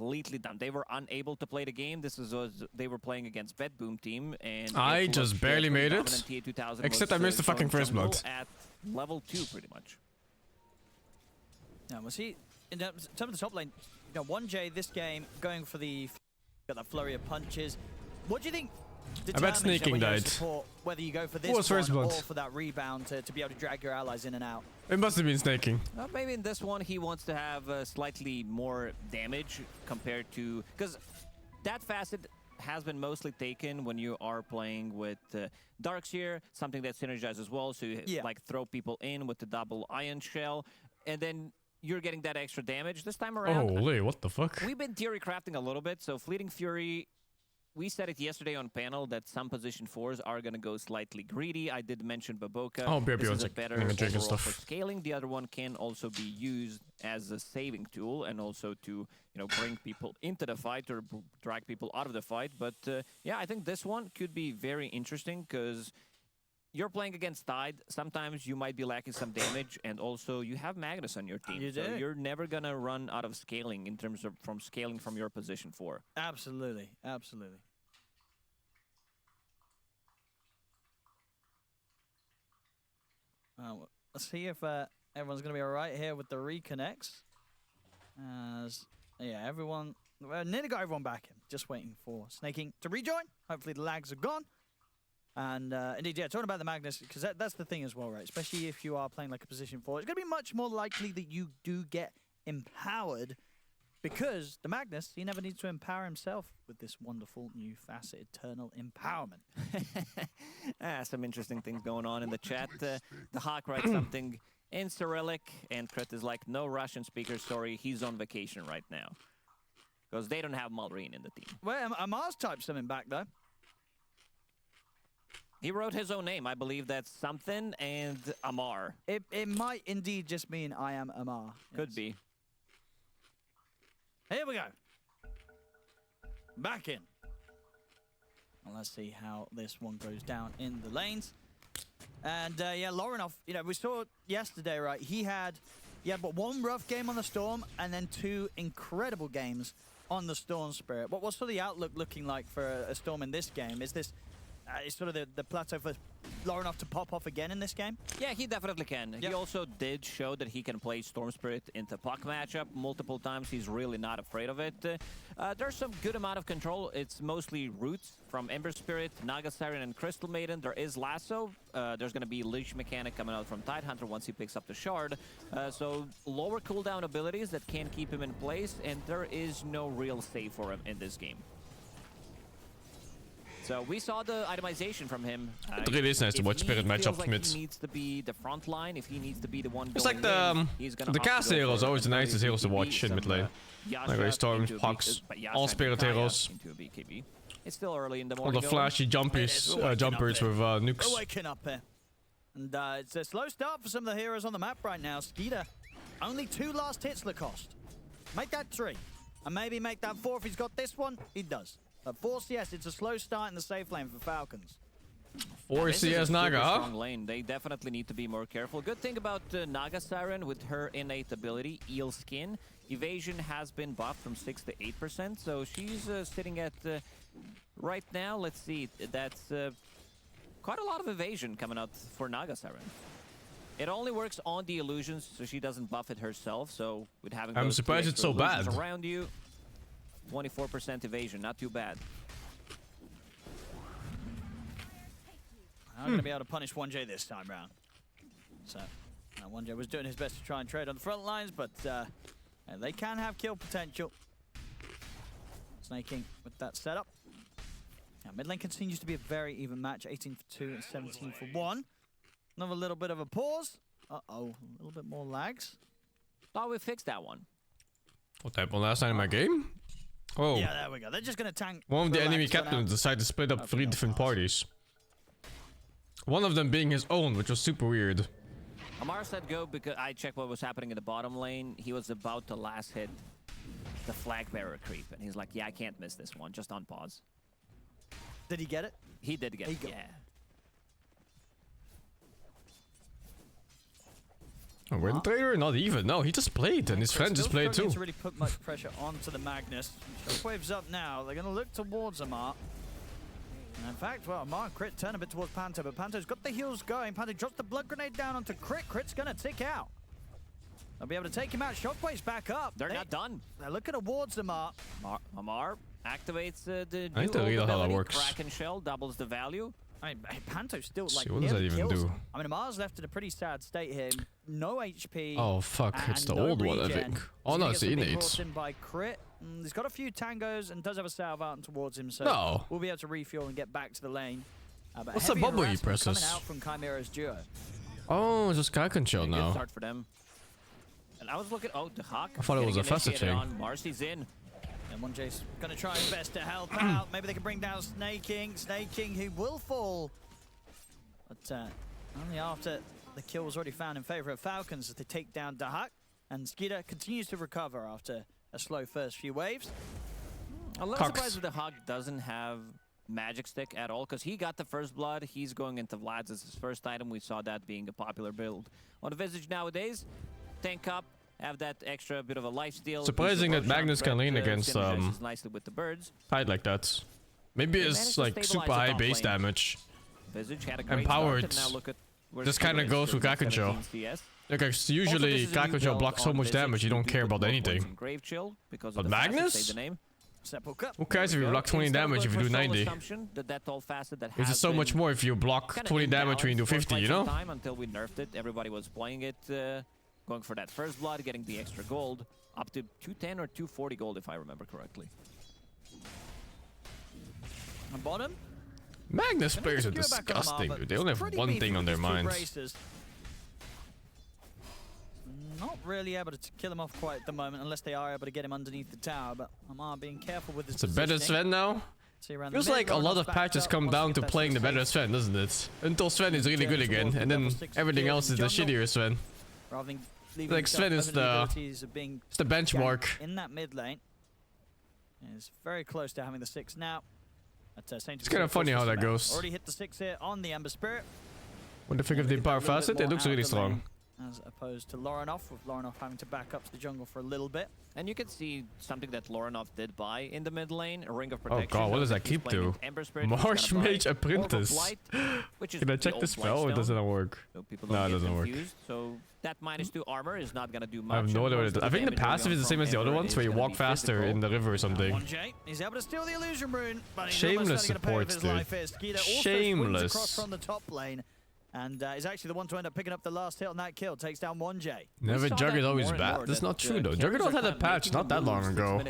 completely done. They were unable to play the game. They were playing against Bedboom team, and I just barely made it. Except I missed the fucking first blood. At level 2, pretty much. Now we'll see. In terms of the top lane, you know, 1J this game going for the got that flurry of punches. What do you think? I bet sneaking died. Whether you go for this one or for that rebound to be able to drag your allies in and out. It must have been snaking. Maybe in this one he wants to have slightly more damage compared to... Because that facet has been mostly taken when you are playing with Darkseer, something that synergizes as well, so you like throw people in with the double Ion Shell, and then you're getting that extra damage. This time around... Holy, what the fuck? We've been theory crafting a little bit, so Fleeting Fury... We said it yesterday on panel that some position 4s are going to go slightly greedy. I did mention Baboka. Oh, this is a better overall stuff. for scaling. The other one can also be used as a saving tool and also to, you know, bring people into the fight or drag people out of the fight. But yeah, I think this one could be very interesting because you're playing against Tide. Sometimes you might be lacking some damage, and also you have Magnus on your team. You do. So you're never going to run out of scaling in terms of scaling from your position 4. Absolutely. Absolutely. Let's see if everyone's going to be all right here with the reconnects. Yeah, everyone... nearly got everyone back in. Just waiting for Snaking to rejoin. Hopefully the lags are gone. And indeed, yeah, talking about the Magnus, because that's the thing as well, right? Especially if you are playing like a position 4, it's going to be much more likely that you do get empowered, because the Magnus, he never needs to empower himself with this wonderful new facet, Eternal Empowerment. Some interesting things going on in the chat. The Hawk writes something in Cyrillic, and Krit is like, no Russian speaker, sorry, he's on vacation right now. Because they don't have Malrine in the team. Well, Amar's typed something back, though. He wrote his own name. I believe that's something and Amar. It might indeed just mean I am Amar. Could be. Here we go. Back in. Well, let's see how this one goes down in the lanes. And yeah, Lorinov, you know, we saw yesterday, right? He had but one rough game on the Storm and then 2 incredible games on the Storm Spirit. What's sort of the outlook looking like for a Storm in this game? Is this is sort of the plateau for Lorinov to pop off again in this game? Yeah, he definitely can. Yep. He also did show that he can play Storm Spirit into puck matchup multiple times. He's really not afraid of it. There's some good amount of control. It's mostly roots from Ember Spirit, Naga Siren, and Crystal Maiden. There is Lasso. There's going to be Leash Mechanic coming out from Tidehunter once he picks up the Shard. So lower cooldown abilities that can keep him in place, and there is no real save for him in this game. So we saw the itemization from him. It really is nice to watch Spirit matchups like mid. He needs to be the front line. If he needs to be the one. It's like the cast heroes are always the nicest heroes to watch in mid lane. Like Storms, Hawks, all Spirit heroes. It's still early in the All morning. the flashy jumpers with nukes. Waking up here. And it's a slow start for some of the heroes on the map right now. Skeeter, only 2 last hits Lacoste. Make that 3. And maybe make that 4 if he's got this one. He does. But 4 CS, it's a slow start in the safe lane for Falcons. 4 CS Naga, huh? Strong lane. They definitely need to be more careful. Good thing about Naga Siren with her innate ability, Eel Skin. Evasion has been buffed from 6 to 8%, so she's sitting at, right now, let's see, that's quite a lot of evasion coming out for Naga Siren. It only works on the illusions, so she doesn't buff it herself, so with having I'm surprised it's so bad. Around you, 24% evasion, not too bad. I'm going to be able to punish 1J this time round. So, 1J was doing his best to try and trade on the front lines, but they can have kill potential. Snaking with that setup. Now, mid lane continues to be a very even match, 18 for 2 and 17 for 1. Another little bit of a pause. Uh-oh, a little bit more lags. Thought we fixed that one. What happened last night in my game? Oh. Yeah, there we go. They're just going to tank. One of the enemy captains decided to split up 3 different parties. One of them being his own, which was super weird. Amar said go because I checked what was happening in the bottom lane. He was about to last hit the flag bearer creep, and he's like, yeah, I can't miss this one, just on pause. Did he get it? He did get it, yeah. A win trader? Not even. No, he just played, and his friend just played too. To really put much pressure onto the Magnus. Shockwave's up now. They're going to look towards Amar. And in fact, well, Amar and Crit turn a bit towards Panto, but Panto's got the heals going. Panto drops the blood grenade down onto Crit. Crit's going to tick out. They'll be able to take him out. Shockwave's back up. They're not done. They're looking towards Amar. Amar activates the I need to read how that works. Kraken Shell doubles the value. I mean, Panto's still like. What does that even do? I mean, Amar's left in a pretty sad state here. No HP. Oh fuck! It's the old one, I think. Oh no, it's the innate. By Crit. He's got a few tangos and does have a salve out towards him, so no. We'll be able to refuel and get back to the lane. What's the bubble he presses? Coming out from Chimera's duo. Oh, it's just Kraken Shell now. Good start for them. And I was looking. Oh, the Hawk. I thought it was a faster thing. Marcy's in. And 1J's going to try his best to help out. Maybe they can bring down Snaking. Snaking, who will fall. But only after the kill was already found in favor of Falcons as they take down Dahak. And Skeeter continues to recover after a slow first few waves. I'm a little surprised that the Hawk doesn't have Magic Stick at all, because he got the first blood. He's going into Vlad's as his first item. We saw that being a popular build on the Visage nowadays. Tank up, have that extra bit of a lifesteal. Surprising that Magnus can lean against nicely with the birds. Hide like that. Maybe it's like super high base damage. Visage had a great Empowered. Now look at this kind of goes with Kraken Shell. Okay, so usually Kraken Shell blocks so much damage you don't care about anything. But Magnus? Who cares if you block 20 damage if you do 90? It's just so much more if you block 20 damage when you do 50, you know? Until we nerfed it, everybody was playing it, going for that first blood, getting the extra gold, up to 210 or 240 gold if I remember correctly. On bottom? Magnus players are disgusting, dude. They only have one thing on their minds. Not really able to kill him off quite at the moment, unless they are able to get him underneath the tower. But Amar being careful with his It's a better Sven now. Feels like a lot of patches come down to playing the better Sven, doesn't it? Until Sven is really good again, and then everything else is the shittier Sven. Like Sven is the benchmark. In that mid lane, is very close to having the 6 now. It's kind of funny how that goes. Already hit the 6 here on the Ember Spirit. When they figure the power facet, it looks really strong. As opposed to Lorinov, with Lorinov having to back up to the jungle for a little bit. And you can see something that Lorinov did buy in the mid lane, a Ring of Protection. Oh god, what does that keep do? Marsh Mage Apprentice. Can I check the spell? It doesn't work. So no, it doesn't work. So that -2 armor is not gonna do much. I have no idea what it does. I think the passive is the same as the other ones, where you walk faster in the river or something. He's able to steal the illusion rune, but shameless supports, dude. Shameless. Across from the top lane. And is actually the one to end up picking up the last hit on that kill. Takes down 1J. Never Juggernaut always bad. That's not true though. Juggernaut had a patch not that long ago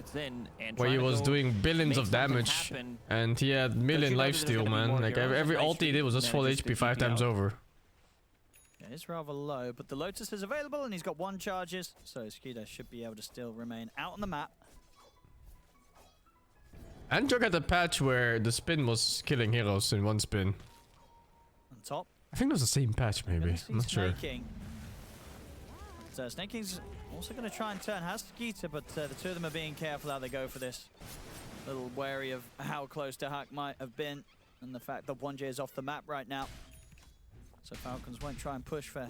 where he was doing billions of damage and he had million lifesteal, man. Like every ult he did was just full HP 5 times over. Yeah, it's rather low, but the Lotus is available and he's got 1 charges, so Skeeter should be able to still remain out on the map. And Jug had a patch where the spin was killing heroes in 1 spin. On top. I think it was the same patch, maybe. I'm not sure. So Snaking's also going to try and turn has Skeeter, but the 2 of them are being careful how they go for this. A little wary of how close Dahak might have been, and the fact that 1J is off the map right now. So Falcons won't try and push for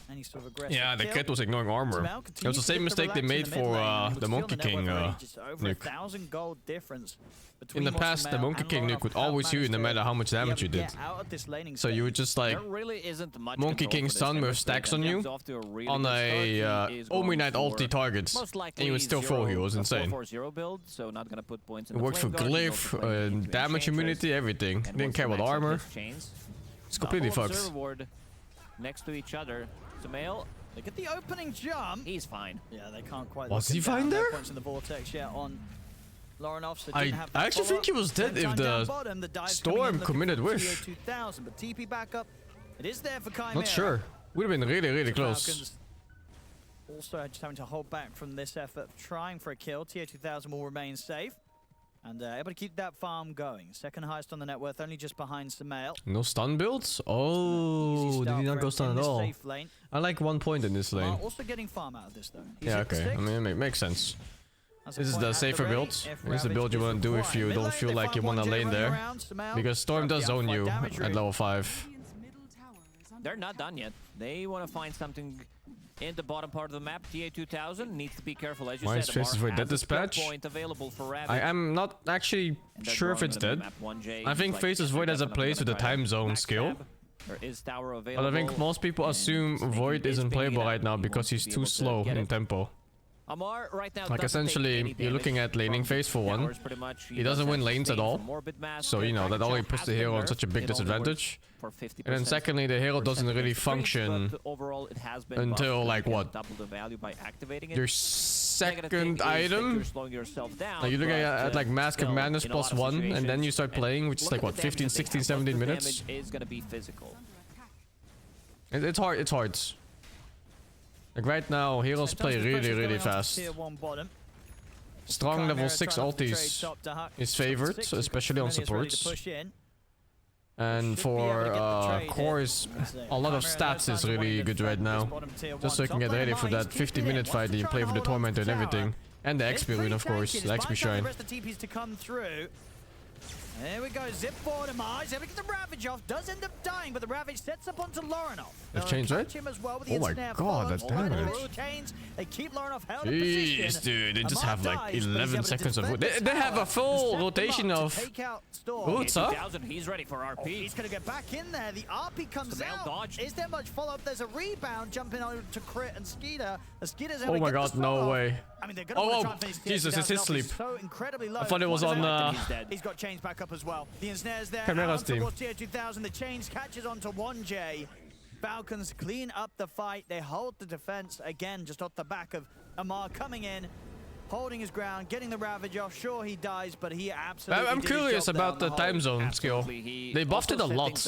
any sort of aggressive Yeah, the kid was ignoring armor. It was the same mistake they made for the Monkey King nuke. Gold difference in the past, the Monkey King nuke would always heal no matter how much damage you did. So you would just like Monkey King stun with stacks on you on a Omni Knight ulti targets, and you would still full heal. It was insane. It worked for glyph, damage immunity, everything. Didn't care about armor. It's completely fucked. Next to each other. Sumail, they get the opening jump. He's fine. Yeah, they can't quite. Was he fine there? Points in the vortex yet on Lorinov, so I actually think he was dead if the storm committed with. But TP backup, it is there for Chimera. Not sure. Would have been really close. Also just having to hold back from this effort, trying for a kill. TA2000 will remain safe. And able to keep that farm going. Second highest on the net worth, only just behind Sumail. No stun builds? Oh, did he not go stun at all? I like 1 point in this lane. Also getting farm out of this though. Yeah, okay. I mean, it makes sense. This is the safer build. This is the build you want to do if you don't feel like you want to lane there. Because Storm does zone you at level 5. they're not done yet. They want to find something in the bottom part of the map. TA2000 needs to be careful, as you said. Faces Void dead dispatch. I am not actually sure if it's dead. I think Faces Void has a place with the time zone skill. But I think most people assume Void isn't playable right now because he's too slow in tempo. Amar right now, like essentially, you're looking at laning phase for one. He doesn't win lanes at all, so you know that already puts the hero on such a big disadvantage. And then secondly, the hero doesn't really function until like what? Your second item? Like you look at like Mask of Madness +1, and then you start playing, which is like what, 15, 16, 17 minutes? It's hard. It's hard. Like right now, heroes play really fast. Strong level 6 ultis is favored, especially on supports. And for cores, a lot of stats is really good right now. Just so you can get ready for that 50-minute fight that you play for the Tormentor and everything. And the XP rune, of course, the XP Shrine. There we go, zip forward Amar. Able to get the Ravage off, does end up dying, but the Ravage sets up onto Lorinov. They've changed, right? Oh my god, that damage. They keep Lorinov held Jeez, dude, they just have like 11 seconds of... They have a full rotation of... Boots, huh? He's ready for RP. He's gonna get back in there. The RP comes out. Is there much follow-up? There's a rebound jumping on to Crit and Skeeter. Skeeter's able oh my god, no way. I mean, they're gonna try and finish Jesus, it's his sleep. So incredibly low. I thought it was on... He's got chains back up as well. The ensnares there. CHIMERA's team. TA2000. The chains catches onto 1J. Falcons clean up the fight. They hold the defense again, just off the back of Amar coming in, holding his ground, getting the Ravage off. Sure, he dies, but he absolutely. I'm curious about the time zone skill. They buffed it a lot.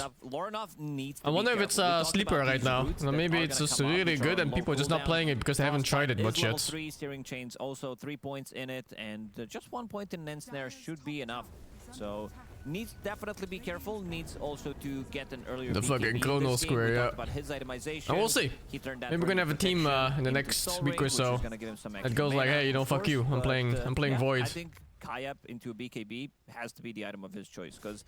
I wonder if it's a sleeper right now. Or maybe it's just really good and people are just not playing it because they haven't tried it much yet. 3 steering chains, also 3 points in it, and just 1 point in an ensnare should be enough. So needs definitely be careful. Needs also to get an earlier. The fucking Chrono Square, yeah. About his itemization. And we'll see. Maybe we're gonna have a team in the next week or so that goes like, hey, you know, fuck you. I'm playing Void. I think Kayap into a BKB has to be the item of his choice because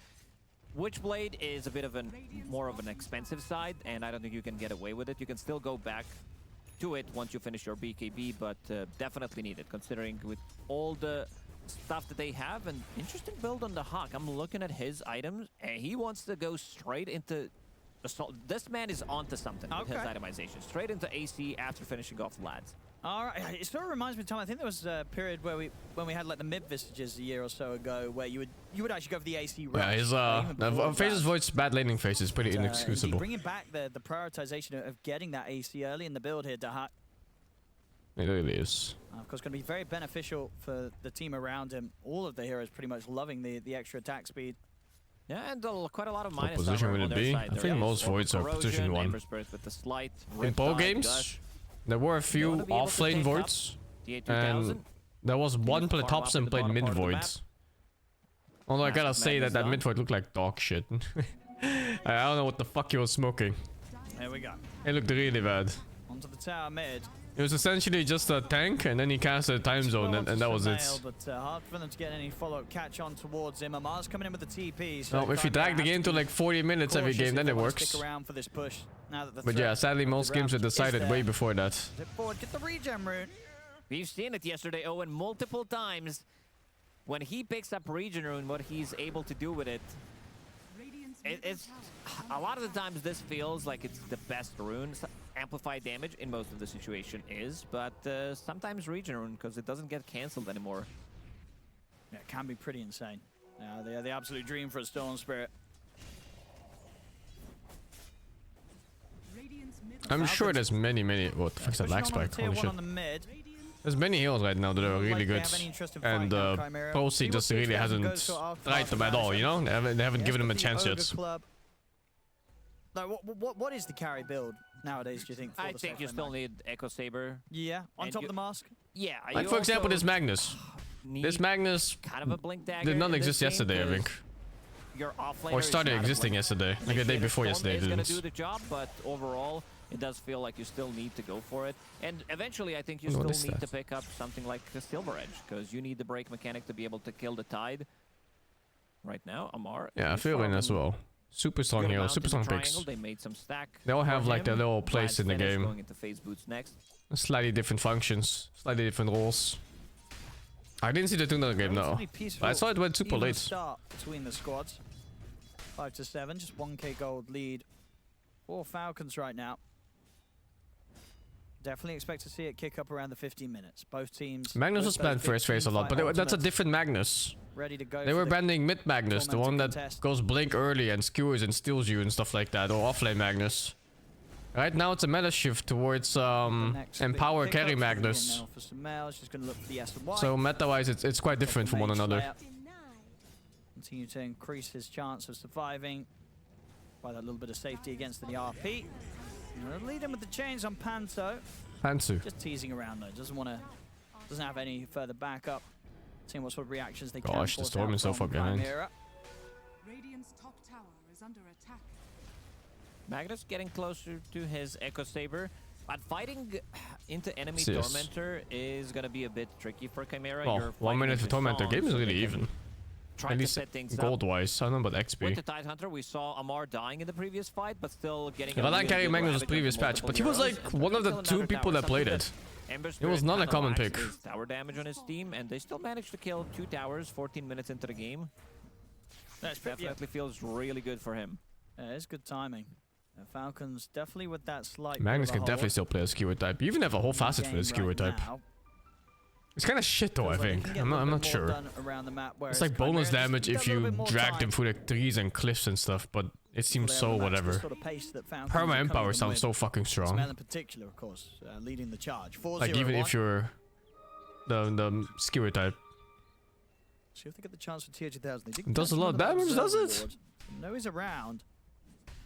Witchblade is a bit of more of an expensive side, and I don't think you can get away with it. You can still go back to it once you finish your BKB, but definitely need it considering with all the stuff that they have. An interesting build on the Hawk. I'm looking at his items and he wants to go straight into assault. This man is onto something with his itemization. Straight into AC after finishing off lads. Alright, it sort of reminds me of time. I think there was a period where when we had like the mid Visages a year or so ago where you would actually go for the AC rush. Yeah, his Faces Void's bad laning phase is pretty inexcusable. Bringing back the prioritization of getting that AC early in the build here, Dahak. It really is. Of course, going to be very beneficial for the team around him. All of the heroes pretty much loving the extra attack speed. Yeah, and quite a lot of minus. What position would it be? I think most Voids are position 1. In pro games, there were a few off-lane Voids, and there was one play tops and played mid Voids. Although I gotta say that mid Void looked like dog shit. I don't know what the fuck he was smoking. There we go. It looked really bad. Onto the tower mid. It was essentially just a tank, and then he cast a time zone, and that was it. But hard for them to get any follow-up catch on towards him. Amar's coming in with the TP. So no, if you drag the game to like 40 minutes every game, then it works. Stick around for this push. But yeah, sadly most games are decided way before that. Zip forward, get the regen rune. We've seen it yesterday, Owen, multiple times. When he picks up regen rune, what he's able to do with it. It's a lot of the times this feels like it's the best rune. Amplified damage in most of the situation is, but sometimes regen rune because it doesn't get cancelled anymore. Yeah, it can be pretty insane. They're the absolute dream for a Storm Spirit. I'm sure there's many. What the fuck's that lag spike? Holy shit. There's many heroes right now that are really good, and Pro C just really hasn't tried them at all, you know? They haven't given them a chance yet. No, what is the carry build nowadays, do you think? I think you still need Echo Saber. Yeah, on top of the mask? Yeah. Like, for example, this Magnus. This Magnus kind of a blink dagger did not exist yesterday, I think. Or started existing yesterday, like the day before yesterday it didn't. Do the job, but overall, it does feel like you still need to go for it. And eventually, I think you still need to pick up something like the Silver Edge, because you need the break mechanic to be able to kill the Tide. Right now, Amar. Yeah, I feel in as well. Super strong hero, super strong picks. They made some stack. They all have like their little place in the game. Going into phase boots next. Slightly different functions, slightly different roles. I didn't see the Tuna game though. I saw it went super late. Start between the squads. 5-7, just 1k gold lead for Falcons right now. Definitely expect to see it kick up around the 15 minutes. Both teams. Magnus was banned first phase a lot, but that's a different Magnus. Ready to go. They were banning mid Magnus, the one that goes blink early and skewers and steals you and stuff like that, or offlane Magnus. Right now it's a meta shift towards empower carry Magnus. So meta-wise it's quite different from one another. Continue to increase his chance of surviving by that little bit of safety against the RP. Lead him with the chains on Panto. Just teasing around though. Doesn't have any further backup. Seeing what sort of reactions they can. Gosh, the storm is so far behind. Radiant's top tower is under attack. Magnus getting closer to his Echo Saber, but fighting into enemy Tormentor is gonna be a bit tricky for Chimera. Well, 1 minute for Tormentor game is really even. At least gold-wise, I don't know about XP. With the Tidehunter, we saw Amar dying in the previous fight, but still getting. I didn't carry Magnus' previous patch, but he was like one of the 2 people that played it. It was not a common pick. Tower damage on his team, and they still managed to kill 2 towers 14 minutes into the game. That definitely feels really good for him. Yeah, it's good timing. Falcons definitely with that slight. Magnus can definitely still play a skewer type. You even have a whole facet for the skewer type. It's kind of shit though, I think. I'm not sure. It's like bonus damage if you drag them through the trees and cliffs and stuff, but it seems so whatever. Perma Empower sounds so fucking strong. In particular, of course, leading the charge. Like even if you're the skewer type. See if they get the chance for tier 2000. It does a lot of damage, does it? No, he's around.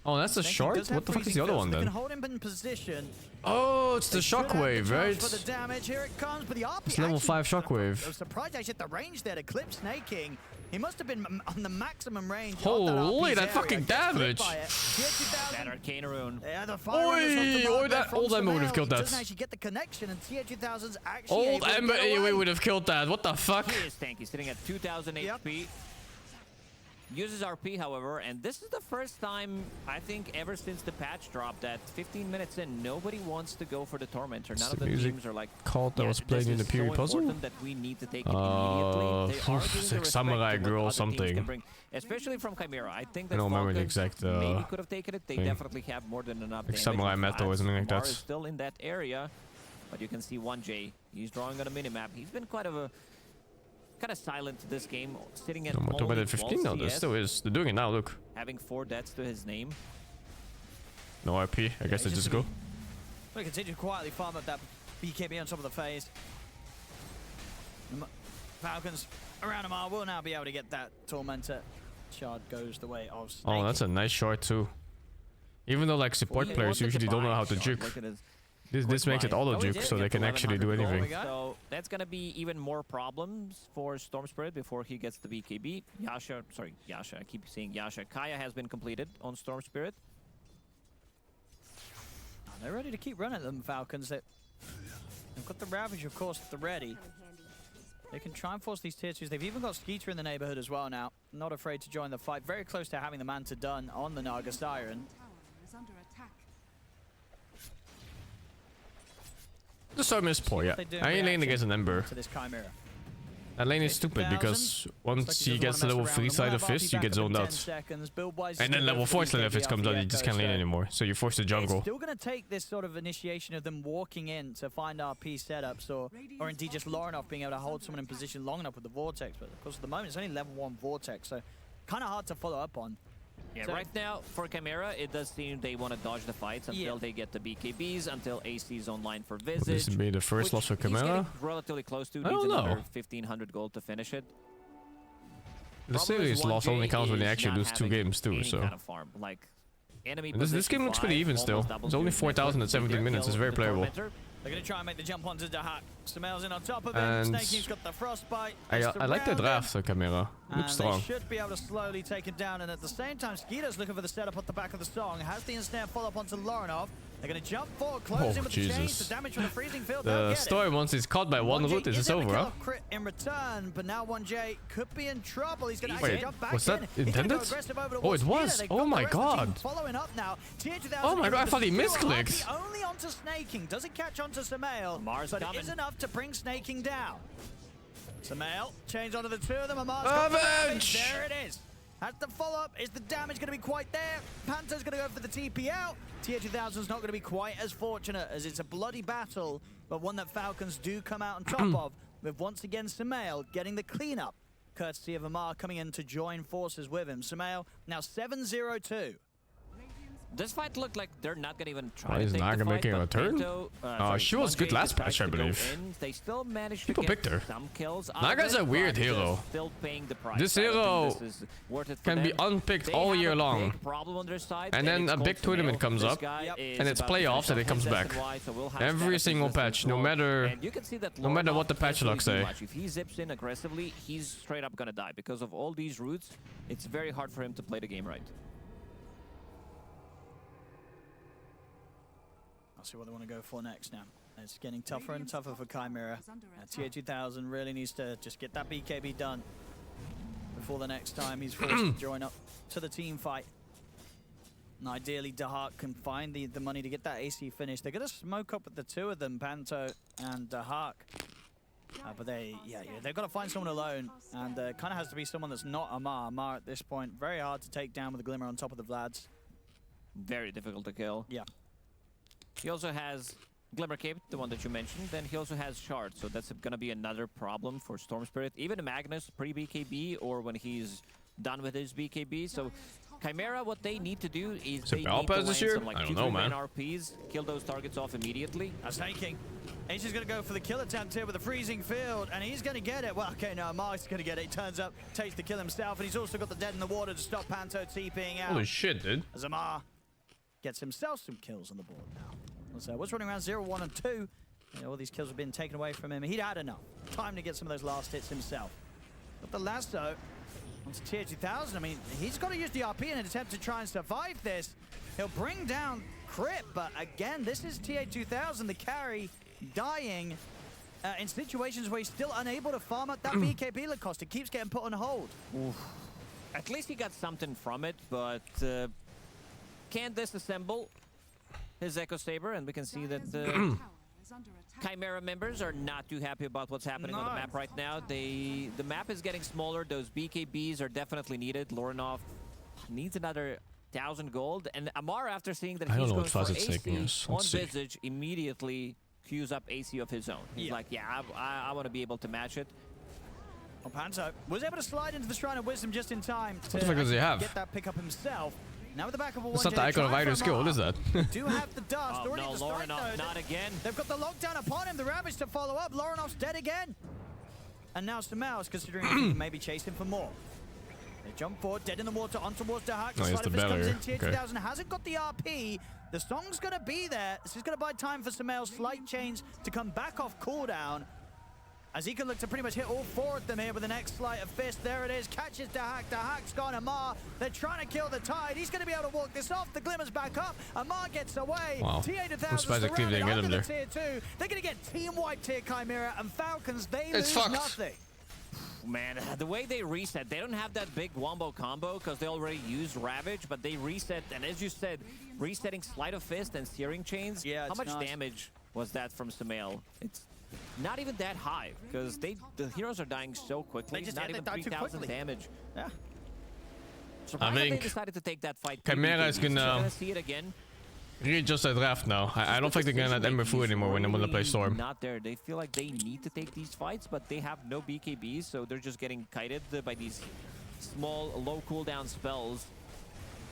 Oh, that's a short? What the fuck is the other one then? Hold him in position. Oh, it's the shockwave, right? For the damage. Here it comes, but the RP it's level 5 shockwave. I was surprised I hit the range there to clip snaking. He must have been on the maximum range. Holy, that fucking damage! That Arcane Rune. Yeah, the that old Ember would have killed that. Doesn't actually get the connection, and tier 2000's actually old Ember AoE would have killed that. What the fuck? He is tanky, sitting at 2000 HP. Uses RP, however, and this is the first time, I think, ever since the patch dropped that 15 minutes in, nobody wants to go for the Tormentor. None of the teams are like, called that was playing in the period puzzle? That we need to take it immediately. Like Samurai Girl or something. Especially from Chimera. I think that I don't remember the exact, maybe could have taken it. They definitely have more than enough like Samurai Metal or something like that. Is still in that area, but you can see 1J. He's drawing on a minimap. He's been kind of silent this game, sitting at only 15 now. There still is. They're doing it now. Look, having 4 deaths to his name. No RP. I guess they just go. We continue to quietly farm up that BKB on top of the phase. Falcons around Amar will now be able to get that Tormentor. Shard goes the way of Snake. Oh, that's a nice shot too. Even though like support players usually don't know how to juke. This makes it auto juke, so they can actually do anything. So that's gonna be even more problems for Storm Spirit before he gets the BKB. Yasha, I keep saying Yasha. Kaya has been completed on Storm Spirit. They're ready to keep running them, Falcons. They've got the Ravage, of course, at the ready. They can try and force these tier 2s. They've even got Skeeter in the neighborhood as well now. Not afraid to join the fight. Very close to having the Manta done on the Naga Siren. The storm is poor, yeah. I ain't laning against an Ember. That lane is stupid because once he gets the level 3 side of Fist, you get zoned out. And then level 4 side of Fist comes out, you just can't lane anymore. So you're forced to jungle. It's still going to take this sort of initiation of them walking in to find RP setups or indeed just Lorinov being able to hold someone in position long enough with the Vortex. But of course at the moment it's only level 1 Vortex, so kind of hard to follow up on. Yeah, so right now, for Chimera, it does seem they want to dodge the fights until they get the BKBs, until AC is online for Visage. This would be the first loss for Chimera? Relatively close to. I don't know. 1,500 gold to finish it. The series loss only counts when they actually lose 2 games too, so. Kind of farm. Like, enemy this game looks pretty even still. It's only 4,000 at 17 minutes, it's very playable. They're going to try and make the jump onto Dahak. Sumail's in on top of him. Snake's got the frostbite. I like the draft for Chimera. Looks strong. They should be able to slowly take him down. And at the same time, Skeeter's looking for the setup at the back of the song. Has the ensnare follow up onto Lorinov. They're going to jump forward, close in with the chains. The damage from the freezing field. The story once he's caught by one root, is over, huh? Crit in return, but now 1J could be in trouble. He's going to Wait, jump back was that intended? Oh, it was. Oh my god. Following up now. Oh my god, I thought he misclicked. Only onto Snaking. Doesn't catch onto Samael, but it is enough to bring Snaking down. Samael chains onto the two of them. Avenge! There it is. That's the follow-up. Is the damage going to be quite there? Panto's going to go for the TP out. TH2000's not going to be quite as fortunate, as it's a bloody battle, but one that Falcons do come out on top of, with once again Samael getting the cleanup, courtesy of Amar coming in to join forces with him. Samael now 7-0-2. This fight looked like they're not gonna even try. Oh, he's not gonna make a turn? She was good last match, I believe. They still managed People to picked get her. some kills. Naga's a weird hero. Still paying the price. This hero can be unpicked all year long. And then a big tournament comes up, and it's playoffs, and it comes back. Every single patch, no matter what the patch looks say. If he zips in aggressively, he's straight up gonna die. Because of all these routes, it's very hard for him to play the game right. See what they want to go for next now. It's getting tougher and tougher for Chimera. TH2000 really needs to just get that BKB done before the next time he's forced to join up to the team fight. And ideally, Dahak can find the money to get that AC finish. They're going to smoke up with the two of them, Panto and Dahak. But they've got to find someone alone, and kind of has to be someone that's not Amar. Amar at this point, very hard to take down with a Glimmer on top of the Vlads. Very difficult to kill. Yeah. He also has Glimmer Cape, the one that you mentioned. Then he also has Shard, so that's going to be another problem for Storm Spirit. Even Magnus pre-BKB or when he's done with his BKB. So Chimera, what they need to do is they need to land some like 2-3 man RPs, kill those targets off immediately. That's taking. Ace is going to go for the kill attempt here with a freezing field, and he's going to get it. Well, okay, no, Mark's going to get it. He turns up, takes the kill himself, and he's also got the dead in the water to stop Panto TPing out. Holy shit, dude. As Amar gets himself some kills on the board now. So was running around 0, 1, and 2. All these kills have been taken away from him. He'd had enough time to get some of those last hits himself. But the lasso onto TH2000. I mean, he's got to use the RP in an attempt to try and survive this. He'll bring down Crit, but again, this is TH2000, the carry, dying in situations where he's still unable to farm up that BKB cost. It keeps getting put on hold. Oof. At least he got something from it, but can't disassemble his Echo Saber, and we can see that the Chimera members are not too happy about what's happening on the map right now. The map is getting smaller. Those BKBs are definitely needed. Lorinov needs another 1,000 gold, and Amar, after seeing that he's going for AC on Visage, immediately queues up AC of his own. He's like, yeah, I want to be able to match it. Well, Panto was able to slide into the Shrine of Wisdom just in time to what the fuck does he have? Get that pick up himself. Now with the back of a That's not the icon of either skill, what is that? Do have the dust. Oh, no, Lorinov, not again. They've got the lockdown upon him, the Ravage to follow up. Lorinov's dead again. And now Samael's considering he can maybe chase him for more. They jump forward, dead in the water, on towards Dahak. Oh, Sleight of Fist comes in, TH2000 hasn't got the RP. The song's gonna be there. This is gonna buy time for Samael's slight chains to come back off cooldown, as he can look to pretty much hit all four of them here with the next Sleight of Fist. There it is, catches Dahak. Dahak's gone. Amar, they're trying to kill the Tide. He's going to be able to walk this off. The Glimmer's back up. Amar gets away. Wow. TH2000 surrounded under the tier 2. They're going to get team wiped here, Chimera, and Falcons, they lose nothing. Man, the way they reset, they don't have that big wombo combo because they already used Ravage, but they reset, and as you said, resetting Sleight of Fist and Searing Chains. Yeah, how much damage was that from Samael? It's not even that high, because the heroes are dying so quickly. Not even 3,000 damage. Yeah. So I think they decided to take that fight. Chimera is gonna see it again. Readjust that draft now. I don't think they're gonna let Ember through anymore when they want to play Storm. Not there. They feel like they need to take these fights, but they have no BKBs, so they're just getting kited by these small, low cooldown spells.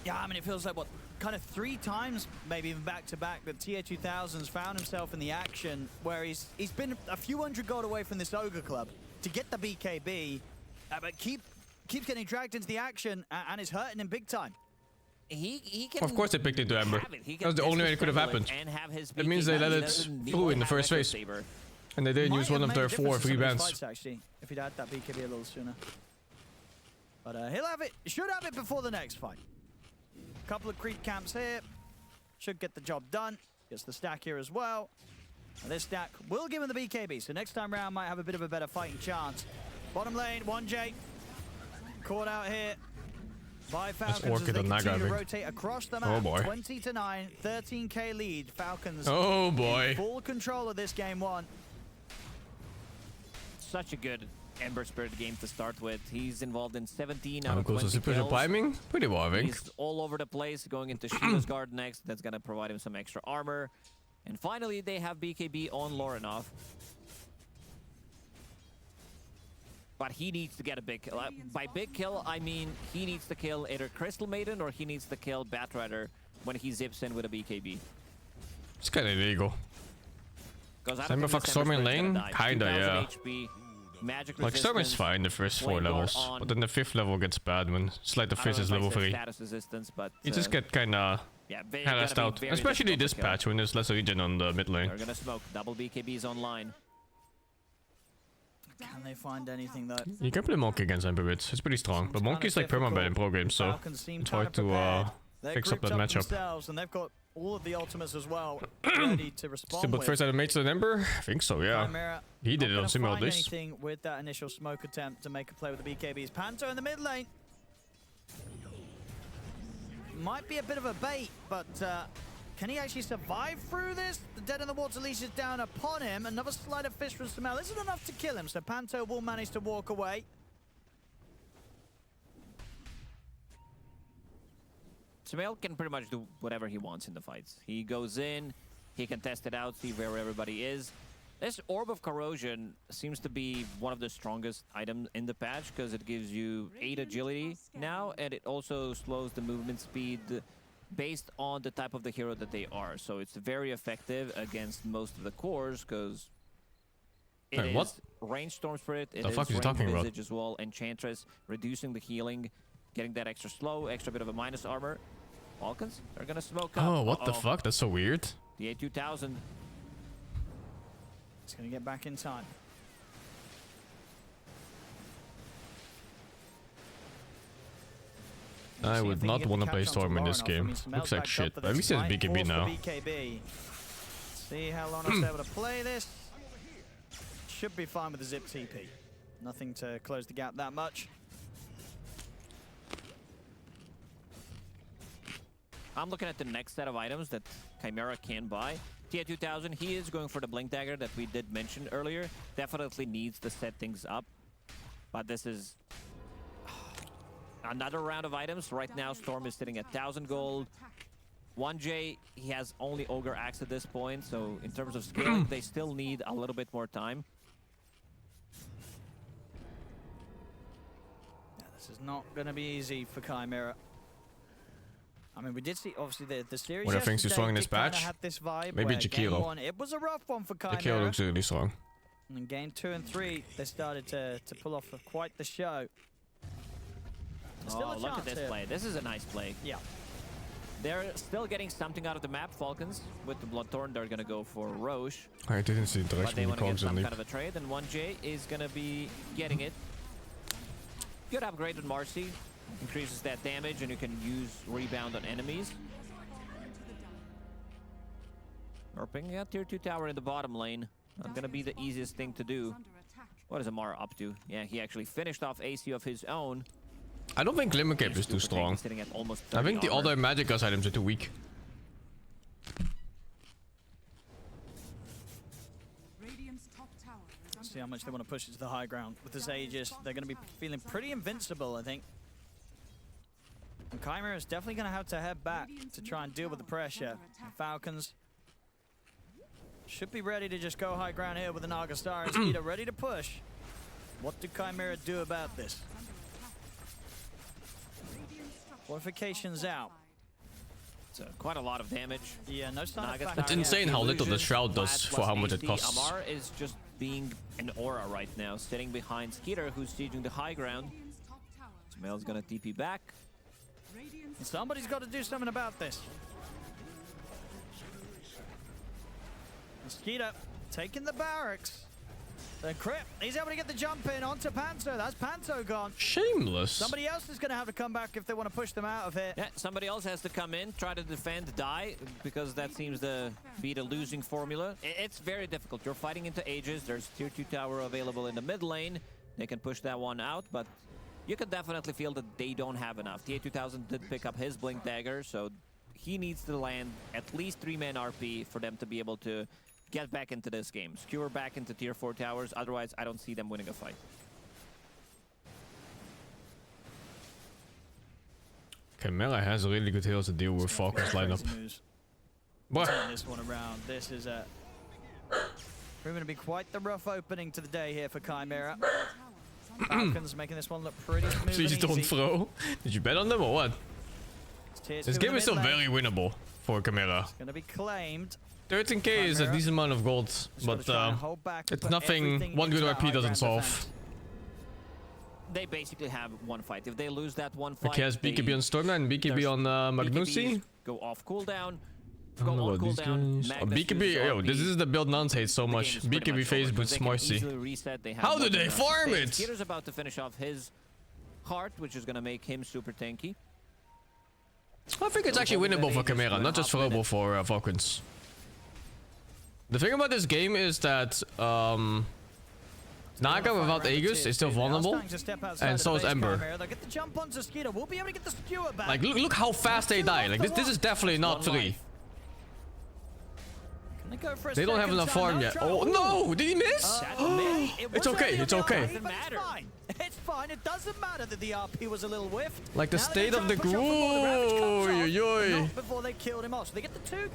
Yeah, I mean, it feels like, what, kind of 3 times, maybe even back-to-back, that TH2000's found himself in the action where he's been a few hundred gold away from this Ogre Club to get the BKB, but keeps getting dragged into the action and is hurting him big time. He can of course they picked into Ember. That's the only way it could have happened. It means they let it through in the first phase. And they didn't use one of their 4 free bands. Fights, actually, if he'd had that BKB a little sooner. But he'll have it, should have it before the next fight. Couple of creep camps here. Should get the job done. Gets the stack here as well. And this stack will give him the BKB, so next time round might have a bit of a better fighting chance. Bottom lane, 1J. Caught out here by Falcons as they continue to rotate across the map. Oh boy. 20-9, 13k lead. Falcons oh boy. in full control of this game one. Such a good Ember Spirit game to start with. He's involved in 17 out of 20 kills. Timing? Pretty well, I think. He's all over the place, going into Shiva's guard next. That's going to provide him some extra armor. And finally, they have BKB on Lorinov. But he needs to get a big kill. By big kill, I mean he needs to kill either Crystal Maiden or he needs to kill Batrider when he zips in with a BKB. It's kind of illegal. Same fuck Storm in lane? Kinda, yeah. HP, magic like Storm is fine the first 4 levels, but then the 5th level gets bad when it's like the 5th is level 3. But, you just get kinda harassed out, especially this patch when there's less regen on the mid lane. They're gonna smoke. Double BKBs online. Can they find anything though? You can play Monkey against Ember Bits. It's pretty strong, but Monkey's like permaban in pro games, so it's hard to fix up that matchup. And they've got all of the ultimates as well ready to respond. Still, but first out of mates to an Ember? I think so, yeah. CHIMERA he did it on similar list. Anything with that initial smoke attempt to make a play with the BKBs. Panto in the mid lane. Might be a bit of a bait, but can he actually survive through this? The Dead in the Water leash is down upon him. Another slide of fish from Samel isn't enough to kill him, so Panto will manage to walk away. Samel can pretty much do whatever he wants in the fights. He goes in, he can test it out, see where everybody is. This Orb of Corrosion seems to be one of the strongest items in the patch because it gives you 8 agility now, and it also slows the movement speed based on the type of the hero that they are. So it's very effective against most of the cores because it is range Storm Spirit, it is range Visage as well, Enchantress, reducing the healing, getting that extra slow, extra bit of a minus armor. Falcons, they're gonna smoke up. Oh, what the fuck? That's so weird. The A2000. It's gonna get back in time. I would not want to play Storm in this game. Looks like shit, but at least it's BKB now. See how Lorin's able to play this. Should be fine with the zip TP. Nothing to close the gap that much. I'm looking at the next set of items that CHIMERA can buy. TA2000, he is going for the Blink Dagger that we did mention earlier. Definitely needs to set things up. But this is another round of items. Right now, Storm is sitting at 1,000 gold. 1J, he has only Ogre Axe at this point. So in terms of scaling, they still need a little bit more time. Yeah, this is not going to be easy for CHIMERA. I mean, we did see, obviously, the series what are things too strong in this patch? This vibe maybe Jakiro. It was a rough one for CHIMERA. Jakiro looks really strong. And in game 2 and 3, they started to pull off quite the show. Oh, look at this play. This is a nice play. Yeah. They're still getting something out of the map, Falcons. With the Bloodthorn, they're going to go for Roche. I didn't see the direction of the cogs in there. But they want to get some kind of a trade, and 1J is going to be getting it. Good upgrade with Marcy. Increases that damage, and you can use rebound on enemies. Orping, yeah, tier 2 tower in the bottom lane. Not gonna be the easiest thing to do. What is Amara up to? Yeah, he actually finished off AC of his own. I don't think Limit Cape is too strong. I think the other Magicka items are too weak. See how much they want to push it to the high ground. With this Aegis, they're going to be feeling pretty invincible, I think. And CHIMERA is definitely going to have to head back to try and deal with the pressure. And Falcons should be ready to just go high ground here with the Naga Star and Skeeter ready to push. What do CHIMERA do about this? Fortifications out. So quite a lot of damage. Yeah, no sign of it's insane how little the Shroud does for how much it costs. Amar is just being an aura right now, sitting behind Skeeter, who's sieging the high ground. Smel's gonna TP back. Somebody's got to do something about this. Skeeter taking the barracks. The Crypt, he's able to get the jump in onto Panto. That's Panto gone. Shameless. Somebody else is going to have to come back if they want to push them out of here. Yeah, somebody else has to come in, try to defend, die, because that seems to be the losing formula. It's very difficult. You're fighting into Aegis. There's tier 2 tower available in the mid lane. They can push that one out, but you can definitely feel that they don't have enough. TA2000 did pick up his Blink Dagger, so he needs to land at least 3-man RP for them to be able to get back into this game. Skewer back into tier 4 towers, otherwise I don't see them winning a fight. CHIMERA has really good heals to deal with Falcons lineup. What? This one around. This is proving to be quite the rough opening to the day here for CHIMERA. Falcons making this one look pretty smooth. Please and don't easy. throw. Did you bet on them or what? This game is still very winnable for CHIMERA. It's gonna be claimed. 13k is a decent amount of gold, but it's nothing one good RP doesn't solve. They basically have one fight. If they lose that one fight, Okay, has BKB on Stormknight and BKB on Magnusi. Go off cooldown. I don't know about these guys. Oh, BKB, yo, this is the build Nuns hate so much. BKB phase boots Marcy. How do they farm it? Skitter's about to finish off his heart, which is gonna make him super tanky. I think it's actually winnable for CHIMERA, not just throwable for Falcons. The thing about this game is that Naga without Aegis is still vulnerable, and so is Ember. Like, look how fast they die. Like, this is definitely not 3. They don't have enough farm yet. Oh no! Did he miss? It's okay. It's okay. It's fine. It doesn't matter that the RP was a little whiffed. Like the state of the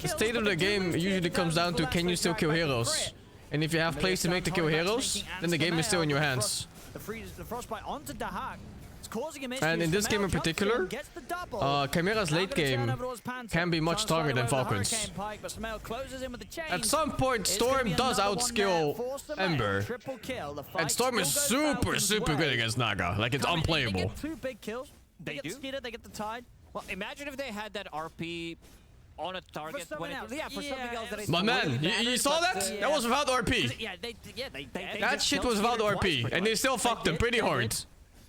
The state of the game usually comes down to can you still kill heroes? And if you have place to make the kill heroes, then the game is still in your hands. And in this game in particular, CHIMERA's late game can be much stronger than Falcons. At some point, Storm does outskill Ember. And Storm is super good against Naga. Like, it's unplayable. They do? They get the tide. Well, imagine if they had that RP on a target when it, for something else that My man, you saw that? That was without RP. That shit was without RP, and they still fucked them pretty hard.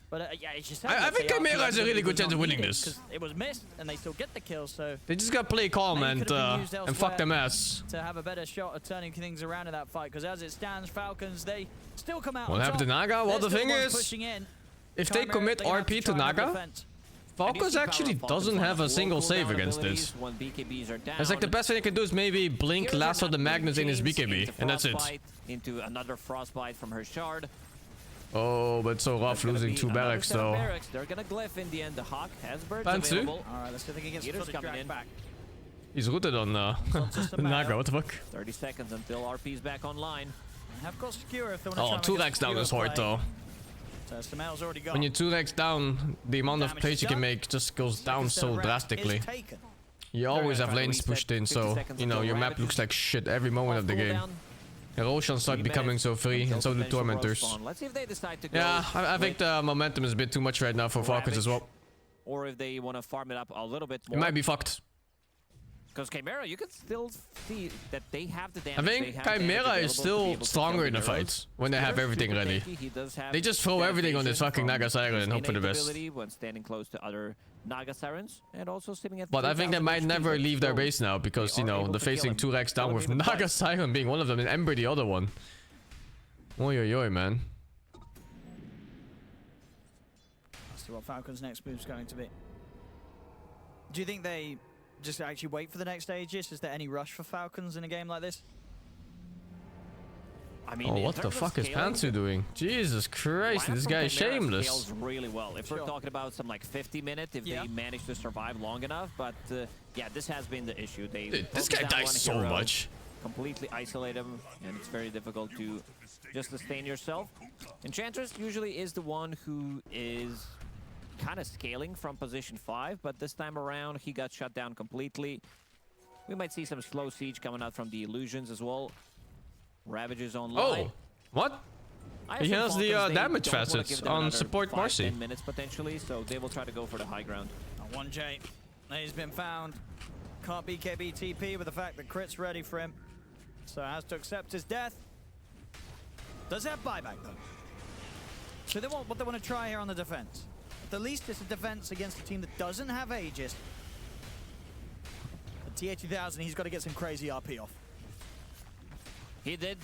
But it's just I think CHIMERA has a really good chance of winning this. It was missed, and they still get the kill, so they just gotta play calm and fuck them ass. To have a better shot at turning things around in that fight, because as it stands, Falcons, they still come out. What happened to Naga? Well, the thing is, if they commit RP to Naga, Falcons actually doesn't have a single save against this. It's like the best thing they can do is maybe blink Lasso the Magnus in his BKB, and that's it. Into another frostbite from her shard. Oh, but so rough losing 2 barracks though. They're gonna glyph in the end. The Hawk has birds Fancy. available. Alright, let's see if they can get some coming in. Back. He's rooted on Naga, what the fuck? 30 seconds until RP's back online. They have got Skewer if they want to 2 racks down is hard though. So Samel's already gone. When you're 2 racks down, the amount of plays you can make just goes down so drastically. You always have lanes pushed in, so, you know, your map looks like shit every moment of the game. Roshan start becoming so free, and so do Tormentors. Let's see if they decide to go. Yeah, I think the momentum is a bit too much right now for Falcons as well. Or if they want to farm it up a little bit more. It might be fucked. Because CHIMERA, you can still see that they have the damage. I think CHIMERA is still stronger in the fights when they have everything ready. They just throw everything on this fucking Naga Siren and hope for the best. When standing close to other Naga Sirens and also sitting at. But I think they might never leave their base now because, you know, they're facing 2 racks down with Naga Siren being one of them and Ember the other one. Oi oi oi, man. Let's see what Falcon's next move's going to be. Do you think they just actually wait for the next Aegis? Is there any rush for Falcons in a game like this? I mean, oh, what the fuck is Pantsu doing? Jesus Christ, this guy is shameless. Scales really well. If we're talking about some like 50 minutes, if they manage to survive long enough, but yeah, this has been the issue. Dude, this guy dies so much. Completely isolate him, and it's very difficult to just sustain yourself. Enchantress usually is the one who is kind of scaling from position 5, but this time around he got shut down completely. We might see some slow siege coming out from the illusions as well. Ravages online. Oh, what? He has the damage facets on support Marcy. 10 minutes potentially, so they will try to go for the high ground. 1J, he's been found. Can't BKB TP with the fact that Crit's ready for him, so has to accept his death. Does have buyback though. So what they want to try here on the defense. At the least it's a defense against a team that doesn't have Aegis. At TH2000, he's got to get some crazy RP off. He did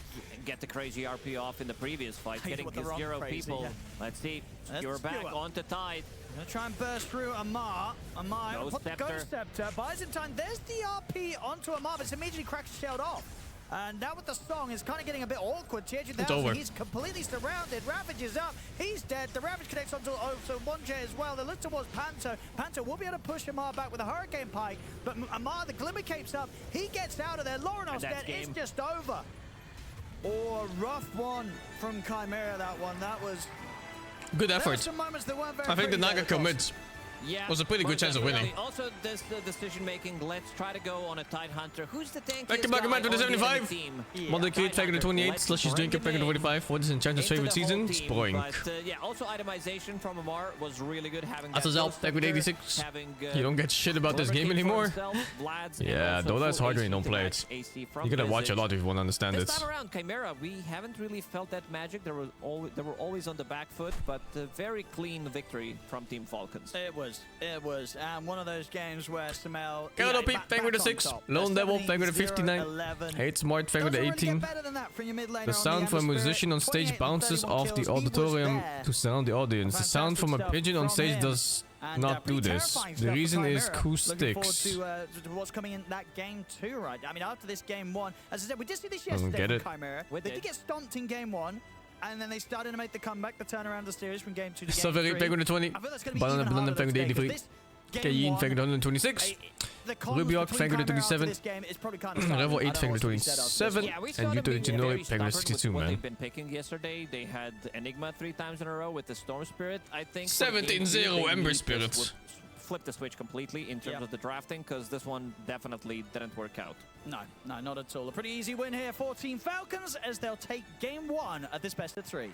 get the crazy RP off in the previous fight, getting his 0 people. Yeah. Let's see. You're back onto Tide. Gonna try and burst through Amar. Amar, Ghost Scepter, buys in time. There's the RP onto Amar, but it's immediately cracks shield off. And now with the song, it's kind of getting a bit awkward. TH2000, he's completely surrounded. Ravage is up. He's dead. The Ravage connects onto also 1J as well. They look towards Panto. Panto will be able to push Amar back with a Hurricane Pike. But Amar, the Glimmer Cape's up. He gets out of there. Lorinov's dead. It's just over. Oh, a rough one from Chimera, that one. That was... Good effort. I think the Naga commit was a pretty good chance of winning. Also, this decision making. Let's try to go on a Tide Hunter. Who's the tankiest guy on the 75. Monday Creed, Faggot 28, Slushy's Drinker, Faggot 45. What is Enchanter's favorite season? Spoink. Yeah, also itemization from Amar was really good. Having Azazel, Faggot 86. You don't get shit about this game anymore. Yeah, though that's hard when you don't play it. You gotta watch a lot if you want to understand it. This time around, Chimera, we haven't really felt that magic. They were always on the back foot, but a very clean victory from Team Falcons. It was. And one of those games where Samel... Kado Peep, thank you to 6. Lone Devil, thank you to 59. Hate Smart, thank you to 18. The sound from a musician on stage bounces off the auditorium to sound the audience. The sound from a pigeon on stage does not do this. The reason is acoustics. What's coming in that game too, right? I mean, after this game 1, as I said, we did see this yesterday from Chimera. They did get stomped in game 1. And then they started to make the comeback, the turnaround of the series from game 2 to game 3. Faggot to 20. Banana Faggot to 83. Kayin, Faggot to 126. Rubiok, Faggot to 27. Level 8, Faggot to 27. And Yuto Jinori, Faggot to 62, man. They've been picking yesterday. They had Enigma 3 times in a row with the Storm Spirit. I think 17-0 Ember Spirit. Flip the switch completely in terms of the drafting, because this one definitely didn't work out. No, not at all. A pretty easy win here for Team Falcons as they'll take game 1 at this best of 3.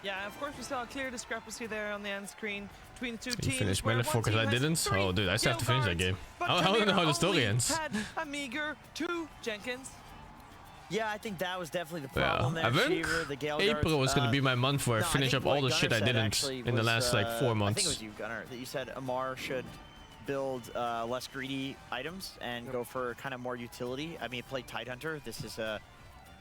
Yeah, of course we saw a clear discrepancy there on the end screen between the two teams. You finished Manifold because I didn't? Oh, dude, I still have to finish that game. I don't know how the story ends. Had a meager 2 Jenkins. Yeah, I think that was definitely the problem there. I think April was going to be my month where I finish up all the shit I didn't in the last like 4 months. I think it was you, Gunnar, that you said Amar should build less greedy items and go for kind of more utility. I mean, play Tide Hunter. This is a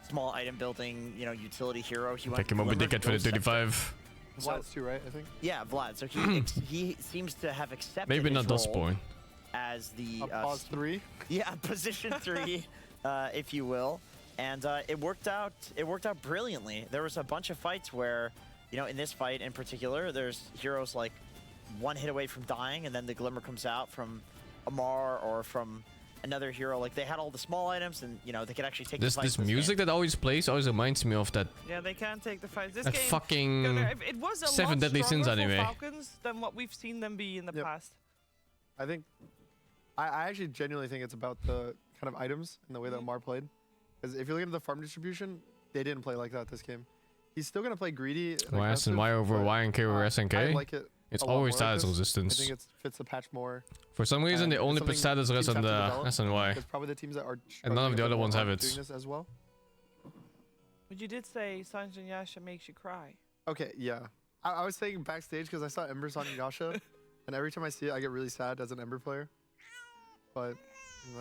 small item building, you know, utility hero. Pick him up with Dickhead for the 35. Vlad's too, right? I think. Yeah, Vlad. So he seems to have accepted. Maybe not Dustborn. As the pause 3. Yeah, position 3, if you will. And it worked out brilliantly. There was a bunch of fights where, you know, in this fight in particular, there's heroes like 1 hit away from dying, and then the Glimmer comes out from Amar or from another hero. Like, they had all the small items, and, you know, they could actually take the fights. This music that always plays always reminds me of that. Yeah, they can take the fights. This game, fucking it was a 7 Deadly Sins anime. Falcons than what we've seen them be in the past. I think, I actually genuinely think it's about the kind of items and the way that Amar played. Because if you look at the farm distribution, they didn't play like that this game. He's still going to play greedy. Y and Y over Y and K over S and K. I like it. It's always status resistance. I think it fits the patch more. For some reason, they only put status res on the S and Y. Probably the teams that are and none of the other ones have it. As well. But you did say Sanjin Yasha makes you cry. Okay, yeah. I was saying backstage because I saw Ember Sanjin Yasha, and every time I see it, I get really sad as an Ember player. But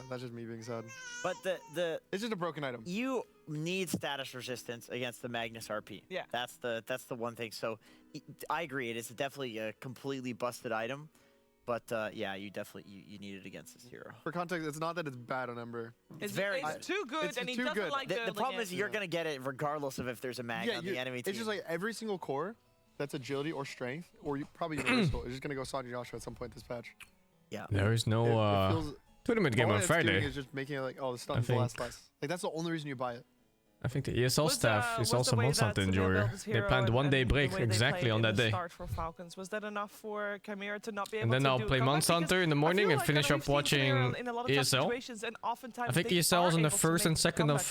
that's just me being sad. But it's just a broken item. You need status resistance against the Magnus RP. Yeah. That's the one thing. So I agree. It is definitely a completely busted item. But yeah, you need it against this hero. For context, it's not that it's bad on Ember. It's too good, and he doesn't like the problem is you're gonna get it regardless of if there's a mag on the enemy team. It's just like every single core that's agility or strength, or probably universal, is just gonna go Sanjin Yasha at some point this patch. Yeah. There is no tournament game on Friday. Is just making it like, oh, the stun will last less. Like, that's the only reason you buy it. I think the ESL staff is also Monster Hunter enjoyer. They planned 1 day break exactly on that day. For Falcons. Was that enough for Chimera to not be able and then to I'll play Monster Hunter in the morning and finish up watching ESL. I think ESL is on the 1st and 2nd of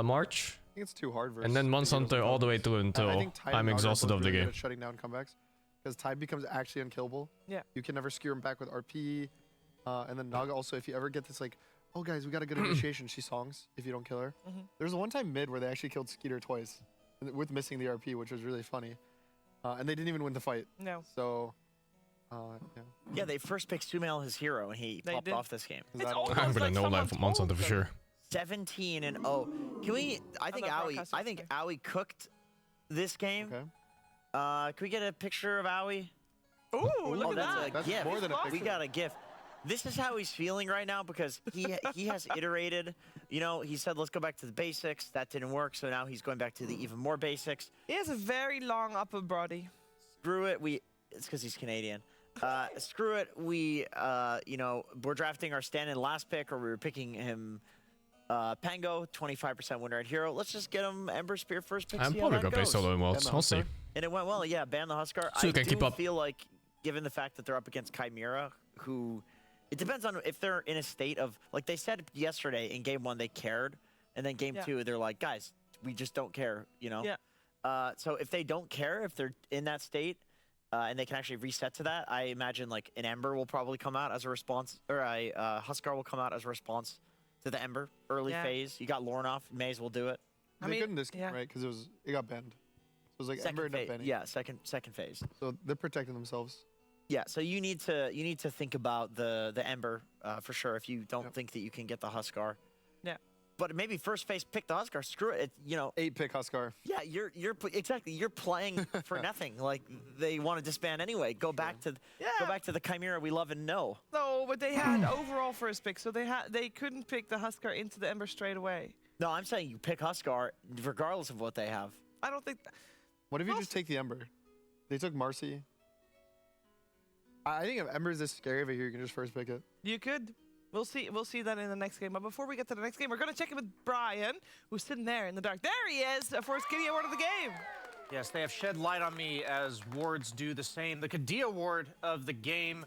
March. I think it's too hard. And then Monster Hunter all the way through until I'm exhausted of the game. Shutting down comebacks because Tide becomes actually unkillable. Yeah. You can never skewer him back with RP. And then Naga also, if you ever get this like, oh guys, we got a good initiation. She songs if you don't kill her. There's a one-time mid where they actually killed Skeeter twice with missing the RP, which was really funny. And they didn't even win the fight. No. So, yeah. Yeah, they first picked Sumail his hero, and he popped off this game. Is that I'm gonna know live from Monsanto for sure. 17-0. Can we? I think Owie cooked this game. Okay. Can we get a picture of Owie? Ooh, look at that. That's gift. more than a picture. We got a gift. This is how he's feeling right now because he has iterated. You know, he said, let's go back to the basics. That didn't work, so now he's going back to the even more basics. He has a very long upper body. Screw it. It's because he's Canadian. Screw it. You know, we're drafting our stand-in last pick, or we were picking him Pango, 25% winner at hero. Let's just get him Ember Spear first pick. I'm probably gonna play solo in Worlds. I'll see. And it went well. Yeah, ban the Huskar. So I can keep do up. feel like, given the fact that they're up against Chimera, who... It depends on if they're in a state of, like they said yesterday in game 1, they cared. And then game 2, they're like, guys, we just don't care, you know? Yeah. So if they don't care, if they're in that state, and they can actually reset to that, I imagine like an Ember will probably come out as a response, or a Huskar will come out as a response to the Ember early phase. You got Lornoff, may as well do it. They couldn't this game, right? Because it got banned. So it was like Ember ended up banning. Yeah, second phase. So they're protecting themselves. Yeah, so you need to think about the Ember for sure if you don't think that you can get the Huskar. Yeah. But maybe first phase pick the Huskar. Screw it. You know. 8-pick Huskar. Yeah, you're playing for nothing. Like they want to disband anyway. Go back to the Chimera we love and know. No, but they had overall first pick, so they couldn't pick the Huskar into the Ember straight away. No, I'm saying you pick Huskar regardless of what they have. I don't think. What if you just take the Ember? They took Marcy. I think if Ember's this scary over here, you can just first pick it. You could. We'll see that in the next game. But before we get to the next game, we're going to check in with Brian, who's sitting there in the dark. There he is, for his Kiddy Award of the game. Yes, they have shed light on me as wards do the same. The Kiddy Award of the game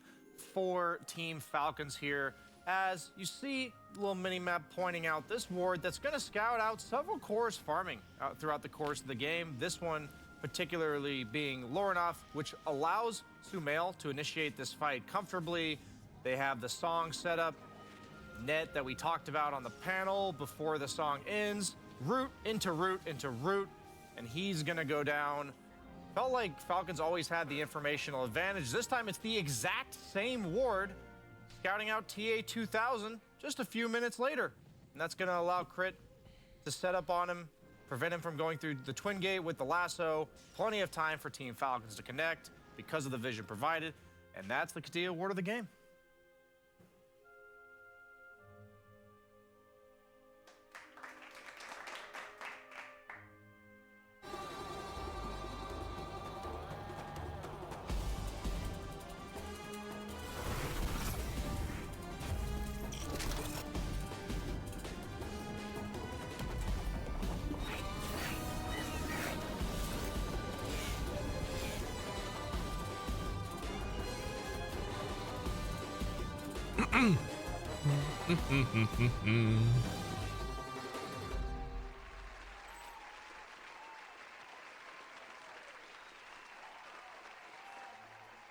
for Team Falcons here. As you see, little mini-map pointing out this ward that's going to scout out several cores farming throughout the course of the game. This one particularly being Lornoff, which allows Sumail to initiate this fight comfortably. They have the song set up, net that we talked about on the panel before the song ends, root into root into root, and he's gonna go down. Felt like Falcons always had the informational advantage. This time it's the exact same ward, scouting out TA2000 just a few minutes later. And that's gonna allow Crit to set up on him, prevent him from going through the twin gate with the lasso. Plenty of time for Team Falcons to connect because of the vision provided. And that's the Kiddy Award of the game.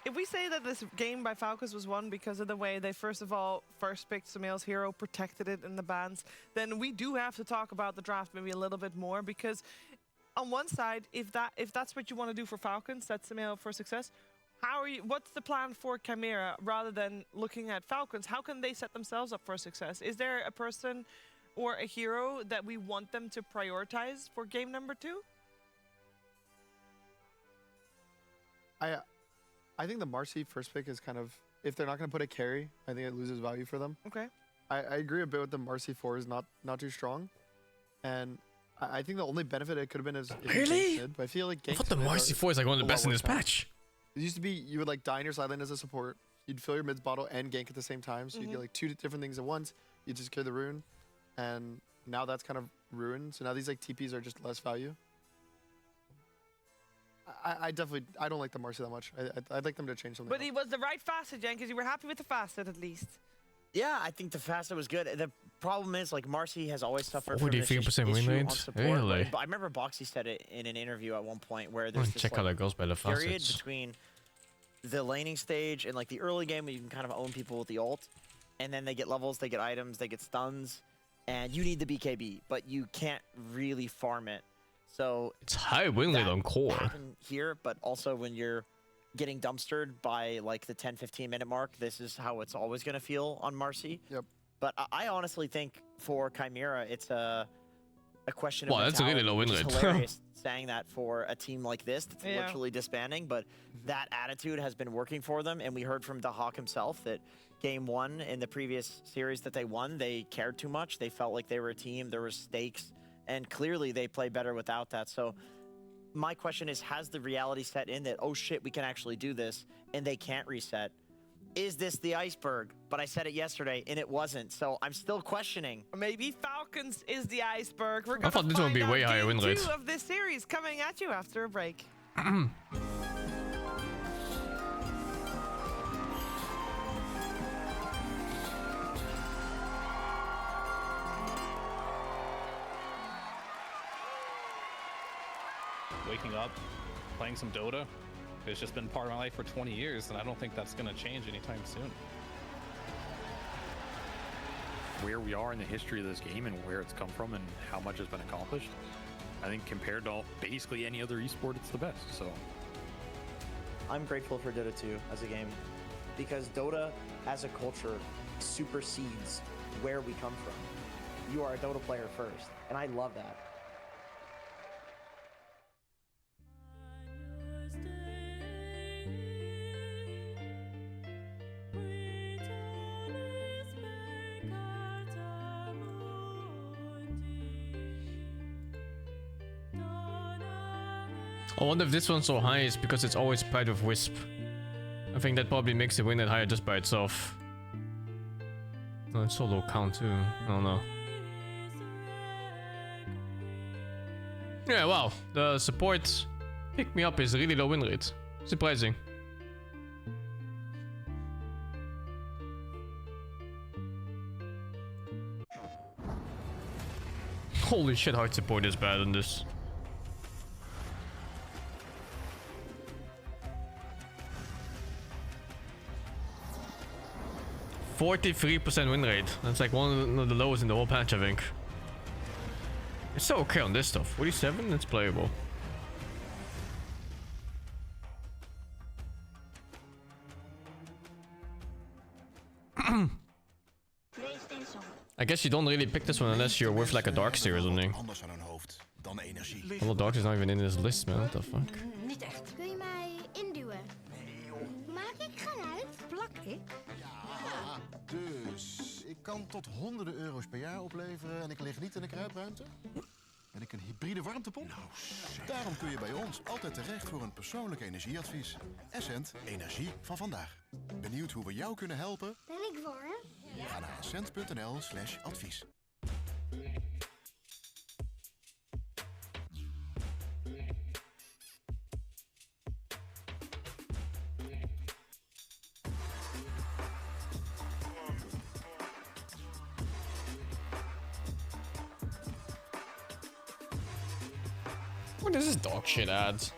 If we say that this game by Falcons was won because of the way they first picked Sumail's hero, protected it in the bans, then we do have to talk about the draft maybe a little bit more, because on one side, if that's what you want to do for Falcons, that's Sumail for success, what's the plan for Chimera rather than looking at Falcons? How can they set themselves up for success? Is there a person or a hero that we want them to prioritize for game number 2? I think the Marcy first pick is kind of, if they're not going to put a carry, I think it loses value for them. Okay. I agree a bit with the Marcy 4 is not too strong. And I think the only benefit it could have been is if Really? Did, but I feel like I thought the Marcy 4 is like one of the best in this patch. It used to be you would like die in your side lane as a support. You'd fill your mids bottle and gank at the same time. So you'd get like 2 different things at once. You just secure the rune. And now that's kind of ruined. So now these like TPs are just less value. I don't like the Marcy that much. I'd like them to change something. But he was the right facet, Jen, because you were happy with the facet at least. Yeah, I think the facet was good. The problem is, like, Marcy has always suffered from this 43% win issue on rate? support. Really? But I remember Boxy said it in an interview at one point where there's this Check how that goes by the period facets. between the laning stage and like the early game where you can kind of own people with the ult. and then they get levels, they get items, they get stuns, and you need the BKB, but you can't really farm it. So it's high win rate on core here, but also when you're getting dumpstered by like the 10-15 minute mark, this is how it's always going to feel on Marcy. Yep. But I honestly think for CHIMERA, it's a question of well, that's a really low win rate. Hilarious saying that for a team like this that's literally disbanding, but that attitude has been working for them, and we heard from Dahak himself that game 1 in the previous series that they won, they cared too much. They felt like they were a team, there were stakes, and clearly they play better without that. So my question is, has the reality set in that, oh shit, we can actually do this, and they can't reset? Is this the iceberg? But I said it yesterday, and it wasn't, so I'm still questioning. Maybe Falcons is the iceberg. We're I thought this would be way higher win rate. 2 of this series coming at you after a break. Waking up, playing some Dota. It's just been part of my life for 20 years, and I don't think that's going to change anytime soon. Where we are in the history of this game and where it's come from and how much has been accomplished, I think compared to basically any other esport, it's the best. So I'm grateful for Dota 2 as a game, because Dota as a culture supersedes where we come from. You are a Dota player first, and I love that. I wonder if this one's so high is because it's always paired with Wisp. I think that probably makes the win rate higher just by itself. No, it's so low count too. I don't know. Yeah, wow. The support pick me up is really low win rate. Surprising. Holy shit, hard support is bad in this. 43% win rate. That's like one of the lowest in the whole patch, I think. It's so okay on this stuff. 47? It's playable. I guess you don't really pick this one unless you're with like a Darkseer or something. Although Darkseer's not even in this list, man. What the fuck? Niet echt. Kun je mij induwen? Maak ik geluid? Plak ik? Ja, dus ik kan tot honderden euro's per jaar opleveren en ik lig niet in de kruipruimte. Ben ik een hybride warmtepomp? Nou, daarom kun je bij ons altijd terecht voor een persoonlijk energieadvies. Essent, energie van vandaag. Benieuwd hoe we jou kunnen helpen? Ben ik warm? Ga naar essent.nl/advies. What is this dog shit ads?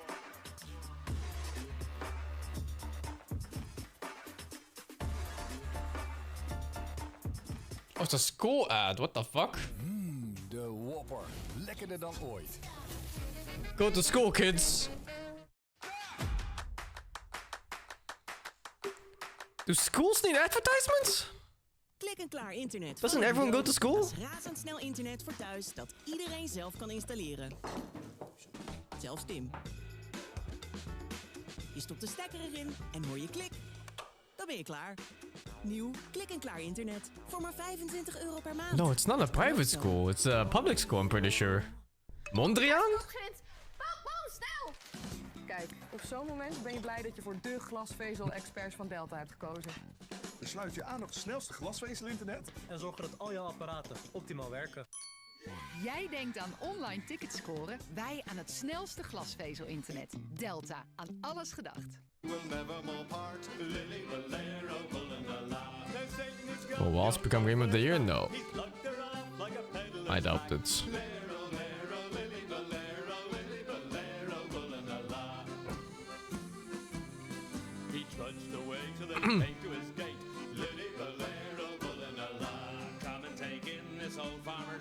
Oh, it's a school ad. What the fuck? De Whopper. Lekkerder dan ooit. Go to school, kids. Do schools need advertisements? Klik-en-klaar internet. Doesn't everyone go to school? Dat is razendsnel internet voor thuis dat iedereen zelf kan installeren. Zelfs Tim. Je stopt de stekker erin en hoor je klik. Dan ben je klaar. Nieuw klik-en-klaar internet voor maar €25 per maand. No, it's not a private school. It's a public school, I'm pretty sure. Mondriaan? Snel! Kijk, op zo'n moment ben je blij dat je voor de glasvezel-experts van Delta hebt gekozen. Dan sluit je aan op het snelste glasvezel-internet en zorg dat al jouw apparaten optimaal werken. Jij denkt aan online tickets scoren, wij aan het snelste glasvezel-internet. Delta, aan alles gedacht. Will Wasp become Game of the Year? No. I doubt it.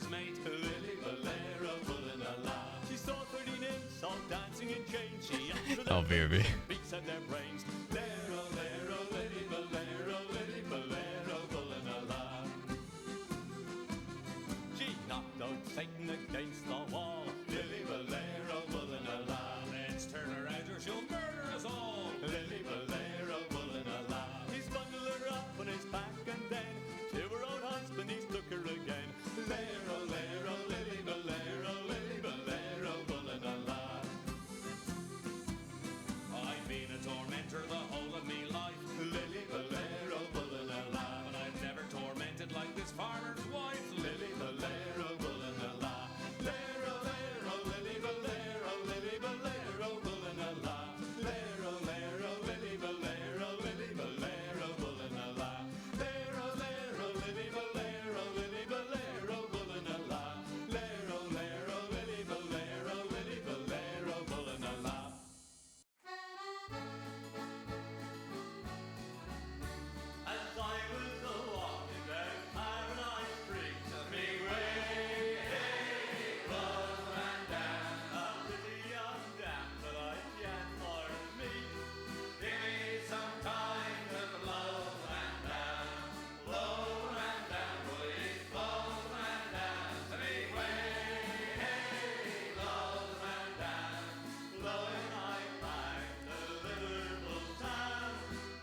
lover's mate. Lily Valero, pulling a la. She saw 30 nymphs all dancing in chains. She answered Oh, baby. beats at their brains. Lero, Lero, Lily Valero, Lily Valero, pulling a la. She knocked out Satan against the wall. Lily Valero, pulling a la. Let's turn around or she'll murder us all. Lily Valero, pulling a la. He's bundled her up on his back and then to her own husband he's took her again. Lero, Lero, Lily Valero, Lily Valero, pulling a la. I've been a tormentor the whole of me life. Lily Valero, pulling a la. But I've never tormented like this farmer's wife. Lily Valero, pulling a la. Lero, Lero, Lily Valero, Lily Valero, pulling a la. Lero, Lero, Lily Valero, Lily Valero, pulling a la. Lero, Lero, Lily Valero, Lily Valero, pulling a la. Lero, Lero, Lily Valero, Lily Valero, pulling a la. As I was walking down Paradise Street, to me way, hey, love ran down. A pretty young dam that I can't more meet. Give me some time to blow ran down. Blow ran down, please, blow ran down. To me way, hey, love ran down. Blowing I back to Liverpool town.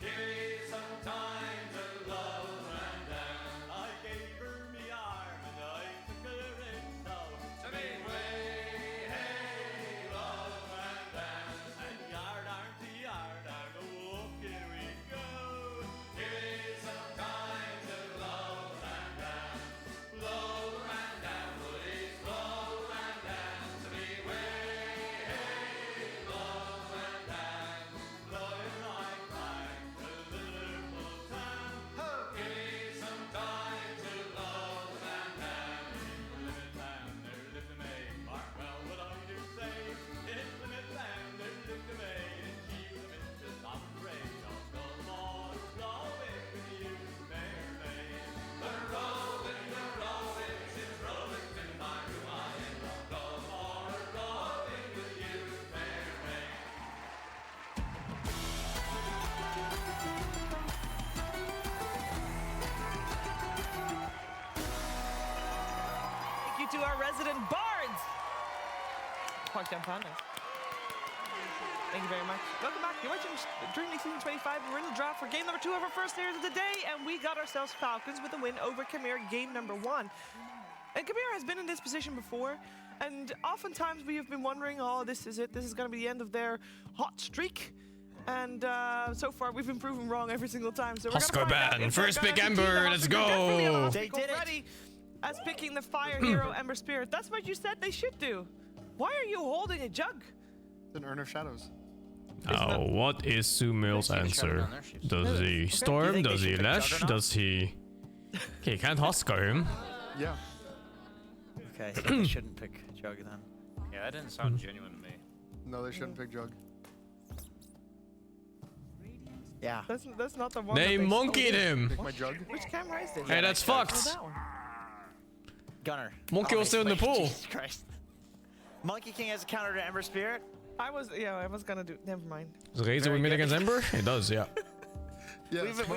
Give me some time to love ran down. I gave her me arm and I took her in tow. To me way, hey, love ran down. And yard arm to yard arm, oh, here we go. Give me some time to love ran down. Blow ran down, please, blow ran down. To me way, hey, love ran down. Blowing right back to Liverpool town. Give me some time to love ran down. Limit town, they're lifting me. Mark well what I do say. It's limit town, they're lifting me. And you the mistress, I'm afraid of the law. Rowing with you, fair maid. The rowing is rowing in my room. I am the law. Rowing with you, fair maid. Thank you to our resident bards. Park down Pandas. Thank you very much. Welcome back. You're watching DreamLeague Season 25. We're in the draft for game number 2 of our first series of the day, and we got ourselves Falcons with a win over CHIMERA game number 1. And CHIMERA has been in this position before, and oftentimes we have been wondering, oh, this is it. This is going to be the end of their hot streak. And so far, we've been proven wrong every single time. So we're Husker gonna find out ban. if they're First gonna pick continue Ember. the Let's Husker. They're definitely a go. hot streak already. As picking the fire hero Ember Spirit. That's what you said they should do. Why are you holding a jug? It's an Urn of Shadows. Oh, what is Sumail's answer? Does he storm? Does he lash? Does he... Okay, you can't Husker him. Yeah. Okay, so they shouldn't pick Jug then. Yeah, that didn't sound genuine to me. No, they shouldn't pick Jug. Yeah. That's not the one. They monkeyed him. Pick my Jug. Which camera is this? Hey, that's fucked. Oh, that one. Gunner. Monkey was still in the wait, pool. Jesus Christ. Monkey King has a counter to Ember Spirit. I was gonna do. Never mind. Does Razor win against Ember? It does, yeah. Yeah, we've been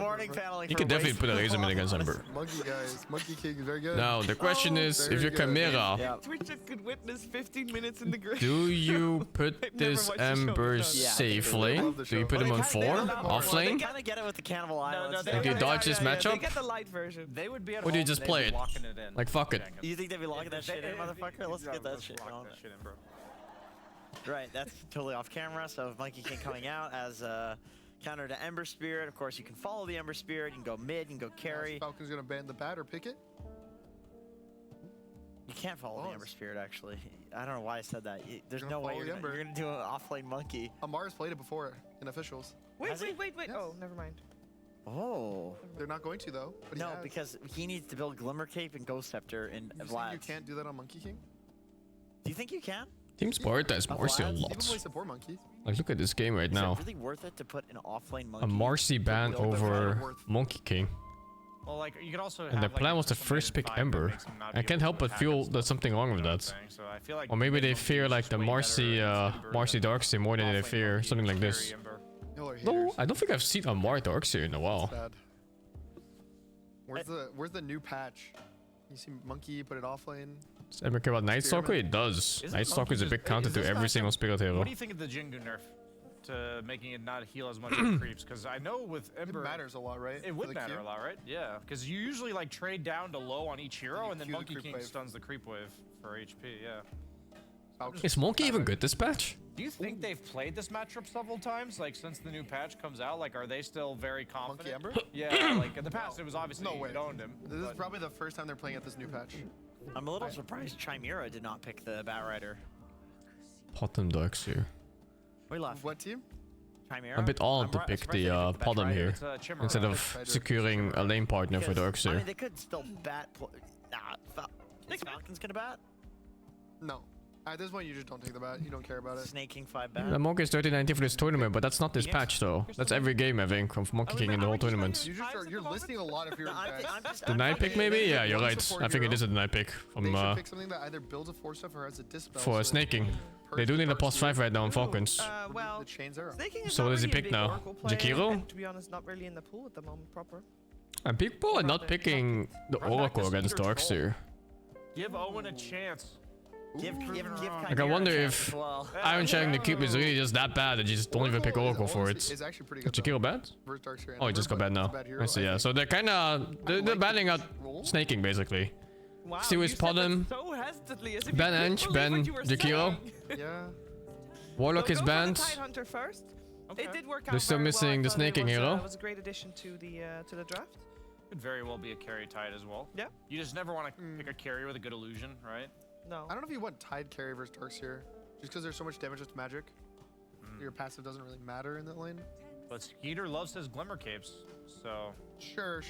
warning paneling. You can definitely put a Razor mid against Ember. Monkey guys, Monkey King is very good. Now, the question is, if you're CHIMERA, Twitch could witness 15 minutes in the grave. do you put this Ember safe lane? Do you put him on 4? Off lane? They kind of get it with the Cannibal Islands. Like, do you dodge this They matchup? get the light version. They would be at Or do you home, just they'd play be it? locking it in. Like, fuck it. You think they'd be locking that shit in, motherfucker? Let's get that Let's shit lock going. that shit in, bro. Right, that's totally off camera. So Monkey King coming out as a counter to Ember Spirit. Of course, you can follow the Ember Spirit. You can go mid. You can go carry. Falcon's gonna ban the bat or pick it. You can't follow the Ember Spirit, actually. I don't know why I said that. There's You're no gonna way follow you're the gonna, Ember. you're gonna do an off-lane Monkey. Amar's played it before in officials. Wait. Oh, never mind. Oh. They're not going to though. But No, because he needs to build Glimmer Cape and Ghost Scepter in you Vlad. you can't do that on Monkey King. Do you think you can? Team Sport has Marcy a Even lot. play support Monkey. Like, look at this game right Is now. it really worth it to put an off-lane Monkey? A Marcy ban build over Monkey King. Well, like you could also. And their plan was to first pick Ember. I can't help but feel there's something wrong with that. So I feel like or maybe they fear like the Marcy Darkseer more than they fear something like this. No, I don't think I've seen a Mar Darkseer in a while. Where's the new patch? You see Monkey put it offlane. Does Ember care about Night Stalker? It does. Night Stalker is a big counter to every single Spirit hero. What do you think of the Jingu nerf to making it not heal as much as creeps? Because I know with Ember, it matters a lot, right? It would matter a lot, right? Yeah, because you usually like trade down to low on each hero, and then Monkey King stuns the creep wave for HP. Yeah. Is Monkey even good this patch? Do you think they've played this matchup several times, like since the new patch comes out? Like, are they still very confident? Monkey Ember? Yeah, like in the past, it was obviously you owned him. This is probably the first time they're playing at this new patch. I'm a little surprised Chimera did not pick the Batrider. Potom Darkseer. We left. What team? Chimera. A bit odd to pick the Potom here instead of securing a lane partner for Darkseer. I mean, they could still bat. Nah, is Falcons gonna bat? No. At this point, you just don't take the bat. You don't care about it. Snaking 5 bat. The Monkey is 30-19 for this tournament, but that's not this patch though. That's every game I think of Monkey King in the whole tournament. You're listing a lot of heroes. The night pick maybe? Yeah, you're right. I think it is a night pick from They should pick something that either builds a 4-stuff or has a dispel. for snaking. They do need a +5 right now on Falcons. Well, snaking So what does he pick now? Jakiro? To be honest, not really in the pool at the moment proper. And people are not picking the Oracle against Darkseer. Give Owen a chance. Like I wonder if Iron Sharing the Cube is really just that bad that you just don't even pick Oracle for it. Is actually pretty good. Is Jakiro bad? Oh, he just got bad now. I see, yeah. So they're kinda they're banning out snaking basically. Wow, Steal his Potom. So hesitantly, as if Ben you Ench, couldn't Ben believe what you were Jakiro. saying. Yeah. Warlock is Go for the banned. Tidehunter first. It did work out They're still very missing well. I the thought snaking hero. It was a great addition to the draft. Could very well be a carry Tide as well. Yeah. You just never want to pick a carry with a good illusion, right? No. I don't know if you want Tide carry versus Darkseer, just because there's so much damage with magic. Your passive doesn't really matter in that lane. But Skeeter loves his Glimmer Capes, so... Sure.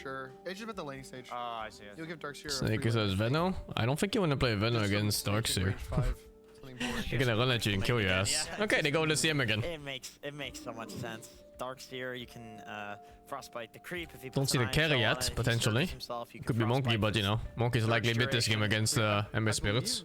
It's just about the laning stage. I see. You'll give Darkseer Snake is as Venno? I don't think you want to play Venno against Darkseer. You're gonna run at you and kill your ass. Okay, they go to CM again. It makes so much sense. Darkseer, you can frostbite the creep if he Don't see the carry yet, potentially. Could be Monkey, but you know, Monkey's likely mid this game against Ember Spirits.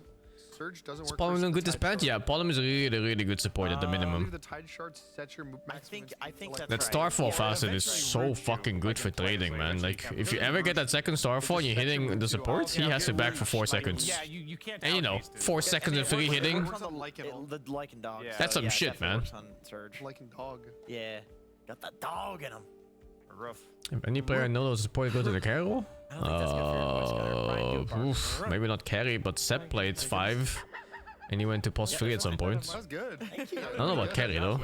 Surge doesn't Is work. Pollen a good dispatch? Yeah, Pollen is really good support at the minimum. The Tide Shard sets your I think That Starfall facet is so fucking good for trading, man. Like, if you ever get that second Starfall and you're hitting the support, he has it back for 4 seconds. Yeah, you can't. And you know, 4 seconds and free hitting. The Lycan dog. That's some shit, man. Lycan dog. Yeah, got that dog in him. Rough. If any player I know support go to the carry role? Maybe not carry, but Sep played 5. And he went to +3 at some point. That's good. I don't know about carry though.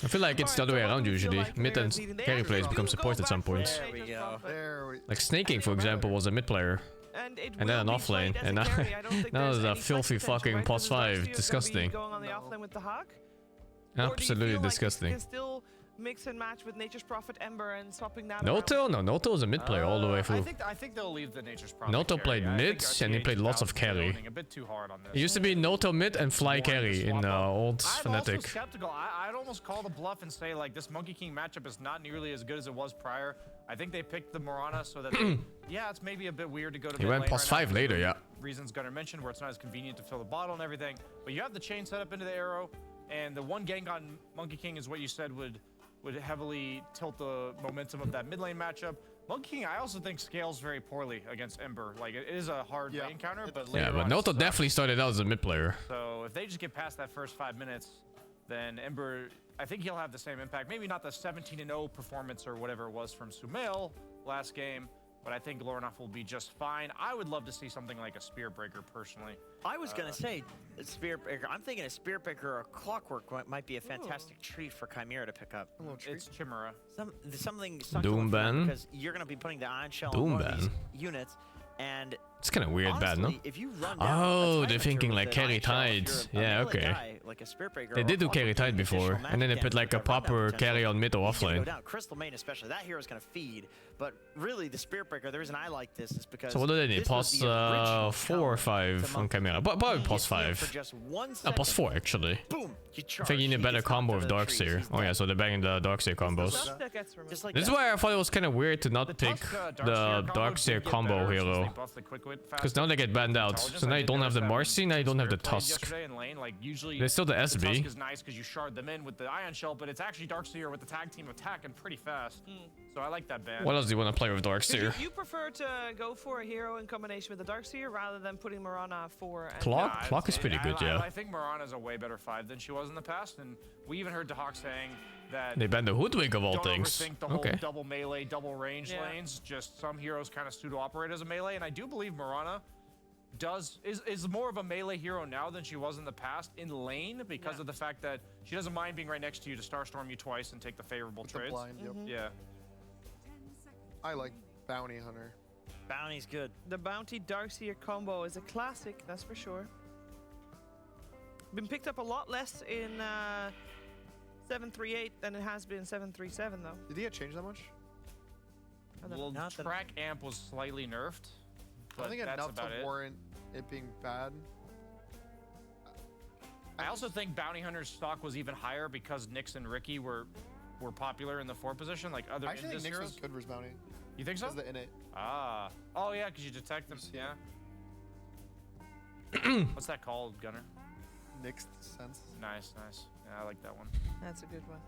I feel like it's the other way around usually. Mid and carry players become support at some point. There we go. Like Snaking, for example, was a mid player. And then an off lane. And now there's a filthy fucking +5. Disgusting. Going on the off lane with the Hawk? Absolutely disgusting. You can still mix and match with Nature's Prophet Ember and swapping that. Noto? No, Noto was a mid player all the way through. I think they'll leave the Nature's Prophet. Noto played mid and he played lots of carry. A bit too hard on this. It used to be Noto mid and Fly carry in old Fnatic. I'm also skeptical. I'd almost call the bluff and say like this Monkey King matchup is not nearly as good as it was prior. I think they picked the Morana so that yeah, it's maybe a bit weird to go to. He went +5 later, yeah. Reasons Gunnar mentioned where it's not as convenient to fill the bottle and everything, but you have the chain set up into the arrow, and the one gank on Monkey King is what you said would heavily tilt the momentum of that mid lane matchup. Monkey King, I also think scales very poorly against Ember. Like it is a hard lane counter, but yeah, but Noto definitely started out as a mid player. So if they just get past that first 5 minutes, then Ember, I think he'll have the same impact. Maybe not the 17-0 performance or whatever it was from Sumail last game, but I think Lornoff will be just fine. I would love to see something like a Spear Breaker, personally. I was going to say a Spear Breaker. I'm thinking a Spear Breaker or a Clockwork might be a fantastic treat for Chimera to pick up. It's Chimera. Something Doom ban. because you're going to be putting the Ion Shell on one of these units, and It's kind of weird, Honestly, bad, no? if you run down Oh, a they're Tide thinking Hunter like with carry an Iron tide. Shell, if you're a Yeah, melee okay. guy, like a Spirit Breaker They or did do Falcon carry with tide additional before, and then they magic put like a damage with that rundown proper potential, carry on mid or he's gonna go offlane. down. Crystal Main especially, that hero's gonna feed. But really, the Spirit Breaker, the reason I like this is because So what do they need? this was Plus the original 4 or 5 on Chimera. Probably plus for 5. just 1 No, second. plus 4 actually. Boom! You I charge. think you need a He better gets knocked combo out with of the trees, Darkseer. he's Oh yeah, dead. so they're banging the Darkseer combos. Stuff that gets removed. Just like This is that. why I thought it was kind of weird to not pick the Darkseer combo hero. Because now they get banned out. So now you don't have the Marcy, now you don't have the Tusk. There's still the Tusk SB. is nice because you shard them in with the Ion Shell, but it's actually Darkseer with the tag team attacking pretty fast. So I like that ban. What else do you want to play with Did Darkseer? you prefer to go for a hero in combination with the Darkseer rather than putting Mirana 4 and Clock? Clock is pretty good, yeah. I think Mirana's a way better 5 than she was in the past, and we even heard Dahak saying that They banned the Hoodwink of all don't things. overthink the whole Okay. double melee, double range lanes. Just some heroes kind of pseudo-operate as a melee, and I do believe Mirana is more of a melee hero now than she was in the past in lane because of the fact that she doesn't mind being right next to you to Starstorm you twice and take the favorable With the trades. blind, yep. Yeah. I like Bounty Hunter. Bounty's good. The Bounty Darkseer combo is a classic, that's for sure. Been picked up a lot less in 7.3.8 than it has been in 7.3.7 though. Did he get changed that much? Well, track amp was slightly nerfed. I don't think that's enough about to it. warrant it being bad. I also think Bounty Hunter's stock was even higher because Nyx and Ricky were popular in the 4 position, like other I actually think Indus Nyx heroes. is good versus Bounty. You think so? Because the innate. Ah. Oh yeah, because you detect them. Yeah. What's that called, Gunner? Nyx sense. Nice, nice. Yeah, I like that one. That's a good one.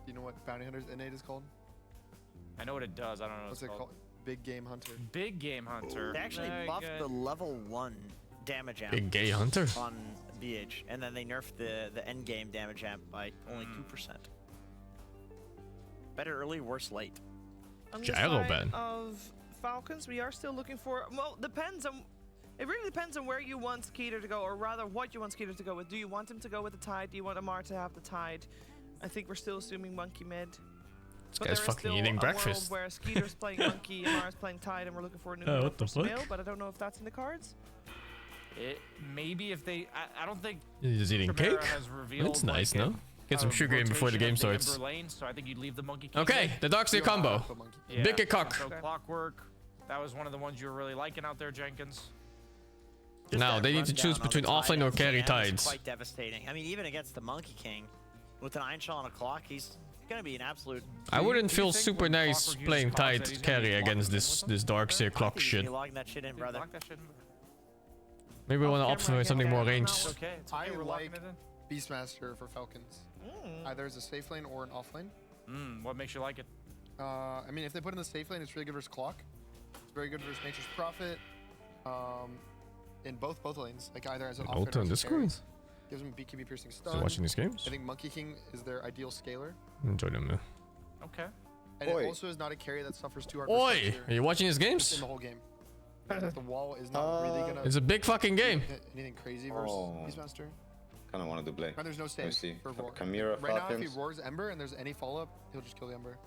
Do you know what Bounty Hunter's innate is called? I know what it does. I don't know what What's it's it called? Big Game Hunter. Big Game Hunter. They actually Very buffed good. the level 1 damage amp. Big Gay Hunter? On BH, and then they nerfed the end game damage amp by only 2%. Better early, worse late. On the Gyro side ban. of Falcons, we are still looking for. Well, depends on. It really depends on where you want Skeeter to go, or rather, what you want Skeeter to go with. Do you want him to go with the Tide? Do you want Amar to have the Tide? I think we're still assuming Monkey mid. This But guy's there is fucking still eating a breakfast. world where Skeeter's playing Monkey, Amar's playing Tide, and we're looking for a new Oh, hero what the for Smail, fuck? but I don't know if that's in the cards. Maybe if they, I don't think. He's just eating Chimera cake? has revealed, That's nice, like, no? Get some sugar in before the game rotation of starts. Ember lane, so I think you'd leave the Monkey King Okay, in. the Darkseer combo. Yeah. Big cock. So Clockwork, that was one of the ones you were really liking out there, Jenkins. Now, they need to choose between offlane or carry tides. Quite devastating. I mean, even against the Monkey King, with an Iron Shell on a clock, he's gonna be an absolute. I wouldn't feel super nice playing Tide carry against this Darkseer clock shit. You're logging that shit in, brother. Maybe we want to optimize something more ranged. Okay, I we're locking like it in. Beastmaster for Falcons. Either as a safe lane or an off lane. What makes you like it? I mean, if they put in the safe lane, it's really good versus Clock. It's very good versus Nature's Prophet. In both lanes, like either as an off lane Ulta or on as a carry. Discord? Gives them BKB piercing stun. Still watching these games? I think Monkey King is their ideal scaler. Enjoy them, man. Okay. And Oi. it also is not a carry that suffers too hard. Oi! Are you watching his Just games? in the whole game. Like the wall is not really gonna. It's a big fucking game. hit anything crazy versus Beastmaster. Kind of wanted to play. And there's no Let save me see. for Roar. Chimera, Right now, if he Falcons. roars Ember and there's any follow up, he'll just kill the Ember.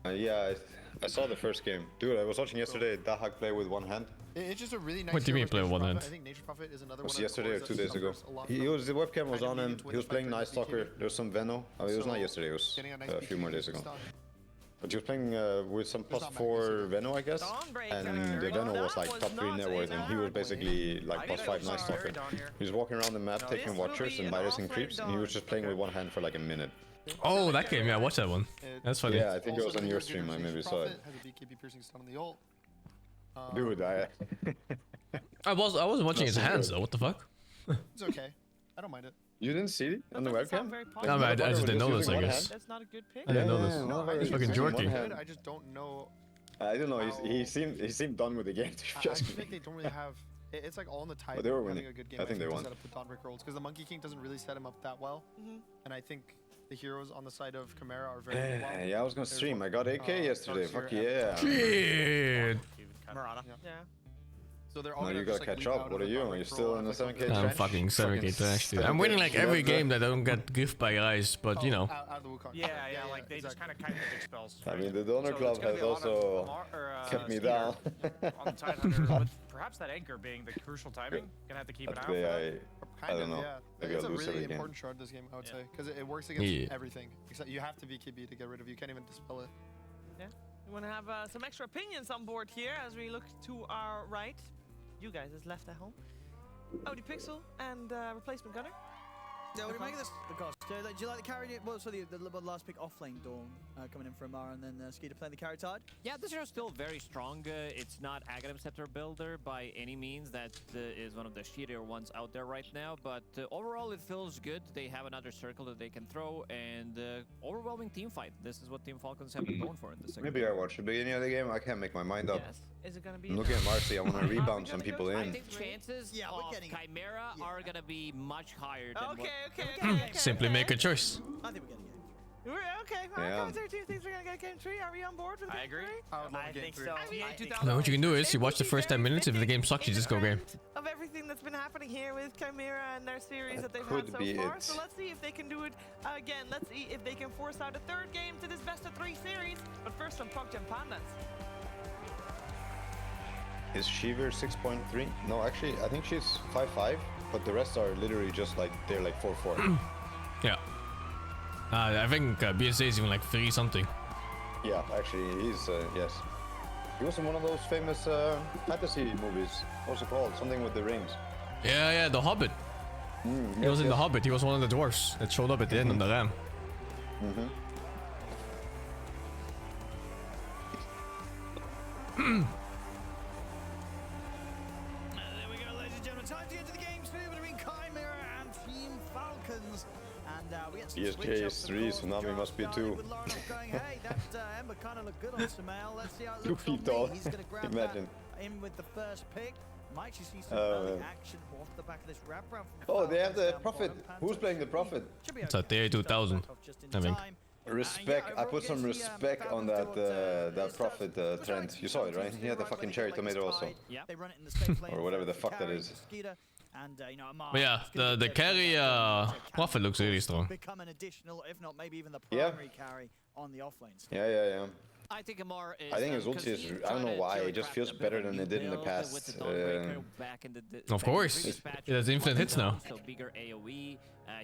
Yeah, I saw the first game. Dude, I was watching yesterday Dahak play with one hand. It's just a really nice. What do you mean hero play versus with one Nature's Prophet. hand? I think Nature Prophet is another Was one. of the yesterday or cores 2 that days ago. suffers a lot He from was the webcam was kind of on him. needing to He was win playing the fight nice versus soccer. BKB. There was some Veno. Oh, it was not So, yesterday. It was getting a nice a few more BKB days ago. stun. But he was playing with some plus 4 Veno, I guess. And the Veno was like top 3 net worth, and he was basically like plus 5 nice soccer. He was walking around the map taking watchers and Midas creeps, and he was just playing with one hand for like a minute. Oh, that game, yeah, I watched that one. That's funny. Yeah, I think it was on your stream. I maybe saw it. Has a BKB piercing stun on the ult. Dude, I wasn't watching his hands though. What the fuck? It's okay. I don't mind it. You didn't see it on the webcam? No, man, I just didn't notice, I guess. That's not a good pick. I didn't notice. It's It's fucking jerky. I just don't know. I don't know. He seemed done with the game. To be I honest. just think they don't really have. It's like all in the Tide. But they were having winning. a good game. I think they won. Set up with Dawnbreaker rolls because the Monkey King doesn't really set him up that well. And I think the heroes on the side of Chimera are very well. Yeah, I was gonna stream. I got AK yesterday. Fuck yeah. Shit. Marana. Yeah. So they're all No, you gonna gotta just, like, catch leave up. out What of are the you? top Are right you for still all in the of, like, 7k I'm trench? fucking 7k trash, dude. I'm winning like every game that I don't get gift by guys, but you know. out of the Wukong. Yeah, like they just kind of kite the big spells. I mean, the donor So club it's gonna has be a lot of also Amar- or, kept me Skeeter down. on the Tidehunter, with perhaps that anchor being the crucial timing. Gonna have to keep an eye out for Today, that. I don't know. Yeah, Maybe it's I'll a lose really every game. important shard this game, I would say, because it works against Yeah. everything. Except you have to be KB to get rid of. You can't even dispel it. Yeah. We want to have some extra opinions on board here as we look to our right. You guys is left at home. Odie Pixel and replacement gunner. Yeah, what do you make of this? The cost. Do you like the carry? Well, so the last pick offlane Dawn coming in for Amara and then Skeeter playing the carry tide? Yeah, this is still very strong. It's not Aghanim Scepter builder by any means. That is one of the shittier ones out there right now. But overall, it feels good. They have another circle that they can throw, and overwhelming team fight. This is what Team Falcons have been going for in the second. Maybe I watch the beginning of the game. I can't make my mind up. Yes. Is it gonna be? I'm looking at Marcy. I want to rebound some people I in. think chances of Chimera are gonna be much higher than Okay. Simply make a choice. I think we're getting game. Okay. Yeah. Our team thinks we're gonna get game 3. Are we on board with game 3? I agree. I think so. No, what you can do is you watch the first 10 minutes. If the game sucks, you just go game. Of everything that's been happening here with Chimera and their series that they've could had so be far. it. So let's see if they can do it again. Let's see if they can force out a third game to this best of 3 series. But first from PogGen Pandas. Is Shiver 6.3? No, actually, I think she's 5.5, but the rest are literally just like, they're like 4.4. Yeah. I think BSA is even like 3 something. Yeah, actually, he's, yes. He was in one of those famous fantasy movies. What's it called? Something with the rings. Yeah, The Hobbit. He was in The Hobbit. He was one of the dwarfs that showed up at the end of the ram. There we go, ladies and gentlemen. Time to get to the game 2 between Chimera and Team Falcons. And we get some switch ESJ ups, is of 3, course. Tsunami must be 2. With Lauren going, hey, that Ember kind of looked good on Sumail. Let's see how it 2 looks on feet tall. me. He's going to grab Imagine. that in with the first pick. Might actually see some early action off the back of this wrap round from Oh, they have the Falcons down Prophet. bottom. Who's playing the Prophet? Should be It's a TA 2000, I think. Respect. I put some respect on that that Prophet trend. You saw it, right? He had the fucking cherry tomato also. They run it in the safe lane Or whatever the for fuck that carry is. to Skeeter. And, you know, Amar But yeah, the carry Prophet looks really strong. become an additional, if not maybe even the Yeah. primary carry on the offlane. Yeah. I think Amar is. I think his ulti is, I don't know why, it just feels better than it did in the past. Of course, it has infinite hits now. So bigger AoE,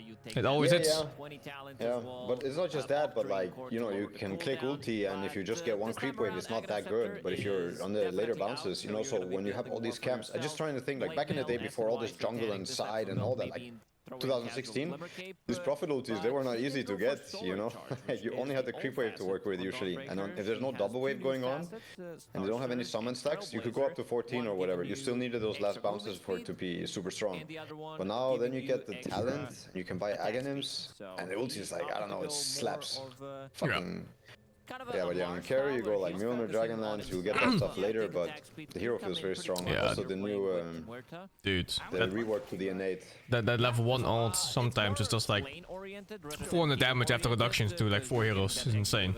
you take It always hits. 20 talent Yeah, as well. but it's not just that, but like, you know, you can click ulti and if you just get one creep wave, it's not that good. But if you're on the later bounces, you know, so when you have all these camps, I'm just trying to think, like back in the day before all this jungle and side and all that, like 2016, these Prophet ultis, they were not easy to get, you know? You only had the creep wave to work with usually, and if there's no double wave going on, and they don't have any summon stacks, you could go up to 14 or whatever. You still needed those last bounces for it to be super strong. But now, then you get the talent, and you can buy Aghanims, and the ulti is like, I don't know, it slaps. Fucking... Yeah, but yeah, on carry you go like Mjolnir, Dragonlance, you'll get that stuff later, but the hero feels very strong. Yeah. Also the new, Dude, the rework to the innate. that level 1 ult sometimes just does like 400 damage after reductions to like 4 heroes. It's insane.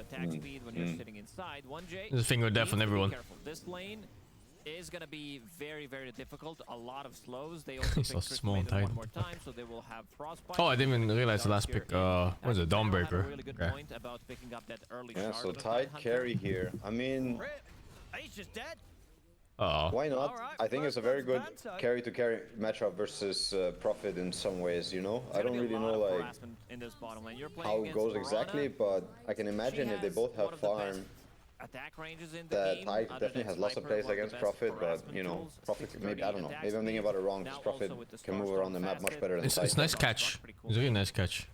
There's a finger of death on everyone. This lane is gonna be very, very difficult. A lot of slows. They also He's pick so small and Crystal Maiden tiny. one more time, so they will have Frostbite. Oh, I didn't even realize the last pick. What was it? Dawnbreaker. Really good Okay. point about picking up that early Yeah, shard so of the tight Tidehunter. carry here. I mean, He's just dead. why not? I think it's a very good carry to carry matchup versus Prophet in some ways, you know? I don't really know like in this bottom lane. You're playing how it against goes Lorana. exactly, but I can imagine if they both have farm, Attack ranges in the that game, Tide other definitely than has lots of Sniper, plays one of the against best Prophet, but harassment you know, tools, Prophet, maybe, I don't know, attack maybe I'm thinking about it wrong, because Now Prophet also with the can move Starstorm around the map much facet. better than It's Tide. nice catch. It's a really nice catch.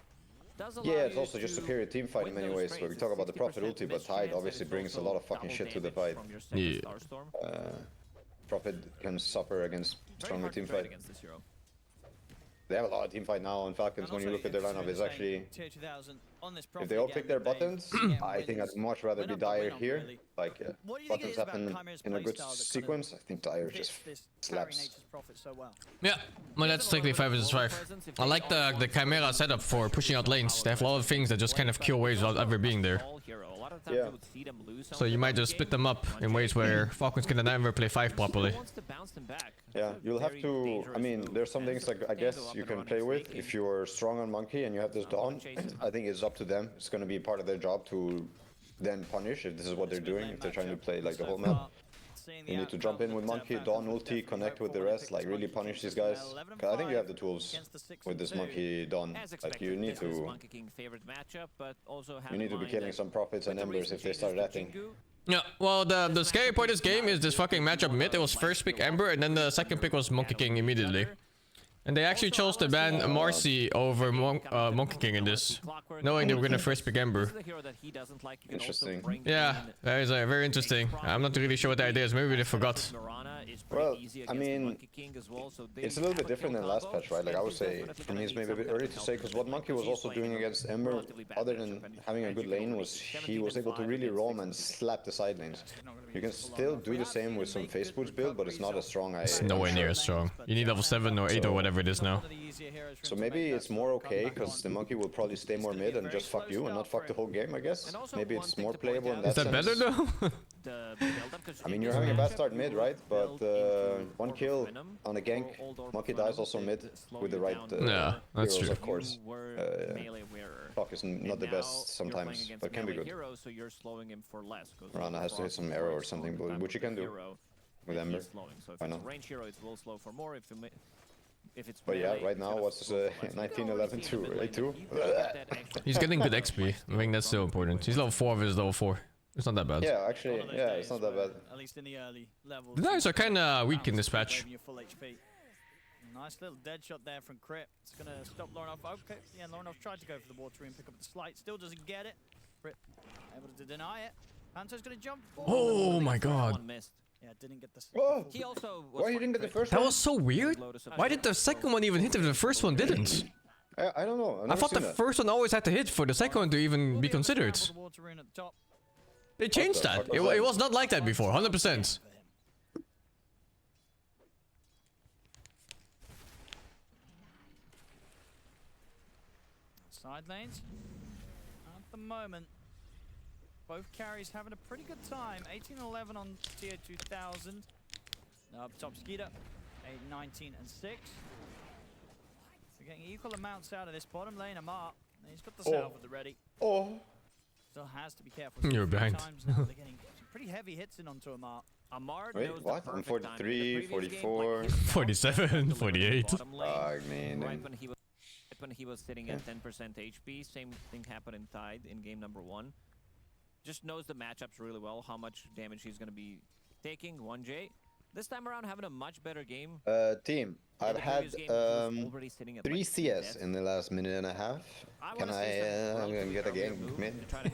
Yeah, it's also just superior team fight in many ways, where we talk about the Prophet ulti, but Tide obviously brings a lot of fucking shit to the fight. Yeah. Prophet can suffer against stronger team fight. against this hero. They have a lot of team fight now on Falcons. When you look at their lineup, it's actually, Tier 2000 on this if they all pick their buttons, I think I'd much rather be Dire here. Like, buttons happen in a good sequence. I think Dire just slaps. Yeah, well that's strictly 5 vs 5. I like the Chimera setup for pushing out lanes. They have a lot of things that just kind of kill waves without ever being there. of the times you would see them lose. So you might just split them up in ways where Falcons can never play 5 properly. Yeah, you'll have to. I mean, there's some things like I guess you can play with if you're strong on Monkey and you have this Dawn. I think it's up to them. It's going to be part of their job to then punish if this is what they're doing. If they're trying to play like the whole map, you need to jump in with Monkey, Dawn ulti, connect with the rest, like really punish these guys. Cause I think you have the tools with this Monkey Dawn. Like you need to. You need to be killing some Prophets and Embers if they start acting. Yeah, well, the scary part of this game is this fucking matchup mid. It was first pick Ember, and then the second pick was Monkey King immediately. And they actually chose to ban Marcy over Monkey King in this, knowing they were gonna first pick Ember. Interesting. Yeah, that is very interesting. I'm not really sure what the idea is. Maybe they forgot. Well, I mean, it's a little bit different than last patch, right? Like I would say, for me it's maybe a bit early to say, because what Monkey was also doing against Ember, other than having a good lane, was he was able to really roam and slap the side lanes. You can still do the same with some face boots build, but it's not as strong. It's nowhere near as strong. You need level 7 or 8 or whatever it is now. So maybe it's more okay, because the Monkey will probably stay more mid and just fuck you and not fuck the whole game, I guess. Maybe it's more playable in that sense. Is that better though? I mean, you're having a bad start mid, right? But one kill on a gank, Monkey dies also mid with the right yeah, that's heroes, true. of course. Clock is not the best sometimes, but can be good. Rana has to hit some arrow or something, which you can do with Ember. Why not? But yeah, right now, what's 1911 to 82? He's getting good XP. I think that's so important. He's level 4 versus level 4. It's not that bad. Yeah, actually, yeah, it's not that bad. At least in the early levels. The knives are kind of weak in this patch. Nice little dead shot there from Crit. It's going to stop Laurinov. Okay, yeah, Laurinov tried to go for the water and pick up the slight. Still doesn't get it. Crit able to deny it. Panto's going to jump forward. Oh my god. Yeah, didn't get the... Oh! He also Why you didn't get the first That one? was so weird. Why did the second one even hit if the first one didn't? I don't know. I thought the first one always had to hit for the second one to even be considered. They changed that. It was not like that before, 100%. Side lanes. At the moment, both carries having a pretty good time. 18-11 on tier 2000. Up top Skeeter, 19 and 6. We're getting equal amounts out of this bottom lane. Amar, he's got the salve at the ready. Oh. Still has to be careful. You're behind. They're getting pretty heavy hits in onto Amar. Wait, what? I'm 43, 44... 47, 48. When he was sitting at 10% HP, same thing happened in Tide in game number 1. Just knows the matchups really well, how much damage he's going to be taking. 1J. This time around, having a much better game. Team, I've had 3 CS in the last minute and a half. Can I get a game mid? Oh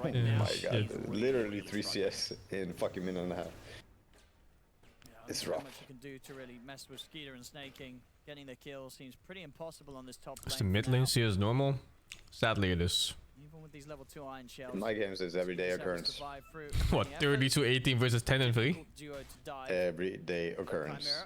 my god, literally 3 CS in fucking minute and a half. It's rough. Not much you can do to really mess with Skeeter and Snaking. Getting the kill seems pretty impossible on this top lane. Is the mid lane CS normal? Sadly it is. Even with these level 2 iron shells. In my games, it's everyday occurrence. What, 30 to 18 versus 10 and 3? Everyday occurrence.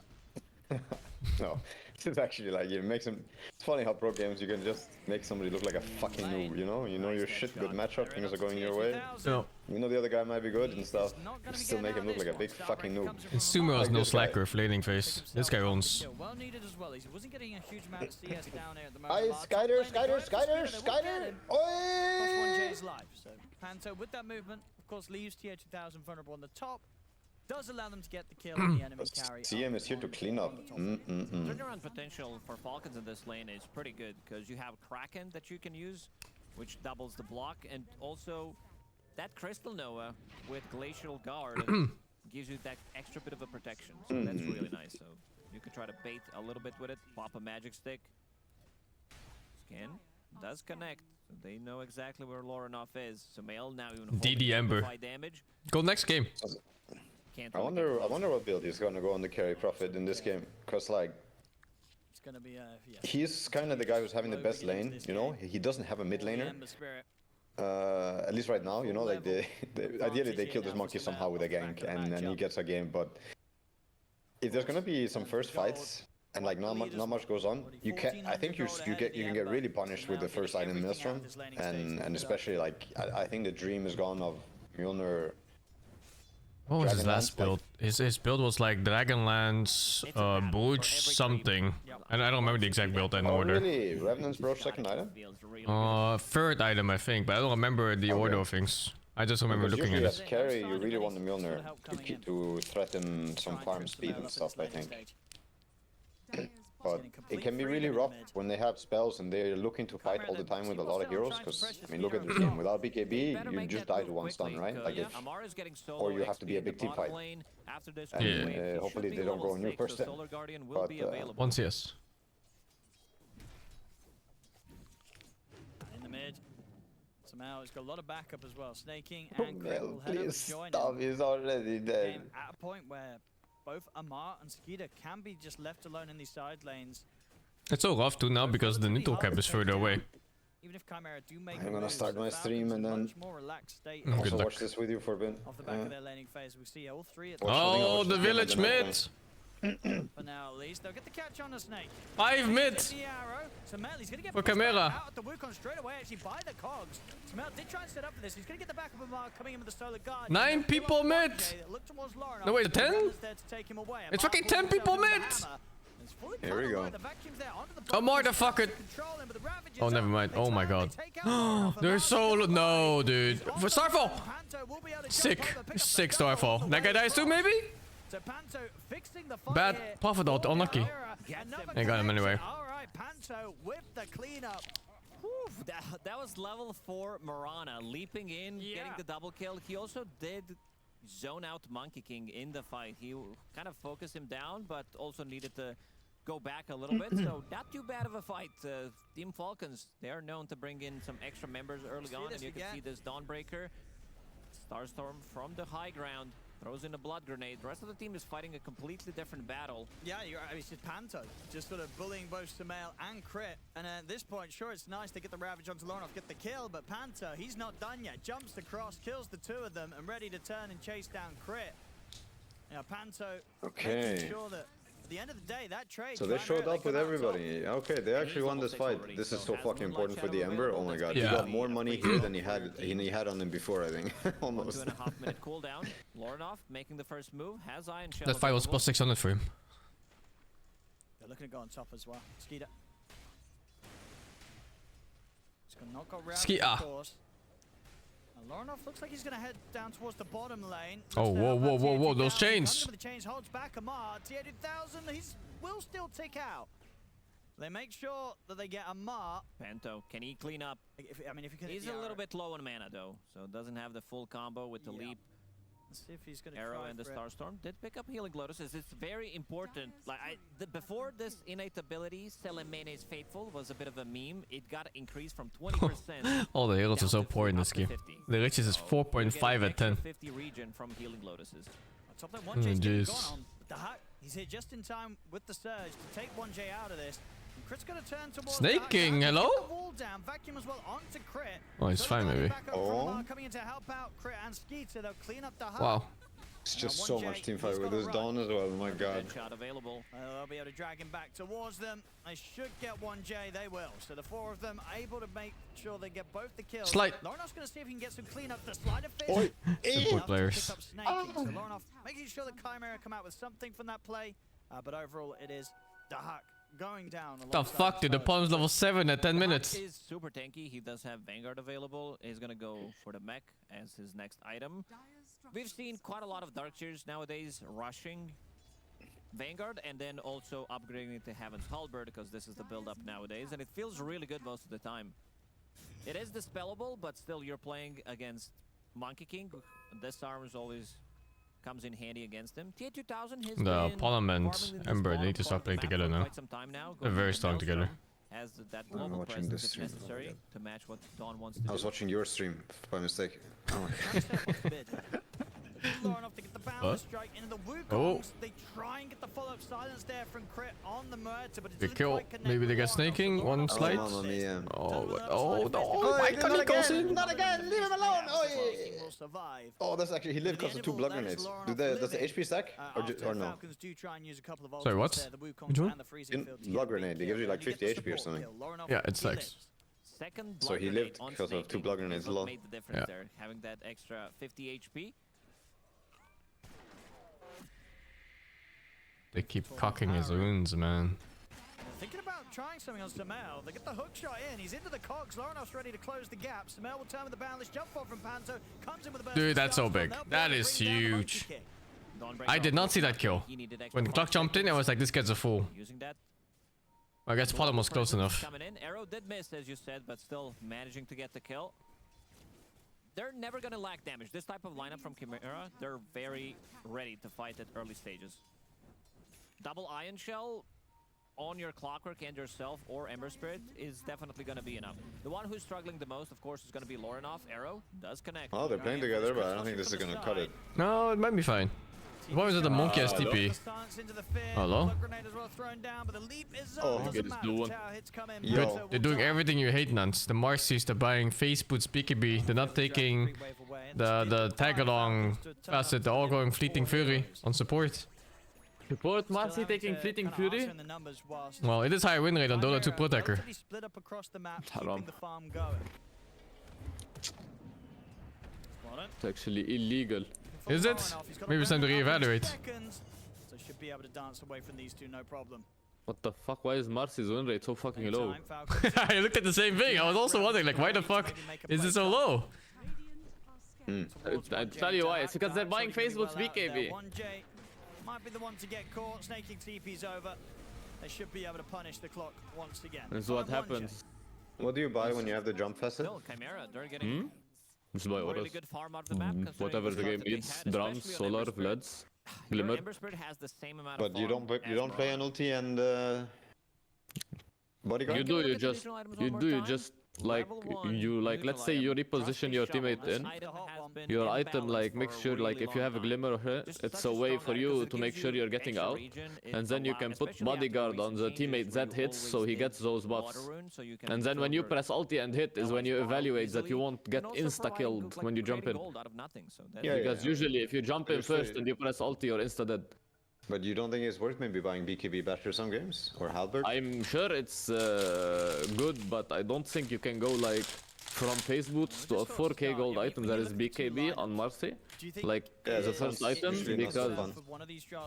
No, it's actually like, it makes them... It's funny how pro games, you can just make somebody look like a fucking noob, you know? You know your shit, good matchup, things are going your way. No. You know the other guy might be good and stuff, you still make him look like a big fucking noob. And Sumo has no slacker for laning phase. This guy owns. Well needed as well. He wasn't getting a huge amount of CS down here at the moment. Skyder! Oi! So Panto with that movement, of course, leaves tier 2000 vulnerable on the top. Does allow them to get the kill on the enemy carry. CM is here to clean up. Turnaround potential for Falcons in this lane is pretty good because you have Kraken that you can use, which doubles the block, and also that Crystal Nova with Glacial Guard gives you that extra bit of a protection. So that's really nice. So you can try to bait a little bit with it, pop a magic stick. Scan does connect. So they know exactly where Laurinov is. So Mail now even DD Ember. Damage. Go next game. I wonder what build he's gonna go on the carry Prophet in this game, cause like it's gonna be he's kind of the guy who's having the best lane, you know. He doesn't have a mid laner. At least right now, you know, like ideally they kill this monkey somehow with a gank and he gets a game. But if there's gonna be some first fights, and like not much goes on. You can I think you can get really punished with the first item Maelstrom, and especially like I think the dream is gone of Mjolnir. What was his last build? His build was like Dragonlance, Brooch something. And I don't remember the exact build in order. Really? Revenant's Brooch second item? Third item I think, but I don't remember the order of things. I just remember looking at it. As carry, you really want the Mjolnir to threaten some farm speed and stuff, I think. But it can be really rough when they have spells and they're looking to fight all the time with a lot of heroes, because, I mean, look at the team. Without BKB, you just die to one stun, right? Like if, or you have to be a big team fight. And hopefully they don't go on you first then. But, one CS. In the mid. Somehow it's got a lot of backup as well. Snaking and Crit will head over to join him. Is already dead. At a point where both Amar and Skeeter can be just left alone in these side lanes. It's so rough too now because the neutral cap is further away. Even if Chimera do make I'm gonna start my stream and then also watch this with you for a bit. Off the back of their laning phase, we see all three at oh, the village mid! For now, at least they'll get the catch on the Snake. 5 mid! For Chimera. Out the Wukong straight away, actually by the cogs. Smell did try and set up for this. He's gonna get the back of Amar coming in with the solar guard. 9 people mid! No wait, 10? It's fucking 10 people mid! Here we go. Oh, motherfucker! Oh, never mind. Oh my god. They're so no, dude. For Starfall! Sick. Sick Starfall. That guy dies too, maybe? Bad Prophet ult, unlucky. I got him anyway. Alright, Panto with the cleanup. That was level 4 Marana leaping in, getting the double kill. He also did zone out Monkey King in the fight. He kind of focused him down, but also needed to go back a little bit. So not too bad of a fight. Team Falcons, they are known to bring in some extra members early on, and you can see this Dawnbreaker. Starstorm from the high ground. Throws in a blood grenade. The rest of the team is fighting a completely different battle. Yeah, I mean, it's just Panto, just sort of bullying both Sumail and Crit. And at this point, sure, it's nice to get the Ravage onto Lornoff, get the kill, but Panto, he's not done yet. Jumps across, kills the two of them, and ready to turn and chase down Crit. Yeah, Panto making sure that at the end of the day, that trade. So they showed up with everybody. Okay, they actually won this fight. This is so fucking important for the Ember. Oh my god, he got more money here than he had on him before, I think. Almost. 2.5 minute cooldown. Lornoff making the first move, has Iron Shell. That fight was plus 600 for him. They're looking to go on top as well. Skeeter. He's gonna knock out Skeeter. Of course. Lornoff looks like he's going to head down towards the bottom lane. Oh, whoa, those chains. The chains holds back Amar. T8000, he will still tick out. They make sure that they get Amar. Panto, can he clean up? I mean, if he can. He's a little bit low on mana though, so doesn't have the full combo with the leap. Let's see if he's going to Arrow and the Starstorm did pick up Healing Lotuses. It's very important. Like before this innate ability, Selemene's Faithful was a bit of a meme. It got increased from 20%. All the heroes are so poor in this game. The riches is 4.5 at 10. 50 region from Healing Lotuses. Top lane, 1J's gone on. The Hack, he's here just in time with the surge to take 1J out of this. Crit's gonna turn towards Snake King, hello? Down, vacuum as well onto Crit. Oh, he's fine maybe. Oh. Coming in to help out Crit and Skeeter, they'll clean up the hub. Wow. It's just so much team fight with this Dawn as well, my god. Shot available. They'll be able to drag him back towards them. They should get 1J, they will. So the 4 of them able to make sure they get both the kills. Slide. Lornoff's gonna see if he can get some clean up the slider fish. Support players. So Lornoff making sure that Chimera come out with something from that play. But overall it is the Hack going down. The fuck, dude? The Palm's level 7 at 10 minutes. Is super tanky. He does have Vanguard available. He's gonna go for the mech as his next item. We've seen quite a lot of Darkseers nowadays rushing Vanguard and then also upgrading it to Heaven's Halberd because this is the build-up nowadays, and it feels really good most of the time. It is dispellable, but still you're playing against Monkey King. This arm is always comes in handy against him. T2000 the Parliament Ember, they need to start playing together now. They're very strong together. Has that global presence if necessary to match what Dawn wants to do. I was watching your stream by mistake. Oh my god. Lornoff to get the balance strike into the Wukongs. They try and get the follow-up silence there from Crit on the Murta, but it doesn't quite connect. Maybe they get snaking. One slide. Oh, oh, my god, he goes in. Not again! Leave him alone! survive. Oh, that's actually, he lived because of 2 blood grenades. Does the HP stack? Or no? Falcons do try and use a couple of Sorry, what? ultimates there, the Wukong Which one? and the freezing field to Blood get a big grenade, it kill. gives you like And you 50 get the HP or support something. kill. Laurinov, Yeah, it he stacks. lives. Second So blood he grenade lived on because of 2 staking blood grenades, is what lol. made the difference Yeah. there, having that extra 50 HP. They keep cocking his wounds, man. Thinking about trying something on Samel. They get the hook shot in. He's into the cogs. Laurenov's ready to close the gap. Samel will turn with the boundless jump forward from Panto. Comes in with a burst. Dude, that's so big. That is huge. I did not see that kill. When the clock jumped in, I was like, this guy's a fool. Using that. I guess Pollum was close enough. Coming in. Arrow did miss, as you said, but still managing to get the kill. They're never going to lack damage. This type of lineup from Chimera, they're very ready to fight at early stages. Double Ion Shell on your Clockwork and yourself or Ember Spirit is definitely going to be enough. The one who's struggling the most, of course, is going to be Laurinov. Arrow does connect. Oh, they're playing together, but I don't think this is gonna cut it. No, it might be fine. Why was it the monkey as TP? Hello? Oh, Good. They're doing everything you hate, Nance. The Marcy's, they're buying Facebooks, BKB, they're not taking the tag-along facet, they're all going Fleeting Fury on support. Support Marcy taking Fleeting Fury? Well, it is higher win rate on Dota 2 Protector. It's actually illegal. Is it? Maybe it's time to reevaluate. So should be able to dance away from these two, no problem. What the fuck? Why is Marcy's win rate so fucking low? I looked at the same thing. I was also wondering, like, why the fuck is it so low? I'll tell you why. It's because they're buying Facebook's BKB. Might be the one to get caught. Snaking TP's over. They should be able to punish the clock once again. This is what happens. What do you buy when you have the jump facet? Chimera, they're getting Just buy really orders. good farm out of the map. Whatever the game needs. Drums, solar, LEDs, glimmer. Ember Spirit has the same amount But of you don't play an ulti and bodyguard? You just like let's say you reposition your teammate in your item, like make sure like if you have a glimmer here, it's a way for you to make sure you're getting out, and then you can put bodyguard on the teammate that hits so he gets those buffs, and then when you press ulti and hit is when you evaluate that you won't get insta killed when you jump in, because usually if you jump in first and you press ulti you're insta dead. But you don't think it's worth maybe buying BKB Basher some games? Or Halberd? I'm sure it's good, but I don't think you can go like from face boots to a 4k gold item that is BKB on Marcy, like as a first item,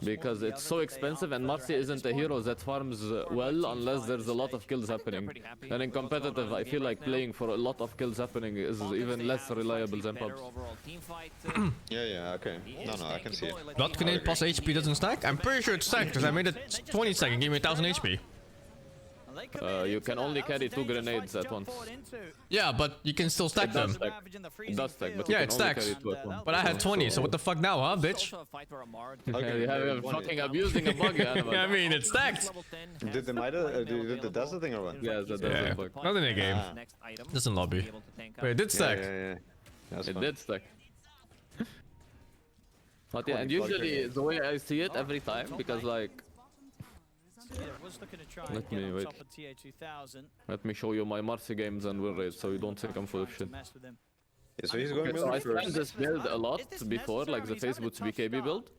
because it's so expensive and Marcy isn't a hero that farms well unless there's a lot of kills happening. And in competitive, I feel like playing for a lot of kills happening is even less reliable than pubs. Yeah, okay. No, I can see it. Blood Grenade plus HP doesn't stack? I'm pretty sure it stacks because I made it 20 stack and gave me 1000 HP. You can only carry 2 grenades at once. Yeah, but you can still stack them. It does stack, but yeah, it stacks. But I had 20, so what the fuck now, huh, bitch? Okay, you're fucking abusing a bug, I mean, it stacked. Did the Mida, did the Dazzle thing or what? Yeah, the Dazzle bug. Not in the game. Just in lobby. But it did stack. Yeah. It did stack. But yeah, and usually the way I see it every time, because like, let me show you my Marcy games and win rates so you don't think I'm full of shit. Yeah, so he's going so I spent this build a lot before, like the Facebook's BKB build.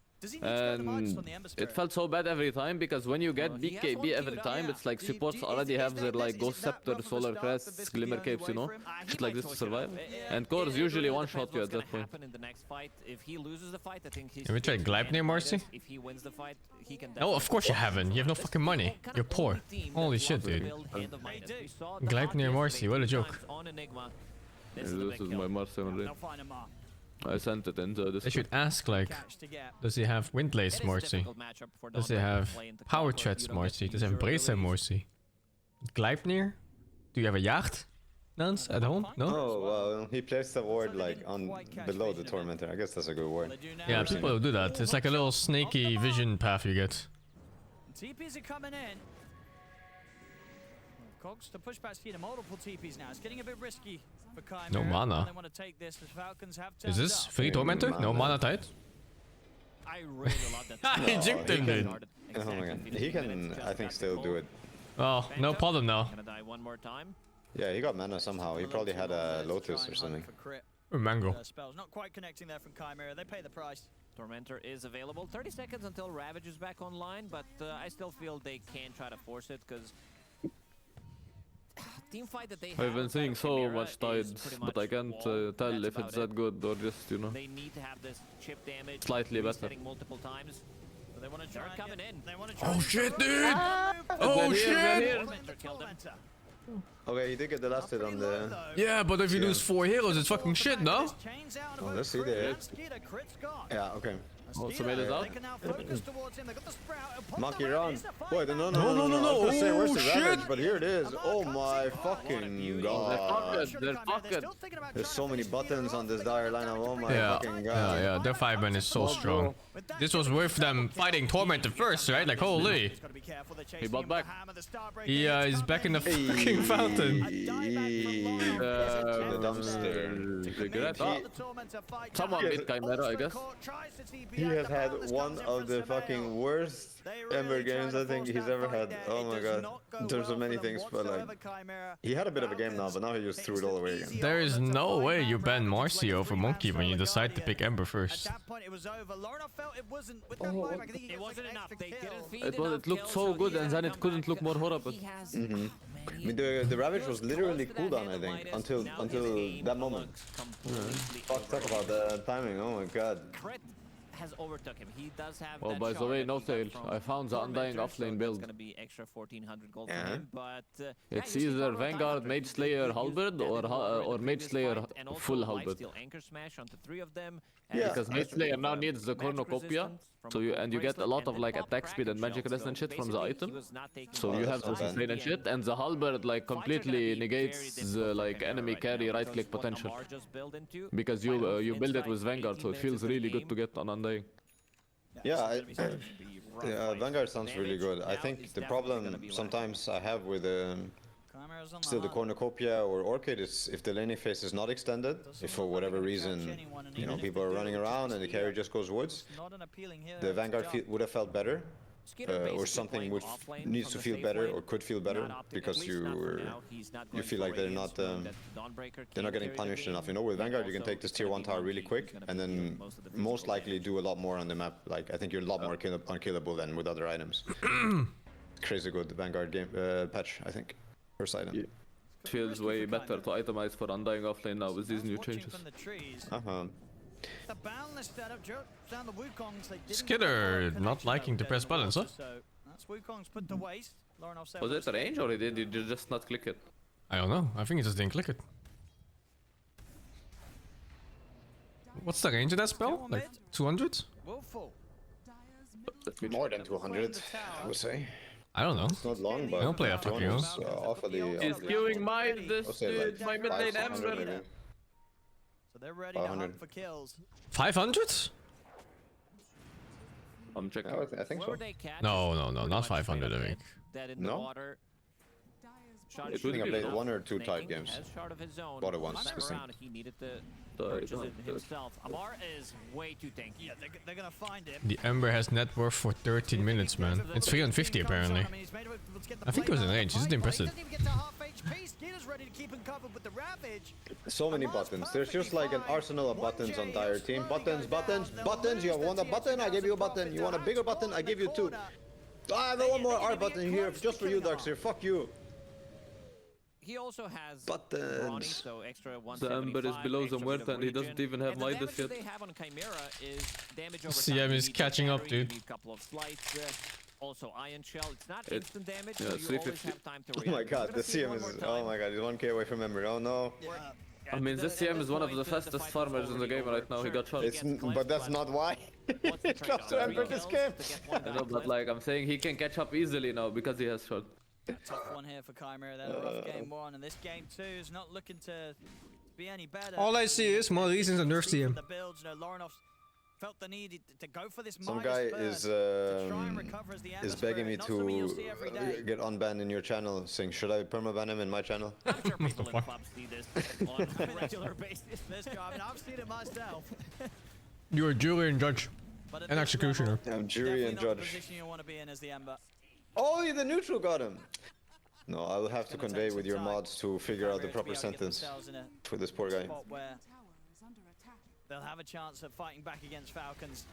And it felt so bad every time because when you get BKB every time, it's like supports already have their like Ghost Scepter, Solar Crests, Glimmer Capes, you know? Shit like this to survive. And cores usually one-shot you at that point. Have we tried Gleipnir, Marcy? No, of course you haven't. You have no fucking money. You're poor. Holy shit, dude. Gleipnir, Marcy, what a joke. Yeah, this is my Marcy already. I sent it into this. They should ask, like, does he have Windlace Marcy? Does he have Power Threads Marcy? Does he have Bracer Marcy? Gleipnir? Do you have a yacht? Nance at home? No? Oh, well, he placed the ward like on below the Tormentor. I guess that's a good ward. Yeah, people do that. It's like a little snaky vision path you get. TPs are coming in. Cogs to push back speed, multiple TPs now. It's getting a bit risky for Chimera. No mana. They want to take this as Falcons have Is this free Tormentor? No mana tight? I really love that. He juked him, dude. Oh my god. He can, I think, still do it. Oh, no problem now. Gonna die one more time. Yeah, he got mana somehow. He probably had a Lotus or something. Mango. Spells not quite connecting there from Chimera. They pay the price. Tormentor is available. 30 seconds until Ravage is back online, but I still feel they can try to force it because team fight that they have. I've been seeing so much tides, but I can't tell if it's that good or just, you know, they need to have this chip damage slightly better. Multiple times. So they want to try coming in. Oh shit, dude! Oh shit! Okay, he did get the last hit on the... Yeah, but if you lose 4 heroes, it's fucking shit, no? Oh, let's see the hit. Yeah, okay. Oh, Samel is out? Monkey run. Wait, no. No. I was gonna say, where's the shit. Ravage? But here it is. Oh my fucking god. They're fucking. There's so many buttons on this dire lineup. Oh my fucking god. Yeah, their 5-man is so strong. This was with them fighting Tormentor first, right? Like, holy. He bought back. Yeah, he's back in the fucking fountain. The dumpster. Regret. Someone beat Chimera, I guess. He has had one of the fucking worst Ember games I think he's ever had. Oh my god. In terms of many things, but like... He had a bit of a game now, but now he just threw it all away again. There is no way you ban Marcy over Monkey when you decide to pick Ember first. It looked so good and then it couldn't look more horrible. I mean, the Ravage was literally cooldown, I think, until that moment. Fuck, talk about the timing, oh my god. Has overtook him. He does have Oh, by the way, no sale. I found the undying offlane build. It's gonna be extra 1400 gold for him, but it's either Vanguard, Mage Slayer, Halberd, or Mage Slayer full Halberd. Anchor smash onto 3 of them. Yeah, because Mage Slayer now needs the Cornucopia, so you get a lot of like attack speed and magic resistance shit from the item. So you have the sustain and shit, and the Halberd like completely negates the like enemy carry right click potential. Because you build it with Vanguard, so it feels really good to get on undying. Yeah, Vanguard sounds really good. I think the problem sometimes I have with still the Cornucopia or Orchid is if the laning phase is not extended, if for whatever reason, you know, people are running around and the carry just goes woods, the Vanguard would have felt better. Or something needs to feel better or could feel better because you feel like they're not getting punished enough. You know, with Vanguard you can take this tier 1 tower really quick and then most likely do a lot more on the map. Like I think you're a lot more unkillable than with other items. Crazy good Vanguard game patch, I think. First item. It feels way better to itemize for undying offlane now with these new changes. Skidder not liking to press buttons, huh? Was it range or did you just not click it? I don't know. I think he just didn't click it. What's the range of that spell? Like 200? More than 200, I would say. I don't know. It's not long, but I don't play after Q. He's queuing mine, this dude, my mid lane Ember. So they're ready to hunt for kills. 500? I'm checking. I think so. No, not 500, I think. No? I think I played 1 or 2 tide games. Bought it once, this thing. He needed to purchase it himself. Amar is way too tanky. Yeah, they're gonna find him. The Ember has net worth for 13 minutes, man. It's 350 apparently. I think it was in range. Isn't impressive. So many buttons. There's just like an arsenal of buttons on dire team. Buttons. You want a button? I give you a button. You want a bigger button? I give you 2. I have one more R button here just for you, Darkseer. Fuck you. He also has buttons. Brawny, so extra the Ember is below the Muerta and he doesn't even have Midas yet. They have on Chimera is damage over CM is catching up, dude. Couple of slights, also Iron Shell. It's not instant damage, yeah, so you always have time to react. Oh my god, the CM is... Oh my god, he's 1k away from Ember. Oh no. I mean, this CM is one of the fastest farmers in the game right now. He got shot. But that's not why. It comes to Ember this game. I know, but like I'm saying, he can catch up easily now because he has shot. Tough one here for Chimera. They're off game 1, and this game 2 is not looking to be any better. All I see is more reasons to nerf CM. The builds, you know, Laurenov felt the need to go for this. Some guy is begging me to get unbanned in your channel. Saying, should I permaban him in my channel? I'm sure people in the club see this on a regular basis. I've seen it myself. You're a jury and judge. And executioner. I'm jury and judge. Position you want to be in as the Ember. Oh, the neutral got him! No, I will have to convey with your mods to figure out the proper sentence for this poor guy. they'll have a chance at fighting back against Falcons.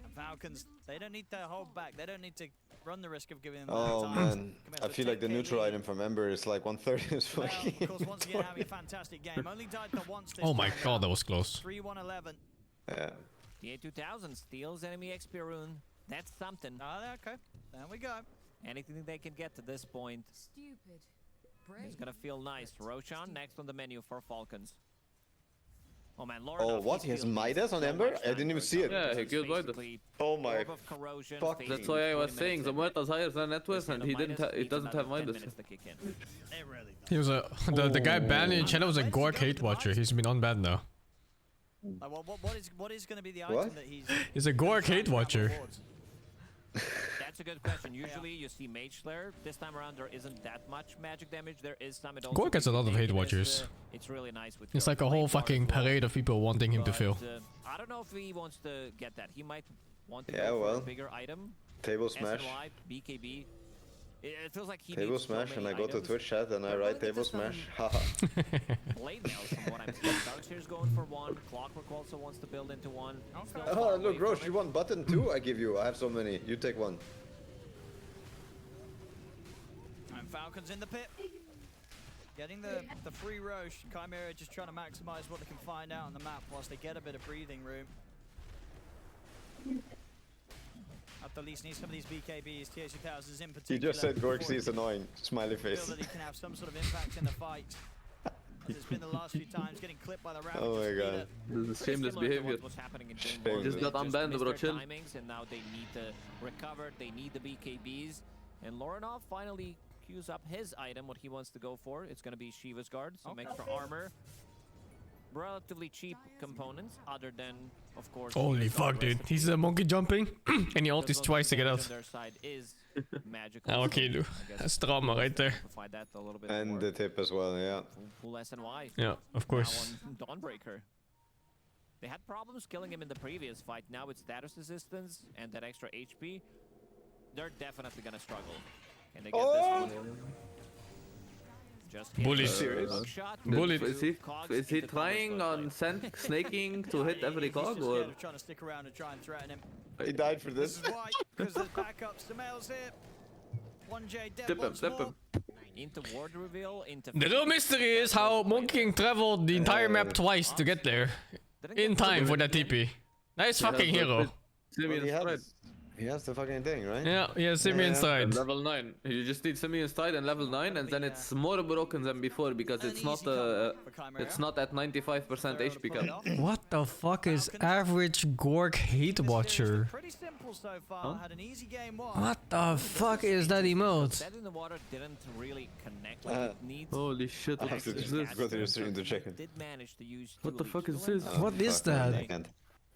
And Falcons, they don't need to hold back. They don't need to run the risk of giving them Oh time. man, I feel like the neutral item from Ember is like 130 as well. Of course, once again, having a fantastic game. Only died the once this Oh my time god, out. that was close. 3-1-11. Yeah. The A2000 steals enemy XP rune. That's something. Oh, okay. There we go. Anything they can get to this point Stupid. is gonna feel nice. Roshan next on the menu for Falcons. Oh man, Oh, what? He has Midas on Ember? I didn't even see it. Yeah, he killed Midas. Oh my fucking... That's why I was saying the Muerta's higher than net worth and he doesn't have Midas. He was the guy banned in channel was a Gork hate watcher. He's been unbanned now. What is going to be the item that He's a Gork hate watcher. That's a good question. Usually you see Mage Slayer. This time around there isn't that much magic damage. There is some. Gork has a lot of hate watchers. It's really nice with. It's like a whole fucking parade of people wanting him to fail. I don't know if he wants to get that. He might want to Yeah, go for well. a bigger item. Table smash. SNY, BKB. It feels like he Table needs smash, so and many I go to items. Twitch chat and I write table smash. Haha. Blade nails from what I'm seeing. Darkseer's going for one. Clockwork also wants to build into one. Still far Oh, away look, from Roche, it. you want button too? I give you. I have so many. You take one. And Falcons in the pit. Getting the free Roche. Chimera just trying to maximize what they can find out on the map whilst they get a bit of breathing room. At the least need some of these BKBs, TH2000s in particular. He just said Gorksy is annoying. Smiley Feel face. that he can have some sort of impact in the fight. As it's been the last few times, getting clipped by the round. Oh my god. This is shameless behavior. Just got unbanned, bro, chill. Timings, and now they need to recover. They need the BKBs. And Lorinov finally queues up his item, what he wants to go for. It's going to be Shiva's Guard, some extra armor. Relatively cheap components, other than, of course... Holy fuck, dude. He's a monkey jumping, and he ultis twice to get out. Their side is magical. Okay, dude. That's drama right there. That a little bit And more. the tip as well, yeah. Full SNY. Yeah, of course. Now on Dawnbreaker. They had problems killing him in the previous fight. Now it's status resistance and that extra HP. They're definitely gonna struggle. Can they get this one? Just Bully. Bully. Is he trying on snaking to hit every cog or? Trying to stick around and try and threaten him. He died for this. This is why, because there's backup. Samael's here. 1J dead Tip him, once tip more. him. Into ward reveal, into... The real mystery is how Monkey King traveled the entire map twice to get there. In time for that TP. Nice fucking hero. He has the fucking thing, right? Yeah, he has Simeon side. Level 9. You just need Simeon side and level 9, and then it's more broken than before because it's not at 95% HP cap. What the fuck is average Gork hate watcher? Pretty simple so far. Had an easy game one. What the fuck is that emote? Dead in the water didn't really connect like it needs. Holy shit, I have to just go to your stream to check it. Did manage to use What the fuck is this? What is that?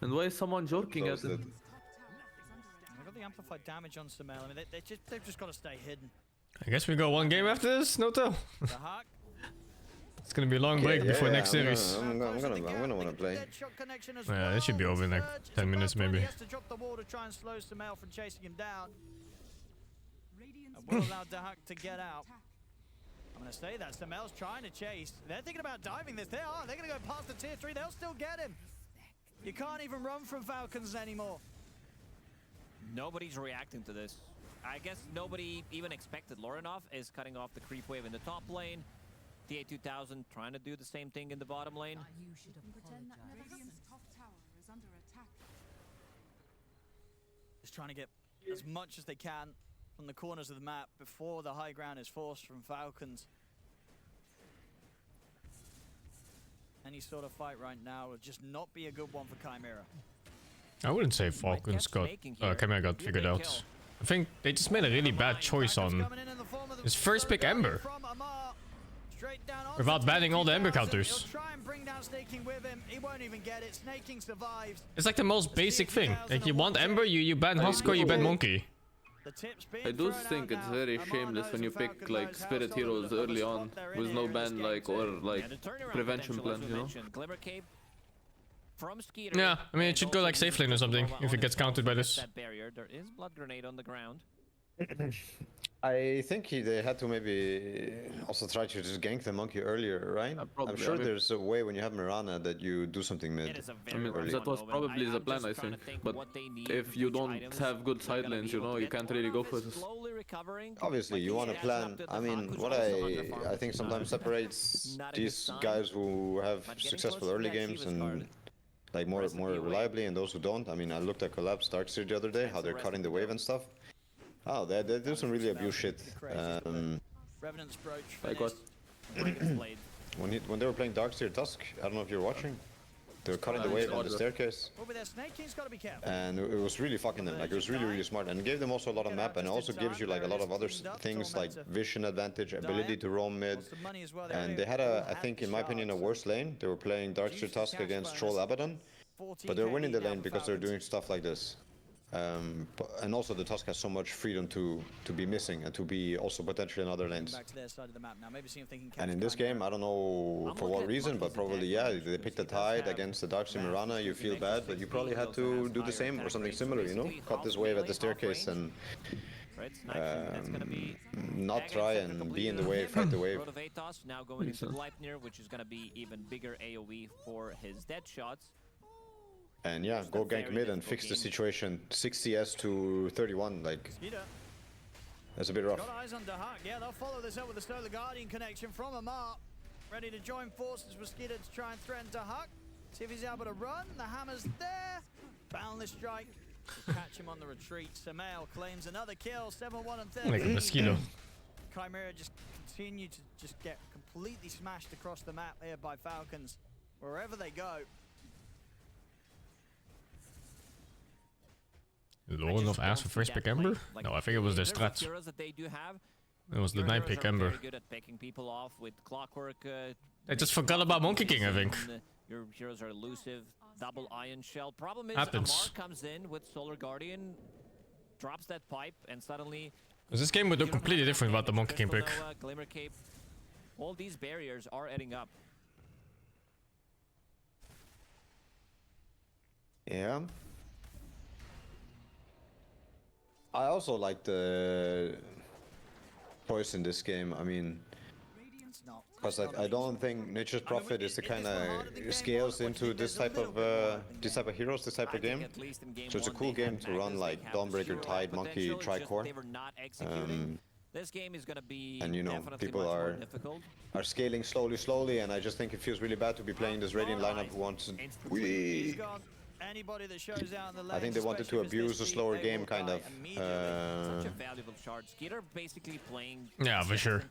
And why is someone joking at it? They've got the amplified damage on Samael. I mean, they've just got to stay hidden. I guess we go one game after this, Noto. The Hawk. It's gonna be a long break before next series. I'm gonna want to play. Yeah, it should be over in like 10 minutes maybe. He has to drop the wall to try and slow Samael from chasing him down. And will allow Dahak to get out. I'm gonna say that Samael's trying to chase. They're thinking about diving this. They are. They're gonna go past the tier 3. They'll still get him. You can't even run from Falcons anymore. Nobody's reacting to this. I guess nobody even expected. Lorinov is cutting off the creep wave in the top lane. TA2000 trying to do the same thing in the bottom lane. You should apologize. Radiant's top tower is under attack. Just trying to get as much as they can from the corners of the map before the high ground is forced from Falcons. Any sort of fight right now would just not be a good one for Chimera. I wouldn't say Falcons got Chimera got figured out. I think they just made a really bad choice on his first pick Ember. Without banning all the Ember counters. It's like the most basic thing. Like you want Ember, you ban Husker, you ban Monkey. I do think it's very shameless when you pick like spirit heroes early on with no ban like or like prevention plan, you know? Yeah, I mean it should go like safe lane or something if it gets countered by this. That barrier. There is blood grenade on the ground. I think they had to maybe also try to just gank the monkey earlier, right? Probably, I'm sure I mean, there's a way when you have Mirana that you do something mid. I mean, that was probably the plan, I think. But if you don't have good side lanes, you know, you can't really go for this. Obviously, you want to plan. I mean, what I think sometimes separates these guys who have successful early games and like more reliably, and those who don't. I mean, I looked at Collapse Darkseer the other day, how they're cutting the wave and stuff. Oh, they do some really abuse shit. Revenant's brooch like what? When they were playing Darkseer Tusk, I don't know if you're watching. They were cutting the wave on the staircase. And it was really fucking them. Like, it was really smart. And it gave them also a lot of map, and it also gives you like a lot of other things like vision advantage, ability to roam mid. And they had I think in my opinion, a worse lane. They were playing Darkseer Tusk against Troll Abaddon. But they're winning the lane because they're doing stuff like this. And also the Tusk has so much freedom to be missing and to be also potentially in other lanes. And in this game, I don't know for what reason, but probably yeah, they picked the tide against the Darkseer Mirana. You feel bad, but you probably had to do the same or something similar, you know? Cut this wave at the staircase and not try and be in the wave, fight the wave. Now going into Gleipnir, which is going to be even bigger AoE for his dead shots. And yeah, go gank mid and fix the situation. 60s to 31, like, that's a bit rough. Got eyes on Dahak. Yeah, they'll follow this up with the Solar Guardian connection from Amar. Ready to join forces with Skidder to try and threaten Dahak. See if he's able to run. The hammer's there. Boundless strike. Catch him on the retreat. Samael claims another kill. 7-1 and 30. Like a mosquito. Chimera just continue to just get completely smashed across the map here by Falcons. Wherever they go. Lauren of asked for first pick Ember? No, I think it was their strats. It was the 9 pick Ember. They just forgot about Monkey King, I think. Your heroes are elusive. Double Iron Shell. Problem is, Happens. Amar comes in with Solar Guardian, drops that pipe, and suddenly... This game would look completely different without the Monkey King pick. Glimmer Cape. All these barriers are adding up. Yeah. I also like the choice in this game. I mean, because I don't think Nature's Prophet is the kind of scales into this type of heroes, this type of game. So it's a cool game to run like Dawnbreaker, Tide, Monkey, Tricore. This game is gonna be, and you know, people are scaling slowly, and I just think it feels really bad to be playing this Radiant lineup who wants Anybody that shows out in the lane, I think they wanted to abuse a slower game, kind of. Such a valuable shard. Skidder basically playing. Yeah, for sure.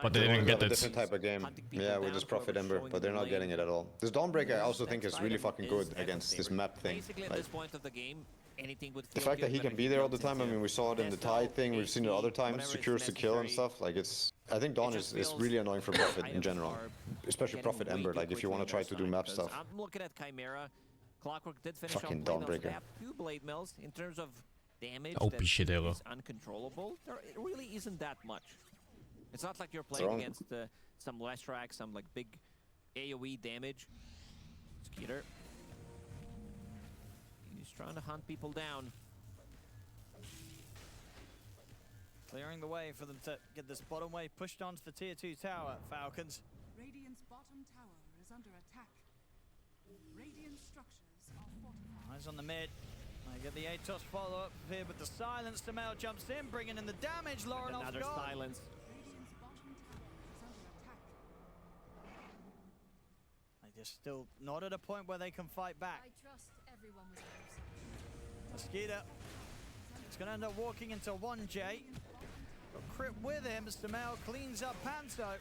But they didn't get a it. Different type of game. Yeah, with this Prophet Ember, but they're not getting it at all. This Dawnbreaker I also think is really fucking good against this map thing. Basically, at this point of the game, anything with the fact that he can be there all the time. I mean, we saw it in the Tide thing. We've seen it other times. Secures to kill and stuff. Like it's. I think Dawn is really annoying for Prophet in general, especially Prophet Ember. Like if you want to try to do map stuff. I'm looking at Chimera. Clockwork did finish fucking on Blade Mills. Dawnbreaker. They have 2 Blade Mills in terms of damage. OP shit, that is uncontrollable. It really isn't that much. It's not like you're playing against some Leshrac, some like big AoE damage. Skeeter. He's trying to hunt people down. Clearing the way for them to get this bottom wave pushed onto the tier 2 tower, Falcons. Radiant's bottom tower is under attack. Radiant structures are fortified. Eyes on the mid. I get the Atos follow-up here with the silence. Samael jumps in, bringing in the damage. Lauren Another silence. Radiant's bottom tower is under attack. They're just still not at a point where they can fight back. I trust everyone was close. Mosquito. It's going to end up walking into 1J. Got Crit with him. Samael cleans up Panto.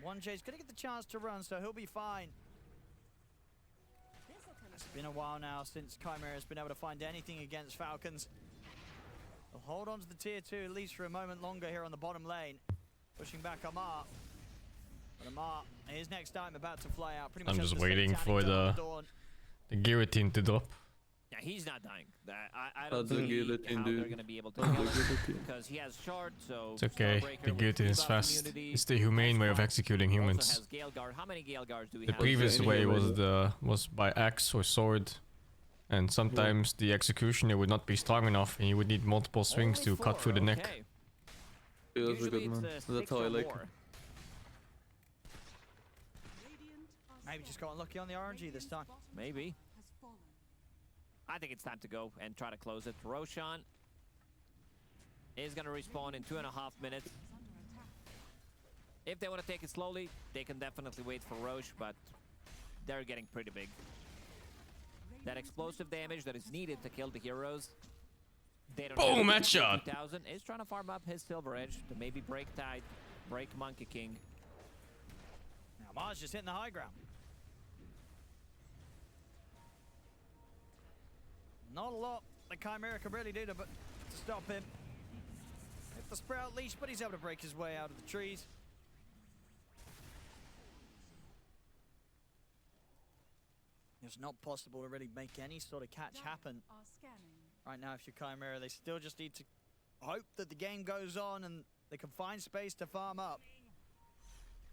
1J's going to get the chance to run, so he'll be fine. It's been a while now since Chimera has been able to find anything against Falcons. They'll hold on to the tier 2 at least for a moment longer here on the bottom lane. Pushing back Amar. But Amar, his next time about to fly out. Pretty much I'm just waiting for the guillotine to drop. Yeah, he's not dying. I don't see how they're going to be able to kill him because he has shard, so it's okay. The guillotine is fast. It's the humane way of executing humans. How many Gale Guards do we the have? previous way was by axe or sword, and sometimes the executioner would not be strong enough, and you would need multiple swings to cut through the neck. He was a good man. That's how I like him. Maybe just got unlucky on the RNG this time. Maybe. I think it's time to go and try to close it. Roshan is going to respawn in 2.5 minutes. If they want to take it slowly, they can definitely wait for Roche, but they're getting pretty big. That explosive damage that is needed to kill the heroes. They don't Boom, headshot! 2000 is trying to farm up his Silver Edge to maybe break Tide, break Monkey King. Now Mars just hitting the high ground. Not a lot the Chimera can really do to stop him. If the Sprout leash, but he's able to break his way out of the trees. It's not possible to really make any sort of catch happen right now if you're Chimera. They still just need to hope that the game goes on and they can find space to farm up.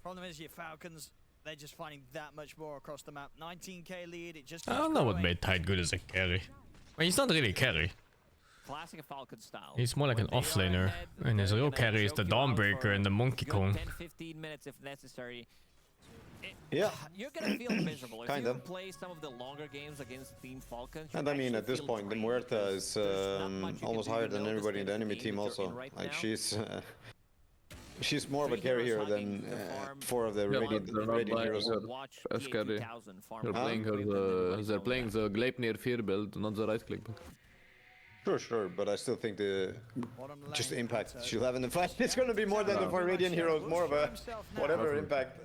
Problem is your Falcons, they're just finding that much more across the map. 19k lead, it just I don't know what made Tide good as a carry. Well, he's not really a carry. Classic Falcon style. He's more like an offlaner, and his real carry is the Dawnbreaker and the Monkey Kong. 10-15 minutes if necessary. Yeah. You're gonna feel miserable if Kind you of. play some of the longer games against Team Falcons. And I mean, at this point, the Muerta is almost higher than everybody in the enemy team also. Like, she's more of a carry hero than 4 of the Radiant heroes. As carry. They're playing they're playing the Gleipnir Fear build, not the right click build. Sure, but I still think the just the impact she'll have in the fight, it's gonna be more than the 4 Radiant heroes, more of a whatever impact.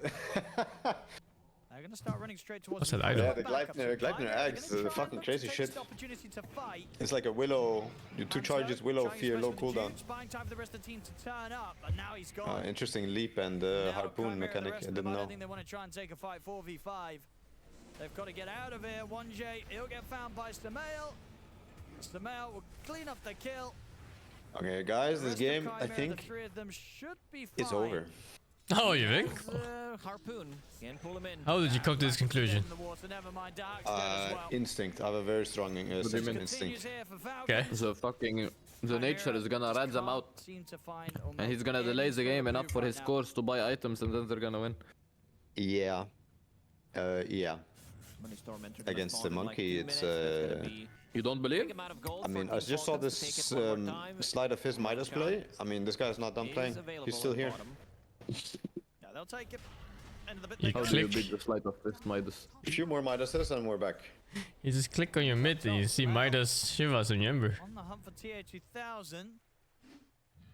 They're gonna start running straight towards What's that item? Yeah, the Gleipnir eggs, the fucking crazy shit. It's like a Willow, you 2 charges, Willow, Fear, low cooldown. Interesting leap and harpoon mechanic, I didn't know. I think they want to try and take a fight 4v5. They've got to get out of here. 1J, he'll get found by Stamail. Stamail will clean up the kill. Okay, guys, this game, I think, is over. Oh, you think? Harpoon can pull him in. How did you come to this conclusion? Instinct. I have a very strong instinct. Okay. The nature is gonna rat them out. And he's gonna delay the game enough for his cores to buy items and then they're gonna win. Yeah. Yeah. Against the monkey, it's You don't believe? I mean, I just saw this slide of his Midas play. I mean, this guy's not done playing. He's still here. Yeah, they'll take it. You How do you beat the slide of this Midas? A few more Midases and we're back. You just click on your mid and you see Midas, Shivas and Ember. On the hunt for TA2000.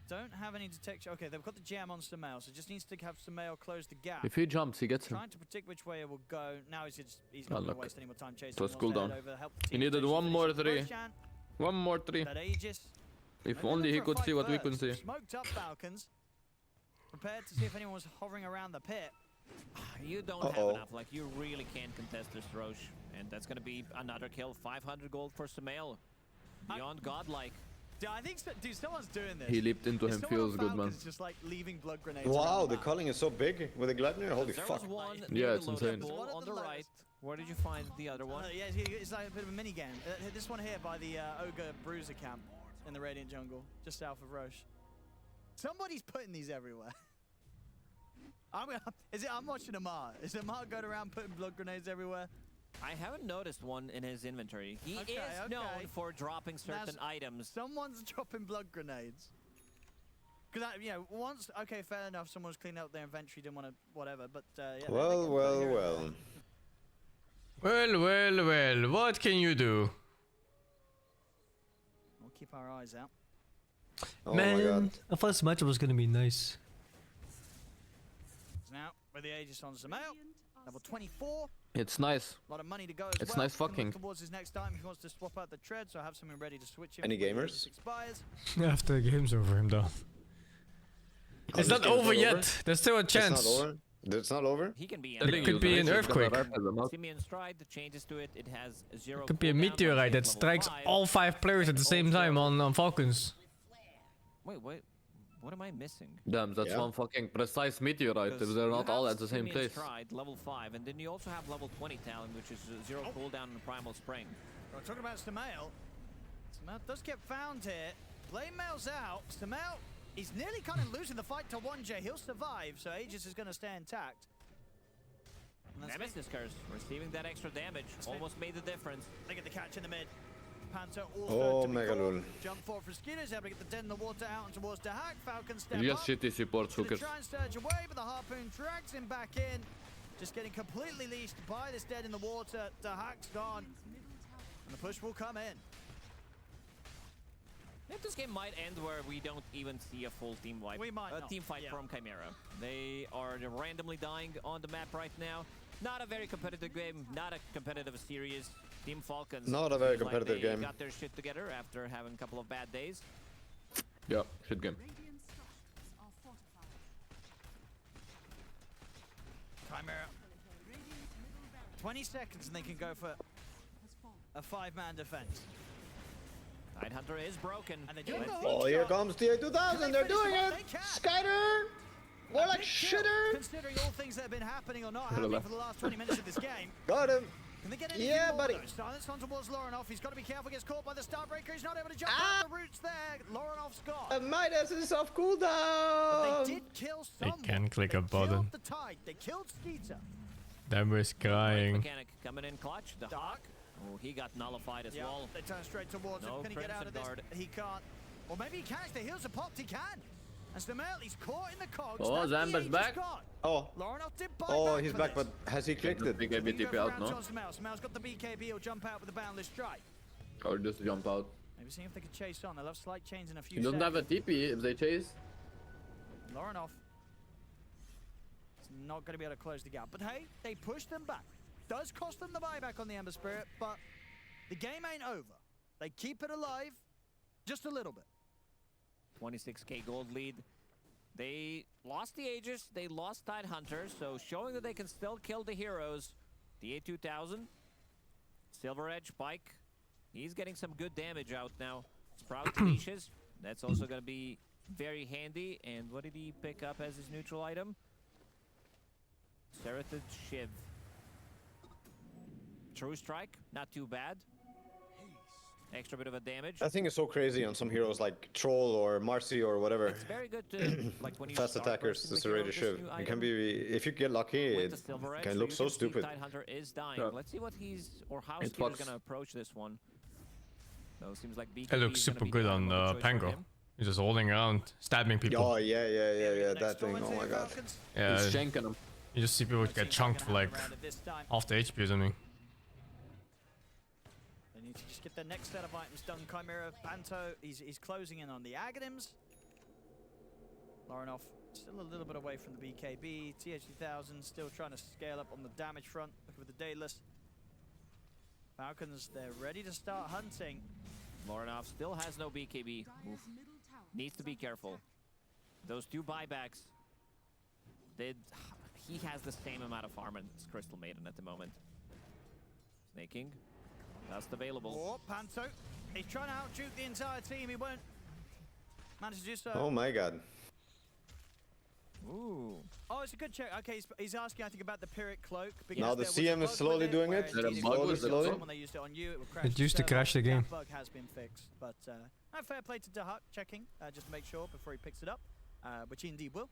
Don't have any detection. Okay, they've got the jam on Stamail, so just needs to have Stamail close the gap. If he jumps, he gets him. Trying to predict which way it will go. Now he's not going to waste any more time chasing. It was cooldown. He needed one more 3. One more 3. If only he could see what we couldn't see. Smoked up Falcons. Prepared to see if anyone was hovering around the pit. You don't have enough. Like, you really can't contest this Roche. And that's going to be another kill. 500 gold for Stamail. Beyond godlike. I think, dude, someone's doing this. He leaped into him, feels good, man. Just like leaving blood grenades. Wow, the culling is so big with the Gleipnir. Holy fuck. Yeah, it's insane. On the right. Where did you find the other one? Yeah, it's like a bit of a mini game. This one here by the Ogre Bruiser camp in the Radiant Jungle, just south of Roche. Somebody's putting these everywhere. I'm watching Amar. Is Amar going around putting blood grenades everywhere? I haven't noticed one in his inventory. He is known for dropping certain items. Someone's dropping blood grenades. Because, you know, once, okay, fair enough, someone's cleaned up their inventory, didn't want to, whatever, but, yeah. Well. Well, what can you do? We'll keep our eyes out. Oh Man, my God. I thought this matchup was gonna be nice. Now, with the Aegis on Stamail, level 24. It's nice. A lot of money to go as It's well. nice fucking. Towards his next time, if he wants to swap out the tread, so I have something ready to switch him. Any gamers? After the game's over, I'm done. It's not over yet. There's still a chance. It's not over? It's not over? He can be It could be an earthquake. Simeon Stride, the changes to it. It has 0. It could be a meteorite that strikes all 5 players at the same time on Falcons. Wait, what am I missing? Damn, that's one fucking precise meteorite if they're not all at the same place. Stride, level 5, and then you also have level 20 talent, which is 0 cooldown in Primal Spring. We're talking about Stamail. Stamail does get found here. Blade mails out. Stamail He's nearly kind of losing the fight to 1J. He'll survive, so Aegis is going to stay intact. Nemesis Curse receiving that extra damage. Almost made the difference. Look at the catch in the mid. Panther also Megalul. Jump forward for Skitters, able to get the dead in the water out and towards the hack. Falcon step Just up. shitty supports hookers. Try and surge away, but the harpoon drags him back in. Just getting completely leashed by this dead in the water. The hack's gone. And the push will come in. I think this game might end where we don't even see a full team wipe. We might not. Team fight from Chimera. They are randomly dying on the map right now. Not a very competitive game, not a competitive series. Team Falcons. Not a very competitive game. Got their shit together after having a couple of bad days. Yeah, shit game. Chimera. 20 seconds and they can go for a 5-man defense. Tidehunter is broken. And they do it. Oh, here comes TA2000. They're doing it. Skyder. More like shitter. Considering all things that have been happening or not happening for the last 20 minutes of this game. Got him. Can they get anything Yeah, more, buddy. though? Silence on towards Lorenoff. He's got to be careful. Gets caught by the Starbreaker. He's not able to jump out the roots there. Lorenoff's gone. Midas is off cooldown. But they did kill someone. They can click a button. Killed the Tide. They killed Skeeter. Them is crying. Mechanic coming in clutch. The Hawk. Oh, he got nullified as well. They turn straight towards him. Can he get out of this? Guard. He can't. Or maybe he can. The heals are popped. He can. And Stamel, he's caught in the cogs. Oh, Zamber's back. Oh. Lorenoff did buy Oh, back he's for back, this. but has he clicked it? BKB TP out, no? Smel's got the BKB. He'll jump out with a boundless strike. Or just jump out. Maybe see if they can chase on. They'll have slight change in a few He doesn't have a TP if they chase. Lorenoff is not going to be able to close the gap. But hey, they pushed them back. Does cost them the buyback on the Ember Spirit, but the game ain't over. They keep it alive just a little bit. 26k gold lead. They lost the Aegis, they lost Tidehunter, so showing that they can still kill the heroes. The A2000, Silver Edge Pike, he's getting some good damage out now. Sprout Leashes, that's also going to be very handy. And what did he pick up as his neutral item? Serrated Shiv. True Strike, not too bad. Extra bit of a damage. I think it's so crazy on some heroes like Troll or Marcy or whatever. It's very good to, like when you fast attackers, the serrated shiv. It can be, if you get lucky, it can look so stupid. Tidehunter is dying. Yeah. Let's see what he's, or how he's going to approach this one. So it seems like BKB It looks super good on Pango. He's just holding around, stabbing people. Oh, yeah, that thing, oh my god. Yeah, he's shanking them. You just see people get chunked for like half the HP or something. They need to just get their next set of items done. Chimera, Panto, he's closing in on the Aghanims. Lorenoff still a little bit away from the BKB. TH2000 still trying to scale up on the damage front. Looking for the Daedalus. Falcons, they're ready to start hunting. Lorenoff still has no BKB. Oof. Needs to be careful. Those two buybacks, he has the same amount of farm as Crystal Maiden at the moment. Snaking. That's available. Oh, Panto. He's trying to out-juke the entire team. He won't manage to do so. Oh my god. Ooh. Oh, it's a good check. Okay, he's asking, I think, about the Pyrrhic Cloak. Now the CM is slowly doing it. Slowly. When they used it on you, it would crash. It used to crash the game. That bug has been fixed. But no, fair play to Dahak checking, just to make sure before he picks it up, which he indeed will.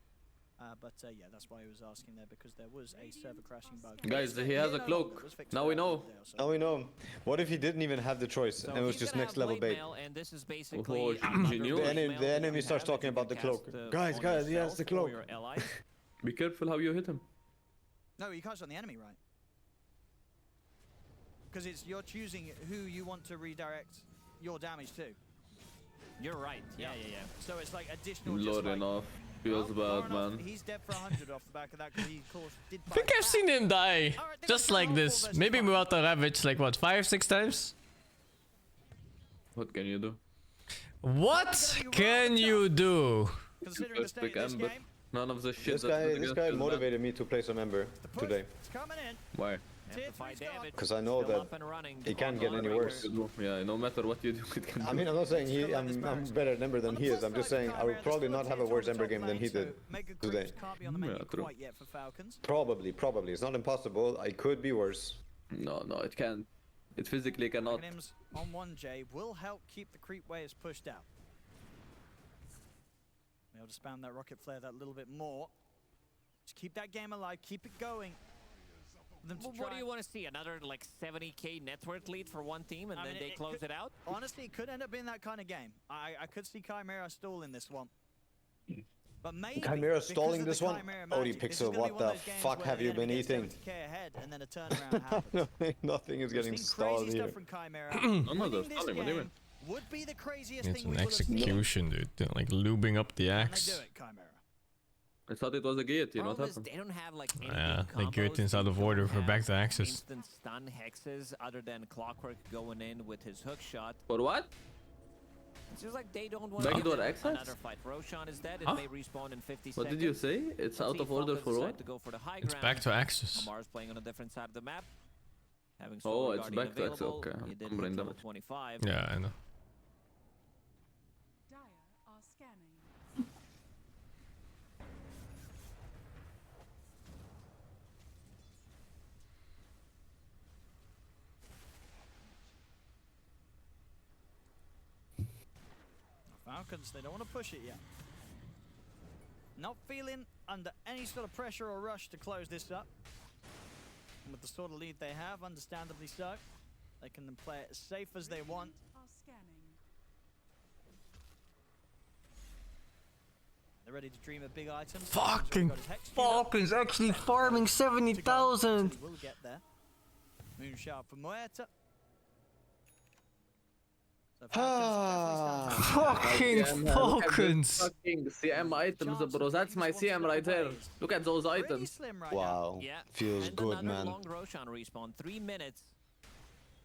But yeah, that's why he was asking there, because there was a server crashing bug. Guys, he has a cloak. Now we know. Now we know. What if he didn't even have the choice So and it was just next level bait? And this is basically The enemy starts talking about the cloak. Guys, he has the cloak. Be careful how you hit him. No, you cast on the enemy, right? Because you're choosing who you want to redirect your damage to. You're right. Yeah. So it's like additional. Loading off. Feels bad, man. He's dead for 100 off the back of that because he, of course, did. I think I've seen him die. Just like this. Maybe Muata Ravage like what, 5-6 times? What can you do? What can you do? Considering the state of this game. None of the shit. This guy motivated me to play some Ember today. It's coming in. Why? Because I know that it can't get any worse. Yeah, no matter what you do, it can. I mean, I'm not saying I'm better at Ember than he is. I'm just saying I will probably not have a worse Ember game than he did today. Yeah, true. Probably. It's not impossible. It could be worse. No, it can't. It physically cannot. On 1J will help keep the creep waves pushed out. able to spam that rocket flare that little bit more. Just keep that game alive, keep it going. What do you want to see? Another like 70k network lead for one team and then they close it out? Honestly, it could end up being that kind of game. I could see CHIMERA stalling this one. But maybe CHIMERA stalling this one? Odie Pixel, what the fuck have you been eating? And then a turnaround happens. Nothing is getting stalled here. I'm not stalling, what do you mean? Would be the craziest It's thing an execution, dude. They're, like lubing up the axe. I thought it was a guillotine. What happened? They don't have like Yeah, the guillotine's out of order for back to axis. Instant stun hexes other than Clockwork going in with his hook shot. For what? It's just like they don't want Backdoor to access? another fight. Roshan is dead. It may respawn in 50 seconds. What did you say? It's out of order for what? To go for the high It's ground. back to axis. Amar's playing on a different side of the map. Having Oh, it's Guardian back to axis. available. Okay, He did I'm brain level damage. 25. Yeah, I know. Dire are scanning. Falcons, they don't want to push it yet. Not feeling under any sort of pressure or rush to close this up. And with the sort of lead they have, understandably so, they can then play it as safe as they want. Are scanning. They're ready to dream of big items. Fucking Falcons actually farming 70,000. We'll get there. Moonshot for Muerta. Fucking Falcons. Fucking CM items, bro. That's my CM right there. Look at those items. Wow. Yeah. Feels And good, another man. long Roshan respawn. 3 minutes.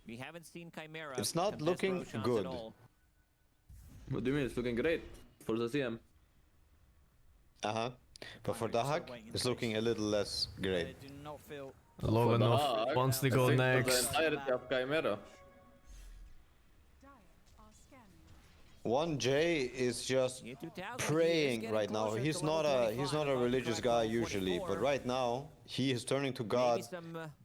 We haven't seen CHIMERA. It's not contest looking Roshans good. At all. What do you mean? It's looking great for the CM. Uh-huh. But for Dahak, it's looking a little less great. Do not feel Logan off wants to go next. The entirety of CHIMERA. 1J is just praying right now. He's not a religious guy usually, but right now he is turning to God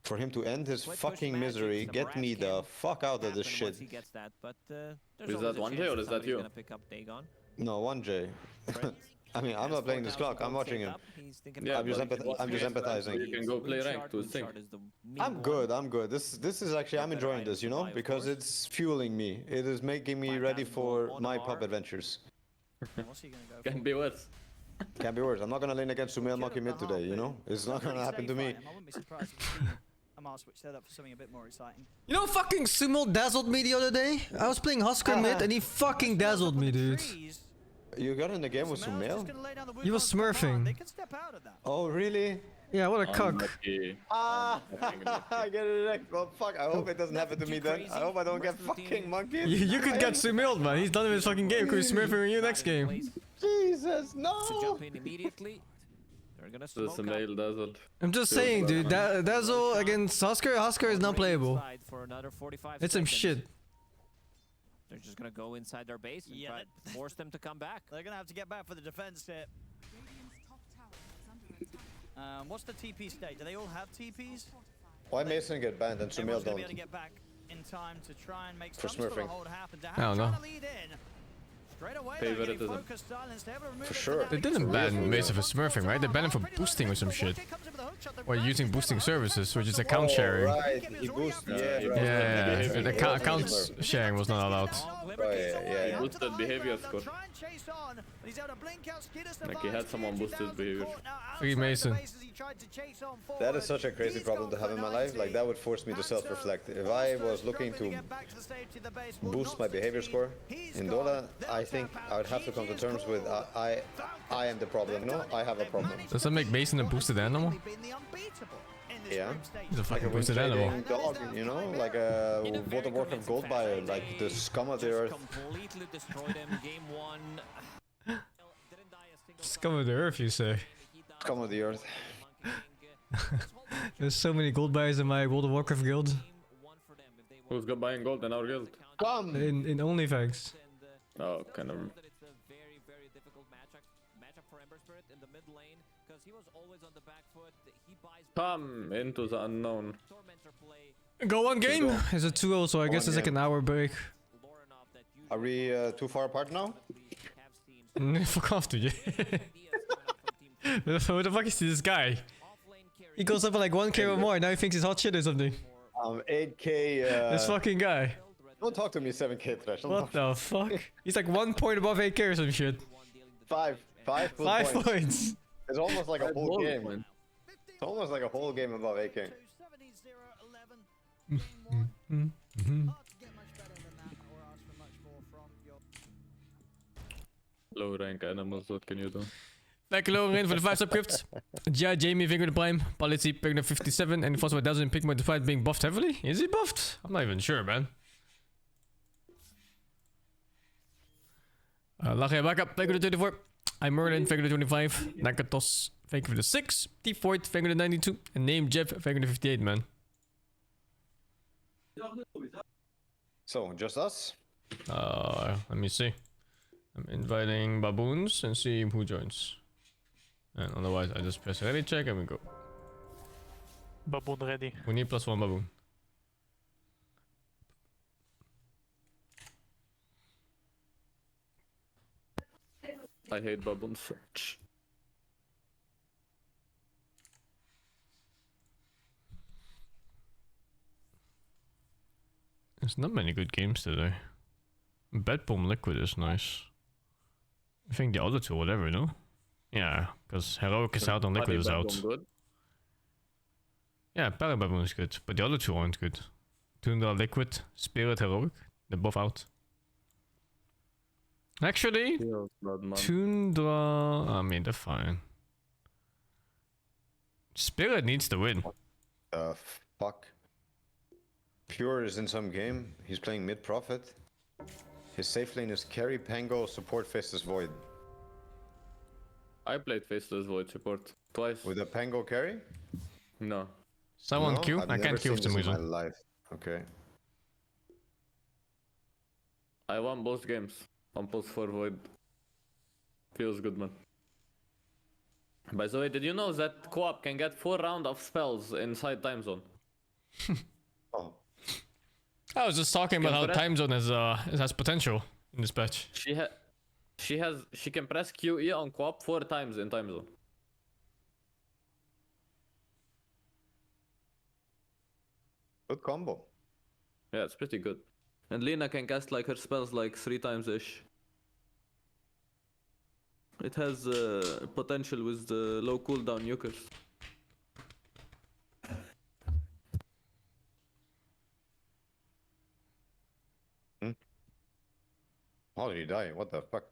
for him to end his fucking misery. Get me the fuck out of this shit. He gets that, but, Is that 1J or is that you? Pick up Dagon. No, 1J. I mean, I'm not playing this clock. I'm watching him. Yeah, I'm just empathizing. You can go play ranked to think. I'm good. I'm good. This is actually, I'm enjoying this, you know, because it's fueling me. It is making me ready for my pub adventures. Can be worse. Can be worse. I'm not gonna lane against Sumail Monkey mid today, you know. It's not gonna happen to me. I wouldn't be surprised to see Amar switch that up for something a bit more exciting. You know, fucking Sumo dazzled me the other day. I was playing Husker mid and he fucking dazzled me, dude. You got in the game with Sumail? He was smurfing. Oh, really? Yeah, what a cuck. Ah, I get it next. Well, fuck, I hope it doesn't happen to me then. I hope I don't get fucking monkeyed. You could get Sumailed, man. He's done with his fucking game. Could be smurfing you next game. Jesus, no! To jump in immediately. They're gonna smoke The Sumail dazzled. I'm just saying, dude. Dazzle against Husker. Husker is not playable. For another 45 It's some seconds. shit. They're just gonna go inside their base and try to force them to come back. They're gonna have to get back for the defense here. What's the TP state? Do they all have TPs? Why Mason get banned and Sumail Everyone's gonna don't? be able to get back in time to try and make For some sort of smurfing. hold happen. I don't know. Straight away, Favoritism. For sure. They didn't ban Mason for smurfing, right? They banned him for boosting or some shit. Or using boosting services, which is account sharing. Right, he boosted. Yeah, the account sharing was not allowed. Yeah. Boosted behavior score. Like he had someone boost his behavior. Free Mason. That is such a crazy problem to have in my life. Like, that would force me to self-reflect. If I was looking to boost my behavior score in Dota, I think I would have to come to terms with I am the problem. No, I have a problem. Does that make Mason a boosted animal? Yeah. He's a fucking Like boosted animal. dog, you know, like a World of Warcraft gold buyer, like the scum of the earth. Completely destroyed him. Game 1. Scum of the earth, you say? Scum of the earth. There's so many gold buyers in my World of Warcraft guild. Who's got buying gold in our guild? Come! In OnlyFans. Oh, kind of. It's a very, very difficult matchup for Ember Spirit in the mid lane because he was always on the back foot. He buys Come into the unknown. Go one game! It's a 2-0, so I guess it's like an hour break. Are we too far apart now? Fuck off, dude. Who the fuck is this guy? He goes up for like 1k or more, now he thinks he's hot shit or something. 8k. This fucking guy. Don't talk to me 7k thresh. What the fuck? He's like 1 point above 8k or some shit. 5 points. It's almost like a whole game. It's almost like a whole game above 8k. Low rank animals, what can you do? Lekker Lorin for the 5 subscripts. Ja, Jamie, Finger the Prime. Policy, Pigner 57. And Fossil doesn't pick my fight being buffed heavily. Is he buffed? I'm not even sure, man. Lachia backup, Finger the 24. I'm Merlin, Finger the 25. Nakatos, Finger the 6. T-Fort, Finger the 92. And Name Jeff, Finger the 58, man. So, just us? Let me see. I'm inviting baboons and see who joins. And otherwise, I just press ready check and we go. Baboon ready. We need +1 baboon. I hate baboon search. There's not many good games today. Bad Bomb Liquid is nice. I think the other two, whatever, no? Yeah, because Heroic is out and Liquid is out. Good? Yeah, Parababoon is good, but the other two aren't good. Tundra, Liquid, Spirit, Heroic, they're both out. Actually, Tundra, I mean, they're fine. Spirit needs to win. Fuck. Pure is in some game, he's playing mid-profit. His safe lane is carry, Pango, support, Faceless Void. I played Faceless Void support twice. With a Pango carry? No. Someone queue? I can't queue for some reason. In my life. Okay. I won both games on post 4 Void. Feels good, man. By the way, did you know that co-op can get 4 rounds of spells inside time zone? Oh. I was just talking about how time zone has potential in this patch. She can press QE on co-op 4 times in time zone. Good combo. Yeah, it's pretty good. And Lina can cast like her spells like 3 times ish. It has potential with the low cooldown nukers. How did he die? What the fuck?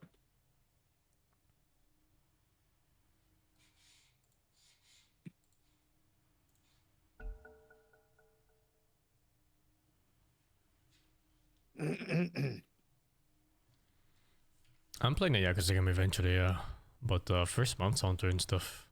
I'm playing a Yakuza game eventually, yeah. But first Monster Hunter and stuff.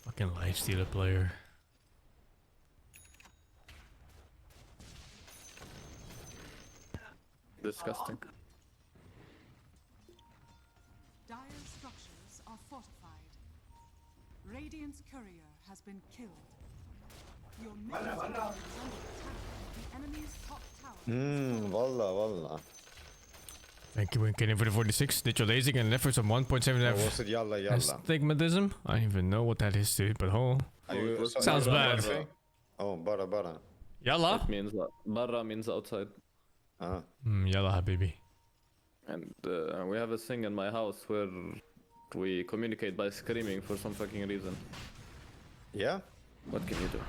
Fucking lifestealer player. Disgusting. Dire structures are fortified. Radiant's courier has been killed. Your middle tower is under attack. The enemy's top tower. Walla. Thank you, Kenny, for the 46. Did your lasing and efforts of 1.7 was it yalla? Astigmatism? I don't even know what that is, dude, but sounds bad. Oh, bara. Yalla? It means barra means outside. Yalla, habibi. And we have a thing in my house where we communicate by screaming for some fucking reason. Yeah? What can you do?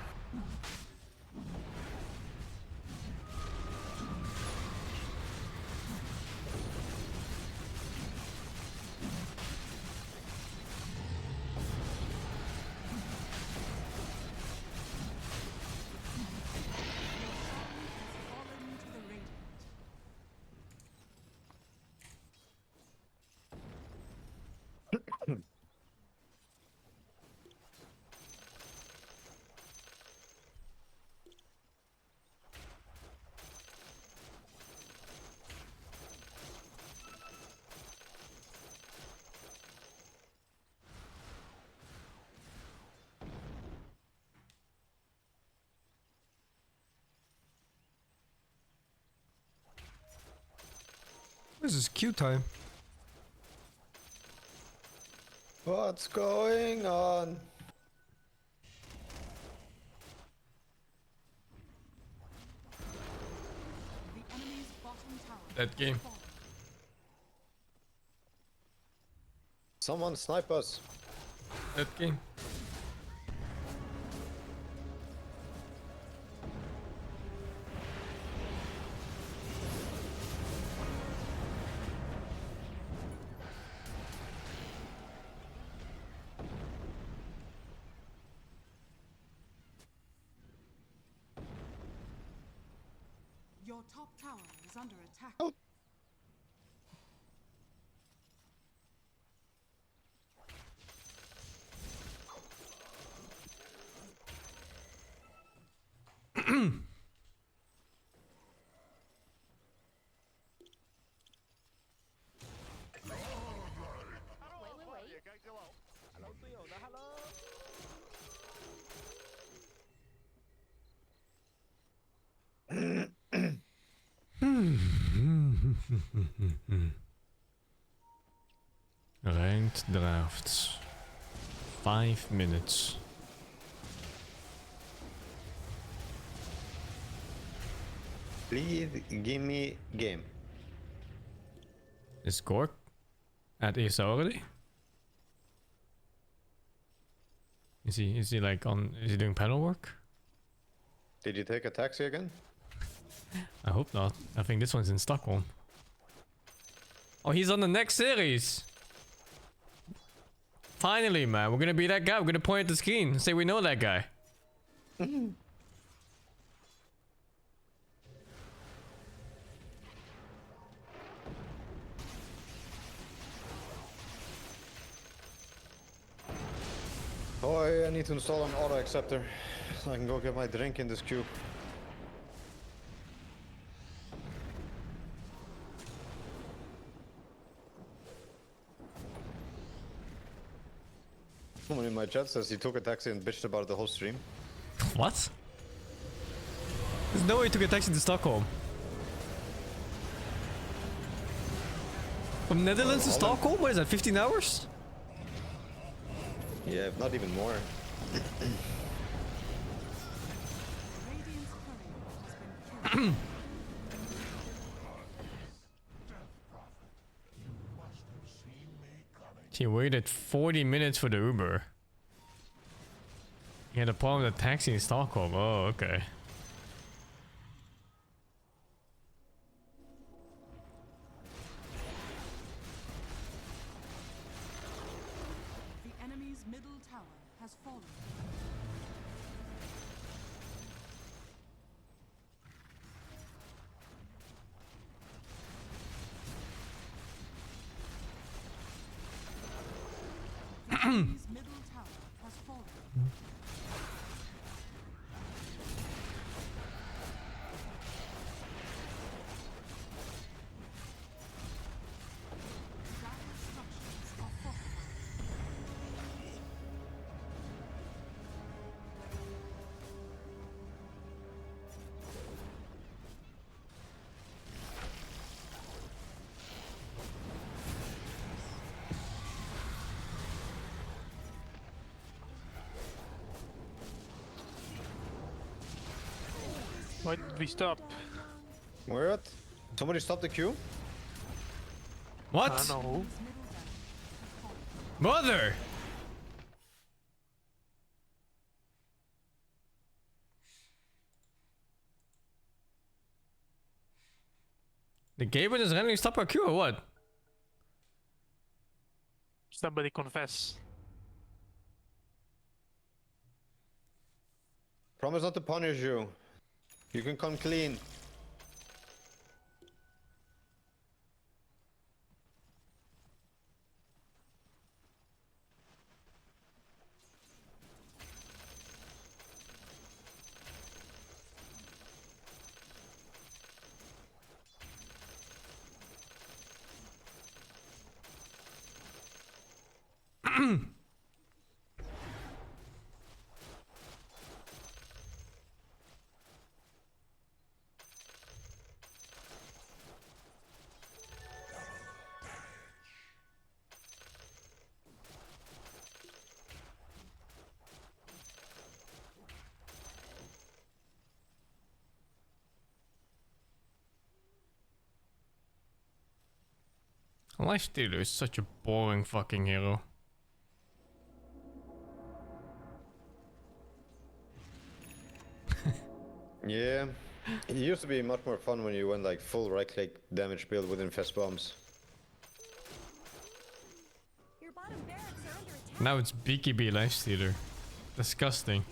This is Q time. What's going on? The enemy's bottom tower. That game. Someone snipe us. That game. Your top tower is under attack. Oh. Ranked drafts. 5 minutes. Please give me game. Is Gork at ESO already? Is he like on, is he doing panel work? Did you take a taxi again? I hope not. I think this one's in Stockholm. Oh, he's on the next series! Finally, man, we're gonna be that guy. We're gonna point at the screen and say we know that guy. Oh, I need to install an auto acceptor so I can go get my drink in this queue. Someone in my chat says he took a taxi and bitched about the whole stream. What? There's no way he took a taxi to Stockholm. From Netherlands to Stockholm? What is that, 15 hours? Yeah, if not even more. He waited 40 minutes for the Uber. He had a problem with the taxi in Stockholm. Oh, okay. The enemy's middle tower has fallen. The enemy's middle tower has fallen. Dire structures are fortified. Why did we stop? Where at? Somebody stop the queue? What? I don't know. Mother! The game is randomly stop our queue or what? Somebody confess. Promise not to punish you. You can come clean. Lifestealer is such a boring fucking hero. Yeah, it used to be much more fun when you went like full right-click damage build with infest bombs. Now it's BKB Lifestealer. Disgusting.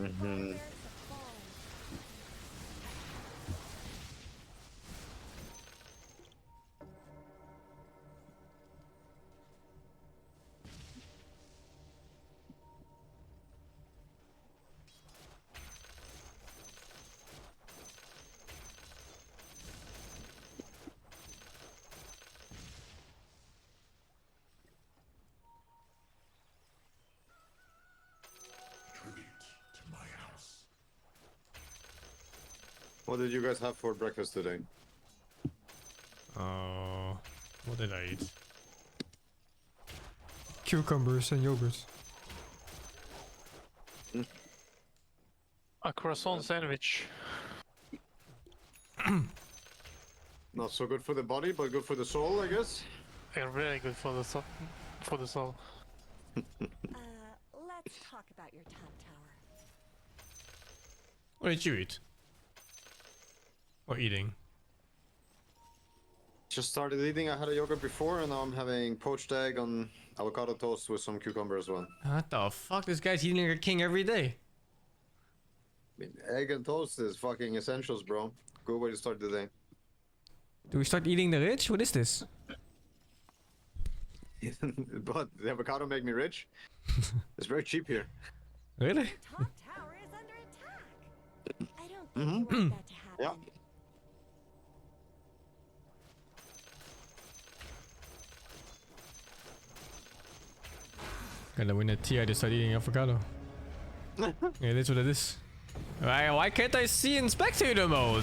What did you guys have for breakfast today? What did I eat? Cucumbers and yogurt. A croissant sandwich. Not so good for the body, but good for the soul, I guess. And really good for the soul. Let's talk about your top tower. What did you eat? Or eating? Just started eating. I had a yogurt before, and now I'm having poached egg on avocado toast with some cucumber as well. What the fuck? This guy's eating like a king every day. I mean, egg and toast is fucking essentials, bro. Good way to start the day. Do we start eating the rich? What is this? But the avocado make me rich. It's very cheap here. Really? Top tower is under attack. I don't think you want that to happen. Yeah. Gotta win a TI to start eating avocado. Yeah, that's what it is. Why can't I see in spectator mode?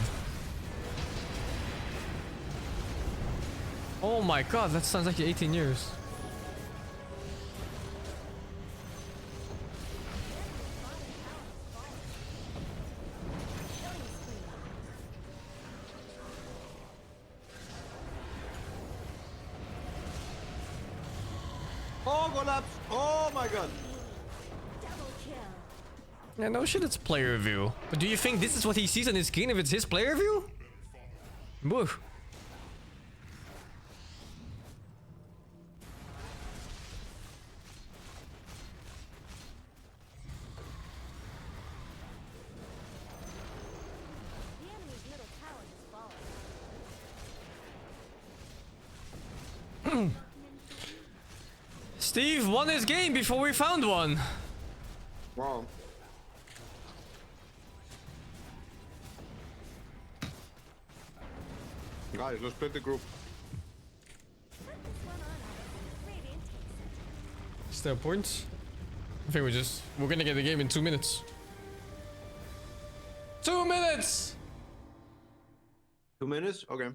Oh my god, that sounds like 18 years. Oh, collapse! Oh my god! Yeah, no shit, it's player review. But do you think this is what he sees on his screen if it's his player review? Woo. Steve won his game before we found one. Wow. Guys, let's split the group. Still points. I think we're gonna get the game in 2 minutes. 2 minutes! 2 minutes? Okay.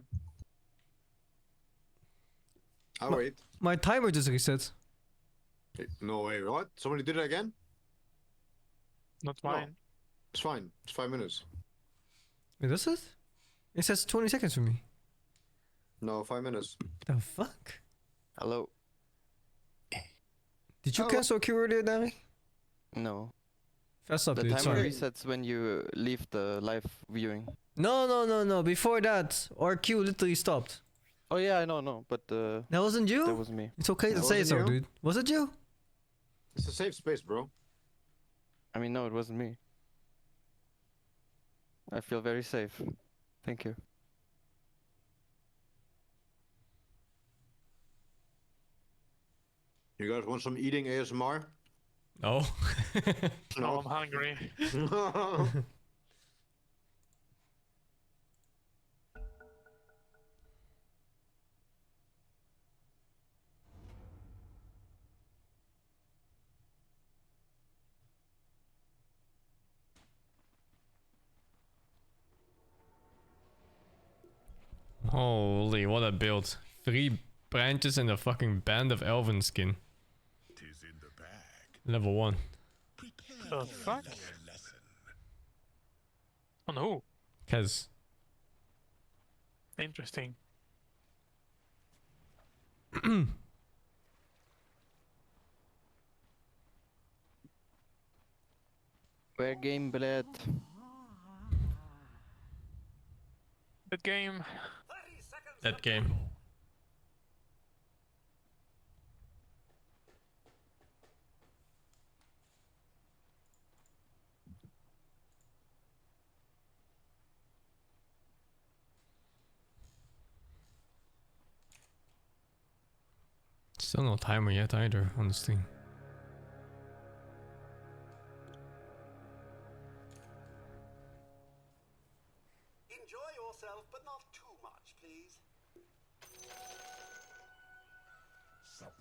I'll wait. My timer just reset. No way, what? Somebody did it again? Not mine. It's fine. It's 5 minutes. Wait, does it? It says 20 seconds for me. No, 5 minutes. The fuck? Hello. Did you cancel queue earlier, Dari? No. Fast up, the dude. timer Sorry. resets when you leave the live viewing. No. Before that, our queue literally stopped. Oh yeah, I know, but that wasn't you? That was me. It's okay to say so, dude. Was it you? It's a safe space, bro. I mean, no, it wasn't me. I feel very safe. Thank you. You guys want some eating ASMR? No. No, I'm hungry. Holy, what a build. 3 branches and a fucking band of elven skin. Level 1. The fuck? On who? Kez. Interesting. Where game bled? Good game. That game. Still no timer yet either on this thing. Enjoy yourself, but not too much, please. Surprise.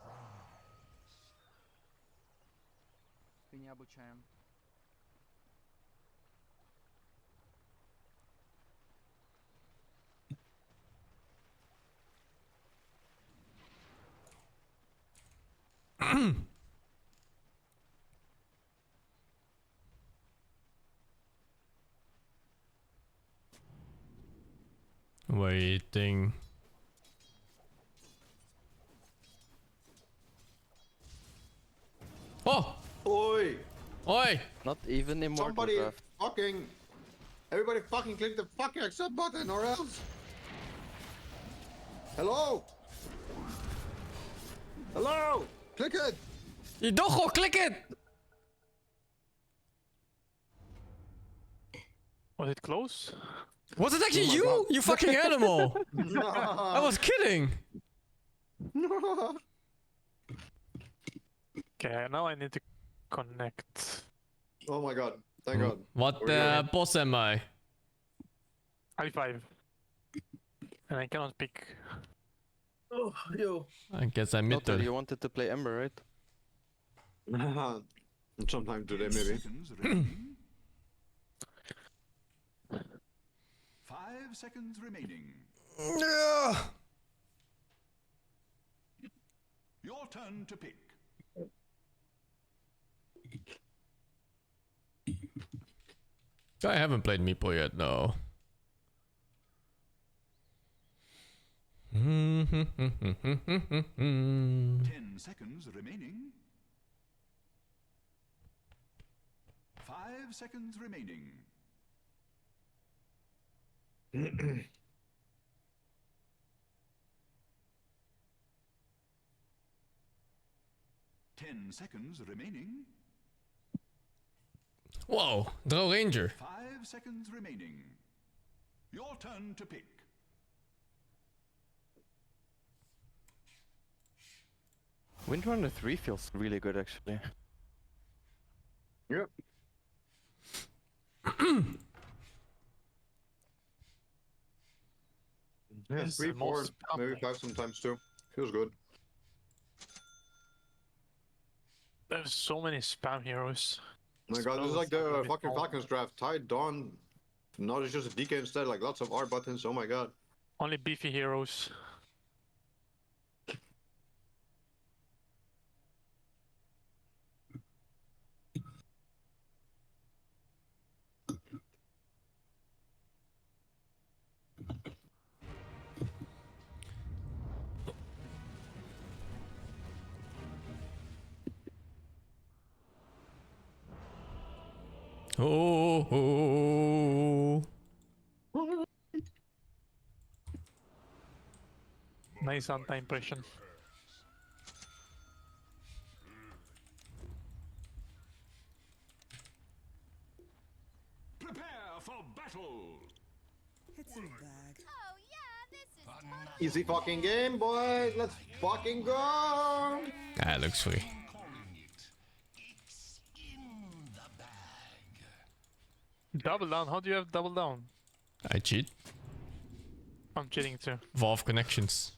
Меня обучаем. Waiting. Oh! Oi! Oi! Not even immortal Somebody draft. fucking... Everybody fucking click the fucking accept button or else! Hello? Hello? Click it! You don't go click it! Was it close? Was it actually you? God. You fucking animal! I was kidding! Okay, now I need to connect. Oh my god, thank god. What We're boss am I? I5. And I cannot pick. Oh, yo. I guess I'm Not that middle. you wanted to play Ember, right? Sometime today, maybe. 5 seconds remaining. Your turn to pick. I haven't played Meepo yet, no. 10 seconds remaining. 5 seconds remaining. 10 seconds remaining. Whoa, Drow Ranger. 5 seconds remaining. Your turn to pick. Windrunner 3 feels really good, actually. Yep. Yeah, 3, 4, maybe 5 sometimes too. Feels good. There's so many spam heroes. Oh my god, this is like the fucking Falcons draft. Tide, Dawn. Now it's just a DK instead, like lots of R buttons. Oh my god. Only beefy heroes. Oh. Nice anti-impression. Prepare for battle. It's in the bag. Easy fucking game, boys. Let's fucking go. Ah, it looks free. Double down? How do you have double down? I cheat. I'm cheating too. Valve connections.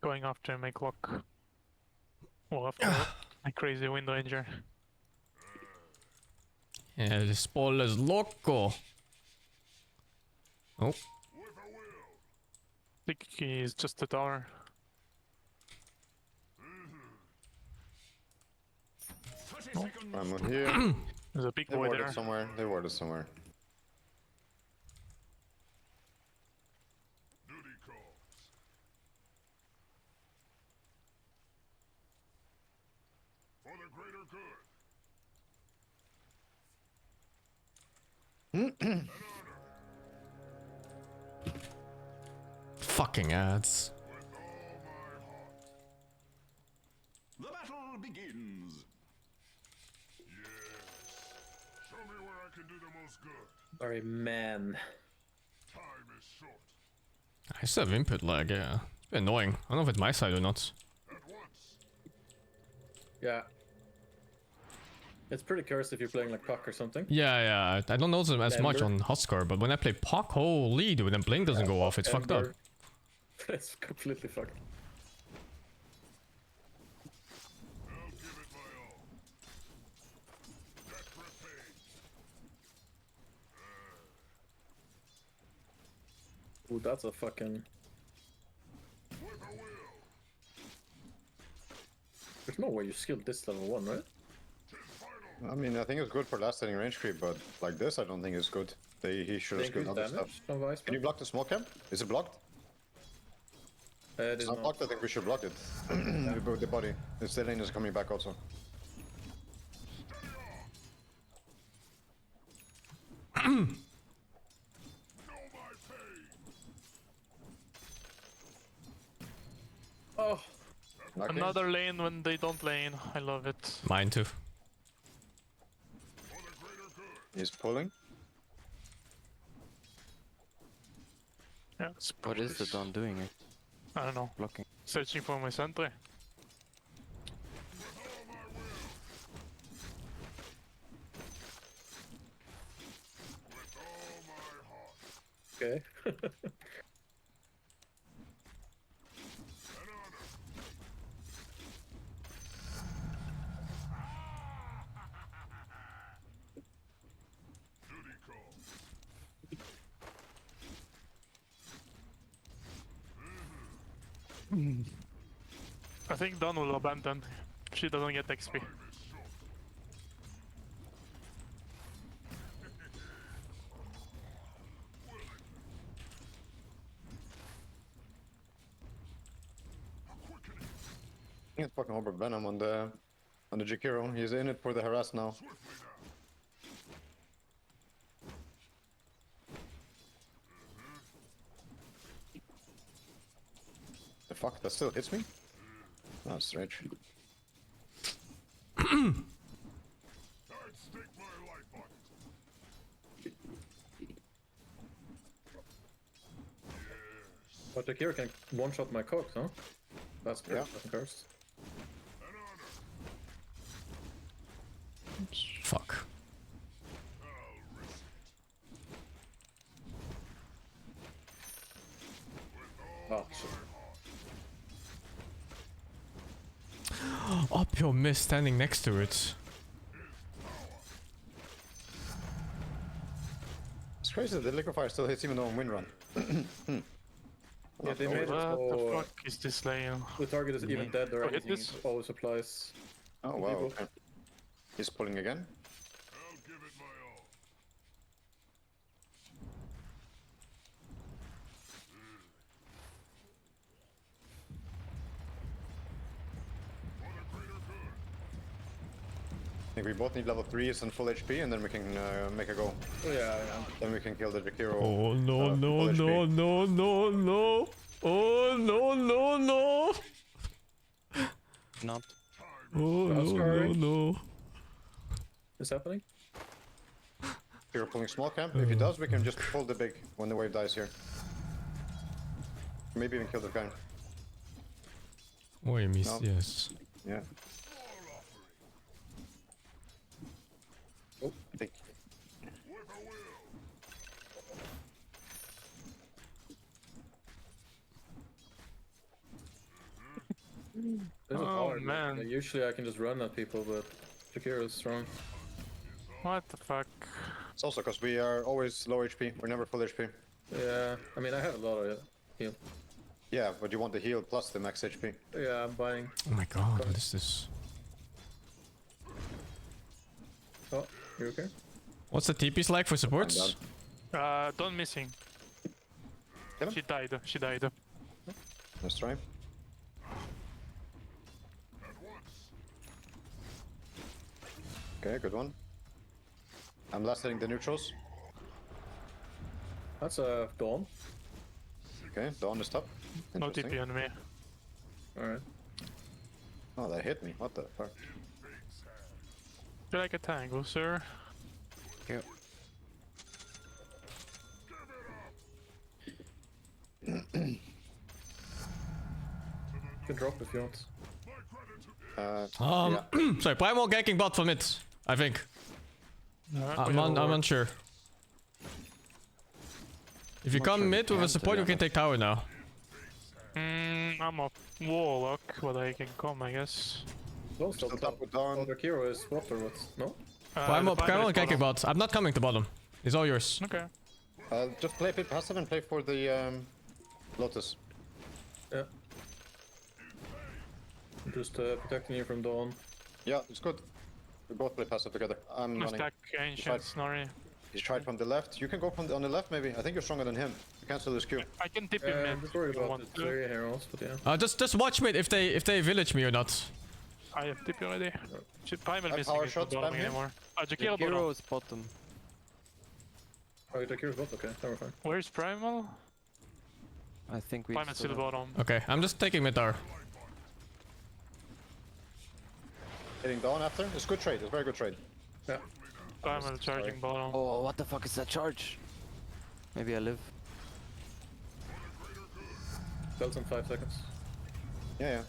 Going after my clock. Well, after my crazy Wind Ranger. El spoiler is loco. Oh. I think he's just a tower. I'm on here. There's a big They boy warded there. somewhere. They warded somewhere. Fucking ads. The battle begins. Show me where I can do the most good. Sorry, man. Time is short. I still have input lag, yeah. It's a bit annoying. I don't know if it's my side or not. Yeah. It's pretty cursed if you're playing like Puck or something. Yeah. I don't notice it as much on Hotscore, but when I play Puck, holy, dude, when blink doesn't go off, it's fucked up. It's completely fucked. Ooh, that's a fucking... There's no way you skilled this level 1, right? I mean, I think it's good for last hitting range creep, but like this, I don't think it's good. He should have skilled other stuff. Can you block the small camp? Is it blocked? It's not blocked, I think we should block it. With the body. The lane is coming back also. Oh, another lane when they don't lane. I love it. Mine too. He's pulling. Yeah, what is the Don doing? I don't know. Blocking. Searching for my sentry. Okay. I think Dawn will abandon. She doesn't get XP. He's fucking over Venom on the Jakiro. He's in it for the harass now. The fuck? That still hits me? Oh, stretch. But Jakiro can one-shot my cogs, huh? That's good. Yeah. Cursed. Fuck. Oh, shit. Up your miss standing next to it. It's crazy that the liquefier still hits even though on wind run. Yeah, they made it What so the fuck is this lane? the target is even dead or anything, this? it always applies. Oh wow, okay. He's pulling again. I think we both need level 3s and full HP, and then we can make a go. Oh, yeah. Then we can kill the Jakiro. Oh no no no no no no! Oh no no no! Not. Oh no no! What's happening? You're pulling small camp. If he does, we can just pull the big when the wave dies here. Maybe even kill the guy. Oh, you missed. No. Yes. Yeah. Oh, I think. This is Oh, hard. man. Like, usually I can just run at people, but Jakiro is strong. What the fuck? It's also because we are always low HP. We're never full HP. Yeah, I mean I have a lot of heal. Yeah, but you want the heal plus the max HP. Yeah, I'm buying. Oh my god, what is this? Oh, You okay? What's the TP's like for supports? Dawn missing. She died. She died. Let's try. Okay, good one. I'm last hitting the neutrals. That's a Dawn. Okay, Dawn is top. No TP on me. Alright. Oh, that hit me. What the fuck? You're like a tango, sir. Yep. You can drop if you want. Yeah. Sorry, Primal ganking bot from mid, I think. I'm unsure. If you come mid with a support, you can take tower now. I'm a warlock, but I can come, I guess. No, still top with Dawn. The hero is what or what? No? Primal ganking bot. I'm not coming to bottom. It's all yours. Okay. Just play a bit passive and play for the Lotus. Yeah. I'm just protecting you from Dawn. Yeah, it's good. We both play passive together. I'm running. Stack ancient Snorri. He's tried from the left. You can go from on the left maybe. I think you're stronger than him. You cancel his Q. I can tip him mid. I'm just worried about the three heroes, but yeah. Just watch mid if they village me or not. I have TP already. Primal missing power is shot, not spam him. anymore. Jakiro Hero is bottom. Oh, Jakiro's bot? Okay, then we're fine. Where's Primal? I think we Primal's still bottom. Okay, I'm just taking mid tower. Hitting Dawn after. It's good trade. It's a very good trade. Yeah. Primal charging bottom. Oh, what the fuck is that charge? Maybe I live. Bells in 5 seconds. Yeah.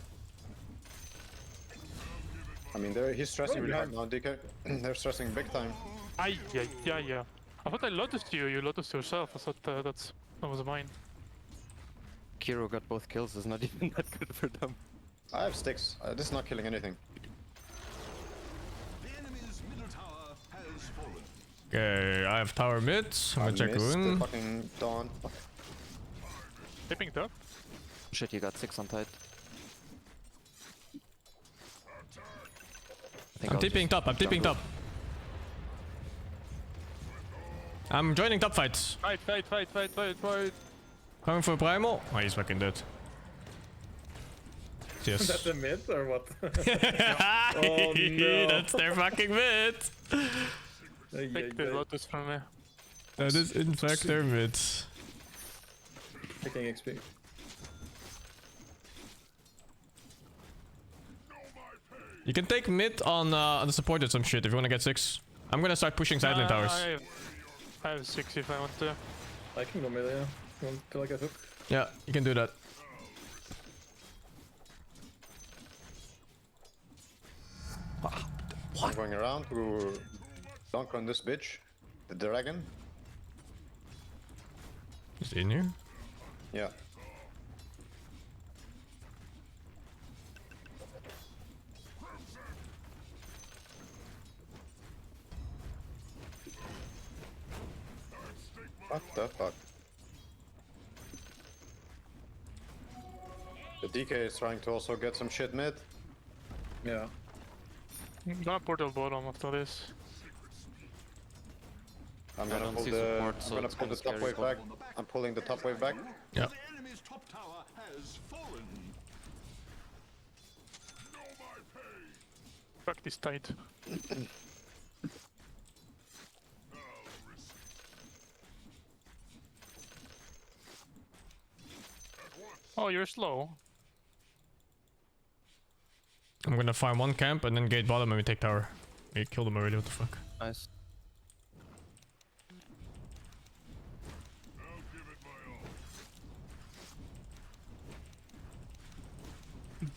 I mean, he's stressing really hard now, DK. They're stressing big time. Yeah. I thought I lotused you. You lotused yourself. I thought that was mine. Kiro got both kills. It's not even that good for them. I have sticks. This is not killing anything. The enemy's middle tower has fallen. Okay, I have tower mid. I'm gonna check in. Fucking Dawn. Tipping top. Shit, you got 6 on tight. I'm tipping top. I'm tipping top. I'm joining top fights. Fight. Coming for Primal. Oh, he's fucking dead. Yes. That's a mid or what? Oh no. That's their fucking mid. Take the lotus from me. That is in fact their mid. Taking XP. You can take mid on the support or some shit if you want to get 6. I'm gonna start pushing sideline towers. I have 6 if I want to. I can go melee, yeah. Until I get hooked. Yeah, you can do that. I'm going around to dunk on this bitch. The dragon. Is he in here? Yeah. What the fuck? The DK is trying to also get some shit mid. Yeah. I'm gonna portal bottom after this. I'm gonna pull the top wave back. I'm pulling the top wave back. Yeah. The enemy's top tower has fallen. Fuck this tight. Oh, you're slow. I'm gonna farm one camp and then gate bottom and we take tower. We killed them already, what the fuck. Nice.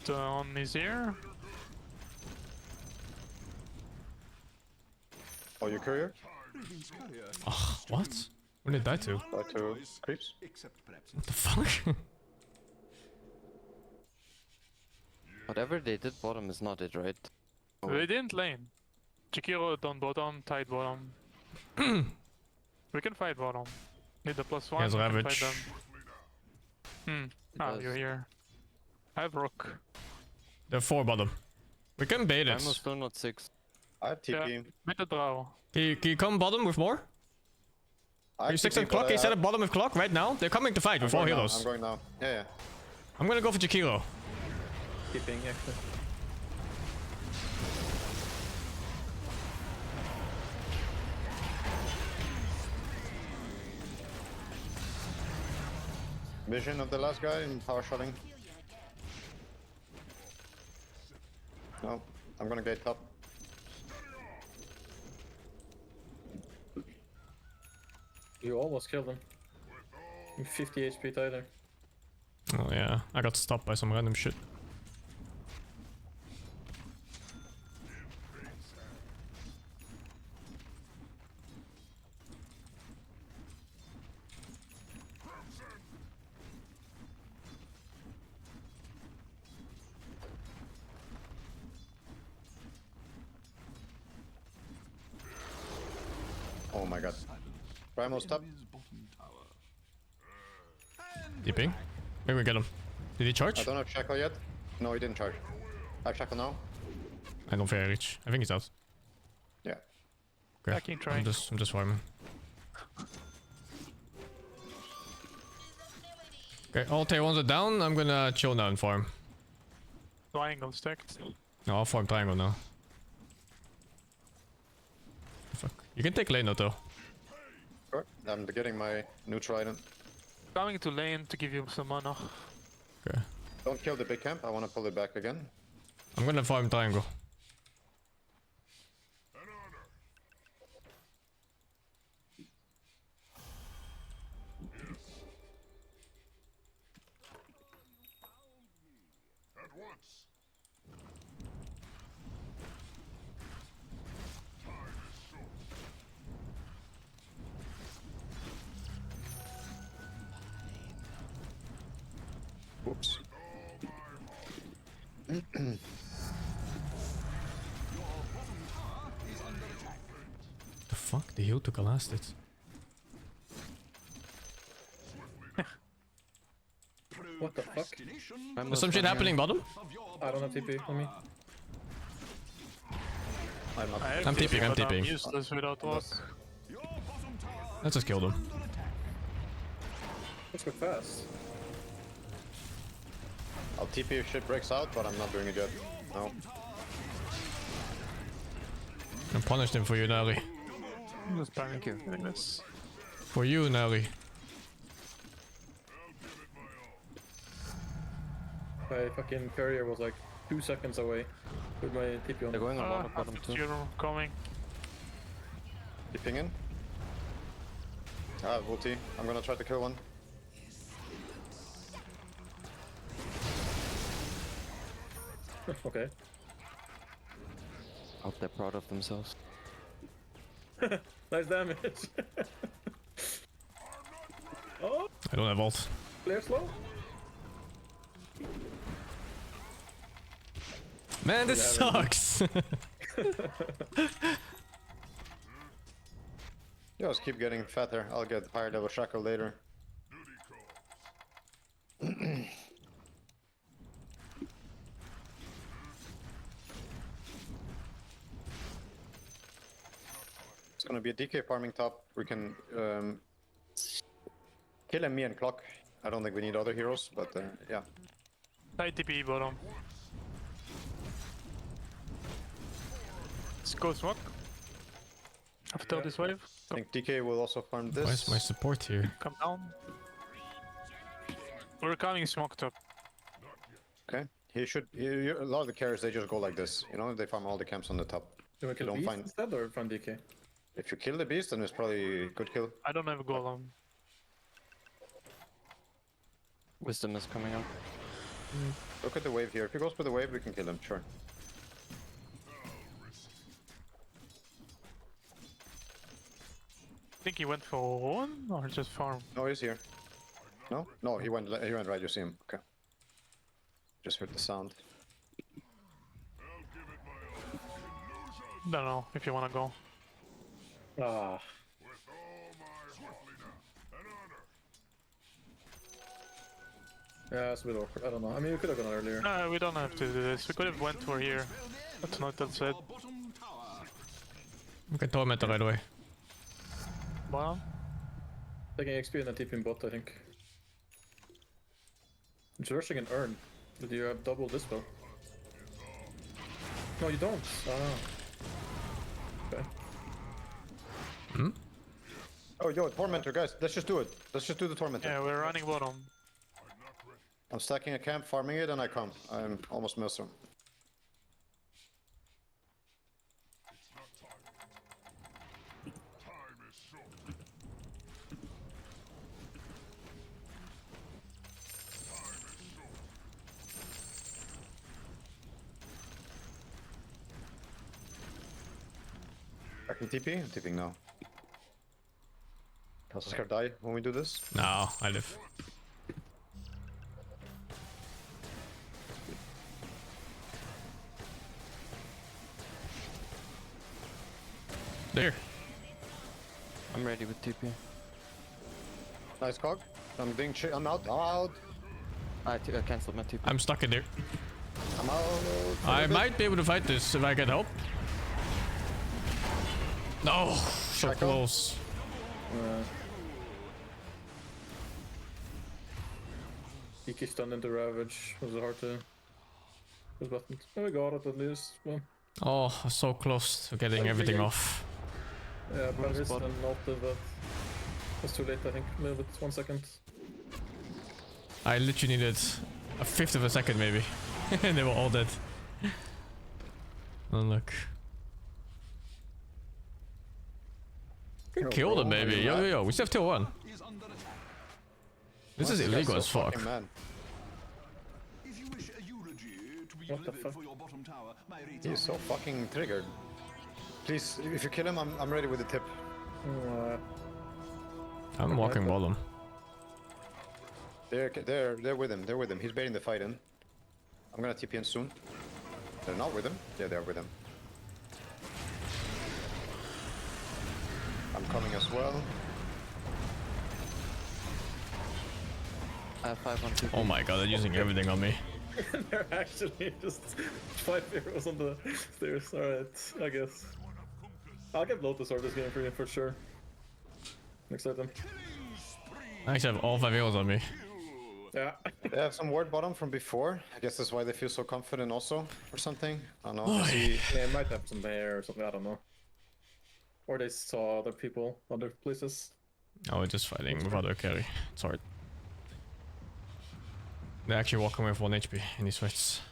Dawn is here. Oh, you courier? Oh, what? Where did it die to? Die to creeps? What the fuck? Whatever they did bottom is not it, right? They didn't lane. Jakiro down bottom, tight bottom. We can fight bottom. Need the +1. He has Ravage. Ah, you're here. I have Rook. They're 4 bottom. We can bait it. I'm still not 6. I have TP. Met the draw. Can you come bottom with more? You 6 on clock, can you set up bottom with clock right now? They're coming to fight with 4 heroes. I'm going now. Yeah. I'm gonna go for Jakiro. Keeping actually. Vision of the last guy in power shotting. No, I'm gonna gate top. You almost killed him. 50 HP Tyler. Oh yeah, I got stopped by some random shit. Oh my god. Primal's top. Deeping. Maybe we get him. Did he charge? I don't have Shackle yet. No, he didn't charge. I have Shackle now. I don't think I reach. I think he's out. Yeah. Okay. I can try. I'm just farming. Okay, all tier 1s are down. I'm gonna chill now and farm. Triangle stacked. No, I'll farm triangle now. Fuck. You can take lane though. Sure. I'm getting my new trident. Coming to lane to give you some mana. Okay. Don't kill the big camp. I want to pull it back again. I'm gonna farm triangle. Oops. The fuck? The heal took a last hit. What the fuck? There's some shit happening bottom? I don't have TP on me. I'm TPing, I'm TPing. Useless without walk. Let's just kill them. Let's go fast. I'll TP if shit breaks out, but I'm not doing it yet. No. I punished him for you, Nari. I'm just panicking this. For you, Nari. My fucking courier was like 2 seconds away with my TP on. They're going on bottom too. You're coming. TPing in. Ah, ulti. I'm gonna try to kill one. Okay. Hope they're proud of themselves. Nice damage. Oh, I don't have ult. clear slow. Man, this sucks! Just keep getting fatter. I'll get higher level shackle later. It's gonna be a DK farming top. We can kill me and Clock. I don't think we need other heroes, but yeah. Tight TP bottom. Let's go smoke. After this wave. I think DK will also farm this. Where's my support here? Come down. We're coming smoke top. Okay. He should. A lot of the carriers they just go like this. You know, they farm all the camps on the top. Do we kill Don't Beast find. instead or from DK? If you kill the beast, then it's probably a good kill. I don't have a golem. Wisdom is coming up. Look at the wave here. If he goes for the wave, we can kill him. Sure. Think he went for one or just farm? No, he's here. No, no, he went right. You see him. Okay. Just heard the sound. Don't know if you wanna go. Ah. Yeah, it's a bit awkward. I don't know. I mean, we could have gone earlier. No, we don't have to do this. We could have went for here. That's not that said. Okay, tormentor right away. Bottom. Taking XP and then TPing bot, I think. It's rushing an urn. But you have double dispel. No, you don't. Ah. Okay. Hmm? Oh, yo, Tormentor, guys. Let's just do it. Let's just do the Tormentor. Yeah, we're running bottom. I'm stacking a camp, farming it, and I come. I'm almost Maelstrom. I can TP? I'm TPing now. Does Oscar die when we do this? No, I live. There. I'm ready with TP. Nice cog. I'm being I'm out. I cancelled my TP. I'm stuck in there. I'm out. I might be able to fight this if I get help. No, so close. He stunned into Ravage. Was hard to push buttons. Oh, we got it at least. Well. Oh, so close to getting everything off. Yeah, Paris and ulted, but was too late, I think. A little bit, 1 second. I literally needed a fifth of a second, maybe. And they were all dead. Oh, look. Kill them, baby. Yo. We still have tier 1. This is illegal as fuck. What the fuck? He's so fucking triggered. Please, if you kill him, I'm ready with the tip. I'm walking bottom. They're with him. They're with him. He's baiting the fight in. I'm gonna TP in soon. They're not with him. Yeah, they're with him. I'm coming as well. I have 5 on TP. Oh my god, they're using everything on me. They're actually just 5 heroes on the stairs. Alright, I guess. I'll get Lotus or this game for you for sure. Next item. I actually have all 5 heroes on me. Yeah. They have some ward bottom from before. I guess that's why they feel so confident also, or something. I don't know. Yeah, might have some hair or something, I don't know. Or they saw other people, other places. Oh, we're just fighting with other carry. It's hard. They're actually walking away with 1 HP in these fights.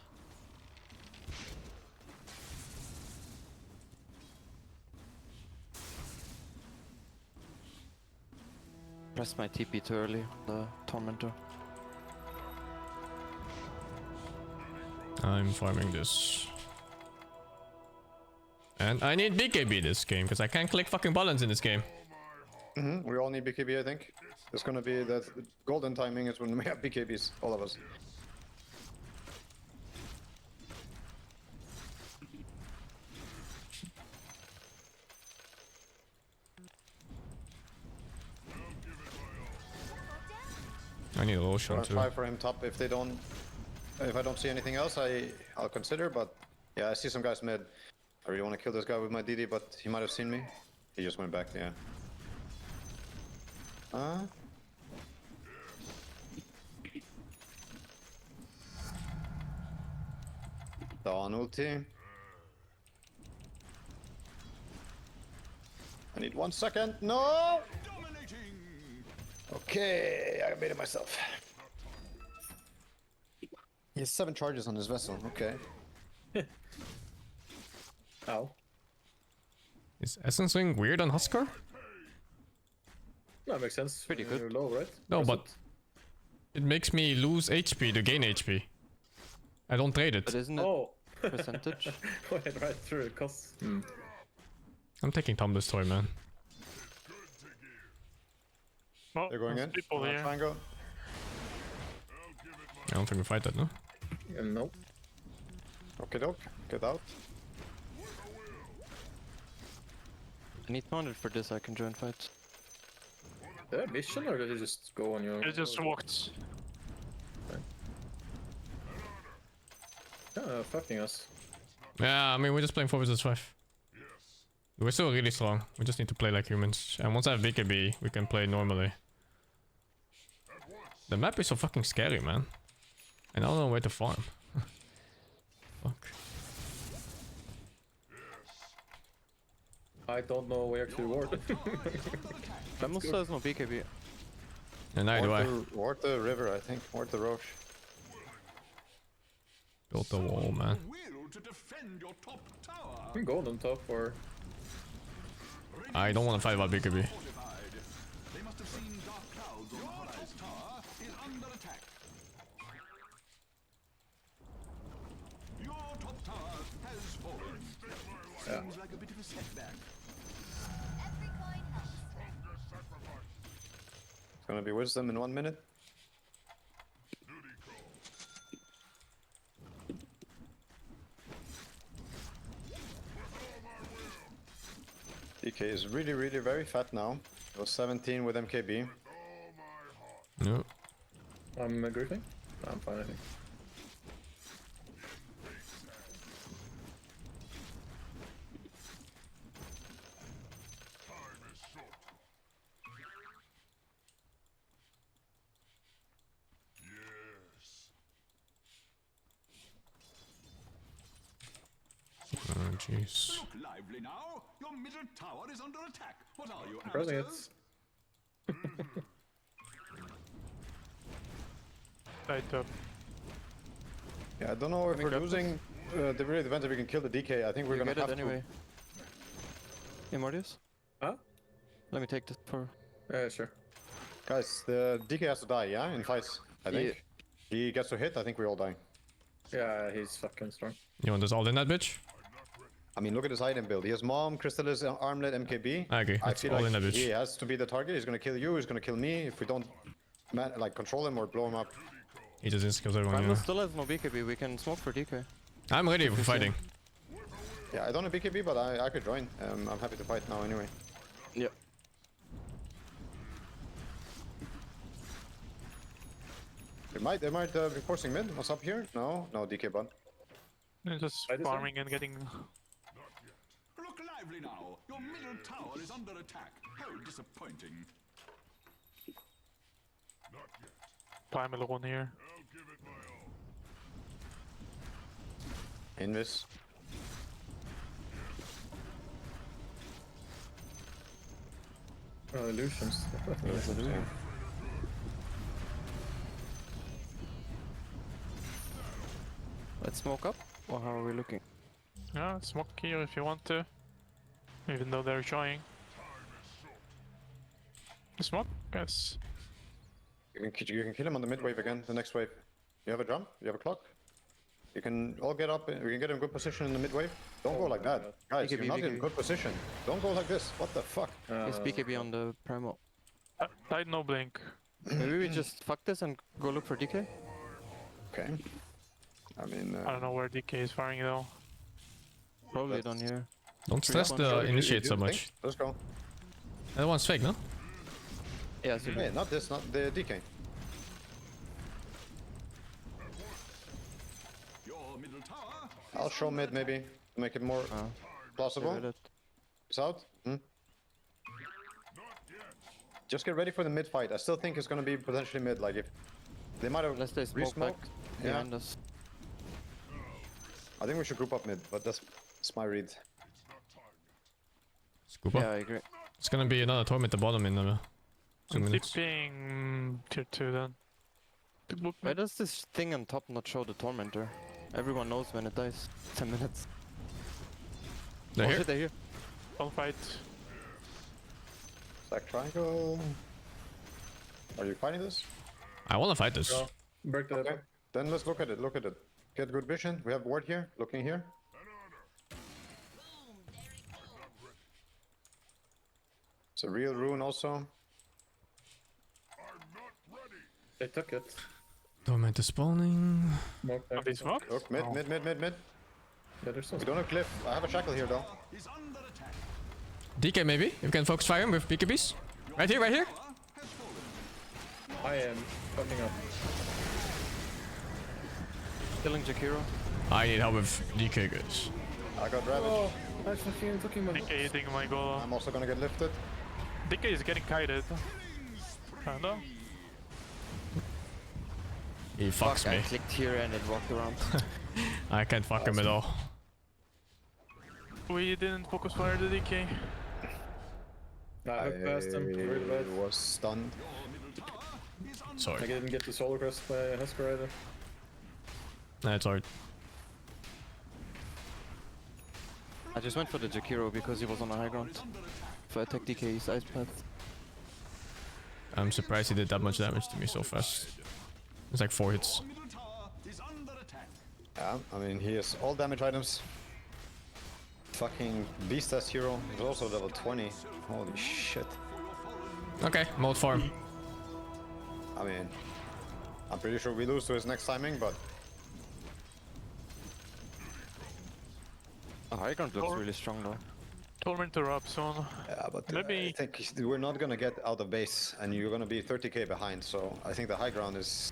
Pressed my TP too early, the Tormentor. I'm farming this. And I need BKB this game, because I can't click fucking buttons in this game. We all need BKB, I think. It's gonna be that golden timing is when we have BKBs, all of us. I need a low shot too. Try for him top if they don't. If I don't see anything else, I'll consider. But yeah, I see some guys mid. I really want to kill this guy with my DD, but he might have seen me. He just went back. Yeah. Dawn ulti. I need 1 second. No! Okay, I made it myself. He has 7 charges on his vessel. Okay. Ow. Is SingSing weird on Huskar? That makes sense. Pretty good. You're low, right? No, but it makes me lose HP to gain HP. I don't trade it. But isn't it percentage? Wait, right through it costs. I'm taking Tom this toy, man. Oh, They're going in. People here. Triangle. I don't think we fight that, no? Nope. Okay, doke. Get out. I need 200 for this, I can join fights. Did they have vision or did they just go on your... They just walked. Yeah, fucking us. Yeah, I mean, we're just playing 4 vs 5. We're still really strong. We just need to play like humans. And once I have BKB, we can play normally. The map is so fucking scary, man. And I don't know where to farm. Fuck. I don't know where to ward. Ramos has no BKB. And neither do I. Ward the river, I think. Ward the Roche. Built the wall, man. You can go on top or... I don't want to fight about BKB. They must have seen dark clouds on the horizon. Tower is under attack. Your top tower has fallen. Seems like a bit of a setback. It's gonna be wisdom in 1 minute. DK is really very fat now. It was 17 with MKB. No. I'm griefing? I'm fine, I think. Oh, jeez. Look lively now. Your middle tower is under attack. What are your Pressing answers? Tied up. Yeah, I don't know if we're losing. It really depends if we can kill the DK. I think we're gonna get have it anyway. Immortius? Huh? Let me take this for... Yeah, sure. Guys, the DK has to die, yeah? In fights, I think. He gets to hit, I think we all die. Yeah, he's fucking strong. You want us all in that bitch? I mean, look at his item build. He has Mom, Crystallis, Armlet, MKB. I agree. I feel all like in that bitch. he has to be the target. He's gonna kill you, he's gonna kill me if we don't like control him or blow him up. He just kills everyone. Ramos still has no BKB. We can smoke for DK. I'm ready for fighting. Yeah, I don't have BKB, but I could join. I'm happy to fight now anyway. Yeah. They might be forcing mid. What's up here? No, DK bot. They're just farming and getting... Look lively now. Your middle tower is under attack. How disappointing. Time alone here. Invis. Oh, illusions. Let's smoke up, or how are we looking? Yeah, smoke here if you want to. Even though they're trying. Smoke, yes. You can kill him on the mid wave again, the next wave. You have a drum? You have a clock? You can all get up, we can get in good position in the mid wave. Don't go like that. Guys, BKB, you're not in BKB. good position. Don't go like this. What the fuck? It's BKB on the Primo. Died no blink. Maybe we just fuck this and go look for DK? Okay. I mean... I don't know where DK is firing though. Probably down here. Don't stress the initiate so much. Let's go. That one's fake, no? Yeah, so Hey, not this, not the DK. Your middle tower. I'll show mid maybe, to make it more plausible. It's out. Just get ready for the mid fight. I still think it's gonna be potentially mid, like if... They might have smoke back behind us. I think we should group up mid, but that's my read. Scoop up. Yeah, I agree. It's gonna be another torment at the bottom in 2 I'm minutes. tipping tier 2 then. Why does this thing on top not show the Tormentor? Everyone knows when it dies. 10 minutes. They're here. Shit, they're here. Don't fight. Stack triangle. Are you fighting this? I wanna fight this. Yeah. Break the... Okay. Then let's look at it, look at it. Get good vision. We have ward here, looking here. It's a real rune also. They took it. Torment is spawning. Smoke there. Are they smoked? Look, mid. Yeah, there's some We don't have cliff. I have a shackle here though. DK maybe? You can focus fire him with BKBs. Right here, right here. I am fucking up. Killing Jakiro. I need help with DK, guys. I got ravaged. I fucking DK hitting my goal. I'm also gonna get lifted. DK is getting kited. Kinda. He fucks me. I clicked here and it walked around. I can't fuck him at all. We didn't focus fire the DK. I passed him. Very bad. Was stunned. Sorry. I didn't get the solo crest by Husker either. Nah, it's hard. I just went for the Jakiro because he was on the high ground. If I attack DK, he's ice path. I'm surprised he did that much damage to me so fast. It's like 4 hits. Yeah, I mean, he has all damage items. Fucking beast as hero. He's also level 20. Holy shit. Okay, mold farm. I mean, I'm pretty sure we lose to his next timing, but... The high ground looks really strong though. Torment to up soon. Yeah, but maybe I think we're not gonna get out of base, and you're gonna be 30k behind, so I think the high ground is...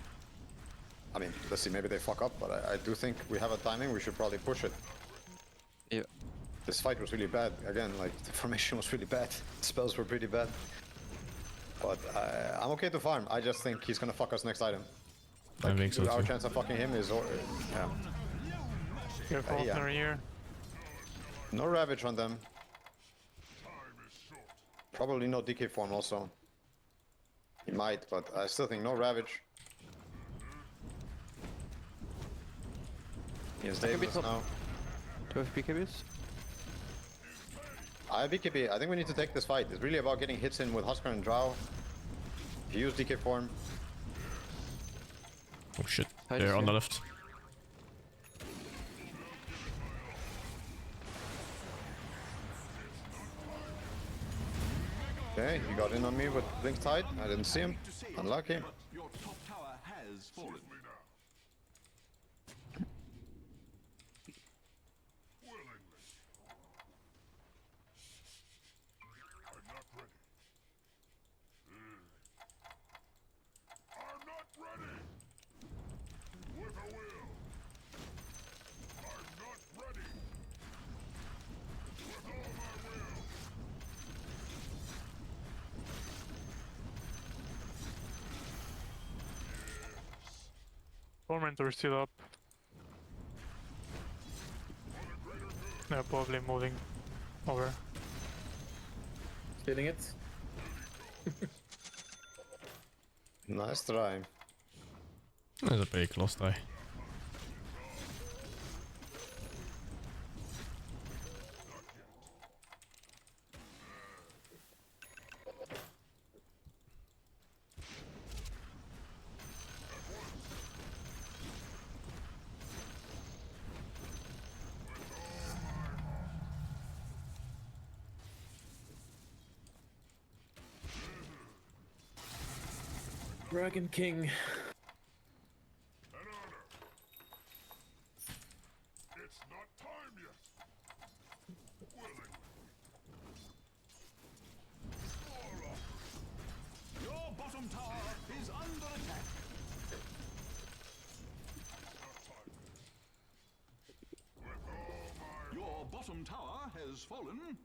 I mean, let's see, maybe they fuck up, but I do think we have a timing, we should probably push it. Yeah. This fight was really bad. Again, like, the formation was really bad. The spells were pretty bad. But I'm okay to farm. I just think he's gonna fuck us next item. Like, I think so our too. chance of fucking him is... yeah. Careful here. No Ravage on them. Probably no DK form also. He might, but I still think no Ravage. He has Davis now. 12 BKBs? I have BKB. I think we need to take this fight. It's really about getting hits in with Husker and Drow. If you use DK form. Oh shit, they're on the left. Okay, he got in on me with Blink Tide. I didn't see him. Unlucky. Your top tower has fallen. Tormentor still up. They're probably moving over. Hitting it. Nice try. That's a pretty close try. Dragon King. Your bottom tower is under attack. Your bottom tower has fallen.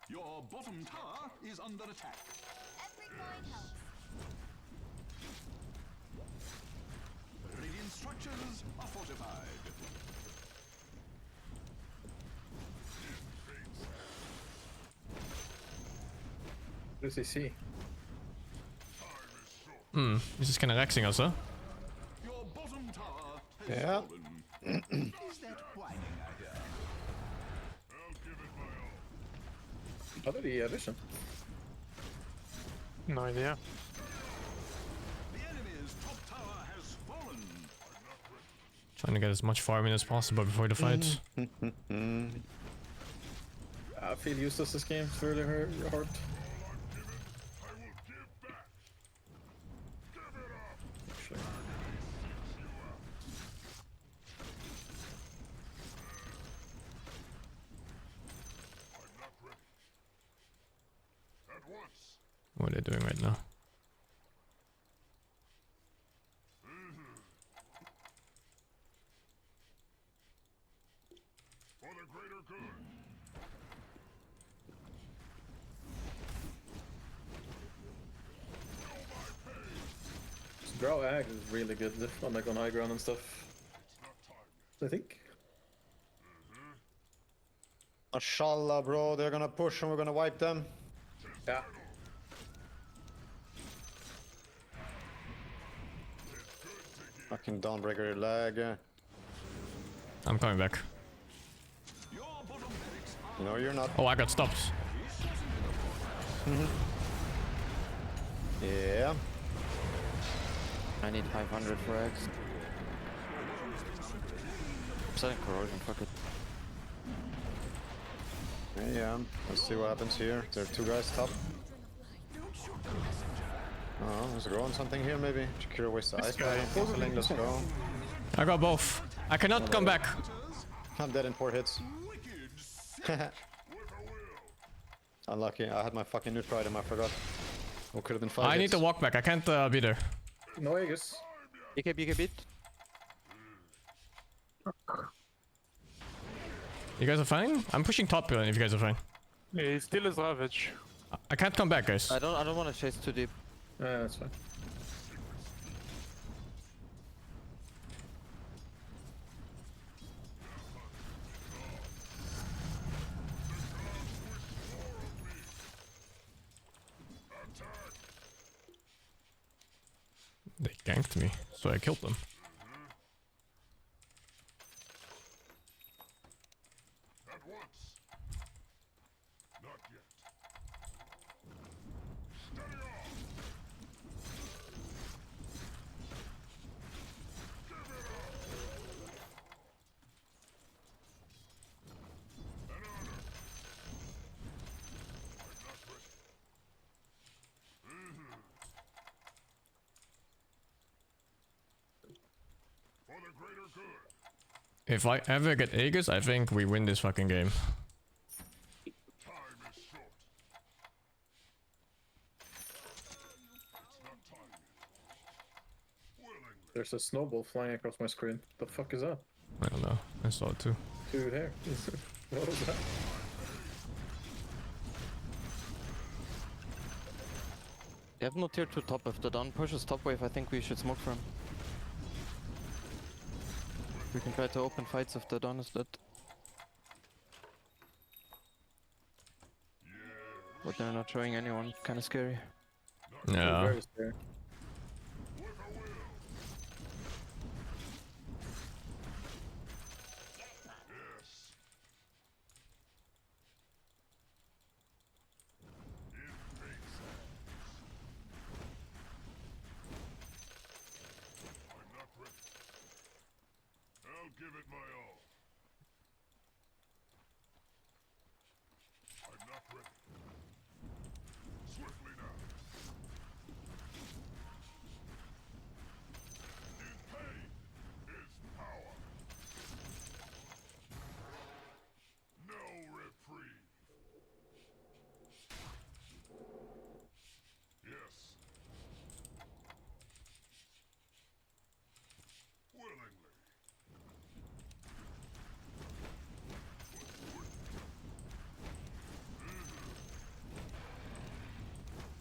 Your bottom tower is under attack. Every coin helps. Radiant structures are fortified. What does he see? He's just kinda rexing us, huh? Your bottom tower has Yeah. fallen. Is that whining I hear? How did he vision? No idea. The enemy's top tower has fallen. Trying to get as much farming as possible before the fight. I feel useless this game. It's really hard. What are they doing right now? Grow ag is really good on like on high ground and stuff. I think. Mashallah, bro, they're gonna push and we're gonna wipe them. Yeah. Fucking Dawnbreaker lag. I'm coming back. No, you're not. Oh, I got stopped. Yeah. I need 500 for X. I'm setting corrosion, fuck it. Yeah, let's see what happens here. There are two guys top. Oh, let's go on something here maybe. Chikira wastes the ice guy. Let's go. I got both. I cannot come back. I'm dead in 4 hits. Unlucky, I had my fucking neutral item, I forgot. What could have been 5 I hits. need to walk back. I can't be there. No, I guess. BK beat. You guys are fine? I'm pushing top lane if you guys are fine. Yeah, he still is Ravage. I can't come back, guys. I don't want to chase too deep. Yeah, that's fine. They ganked me, so I killed them. If I ever get Aegis, I think we win this fucking game. There's a snowball flying across my screen. The fuck is that? I don't know. I saw it too. Dude, here. What was that? You have no tier 2 top. If the Dawn pushes top wave, I think we should smoke for him. We can try to open fights if the Dawn is dead. But they're not showing anyone. Kinda scary. Yeah. Very scary.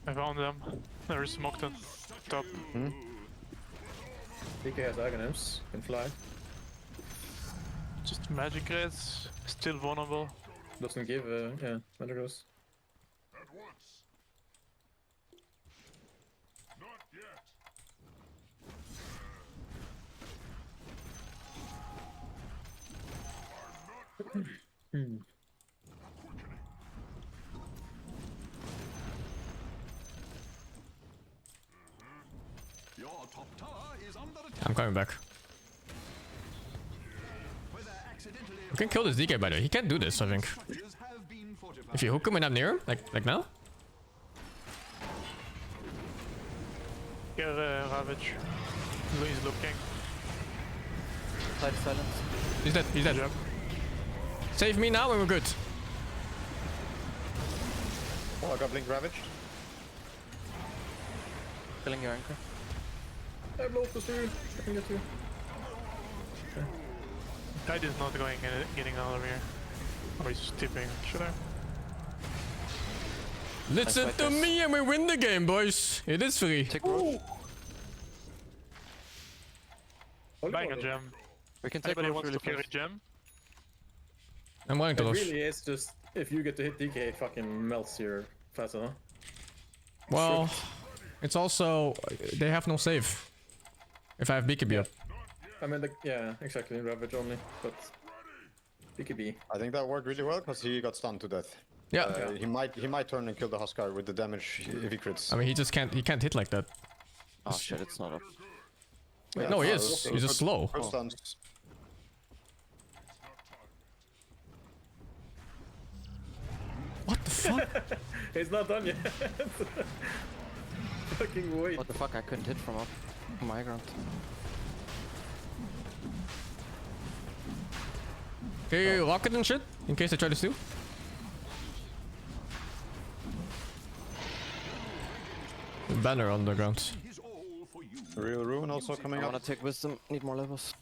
I found them. They're smoked on top. DK has Aghanim's, can fly. Just magic rays, still vulnerable. Doesn't give, yeah, magic rays. I'm coming back. We can kill this DK by the way. He can't do this, I think. If you hook him and I'm near him, like now. Get Ravage. He's looking. Side silence. He's dead, he's dead. Save me now and we're good. Oh, I got Blink Ravaged. Killing your anchor. I have Lotus here. I can get you. Okay. Tide is not going getting out of here. Oh, he's tipping. Should I? Listen to me and we win the game, boys. It is free. Take road. Buying a gem. We can take Anybody road wants really to carry fast. gem? I'm willing to It lose. really is just if you get to hit DK, it fucking melts your Fasa, huh? Well, it's also they have no save. If I have BKB up. I mean, yeah, exactly, Ravage only, but BKB. I think that worked really well because he got stunned to death. Yeah. He might turn and kill the Huskar with the damage if he crits. I mean, he just can't hit like that. Oh shit, it's not up. Wait, no, he is. He's just slow. Good stuns. What the fuck? It's not done yet. Fucking wait. What the fuck? I couldn't hit from up. My ground. Okay, lock it and shit in case they try to steal. Banner on the ground. Real Ruin also coming I up. wanna take wisdom. Need more levels.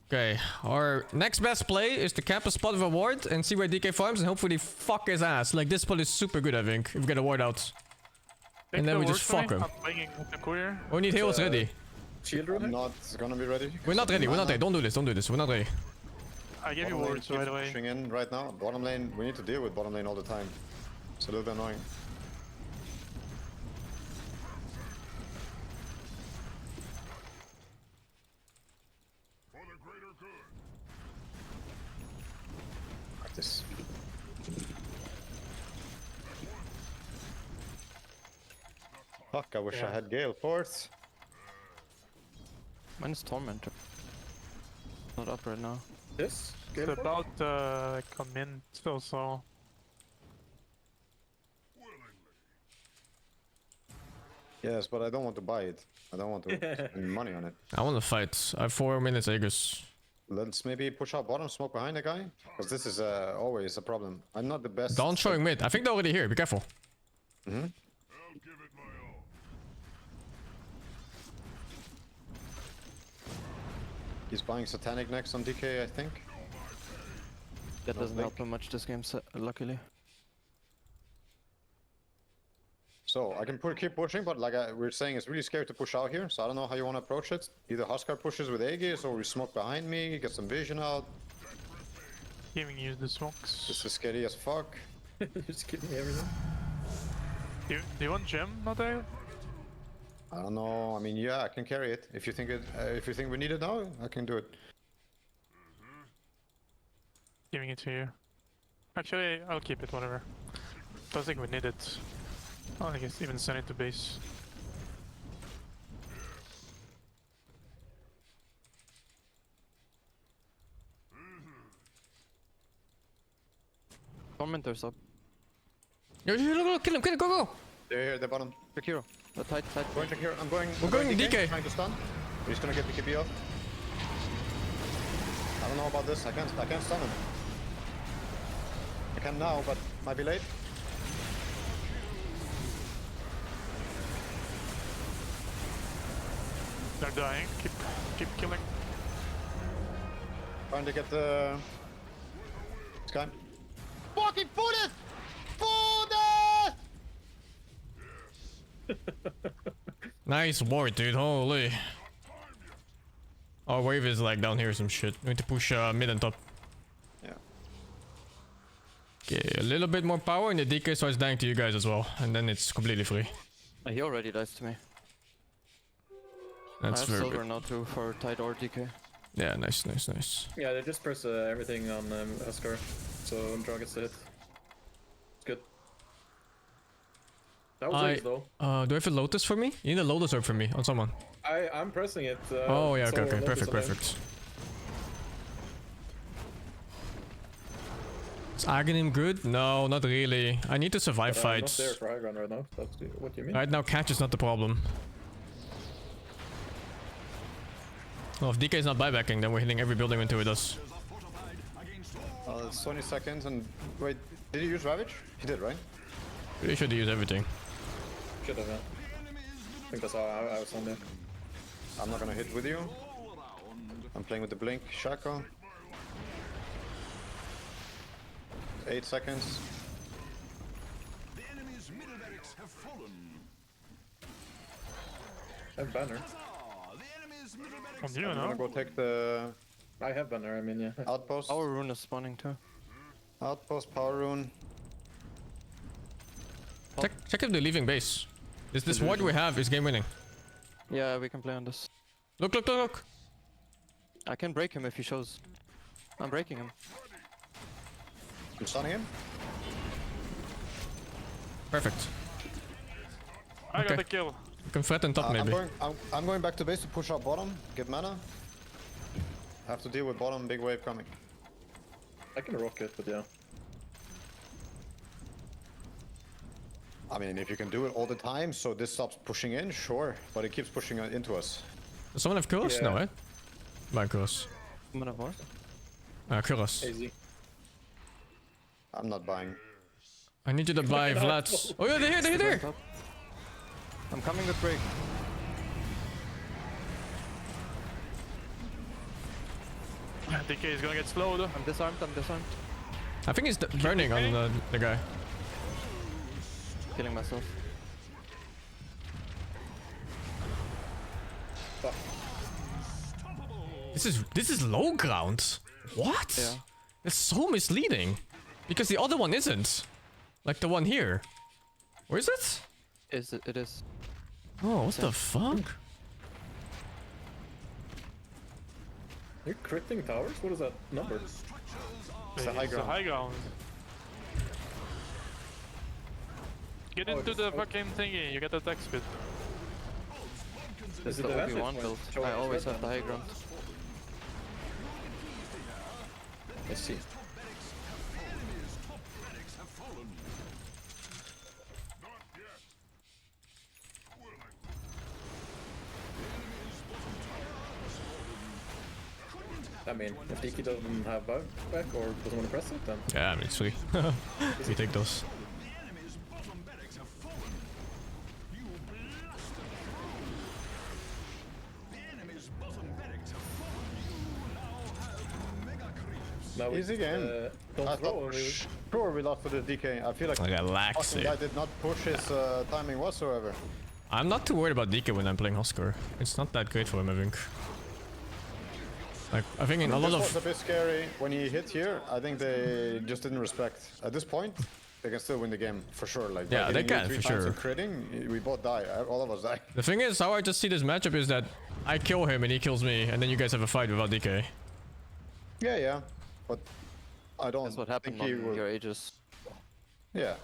Okay, our next best play is to camp a spot of a ward and see where DK farms and hopefully fuck his ass. Like this spot is super good, I think, if we get a ward out. And then we just fuck him. We need heals ready. I'm not gonna be ready. We're not ready, we're not ready. Don't do this, don't do this. We're not ready. I gave you wards right away. Pushing in right now. Bottom lane, we need to deal with bottom lane all the time. It's a little bit annoying. Like this. Fuck, I wish I had Gale fourth. Mine is Tormentor. Not up right now. This? It's about like a mint or so. Yes, but I don't want to buy it. I don't want to spend money on it. I want to fight. I have 4 minutes, Aegis. Let's maybe push out bottom, smoke behind the guy. Because this is always a problem. I'm not the best. Dawn showing mid. I think they're already here. Be careful. Mm-hmm. He's buying Satanic next on DK, I think. That doesn't help him much this game, luckily. So I can keep pushing, but like we're saying, it's really scary to push out here. So I don't know how you want to approach it. Either Huskar pushes with Aegis, or we smoke behind me, get some vision out. Giving you the smokes. This is scary as fuck. You're just giving me everything. Do you want gem, not there? I don't know. I mean, yeah, I can carry it. If you think if you think we need it now, I can do it. Giving it to you. Actually, I'll keep it, whatever. Don't think we need it. I guess even send it to base. Tormentor's up. Yo, kill him, go! They're here, the bottom. Shakiro. The tight. Going Shakiro. I'm going. We're going DK. Trying to stun. He's gonna get BKB off. I don't know about this. I can't stun him. I can now, but might be late. They're dying. Keep killing. Trying to get the Sky. Fucking food it! Nice ward, dude. Holy. Our wave is like down here or some shit. We need to push mid and top. Yeah. Okay, a little bit more power and the DK starts dying to you guys as well. And then it's completely free. He already dies to me. That's I have very silver good. now too for tight or DK. Yeah, nice. Yeah, they just press everything on Huskar, so draw gets the hit. It's good. That was ace though. Do I have a Lotus for me? You need a Lotus orb for me on someone. I'm pressing it. Oh yeah, so okay, Lotus perfect. Is Aghanim good? No, not really. I need to survive But fights. I'm not there for high ground right now. That's what you mean. Right now, catch is not the problem. Well, if DK is not buybacking, then we're hitting every building until he does. It's 20 seconds and... Wait, did he use Ravage? He did, right? You should use everything. Should have, yeah. I think that's how I was on there. I'm not gonna hit with you. I'm playing with the Blink Shaco. 8 seconds. The enemy's middle barracks have fallen. I have banner. From you I'm now. gonna go take the... I have banner, I mean, yeah. Outpost. Our rune is spawning too. Outpost, power rune. Check if they're leaving base. This ward we have is game winning. Yeah, we can play on this. Look, look, look, look. I can break him if he shows. I'm breaking him. I'm stunning him. Perfect. I got the kill. You can threaten top maybe. I'm going back to base to push up bottom, get mana. Have to deal with bottom, big wave coming. I can rocket, but yeah. I mean, if you can do it all the time, so this stops pushing in, sure. But it keeps pushing into us. Does someone have Kuros? Yeah. No, right? My Kuros. Someone have what? Kuros. Easy. I'm not buying. I need you to buy Vlad's. Oh yeah, they're here, they're here! I'm coming with break. DK is gonna get slowed. I'm disarmed, I'm disarmed. I think he's burning on the guy. Killing myself. Fuck. This is low ground. What? Yeah. It's so misleading. Because the other one isn't. Like the one here. Where is it? It is. Oh, what the fuck? You're critting towers? What is that number? It's the high ground. High ground. Get into the fucking thingy, you get attack speed. This is the Obi-Wan build. I always have the high ground. I see. I mean, if Diki doesn't have back or doesn't want to press it, then... Yeah, I mean, it's free. We take those. Now Easy game. Don't throw. Sure, we lost to the DK. I feel like I got lax fucking guy did not push his timing whatsoever. I'm not too worried about DK when I'm playing Husker. It's not that great for him, I think. Like, I think in a lot of... This was a bit scary. When he hit here, I think they just didn't respect. At this point, they can still win the game, for sure. Like, yeah, they can, for sure. Critting, we both die. All of us die. The thing is, how I just see this matchup is that I kill him and he kills me, and then you guys have a fight without DK. Yeah, yeah. But I don't That's what happened think on your ages. Yeah.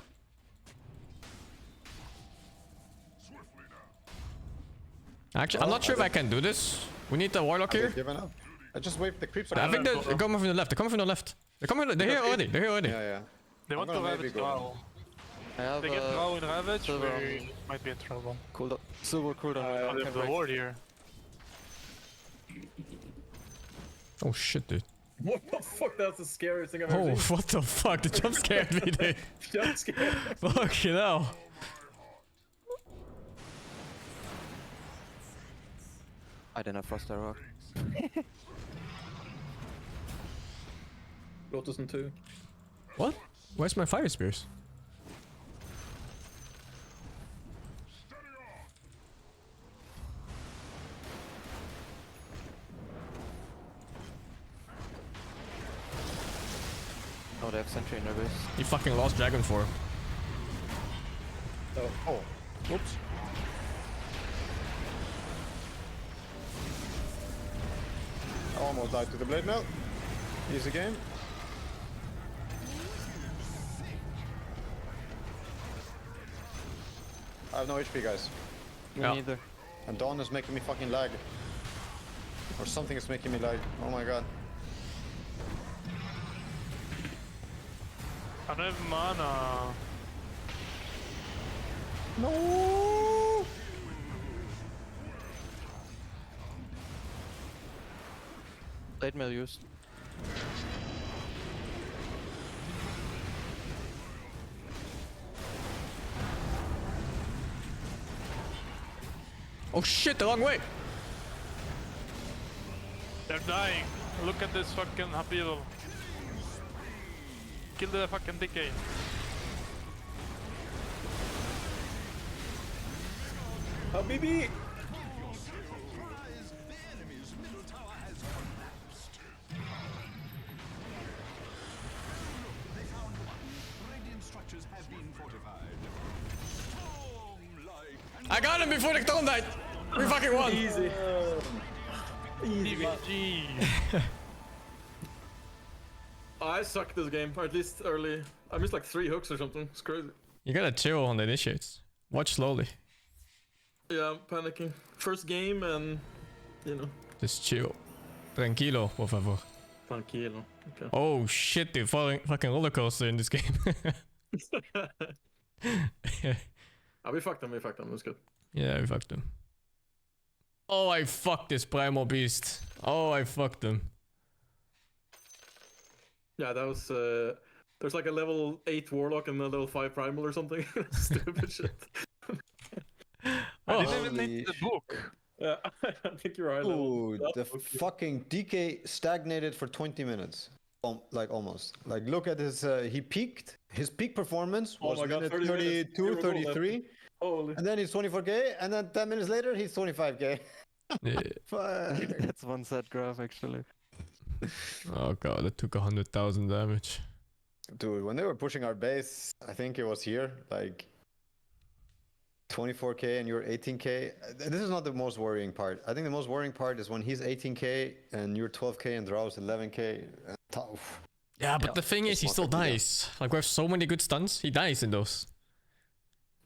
Actually, I'm not sure if I can do this. We need the Warlock here. Given up. I just waved the creeps. I think they're coming from the left. They're coming from the left. They're here already. They're here already. Yeah, yeah. They want to Ravage now. They get now in Ravage, we might be in trouble. Cool. Silver cooldown. They have the ward here. Oh shit, dude. What the fuck? That's the scariest thing I've ever Oh, seen. what the fuck? The jump scared me, dude. Jump scare. Fuck, you know. I didn't have Frost Arrow. Lotus in 2. What? Where's my fire spears? Oh, they have Sentry in their base. You fucking lost Dragon 4. Oh. Oh. Whoops. Almost died to the blade melt. Easy game. I have no HP, guys. Me neither. And Dawn is making me fucking lag. Or something is making me lag. Oh my god. I don't have mana. No. Blade mail used. Oh shit, the wrong way! They're dying. Look at this fucking upheaval. Kill the fucking DK. Habibi! I got him before the Throne died! We fucking won! Easy. Easy. I suck this game, or at least early. I missed like 3 hooks or something. It's crazy. You gotta chill on the initiates. Watch slowly. Yeah, I'm panicking. First game and, you know. Just chill. Tranquilo, por favor. Tranquilo. Okay. Oh shit, dude. Fucking roller coaster in this game. We fucked them, That's good. Yeah, we fucked them. Oh, I fucked this Primal Beast. Oh, I fucked him. Yeah, that was, there's like a level 8 Warlock and a level 5 Primal or something. Stupid shit. I didn't even need the book. Yeah, I think you're right. Ooh, the fucking DK stagnated for 20 minutes. Like almost. Like look at his, he peaked. His peak performance was minute 32, 33. Holy. And then he's 24k, and then 10 minutes later, he's 25k. Yeah. That's one sad graph, actually. Oh god, that took 100,000 damage. Dude, when they were pushing our base, I think it was here, like 24k and you're 18k. This is not the most worrying part. I think the most worrying part is when he's 18k and you're 12k and Drow's 11k. Yeah, but the thing is, he still dies. Like, we have so many good stuns, he dies in those.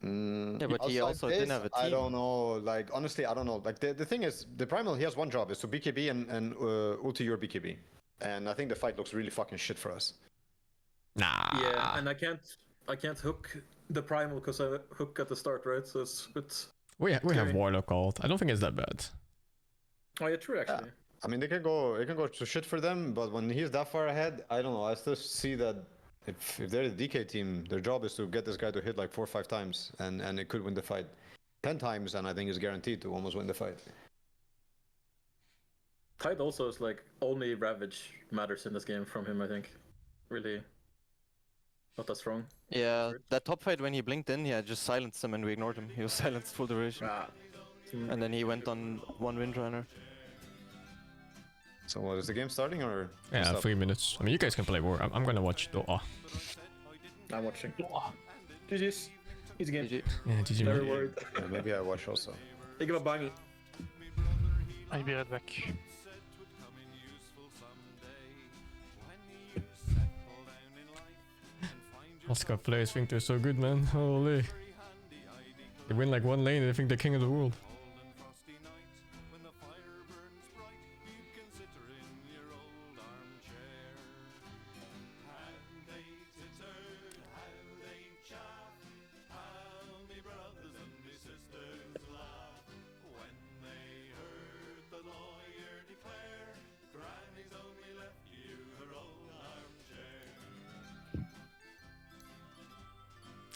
Yeah, but he also didn't have a team. I don't know, like, honestly, I don't know. Like, the thing is, the Primal, he has one job, is to BKB and ulti your BKB. And I think the fight looks really fucking shit for us. Nah. Yeah, and I can't hook the Primal because I hook at the start, right? So it's a bit... We have Warlock ult. I don't think it's that bad. Oh yeah, true actually. Yeah. I mean, it can go to shit for them, but when he's that far ahead, I don't know. I still see that if they're the DK team, their job is to get this guy to hit like 4 or 5 times, and it could win the fight. 10 times, and I think is guaranteed to almost win the fight. Tide also is like only Ravage matters in this game from him, I think. Really not that strong. Yeah, that top fight when he blinked in, yeah, just silenced him and we ignored him. He was silenced full duration. And then he went on 1 Windrunner. So what, is the game starting or? Yeah, 3 minutes. I mean, you guys can play war. I'm gonna watch Doa. I'm watching. GG's. Easy game. GG. Yeah, GG. Never worried. Yeah, maybe I watch also. Ik heb bang. I'll be right back. Oscar players think they're so good, man. Holy. They win like 1 lane and they think they're king of the world.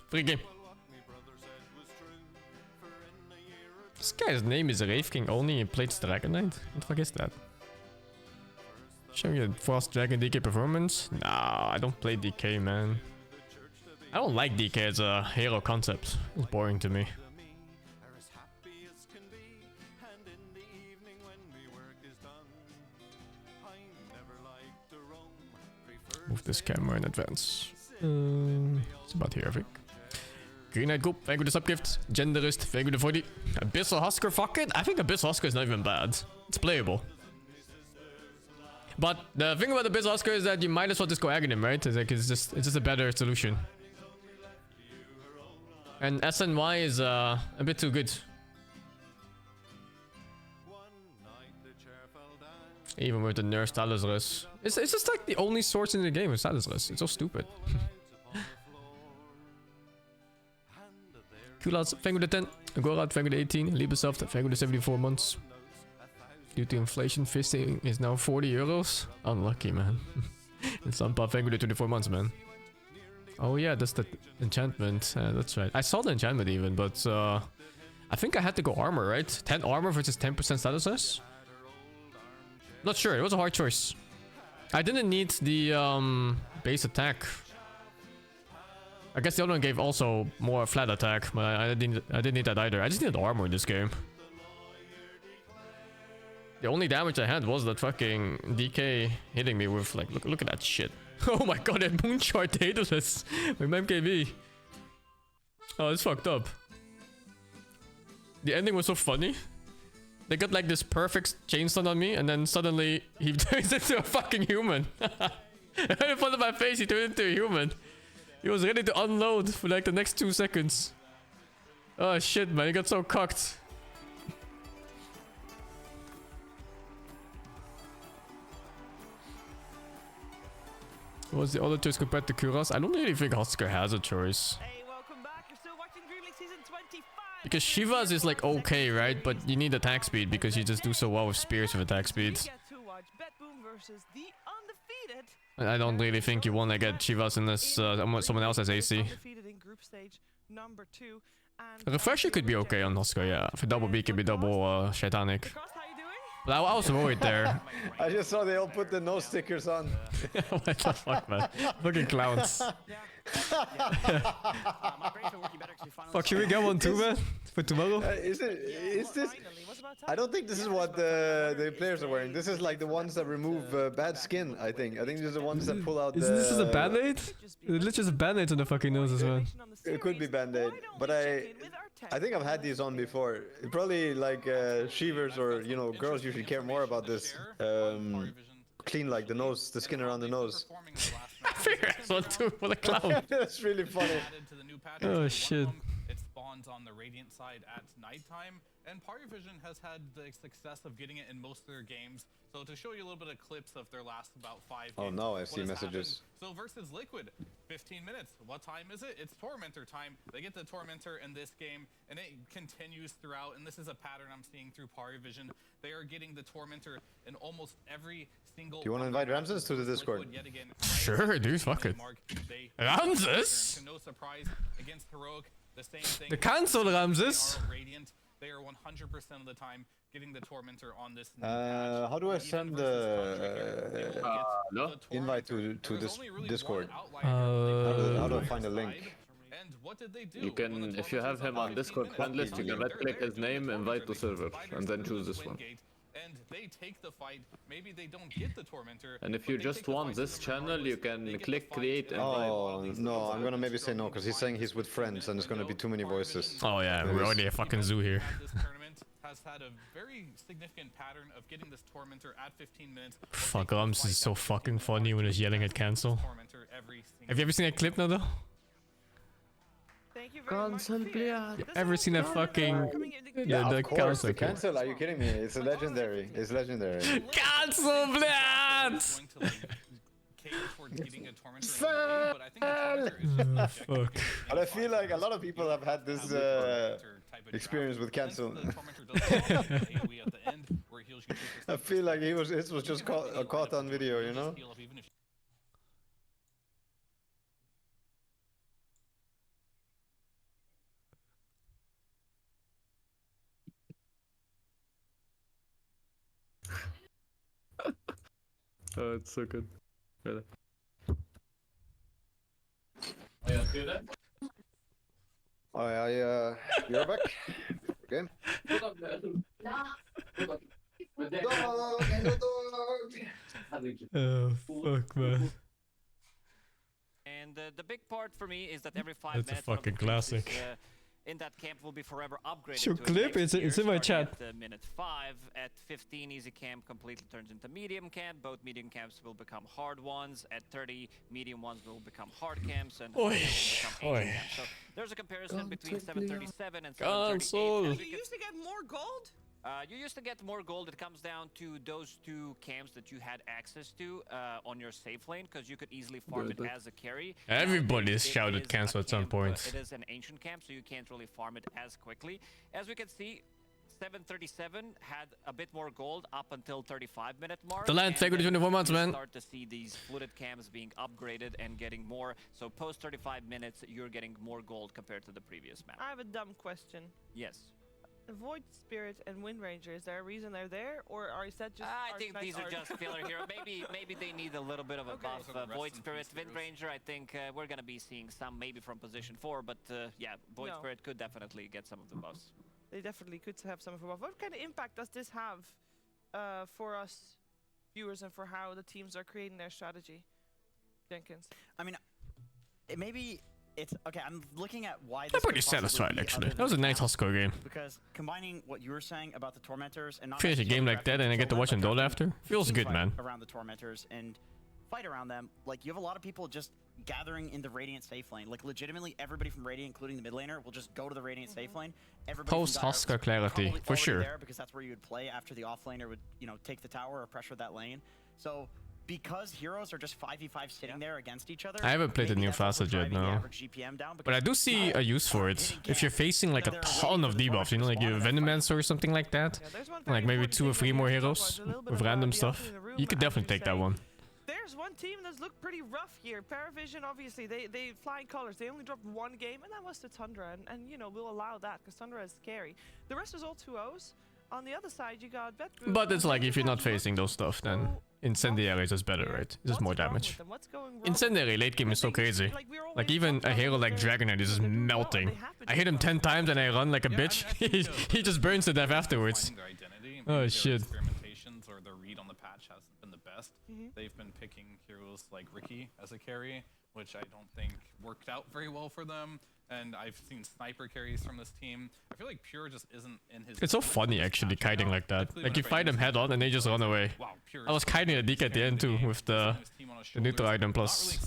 Free game. This guy's name is Rave King only and plays Dragon Knight? What the fuck is that? Showing you fast Dragon DK performance? Nah, I don't play DK, man. I don't like DK as a hero concept. It's boring to me. Move this camera in advance. It's about here, I think. Green Knight Group, thank you for the subgift. Genderist, thank you for the 40. Abyssal Husker, fuck it. I think Abyssal Husker is not even bad. It's playable. But the thing about Abyssal Husker is that you might as well just go Aghanim, right? It's like it's just a better solution. And SNY is a bit too good. Even with the nerf Talisrus. It's just like the only source in the game is Talisrus. It's so stupid. Kulas, thank you for the 10. Gorad, thank you for the 18. Liebesoft, thank you for the 74 months. Due to inflation, fisting is now 40 euros. Unlucky, man. And Sampa, thank you for the 24 months, man. Oh yeah, that's the enchantment. That's right. I saw the enchantment even, but I think I had to go armor, right? 10 armor versus 10% status S? Not sure, it was a hard choice. I didn't need the base attack. I guess the other one gave also more flat attack, but I didn't need that either. I just needed armor in this game. The only damage I had was that fucking DK hitting me with like, look at that shit. Oh my god, that moonshot hated us with MKB. Oh, it's fucked up. The ending was so funny. They got like this perfect chain stun on me, and then suddenly he turns into a fucking human. In front of my face, he turned into a human. He was ready to unload for like the next 2 seconds. Oh shit, man, he got so cocked. What's the other choice compared to Kuras? I don't really think Husker has a choice. Hey, welcome back. You're still watching DreamLeague Season 25. Because Shiva's is like okay, right? But you need attack speed because you just do so well with spears with attack speed. I don't really think you want to get Chivas unless someone else has AC. A refresher could be okay on Husker, yeah. For double B could be double Shaitanic. But I was worried there. I just saw they all put the nose stickers on. What the fuck, man? Fucking clowns. Fuck, should we get one too, man? For tomorrow? Is this? I don't think this is what the players are wearing. This is like the ones that remove bad skin, I think. I think these are the ones that pull out Isn't this a band-aid? It's literally just a band-aid on the fucking nose as well. It could be band-aid, but I think I've had these on before. Probably like shivers or, you know, girls usually care more about this. Clean like the nose, the skin around the nose. Figures one too, what a clown. That's really funny. Oh shit. It spawns on the Radiant side at nighttime, and Party Vision has had the success of getting it in most of their games. So to show you a little bit of clips of their last about 5 games. Oh no, I see messages. So versus Liquid, 15 minutes. What time is it? It's Tormentor time. They get the Tormentor in this game, and it continues throughout. And this is a pattern I'm seeing through Party Vision. They are getting the Tormentor in almost every single. Do you want to invite Ramses to the Discord? Sure, dude, fuck it. Ramses? No surprise against Heroic. The same thing. The cancel Ramses. Radiant. They are 100% of the time getting the Tormentor on this. How do I send the invite to this Discord? How do I find a link? And what did they do? You can, if you have him on Discord friend list, you can right click his name, invite to server, and then choose this one. And they take the fight. Maybe they don't get the Tormentor. And if you just want this channel, you can click create invite. Oh no, I'm gonna maybe say no because he's saying he's with friends and it's gonna be too many voices. Oh yeah, we're already a fucking zoo here. This tournament has had a very significant pattern of getting this Tormentor at 15 minutes. Fuck, Rams is so fucking funny when he's yelling at cancel. Have you ever seen that clip now though? Thank you very much. You ever seen that fucking of course, the cancel. Are you kidding me? It's a legendary. It's legendary. Cancel, blood! Fuck. But I feel like a lot of people have had this experience with cancel. I feel like this was just caught on video, you know? Oh, it's so good. Really. Oh yeah, you're back. Okay. Oh fuck, man. And the big part for me is that every 5 That's minutes a fucking classic. in that camp will be forever upgraded. Show to clip, next it's in my year, chat. starting At minute 5, at 15, easy camp completely turns into medium camp. Both medium camps will become hard ones. At 30, medium ones will become hard camps, and Oi, become oi. ancient camps. So there's a comparison between 737 and 738. You used to get more gold? You used to get more gold. It comes down to those 2 camps that you had access to on your safe lane, because you could easily farm it as a carry. Everybody Nowadays, shouted it is cancel a at some camp, point. It is an ancient camp, so you can't really farm it as quickly. As we can see, 737 had a bit more gold up until 35-minute mark. The land figured 24 months, man. Start to see these flooded camps being upgraded and getting more. So post 35 minutes, you're getting more gold compared to the previous map. I have a dumb question. Yes. Void Spirit and Wind Ranger, is there a reason they're there, or is that just? I think these are just filler hero. Maybe they need a little bit of a buff. Void Spirit, Wind Ranger. I think we're gonna be seeing some maybe from position 4, but yeah, Void Spirit could definitely get some of the buffs. They definitely could have some of the buff. What kind of impact does this have for us viewers and for how the teams are creating their strategy, Jenkins? I mean, maybe. It's okay. I'm looking at why. I'm pretty satisfied actually. That was a nice hardcore game. Because combining what you were saying about the Tormentors and not finish a game like that and I get to watch them duel after feels good, man. Around the Tormentors and fight around them, like you have a lot of people just gathering in the Radiant safe lane. Like legitimately, everybody from Radiant, including the mid laner, will just go to the Radiant safe lane. Post Husker clarity for sure. There because that's where you would play after the off laner would take the tower or pressure that lane. So. Because heroes are just 5v5 sitting there against each other. I haven't played the new facet yet, no. But I do see a use for it. If you're facing like a ton of debuffs, you know, like you have Venomancer or something like that, like maybe 2 or 3 more heroes with random stuff, you could definitely take that one. There's one team that's looked pretty rough here. Paravision, obviously, they flying colors. They only dropped 1 game, and that was the Tundra. And you know, we'll allow that because Tundra is scary. The rest is all 2-0s. On the other side, you got Betboom. But it's like if you're not facing those stuff, then Incendiary is just better, right? It's just more damage. Incendiary late game is so crazy. Like even a hero like Dragonite is just melting. I hit him 10 times and I run like a bitch. he just burns to death afterwards. Oh shit. Experimentations or their read on the patch hasn't been the best. They've been picking heroes like Ricky as a carry, which I don't think worked out very well for them. And I've seen sniper carries from this team. I feel like Pure just isn't in his... It's so funny actually, kiting like that. Like you fight them head on and they just run away. I was kiting a Deke at the end too, with the neutral item plus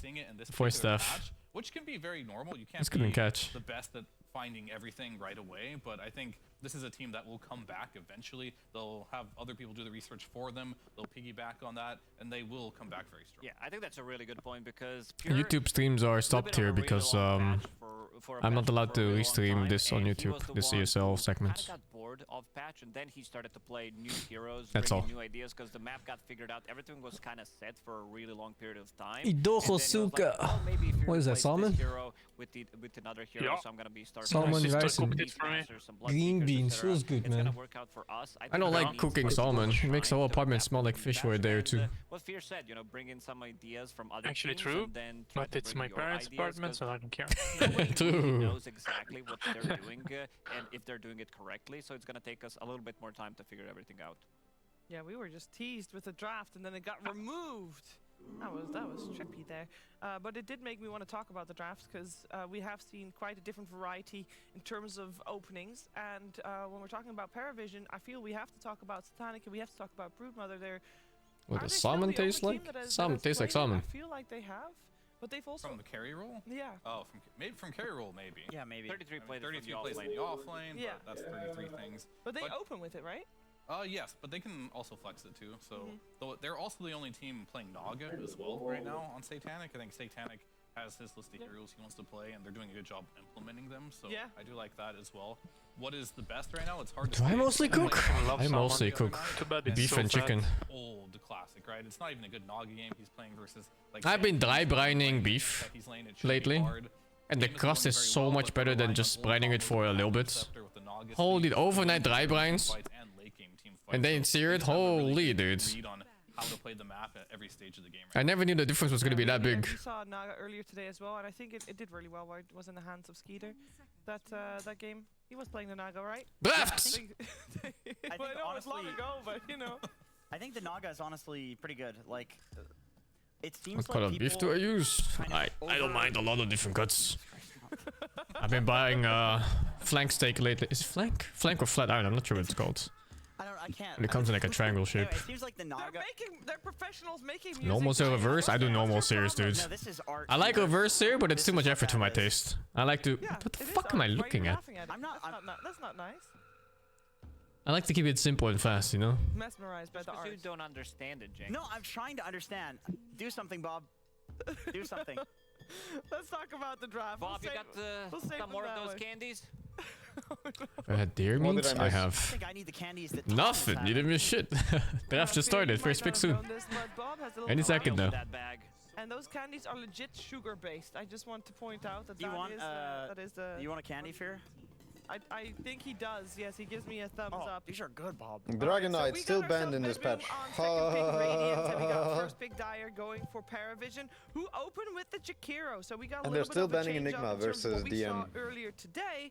voice staff. Which can be very normal. You This can't couldn't be catch. the best at finding everything right away, but I think this is a team that will come back eventually. They'll have other people do the research for them. They'll piggyback on that, and they will come back very strong. Yeah, I think that's a really good point because YouTube streams are stopped here because I'm not allowed to restream this on YouTube, this ESL segments. Got bored of patch, and then he started to play new heroes, That's all. new ideas because the map got figured out. Everything was kind of set for a really long period of time. Idohosuka. What is that, salmon? With another hero, so I'm gonna be starting Salmon rice and green beans. Feels good, man. I don't like cooking salmon. It makes the whole apartment smell like fish for a day or 2. What Fear said, you know, bring in some ideas from other Actually teams true, and then but it's my parents' apartment, so I don't care. True. knows exactly what they're doing and if they're doing it correctly, so it's gonna take us a little bit more time to figure everything out. Yeah, we were just teased with the draft and then it got removed. That was trippy there. But it did make me want to talk about the drafts because we have seen quite a different variety in terms of openings. And when we're talking about Paravision, I feel we have to talk about Satanic and we have to talk about Broodmother there. What does salmon taste like? Salmon tastes like salmon. I feel like they have, but they've also... From the carry role? Yeah. Oh, maybe from carry role, maybe. Yeah, maybe. 33 plays 33 plays in the off lane, yeah. but that's 33 things. But they open with it, right? Yes, but they can also flex it too. So they're also the only team playing Naga as well right now on Satanic. I think Satanic has his list of heroes he wants to play, and they're doing a good job implementing them. So I do like that as well. What is the best right now? It's hard to say. Do I mostly cook? I mostly cook beef and chicken. Old classic, right? It's not even a good Naga game he's playing versus like. I've been dry brining beef lately, and the crust is so much better than just brining it for a little bit. Holy overnight dry brines. And then sear it? Holy dude. How to play the map at every stage of the game. I never knew the difference was going to be that big. We saw Naga earlier today as well, and I think it did really well while it was in the hands of Skeeter. That game, he was playing the Naga, right? Drafts! I think I know honestly, it's long ago, but you know. I think the Naga is honestly pretty good. Like, it seems What like kind of beef do I use? I don't mind a lot of different cuts. I've been buying flank steak lately. Is it flank? Flank or flat iron? I'm not sure what it's called. I can't. And it comes in like a triangle shape. Anyway, it seems like the Naga. They're professionals making music. Normal sear reverse? I do normal sears, dude. No, this is art. I like reverse sear, but it's too much effort for my taste. I like to... What the fuck am I looking at? That's not nice. I like to keep it simple and fast, you know? Mesmerized by the art. You don't understand it, Jake. No, I'm trying to understand. Do something, Bob. Do something. Let's talk about the draft. Bob, you got some more of those candies? I had deer meat? I have... I think I need the candies that Nothing! You didn't miss shit. Draft just started. First pick soon. Any second now. And those candies are legit sugar based. I just want to point out that you want a candy, Fear? I think he does. Yes, he gives me a thumbs up. These are good, Bob. Dragon Knight still banned in this patch. We got first pick Dire going for Paravision, who opened with the Jakiro. So we got a And little they're still bit of a banning change Enigma up in terms of versus what we saw DM. earlier today.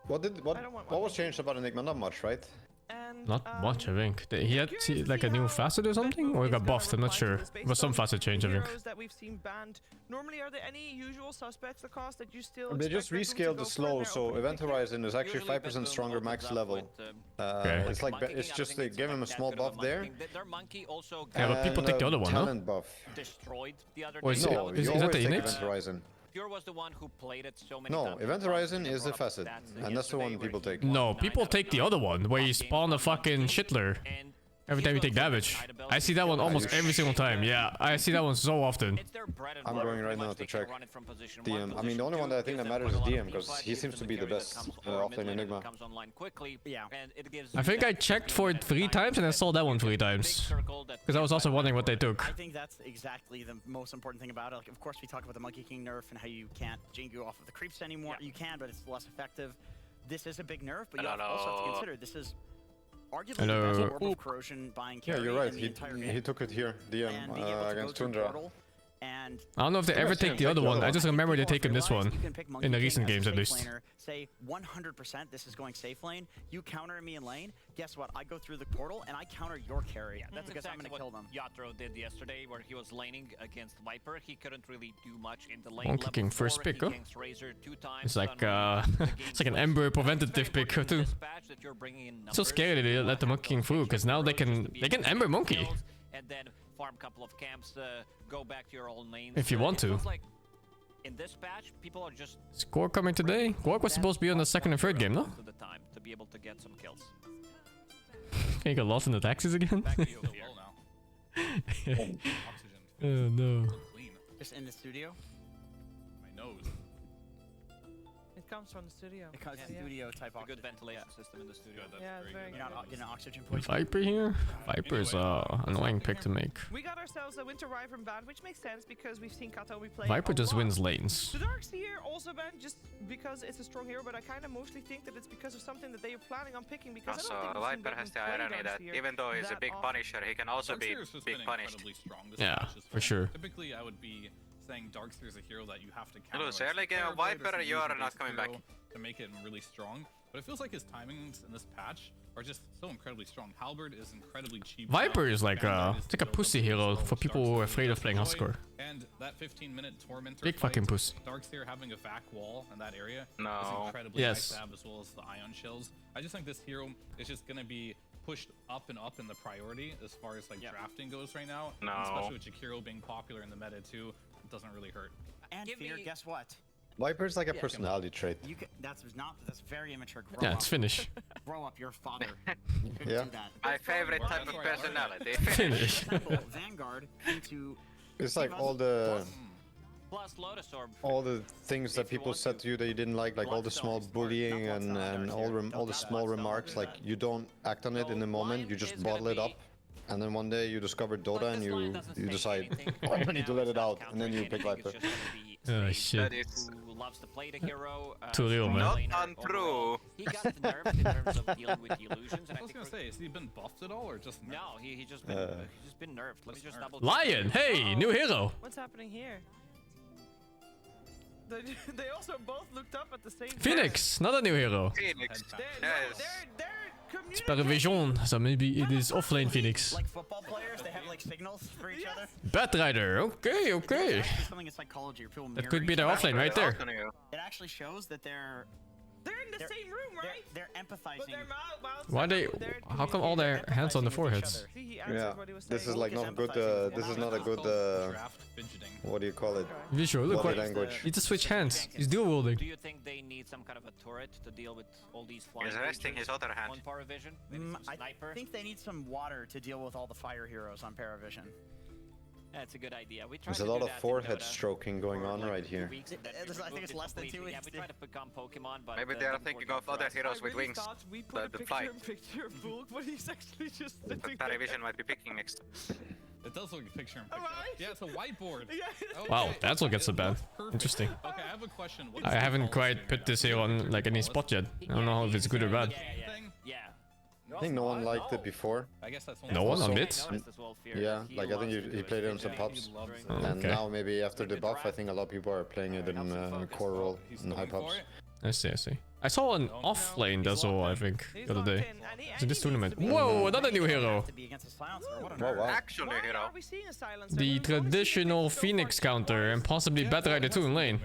What was changed about Enigma? Not much, right? And, Not much, I think. He had like a new facet or something, or he got buffed. I'm not sure. It was some facet change, I think. Heroes that we've seen banned. Normally, are there any usual suspects across that you still? They just rescaled the slow, so Event Horizon is actually 5% stronger max level. Okay. It's like it's just they gave him a small buff there. Yeah, but people take the other one, huh? Talent buff. Or is, No, is you that always the take innate? Event Horizon. Pure was the one who played it so many No, times. Event Horizon is the facet, and that's the one people take. No, people take the other one, where you spawn a fucking Shittler every time you take damage. I see that one almost every single time. Yeah, I see that one so often. I'm going right now to check DM. I mean, the only one that I think that matters is DM, because he seems to be the best offlane Enigma. I think I checked for it 3 times and I saw that one 3 times. Because I was also wondering what they took. I think that's exactly the most important thing about it. Like, of course, we talk about the Monkey King nerf and how you can't Jingu off of the creeps anymore. You can, but it's less effective. This is a big nerf, but you also have to consider this is arguably the best orb of corrosion buying carry. Yeah, you're right. In the entire game. He took it here, DM, against Tundra. And I don't know if they ever take the other one. I just remember they take him this one. In the recent games, at least. Say 100% this is going safe lane. You counter me in lane. Guess what? I go through the portal and I counter your carry. That's because I'm exactly going to kill them. Yatro did yesterday, where he was laning against Viper. He couldn't really do much in the lane. Monkey King first pick, huh? Razor 2 times. It's like it's like an Ember preventative pick too. So scary they let the Monkey King through, because now they can Ember Monkey. And then farm a couple of camps, go back to your own lanes. If you want to. Like in this patch, people are just Score coming today? Gork was supposed to be on the 2nd and 3rd game, no? to the time to be able to get some kills. He got lost in the taxis again? Back to you now. Oxygen. Oh no. Clean. Just in the studio. My nose. It comes from the studio. It comes studio type A good ventilation system in the studio. Yeah, it's very You're good. not getting oxygen poisoning. Viper here? Viper's annoying pick to make. We got ourselves a Winter Wyvern ban, which makes sense because we've seen Katomi play. Viper a just lot. wins lanes. The Dark's here also banned just because it's a strong hero, but I kind of mostly think that it's because of something that they are planning on picking. Because Also, I don't think we've seen Viper has the play irony that Darkseer even though he's a that big often. punisher, he can also be Darkseer's just big been punished. incredibly strong this Yeah, patch as for well. sure. Typically, I would be saying Darkseer is a hero that you have to counter. Lose early game of Viper, you are not coming back. To make it really strong, but it feels like his timings in this patch are just so incredibly strong. Halberd is incredibly cheap. Viper is like it's like a pussy hero for people who are afraid of playing Huskar. And that 15-minute Tormentor Big fight, fucking puss. Darkseer having a vac wall in that area is No. incredibly Yes. nice to have, as well as the ion shells. I just think this hero is just going to be pushed up and up in the priority as far as like drafting goes right now. No. And especially with Jakiro being popular in the meta too, it doesn't really hurt. And fear, guess what? Viper's like a personality trait. You can, that's very immature. Grow Yeah, up. it's Finnish. Grow up, your father. Yeah. Do that. My favorite type of personality. Finish. Vanguard into It's like all the Plus Lotus Orb. all the things that people said to you that you didn't like all the small bullying and all the small remarks. Like you don't act on it in the moment, you just bottle it up, and then one day you discover Dota and you decide I need to let it out, and then you pick Viper. Oh shit. Who loves to play the hero. Too real, man. Not untrue. He got nerfed in terms of dealing with the illusions. And I was gonna say, has he been buffed at all or just nerfed? No, he's just been nerfed. Let me just double. Lion, hey, new hero. What's happening here? They also both looked up at the same time. Phoenix, not a new hero. Phoenix. They're It's Paravision, so maybe it is offlane Phoenix. like football players, they have like signals for each other. Batrider, okay, okay. It's something in psychology where people That could be their offlane right there. It actually shows that they're in the same room, right? They're empathizing. But their mouths Why they? How come all their hands on the foreheads? Yeah, this is like not good. This is not a good. What do you call it? Visual. Look Body what. language. Need to switch hands. He's dual wielding. Do you think they need some kind of a turret to deal with all these flying He's resting creatures his other hand. on Paravision? Maybe some sniper? I think they need some water to deal with all the fire heroes on Paravision. That's a good idea. We tried There's a to lot do of that in forehead Dota stroking going for, on like, right 2 here. weeks, and then I think removed it's it less than 2 completely. weeks. Yeah, we tried to become Pokemon, but Maybe they are didn't thinking work of out for other us. heroes with really wings thought we put a that picture fly. in picture of Bulk, but he's actually just But sitting Paravision might be picking next. It does look like a picture in picture. Yeah, it's a whiteboard. Okay. Wow, that's what gets so bad. Interesting. Okay, I have a question. I haven't quite put this here on like any spot yet. I don't know if it's good or bad. Yeah. I think no one liked it before. I guess that's No one on mid? Yeah, like I think he played it on some pubs. And now maybe after the buff, I think a lot of people are playing it in core role in high pubs. I see. I saw an off lane Dazzle, I think, the other day. In this tournament. Whoa, another new hero! Wow. Actual hero. The traditional Phoenix counter and possibly Batrider too in lane.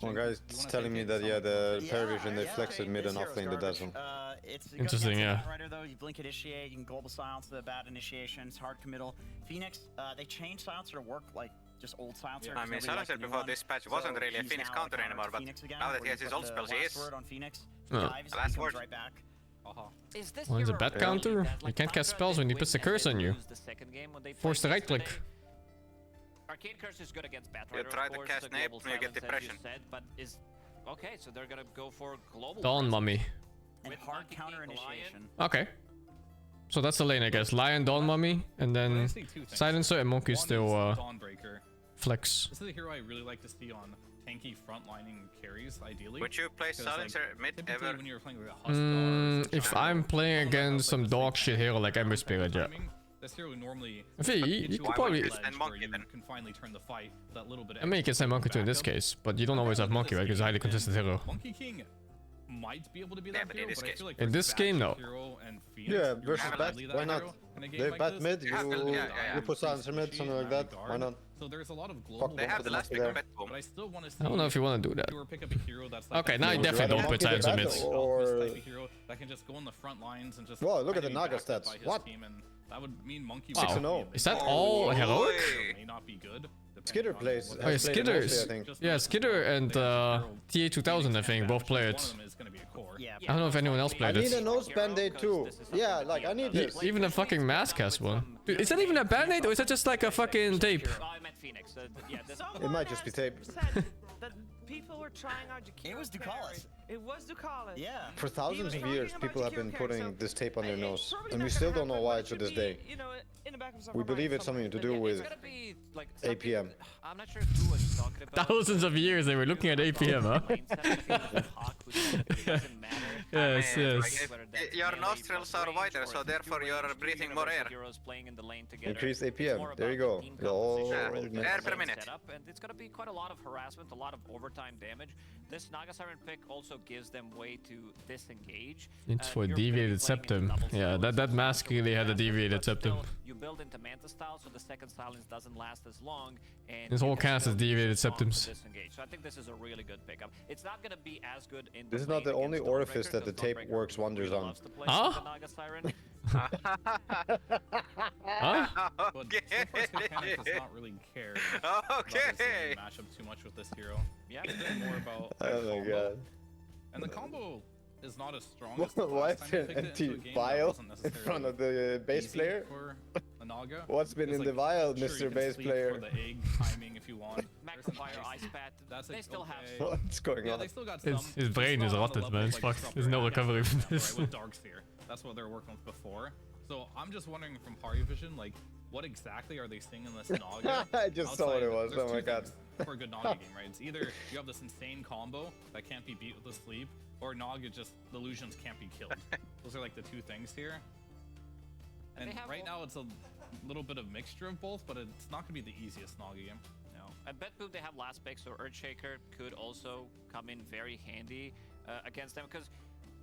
One guy's telling me that, yeah, the Paravision, they flexed it mid and off lane the Dazzle. Interesting, yeah. Batrider, though, you blink initiate, you can global silence the bad initiations, hard committal. Phoenix, they changed silencer to work like just old silencer. I mean, silencer before this patch wasn't really a Phoenix counter anymore, but now that he has his old spells, he is. Last word. Well, it's a bad counter. You can't cast spells when he puts the curse on you. Force the right click. Arcane Curse is good against Batrider. You try to cast Nape and you get depression. Okay, so they're gonna go for global. Dawn Mummy. And hard counter initiation. Okay. So that's the lane, I guess. Lion, Dawn Mummy, and then Silencer and Monkey still Dawnbreaker. Flex. This is a hero I really like to see on tanky frontlining carries, ideally. Would you play Silencer mid ever? When you're playing like a If I'm playing against some dog shit hero like Ember Spirit, yeah. This hero normally I think you could probably... can finally turn the fight that little bit. I mean, you can send Monkey too in this case, but you don't always have Monkey, right? Because it's a highly contested hero. Monkey King might be able to be that hero, but I feel like in this game, no. Yeah, versus Bat, why not? They Bat mid, you put Silencer mid, something like that, why not? So there's a lot of global. They have the last pick of bet boom. But I still want to see. I don't know if you want to do that. Pick up a hero that's like okay, now you definitely don't put Silencer mid. Or hero that can just go in the front lines and just. Whoa, look at the Naga stats. What? That would mean Monkey. Wow. Is that all heroic? May not be good. Skidder plays. Oh, yeah, Skidder's. Yeah, Skidder and TA2000, I think, both play it. I don't know if anyone else played it. I need a nose band-aid too. Yeah, like I need this. Even a fucking mask has one. Dude, is that even a band-aid or is that just like a fucking tape? It might just be tape. That people were trying out Jakiro. It was Ducalis. It was Ducalis. Yeah. For thousands of years, people have been putting this tape on their nose, and we still don't know why to this day. We believe it's something to do with APM. I'm not sure who was talking about. Thousands of years they were looking at APM, huh? Yes. Your nostrils are wider, so therefore you're breathing more air. Increased APM. There you go. Air per minute. And it's gonna be quite a lot of harassment, a lot of overtime damage. This Naga Siren pick also gives them way to disengage. It's for deviated septum. Yeah, that mask really had a deviated septum. You build into Manta style, so the second silence doesn't last as long. And this whole cast is deviated septums. So I think this is a really good pickup. It's not gonna be as good in. This is not the only orifice that the tape works wonders on. Huh? Huh? Okay. Does not really care. Okay. Match up too much with this hero. Yeah, it's more about. Oh my god. And the combo is not as strong. Why is there an empty vial in front of the base player? What's been in the vial, Mr. Base Player? For the egg timing if you want. Magnifier, Ice Pat. They still have. What's going on? They still got some. His brain is rotted, man. It's fucked. There's no recovery from this. With Darksphere. That's what they're working with before. So I'm just wondering from Party Vision, like, what exactly are they seeing in this Naga? I just saw what it was. Oh my god. For a good Naga game, right? It's either you have this insane combo that can't be beat with a sleep, or Naga just the illusions can't be killed. Those are like the two things here. And right now it's a little bit of mixture of both, but it's not gonna be the easiest Naga game. No. At BetBoop they have last pick, so Earthshaker could also come in very handy against them because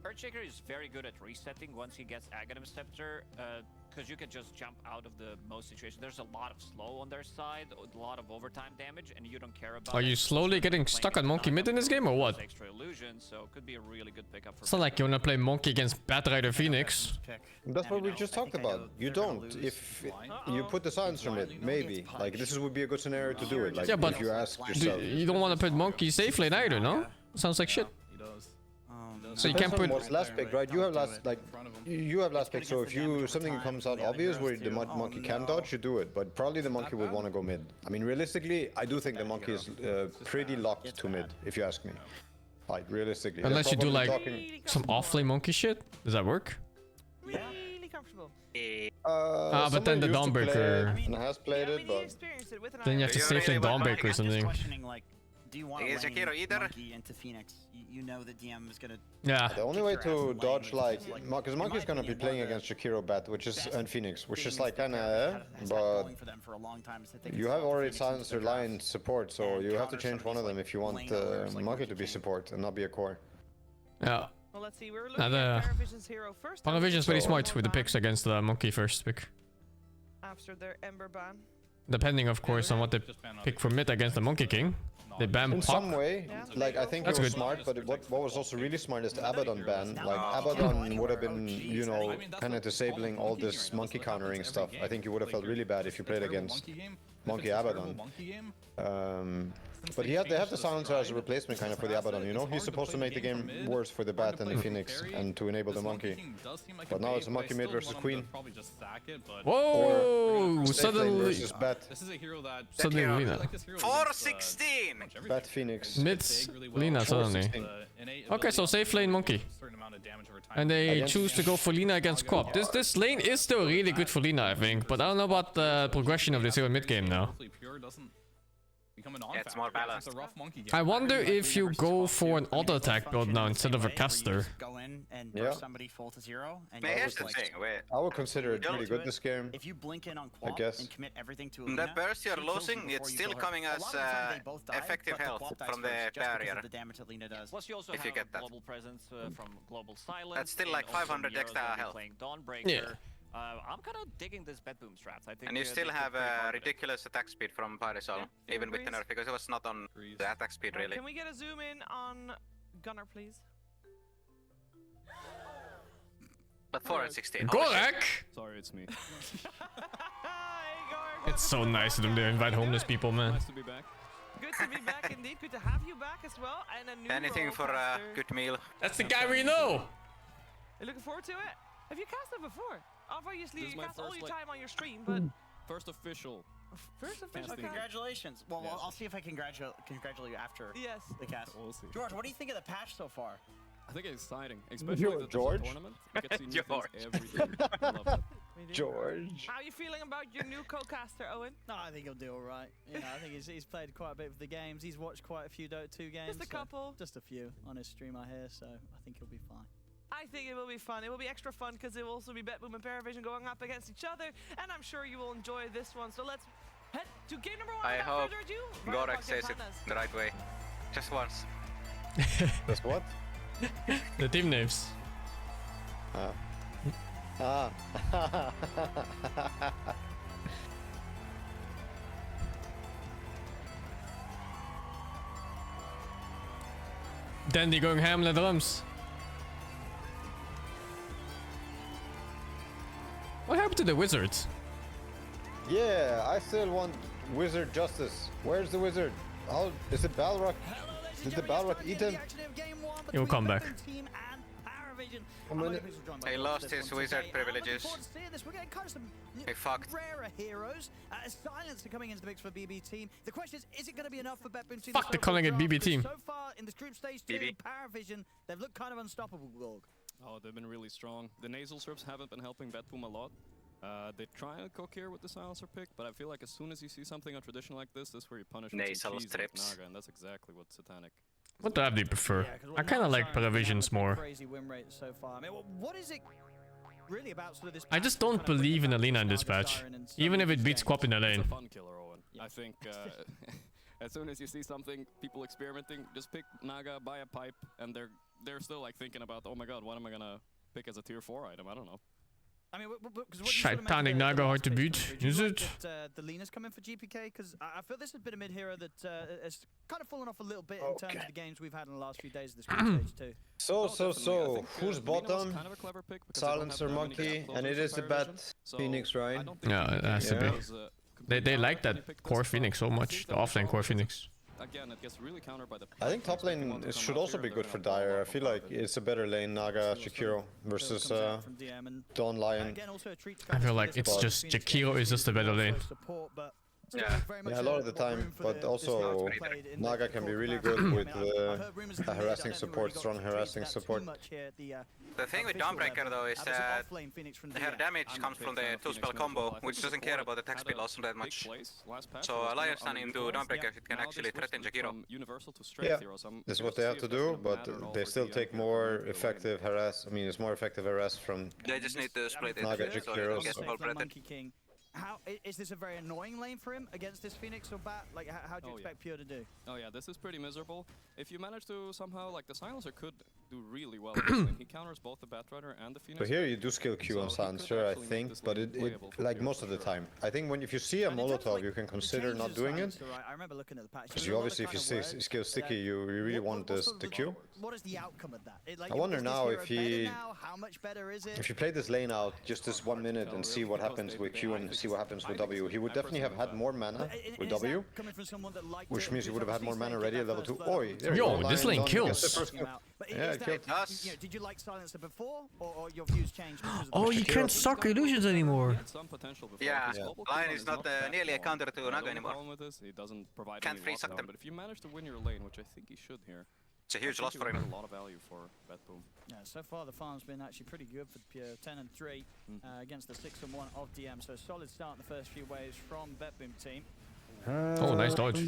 Earthshaker is very good at resetting once he gets Aghanim Scepter, because you can just jump out of the most situations. There's a lot of slow on their side, a lot of overtime damage, and you don't care about. Are you slowly getting stuck on Monkey mid in this game or what? Extra illusion, so it could be a really good pickup for. It's not like you wanna play Monkey against Batrider Phoenix. That's what we just talked about. You don't. If you put the silencer mid, maybe. Like this would be a good scenario to do it. Like yeah, but if you ask yourself. You don't want to put Monkey safe lane either, no? Sounds like shit. So you can't put what's last pick, right? You have last pick. So if something comes out obvious where the monkey can dodge, you do it. But probably the monkey would want to go mid. I mean, realistically, I do think the monkey is pretty locked to mid, if you ask me. Like realistically. Unless you do like some offlane monkey shit, does that work? Really comfortable. but then the Dawnbreaker. And has played it, but Then you have to safe lane Dawnbreaker or something. Do you want to lane Monkey into Phoenix? You know the DM is gonna. Yeah. The only way to dodge like, because Monkey's gonna be playing against Jakiro Bet, and Phoenix, which is like kinda, but you have already silenced your line support, so you have to change one of them if you want Monkey to be support and not be a core. Yeah. Well, let's see. We're looking at Paravision's hero first. Paravision's pretty smart with the picks against the Monkey first pick. After their Ember ban. Depending, of course, on what they pick for mid against the Monkey King. They ban in Pop. some way, like I think it was smart, but what was also really smart is the Abaddon ban. Like Abaddon would have been, you know, kind of disabling all this Monkey countering stuff. I think you would have felt really bad if you played against Monkey Abaddon. But they have the silencer as a replacement kind of for the Abaddon, you know? He's supposed to make the game worse for the Bat and the Phoenix and to enable the Monkey. But now it's a Monkey mid versus Queen. Whoa! Suddenly... Versus Bat. Suddenly Lina. 416! Bat Phoenix. Mid Lina suddenly. Okay, so safe lane Monkey. And they choose to go for Lina against Quap. This lane is still really good for Lina, I think. But I don't know about the progression of this hero mid game now. Yeah, it's more balanced. I wonder if you go for an auto attack build now instead of a caster. Yeah. Here's the thing, wait. I would consider it really good this game. If you blink in on I Quap guess. and commit everything to The burst you're losing, it's still coming as effective health from the barrier. Plus you also if you have get that. global presence from Global Silence. That's still like 500 extra health. Yeah. I'm kind of digging this bed boom strat. I think. And you still have a ridiculous attack speed from Parasol, even with the nerf, because it was not on the attack speed really. Can we get a zoom in on Gunnar, please? But 416. Gorek! Sorry, it's me. It's so nice of them to invite homeless people, man. Nice to be back. Good to be back indeed. Good to have you back as well. And a new Anything for a good meal. That's the guy we know! You looking forward to it? Have you cast it before? Obviously, This is you my cast all first, your like- time on your stream, but... First official. First official Casting. cast. Congratulations. Well, I'll see if I congratulate you after the cast. We'll see. George, what do you think of the patch so far? I think it's exciting, especially that there's a George? tournament. You get to see new things every day. I love it. George. How are you feeling about your new co-caster, Owen? No, I think he'll do all right. You know, I think he's played quite a bit of the games. He's watched quite a few Dota 2 games. Just a couple. Just a few on his stream, I hear, so I think he'll be fine. I think it will be fun. It will be extra fun because it will also be BetBoom and Paravision going up against each other, and I'm sure you will enjoy this one. So let's head to game number 1. I without hope further ado. Gorek says it the right way. Just once. That's what? The team names. Dandy going ham on the drums. What happened to the wizards? Yeah, I still want Wizard justice. Where's the Wizard? How is it Balrog? Did the Balrog eat him? He'll come back. He lost his wizard privileges. He fucked. Rarer heroes. Silence are coming into the mix for BB team. The question is it going to be enough for BetBoom to Fuck, they're calling it BB team. So far in this group stage 2, Paravision, they've looked kind of unstoppable, Gorg. Oh, they've been really strong. The nasal serps haven't been helping BetBoom a lot. They try and cook here with the silencer pick, but I feel like as soon as you see something on traditional like this is where you punish with some Nasal cheese strips. like Naga, and that's exactly what Satanic. What do you prefer? I kind of like Paravisions more. Crazy win rate so far. I mean, what is it really about sort of this? I just don't believe in Alina in this patch, even if it beats Quap in the lane. It's a fun killer, Owen. I think as soon as you see something, people experimenting, just pick Naga, buy a pipe, and they're still like thinking about, oh my god, what am I gonna pick as a tier 4 item? I don't know. I mean, Shitanic Naga hard to beat, is it? The Lina's coming for GPK because I feel this has been a mid hero that has kind of fallen off a little bit in terms of the games we've had in the last few days of this group stage too. So, who's bottom? Silencer Monkey, and it is the Bat Phoenix, right? Yeah, it has to be. They like that core Phoenix so much, the offlane core Phoenix. Again, it gets really countered by the I think top lane should also be good for Dire. I feel like it's a better lane, Naga, Jakiro versus Dawn Lion. I feel like it's just Jakiro is just a better lane. Yeah, a lot of the time, but also Naga can be really good with harassing support, strong harassing support. The thing with Dawnbreaker though is that her damage comes from the 2-spell combo, which doesn't care about the attack speed loss that much. So Alliance turning into Dawnbreaker it can actually threaten Jakiro. Yeah, this is what they have to do, but they still take more effective harass. I mean, it's more effective harass from They just need to split it Naga so Jakiro. it gets all breaded. How is this a very annoying lane for him against this Phoenix or Bat? Like, how do you expect Pure to do? Oh yeah, this is pretty miserable. If you manage to somehow, like, the Silencer could do really well. He counters both the Batrider and the Phoenix. But here you do skill Q on Silencer, I think, but it like most of the time. I think if you see a Molotov, you can consider not doing it. I remember looking at the patch. Because you obviously, if you see skill sticky, you really want the Q. What is the outcome of that? I wonder now if he, how much better is it? if you play this lane out just this 1 minute and see what happens with Q and see what happens with W, he would definitely have had more mana with W, which means he would have had more mana ready at level 2. Oi, there Yo, you go, this lane kills. Yeah, it killed. Did you like Silencer before, or your views changed? Oh, you can't suck illusions anymore. Yeah, Lion is not nearly a counter to Naga anymore. He doesn't provide Can't any free suck lockdown, them. but if you manage to win your lane, which I think he should here, it's a huge loss for him. A lot of value for Betboom. Yeah, so far the farm's been actually pretty good for Pure. 10-3 against the 6-1 of DM. So solid start in the first few waves from Betboom team. Oh, nice dodge.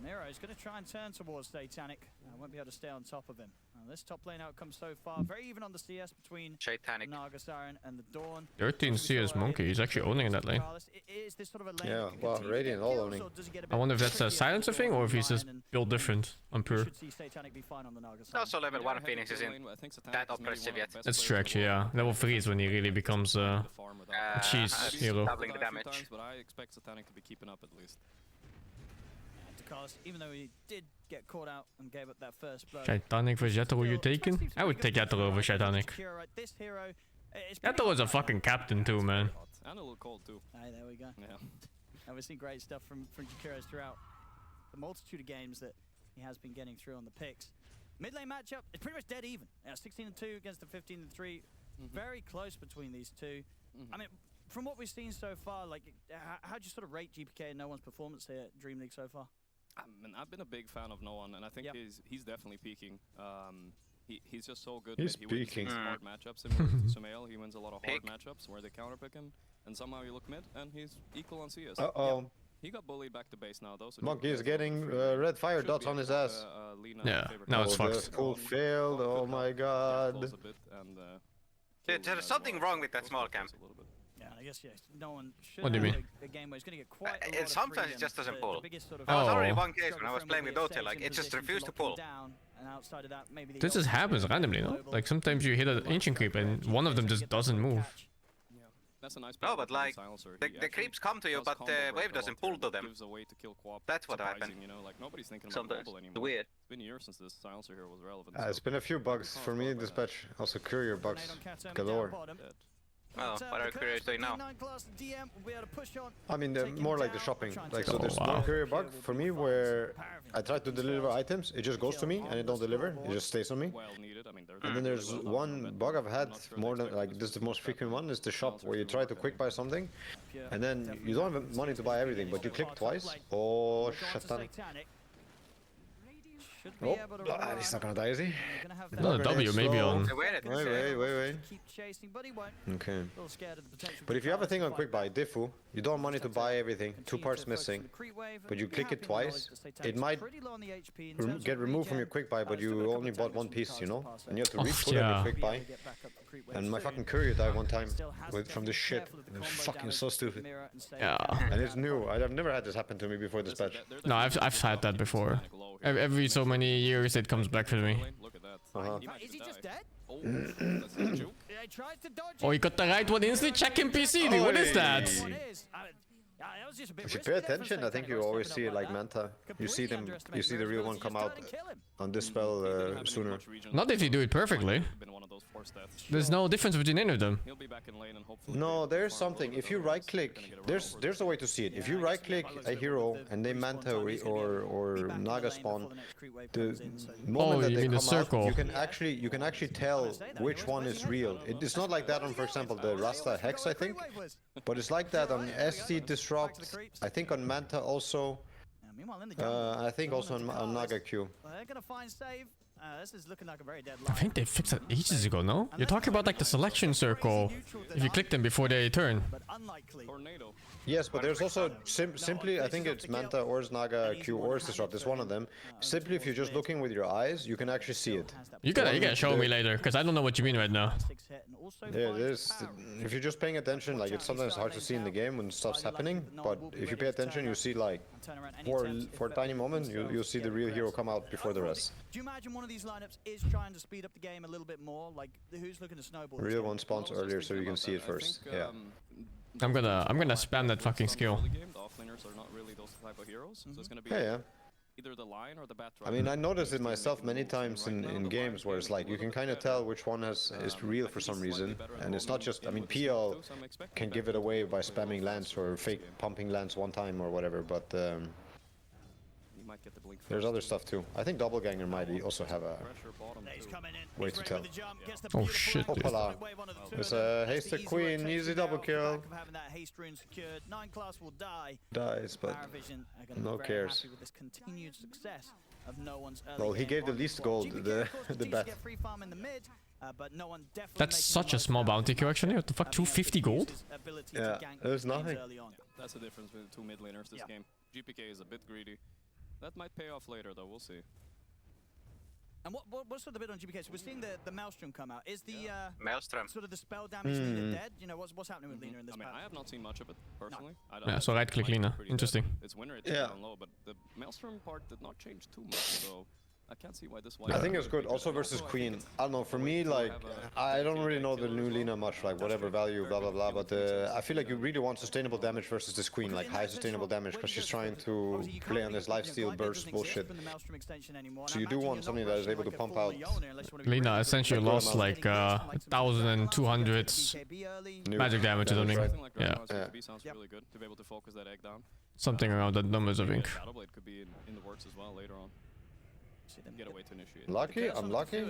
Miro is going to try and turn towards Satanic. Won't be able to stay on top of him. This top lane outcome so far, very even on the CS between Naga Siren and the Dawn. 13 CS Monkey, he's actually owning in that lane. Is this sort of a lane? Yeah, well, Radiant all owning. I wonder if that's a Silencer thing or if he's just built different on Pure. Also level 1 Phoenix is in that oppressive yet. That's true actually, yeah. Level 3 is when he really becomes a cheese hero. Doubling the damage. But I expect Satanic to be keeping up at least. Even though he did get caught out and gave up that first blow. Titanic for Jethro, you taking? I would take Jethro over Titanic. Jethro is a fucking captain too, man. And a little cold too. Hey, there we go. Yeah. And we've seen great stuff from Jakiros throughout the multitude of games that he has been getting through on the picks. Mid lane matchup, it's pretty much dead even. 16-2 against the 15-3. Very close between these two. I mean, from what we've seen so far, like, how do you sort of rate GPK and No One's performance here at DreamLeague so far? I mean, I've been a big fan of No One, and I think he's definitely peaking. He's just so good. He's that he peaking. wins hard matchups. Similar to Sumail, he wins a lot of hard matchups where they counterpick him, and somehow you look mid, and he's equal on CS. Uh-oh. He got bullied back to base now, though. So Monkey is getting red fire dots on his ass. Yeah, now it's fucked. Full failed, oh my god. There's something wrong with that small camp. Yeah, I guess No One should What do you mean? a game where he's going to get quite a lot And sometimes it of just doesn't pull. Sort of There was already one case when I was playing with Dote, like, it just refused to pull. This just happens randomly, no? Like sometimes you hit an ancient creep and one of them just doesn't move. That's a nice no, but like, the creeps come to you, but the wave doesn't pull to them. That's what happened. You know, like nobody's thinking about Sometimes. global anymore. Weird. It's been years since this Silencer here was relevant. It's been a few bugs for me in this patch. Also courier bugs galore. Well, what are couriers doing now? I mean, more like the shopping. Like, so there's one courier bug for me where I try to deliver items, it just goes to me and it don't deliver, it just stays on me. And then there's one bug I've had more than, like, this is the most frequent one, is the shop where you try to quick buy something and then you don't have money to buy everything, but you click twice. Oh, shit. Oh, he's not gonna die, is he? No, W maybe on. Wait. Okay. But if you have a thing on quick buy, Diffu, you don't have money to buy everything, 2 parts missing, but you click it twice, it might get removed from your quick buy, but you only bought 1 piece, you know? And you have to re-put on your quick buy. And my fucking courier died one time from this shit. Fucking so stupid. Yeah. And it's new. I've never had this happen to me before this patch. No, I've had that before. Every so many years it comes back to me. Is he just dead? Oh, you got the right one instantly? Check in PC, dude. What is that? If you pay attention, I think you always see it like Manta. You see them, you see the real one come out on this spell sooner. Not if you do it perfectly. those force deaths. There's no difference between any of them. He'll be back in lane and hopefully. No, there's something. If you right click, there's a way to see it. If you right click a hero and they Manta or Naga spawn, the moment that they come out, you can actually tell which one is real. It's not like that on, for example, the Rasta Hex, I think, but it's like that on ST Disrupt. I think on Manta also. I think also on Naga Q. They're gonna find save. This is looking like a very dead I think they fixed that ages ago, no? You're talking about like the selection circle, if you click them before they turn. Tornado. Yes, but there's also simply, I think it's Manta or Naga Q or Disrupt, it's one of them. Simply, if you're just looking with your eyes, you can actually see it. You gotta show me later, because I don't know what you mean right now. Yeah, if you're just paying attention, like it's sometimes hard to see in the game when stuff's happening, but if you pay attention, you see like, for a tiny moment, you'll see the real hero come out before the rest. Do you imagine one of these lineups is trying to speed up the game a little bit more? Like, who's looking to snowball? Real one spawns earlier so you can see it first. Yeah. I'm gonna spam that fucking skill. The offlaners are not really those type of heroes, so it's gonna be either the line or the bat. I mean, I noticed it myself many times in games where it's like you can kind of tell which one is real for some reason, and it's not just. I mean, PL can give it away by spamming Lance or fake pumping Lance one time or whatever, but there's other stuff too. I think Doppelganger might also have a way to tell. Oh shit! Hoppala. There's a hasted queen, easy double kill. Dies, but no cares. Well, he gave the least gold, the bet. That's such a small bounty queue actually. What the fuck, 250 gold? Yeah, there's nothing. That's the difference between two mid laners this game. GPK is a bit greedy. That might pay off later though, we'll see. And what's sort of the bit on GPK? So we're seeing the Maelstrom come out. Is the Maelstrom sort of the spell damage Lina dead? You know, what's happening with Lina in this patch? I have not seen much of it personally. Yeah, so right click Lina. Interesting. It's winner, it's down low, but the Maelstrom part did not change too much, so I can't see why this one. I think it's good. Also versus Queen. I don't know. For me, like, I don't really know the new Lina much. Like, whatever value, blah blah blah. But I feel like you really want sustainable damage versus this Queen, like high sustainable damage, because she's trying to play on this lifesteal burst bullshit. So you do want something that is able to pump out. Lina essentially lost like 1,200 magic damage or something. Yeah. Sounds really good to be able to focus that egg down. Something around that numbers, I think. Shadowblade could be in the works as well later on. Get a way to initiate. Lucky? I'm lucky.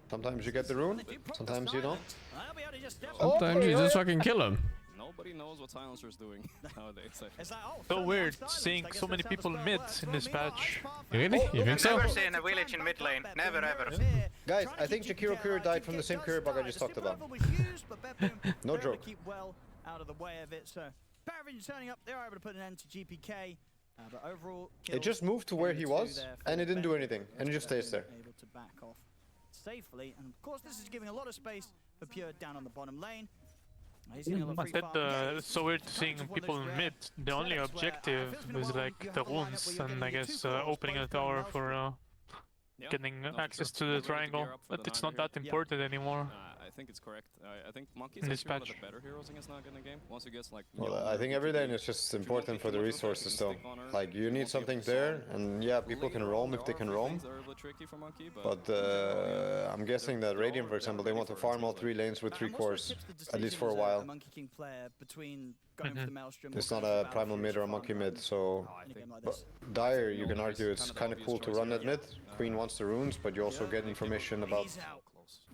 Sometimes you get the rune, sometimes you don't. Sometimes you just fucking kill him. Nobody knows what Silencer's doing nowadays. So weird seeing so many people mid in this patch. Really? You think so? Never seen a village in mid lane. Never ever. Guys, I think Jakiro Kuro died from the same career bug I just talked about. No joke. Keep well out of the way of it. So Paravision turning up, they are able to put an end to GPK. But overall, it just moved to where he was, and it didn't do anything, and it just stays there. Able to back off safely, and of course, this is giving a lot of space for Pure down on the bottom lane. So weird seeing people in mid. The only objective is like the runes, and I guess opening a tower for getting access to the triangle. But it's not that important anymore. I think it's correct. I think Monkey's actually one of the better heroes against Naga in the game. Once he gets like. Well, I think every lane is just important for the resources though. Like you need something there, and yeah, people can roam if they can roam. But I'm guessing that Radiant, for example, they want to farm all 3 lanes with 3 cores, at least for a while. It's not a primal mid or a monkey mid, so. But Dire, you can argue it's kind of cool to run at mid. Queen wants the runes, but you also get information about.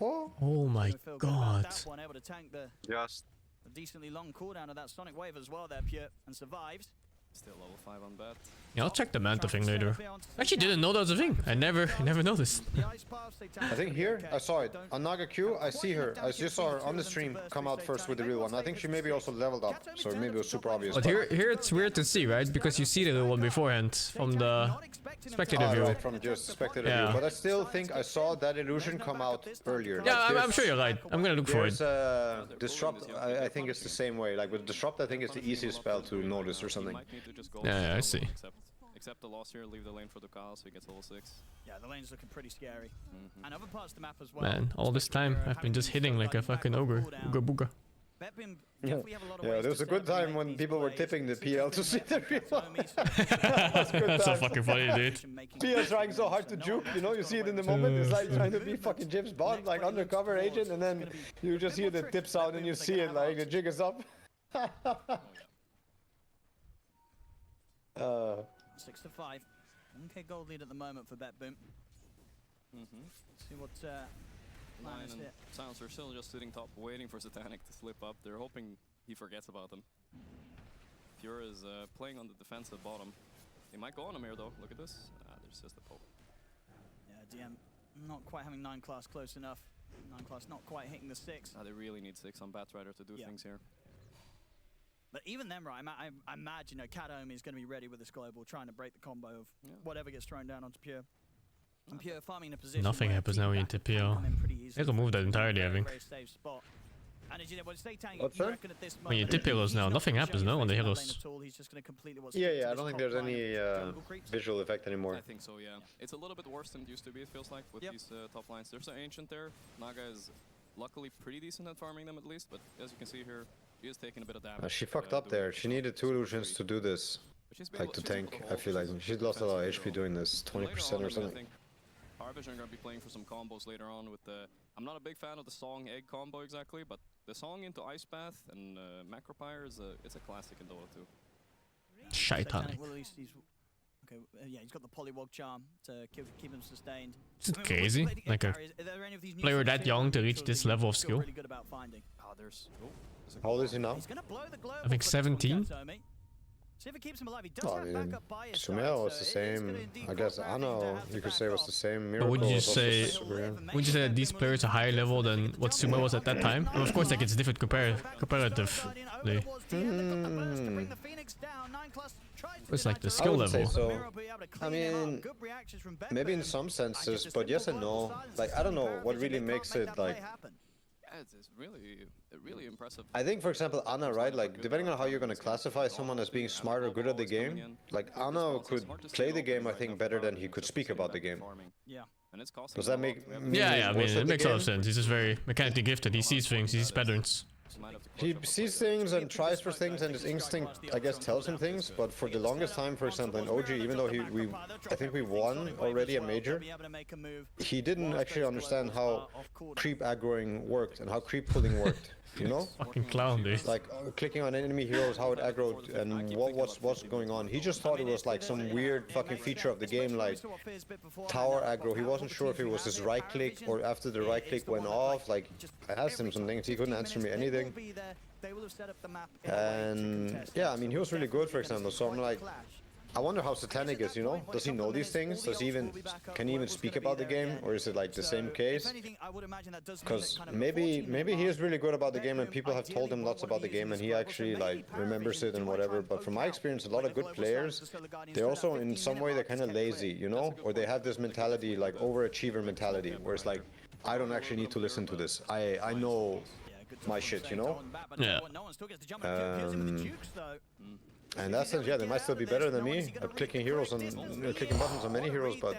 Oh my god. Just a decently long cooldown of that sonic wave as well there, Pure, and survives. Still level 5 on bat. Yeah, I'll check the Manta thing later. Actually didn't know that was a thing. I never noticed. I think here, I saw it. On Naga Q, I see her. I just saw her on the stream come out first with the real one. I think she maybe also leveled up, so maybe it was super obvious. But here it's weird to see, right? Because you see the little one beforehand from the spectator view. Right, from just spectator view. But I still think I saw that illusion come out earlier. Yeah, like I'm sure you're right. I'm gonna look for it. Disrupt, I think it's the same way. Like with Disrupt, I think it's the easiest spell to notice or something. Yeah, I see. Accept the loss here, leave the lane for the Kyle so he gets level 6. Yeah, the lane's looking pretty scary. And other parts of the map as well. Man, all this time I've been just hitting like a fucking ogre. Ooga booga. Yeah, there was a good time when people were tipping the PL to see the real. That was good That's so time. fucking funny, dude. PL trying so hard to juke, you know, you see it in the moment. It's like trying to be fucking James Bond, like undercover agent, and then you just hear the tip sound and you see it, like the jig is up. 6-5. 1k gold lead at the moment for BetBoom. See what Lion and Silence are still just sitting top, waiting for Satanic to slip up. They're hoping he forgets about them. Pure is playing on the defense at bottom. He might go on him here though. Look at this. There's just a poke. Yeah, DM not quite having 9 class close enough. 9 class not quite hitting the 6. They really need 6 on Batrider to do things here. But even then, right, I imagine Kadomi is going to be ready with this global, trying to break the combo of whatever gets thrown down onto Pure. And Pure farming in a position Nothing happens now when you tip PL. They removed that entirely, I think. When you tip heroes now, nothing happens now on the heroes. Yeah, I don't think there's any visual effect anymore. I think so, yeah. It's a little bit worse than it used to be, it feels like, with these top lines. There's an Ancient there. Naga is luckily pretty decent at farming them at least, but as you can see here, he is taking a bit of damage. She fucked up there. She needed 2 illusions to do this. Like to tank, I feel like. She lost a lot of HP doing this, 20% or something. Vision are going to be playing for some combos later on with the... I'm not a big fan of the Song Egg combo exactly, but the Song into Ice Bath and Macropyre is it's a classic in Dota 2. Shitanic. Okay, yeah, he's got the Polywog charm to keep him sustained. Is it crazy? Like a player that young to reach this level of skill? How old is he now? I think 17? See if it keeps him alive. He does have backup by his side, CHIMERA was the same. I guess Anna, you could say, was the same. But would you say that these players are higher level than what Sumo was at that time? And of course, like it's different comparatively. It's like the skill level. So. I mean, maybe in some senses, but yes and no. Like I don't know what really makes it like. It's really impressive. I think, for example, Anna, right? Like, depending on how you're going to classify someone as being smart or good at the game, like, Anna could play the game, I think, better than he could speak about the game. Yeah. Does that make... Yeah, I mean, it makes a lot of sense. He's just very mechanically gifted. He sees things, he sees patterns. He sees things and tries for things, and his instinct, I guess, tells him things. But for the longest time, for example, in OG, even though I think we won already a major, he didn't actually understand how creep aggroing worked and how creep pulling worked. You know? Fucking clown, dude. Like clicking on enemy heroes, how it aggroed, and what's going on. He just thought it was like some weird fucking feature of the game, like tower aggro. He wasn't sure if it was his right click or after the right click went off. Like I asked him some things, he couldn't answer me anything. And yeah, I mean he was really good, for example. So I'm like, I wonder how Satanic is, you know? Does he know these things? Can he even speak about the game? Or is it like the same case? Because maybe he is really good about the game and people have told him lots about the game and he actually like remembers it and whatever. But from my experience, a lot of good players, they're also in some way they're kind of lazy, you know? Or they have this mentality, like overachiever mentality, where it's like, I don't actually need to listen to this. I know my shit, you know? Yeah. And in that sense, yeah, they might still be better than me at clicking heroes and clicking buttons on many heroes, but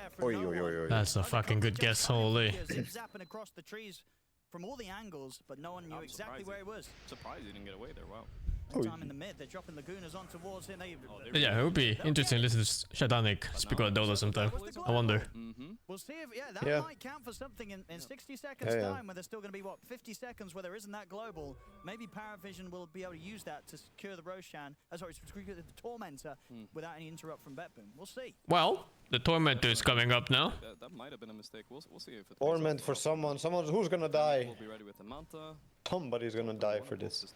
That's a fucking good guess, holy. Zapping across the trees from all the angles, but no one knew exactly where he was. Surprised he didn't get away there. Wow. Time in the mid, they're dropping Lagunas on towards him. Yeah, it would be interesting to listen to Shadanik speak about Dota sometime. I wonder. We'll see if that might count for something in 60 seconds time, where there's still going to be 50 seconds where there isn't that global. Maybe Paravision will be able to use that to secure the Roshan, secure the Tormentor without any interrupt from BetBoom. We'll see. Well, the Tormentor is coming up now. That might have been a mistake. We'll see if it Torment for someone who's gonna die. We'll be ready with the Manta. Somebody's gonna die for this.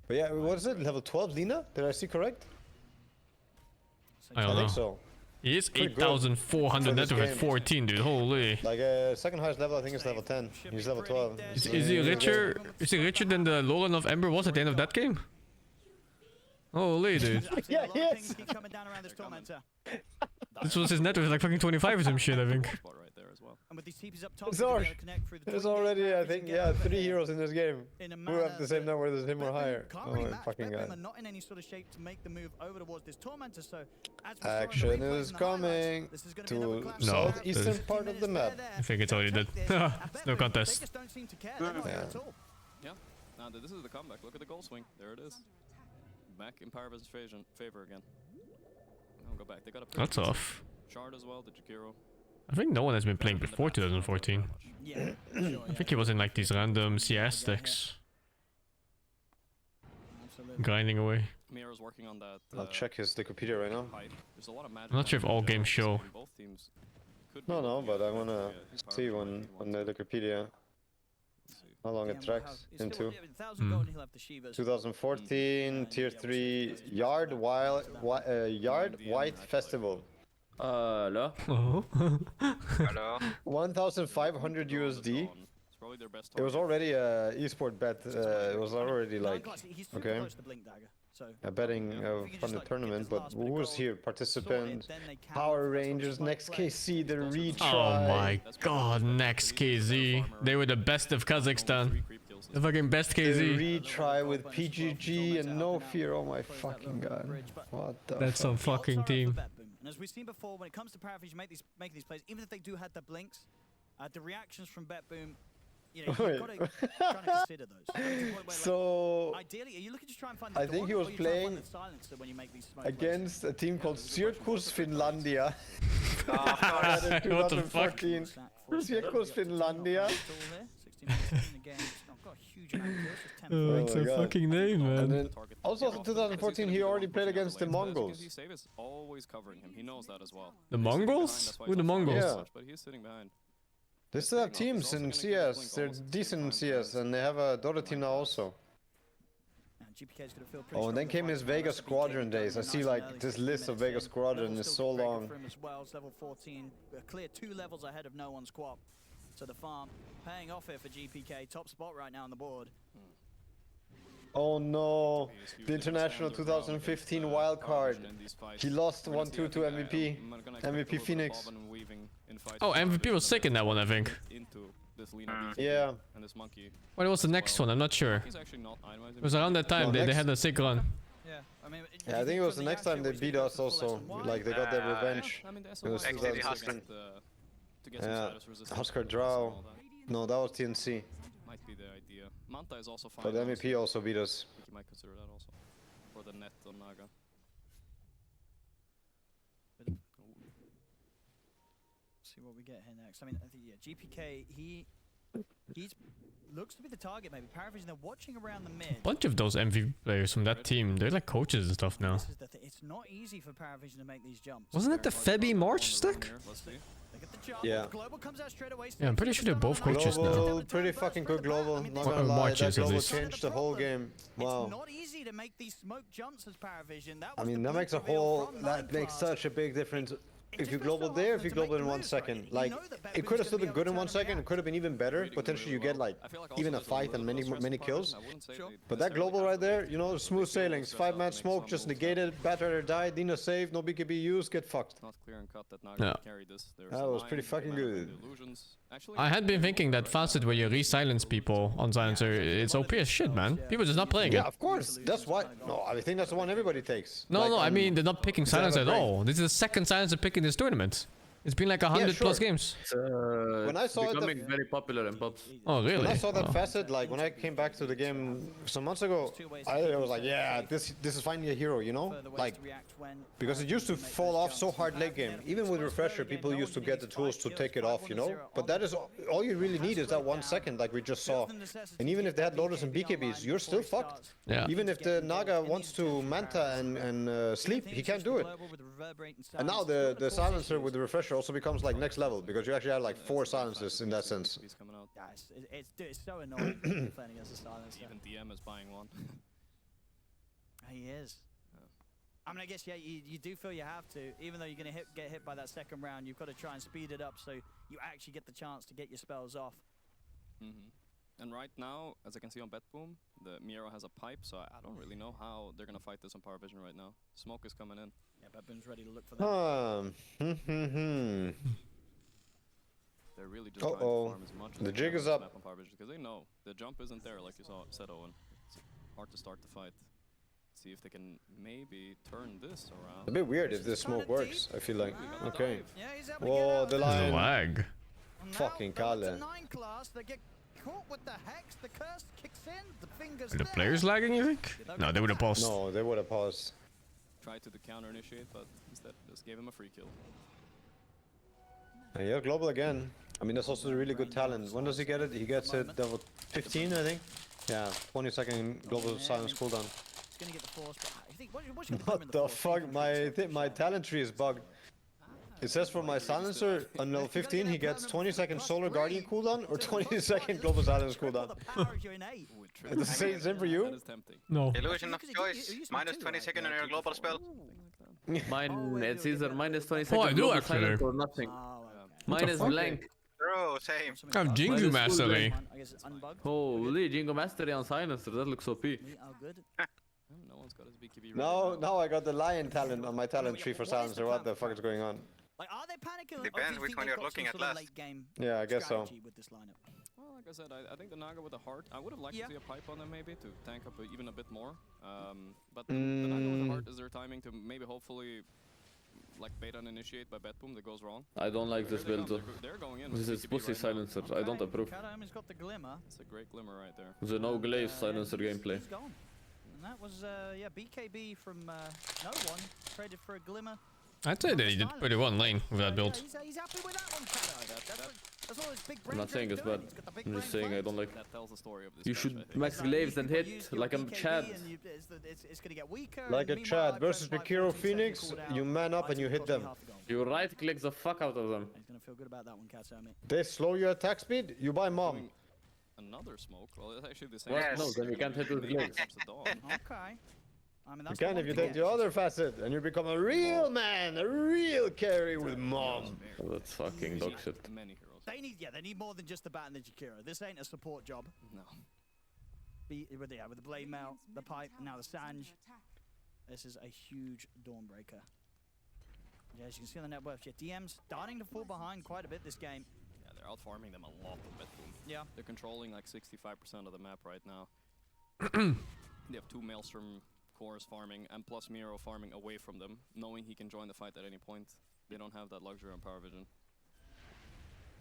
But yeah, what is it? Level 12 Lina? Did I see correct? I don't know. think so. He is 8,400 net with 14, dude. Holy. Like second highest level, I think is level 10. He's level 12. Is he richer? Is he richer than the Lowland of Ember was at the end of that game? Holy, dude. Yeah, yes. This was his net worth like fucking 25 or some shit, I think. There's already, I think, 3 heroes in this game who have the same net worth as him or higher. Oh my fucking god. Not in any sort of shape to make the move over towards this Tormentor, so action is coming to southeastern part of the map. I think it's already dead. No contest. Now this is the comeback. Look at the goal swing. There it is. Back in Paravision's favor again. I'll go back. They got a That's off. Shard as well, the Jakiro. I think no one has been playing before 2014. Yeah. I think he was in like these random CS decks. Grinding away. Mira's working on that. I'll check his Wikipedia right now. There's a lot of magic. I'm not sure if all games show. No, but I wanna see on the Wikipedia how long it tracks into. 2014 Tier 3 Yard White Festival. Hello? Hello? 1,500 USD. It was already a esport bet. It was already like, okay, a betting from the tournament. But who was here? Participant, Power Rangers, Next KC, the retry. Oh my god, Next KZ. They were the best of Kazakhstan. The fucking best KZ. The retry with PGG and No Fear. Oh my fucking god. What the That's some fucking team. And as we've seen before, when it comes to Paravision making these plays, even if they do have the blinks, the reactions from BetBoom, you know, you've got to try to consider those. So ideally, are you looking to try and find the I think he was playing when you make these against a team called Circus Finlandia. What the fuck? Circus Finlandia. Oh, it's a fucking name, man. Then, also, in 2014, he already played against the Mongols. Is always covering him. He knows that as well. The Mongols? Who are the Mongols? Yeah. But he's sitting behind. They still have teams in CS. They're decent in CS, and they have a Dota team now also. Oh, and then came his Vega Squadron days. I see like this list of Vega Squadron is so long. Level 14, clear 2 levels ahead of no one's quap. So the farm paying off here for GPK. Top spot right now on the board. Oh no, the International 2015 wildcard. He lost 1-2 to MVP. MVP Phoenix. Oh, MVP was sick in that one, I think. Yeah. What was the next one? I'm not sure. It was around that time they had a sick run. Yeah, I think it was the next time they beat us also. Like they got their revenge. It was 2016. Yeah, Oscar Drow. No, that was TNC. Might be the idea. Manta is also fine. But MVP also beat us. I think you might consider that also. For the net on Naga. See what we get here next. I mean, I think, yeah, GPK, he's looks to be the target maybe. Paravision, they're watching around the mid. Bunch of those MVP players from that team, they're like coaches and stuff now. It's not easy for Paravision to make these jumps. Wasn't it the Febby March stack? Yeah. Yeah, I'm pretty sure they're both coaches Global, now. Pretty fucking good Global. Not gonna lie, that Global changed the whole game. Wow. It's not easy to make these smoke jumps as Paravision. I mean, that makes a whole, that makes such a big difference. If you global there, if you global in 1 second, like it could have still been good in 1 second. It could have been even better. Potentially, you get like even a fight and many kills. But that global right there, you know, smooth sailings, 5-man smoke, just negated, Batter died, Dina saved, no BKB used, get fucked. Yeah. That was pretty fucking good. I had been thinking that facet where you re-silence people on silencer, it's OP as shit, man. People just not playing it. Yeah, of course. That's why. No, I think that's the one everybody takes. No, like, no, I mean they're not picking silence at all. This is the second silencer picking this tournament. It's been like 100 plus games. When I saw it, becoming very popular in pubs. Oh, really? When I saw that facet, like when I came back to the game some months ago, I was like, yeah, this is finally a hero, you know? Like, because it used to fall off so hard late game. Even with Refresher, people used to get the tools to take it off, you know? But that is all you really need is that 1 second, like we just saw. And even if they had Lotus and BKBs, you're still fucked. Yeah. Even if the Naga wants to Manta and sleep, he can't do it. And now the silencer with the Refresher also becomes like next level because you actually have like 4 silences in that sense. Yeah, it's so annoying playing against a silencer. Even DM is buying one. He is. I mean, I guess, yeah, you do feel you have to. Even though you're going to get hit by that second round, you've got to try and speed it up so you actually get the chance to get your spells off. And right now, as I can see on BetBoom, the Miro has a pipe, so I don't really know how they're going to fight this on Paravision right now. Smoke is coming in. Yeah, BetBoom's ready to look for that. They're really just trying to farm as much as the jig is up. On Paravision, because they know the jump isn't there, like you said, Owen. It's hard to start the fight. See if they can maybe turn this around. A bit weird if this smoke works, I feel like. Okay. Whoa, the line. Lag. Fucking Kalle. caught with the hex. The curse kicks in. The fingers. Are the players lagging, you think? No, they would have paused. No, they would have paused. Tried to counter initiate, but instead just gave him a free kill. And yeah, global again. I mean, that's also a really good talent. When does he get it? He gets it level 15, I think. Yeah, 20-second global silence cooldown. He's gonna get the force, but I think what's your What the fuck? My talent tree is bugged. It says for my silencer on level 15 he gets 20-second solar guardian cooldown or 20-second global silence cooldown. Does it say the same for you? No. Illusion of choice. Minus 20-second on your global spell. Mine, it's either minus 20 seconds Oh, I do global actually. silence or nothing. Mine is blank. Bro, same. I have Jingu Mastery. Holy, Jingo Mastery on silencer, that looks OP. No one's got his BKB. Now I got the lion talent on my talent tree for silencer. What the fuck is going on? Like, are they panicking? Depends which one you're looking at last. Yeah, I guess so. Well, like I said, I think the Naga with the heart, I would have liked to see a pipe on them maybe to tank up even a bit more. But the Naga with the heart is their timing to maybe hopefully like bait and initiate by bet boom that goes wrong. I don't like this build though. They're going in. This is pussy silencer, I don't approve. Got the glimmer. It's a great glimmer right there. The no glaze silencer gameplay. He's gone. And that was yeah, BKB from no one traded for a glimmer. I'd say that he did pretty well in lane with that build. He's happy with that one, that's all his big I'm not saying it's bad. I'm just saying I don't like. That tells the story of this. You should max glaives and hit like I'm Chad. It's gonna get weaker. Like a Chad versus Bikiro Phoenix, you man up and you hit them. You right click the fuck out of them. He's gonna feel good about that one, Katsumi. They slow your attack speed, you buy mom. Another smoke? Well, it's actually the same. Yes. No, then you can't hit with glaives. Okay. I mean, that's you can if you take the other facet and you become a real man, a real carry with mom. Oh, that's fucking dog shit. They need more than just the bat and the Jakiro. This ain't a support job. No. With the blade mail, the pipe, and now the Sange. This is a huge Dawnbreaker. Yeah, as you can see on the net worth, DM's starting to fall behind quite a bit this game. Yeah, they're out farming them a lot with Betboom. Yeah. They're controlling like 65% of the map right now. They have two Maelstrom cores farming and plus Miro farming away from them, knowing he can join the fight at any point. They don't have that luxury on Power Vision.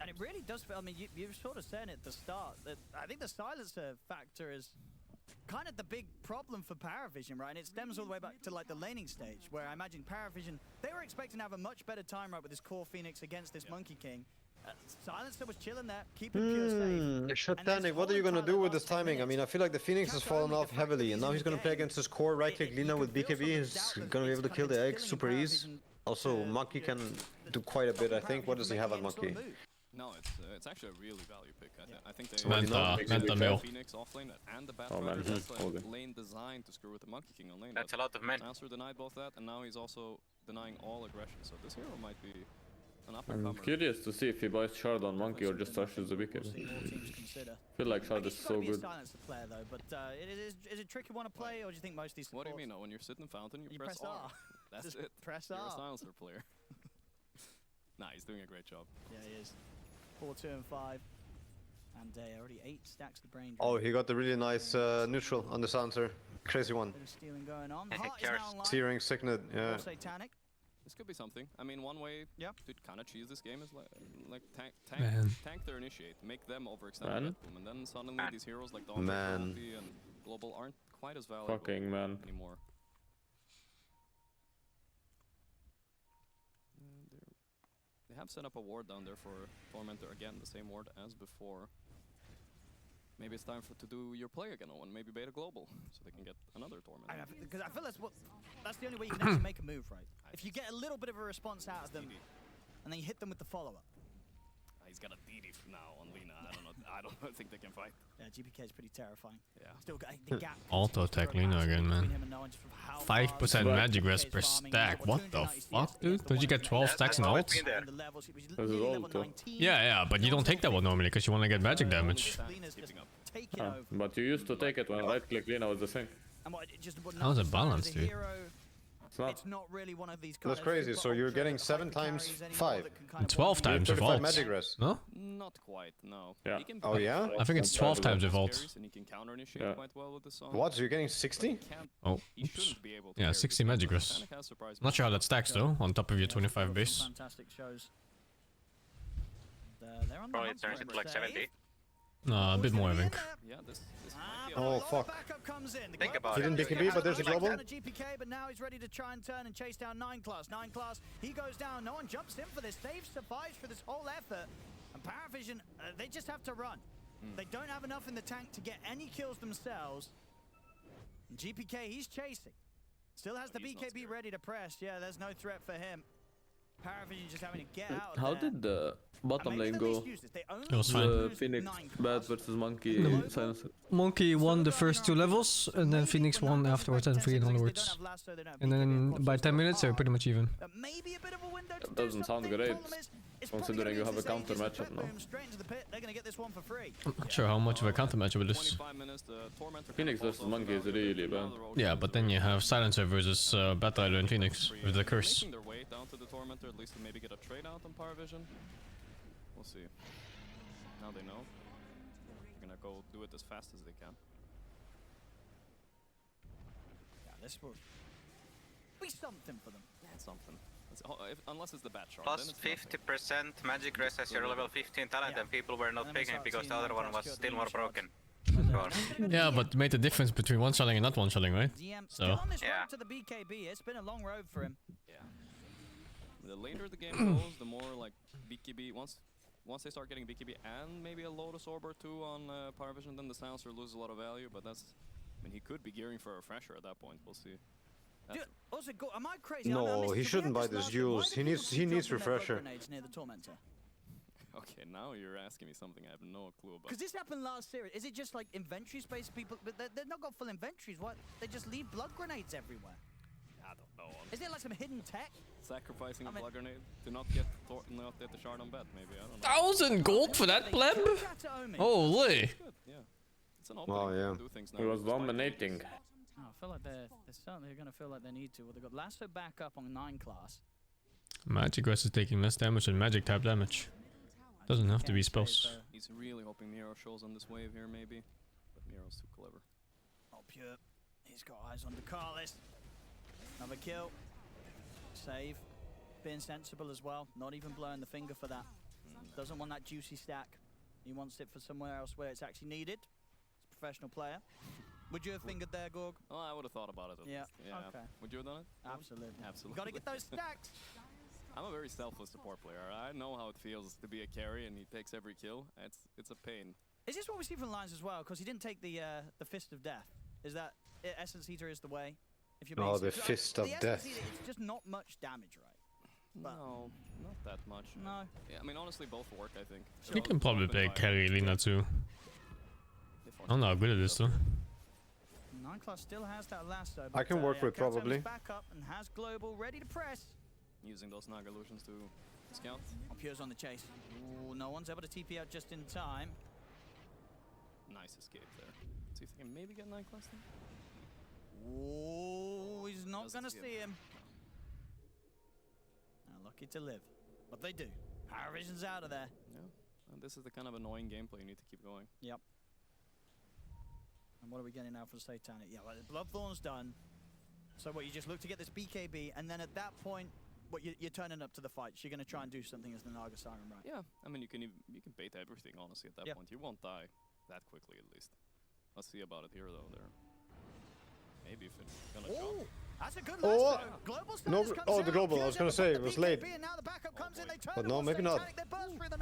And it really does feel, I mean, you were sort of saying at the start that I think the silencer factor is kind of the big problem for Power Vision, right? And it stems all the way back to like the laning stage, where I imagine Power Vision, they were expecting to have a much better time right with this core Phoenix against this Monkey King. Silencer was chilling there, keeping pure safe. Shotanic, what are you gonna do with this timing? I mean, I feel like the Phoenix has fallen off heavily, and now he's gonna play against his core right-click Lina with BKB. He's gonna be able to kill the eggs super easy. Also, Monkey can do quite a bit, I think. What does he have on Monkey? No, it's actually a really value pick. I think they Manta Mill. Phoenix offlane and the Bat Oh man, that's like lane designed to screw with the Monkey King on lane. That's a lot of men. Master denied both that, and now he's also denying all aggression. So this hero might be an up and I'm comer. curious to see if he buys Shard on Monkey or just rushes the BKB. I feel like Shard is so good. Player though, but is it a tricky one to play, or do you think most of these? What do you mean? No, when you're sitting fountain, you press R. That's Just it. Press You're R. a silencer player. Nah, he's doing a great job. Yeah, he is. 4, 2, and 5. And already 8 stacks of the brain. Oh, he got the really nice neutral on the silencer. Crazy one. Bit of stealing going on. Searing Signet, yeah. Satanic. This could be something. I mean, one way to kind of cheese this game is like tank their initiate, make them overextend the boom, and then suddenly these heroes like Dawn and Global aren't quite as valuable anymore. They have set up a ward down there for Tormentor again, the same ward as before. Maybe it's time to do your play again, Owen. Maybe beta global, so they can get another Tormentor. Because I feel that's the only way you can actually make a move, right? If you get a little bit of a response out of them, and then you hit them with the follow-up. He's got a DD now on Lina. I don't think they can fight. Yeah, GPK is pretty terrifying. Yeah. Still got the gap. Auto attack Lina again, man. 5% magic rest per stack. What the fuck, dude? Don't you get 12 stacks in ult? Yeah, but you don't take that one normally because you want to get magic damage. But you used to take it when right-click Lina was the thing. How's it balanced, dude? It's not really one of these. That's crazy. So you're getting 7 times 5. And 12 times with ult. Magic rest. No? Not quite, no. Yeah. Oh yeah? I think it's 12 times with ult. And he can counter initiate quite well with the song. What? So you're getting 60? Oh, oops. Yeah, 60 magic rest. Not sure how that stacks though, on top of your 25 base. Fantastic shows. Probably it turns into like 70. No, a bit more, I think. Yeah, this might be Oh fuck. Think about He it. didn't BKB, but there's a global. GPK, but now he's ready to try and turn and chase down 9 class. 9 class, he goes down. No one jumps in for this. They've survived for this whole effort. And Paravision, they just have to run. They don't have enough in the tank to get any kills themselves. And GPK, he's chasing. Still has the BKB ready to press. Yeah, there's no threat for him. Paravision just having to get out. How did the bottom lane go? It was fine. Phoenix bad versus Monkey Silencer. Monkey won the first 2 levels, and then Phoenix won afterwards and 3 onwards. And then by 10 minutes, they were pretty much even. That doesn't sound great, considering you have a counter matchup now. I'm not sure how much of a counter matchup it is. Phoenix versus Monkey is really bad. Yeah, but then you have Silencer versus Batrider and Phoenix with the curse. Making their way down to the Tormentor, at least to maybe get a trade out on Paravision. We'll see. Now they know. They're gonna go do it as fast as they can. Yeah, this will be something for them. Something. Unless it's the bad shard. Plus 50% magic rest as your level 15 talent, and people were not picking it because the other one was still more broken. Yeah, but made the difference between one-shotting and not one-shotting, right? So. Yeah. To the BKB, it's been a long road for him. Yeah. The later the game goes, the more like BKB, once they start getting BKB and maybe a Lotus Orb or 2 on Paravision, then the Silencer loses a lot of value, but that's, I mean, he could be gearing for a refresher at that point, we'll see. Dude, also, am I crazy? No, he shouldn't buy this Jules. He needs refresher. Near the Tormentor? Okay, now you're asking me something I have no clue about. Because this happened last series. Is it just like inventory space people? But they've not got full inventories. What? They just leave blood grenades everywhere. I don't know. Is there like some hidden tech? Sacrificing a blood grenade to not get the shard on bet, maybe. I don't know. 1,000 gold for that pleb? Holy! Yeah. It's an opening to do things now. He was dominating. Oh, I feel like they're certainly going to feel like they need to. Well, they've got Lasso back up on 9 class. Magic Rest is taking less damage than magic type damage. Doesn't have to be spells. He's really hoping Miro shows on this wave here, maybe. But Miro's too clever. Oh, Pure. He's got eyes on the Carlis. Another kill. Save. Being sensible as well. Not even blowing the finger for that. Doesn't want that juicy stack. He wants it for somewhere else where it's actually needed. He's a professional player. Would you have fingered there, Gorg? Oh, I would have thought about it. Yeah. Okay. Would you have done it? Absolutely. Absolutely. You got to get those stacks. I'm a very selfless support player. I know how it feels to be a carry, and he takes every kill. It's a pain. Is this what we see from Lions as well? Because he didn't take the Fist of Death. Is that Essence Eater is the way? If you're the Fist of Death. It's just not much damage, right? But no, not that much. No. Yeah, I mean, honestly, both work, I think. You can probably play carry Lina too. I don't know how good it is though. 9 class still has that lasso. I can work with probably. Back up and has global ready to press. Using those Naga illusions to scout. Pure's on the chase. Ooh, no one's able to TP out just in time. Nice escape there. See if they can maybe get 9 class then. Ooh, he's not gonna see him. Lucky to live. But they do. Paravision's out of there. Yeah. And this is the kind of annoying gameplay you need to keep going. Yep. And what are we getting now from Satanic? Yeah, well, the Bloodthorn's done. So what, you just look to get this BKB, and then at that point, what, you're turning up to the fights. You're going to try and do something as the Naga Siren, right? Yeah, I mean, you can bait everything, honestly, at that point. You won't die that quickly, at least. Let's see about it here, though, there. Maybe if it's gonna jump. That's a good last no, the global, I was gonna say, it was late. But no, maybe not.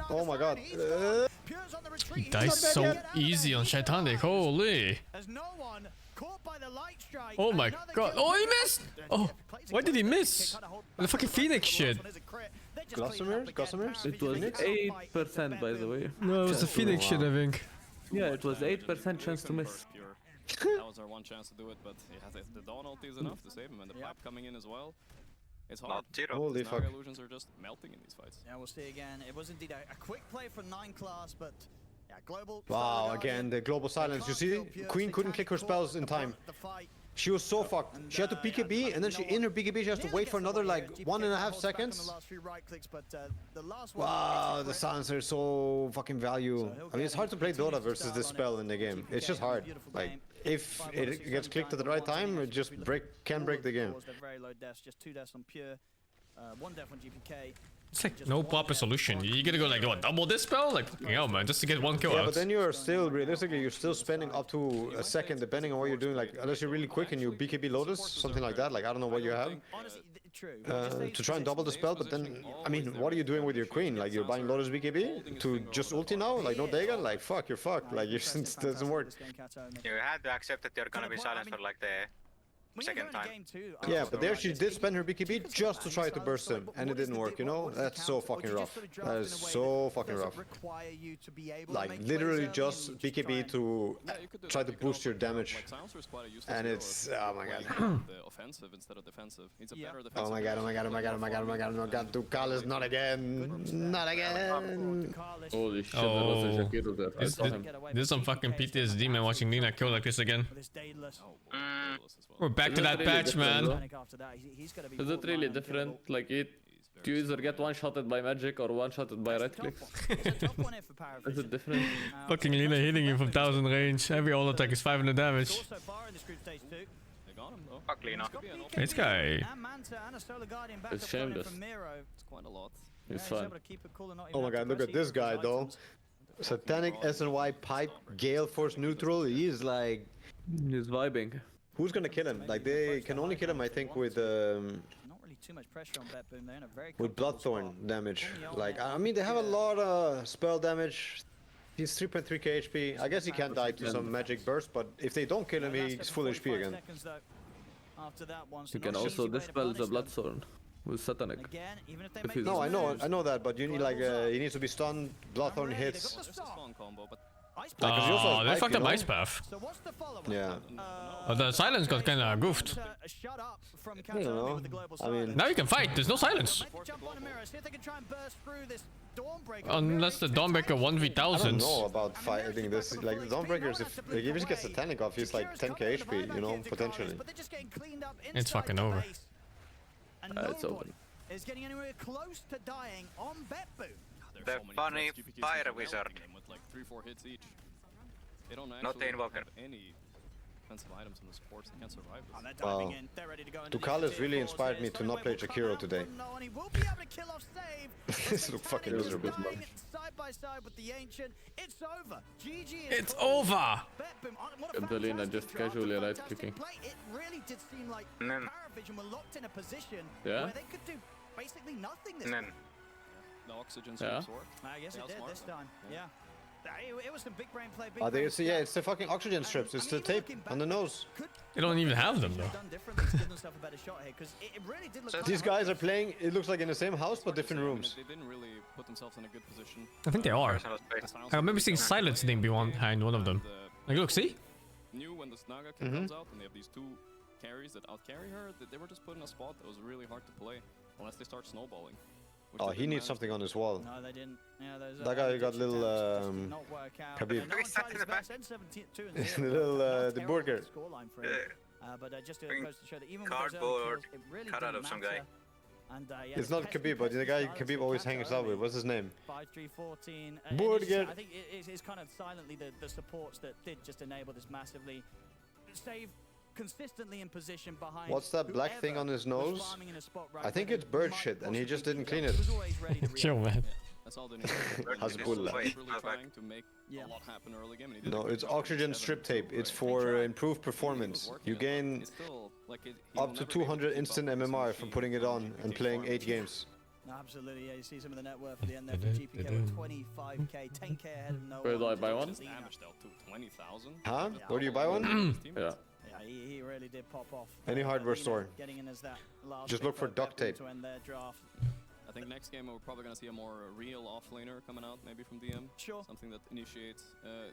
Oh my god. He dies so easy on Shaitanic, holy. Oh my god. Oh, he missed! Oh, why did he miss? The fucking Phoenix shit. Gossamer? It was 8%, by the way. No, it was the Phoenix shit, I think. Yeah, it was 8% chance to miss. That was our one chance to do it, but yeah, the Dawn ulti is enough to save him, and the pipe coming in as well. It's hard. Holy fuck. Illusions are just melting in these fights. Yeah, we'll see again. It was indeed a quick play from 9 class, but yeah, global. Wow, again, the global silence. You see, Queen couldn't click her spells in time. She was so fucked. She had to BKB, and then she in her BKB, she has to wait for another like 1.5 seconds. Wow, the silencer is so fucking value. I mean, it's hard to play Dota versus this spell in the game. It's just hard. Like, if it gets clicked at the right time, it just can break the game. They're very low deaths, just 2 deaths on Pure, 1 death on GPK. It's like no proper solution. You gotta go like, what, double this spell? Like, fucking hell, man, just to get one kill out. But then you're still, realistically, you're still spending up to a second, depending on what you're doing. Like, unless you're really quick and you BKB Lotus, something like that. Like, I don't know what you have. To try and double the spell, but then, I mean, what are you doing with your queen? Like, you're buying Lotus BKB to just ulti now? Like, no Dega? Like, fuck, you're fucked. Like, it doesn't work. You had to accept that you're gonna be silenced for like the second time. Yeah, but there she did spend her BKB just to try to burst him, and it didn't work, you know? That's so fucking rough. That is so fucking rough. Like, literally just BKB to try to boost your damage. And it's, oh my god. Offensive instead of defensive. It's a better Oh my god, oh my god, oh my god, oh my god, oh my god, oh my god, Ducalis, not again. Not again. Holy shit, there was a Shakiro there. I saw him. This is some fucking PTSD, man, watching Nina kill like this again. We're back to that really patch, man. Is it really different? Like, you either get one-shotted by magic or one-shotted by right clicks? Is it different? Fucking Lina hitting you from 1000 range. Every all attack is 500 damage. Fuck Lina. This guy. It's shameless. It's quite a lot. He's fine. Oh my god, look at this guy though. Satanic SNY pipe, Gale Force neutral. He's like... He's vibing. Who's gonna kill him? Like, they can only kill him, I think, with Too much pressure on BetBoom. They're in a very with Bloodthorn damage. Like, I mean, they have a lot of spell damage. He's 3.3k HP. I guess he can die to some magic burst, but if they don't kill him, he's full HP again. You can also dispel the Bloodthorn with Satanic. No, I know that, but you need like he needs to be stunned. Bloodthorn hits. Oh, they fucked up Ice Path. Yeah. Oh, the silence got kinda goofed. I don't know. I mean, now you can fight. There's no silence. Unless the Dawnbreaker 1v1000s. I don't know about fighting this. Like, the Dawnbreakers, if he just gets Satanic off, he's like 10k HP, you know, potentially. It's fucking over. It's over. Is getting anywhere close to dying on BetBoom. The funny fire wizard. With like 3-4 hits each. They don't Not the actually invoker. have any defensive items in the sports. They can't survive this. Ducalis really inspired me to not play Jakiro today. This looks fucking miserable, man. It's over! Candelina just casually right clicking. It really did seem like Paravision were locked in a position Yeah? where they could do basically nothing this Then. time. The oxygen Yeah. strips work. I guess it did this time. Yeah. It was some big brain play. Oh, they see, yeah, it's the fucking oxygen strips. It's the tape on the nose. They don't even have them though. These guys are playing. It looks like in the same house but different rooms. They didn't really put themselves in a good position. I think they are. I remember seeing silence thing behind one of them. Like, look, see? Knew when the Snaga comes out and they have these two carries that outcarry her, that they were just put in a spot that was really hard to play unless they start snowballing. Oh, he needs something on his wall. No, they didn't. Yeah, that guy got little Khabib. Little the burger. But just to show that even cardboard cut out of some guy. It's not Khabib, but the guy Khabib always hangs out with. What's his name? 5-3-14. Burger. I think it's kind of silently the supports that did just enable this massively. Save consistently in position behind. What's that black thing on his nose? I think it's bird shit, and he just didn't clean it. Chill, man. That's all they need. Hasbullah. Really trying to make a lot happen early game. And No, it's oxygen strip tape. It's for improved performance. You gain up to 200 instant MMR from putting it on and playing 8 games. Absolutely, yeah. You see some of the net worth at the end there for GPK with 25k, 10k ahead of no one. Where do I buy one? Damage dealt to 20,000. Huh? Where do you buy one? Yeah. He really did pop off. Any hardware store. Getting in as that last just look for duct tape. To end their draft. I think next game we're probably going to see a more real offlaner coming out, maybe from DM. Sure. Something that initiates.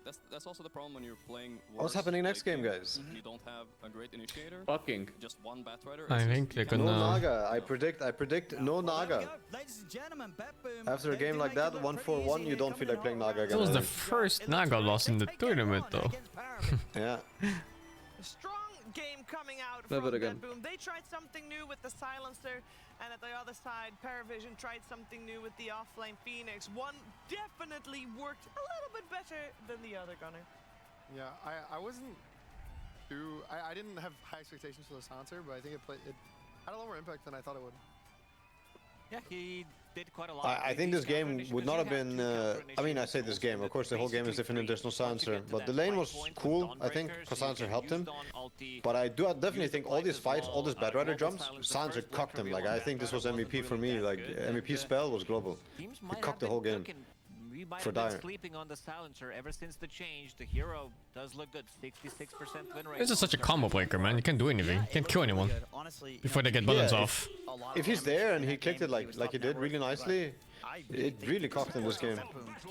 That's also the problem when you're playing. What's happening next game, guys? You don't have a great initiator. Fucking. Just one Batrider. I think they're gonna. No Naga. I predict no Naga. After a game like that, 1-4-1, you don't feel like playing Naga again. That was the first Naga loss in the tournament, though. Yeah. Strong game coming out Never from again. BetBoom. They tried something new with the silencer, and at the other side, Paravision tried something new with the offlane Phoenix. One definitely worked a little bit better than the other, Gunner. Yeah, I wasn't too... I didn't have high expectations for the silencer, but I think it had a lower impact than I thought it would. Yeah, he did quite a lot. I think this game would not have been... I mean, I say this game. Of course, the whole game is different if there's no silencer. But the lane was cool, I think, because silencer helped him. But I definitely think all these fights, all these Bad Rider jumps, silencer cocked him. Like, I think this was MVP for me. Like, MVP spell was global. He cocked the whole game. We might For have been Dire. sleeping on the silencer ever since the change. The hero does look good. 66% win rate. This is such a combo breaker, man. You can't do anything. You can't kill anyone before they get buttons off. If he's there and he clicked it like he did really nicely, it really cocked in this game.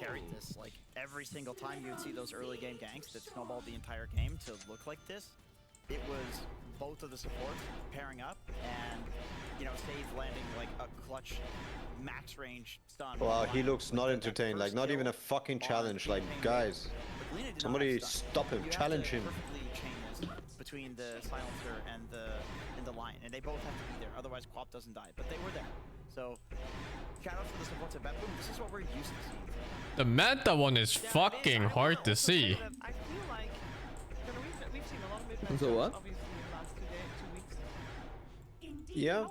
Carried this like every single time you would see those early game ganks that snowballed the entire game to look like this. It was both of the supports pairing up and, you know, Save landing like a clutch max range stun. Wow, he looks not entertained. Like, not even a fucking challenge. Like, guys, somebody stop him, challenge him. Between the silencer and the line, and they both have to be there. Otherwise, Quap doesn't die. But they were there. So, shout out for the supports at BetBoom. This is what we're used to seeing. The meta one is fucking hard to see. I feel like we've seen a lot of mid-range So what? obviously in the last 2 weeks. Yeah,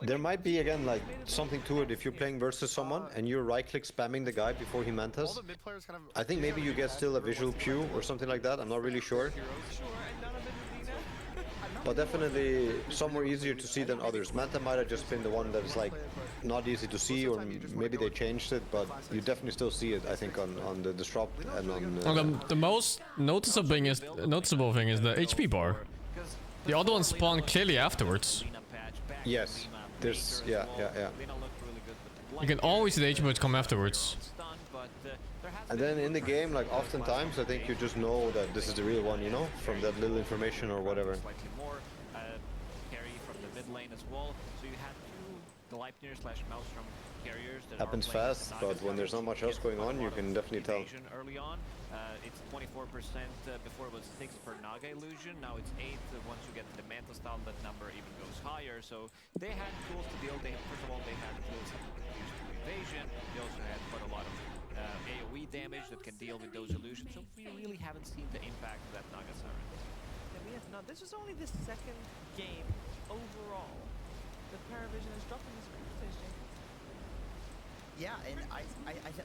there might be again like something to it if you're playing versus someone and you're right-click spamming the guy before he mantas. I think maybe you get still a visual cue or something like that. I'm not really sure. But definitely some were easier to see than others. Manta might have just been the one that is like not easy to see, or maybe they changed it, but you definitely still see it, I think, on the disrupt and on... The most noticeable thing is the HP bar. The other one spawned clearly afterwards. Yes, there's... yeah. You can always see the HP bars come afterwards. And then in the game, like oftentimes, I think you just know that this is the real one, you know, from that little information or whatever. Carry from the mid lane as well. So you have two Gleipnir / Maelstrom carriers that Happens fast, but when there's not much else going on, you can definitely tell. Early on, it's 24%. Before it was 6 per Naga illusion. Now it's 8. Once you get to the Manta style, that number even goes higher. So they had tools to deal. First of all, they had tools used to evasion. They also had quite a lot of AoE damage that can deal with those illusions. So we really haven't seen the impact of that Naga Siren. Yeah, we have not. This is only the second game overall that Paravision has dropped in this group stage, Jacob. Yeah, and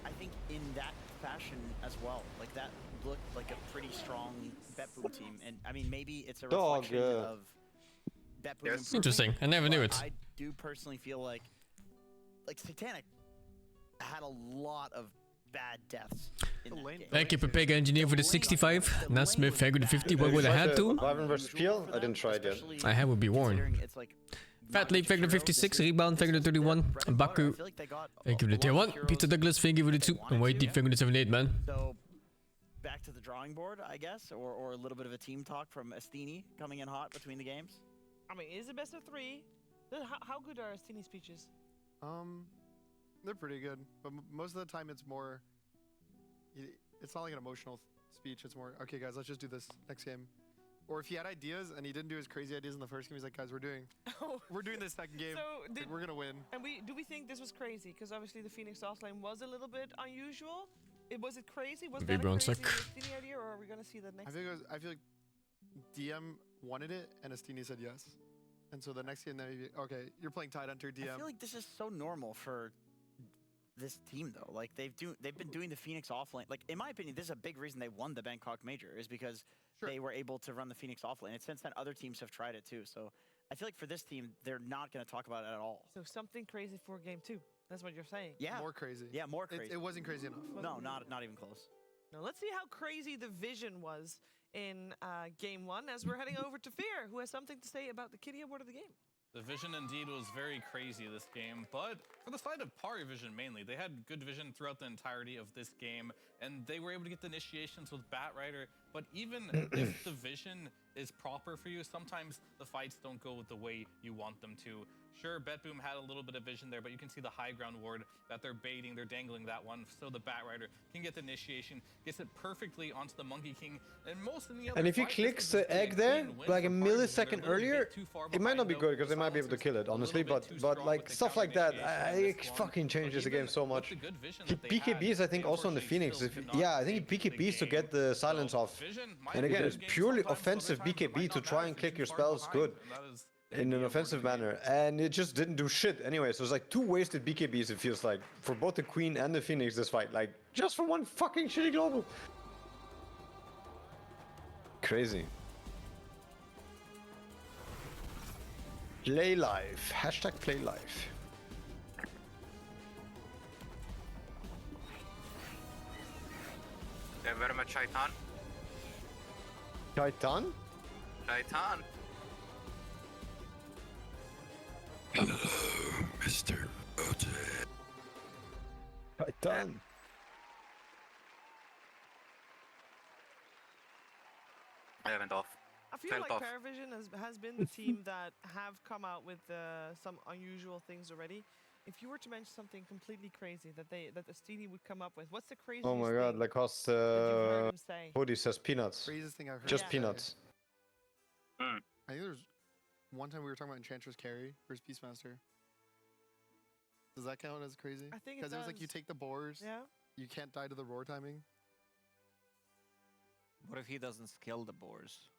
I think in that fashion as well, like that looked like a pretty strong BetBoom team, and I mean maybe it's a reflection of BetBoom. Yes. Interesting. I never knew it. I do personally feel like Satanic had a lot of bad deaths in that game. Thank you, Pepega Engineer, for the 65. Nasmith, thank you for the 50. What would I have to? Wyvern versus Peel? I didn't try it yet. I have would be warned. Fat League, thank you for the 56. Rebound, thank you for the 31. Baku, thank you for the tier 1. Peter Douglas, thank you for the 2. And White Deep, thank you for the 78, man. So, back to the drawing board, I guess, or a little bit of a team talk from Astini coming in hot between the games. I mean, it is a best of 3. How good are Astini's speeches? They're pretty good, but most of the time it's more... It's not like an emotional speech, it's more, okay guys, let's just do this next game. Or if he had ideas and he didn't do his crazy ideas in the first game, he's like, guys, we're doing this second game, we're gonna win. And do we think this was crazy? Because obviously the Phoenix offlane was a little bit unusual. Was it crazy? Was that a crazy Astini idea, or are we gonna see that next game? I feel like DM wanted it and Astini said yes. And so the next game, okay, you're playing Tidehunter, DM. I feel like this is so normal for this team though. Like they've been doing the Phoenix offlane. Like in my opinion, this is a big reason they won the Bangkok Major, is because they were able to run the Phoenix offlane. And since then, other teams have tried it too. So I feel like for this team, they're not going to talk about it at all. So something crazy for game 2. That's what you're saying. Yeah. More crazy. Yeah, more crazy. It wasn't crazy enough. No, not even close. Now let's see how crazy the vision was in game 1 as we're heading over to Fear, who has something to say about the Kitty Award of the game. The vision indeed was very crazy this game, but for the side of Pari Vision mainly, they had good vision throughout the entirety of this game, and they were able to get the initiations with Bat Rider. But even if the vision is proper for you, sometimes the fights don't go the way you want them to. Sure, BetBoom had a little bit of vision there, but you can see the high ground ward that they're baiting, they're dangling that one, so the Bat Rider can get the initiation, gets it perfectly onto the Monkey King, and most in the other. And if he clicks the egg there, like a millisecond earlier, it might not be good because they might be able to kill it, honestly. But like stuff like that, it fucking changes the game so much. He PKBs, I think, also on the Phoenix. I think he PKBs to get the silence off. And again, it's purely offensive BKB to try and click your spells good. in an offensive manner, and it just didn't do shit anyway. So it's like 2 wasted BKBs, it feels like, for both the Queen and the Phoenix this fight. Like, just for one fucking shitty global. Crazy. Play live. Hashtag play live. Thank you very much, Shaitan. Shaitan? Shaitan. Hello, Mr. Ote. Shaitan. I haven't off. I feel like Paravision has been the team that have come out with some unusual things already. If you were to mention something completely crazy that Astini would come up with, what's the craziest Oh my god, thing Lacoste heard him say? hoodie says peanuts. Craziest thing I've heard. Just peanuts. I think there's one time we were talking about Enchantress carry versus Beastmaster. Does that count as crazy? I think it does. Because it was like you take the boars, yeah. You can't die to the roar timing. What if he doesn't skill the boars?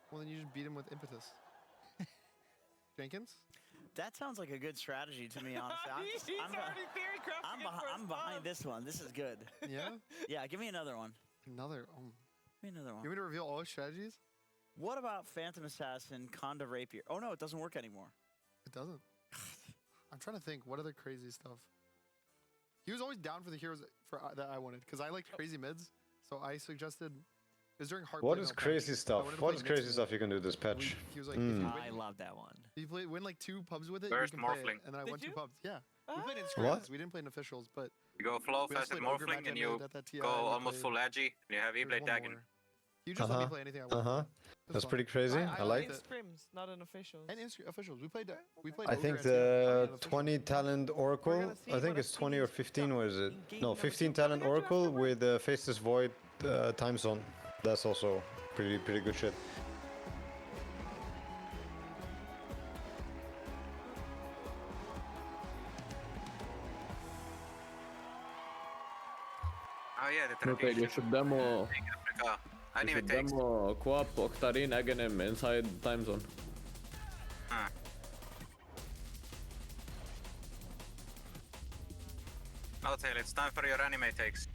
Well, then you just beat him with impetus. Jenkins? That sounds like a good strategy to me, honestly. I'm behind this one. This is good. Yeah? Yeah, give me another one. Another? Give me another one. You want me to reveal all his strategies? What about Phantom Assassin, Conda Rapier? Oh no, it doesn't work anymore. It doesn't. I'm trying to think. What other crazy stuff? He was always down for the heroes that I wanted, because I liked crazy mids. So I suggested... It was during Heartbreak. What is crazy stuff? What is crazy stuff you can do this patch? He was like, I love that one. If you win like 2 pubs with it, First you can play Morphling. it. And then I won 2 pubs. Yeah. We played in What? scrims. We didn't play in officials, but... You go flow, we also fast at played Ogre Morphling, Magic and you at that TI, go we almost played- full agi, and you have there's E-Blade one Dagon. more. You just let me play anything I want. That's pretty crazy. I like In it. scrims, not in officials. And in officials. We played I think the 20 talent Oracle, I think it's 20 or 15, what is it? No, 15 talent Oracle with Faceless Void time zone. That's also pretty good shit. Oh yeah, the Okay, tradition. you should demo. Africa. I You didn't should even take. demo Coop, Octarine, Aghanim inside time zone. I'll tell you, it's time for your anime takes.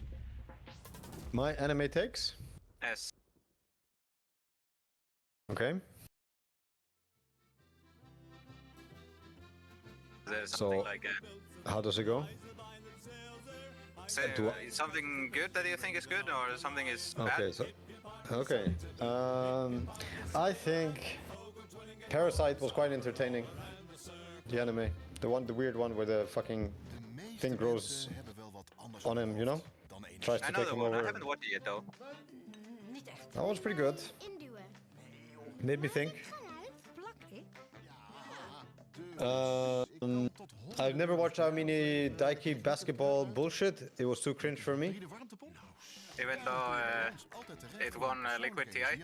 My anime takes? Yes. Okay. There's something So, like how does it go? say, something good that you think is good, or something is bad? Okay, so okay. I think Parasite was quite entertaining. The anime, the weird one where the fucking thing grows on him, you know, tries to I know take the him one. I over. haven't watched it yet though. That was pretty good. Made me think. I've never watched how many Daiki basketball bullshit. It was too cringe for me. Even though it won Liquid TI.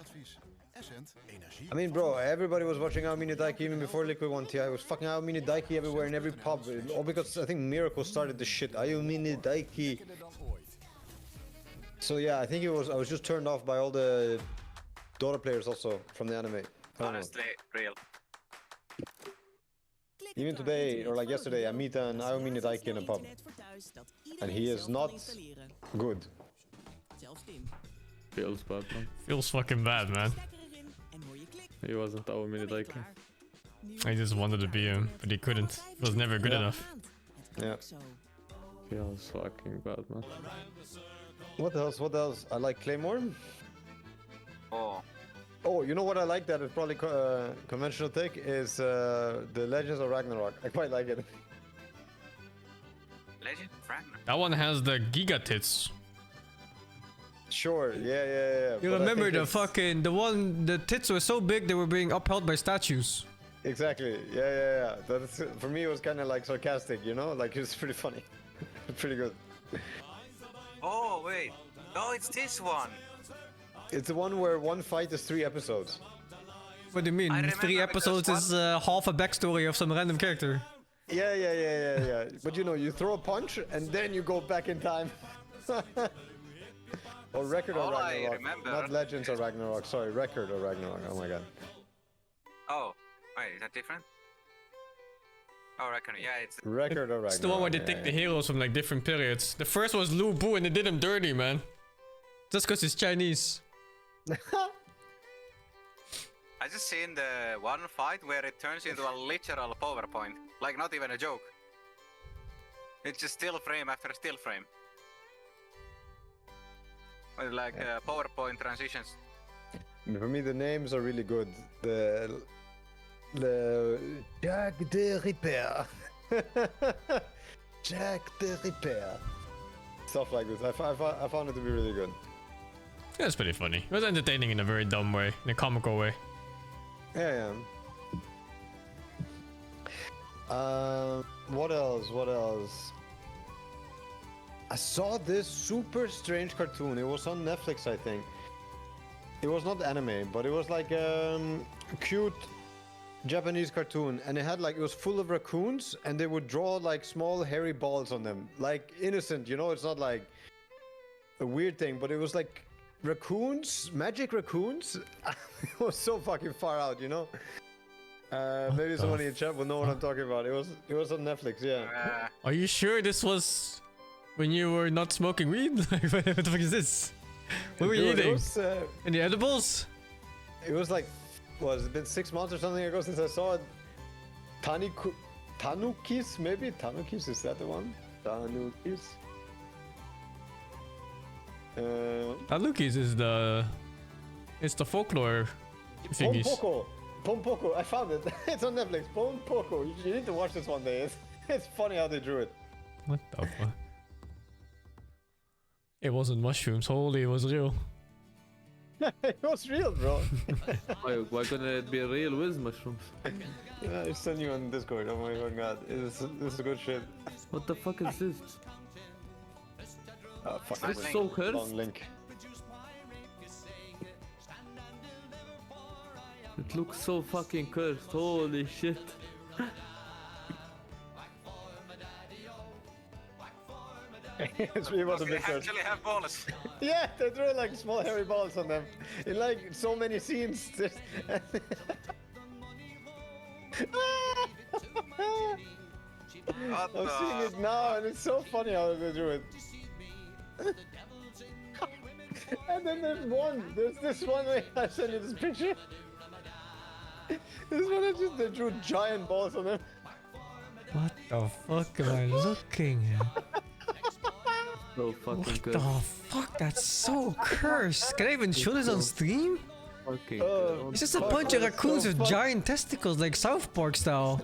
I mean, bro, everybody was watching How Many Daiki even before Liquid 1 TI. It was fucking How Many Daiki everywhere in every pub. All because I think Miracle started the shit. How Many Daiki. So yeah, I think it was. I was just turned off by all the Dota players also from the anime. I don't know. Honestly, real. Even today, or like yesterday, I meet an How Many Daiki in a pub. And he is not good. Feels bad, man. Feels fucking bad, man. He wasn't our mini Daiki. I just wanted to be him, but he couldn't. He was never good enough. Yeah. Feels fucking bad, man. What else? What else? I like Claymore. Oh. Oh, you know what I like that is probably conventional take is the Legends of Ragnarok. I quite like it. Legend Fragment. That one has the Giga tits. Sure, yeah. You But I remember think the it's- fucking the tits were so big they were being upheld by statues. Exactly. Yeah. That's for me. It was kind of like sarcastic, you know. Like it's pretty funny. Pretty good. Oh wait. No, it's this one. It's the one where one fight is 3 episodes. What do you mean? 3 episodes is half a backstory of some random character. Yeah. But you know, you throw a punch and then you go back in time. Or Record of All I Ragnarok. remember Not Legends of Ragnarok. Sorry, Record of Ragnarok. Oh my god. Oh, wait. Wait, is that different? Oh, record. Yeah, it's Record or It's the one where they take the heroes from like different periods. The first was Lu Bu and they did him dirty, man. Just because he's Chinese. I just seen the one fight where it turns into a literal PowerPoint. Like, not even a joke. It's just still frame after still frame. With like PowerPoint transitions. For me, the names are really good. The Jack the Ripper. Jack the Ripper. Stuff like this. I found it to be really good. Yeah, it's pretty funny. It was entertaining in a very dumb way, in a comical way. Yeah. What else? I saw this super strange cartoon. It was on Netflix, I think. It was not anime, but it was like a cute Japanese cartoon, and it was full of raccoons, and they would draw like small hairy balls on them, like innocent, you know. It's not like a weird thing, but it was like raccoons, magic raccoons. It was so fucking far out, you know. Maybe somebody in chat will know what I'm talking about. It was on Netflix, yeah. Are you sure this was when you were not smoking weed? Like, what the fuck is this? What were you eating? Any edibles? It was like, has it been 6 months or something ago since I saw it? Tanukis, maybe? Tanukis, is that the one? Tanukis? Tanukis is the folklore thingies. Pompoko, I found it. It's on Netflix. Pompoko. You need to watch this one day. It's funny how they drew it. What the fuck? It wasn't mushrooms. Holy, it was real. It was real, bro. Why couldn't it be real with mushrooms? Yeah, I sent you on Discord. Oh my god, this is good shit. What the fuck is this? Oh fuck, it's so cursed. Long link. It looks so fucking cursed. Holy shit. It really was a bit cursed. Actually have balls. Yeah, they drew like small hairy balls on them in like so many scenes. I'm seeing it now, and it's so funny how they drew it. And then there's this one where I sent you this picture. This one they drew giant balls on them. What the fuck am I looking at? So fucking What cursed. the fuck? That's so cursed. Can I even show this on stream? Fucking It's just a bunch of raccoons with giant testicles, like South Park style.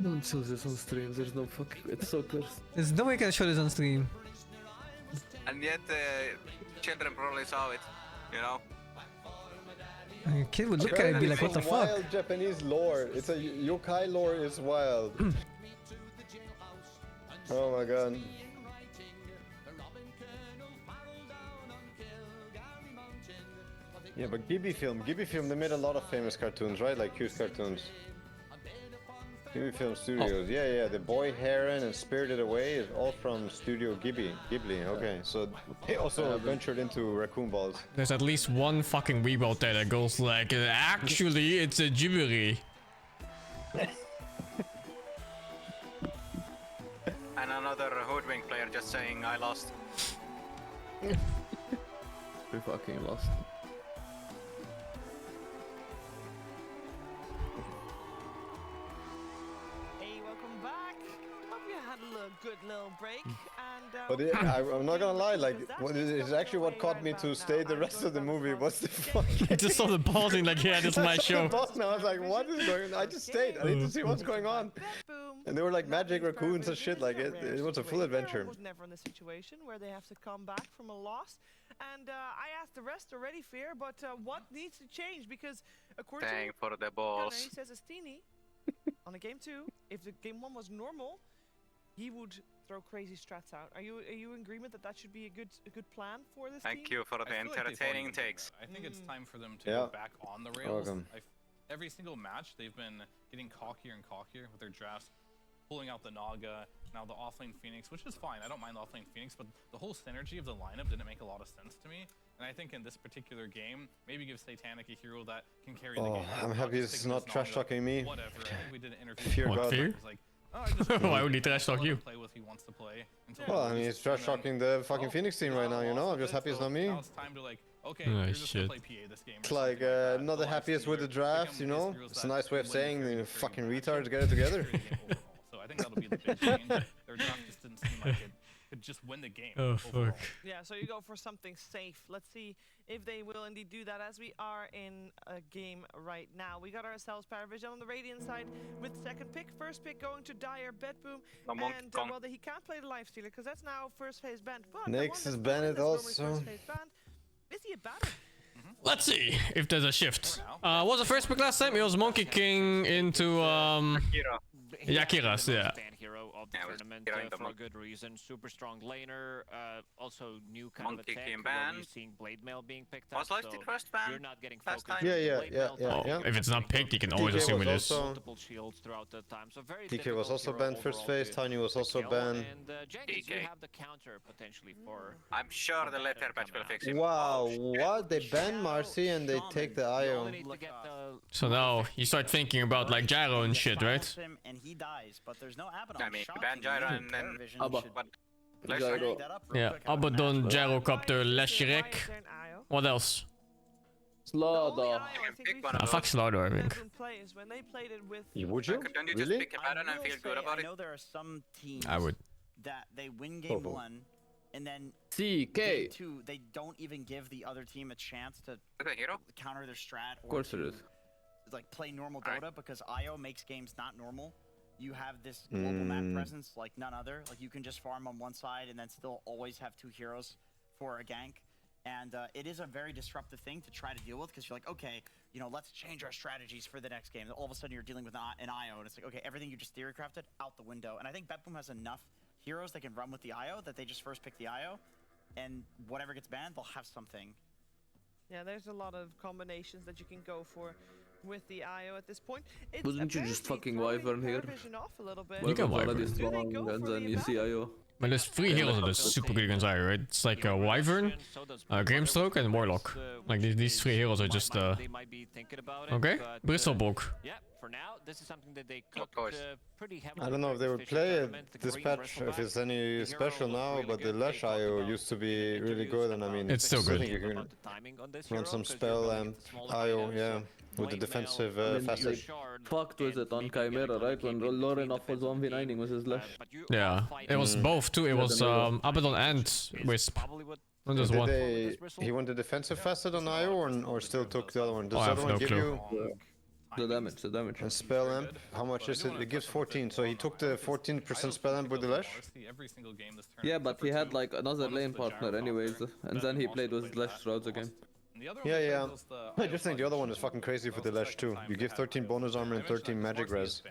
Don't show this on stream. There's no fucking. It's so cursed. There's no way I can show this on stream. And yet, children probably saw it, you know? A kid would look at it and be like, what the fuck? Wild Japanese lore. It's a yokai lore is wild. Oh my god. Yeah, but Ghibli Film, they made a lot of famous cartoons, right? Like huge cartoons. Ghibli Film Studios, yeah, The Boy Heron and Spirited Away is all from Studio Ghibli, okay. So they also ventured into raccoon balls. There's at least one fucking weeb out there that goes like, actually, it's a Ghibli. And another hoodwink player just saying, I lost. We fucking lost. Good little break, and but I'm not gonna lie, like it's actually what caught me to stay the rest of the movie. What's the fuck? I just saw the pausing like, yeah, this is my show. And I was like, what is going on? I just stayed. I need to see what's going on. And they were like magic raccoons and shit. Like it was a full adventure. Was never in the situation where they have to come back from a loss. And I asked the rest already, Fear, but what needs to change? Because according to for the balls. He says Astini on a game 2, if the game 1 was normal, he would throw crazy strats out. Are you in agreement that that should be a good plan for this Thank team? you for the entertaining takes. I think it's time for them to go back on the rails. Every single match, they've been getting cockier and cockier with their drafts, pulling out the Naga, Now the offlane Phoenix, which is fine, I don't mind the offlane Phoenix, but the whole synergy of the lineup didn't make a lot of sense to me. And I think in this particular game, maybe give Satanic a hero that can carry the game. I'm happy it's not trash talking me. Whatever. I think we did an interview. Fear What, God. Fear? Like, why would he trash talk you? Play with he wants to play. Well, I mean, he's trash talking the fucking Phoenix team right now, you know? I'm just happy it's not me. Now it's time to like, okay, Oh, you're just shit. gonna play PA this game. It's like, not the happiest with the draft, you know? It's a nice way of saying, you fucking retards, get it together. So I think that'll be the big change. Their draft just didn't seem like it could just win the game. Oh, fuck. Yeah, so you go for something safe. Let's see if they will indeed do that, as we are in a game right now. We got ourselves Paravision on the Radiant side with second pick. First pick going to Dire Bedboom. And, well, he can't play the Lifestealer because that's now first phase banned. But Nyx is banned also. Is he a banner? Let's see if there's a shift. What was the first pick last time? It was Monkey King into Yakiras, yeah. Fan hero of the tournament for a good reason. Super strong laner. Also new kind of Monkey attack. King Where ban. you're seeing blade mail being picked up. Was Lifesteal first ban? You're not getting Last focused. time? Yeah. If it's not picked, you can always assume it is. Multiple shields throughout the time. So very DK was also banned first phase, Tiny was also banned. And Jenkins, you have the counter potentially for. I'm sure the later patch will fix it. Wow, what? They ban Marcy and they take the IO. So now you start thinking about like gyro and shit, right? And he dies, but there's no Abaddon. I mean, ban Gyro and then Abba. Gyro. Yeah, Abaddon, Gyrocopter, Leshirek. What else? Slaughter. Fuck Slaughter, I think. When they played it with Would you? Don't you just Really? pick a pattern and feel good about I it? know there are some teams I would. that they win game one, and then CK. game two, they don't even give the other team a chance to Okay, hero. counter their strat or Of course to, it is. like play normal Dota, because IO makes games not normal. You have this global map presence like none other. Like you can just farm on one side and then still always have two heroes for a gank. And it is a very disruptive thing to try to deal with, because you're like, okay, you know, let's change our strategies for the next game. All of a sudden you're dealing with an IO, and it's like, okay, everything you just theory crafted out the window. And I think Betboom has enough heroes that can run with the IO that they just first pick the IO, and whatever gets banned, they'll have something. Yeah, there's a lot of combinations that you can go for with the IO at this point. It's Wouldn't you just fucking Wyvern here? You can Wyvern. Already strong, and then you see IO. But there's three heroes that are super good against Ire, right? It's like Wyvern, Grimstroke, and Warlock. Like these three heroes are just okay. Bristlebolk. Yeah, for now, this is something that they cooked pretty heavily. I don't know if they would play it this patch, if it's any special now, but the Lash IO used to be really good, and I mean, It's still good. I think you can run some spell and IO, yeah, with the defensive facet. Fucked with it on Chimera, right? When Lorinov was 1v9ing with his Lash. Yeah, it was both too. It was Abaddon and Wisp. Not just one. He went the defensive facet on IO, or still took the other one? Does I the have other one no give clue. you The damage. a spell amp? How much is it? It gives 14, so he took the 14% spell amp with the Lash? Yeah, but he had like another lane partner anyways, and then he played with Lash throughout the game. Yeah. I just think the other one is fucking crazy for the Lash too. You give 13 bonus armor and 13 magic res.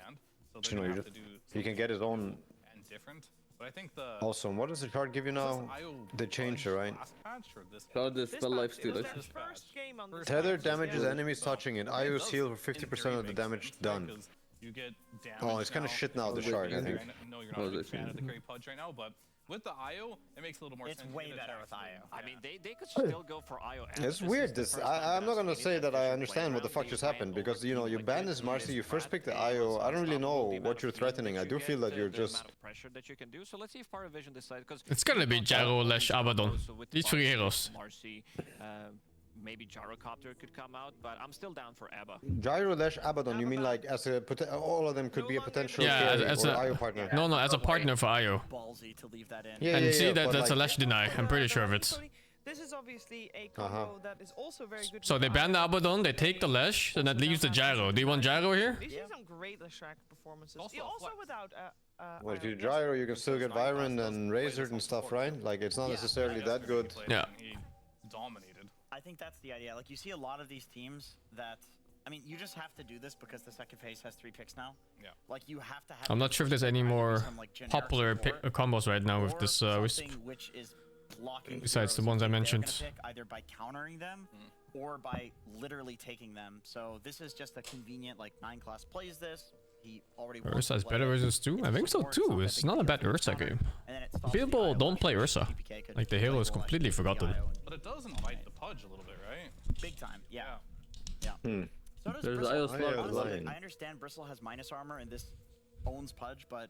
You know, you can get his own. Awesome. What does the card give you now? They changed it, right? Card is spell lifesteal. Tether damages enemies touching it. IO's heal for 50% of the damage done. Oh, it's kind of shit now, the shard, I think. But with the IO, it makes a little more sense. It's way better with IO. I mean, they could still go for IO. It's weird. I'm not gonna say that I understand what the fuck just happened, because you know you ban this Marcy, you first pick the IO. I don't really know what you're threatening. I do feel that you're just. Pressure that you can do. So let's see if Paravision decides, because It's gonna be Gyro, Lash, Abaddon. These three heroes. Marcy, maybe Gyrocopter could come out, but I'm still down for Abba. Gyro, Lash, Abaddon. You mean like as a all of them could be a potential Yeah, carry as or a IO partner? No, as a partner for IO. Ballsy to leave that in. And see that but that's a like- Lash deny. I'm pretty sure of it. This is obviously a combo that is also very good. So they ban the Abaddon, they take the Lash, and that leaves the Gyro. Do you want Gyro here? We've seen some great Leshrac performances. Also without Well, if you gyro, you can still get Vyron and Razor and stuff, right? Like it's not necessarily that good. Yeah. Dominated. I think that's the idea. Like you see a lot of these teams that, I mean, you just have to do this because the second phase has 3 picks now. Yeah. Like you have to have. I'm not sure if there's any more some, like, generic popular support combos right now with or this Wisp. something which is blocking Besides the heroes ones I that they're mentioned. gonna pick, either by countering them or by literally taking them. So this is just a convenient, like 9 class plays this. He already Ursa is better versus 2? I think so too. It's not a bad Ursa game. People don't play Ursa. Like the hero is completely forgotten. But it does invite the Pudge a little bit, right? Big time, yeah. Hmm. So does There's Bristle. Honestly, I understand Bristle has minus armor and this owns Pudge, but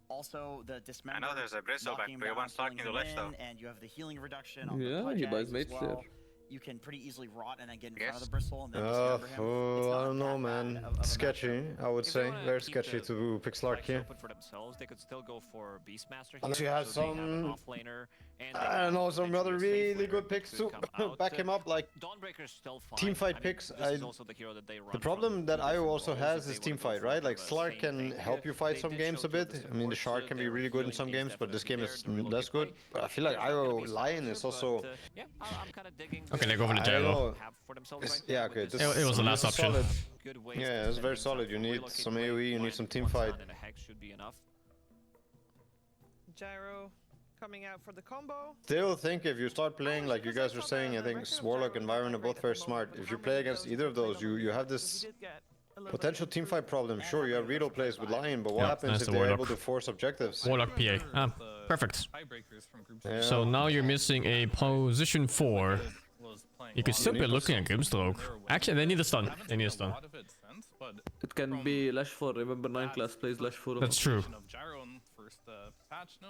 also the dismember. I know there's a Bristle back, but you want Starking to ledge though. And you have the healing reduction on the yeah, Pudge he buys eggs mates as there. well. You can pretty easily rot and then get in front of the Bristle and then dismember him. I don't know, man. Sketchy, I would say. Very sketchy to pick Slark here. For themselves, they could still go for Beastmaster. Unless you have some, I don't know, some other really good picks to back him up, like teamfight picks. The problem that IO also has is teamfight, right? Like Slark can help you fight some games a bit. I mean, the Shark can be really good in some games, but this game is less good. But I feel like IO Lion is also. Okay, they go for the gyro. Yeah, okay. It was the last option. Solid. Yeah, it's very solid. You need some AoE, you need some teamfight. Gyro coming out for the combo. Still think if you start playing like you guys were saying, I think Warlock and Byron are both very smart. If you play against either of those, you have this potential teamfight problem. Sure, you have Riddle plays with Lion, but what happens if they're able to force objectives? Warlock PA. Ah, perfect. Yeah. So now you're missing a position 4. You could still be looking at Grimstroke. Actually, they need a stun. They need a stun. It can be Lash 4. Remember 9 class plays Lash 4. That's true.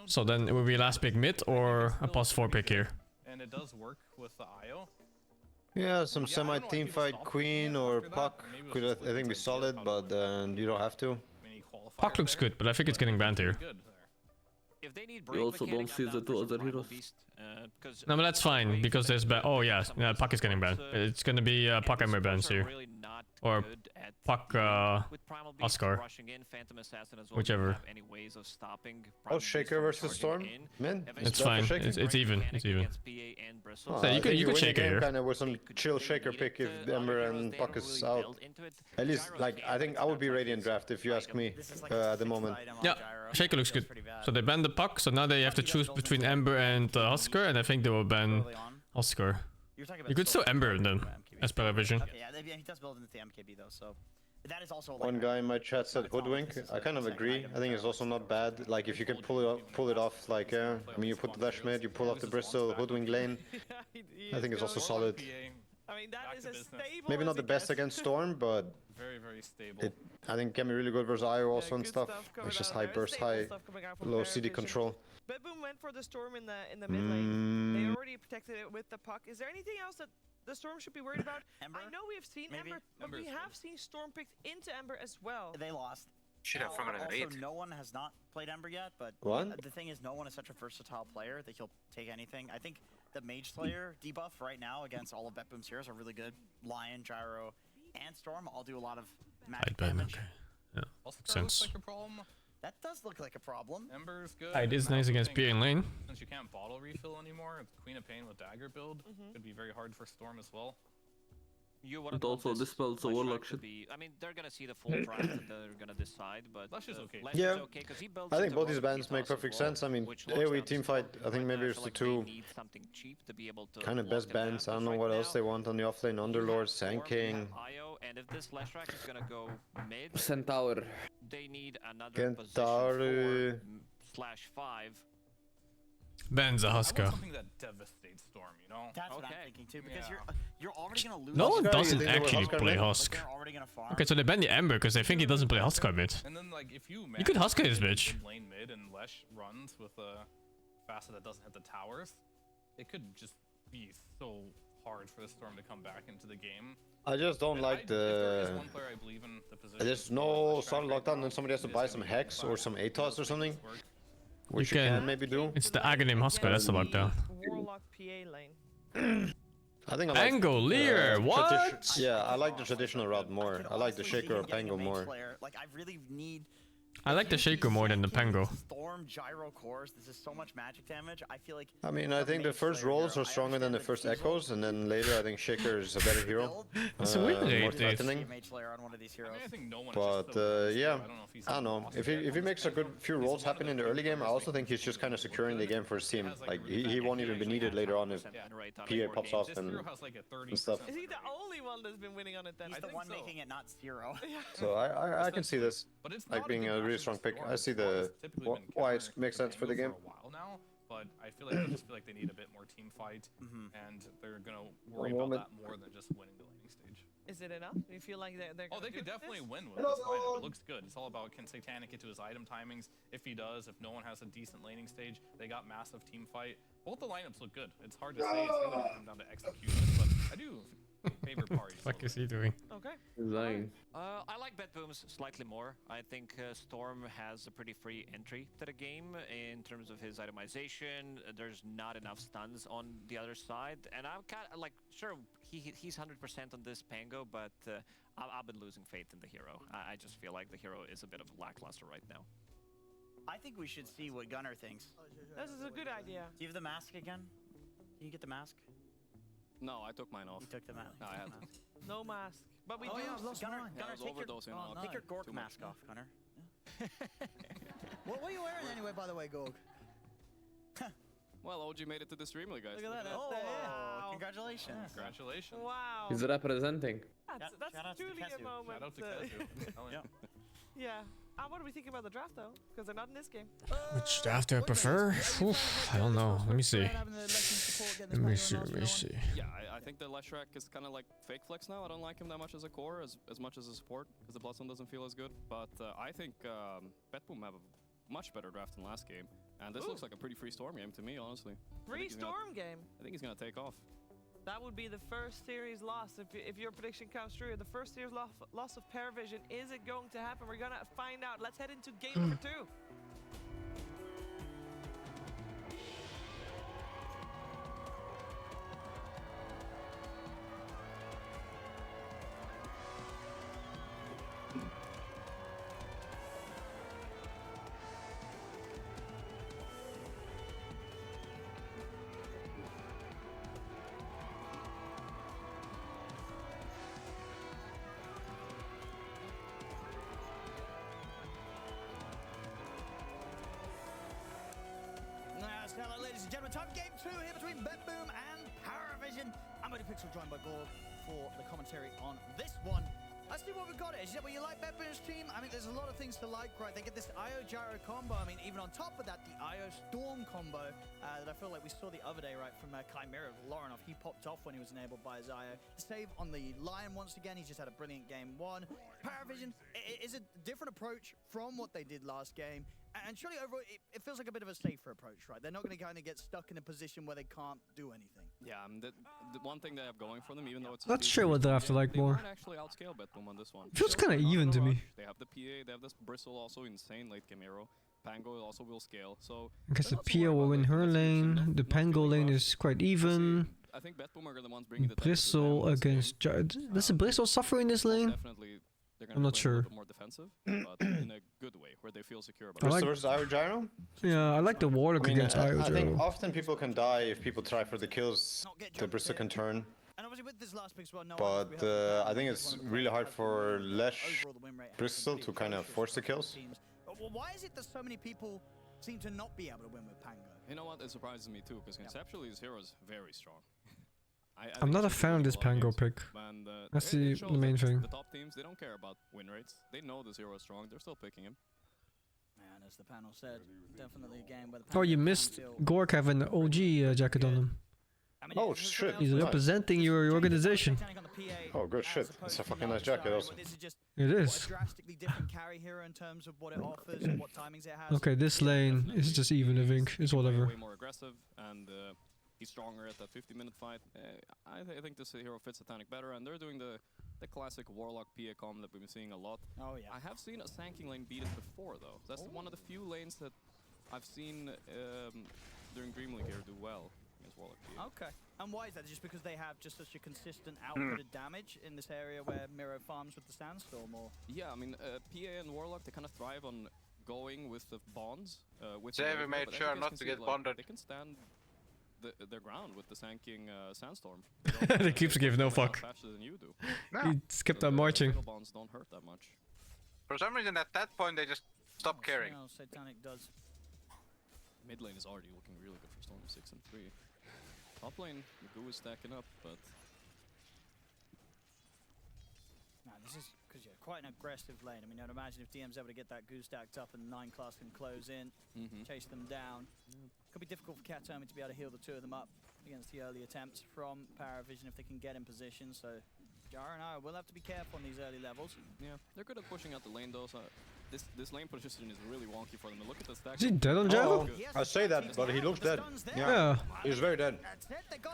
So then it will be last pick mid or a +4 pick here. And it does work with the IO. Yeah, some semi-teamfight Queen or Puck could I think be solid, but you don't have to. Puck looks good, but I think it's getting banned here. You also don't see the 2 other heroes. No, but that's fine because there's oh yeah, Puck is getting banned. It's gonna be Puck Ember bans here, or Puck Oscar, whichever. Oh, Shaker versus Storm, man. It's fine. It's even. It's even. Oh, So you could Shaker here. Kind of with some chill Shaker pick if Ember and Puck is out. At least, like I think I would be Radiant draft if you ask me at the moment. Yeah, Shaker looks good. So they banned the Puck, so now they have to choose between Ember and Oscar, and I think they will ban Oscar. You could still Ember them, as per vision. Okay, yeah, he does build into the MKB though, so that is also. Like, one guy in my chat said Hoodwink. I kind of agree. I think it's also not bad. Like if you can pull it off, like I mean, you put the dash mid, you pull off the Bristol Hoodwink lane. I think it's also solid. I mean, that is as stable. Maybe not the best against Storm, but very stable. I think can be really good versus IO also and stuff. It's just high burst, low CD control. Bedboom went for the Storm in the mid lane. They already protected it with the Puck. Is there anything else that the Storm should be worried about? Ember? I know we have seen Ember, but we have seen Storm picked into Ember as well. They lost. Should have from Also, it. no one has not played Ember yet, but the thing is, no one is such a versatile player that he'll take anything. I think the Mage Slayer debuff right now against all of Betboom's heroes are really good. Lion, Gyro, and Storm all do a lot of magic damage. Okay. Yeah, makes sense. Like a problem. That does look like a problem. Ember's good. It is nice against PA in lane. Since you can't bottle refill anymore, Queen of Pain with Dagger build could be very hard for Storm as well. It also dispels the Warlock shit. I mean, they're gonna see the full draft and they're gonna decide, but Lash is okay. Yeah, I think both these bans make perfect sense. I mean, AoE teamfight, I think maybe it's the two kind of best bans. I don't know what else they want on the offlane. Underlord, Sand King. And if this Lash Rack is gonna go mid, Centaur. They need another Centaur. /5. Bans a Husker. Something that devastates Storm, you know? That's what I'm thinking too, because you're already gonna lose. No one doesn't actually play Husk. Okay, so they ban the Ember because they think he doesn't play Husker mid. And then, like, if you could Husker his bitch. Lane mid and Lesh runs with a facet that doesn't hit the towers, it could just be so hard for the Storm to come back into the game. I just don't like the. There's no solid lockdown, then somebody has to buy some Hex or some ATOS or something. Which you can maybe do. It's the Aghanim Husker, that's the lockdown. Warlock PA lane. I think I like Pangolier, what? Yeah, I like the traditional route more. I like the Shaker or Pango more. Like, I really need. I like the Shaker more than the Pango. Storm, gyro cores, this is so much magic damage. I feel like... I mean, I think the first rolls are stronger than the first echoes, and then later I think Shaker is a better hero. It's a win rate, more threatening. But yeah, I don't know. If he makes a good few rolls happen in the early game, I also think he's just kind of securing the game for his team. Like he won't even be needed later on if PA pops off and stuff. Is he the only one that's been winning on it then? He's the one making it not zero. So I can see this like being a really strong pick. I see the why it makes sense for the game. Now, but I feel like they need a bit more team fight, and they're gonna worry about that more than just winning the laning stage. Is it enough? Do you feel like they're Oh, they could definitely win with this lineup. It looks good. It's all about can Satanic get to his item timings. If he does, if no one has a decent laning stage, they got massive team fight. Both the lineups look good. It's hard to say. It's really gonna come down to execution, but I do favor parties. What the fuck is he doing? Okay. Lying. I like Bedboom's slightly more. I think Storm has a pretty free entry to the game in terms of his itemization. There's not enough stuns on the other side, and I'm kind of like, sure, he's 100% on this Pango, but I've been losing faith in the hero. I just feel like the hero is a bit of lackluster right now. I think we should see what Gunnar thinks. This is a good idea. Do you have the mask again? Can you get the mask? No, I took mine off. You took the mask. No, I had to. No mask. But we do. Gunnar, take your Gork Too mask off, Gunnar. What were you wearing anyway, by the way, Gorg? Well, OG made it to the DreamLeague, guys. Look at that. Oh, congratulations. Congratulations. Wow. He's representing. That's truly a moment. Shout out to Kazu. Yeah. What do we think about the draft, though? Because they're not in this game. Which draft do I prefer? Oof, I don't know. Let me see. Let me see. Yeah, I think the Leshrac is kind of like fake flex now. I don't like him that much as a core, as much as a support, because the Bloodstone doesn't feel as good. But I think Betboom have a much better draft than last game. And this looks like a pretty free Storm game to me, honestly. Free Storm game? I think he's going to take off. That would be the first series loss if your prediction comes true. The first series loss of Paravision. Is it going to happen? We're going to find out. Let's head into game number 2. Hello, ladies and gentlemen. Time for game 2 here between Bedboom and Paravision. I'm Pixel, joined by Gorg for the commentary on this one. Let's see what we've got here. Is that what you like, Bedboom's team? I mean, there's a lot of things to like, right? They get this IO Gyro combo. I mean, even on top of that, the IO Storm combo that I feel like we saw the other day, right, from Chimera. Lorinov, he popped off when he was enabled by his IO. Save on the Lion once again. He's just had a brilliant game 1. Paravision is a different approach from what they did last game. And surely overall, it feels like a bit of a safer approach, right? They're not going to kind of get stuck in a position where they can't do anything. Yeah, the one thing they have going for them, even though it's Not sure what they have to like more. They might actually outscale Betboom on this one. Feels kind of even to me. They have the PA, they have this Bristle, also insane late game hero. Pango also will scale, so... I guess the PA will win her lane, the Pango lane is quite even. I think Betboom are the ones bringing the Bristle against... Does the Bristle suffer in this lane? Definitely. I'm not sure. A little more defensive, but in a good way, where they feel secure about it. Bristle versus IO Gyro? Yeah, I like the Warlock against IO Gyro. I think often people can die if people try for the kills. The Bristle can turn. But I think it's really hard for Lesh Bristle to kind of force the kills. Why is it that so many people seem to not be able to win with Pango? You know what? It surprises me too, because conceptually his hero is very strong. I'm not a fan of this Pango pick. That's the main thing. The top teams, they don't care about win rates. They know this hero is strong. They're still picking him. And as the panel said, definitely a game where Oh, you missed Gork having an OG jacket on him. Oh shit. He's representing your organization. Oh good shit. It's a fucking nice jacket also. It is. Okay, this lane is just even, I think. It's whatever. Way more aggressive, and he's stronger at that 50-minute fight. I think this hero fits Satanic better, and they're doing the classic Warlock PA combo that we've been seeing a lot. Oh yeah. I have seen a Sanking lane beat it before, though. That's one of the few lanes that I've seen during DreamLeague here do well against Warlock PA. Okay. And why is that? Just because they have just such a consistent output of damage in this area where Miro farms with the Sandstorm, or? Yeah, I mean, PA and Warlock, they kind of thrive on going with the bonds. With Xavier made sure not to get bonded. They can stand their ground with the Sanking Sandstorm. The creeps give no fuck. Faster than you do. He skipped on marching. The bonds don't hurt that much. For some reason, at that point, they just stopped caring. Satanic does. Mid lane is already looking really good for Storm 6 and 3. Top lane, the goo is stacking up, but This is because quite an aggressive lane. I mean, I'd imagine if DM's able to get that goo stacked up and 9 class can close in, chase them down. Could be difficult for Katomi to be able to heal the 2 of them up against the early attempts from Paravision if they can get in position. So Jara and I will have to be careful on these early levels. yeah, they're good at pushing out the lane though. So this lane position is really wonky for them. Look at the stack. Is he dead on Jara? I say that, but he looks dead. Yeah. He's very dead.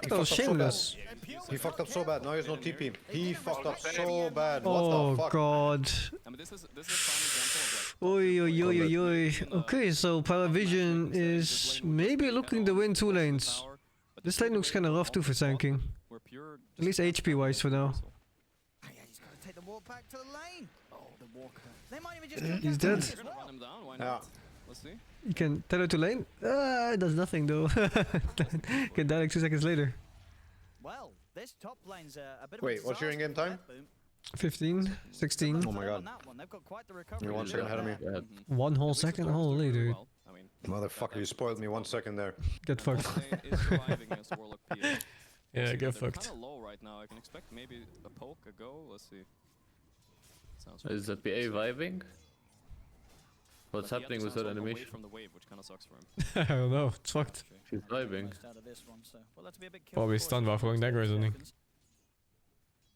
He That was fucked up so shameless. bad. He fucked up so bad. Now he has no TP. He fucked up so bad. What Oh the fuck? god. I mean, this is a prime example of Oi, oi, oi, oi, oi. Okay, so Paravision is maybe looking to win 2 lanes. This lane looks kind of rough too for Sanking. At least HP wise for now. He's got to take the walk back to the lane. Oh, the walker. They might even just He's dead. run him down. Why not? Let's see. You can tell her to lane. It does nothing though. Can die like 2 seconds later. Well, this top lane's a bit of Wait, what's your in-game time? 15, 16. Oh my god. They've got quite the recovery. You're 1 second ahead of me. 1 whole second? Holy dude. Motherfucker, you spoiled me 1 second there. Get fucked. Yeah, get fucked. Kind of low right now. I can expect maybe a poke, a go. Let's see. Sounds Is the PA vibing? What's happening with her animation? From the wave, which kind of sucks for him. I don't know, it's fucked. She's vibing. Probably stunned while throwing dagger or something.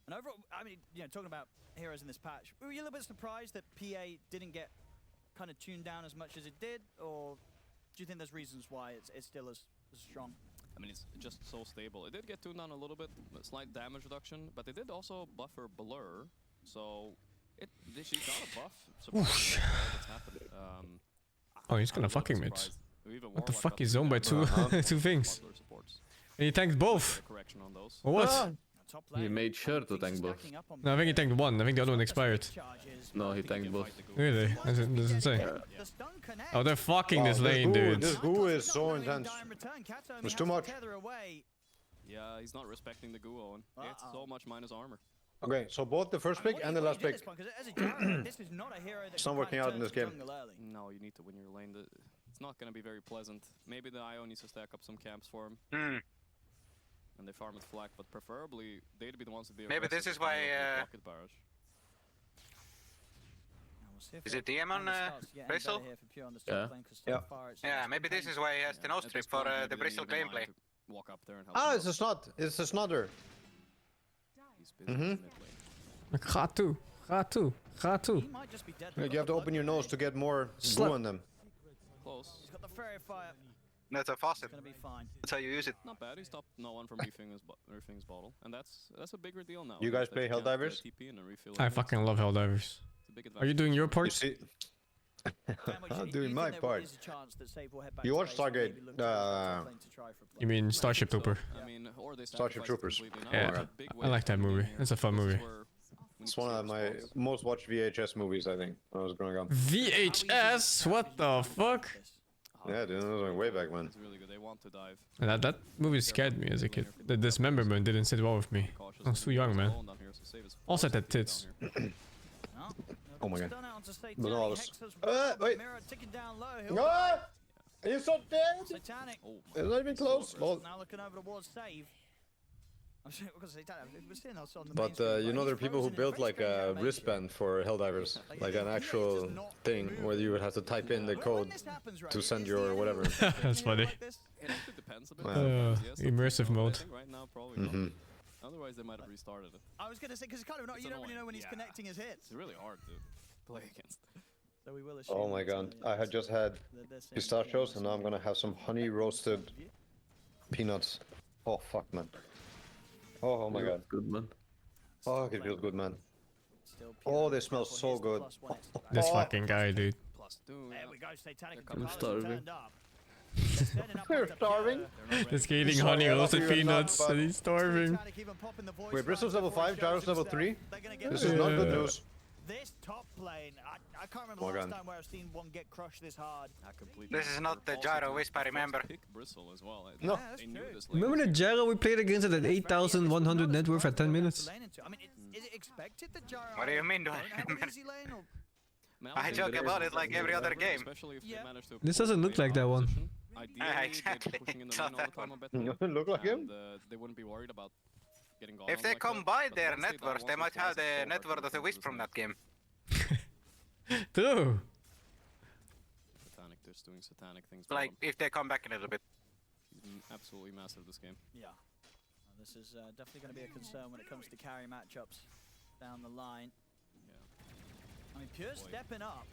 And overall, I mean, talking about heroes in this patch, were you a little bit surprised that PA didn't get kind of tuned down as much as it did, or do you think there's reasons why it's still as strong? I mean, it's just so stable. It did get tuned down a little bit, a slight damage reduction, but they did also buffer Blur, so she got a buff. Surprisingly, that's happened. Oh, he's gonna fucking mid. What the fuck? He's zoned by 2 things. And he tanked both. Or what? He made sure to tank both. No, I think he tanked 1. I think the other one expired. No, he tanked both. Really? That's insane. Oh, they're fucking this lane, dude. This goo is so intense. It's too much. Yeah, he's not respecting the goo, Owen. It's so much minus armor. Okay, so both the first pick and the last pick. It's not working out in this game. No, you need to win your lane. It's not going to be very pleasant. Maybe the IO needs to stack up some camps for him. And they farm with flak, but preferably they'd be the ones to be. Maybe this is why. Is it DM on Bristol? Yeah. Yeah, maybe this is why he has the no strip for the Bristol gameplay. Walk up there and help. Ah, it's a snot. It's a snodder. Ga toe. Ga toe. Ga toe. Like you have to open your nose to get more goo on them. Close. He's got the fairy fire. That's a faucet. Gonna be fine. That's how you use it. Not bad. He stopped no one from refilling his bottle, and that's a bigger deal now. You guys play Helldivers? I fucking love Helldivers. Are you doing your part? I'm doing my part. You watch Stargate? You mean Starship Trooper? Starship Troopers. Yeah, I like that movie. It's a fun movie. It's one of my most watched VHS movies, I think, when I was growing up. VHS? What the fuck? Yeah, dude, that was like way back when. It's really good. They want to dive. And that movie scared me as a kid. The dismemberment didn't sit well with me. I was too young, man. Also it had tits. Oh my god. But no, I was... wait! No! Are you so dead? It's not even close. Well, Now looking over towards save. but you know, there are people who built like a wristband for Helldivers, like an actual thing where you would have to type in the code to send your whatever. That's funny. Immersive mode. Otherwise, they might have restarted it. I was gonna say because kind of you don't really know when he's connecting his hits. It's really hard to play against. So we will Oh my god, I had just had pistachios and now I'm gonna have some honey roasted peanuts. Oh fuck, man. Oh my god. Good, man. Oh, it feels good, man. Oh, they smell so good. This fucking guy, dude. There we go, Satanic. I'm starving. We're starving? This guy eating honey roasted peanuts and he's starving. Wait, Bristol's level 5, Gyro's level 3? This is not good news. this top lane, I can't remember the last time where I've seen one get crushed this hard. This is not the gyro wisp, I remember. No. Remember the gyro we played against it at 8,100 net worth at 10 minutes? I mean, is it expected that gyro? What do you mean? Do I remember? I joke about it like every other game. This doesn't look like that one. Exactly. It's not that one. Doesn't look like him. They wouldn't be worried about getting gone. If they combine their net worth, they might have the net worth of the wisp from that game. True. Satanic, they're doing satanic things. Like, if they come back a little bit. He's absolutely massive this game. Yeah. Well, this is definitely going to be a concern when it comes to carry matchups down the line. Yeah. I mean, Pure stepping up.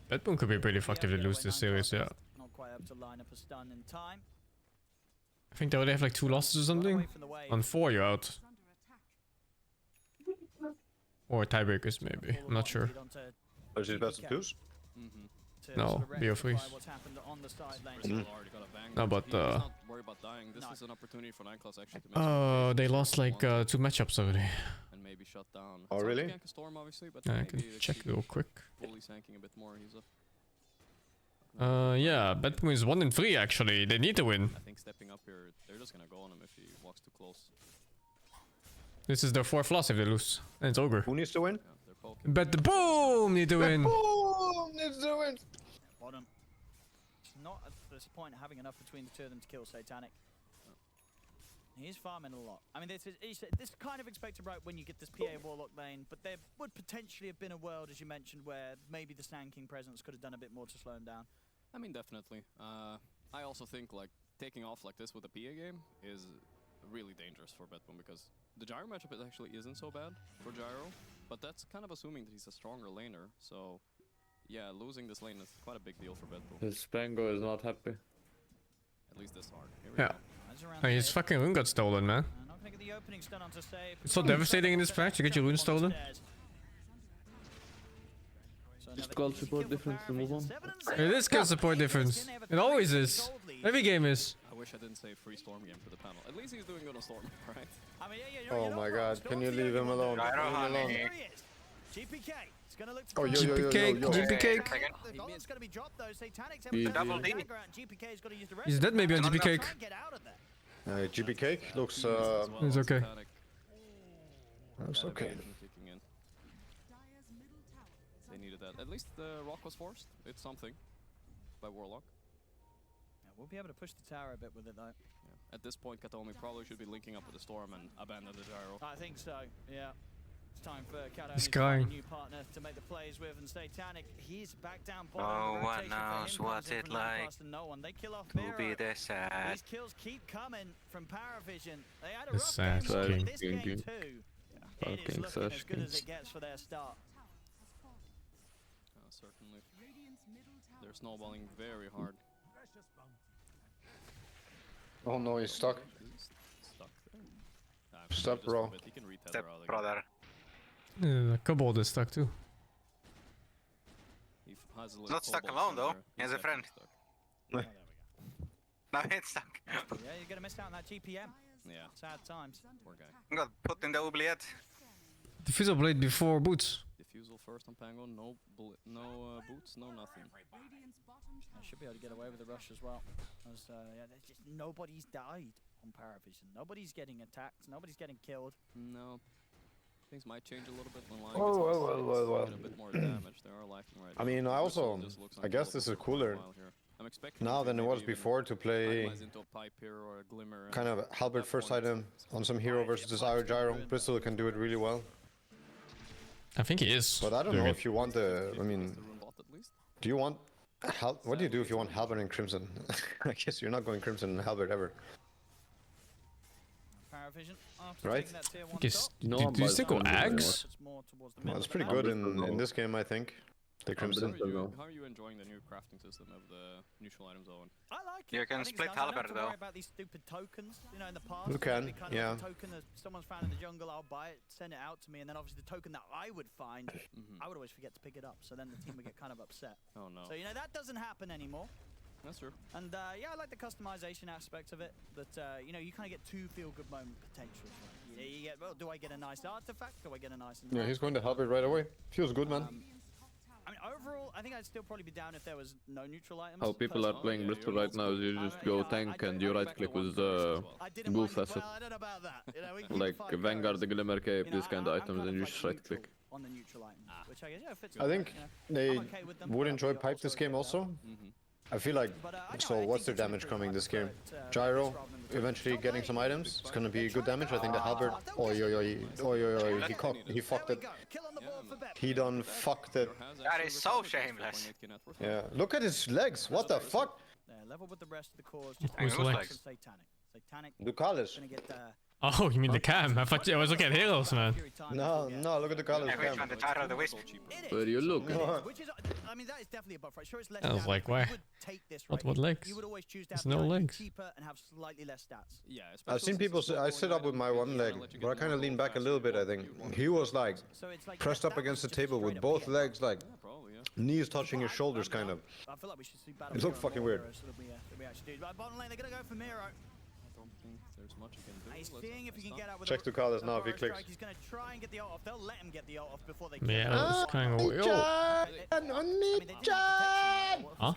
Bedboom could be pretty fucked if they lose this series, yeah. Not quite able to line up a stun in time. I think they already have like 2 losses or something. On 4 you're out. Or tiebreakers maybe, I'm not sure. Oh, is it best of 2s? No, BO3s. No, but not worry about dying. This is an opportunity for 9-class actually to they lost like 2 matchups already. and maybe shut down. Oh, really? Storm, obviously, but Yeah, I can check real quick. Fully sanking a bit more. He's Yeah, Bedboom is 1 in 3 actually. They need to win. I think stepping up here, they're just gonna go on him if he walks too close. This is their 4th loss if they lose. And it's over. Who needs to win? Bedboom need to win. Bedboom needs to win. Bottom. It's not at this point having enough between the two of them to kill Satanic. He's farming a lot. I mean, this is kind of expected right when you get this PA Warlock lane, but there would potentially have been a world, as you mentioned, where maybe the Sand King presence could have done a bit more to slow him down. I mean, definitely. I also think like taking off like this with a PA game is really dangerous for Bedboom because the gyro matchup actually isn't so bad for gyro, but that's kind of assuming that he's a stronger laner. So yeah, losing this lane is quite a big deal for Bedboom. His Spango is not happy. At least this hard. Yeah. Oh, his fucking rune got stolen, man. Not gonna get the opening stun onto save. It's so devastating in this match to get your rune stolen. Just call support difference to move on. It is skill support difference. It always is. Every game is. I wish I didn't say free Storm game for the panel. At least he's doing good on Storm, right? I mean, Oh my god, can you leave him alone? Leave him alone. GPK. It's gonna look Oh, yo, yo, yo, yo, yo. GPK. The gold's gonna be dropped though. Satanic's Double D. GPK's gotta use the rest. He's dead maybe on GPK. GP Cake looks It's okay. That's okay. They needed that. At least the rock was forced. It's something by Warlock. Yeah, we'll be able to push the tower a bit with it though. Yeah. At this point, Katomi probably should be linking up with the Storm and abandon the gyro. I think so. Yeah. It's time for Katomi He's to find a crying. new partner to make the plays with, and Satanic, he's back down No bottom. one knows what it like No one. They kill off to Mira. be the sad. These kills keep coming from Paravision. They had a The rough sad game king. this game too. It is looking as good as it gets for their start. Certainly. They're snowballing very hard. Oh no, he's stuck. Stuck there. Stop, bro. He can retether Step out again. brother. The Kobold is stuck too. He has a He's little not stuck cobalt alone though. somewhere. He has a He's friend. stuck. Oh, there we go. Now he's stuck. Yeah, you're gonna miss out on that GPM. Yeah. Sad times. Poor guy. Got put in the oubliette. Diffusal blade before boots. Diffusal first on Pango. No boots. No nothing. I should be able to get away with the rush as well. As, yeah, there's just nobody's died on Paravision. Nobody's getting attacked. Nobody's getting killed. No. Things might change a little bit when Lion Well. gets a bit more damage. They are lacking right I now. mean, I also, Just looks I guess this is cooler I'm expecting now than it was maybe even before to play itemize into a pipe here or a glimmer. kind of halberd at first that point, item on some hero versus Desire Gyro. Bristol can do it really well. I think he is. But I don't know if you want the, I mean, the rune bot at least. do you want, what do you do if you want halberd and Crimson? I guess you're not going Crimson and halberd ever. Paravision, after Right? taking that tier I 1 guess, stock, do you still go Ags? it's more towards the Well, middle it's of the pretty map. good in this game, I think. The Crimson. How are you enjoying the new crafting system of the neutral item zone? I like it. You I can think split it's nice. I don't halberd have to worry though. about these stupid tokens. You know, in the past, You can, it'd be kind yeah. of like a token that someone's found in the jungle, I'll buy it, send it out to me, and then obviously the token that I would find, I would always forget to pick it up. So then the team would get kind of upset. Oh no. So you know that doesn't happen anymore. That's true. And yeah, I like the customization aspect of it. That you know, you kind of get 2 feel-good moment potentials. Right? You get, well, do I get a nice artifact? Do I get a nice? Yeah, he's going to help it right away. Feels good, man. I mean, overall, I think I'd still probably be down if there was no neutral items. How people are playing Brittle right now is you just go tank and you right click with Wolf asset. Well, I don't know about that. You know, we can Like Vanguard, the Glimmer Cape, these kind of items, and you just right click. On the neutral items, which I guess fits. I think they would enjoy pipe this game also. I feel like, so what's their damage coming this game? Gyro, eventually getting some items. It's gonna be good damage. I think the halberd, he fucked it. He done fucked it. That is so shameless. Yeah, look at his legs, what the fuck? Level with the rest of the cores. Who's legs? Satanic. Ducalis. Oh, you mean the cam? I thought I was looking at heroes, man. No, look at the colors. Yeah, which one? The Gyro or the Wisp? Where you look? Which is, I mean, that is definitely a buff, right? Sure, it's less I was like, why? What legs? You would always choose to There's have no legs. cheaper and have slightly less stats. Yeah, I've seen people say, I sit up with my one leg, but I kind of lean back a little bit, I think. He was like, pressed up against the table with both legs, like, knees touching his shoulders, kind of. I feel like we should see battle. It looked fucking weird. Bottom lane, they're gonna go for Miro. There's much you can do. He's seeing if he can get out with Check Ducalis now if he clicks. He's gonna try and get the ult off. They'll let him get the ult off before they Yeah, that was kind of weird. Huh?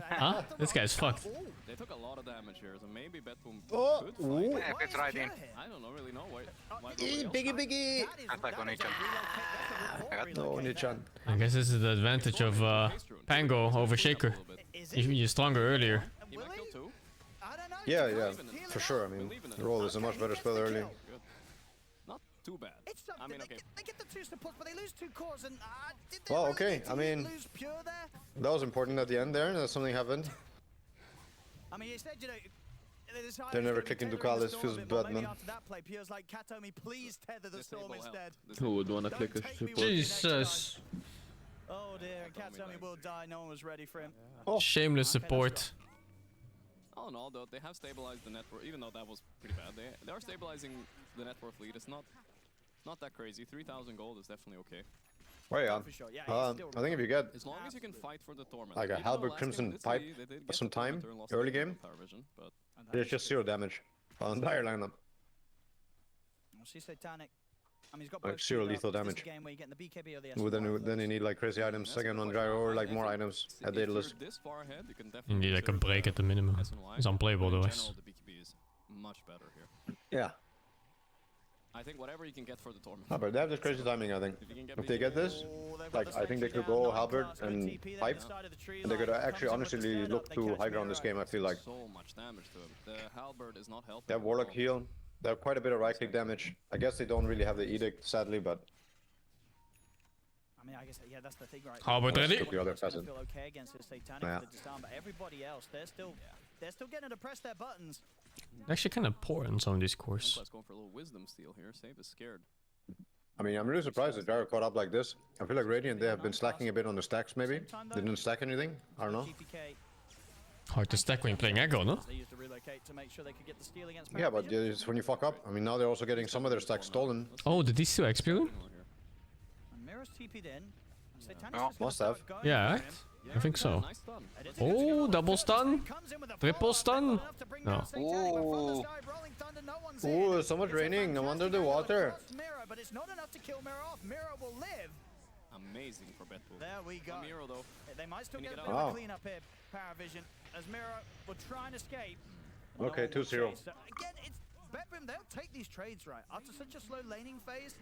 Huh? This guy's fucked. They took a lot of damage here, so maybe Betboom could fight. Yeah, if it's right in. I don't really know why Biggie! Attack on each other. No, Nichan. I guess this is the advantage of Pango over Shaker. You're stronger earlier. Yeah, for sure. I mean, Roll is a much better spell early. Not too bad. I mean, okay. They get the 2 supports, but they lose 2 cores, and well, okay. I mean, that was important at the end there. That something happened. I mean, instead, you know, they're never clicking Ducalis. Feels bad, man. After that play, Pure's like, Katomi, please tether the storm instead. Who would wanna click a support? Jesus. Oh dear, Katomi will die. No one was ready for him. Shameless support. All in all, though, they have stabilized the network, even though that was pretty bad. They are stabilizing the network lead. It's not that crazy. 3,000 gold is definitely okay. Well, yeah. I think if you get as long as you can fight for the torment, like a Halberd Crimson pipe for some time early game, there's just 0 damage on the entire lineup. We'll see Satanic. I mean, he's got like 0 lethal damage. Well, then you need like crazy items, second on Gyro, or like more items at Daedalus. You need like a break at the minimum. It's unplayable otherwise. The BKB is much better here. Yeah. I think whatever you can get for the torment. Oh, but they have this crazy timing, I think. If they get this, like, I think they could go Halberd and pipe, and they could actually honestly look to high ground this game, I feel like. So much damage to him. The Halberd is not helping. They have Warlock heal. They have quite a bit of right-click damage. I guess they don't really have the Edict, sadly, but... I mean, I guess, yeah, that's the thing, right? Halberd ready? The other feel okay against the Satanic for the disarm, but everybody else, they're still getting to press their buttons. Actually kind of poor in some of these cores. Let's go for a little wisdom steal here. Save is scared. I mean, I'm really surprised that Gyro caught up like this. I feel like Radiant, they have been slacking a bit on the stacks, maybe. They didn't stack anything. I don't know. Hard to stack when you're playing aggro, no? Yeah, but it's when you fuck up. I mean, now they're also getting some of their stacks stolen. Oh, did these 2 XP win? Oh, must have. Yeah, right? I think so. Oh, double stun? Triple stun? No. Ooh. Ooh, so much raining. I'm under the water. But it's not enough to kill Miro off. Miro will live. Amazing for Betpool. There we go. Miro, though. They might still get a bit of a clean up here, Paravision, as Miro will try and escape. Okay, 2-0. Again, it's Betboom, they'll take these trades, right? After such a slow laning phase,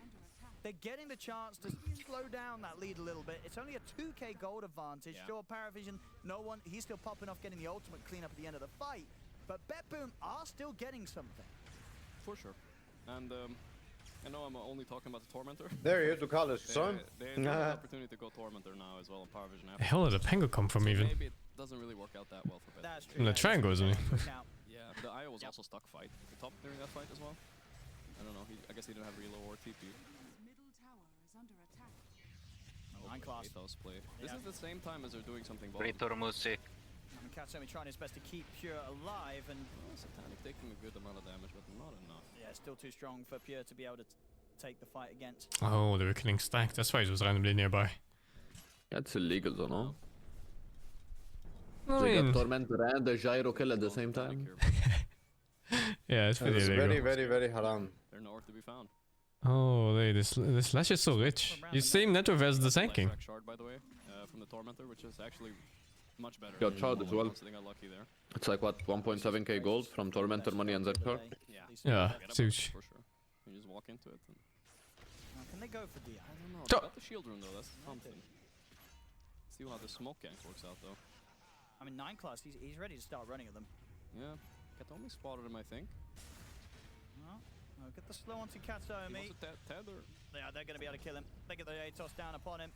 they're getting the chance to slow down that lead a little bit. It's only a 2k gold advantage. Yeah. Sure, Paravision, no one, he's still popping off getting the ultimate cleanup at the end of the fight. But Betboom are still getting something. For sure. And I know I'm only talking about the Tormentor. There he is, Ducalis, son. They have the opportunity to go Tormentor now as well on Paravision. The hell did the Pango come from even? Maybe it doesn't really work out that well for Betboom. In the triangle, isn't it? Yeah, the IO was also stuck fight. The top during that fight as well. I don't know, I guess he didn't have reload or TP. Ethos played. This is the same time as they're doing something bottom. Katomi trying his best to keep Pure alive, and Satanic taking a good amount of damage, but not enough. Yeah, still too strong for Pure to be able to take the fight against. Oh, they were killing stacked. That's why he was randomly nearby. That's illegal, though, no? So you got Tormentor and the Gyro kill at the same time. Yeah, it's pretty It's illegal. very haram. They're nowhere to be found. Oh, wait, this Lash is so rich. He's same net worth as the Sanking. Shard, by the way, from the Tormentor, which is actually much better. Got Shard as well. So they got lucky there. It's like what, 1.7k gold from Tormentor money and Zerker? Yeah, it's huge. For sure. You just walk into it. And... Can they go for D? I don't know. They got the shield room though. That's something. See how the smoke gank works out though. I mean, 9 class. He's ready to start running at them. Yeah. Katomi spotted him, I think. Get the slow onto Katomi. Tether. Yeah, they're going to be able to kill him. They get the Atos down upon him.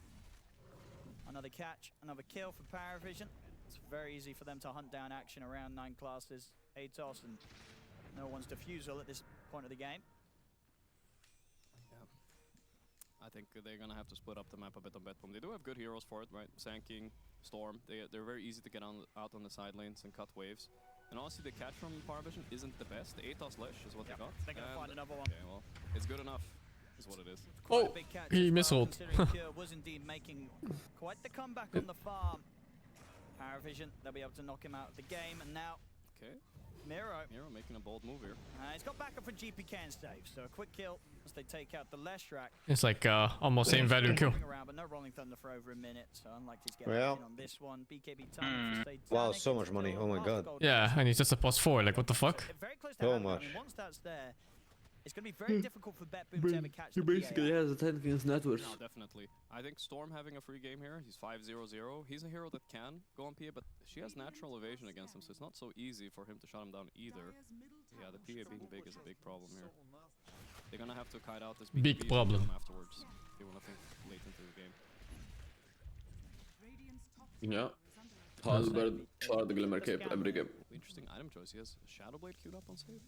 Another catch, another kill for Paravision. It's very easy for them to hunt down action around 9 classes. Atos and no one's defusal at this point of the game. Yeah. I think they're going to have to split up the map a bit on Betboom. They do have good heroes for it, right? Sanking, Storm. They're very easy to get out on the side lanes and cut waves. And honestly, the catch from Paravision isn't the best. The Atos Lesh is what they got. They're going to find another one. Okay, well, it's good enough, is what it is. Oh, he misrolled. Was indeed making quite the comeback on the farm. Paravision, they'll be able to knock him out of the game. And now, Miro making a bold move here. He's got backup for GP can save, so a quick kill as they take out the Lesh rack. It's like almost same value kill. Around, but no rolling thunder for over a minute, so unlikely to get in on this one. BKB time Wow, so much money. Oh my god. Yeah, and he's just a +4. Like, what the fuck? So much. I mean, once that's there, it's going to be very difficult for Betboom to ever catch He basically has a 10 against net worth. No, definitely. I think Storm having a free game here. He's 5-0-0. He's a hero that can go on PA, but she has natural evasion against him, so it's not so easy for him to shut him down either. Yeah, the PA being big is a big problem here. They're gonna have to kite out this big problem afterwards. They wanna think late into the game. Yeah. Halberd, Shard, Glimmer Cape, every game. Interesting item choice. He has Shadow Blade queued up on save.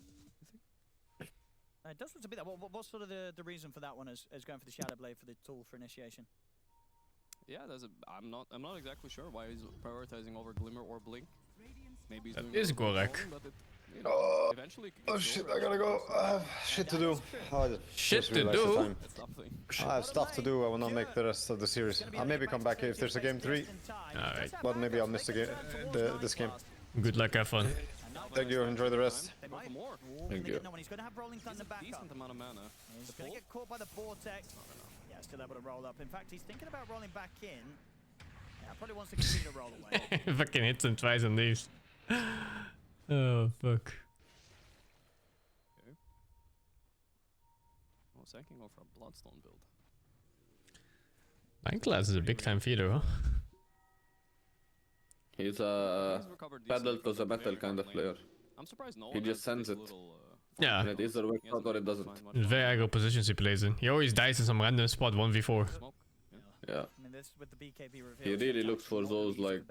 It does look to be that. What's sort of the reason for that one as going for the Shadow Blade for the tool for initiation? Yeah, I'm not exactly sure why he's prioritizing over Glimmer or Blink. Maybe he's that doing is correct. Eventually oh shit, I gotta go. Shit to do. Shit to do? I have stuff to do. I will not make the rest of the series. I'll maybe come back if there's a game 3. Alright. But maybe I'll miss this game. Good luck, have fun. Thank you, enjoy the rest. Thank you. He's going to have rolling thunder back decent amount of mana. He's going to get caught by the vortex. Yeah, still able to roll up. In fact, he's thinking about rolling back in. Yeah, probably wants to continue to roll away. Fucking hits him twice on these. Oh, fuck. Okay. Oh, Sanking go for a Bloodstone build. 9 class is a big time feeder, huh? He's a pedal to the metal kind of player. I'm surprised no he just sends it. Yeah. And it either works out or it doesn't. Very aggro positions he plays in. He always dies in some random spot 1v4. Yeah. I mean, this with the BKB reveal, He really looks for those like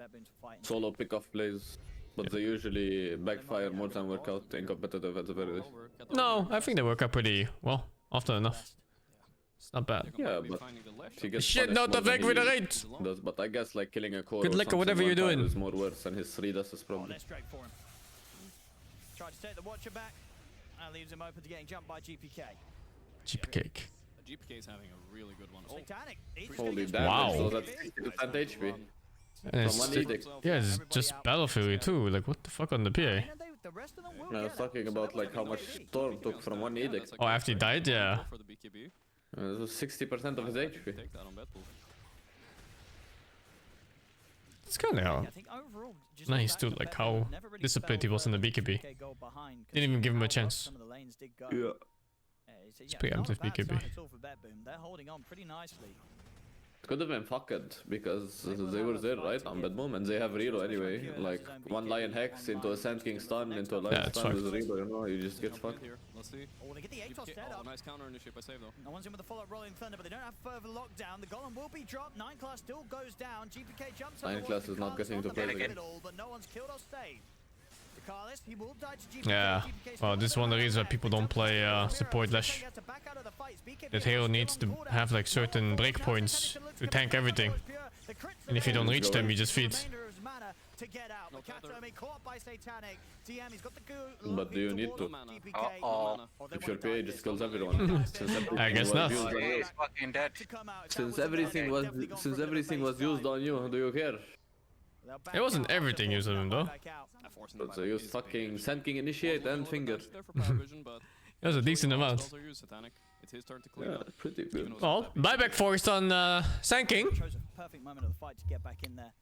solo pick-off plays, but they usually backfire more than work out in competitive at the very least. No, I think they work out pretty well, often enough. It's not bad. Yeah, but he gets shit, not the with the rate! Does, but I guess like killing a core good luck or whatever you're doing is more worse than his 3 deaths probably. Try to take the Watcher back. That leaves him open to getting jumped by GPK. GPK. GPK is having a really good one. Satanic. Holy damage, wow. So that's 60% HP. And it's yeah, it's just Battle Fury too. Like, what the fuck on the PA? I was talking about like how much Storm took from 1 edict. Oh, after he died, yeah. It was 60% of his HP. It's kind of nice too, like how disciplined he was in the BKB. Didn't even give him a chance. Yeah. It's preemptive BKB. They're holding on pretty nicely. It could have been fucked because they were there, right, on Betboom, and they have Rero anyway. Like, 1 Lion Hex into a Sand King stun into a Lion stun with Rero, you know, you just get fucked. Let's see. Oh, they get the Atos dead up. Nice counter initiate by Save though. No one's in with the follow-up rolling thunder, but they don't have further lockdown. The Golem will be dropped. 9 class still goes down. GPK jumps on 9 class is not getting to play again. But no one's killed or saved. He will die to GPK. Yeah, well, this is one of the reasons why people don't play support Lash. That hero needs to have like certain breakpoints to tank everything. And if you don't reach them, you just feed. But do you need to? If your PA just kills everyone. I guess not. Since everything was used on you, do you care? It wasn't everything use of him though. So he was fucking Sand King Initiate and Finger. It was a decent amount. Yeah, pretty good. Well, buyback forced on Sand King. Chose a perfect moment of the fight to get back in there.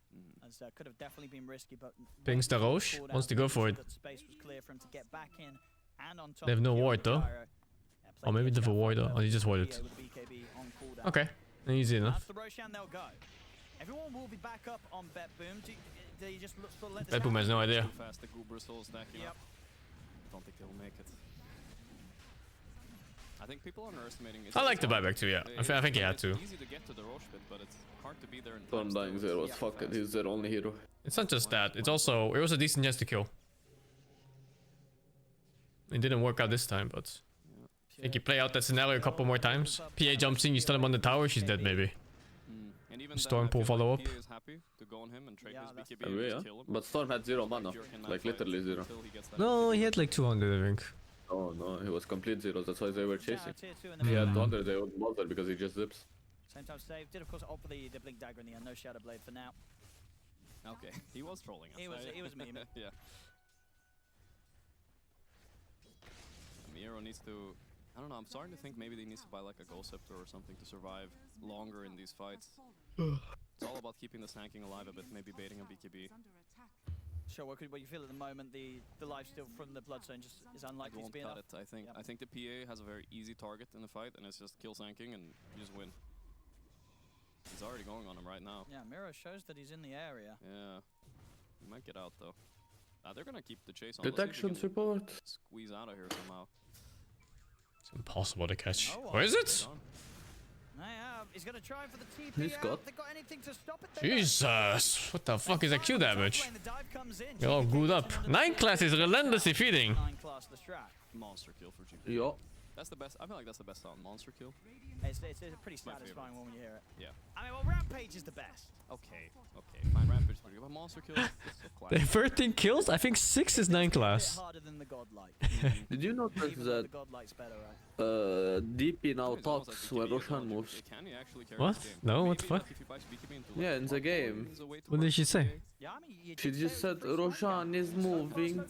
As could have definitely been risky, but Pings the Roche wants to go for it. Space was clear for him to get back in, and on top They have no ward though. Or maybe they have a ward though. Oh, he just warded. Okay, easy enough. That's the Roshan they'll go. Everyone will be back up on Bet Boom. Do you just look for let Bet Boom has no idea. Fast, the Goober Soul stacking up. Don't think they'll make it. I think people are underestimating it. I like the buyback too, yeah. I think he had to. It's easy to get to the Roche pit, but it's hard to be there in Storm dying zero, fuck it, he's their only hero. It's not just that, it's also, it was a decent chance to kill. It didn't work out this time, but I think you play out that scenario a couple more times. PA jumps in, you stun him on the tower, she's dead maybe. Storm pool follow up. Yeah, but Storm had 0 mana, like literally 0. No, he had like 200 I think. Oh no, he was complete 0, that's why they were chasing. Yeah. He had 200, they would bother because he just zips. Same time save. Did of course opt for the Blink Dagger in the end. No Shadow Blade for now. Okay, he was trolling us. He was memeing. Yeah. Miro needs to... I don't know, I'm starting to think maybe he needs to buy like a Ghost Scepter or something to survive longer in these fights. It's all about keeping the Sand King alive a bit, maybe baiting a BKB. Sure, what you feel at the moment, the lifesteal from the Bloodstone just is unlikely to be enough. I think. I think the PA has a very easy target in the fight, and it's just kill Sand King and you just win. He's already going on him right now. Yeah, Miro shows that he's in the area. Yeah, he might get out though. They're gonna keep the chase on. Detection support. Squeeze out of here somehow. It's impossible to catch. Where is it? He's gonna try for the TP. He's got. They got anything to stop it. Jesus, what the fuck is that Q damage? You're all glued up. 9 class is relentlessly feeding. 9 class the strat. Monster kill for GP. Yeah. That's the best. I feel like that's the best sound. Monster kill. It's a pretty satisfying one when you hear it. Yeah. I mean, well, Rampage is the best. Okay. Fine, Rampage is pretty good, but Monster kill is so They classic. 13 kills? I think 6 is 9 class. Harder than the Godlike. Did you notice that the Godlike's better, right? DP now talks when Roshan moves? Can he actually carry What? this game? No, what the fuck? If he buys BKB into Yeah, in the game. What did she say? Yeah, I mean, you She just said Roshan is moving.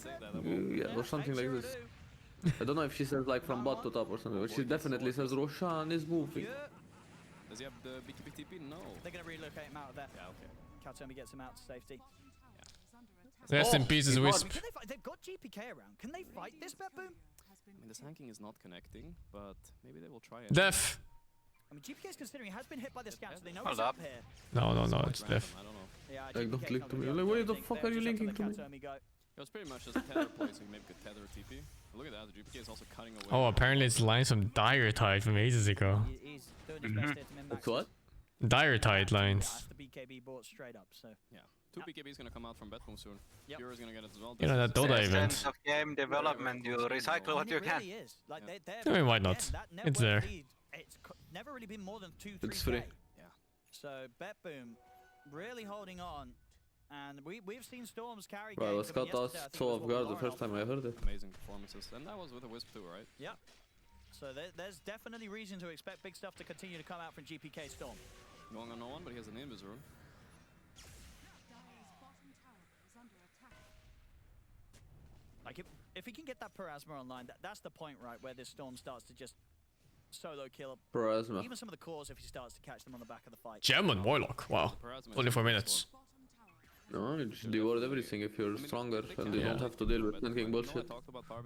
Yeah, or something like this. I don't know if she says like from bot to top or something, but she definitely says Roshan is moving. Does he have the BKB TP? No. They're gonna relocate him out of there. Yeah, okay. Kaltomi gets him out to safety. Rest in peace, Wisp. Can they fight? They've got GPK around. Can they fight this, Bet Boom? I mean, the Sand King is not connecting, but maybe they will try it. Def. I mean, GPK is considering he has been hit by the scout, so they know Hold he's up up. here. No, it's Def. I don't know. Yeah, Like, don't GPK link to me. Like, why the fuck are you linking to me? It was pretty much just a tether play, so you maybe could tether TP. But look at that, the GPK is also cutting away. Oh, apparently it's lines from Dire Tide from ages ago. He's doing his best here to min max. It's what? Dire Tide lines. That's the BKB bought straight up, so. Yeah. 2 BKB is gonna come out from Betboom soon. Yep. Pure is gonna get it as well. You know that Dota event. Sense of game development, you recycle what you can. Really is. Like, I mean, why not? It's there. It's never really been more than 2-3K. It's free. Yeah. So Betboom really holding on. And we've seen Storms carry Bro, I was games. caught so off guard the first time I heard it. Amazing performances. And that was with a Wisp too, right? Yeah. So there's definitely reason to expect big stuff to continue to come out from GPK Storm. Going on no one, but he has an invis rune. Like if he can get that Parasma online, that's the point, right, where this Storm starts to just solo kill Parasma. even some of the cores if he starts to catch them on the back of the fight. Gem on Warlock. Wow. 24 minutes. No, you just devour everything if you're stronger and you don't have to deal with thinking bullshit.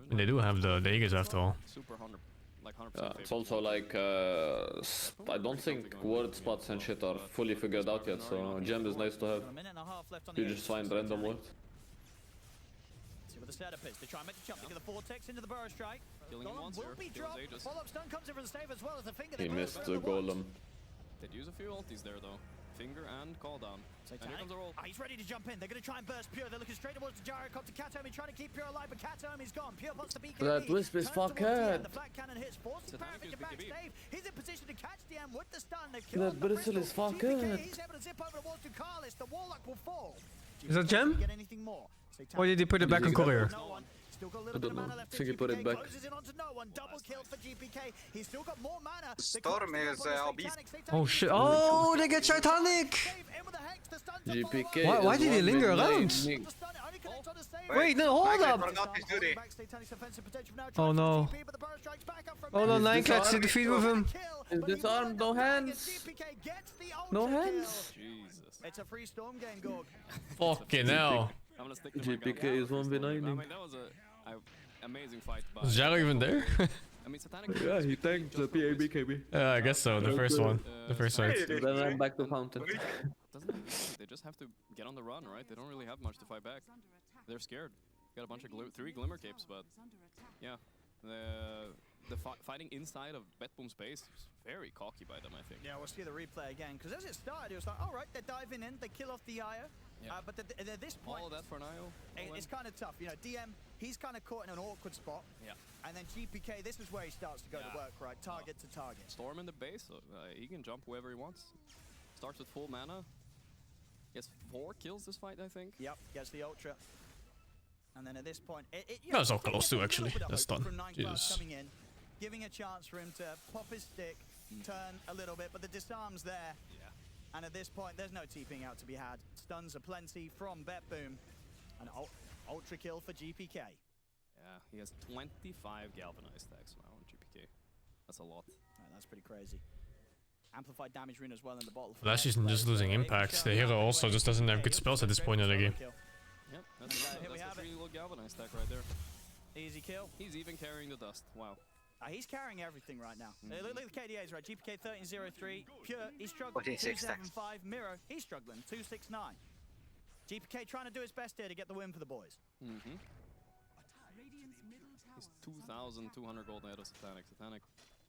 And they do have the Aegis after all. Super 100, like 100%. Yeah, it's also like I don't think word spots and shit are fully figured out yet, so gem is nice to have. You just find random words. See what the setup is. They try and make the jump. They get the vortex into the burrow strike. Killing him once will here. be Kills dropped. Aegis. Follow-up stun comes in for the save as well as the finger. He missed the golem. They'd use a few ultis there though. Finger and call down. And here comes a roll. He's ready to jump in. They're going to try and burst Pure. They're looking straight towards the Gyrocopter. Katomi trying to keep Pure alive, but Katomi's gone. Pure puts the BKB. That Wisp is fucked. The flat cannon hits, forces Parafin back Dave. He's in position to catch the M with the stun. That Bristle is fucked. He's able to zip over towards Ducalis. The Warlock will fall. Is that gem? Get anything more? Or did he put it back on courier? I don't know. I think he put it back. Storm is beast. Oh shit. Oh, they get Titanic! GPK. Why did he linger around? Wait, no, hold up! Oh no. Oh no, 9Cats in the feed with him. Is disarmed, no hands. No hands. Jesus. It's a free Storm game, Gorg. Fucking hell. I'm gonna stick to my GPK guns. is 1v9. I mean, that was a amazing fight. Was Jaro even there? I mean, Satanic. Yeah, he tanked the PAB KB. I guess so, the first one. The first fight. Then I'm back to Fountain. They just have to get on the run, right? They don't really have much to fight back. They're scared. Got a bunch of 3 Glimmer Capes, but yeah, the fighting inside of Betboom space is very cocky by them, I think. Yeah, we'll see the replay again, because as it started, it was like, all right, they're diving in, they kill off the IO, but at this point, all of that for an IO. It's kind of tough. You know, DM, he's kind of caught in an awkward spot. Yeah. And then GPK, this is where he starts to go to work, right? Target to target. Storm in the base, so, he can jump wherever he wants. Starts with full mana. Gets 4 kills this fight, I think. Yep, gets the ultra. And then at this point, That was all close too, actually. That's done. Jesus. Coming in, giving a chance for him to pop his stick, turn a little bit, but the disarm's there. Yeah. And at this point, there's no TPing out to be had. Stuns are plenty from Betboom. An ultra kill for GPK. Yeah, he has 25 galvanized stacks now on GPK. That's a lot. Right, that's pretty crazy. Amplified damage rune as well in the bottle. Flash isn't just losing impact. The hero also just doesn't have good spells at this point in the game. Yep, that's a 3 little galvanized stack right there. Easy kill. He's even carrying the dust. Wow. He's carrying everything right now. Look at the KDAs, right? GPK 1303. Pure, he's struggling. 275. Miro, he's struggling. 269. GPK trying to do his best here to get the win for the boys. He's 2,200 gold ahead of Satanic. Satanic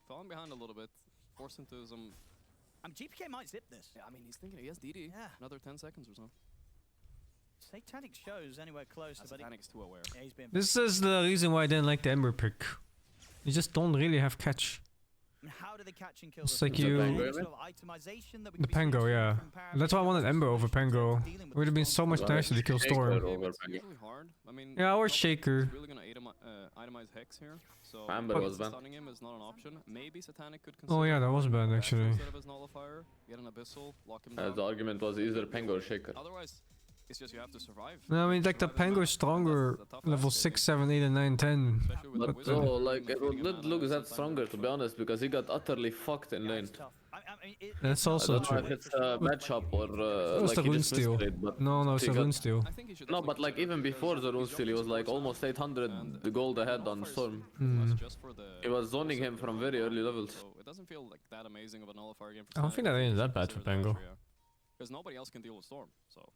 falling behind a little bit. Forced into some... GPK might zip this. Yeah, I mean, he's thinking he has DD. Yeah. Another 10 seconds or so. Satanic shows anywhere close. Satanic's too aware. Yeah, he's been This is the reason why I didn't like the Ember pick. You just don't really have catch. How do they catch and kill? It's like you... The Pango, yeah. That's why I wanted Ember over Pango. It would have been so much nicer to kill Storm. It's really hard. I mean, yeah, or Shaker. Really gonna itemize Hex here. So Amber was banned. stunning him is not an option. Maybe Satanic could consider. Oh yeah, that was bad actually. Instead of his nullifier, get an abyssal, lock him down. The argument was either Pango or Shaker. Otherwise, it's just you have to survive. No, I mean like the Pango is stronger level 6, 7, 8 and 9, 10. But no, like it didn't look that stronger to be honest, because he got utterly fucked in lane. That's also true. If it's a matchup or it was like the rune steal. No, it's a rune steal. No, but like even before the rune steal, he was like almost 800 gold ahead on Storm. He was zoning him from very early levels. So it doesn't feel like that amazing of a nullifier game. I don't think that ain't that bad for Pango. Because nobody else can deal with Storm, so.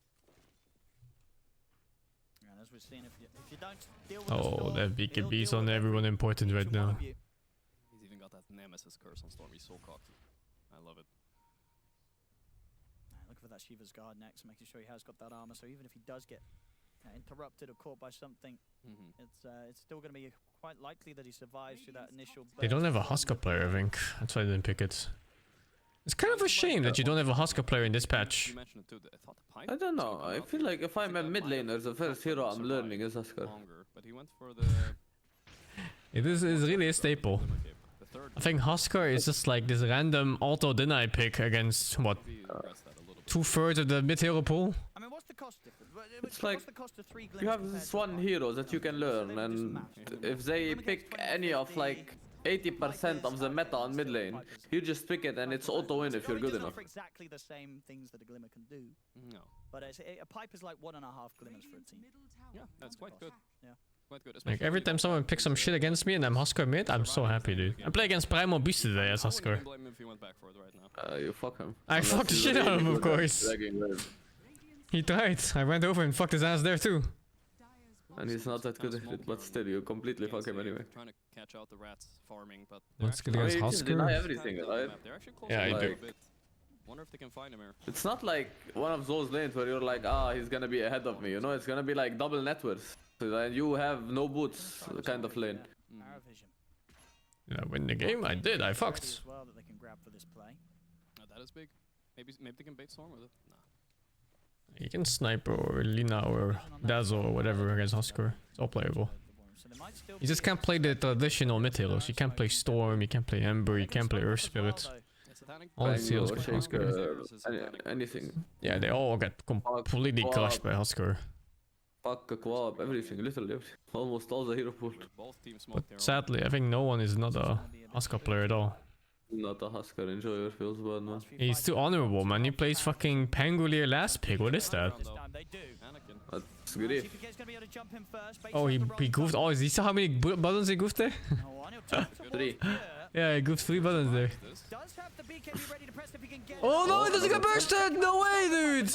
As we're seeing, if you don't deal with Oh, that BKB's on everyone important right now. He's even got that Nemesis curse on Storm. He's so cocky. I love it. Looking for that Shiva's guard next, making sure he has got that armor. So even if he does get interrupted or caught by something, it's still going to be quite likely that he survives through that initial burst. They don't have a Husker player, I think. That's why I didn't pick it. It's kind of a shame that you don't have a Husker player in this patch. I don't know. I feel like if I'm a mid laner, the first hero I'm learning is Husker. But he went for the... It is really a staple. I think Husker is just like this random auto-deny pick against, what, 2/3 of the mid-hero pool? I mean, what's the cost difference? It's like, you have this one hero that you can learn, and if they pick any of like 80% of the meta on mid lane, you just pick it and it's auto-win if you're good enough. Exactly the same things that a Glimmer can do. No. But a pipe is like 1.5 Glimmers for a team. Yeah, that's quite good. Yeah. Quite good. Like every time someone picks some shit against me and I'm Husker mid, I'm so happy, dude. I play against Primal Beast today as Husker. I wouldn't blame him if he went back for it right now. You fuck him. I fucked the shit out of him, of course. He tried. I went over and fucked his ass there too. And he's not that good at it, but still, you completely fuck him anyway. Trying to catch out the rats farming, but let's get against Husker. Deny everything, right? Yeah, I do. Wonder if they can find him here. It's not like one of those lanes where you're like, he's gonna be ahead of me, you know? It's gonna be like double net worth. And you have no boots kind of lane. Did I win the game? I did. I fucked. That is big. Maybe they can bait Storm with it. Nah. You can snipe or Lina or Dazzle or whatever against Husker. It's all playable. You just can't play the traditional mid heroes. You can't play Storm, you can't play Ember, you can't play Earth Spirit. All the heroes get Husker. Anything. Yeah, they all get completely crushed by Husker. Fuck, Quab, everything, literally everything. Almost all the hero pool. But sadly, I think no one is not a Husker player at all. Not a Husker enjoyer, feels bad, man. He's too honorable, man. He plays fucking Pangolier last pick. What is that? That's grief. Oh, he goofed. Oh, you saw how many buttons he goofed there? 3. Yeah, he goofed 3 buttons there. Oh no, it doesn't get bursted! No way, dude!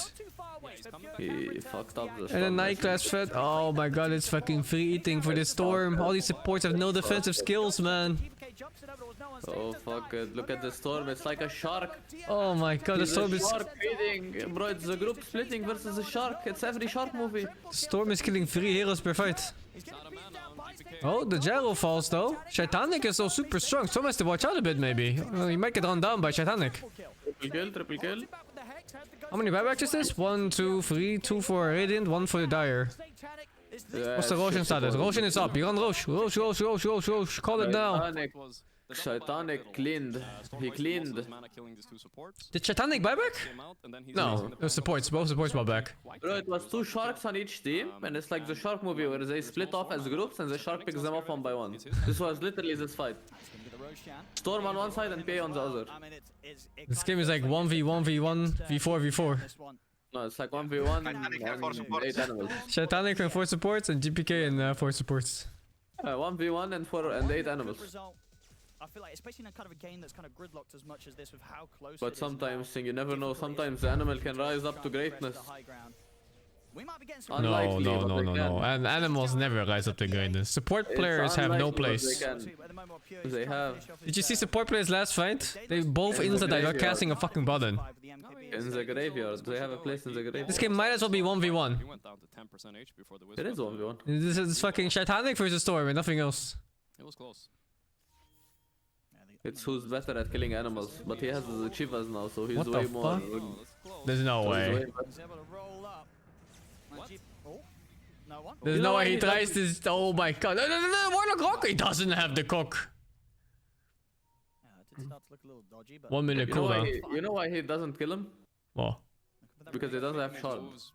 He fucked up the And a night class fed. Oh my god, it's fucking free eating for this Storm. All these supports have no defensive skills, man. Oh fuck it, look at the Storm, it's like a shark. Oh my god, the Storm is... shark feeding. Bro, it's a group splitting versus a shark. It's every shark movie. The Storm is killing 3 heroes per fight. Oh, the gyro falls though. Shaitanic is so super strong. Storm has to watch out a bit maybe. Well, he might get run down by Shaitanic. Triple kill. How many buybacks is this? 1, 2, 3, 2 for Radiant, 1 for the Dire. What's the Roshan status? Roshan is up. You run Rosh. Rosh. Call it now. Shaitanic cleaned. He cleaned. Did Shaitanic buyback? No, it was supports. Both supports bought back. Bro, it was 2 sharks on each team, and it's like the shark movie where they split off as groups and the shark picks them up one by one. This was literally this fight. Storm on one side and PA on the other. This game is like 1v1, v1, v4, v4. No, it's like 1v1 and 8 animals. Shaitanic and 4 supports and GPK and 4 supports. 1v1 and 4 and 8 animals. I feel like, especially in a kind of a game that's kind of gridlocked as much as this with how close but sometimes, you never know, sometimes the animal can rise up to greatness. No. And animals never rise up to greatness. Support players have no place. They have. Did you see support players last fight? They both instant died without casting a fucking button. In the graveyard, they have a place in the graveyard. This game might as well be 1v1. It is 1v1. This is fucking Shaitanic versus Storm and nothing else. It was close. It's who's better at killing animals, but he has the Chivas now, so he's what way the more. Fuck? There's no way. There's no way he tries this. Oh my god. No, Warlock Rock. He doesn't have the cock. 1 minute cooldown. You know why he doesn't kill him? What? Because he doesn't have shards.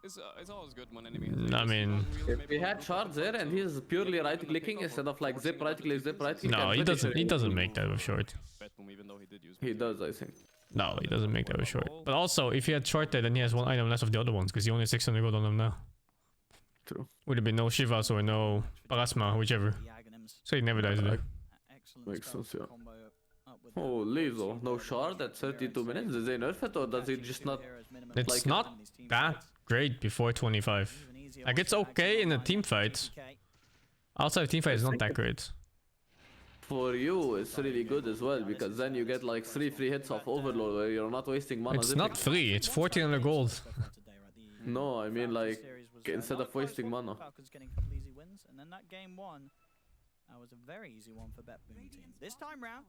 It's always good when enemy. I mean, if he had shards there and he's purely right clicking instead of like zip right click, no, he doesn't. He doesn't make that with short. He does, I think. No, he doesn't make that with short. But also, if he had short there, then he has 1 item less of the other ones because he only has 600 gold on them now. True. Would have been no Shivas or no Parasma, whichever. So he never dies there. Makes sense, yeah. Oh, Lizzo, no shard at 32 minutes? Did they nerf it or does it just not? It's like not that great before 25. Like it's okay in a team fight. Outside of team fight, it's not that great. For you, it's really good as well because then you get like 3 free hits of Overload where you're not wasting mana. It's not free. It's 1400 gold. No, I mean like instead of wasting mana. FALCONS getting a couple easy wins, and then that game 1 was a very easy one for BetBoom team. This time round,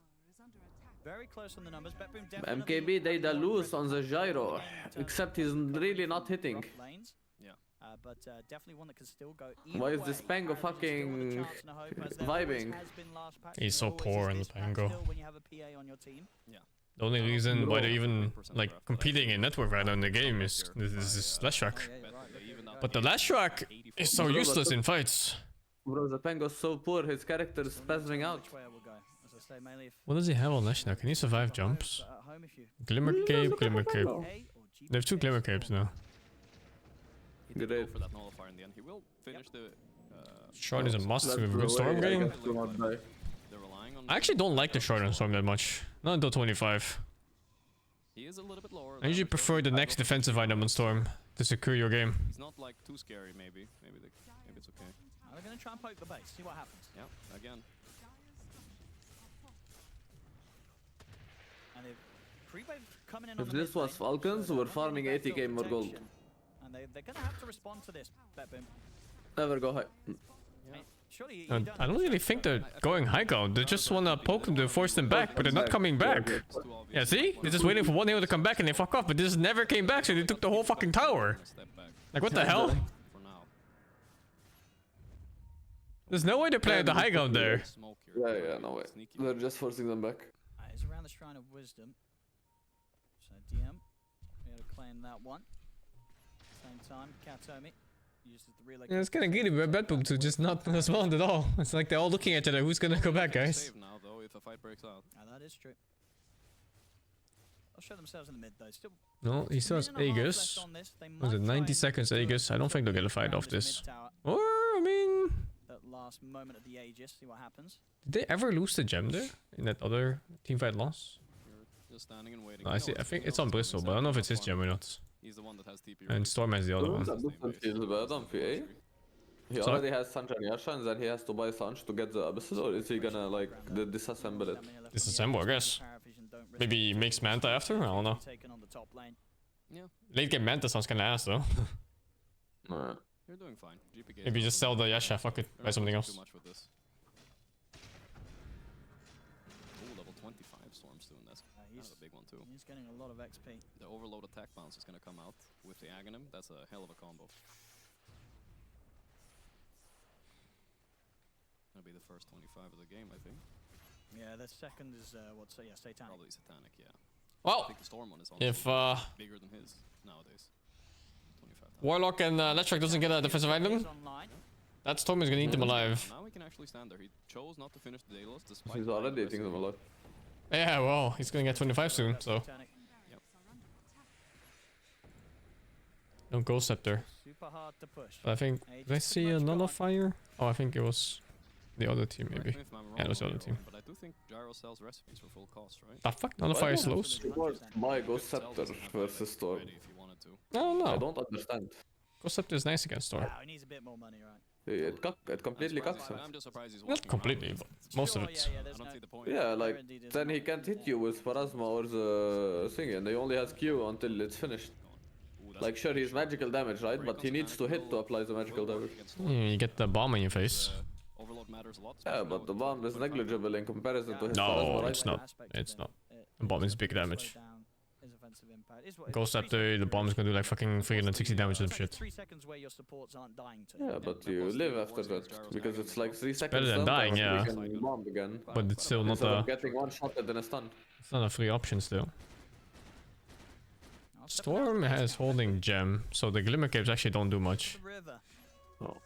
very close on the numbers. BetBoom definitely. MKB they da lose on the gyro, except he's really not hitting. Yeah. But definitely one that can still go. Why is this Pango fucking vibing? He's so poor in the Pango. Yeah. The only reason why they're even like competing in network right now in the game is this Lashrak. But the Lashrak is so useless in fights. Bro, the Pango's so poor, his character is spazzing out. What does he have on Lashnak? Can he survive jumps? Glimmer Cape. They have 2 Glimmer Capes now. Great. For that nullifier in the end. He will finish the Shard is a must with a good Storm game. I actually don't like the Shard on Storm that much. Not until 25. He is a little bit lower. I usually prefer the next defensive item on Storm to secure your game. He's not like too scary, maybe. Maybe it's okay. They're gonna try and poke the base, see what happens. Yeah, again. And pre-wave coming in If this was Falcons, we're farming 80k more gold. And they're gonna have to respond to this, BetBoom. Never go high. I don't really think they're going high ground. They just wanna poke them to force them back, but they're not coming back. Yeah, see? They're just waiting for one hero to come back and they fuck off, but this never came back, so they took the whole fucking tower. Like, what the hell? There's no way they're playing the high ground there. Yeah, no way. They're just forcing them back. He's around the Shrine of Wisdom. So DM, we had to claim that one. Same time, Katomi uses the relay. Yeah, it's kind of greedy, but Bad Boom to just not respond at all. It's like they're all looking at each other. Who's gonna go back, guys? Now, though, if a fight breaks out. That is true. They'll show themselves in the mid though. Still. No, he still has Aegis. Was it 90 seconds Aegis? I don't think they'll get a fight off this. Or, I mean... That last moment of the Aegis, see what happens. Did they ever lose the gem there? In that other teamfight loss? Just standing and waiting. No, I see. I think it's on Bristol, but I don't know if it's his gem or not. He's the one that has TP. And Storm has the other one. He already has Sanj and Yasha, and then he has to buy Sanj to get the Abysses, or is he gonna like disassemble it? Disassemble, I guess. Maybe he makes Manta after? I don't know. Yeah. Late game Manta sounds kinda ass though. You're doing fine. GPK Maybe just sell the Yasha, fuck it, buy something else. Too much with this. Ooh, level 25 Storm's doing this. That's a big one too. He's getting a lot of XP. The overload attack bounce is gonna come out with the Aghanim. That's a hell of a combo. Gonna be the first 25 of the game, I think. Yeah, the second is Satanic. Probably Satanic, yeah. Well, I think the Storm one is if bigger than his nowadays. 25. Warlock and Letchrock doesn't get a defensive item, that Storm is gonna eat them alive. Now he can actually stand there. He chose not to finish the Daedalus despite. He's already eating them alive. Yeah, well, he's gonna get 25 soon, so. Yep. No Ghost Scepter. Super hard to push. But I think, did I see a Nullifier? Oh, I think it was the other team, maybe. Yeah, it was the other team. But I do think Gyro sells recipes for full cost, right? The fuck? Nullifier slows? My Ghost Scepter versus Storm. I don't know. I don't understand. Ghost Scepter is nice against Storm. He needs a bit more money, right? It completely cuts him. I'm just surprised he's Not completely, but most of it. I don't see the point. Yeah, like, then he can't hit you with Pharasma or the thing, and he only has Q until it's finished. Like, sure, he's magical damage, right? But he needs to hit to apply the magical damage. Yeah, you get the bomb in your face. Overload matters a lot. Yeah, but the bomb is negligible in comparison to his No, Pharasma, right? it's not. It's not. The bomb is big damage. Ghost Scepter, the bomb is gonna do like fucking 360 damage and shit. 3 seconds where your supports aren't dying to. Yeah, but you live after that, because it's like 3 seconds. Better than dying, yeah. You can bomb again. But it's still not a... Getting one shot and then a stun. It's not a free option still. Storm has holding gem, so the Glimmer Caves actually don't do much. Oh.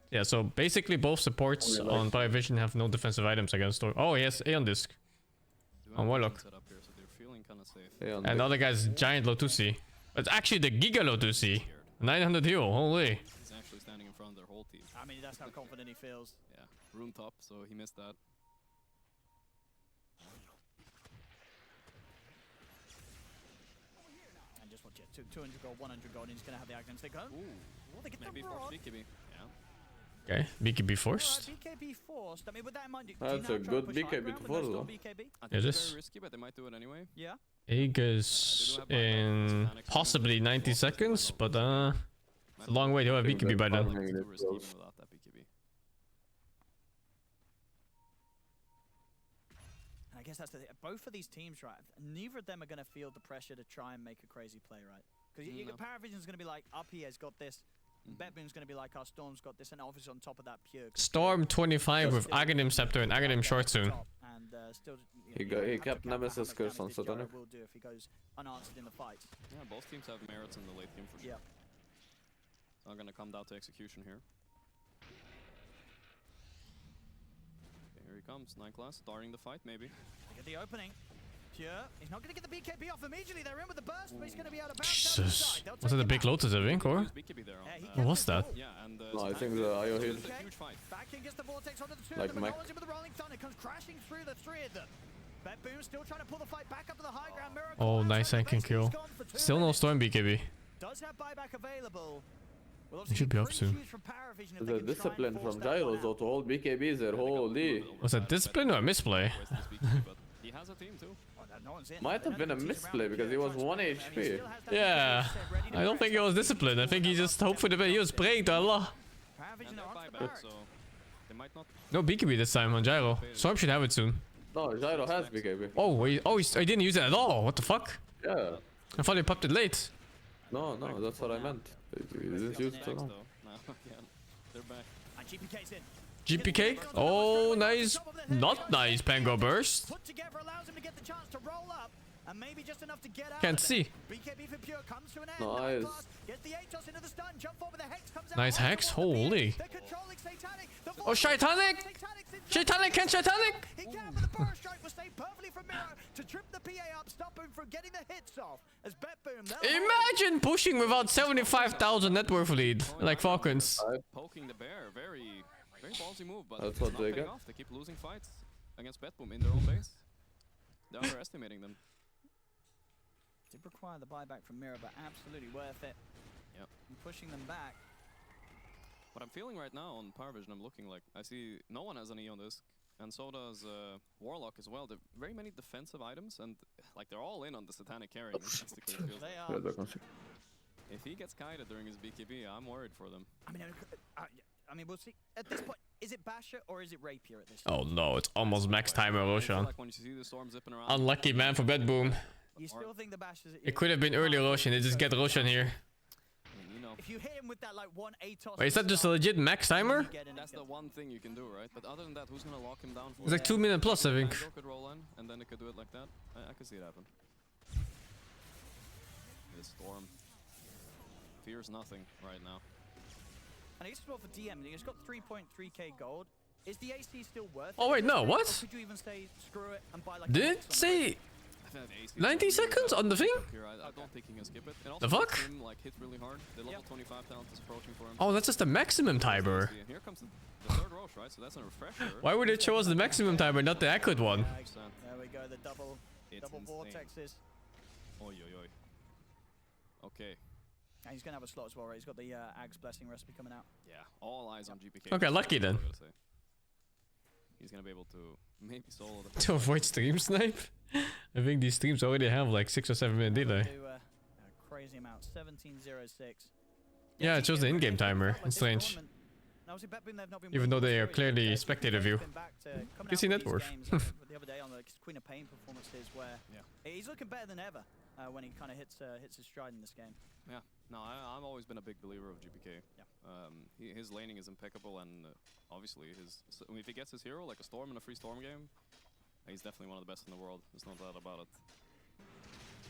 Yeah, so basically both supports on Vision have no defensive items against Storm. Oh, he has Aeon Disc on Warlock. And the other guy's giant Lotusi. It's actually the Giga Lotusi. 900 heal, holy. He's actually standing in front of their whole team. I mean, that's how confident he feels. Yeah, rune top, so he missed that. And just watch it, 200 gold, 100 gold, and he's gonna have the Aghanim. They go. Ooh, they get maybe the for rod. BKB. Yeah. Okay, BKB forced. BKB forced. I mean, with that in mind, That's a good BKB to force though. It is. Very risky, but they might do it anyway. Yeah. Aegis in possibly 90 seconds, but it's a long way to have BKB by then. Without that BKB. And I guess that's the thing. Both of these teams, right? Neither of them are going to feel the pressure to try and make a crazy play, right? Because Paravision's going to be like, up here's got this. Betboom's going to be like, our Storm's got this, and obviously on top of that, Pure. Storm 25 with Aghanim Scepter and Aghanim Short soon. And still, He kept Nemesis Curse on Satanic. Will do if he goes unanswered in the fight. Yeah, both teams have merits in the late game for sure. Yeah. I'm gonna come down to execution here. Okay, here he comes, 9 class, starting the fight maybe. Look at the opening. Pure, he's not going to get the BKB off immediately. They're in with the burst, but he's going to be able to bounce. Jesus. Was it a big Lotus, I think, or? What was that? Yeah, and no, I think the IO hit. Backing gets the vortex onto the two like of them, Mac. with the rolling thunder, comes crashing through the 3 of them. Betboom still trying to pull the fight back up to the high ground. Miracle Oh, nice anking kill. Still no Storm BKB. Does have buyback available. He should be up soon. The discipline from Gyro though to hold BKBs there, holy. Was that discipline or a misplay? He has a team too. Might have been a misplay because he was 1 HP. Yeah, I don't think it was discipline. I think he just hoped for the best. He was praying to Allah. No BKB this time on Gyro. Storm should have it soon. No, Gyro has BKB. Oh, he didn't use it at all. What the fuck? Yeah. I thought he popped it late. No, that's what I meant. He didn't use it so long. They're back. GPK's in. GPK? Oh, nice. Not nice, Pango Burst. Put together allows him to get the chance to roll up. And maybe just enough to get out. Can't see. BKB for Pure comes to an end. Nice. Get the Atos into the stun. Jump forward, the Hex comes out. Nice Hex. Holy. They're controlling Satanic. Oh, Shitanic! Shitanic, can Shitanic! He can, but the Burst Strike will stay perfectly from Mira to trip the PA up, stop him from getting the hits off. As Bet Boom, Imagine pushing without 75,000 net worth lead, like Falcons. Poking the bear, very ballsy move, but That's it's what not they paying got. off. They keep losing fights against Betboom in their own base. They're underestimating them. Did require the buyback from Mira, but absolutely worth it. Yep. And pushing them back. What I'm feeling right now on Power Vision, I'm looking like I see no one has an Eon Disc, and so does Warlock as well. There are very many defensive items, and like they're all in on the Satanic carrying. They are. If he gets kited during his BKB, I'm worried for them. I mean, we'll see. At this point, is it Basher or is it Rapier at this Oh no, it's almost max timer Roshan. Like when you see the storm zipping around. Unlucky man for Bedboom. You still think the Bashers... It could have been early Roshan, they just get Roshan here. If you hit him with that, like, one Atos... Wait, is that just a legit max timer? That's the one thing you can do, right? But other than that, who's gonna lock him down for? It's like 2 minutes plus, I think. Banjo could roll in, and then it could do it like that. I could see it happen. This storm fears nothing right now. And he's for DM, he's got 3.3k gold. Is the AC still worth it? Oh wait, no, what? Or could you even say screw it and buy like Did it say 90 seconds on the thing? I don't think he can skip it. And The also fuck? Him, like, hit really hard. The level 25 talent is approaching for him. Oh, that's just the maximum timer. And here comes the third Roche, right? So that's a refresher. Why would it show us the maximum timer, not the accurate one? There we go, the double vortexes. Oi, oi, oi. Okay. And he's gonna have a slot as well, right? He's got the Ag's Blessing recipe coming out. Yeah, all eyes on GPK. Okay, lucky then. He's gonna be able to maybe solo the To avoid stream snipe? I think these streams already have like 6 or 7 minute delay. Do a crazy amount, 17:06. Yeah, it shows the in-game timer. It's strange. Even though they are clearly spectator view. You can see net worth. The other day on the Queen of Pain performances where he's looking better than ever when he kind of hits his stride in this game. Yeah, no, I've always been a big believer of GPK. Yeah. His laning is impeccable, and obviously if he gets his hero, like a Storm in a free Storm game, he's definitely one of the best in the world. There's no doubt about it.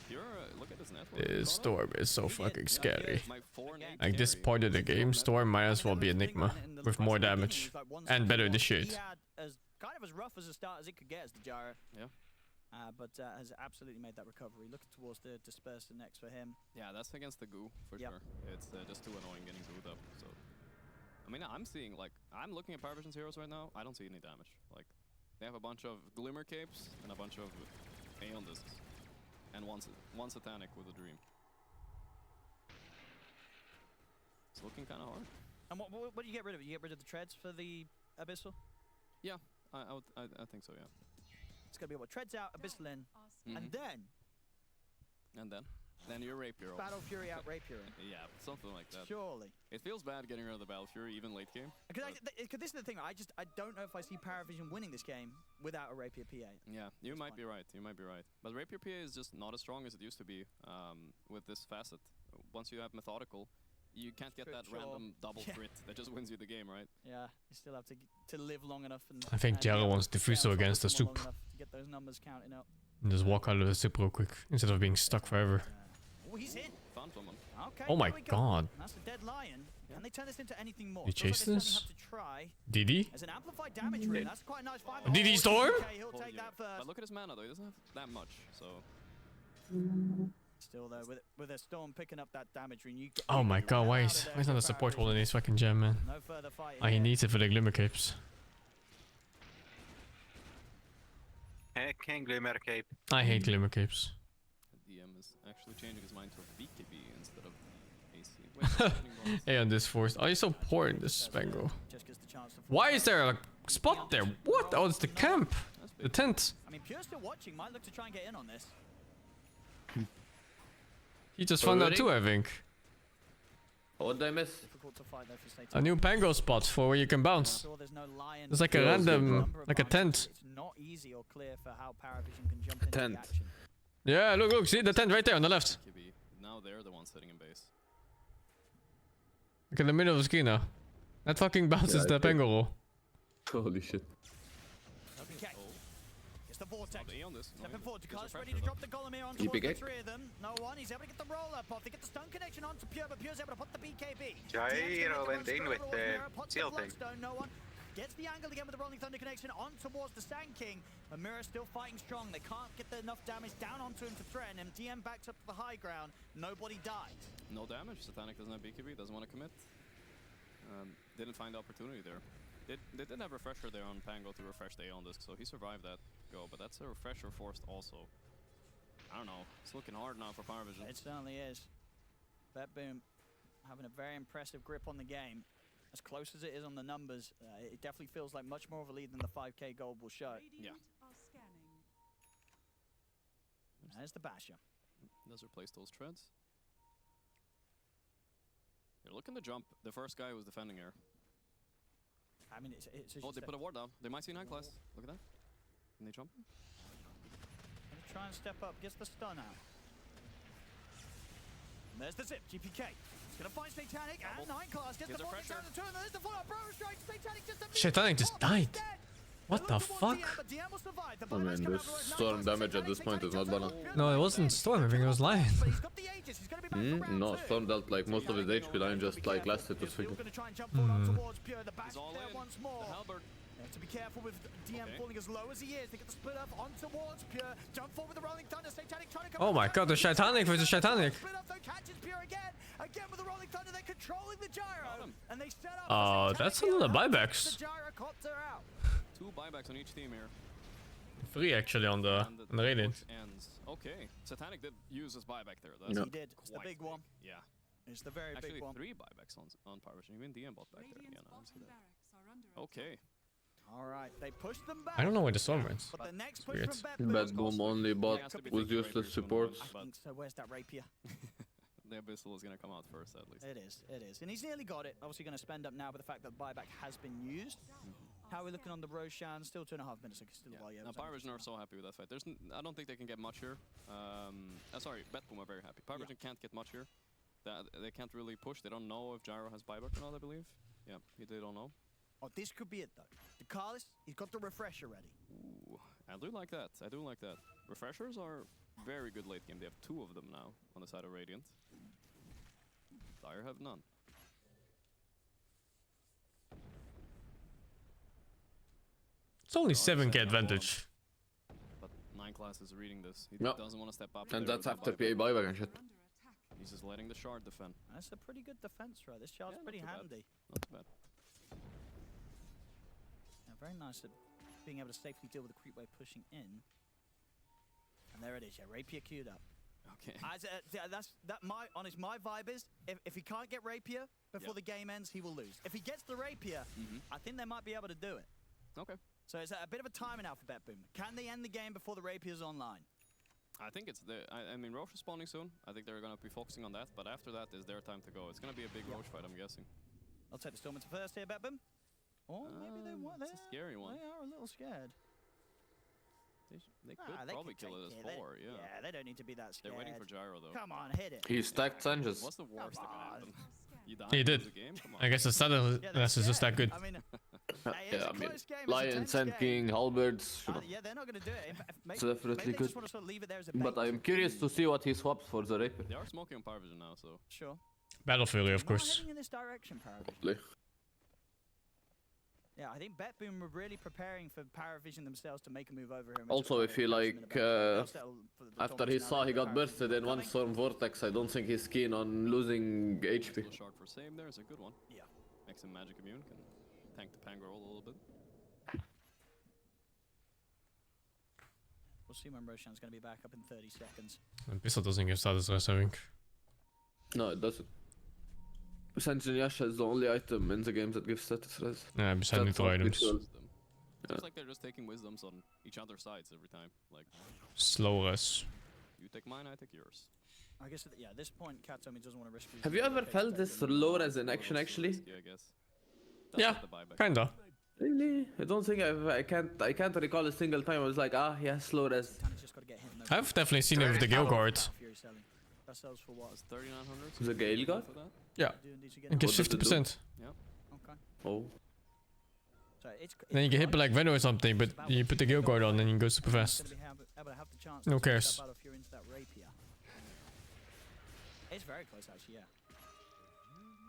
Pure, look at his network. This Storm is so fucking scary. Like this point of the game, Storm might as well be Enigma with more damage and better initiate. He had kind of as rough as a start as it could get as the Jara. Yeah. But has absolutely made that recovery. Looking towards the Disperser next for him. Yeah, that's against the goo for sure. It's just too annoying getting gooed up. So, I mean, I'm seeing like I'm looking at Power Vision's heroes right now. I don't see any damage. Like they have a bunch of Glimmer Capes and a bunch of Aeon Discs, and one Satanic with a Dream. It's looking kind of hard. And what do you get rid of? You get rid of the treads for the Abyssal? Yeah, I think so. Yeah. It's gonna be what treads out, Abyssal in, and then your Rapier. Battle Fury out, Rapier in. Yeah, something like that. Surely. It feels bad getting rid of the Battle Fury even late game. Because this is the thing. I don't know if I see Paravision winning this game without a Rapier PA. Yeah, you might be right. You might be right. But Rapier PA is just not as strong as it used to be with this facet. Once you have Methodical, you can't get that random double crit that just wins you the game, right? Yeah, you still have to live long enough. And I think Jaro wants Diffuso against the soup. To get those numbers counting up. And just walk out of the soup real quick instead of being stuck forever. Oh, he's in. Found someone. Okay, oh my god. That's a dead lion. Can they turn this into anything more? You chase like this? Have to try. DD? As an amplified damage rune, that's quite a nice fight. DD Storm? Okay, he'll take that first. But look at his mana though, he doesn't have that much, so... Still though, with a Storm picking up that damage rune, Oh my god, why is not a support holding his fucking gem, man? No further fight. He needs it for the Glimmer Capes. King Glimmer Cape. I hate Glimmer Capes. The DM is actually changing his mind to BKB instead of AC. Wait, hey, on this force. Oh, you're so poor in this Spango. Why is there a spot there? What? Oh, it's the camp. The tent. I mean, Pure still watching. Might look to try and get in on this. He just found out too, I think. What did I miss? A new Pango spot for where you can bounce. It's like a random, like a tent. It's not easy or clear for how Paravision can jump into the action. Yeah, look, see the tent right there on the left. Now they're the ones sitting in base. Look in the middle of the screen now. That fucking bounces the Pangoro. Holy shit. It's the vortex. Stepping forward to Carlos, ready to though. drop the golem here on Keep towards it the gay. three of them. No one, he's able to get the roll up off. They get the stun connection onto Pure, but Pure's able to put the BKB. Gyro went in with the seal thing. No one gets the angle again with the Rolling Thunder connection on towards the Sand King. But Mira still fighting strong. They can't get enough damage down onto him to threaten him. DM backs up to the high ground. Nobody dies. No damage. Satanic doesn't have BKB, doesn't want to commit. Didn't find the opportunity there. They did have refresher there on Pango to refresh the A on disc, so he survived that go, but that's a refresher forced also. I don't know. It's looking hard now for Power Vision. It certainly is. BetBoom having a very impressive grip on the game. As close as it is on the numbers, it definitely feels like much more of a lead than the 5k gold will show. Yeah. There's the Basher. Does replace those treads. They're looking to jump. The first guy was defending here. I mean, it's oh, they put a ward down. They might see 9 class. Look at that. Can they jump? Gonna try and step up, gets the stun out. And there's the zip, GPK. He's gonna find Satanic and 9 class, gets the vortex out of the turn, there's the follow-up, Bro strike, Satanic just Satanic just died. What the fuck? I mean, this storm damage at this point is not banana. No, it wasn't Storm, I think it was Lion. No, Storm dealt like most of his HP, Lion just like lasted to swing. To be careful with DM falling as low as he is. They get the split up on towards Pure. Jump forward with the Rolling Thunder. Satanic trying to come. Oh my god, the Satanic with the Satanic. Split up though, catches Pure again. Again with the Rolling Thunder. They're controlling the gyro. And they set up. Oh, that's a lot of buybacks. The gyrocopter out. 2 buybacks on each team here. 3 actually on the Radiant. Okay, Satanic did use his buyback there. No. He did. It's the big one. Yeah. It's the very actually big one. 3 buybacks on Power Vision. Even DM bot back there. Yeah, no, I didn't see that. Okay. All right, they pushed them back. I don't know where the Storm went. But the next push Weird. from BetBoom only bot with useless support. I think so. Where's that rapier? The Abyssal is going to come out first, at least. It is. And he's nearly got it. Obviously going to spend up now with the fact that buyback has been used. How are we looking on the Roshan? Still 2.5 minutes. Still Now, Power Vision are so happy with that fight. I don't think they can get much here. Sorry, BetBoom are very happy. Power Vision can't get much here. They can't really push. They don't know if Gyro has buyback or not, I believe. Yeah, they don't know. Oh, this could be it, though. The Carlos, he's got the refresher ready. Ooh, I do like that. I do like that. Refreshers are very good late game. They have 2 of them now on the side of Radiant. Dire have none. It's only 7k advantage. But 9 class is reading this. He No. doesn't want to step up. And there that's with the after PA buyback and shit. He's just letting the shard defend. That's a pretty good defense, right? This shard's pretty not too handy. Not too bad. Yeah, very nice at being able to safely deal with the creep wave pushing in. And there it is, yeah, Rapier queued up. Okay. My vibe is, if he can't get Rapier before the game ends, he will lose. If he gets the Rapier, I think they might be able to do it. Okay. So it's a bit of a timing out for BetBoom. Can they end the game before the Rapier's online? I think it's I mean, Roche is spawning soon. I think they're going to be focusing on that. But after that is their time to go. It's going to be a big Roche fight, I'm guessing. I'll take the Stormers first here, BetBoom. Or maybe they want. It's a scary one. They are a little scared. They could probably kill it as 4, yeah. Yeah, they don't need to be that scared. They're waiting for Gyro, though. Come on, hit it. He stacked Sanches. What's the worst that can happen? You die He did. the game? Come on. I guess the sudden is just that good. I mean, Yeah, I mean, Lion, Sand King, Halberds. yeah, they're not going to do it. It's definitely maybe they good. just want to sort of leave it there as a But bait. I'm curious to see what he swaps for the Rapier. They are smoking on Power Vision now, so. Sure. Battle Fury, of course. Heading in this direction, Paravision. Probably. Yeah, I think BetBoom were really preparing for Paravision themselves to make a move over him. Also, if he like, after he saw he got bursted in one Storm Vortex, I don't think he's keen on losing HP. Little shark for save there is a good one. Yeah. Makes him magic immune, can tank the Pangroll a little bit. We'll see when Roshan's going to be back up in 30 seconds. Abyssal doesn't give status rest, I think. No, it doesn't. Sanjin Yasha is the only item in the game that gives status res. Yeah, besides neutral items. Seems like they're just taking wisdoms on each other's sides every time. Like, Slow res. you take mine, I take yours. I guess, yeah, at this point, Katomi doesn't want to risk... Have you ever felt this low res in action actually? Yeah, I guess. Yeah, kinda. Really? I don't think I can't recall a single time I was like, ah, yeah, slow res. I've definitely seen it with the Gale Guard. That sells for what? 3,900? The Gale Guard? Yeah. It gives 50%. Yeah. Oh. So it's Then you get hit by like Venom or something, but you put the Gale Guard on and you go super fast. Who cares? It's very close actually, yeah.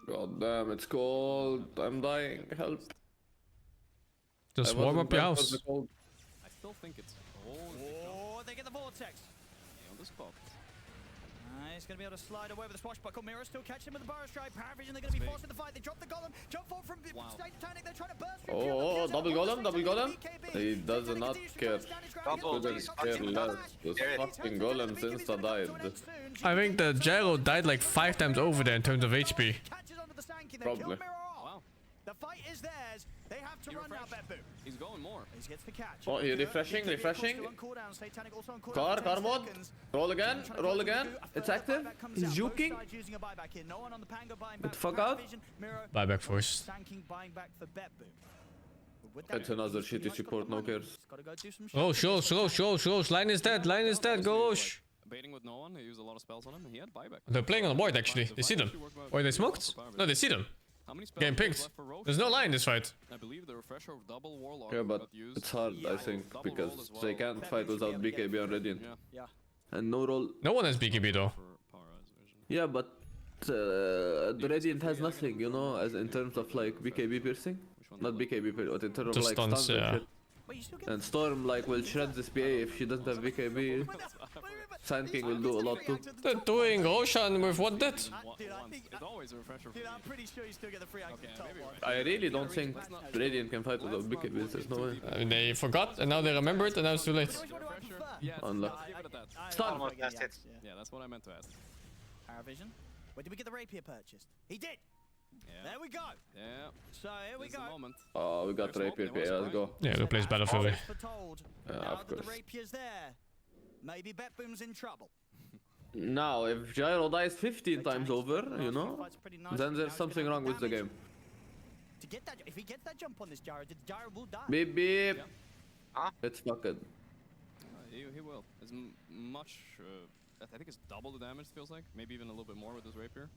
God damn, it's cold. I'm dying. Help. Just warm up your house. I still think it's cold. Oh, they get the vortex. On the spot. He's going to be able to slide away with the swashbuckle. Mira still catch him with the burrow strike. Paravision, they're going to be forced in the fight. They drop the golem. Jump forward from Titanic. They're trying to burst through. Oh, double golem. He does not care. Couldn't care less. This fucking golem insta died. I think the gyro died like 5 times over there in terms of HP. Probably. The fight is theirs. They have to run now, Beppu. He's going more. He gets the catch. Oh, he refreshing. Car mode. Roll again. It's active. He's juking. Get the fuck out. Buyback first. It's another shitty support, no cares. Oh, shows. Line is dead, go Rosh. Baiting with no one, he used a lot of spells on him, and he had buyback. They're playing on the board actually. They see them. Or they smoked? No, they see them. Game pinked. There's no line in this fight. I believe the refresher of double warlock. Yeah, but it's hard, I think, because they can't fight without BKB on Radiant. Yeah. And no roll. No one has BKB though. Yeah, but the Radiant has nothing, you know, as in terms of like BKB piercing. Not BKB piercing, but in terms of like stuns and shit. And Storm like will shred this PA if she doesn't have BKB. Sand King will do a lot too. They're doing Roshan with what did? It's always a refresher. Dude, I'm pretty sure you still get the free icon top one. I really don't think Radiant can fight without BKB, there's no way. I mean, they forgot and now they remembered and now it's too late. Unlucky. Stun! Yeah, that's what I meant to ask. Paravision. Where did we get the rapier purchased? He did! Yeah. There we go! Yeah. So here we go. Oh, we got rapier PA, let's go. Yeah, replace Battlefield. Yeah, of course. The rapier's there. Maybe Betboom's in trouble. Now, if Gyro dies 15 times over, you know, then there's something wrong with the game. To get that, if he gets that jump on this Gyro, the Gyro will die. Beep beep. It's fucked. He will. It's much. I think it's double the damage. Feels like maybe even a little bit more with this rapier.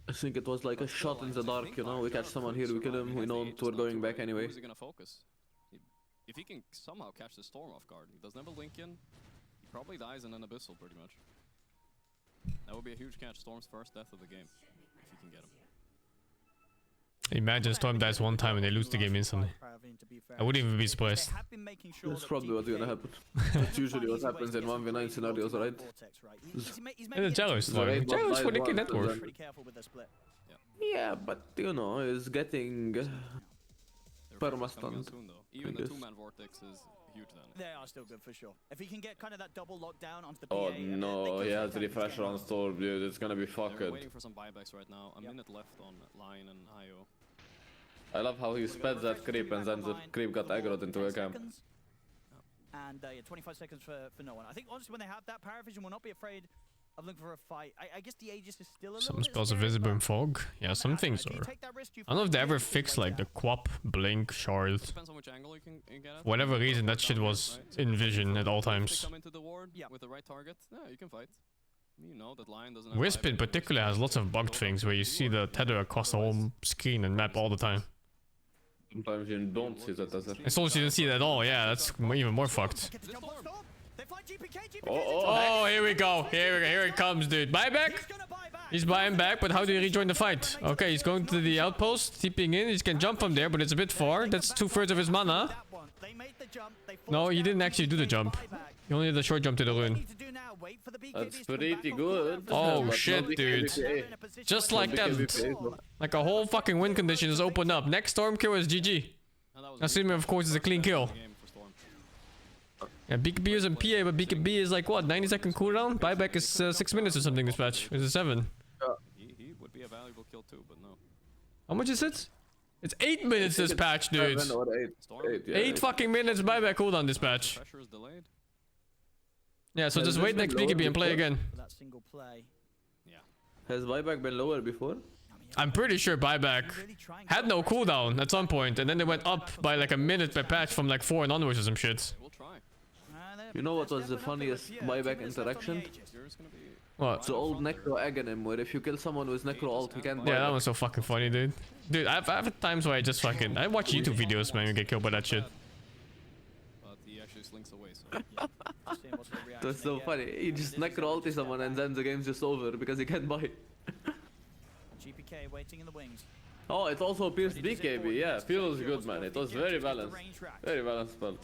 I think it was like a shot in the dark, you know. We catch someone here, we kill him. We know we're going back anyway. Who's he gonna focus? If he can somehow catch the Storm off guard, he doesn't have a link in. He probably dies in an Abyssal pretty much. That would be a huge catch. Storm's first death of the game, if you can get him. Imagine Storm dies one time and they lose the game instantly. I wouldn't even be surprised. That's probably what's gonna happen. That's usually what happens in 1v9 scenarios, right? And the Gyro is throwing. Gyro is for the network. Yeah, but you know, it's getting perma-stunned. Even the two-man vortex is huge then. They are still good for sure. If he can get kind of that double lockdown onto the Oh no, he has refresher on Storm, dude. It's gonna be fucked. We're waiting for some buybacks right now. A minute left on Lion and IO. I love how he sped that creep and then the creep got aggroed into a camp. And yeah, 25 seconds for no one. I think honestly when they have that, Paravision will not be afraid of looking for a fight. I guess the Aegis is still a little Some spells are visible in fog. Yeah, some things are. I don't know if they ever fixed like the Quap, Blink, Shard. Depends on which angle you can get at. Whatever reason, that shit was in vision at all times. Come into the ward with the right target. Yeah, you can fight. You know that Lion doesn't have Wisp in particular has lots of bugged things where you see the tether across the whole screen and map all the time. Sometimes you don't see that as a... As long as you didn't see that at all, yeah, that's even more fucked. Oh, here we go. Here it comes, dude. Buyback? He's buying back, but how do you rejoin the fight? Okay, he's going to the outpost, tipping in. He can jump from there, but it's a bit far. That's 2/3 of his mana. No, he didn't actually do the jump. He only did a short jump to the rune. That's pretty good. Oh shit, dude. Just like that. Like a whole fucking win condition is opened up. Next Storm kill is GG. Assuming, of course, it's a clean kill. Yeah, BKB is in PA, but BKB is like what, 90-second cooldown? Buyback is 6 minutes or something this patch. Is it 7? He would be a valuable kill too, but no. How much is it? It's 8 minutes this patch, dude. 8 fucking minutes buyback cooldown this patch. Pressure is delayed. Yeah, so just wait next BKB and play again. Yeah. Has buyback been lower before? I'm pretty sure buyback had no cooldown at some point, and then they went up by like a minute per patch from like 4 and onwards or some shit. We'll try. You know what was the funniest buyback interaction? What? The old Necro Aghanim, where if you kill someone with Necro ult, he can't buy Yeah, that back. was so fucking funny, dude. Dude, I've had times where I just fucking... I watch YouTube videos, man, and get killed by that shit. But he actually slinks away, so... That's so funny. He just Necro ulti someone and then the game's just over because he can't buy. GPK waiting in the wings. Oh, it also pierced BKB. Yeah, feels good, man. It was very balanced. Very balanced spell.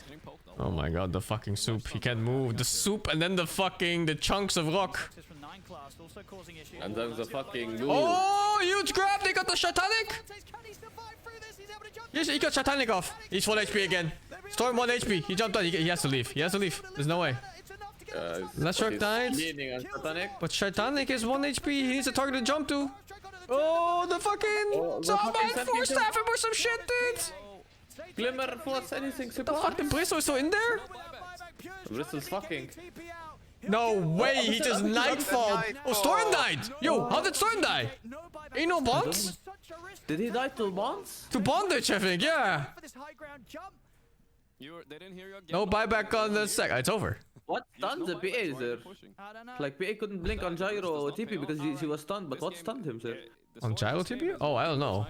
Oh my god, the fucking soup. He can't move. The soup and then the chunks of rock. And then the fucking... Oh, huge grab! They got the Shatanic! Yes, he got Shatanic off. He's full HP again. Storm 1 HP. He jumped on. He has to leave. He has to leave. There's no way. That shark died. But Shatanic is 1 HP. He needs a target to jump to. Oh, the fucking Zombie force staff him or some shit, dude! Glimmer, force, anything. The fuck, the Bristle is still in there? The Bristle's fucking. No way, he just nightfall. Oh, Storm died! Yo, how did Storm die? Ain't no bonds? Did he die to bonds? To bondage, I think, yeah. They didn't hear you again. No buyback on the sec. It's over. What stunned the PA, sir? Like, PA couldn't blink on Gyro TP because she was stunned, but what stunned him, sir? On Gyro TP? Oh, I don't know.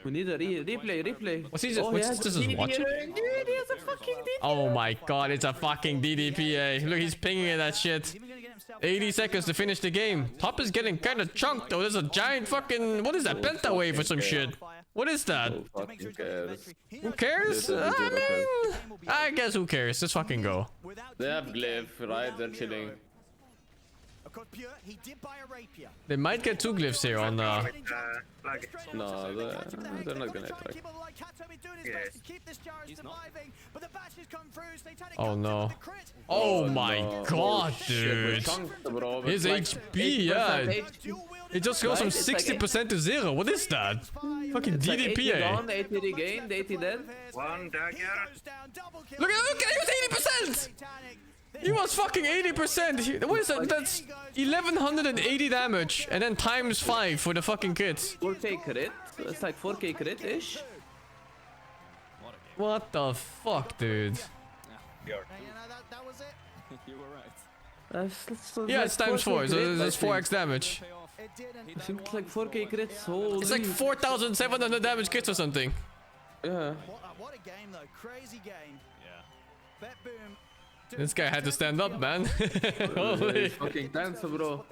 We need a replay. Was he just watching? Dude, he has a fucking DDPA. Oh my god, it's a fucking DDPA. Look, he's pinging at that shit. 80 seconds to finish the game. Top is getting kind of chunked though. There's a giant fucking... What is that? Penta wave or some shit. What is that? Who cares? I mean... I guess who cares? Let's fucking go. They have Glyph, right? They're chilling. They might get 2 glyphs here on No, they're not gonna attack. Oh no. Oh my god, dude. His HP, yeah. It just goes from 60% to 0. What is that? Fucking DDPA. 80 regained, 80 dead. One dagger. Look at he was 80%! He was fucking 80%. What is that? That's 1180 damage and then times 5 for the fucking kit. 4k crit? It's like 4k crit-ish? What the fuck, dude? You were right. Yeah, it's times 4, so there's 4x damage. I think it's like 4k crits. Holy. It's like 4,700 damage kits or something. Yeah. What a game though, crazy game. Yeah. This guy had to stand up, man. Holy. Fucking dance, bro.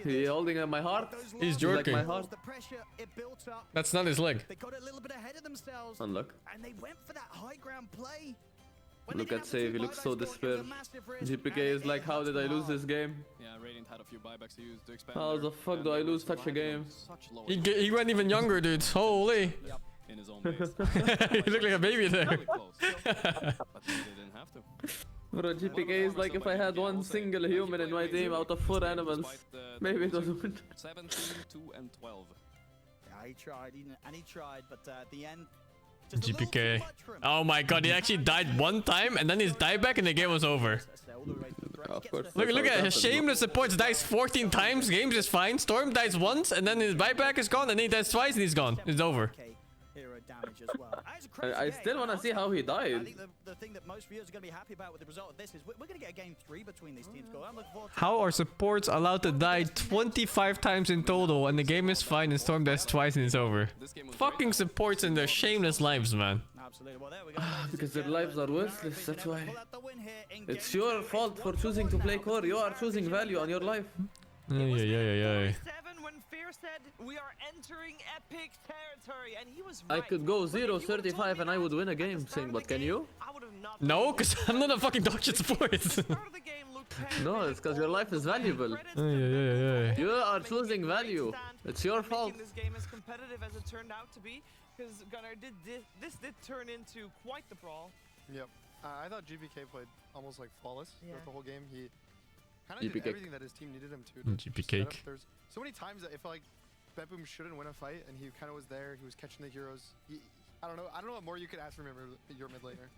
He holding at my heart. He's jerking. Like my heart. That's not his leg. They got a little bit ahead of themselves. Unlock. And they went for that high ground play. Look at Save, he looks so despaired. GPK is like, how did I lose this game? Yeah, Radiant had a few buybacks to use to expand. How the fuck do I lose such a game? He went even younger, dude. Holy. In his own base. He looked like a baby there. But they didn't have to. Bro, GPK is like if I had one single human in my team out of 4 animals. Maybe it doesn't win. 17, 2, and 12. Yeah, he tried, but at the end... GPK. Oh my god, he actually died one time and then he's died back and the game was over. Of course. Look at his shameless supports dies 14 times, games is fine. Storm dies once and then his buyback is gone and then he dies twice and he's gone. It's over. I still want to see how he died. I think the thing that most viewers are going to be happy about with the result of this is we're going to get a game 3 between these teams. I'm looking forward to How are supports allowed to die 25 times in total and the game is fine and Storm dies twice and it's over? Fucking supports and their shameless lives, man. Because their lives are worthless, that's why. It's your fault for choosing to play core. You are choosing value on your life. Yeah. When Fear said we are entering epic territory, and he was right. I could go 0-35 and I would win a game, Sing, but can you? No, because I'm not a fucking dog shit support. No, it's because your life is valuable. Yeah. You are choosing value. It's your fault. This game as competitive as it turned out to be, because Gunnar this did turn into quite the brawl. Yep. I thought GPK played almost like flawless throughout the whole game. He kind of did everything that his team needed him to. GPK. There's so many times that it felt like Betboom shouldn't win a fight, and he kind of was there. He was catching the heroes. I don't know what more you could ask from your mid laner.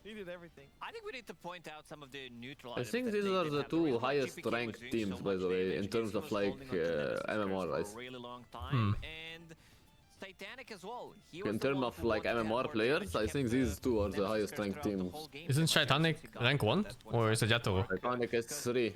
He did everything. I think we need to point out some of the neutral. I think these are the 2 highest ranked teams, by the way, in terms of like MMR. For a really long time, and Titanic as well. In terms of like MMR players, I think these two are the highest ranked teams. Isn't Titanic rank 1? Or is it Yatoro? Titanic is 3.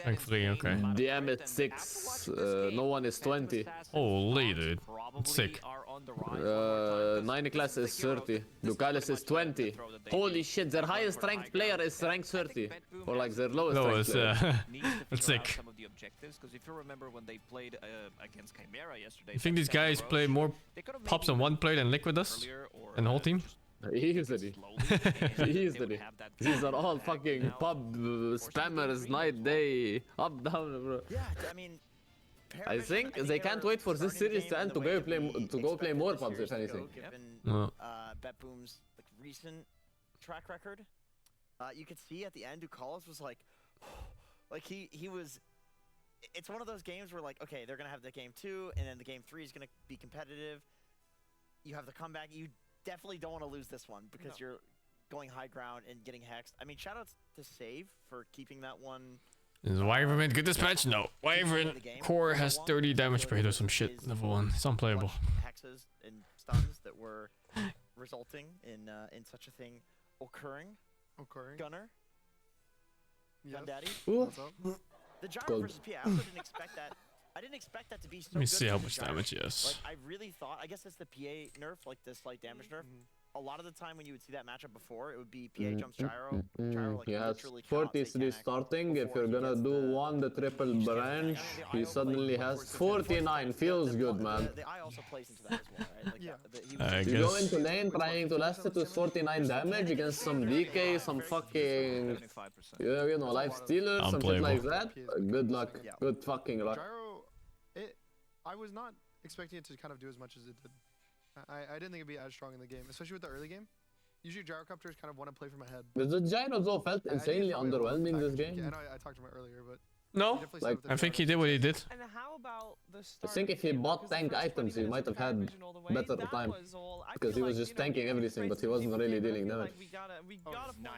Rank 3, okay. DM is 6. No one is 20. Holy dude. It's sick. 9 class is 30. Ducalis is 20. Holy shit, their highest ranked player is ranked 30. Or like their lowest ranked player. That's sick. Because if you remember when they played against Chimera yesterday, You think these guys play more pops on one play than Liquid does? And the whole team? Easily. Easily. These are all fucking pub spammers, night, day, up, down, bro. Yeah, I mean... I think they can't wait for this series to end to go play more pubs, if anything. Given BetBoom's like recent track record, you could see at the end, Ducalis was like he was. It's one of those games where like, okay, they're gonna have the game 2, and then the game 3 is gonna be competitive. You have the comeback. You definitely don't want to lose this one because you're going high ground and getting hexed. I mean, shoutouts to Save for keeping that one. Is Wyvern good dispatch? No. Wyvern core has 30 damage per hit or some shit. Level 1. It's unplayable. Hexes and stuns that were resulting in such a thing occurring. Gunner. Yes. Gundaddy. Ooh. The gyro versus P. I also didn't expect that. I didn't expect that to be so good. Let me see how much gyro. damage he has. Like, I really thought, I guess it's the PA nerf, like the slight damage nerf. A lot of the time when you would see that matchup before, it would be PA jumps gyro. Gyro like He has literally 43 starting. If you're gonna do the triple branch, he suddenly has 49. Feels good, man. The eye also plays into that as well, right? Like, I You guess. go into lane trying to last it with 49 damage against some DK, some fucking, you know, life stealers, some shit like that. Good luck. Good fucking luck. Gyro, I was not expecting it to kind of do as much as it did. I didn't think it'd be as strong in the game, especially with the early game. Usually gyrocopters kind of want to play from ahead. But the gyro though felt insanely underwhelming this game. Yeah, I know I talked to him earlier, but No, like, I think he did what he did. And how about the I think if he bought tank items, he might have had better time. Because he was just tanking everything, but he wasn't really dealing damage. We gotta point out this 9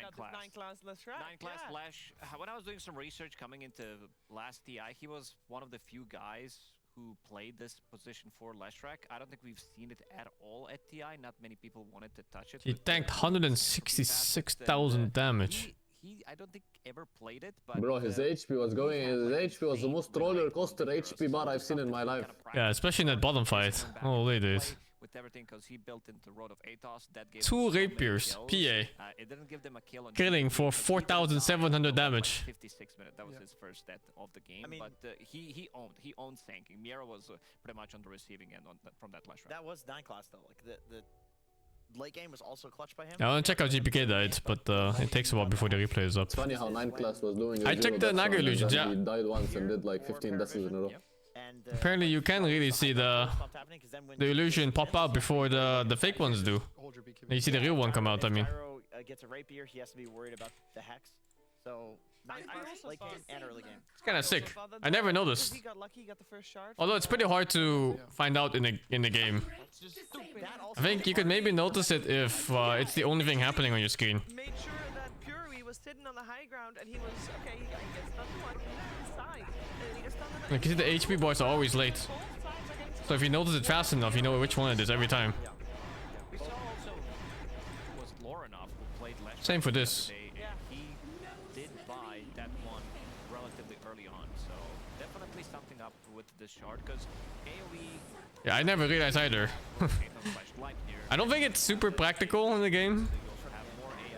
class Leshrac. 9 class Flash. When I was doing some research coming into last TI, he was one of the few guys who played this position for Leshrac. I don't think we've seen it at all at TI. Not many people wanted to touch it. He tanked 166,000 damage. He I don't think ever played it, but Bro, his HP was going. His HP was the most roller coaster HP bar I've seen in my life. Yeah, especially in that bottom fight. Holy dude. with everything, because he built into Road of Atos. That gave 2 rapiers, PA. It didn't give them a kill on killing for 4,700 damage. 56 minutes. That was his first stat of the game. I mean, but he owned tanking. Miera was pretty much on the receiving end from that last round. That was 9 class though. Like the late game was also clutched by him. I want to check how GPK died, but it takes a while before the replay is up. It's funny how 9 class was doing. I checked the Naga illusions, yeah. He died once and did like 15 deaths in a row. Apparently you can really see the illusion pop out before the fake ones do. And you see the real one come out, I mean. Gets a rapier, he has to be worried about the hex. So, late game and early game. It's kind of sick. I never noticed. He got lucky, he got the first shard. Although it's pretty hard to find out in the game. I think you could maybe notice it if it's the only thing happening on your screen. Made sure that Fury was sitting on the high ground and he was okay. He gets stunned once, inside, and he gets stunned another. Like you see, the HP bars are always late. So if you notice it fast enough, you know which one it is every time. We saw also was Lorinov who played left. Same for this. He did buy that one relatively early on, so definitely something up with this shard because AoE. Yeah, I never realized either. I don't think it's super practical in the game.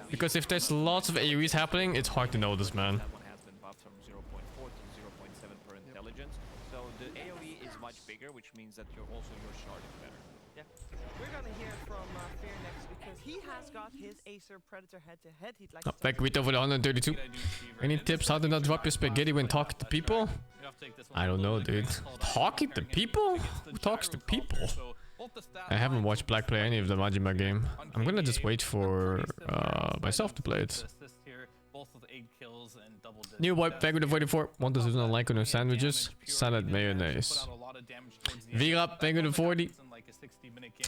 Because if there's lots of AoEs happening, it's hard to notice, man. That one has been buffed from 0.4 to 0.7 per intelligence. So the AoE is much bigger, which means that your shard is better. Yeah. We're gonna hear from Fear next because he has got his Acer Predator head-to-head. He'd like to Back with over the 132. Any tips how to not drop your spaghetti when talking to people? I don't know, dude. Talking to people? Who talks to people? I haven't watched Black play any of the Majima game. I'm gonna just wait for myself to play it. New wipe, Vanguard of 44. Want to do a like on your sandwiches? Salad mayonnaise. Virap, Vanguard of 40.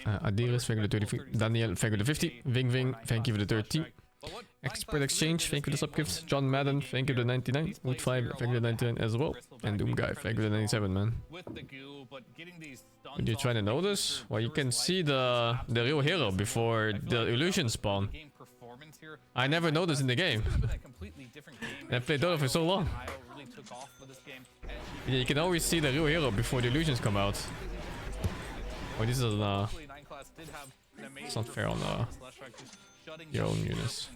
Adiris, Vanguard of 33. Daniel, Vanguard of 50. Ving Ving, thank you for the 13. Expert Exchange, thank you for the subgifts. John Madden, thank you for the 99. Wood 5, thank you for the 99 as well. And Doom Guy, thank you for the 97, man. When you're trying to notice, well, you can see the real hero before the illusion spawn. I never noticed in the game. And I played Dota for so long. Yeah, you can always see the real hero before the illusions come out. Oh, this is it's not fair on your own units.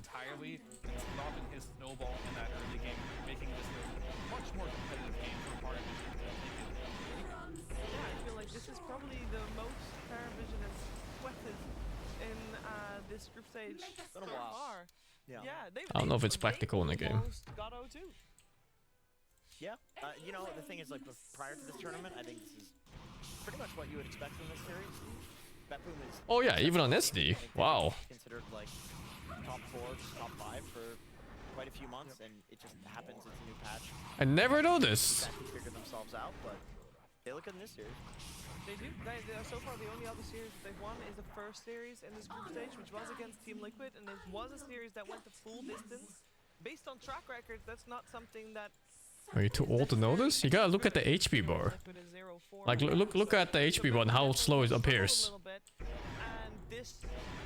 This is probably the most Paravision has sweated in this group stage so far. Yeah. I don't know if it's practical in the game. Got O2. Yeah, you know, the thing is, like, prior to this tournament, I think this is pretty much what you would expect from this series. Betboom is... Oh yeah, even on SD. Wow. Considered, like, top 4, top 5 for quite a few months, and it just happens, it's a new patch. I never noticed. Exactly figured themselves out, but they look good in this series. They do. So far, the only other series that they've won is the first series in this group stage, which was against Team Liquid, and it was a series that went the full distance. Based on track record, that's not something that... Are you too old to notice? You gotta look at the HP bar. Like, look at the HP bar and how slow it appears. And this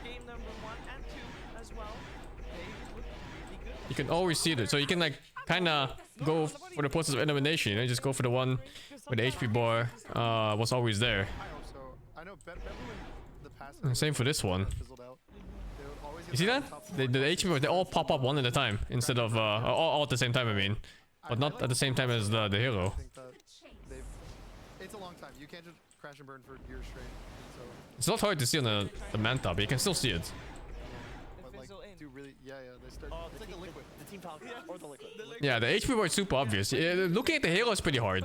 game number 1 and 2 as well, they look really good. You can always see it, so you can like kinda go for the process of elimination, you know, just go for the one where the HP bar was always there. Same for this one. You see that? The HP bars, they all pop up one at a time instead of all at the same time, I mean. But not at the same time as the hero. It's a long time. You can't just crash and burn for years straight. So it's not hard to see on the Manta, but you can still see it. But like, do really? Yeah, they start. It's like the liquid. The Team Falcons or the liquid. Yeah, the HP bar is super obvious. Looking at the hero is pretty hard.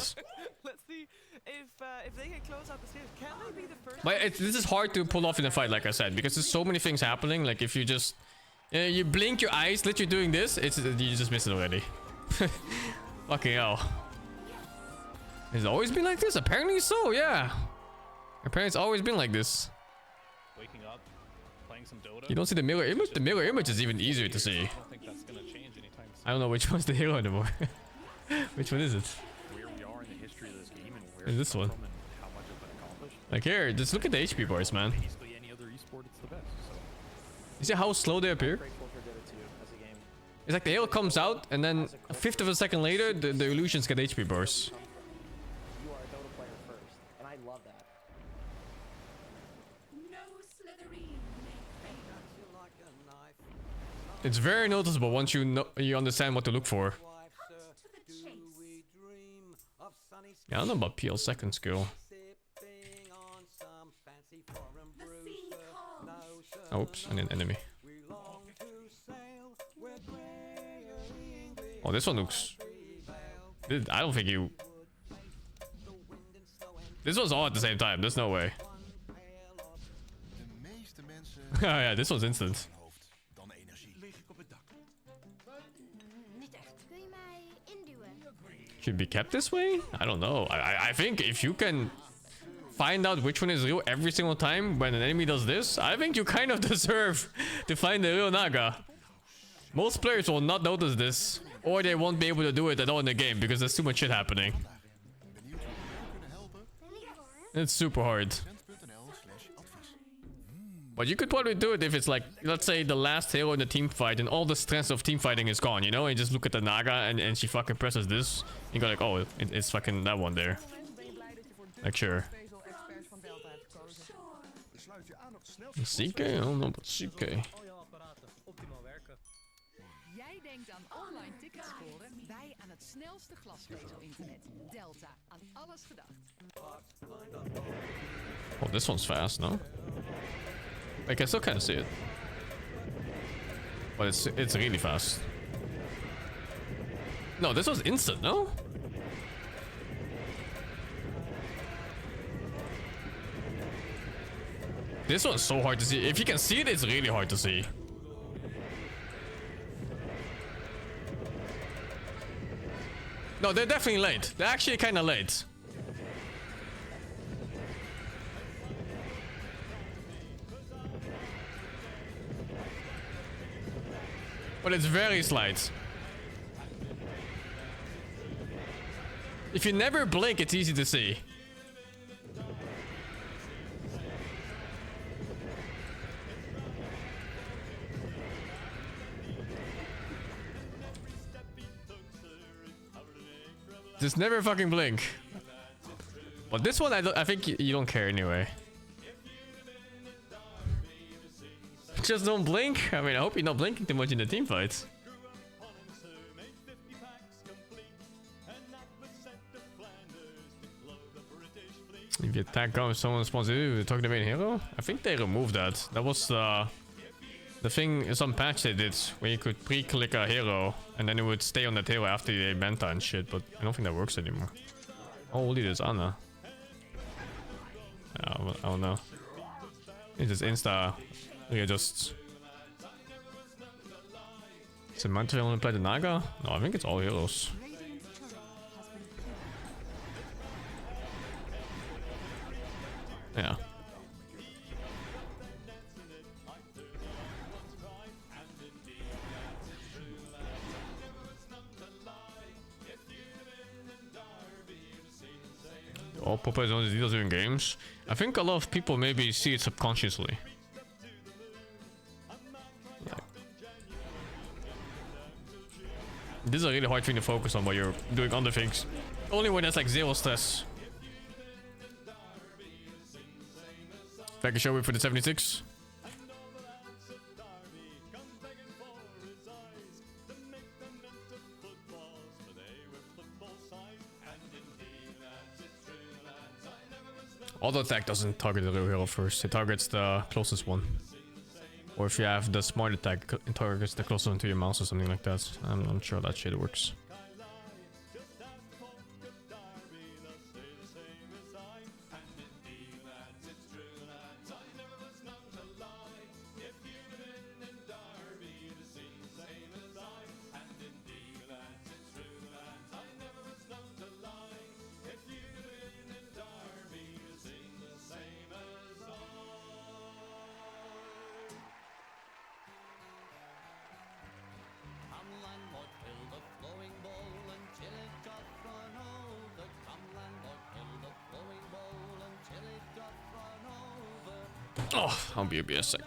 Let's see if they can close out the series. Can they be the first? But this is hard to pull off in a fight, like I said, because there's so many things happening. Like if you just you blink your eyes, literally doing this, you just miss it already. Fucking hell. Has it always been like this? Apparently so, yeah. Apparently it's always been like this. Waking up, playing some Dota. You don't see the mirror image? The mirror image is even easier to see. I don't think that's gonna change anytime soon. I don't know which one's the hero anymore. Which one is it? Where we are in the history of this game and where Is this one? from and how much has been accomplished. Like here, just look at the HP bars, man. Basically any other esport, it's the best. So. You see how slow they appear? It's like the hero comes out, and then a fifth of a second later, the illusions get HP bursts. You are a Dota player first, and I love that. It's very noticeable once you understand what to look for. Yeah, I don't know about PL second skill. Oops, I need an enemy. Oh, this one looks... I don't think you... This one's all at the same time. There's no way. Oh yeah, this one's instant. Should be kept this way? I don't know. I think if you can find out which one is real every single time when an enemy does this, I think you kind of deserve to find the real Naga. Most players will not notice this, or they won't be able to do it at all in the game because there's too much shit happening. It's super hard. But you could probably do it if it's like, let's say the last hero in the team fight and all the stress of team fighting is gone, you know? And you just look at the Naga and she fucking presses this. You go like, oh, it's fucking that one there. Like, sure. CK? I don't know about CK. Jij denkt aan online tickets scoren, wij aan het snelste glasvezel-internet. Delta, aan alles gedacht. Oh, this one's fast, no? I can still kind of see it. But it's really fast. No, this was instant, no? This one's so hard to see. If you can see it, it's really hard to see. No, they're definitely late. They're actually kind of late. But it's very slight. If you never blink, it's easy to see. Just never fucking blink. But this one, I think you don't care anyway. Just don't blink. I mean, I hope you're not blinking too much in the team fights. If you attack comes, someone spawns you talk to the main hero. I think they removed that. That was the thing in some patch they did where you could pre-click a hero and then it would stay on that hero after they banta and shit. But I don't think that works anymore. Holy, there's Anna. I don't know. It's just insta readjusts. Is it meant to only play the Naga? No, I think it's all heroes. Yeah. All Popeye zones deals in games. I think a lot of people maybe see it subconsciously. This is a really hard thing to focus on while you're doing other things. Only when there's like zero stress. Back a show wait for the 76. Auto attack doesn't target the real hero first, it targets the closest one. Or if you have the smart attack, it targets the closest one to your mouse or something like that. I'm not sure that shit works. Oh, I'll be a sec.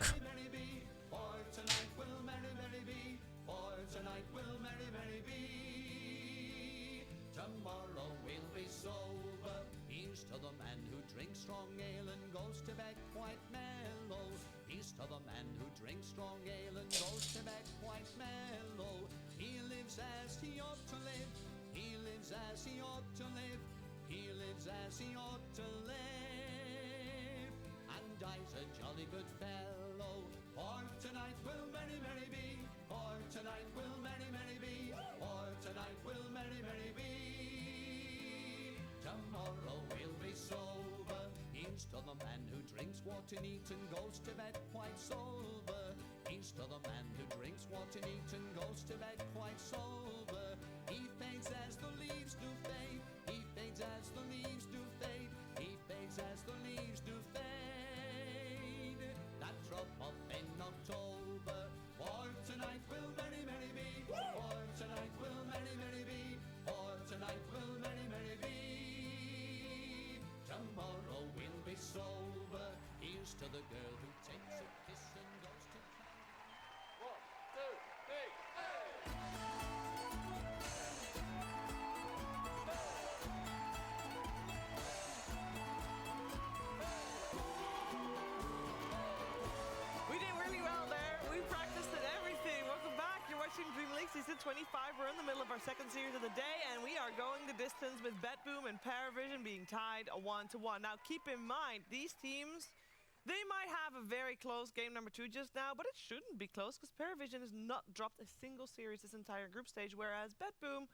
Tomorrow we'll be sober. Here's to the man who drinks strong ale and goes to bed quite mellow. Here's to the man who drinks strong ale and goes to bed quite mellow. He lives as he ought to live. He lives as he ought to live. He lives as he ought to live. And dies a jolly good fellow. For tonight will merry, merry be. For tonight will merry, merry be. For tonight will merry, merry be. Tomorrow we'll be sober. Here's to the man who drinks water neat and goes to bed quite sober. Here's to the man who drinks water neat and goes to bed quite sober. He fades as the leaves do fade. He fades as the leaves do fade. He fades as the leaves do fade. That drop off in October. For tonight will merry, merry be. For tonight will merry, merry be. For tonight will merry, merry be. Tomorrow we'll be sober. Here's to the girl who takes a kiss and goes to town. 1, 2, 3, We did really well there. We practiced at everything. Welcome back. You're watching DreamLeague Season 25. We're in the middle of our second series of the day, and we are going the distance with BetBoom and Paravision being tied 1-1. Now, keep in mind, these teams, they might have a very close game number 2 just now, but it shouldn't be close because Paravision has not dropped a single series this entire group stage, whereas BetBoom,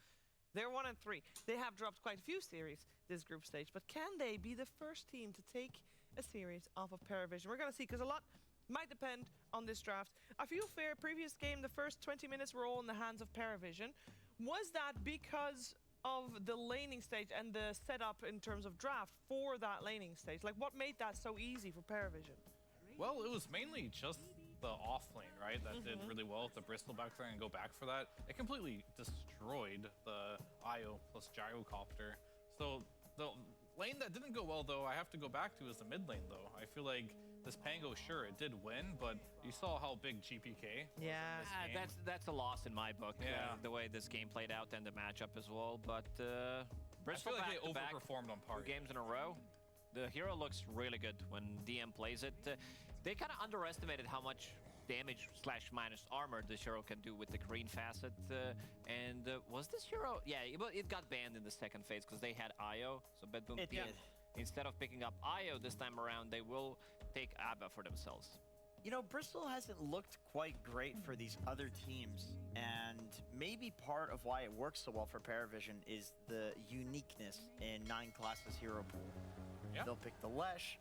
they're 1-3. They have dropped quite a few series this group stage, but can they be the first team to take a series off of Paravision? We're going to see, because a lot might depend on this draft. I feel fair, previous game, the first 20 minutes were all in the hands of Paravision. Was that because of the laning stage and the setup in terms of draft for that laning stage? Like, what made that so easy for Paravision? Well, it was mainly just the off lane, right? That did really well with the Bristol back there and go back for that. It completely destroyed the IO plus gyrocopter. So the lane that didn't go well, though, I have to go back to is the mid lane, though. I feel like this Pango, sure, it did win, but you saw how big GPK was in this game. That's a loss in my book, the way this game played out and the matchup as well. But Bristol I feel like they back overperformed on par. 2 games in a row. The hero looks really good when DM plays it. They kind of underestimated how much damage / minus armor this hero can do with the green facet. Was this hero? Yeah, it got banned in the second phase because they had IO. So Bedboom team, instead of picking up IO this time around, they will take ABBA for themselves. You know, Bristol hasn't looked quite great for these other teams, and maybe part of why it works so well for Paravision is the uniqueness in 9 classes hero pool. Yeah. They'll pick the Lesh,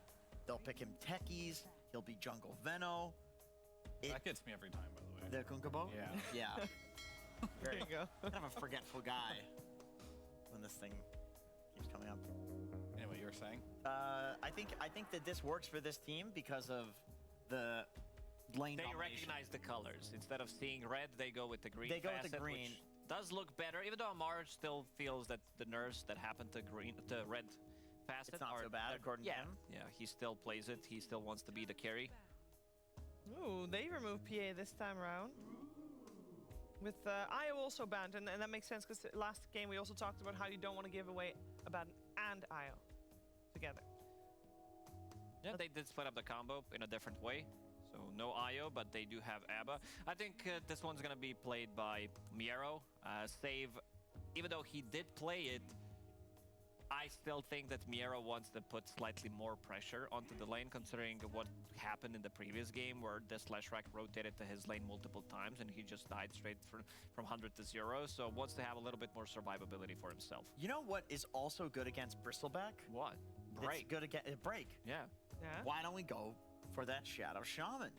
they'll pick him techies, he'll be jungle Veno. That gets me every time, by the way. The Kunkabo? Yeah. Yeah. There you go. Kind of a forgetful guy when this thing keeps coming up. Anyway, you were saying? I think that this works for this team because of the lane They domination. recognize the colors. Instead of seeing red, they go with the green. They go with the facet, green. which does look better, even though Amar still feels that the nerfs that happened to red facet It's not are so bad, according to him. Yeah, he still plays it. He still wants to be the carry. Ooh, they removed PA this time around. With IO also banned, and that makes sense because last game we also talked about how you don't want to give away a ban and IO together. Yeah, they did split up the combo in a different way. So no IO, but they do have ABBA. I think this one's going to be played by Miero. Save, even though he did play it, I still think that Miero wants to put slightly more pressure onto the lane, considering what happened in the previous game where the slash rack rotated to his lane multiple times and he just died straight from 100 to 0. So wants to have a little bit more survivability for himself. You know what is also good against Bristleback? What? Break. It's good against Break. Yeah. Why don't we go for that Shadow Shaman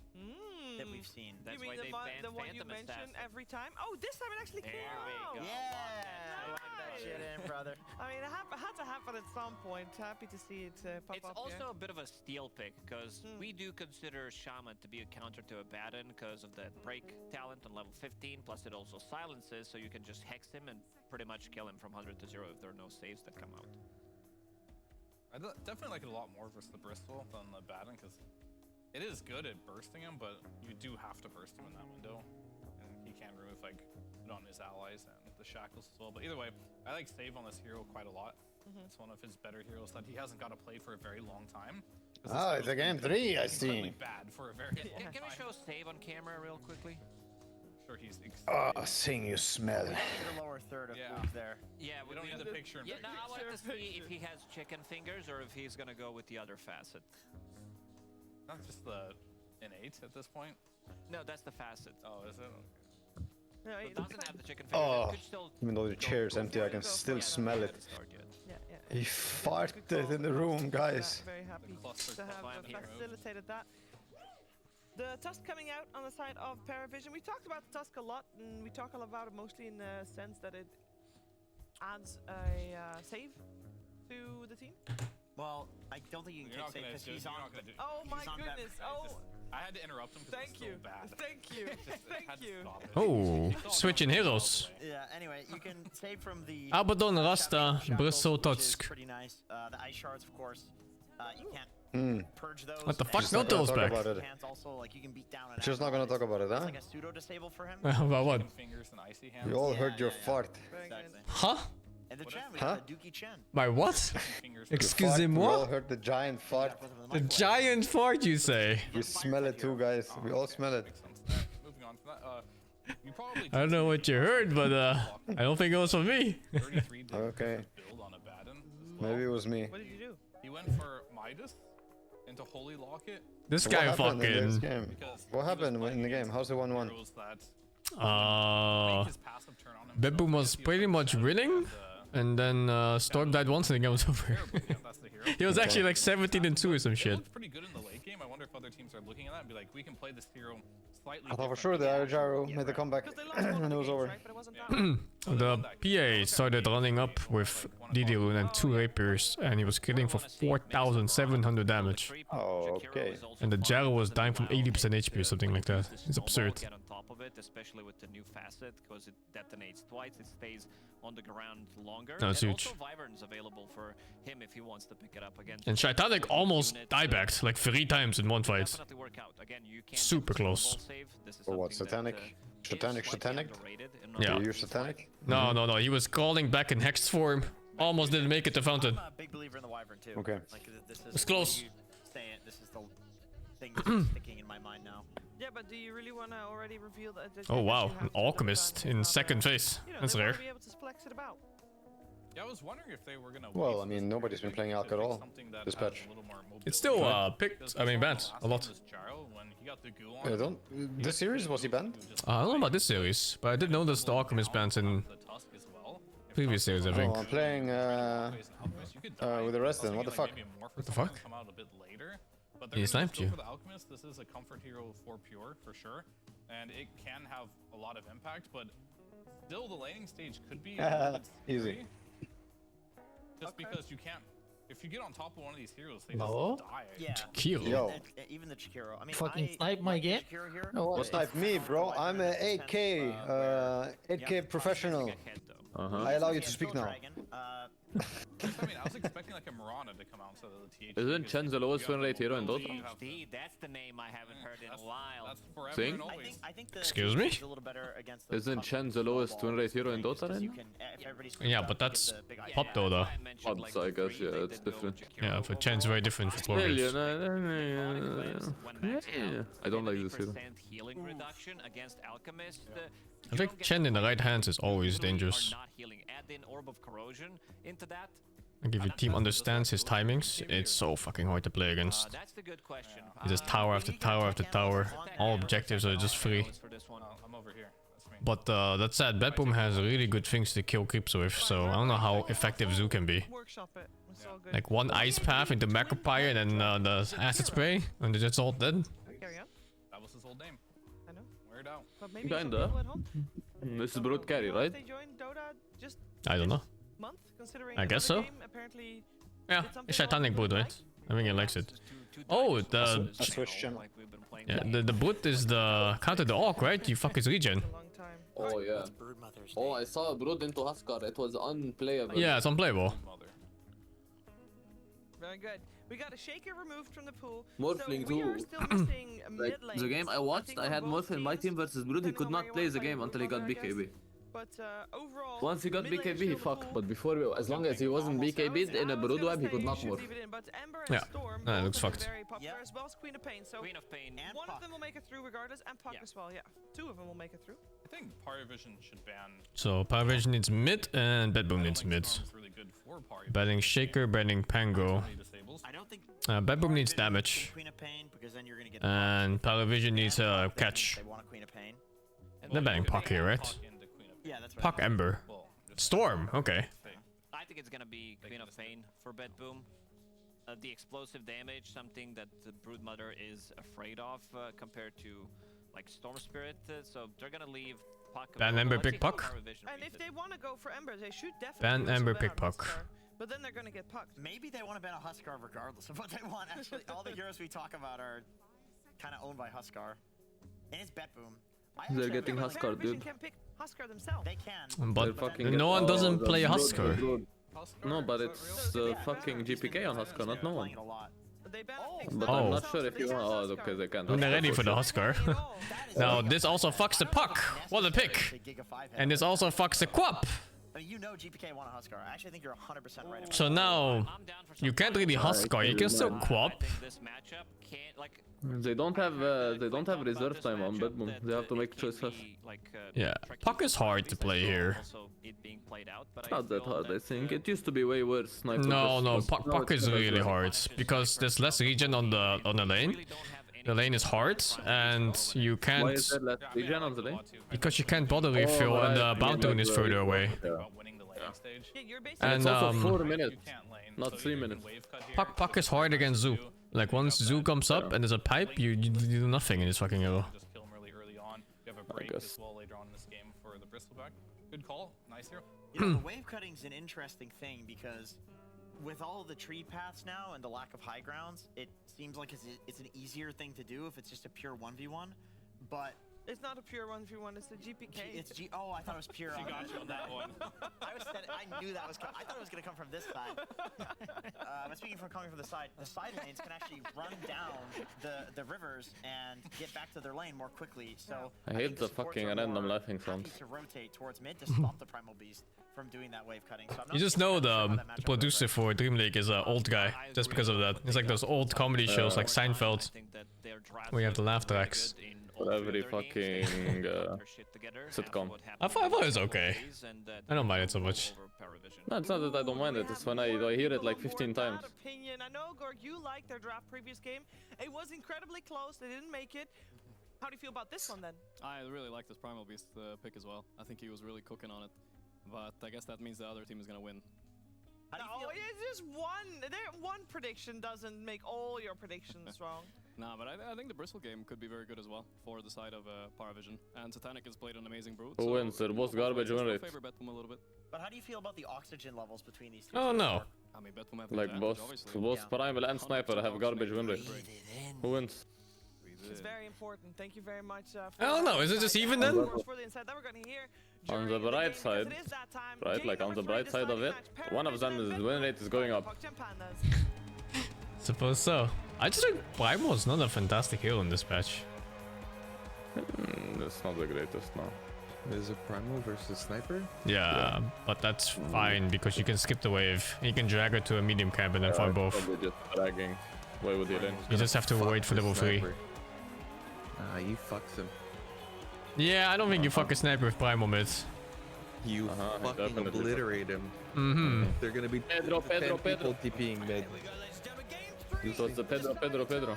that we've seen? That's you mean why the one you mention every time? Oh, this time it actually came out. There we go. Yeah, lock that shit in, brother. I mean, it had to happen at some point. Happy to see it pop It's up also a bit of a steal pick, because we do consider Shaman to be a counter to Abaddon because of the break talent on level 15, plus it also silences, so you can just hex him and pretty much kill him from 100 to 0 if there are no saves that come out. I definitely like it a lot more versus the Bristol than the Abaddon, because it is good at bursting him, but you do have to burst him in that window. And he can remove, like, it on his allies and the shackles as well. But either way, I like Save on this hero quite a lot. It's one of his better heroes that he hasn't got to play for a very long time. Ah, it's a game 3, I see. Bad for a very long Can we time. show Save on camera real quickly? Sure, he's Oh, Sing, you smell. The lower third of Luke there. Yeah, we don't need the picture in Yeah, picture. no, I wanted to see if he has chicken fingers or if he's gonna go with the other facet. Not just the innate at this point. No, that's the facet. Oh, is it? No, It doesn't have the chicken fingers. Oh, It could still even though the chair's empty, I can still smell it. He farted in the room, guys. Very happy to have facilitated that. The Tusk coming out on the side of Paravision. We talked about the Tusk a lot, and we talk about it mostly in the sense that it adds a save to the team. Well, I don't think you can take save because he's on. Oh my goodness! I had to interrupt him because it's so bad. Thank you. Thank you. Oh, switching heroes. Yeah, anyway, you can save from the Abaddon, Rasta, Bristol, which is Tusk. pretty nice. The ice shards, of course. You can't purge those. What the and fuck? No tools back. hands also, like you can beat down an Just not gonna talk about it, It's huh? like a pseudo disable for him. About what? Fingers and icy hands. We all heard your fart. Exactly. Huh? And the Chen, we Huh? got the Dookie Chen. My what? We all Excusez-moi? heard the giant fart. The giant fart, you say? We smell it too, guys. We all smell it. Moving on from that, you probably I don't know what you heard, but I don't think it was from me. 33 did Okay. build on Abaddon as well. Maybe it was me. What did you do? He went for Midas into Holy Locket. This What guy happened in this fucking... game? What happened in the game? How's the 1-1? Heroes that Bedboom was pretty much winning, and then Storm died once and the game was over. He was actually like 17-2 or some shit. Looked pretty good in the late game. I wonder if other teams are looking at that and be like, we can play this hero / I thought for sure the gyro made the comeback and it was over. The PA started running up with DD Rune and 2 rapiers, and he was killing for 4,700 damage. Oh, okay. And the gyro was dying from 80% HP or something like that. It's absurd. Get on top of it, especially with the new facet, because it detonates twice, it stays on the ground longer. No, it's and huge. also Wyvern's available for him if he wants to pick it up again. And Shaitanik almost diebacked like 3 times in one fight. Again, you can Super close. For what, Satanic? Satanic? Yeah. You use Satanic? No, he was crawling back in Hexed form. Almost didn't make it to Fountain. I'm a big believer in the Wyvern too. Okay. Like, It's close. This is the thing that's sticking in my mind now. Yeah, but do you really want to already reveal that? Oh wow, an Alchemist in second phase. That's rare. Be able to flex it about. Yeah, I was wondering if they were gonna. Well, I mean, nobody's been playing Alch at all this patch. It's still picked, I mean banned a lot. Yeah, this series, was he banned? I don't know about this series, but I did notice the Alchemist bans in previous series, I think. Oh, I'm playing with the Resident, what the fuck? What the fuck? He sniped you. For the Alchemist, this is a comfort hero for pure, for sure. And it can have a lot of impact, but still the laning stage could be easy. Just because you can't, if you get on top of one of these heroes, they No. just die. Yeah. Chikiro. Yo. Even the Chikiro. I mean, Fucking snipe my game? What snipe me, bro? I'm a 8K, 8K professional. I allow you to speak now. I mean, I was expecting like a Mirana to come out instead of the TH. Isn't Chen the lowest win rate hero in Dota? That's the name I haven't heard in a while. Sing? I think Excuse me? Isn't Chen the lowest win rate hero in Dota then? Yeah, but that's pop Dota. Pops, I guess, yeah, it's different. Yeah, for Chen's very different for Still, Florians. Yeah, I don't like this hero. Healing reduction against Alchemist. I think Chen in the right hands is always dangerous. Not healing. Add in Orb of Corrosion into that. Like if your team understands his timings, it's so fucking hard to play against. That's the good question. He just tower after tower after tower. All objectives are just free. I'm over here. But that said, Bedboom has really good things to kill creeps with, so I don't know how effective Zoo can be. Like one ice path into Macropire and then the acid spray, and that's all dead. That was his old name. I know. Wear it out. Kinda. This is Brood Carry, right? I don't know. I guess so. Yeah, it's Shaitanic Brood, right? I think he likes it. Oh, the yeah, the Brood is the counter the Orc, right? You fuck his regen. Oh yeah. Oh, I saw a Brood into Huskar. It was unplayable. Yeah, it's unplayable. Very good. We got a Shaker removed from the pool. Morphling so we are too. still missing Like, the game I watched, I had Morph in my team versus Brood. He could not play the game until he got BKB. But overall, once he got BKB, he fucked. But before, as long as he wasn't BKB'd in a Brood web, he could not morph. Yeah, that looks fucked. Very popular as well as Queen of Pain. So one of them will make it through regardless, and Puck as well. Yeah, 2 of them will make it through. I think Paravision should ban. So Paravision needs mid and Bedboom needs mid. Banning Shaker, banning Pango. Bedboom needs damage. And Paravision needs a catch. They're banning Puck here, right? Puck Ember. Storm, okay. I think it's gonna be Queen of Pain for Bedboom. The explosive damage, something that the Broodmother is afraid of compared to like Storm Spirit. So they're gonna leave Puck. Ban Ember, pick Puck. And if they want to go for Ember, they should definitely. Ban Ember, pick Puck. But then they're gonna get pucked. Maybe they want to ban a Huskar regardless of what they want. Actually, all the heroes we talk about are kind of owned by Huskar. And it's Bedboom. They're getting Huskar, dude. Can pick Huskar themselves. They can. But no one doesn't play Huskar. No, but it's fucking GPK on Huskar, not no one. But Oh. I'm not sure if you want. Oh, okay, they can't. When they're ready for the Huskar. Now this also fucks the Puck. What a pick. And this also fucks the Quap. I mean, you know GPK want a Huskar. I actually think you're 100% right about So now you can't really Huskar. You can still Quap. They don't have reserve time on Bedboom. They have to make choices. Yeah, Puck is hard to play here. It's not that hard, I think. It used to be way worse. Sniper No, versus- Puck is really hard because there's less regen on the lane. The lane is hard, and you can't. Why is there less regen on the lane? Because you can't bother refill, and the Bountoon is further away. And And it's also 4 minutes, not 3 minutes. Puck is hard against Zoo. Like once Zoo comes up and there's a pipe, you do nothing in this fucking hero. break as well later on in this game for the Bristleback. Good call. Nice hero. You know, the wave cutting's an interesting thing because with all the tree paths now and the lack of high grounds, it seems like it's an easier thing to do if it's just a pure 1v1. But it's not a pure 1v1, it's a GPK. Oh, I thought it was pure. She got you on that one. I knew that was coming. I thought it was going to come from this side. But speaking from coming from the side lanes can actually run down the rivers and get back to their lane more quickly. So I hate the fucking random laughing sound. to rotate towards mid to stop the Primal Beast from doing that wave cutting. So I'm not You just know the producer for DreamLeague is an old guy, just because of that. It's like those old comedy shows like Seinfeld, where you have the laugh tracks. For every fucking sitcom. I thought it was okay. I don't mind it so much. No, it's not that I don't mind it, it's when I hear it like 15 times. Opinion. I know, Gorg, you liked their draft previous game. It was incredibly close, they didn't make it. How do you feel about this one then? I really like this Primal Beast pick as well. I think he was really cooking on it. But I guess that means the other team is gonna win. No, it's just one prediction doesn't make all your predictions wrong. Nah, but I think the Bristle game could be very good as well for the side of Paravision. And Satanic has played an amazing Brood. Who wins? The most garbage win rate. Favor Betboom a little bit. But how do you feel about the oxygen levels between these two? Oh no. I mean, Betboom have Like both Primal and Sniper have garbage win rate. Who wins? It's very important. Thank you very much. I don't know. Is it just even then? On the bright side, right? Like on the bright side of it, one of them is win rate is going up. Suppose so. I just think Primal is not a fantastic hero in this patch. That's not the greatest now. Is it Primal versus Sniper? Yeah, but that's fine because you can skip the wave. You can drag her to a medium camp and then find both. Just dragging. Why would you then? You just have to wait for level 3. You fucks him. Yeah, I don't think you fuck a sniper with Primal mid. You fucking obliterate him. Mm-hmm. They're gonna be Pedro. people TPing mid. So it's the Pedro.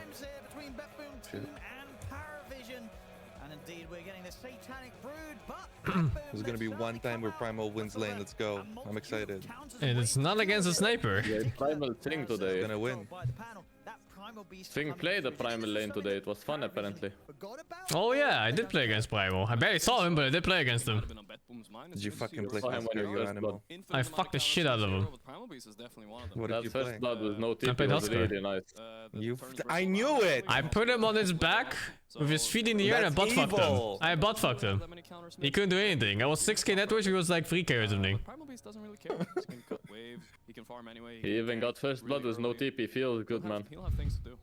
Shit. And indeed, we're getting the Satanic Brood, but There's gonna be one time where Primal wins lane. Let's go. I'm excited. And it's not against a sniper. Yeah, Primal Sing today. Gonna win. Sing played the Primal lane today. It was fun apparently. Oh yeah, I did play against Primal. I barely saw him, but I did play against him. Did you fucking play Husker, you animal? I fucked the shit out of him. What did you That first play? blood was no TP. I played was Husker. really nice. I knew it! I put him on his back with his feet in the air and I butt fucked him. I butt fucked him. He couldn't do anything. I was 6k net worth, he was like 3k or something. Primal Beast doesn't really care. He can cut wave. He can farm anyway. He even got first blood with no TP. Feels good, man. He'll have things to do.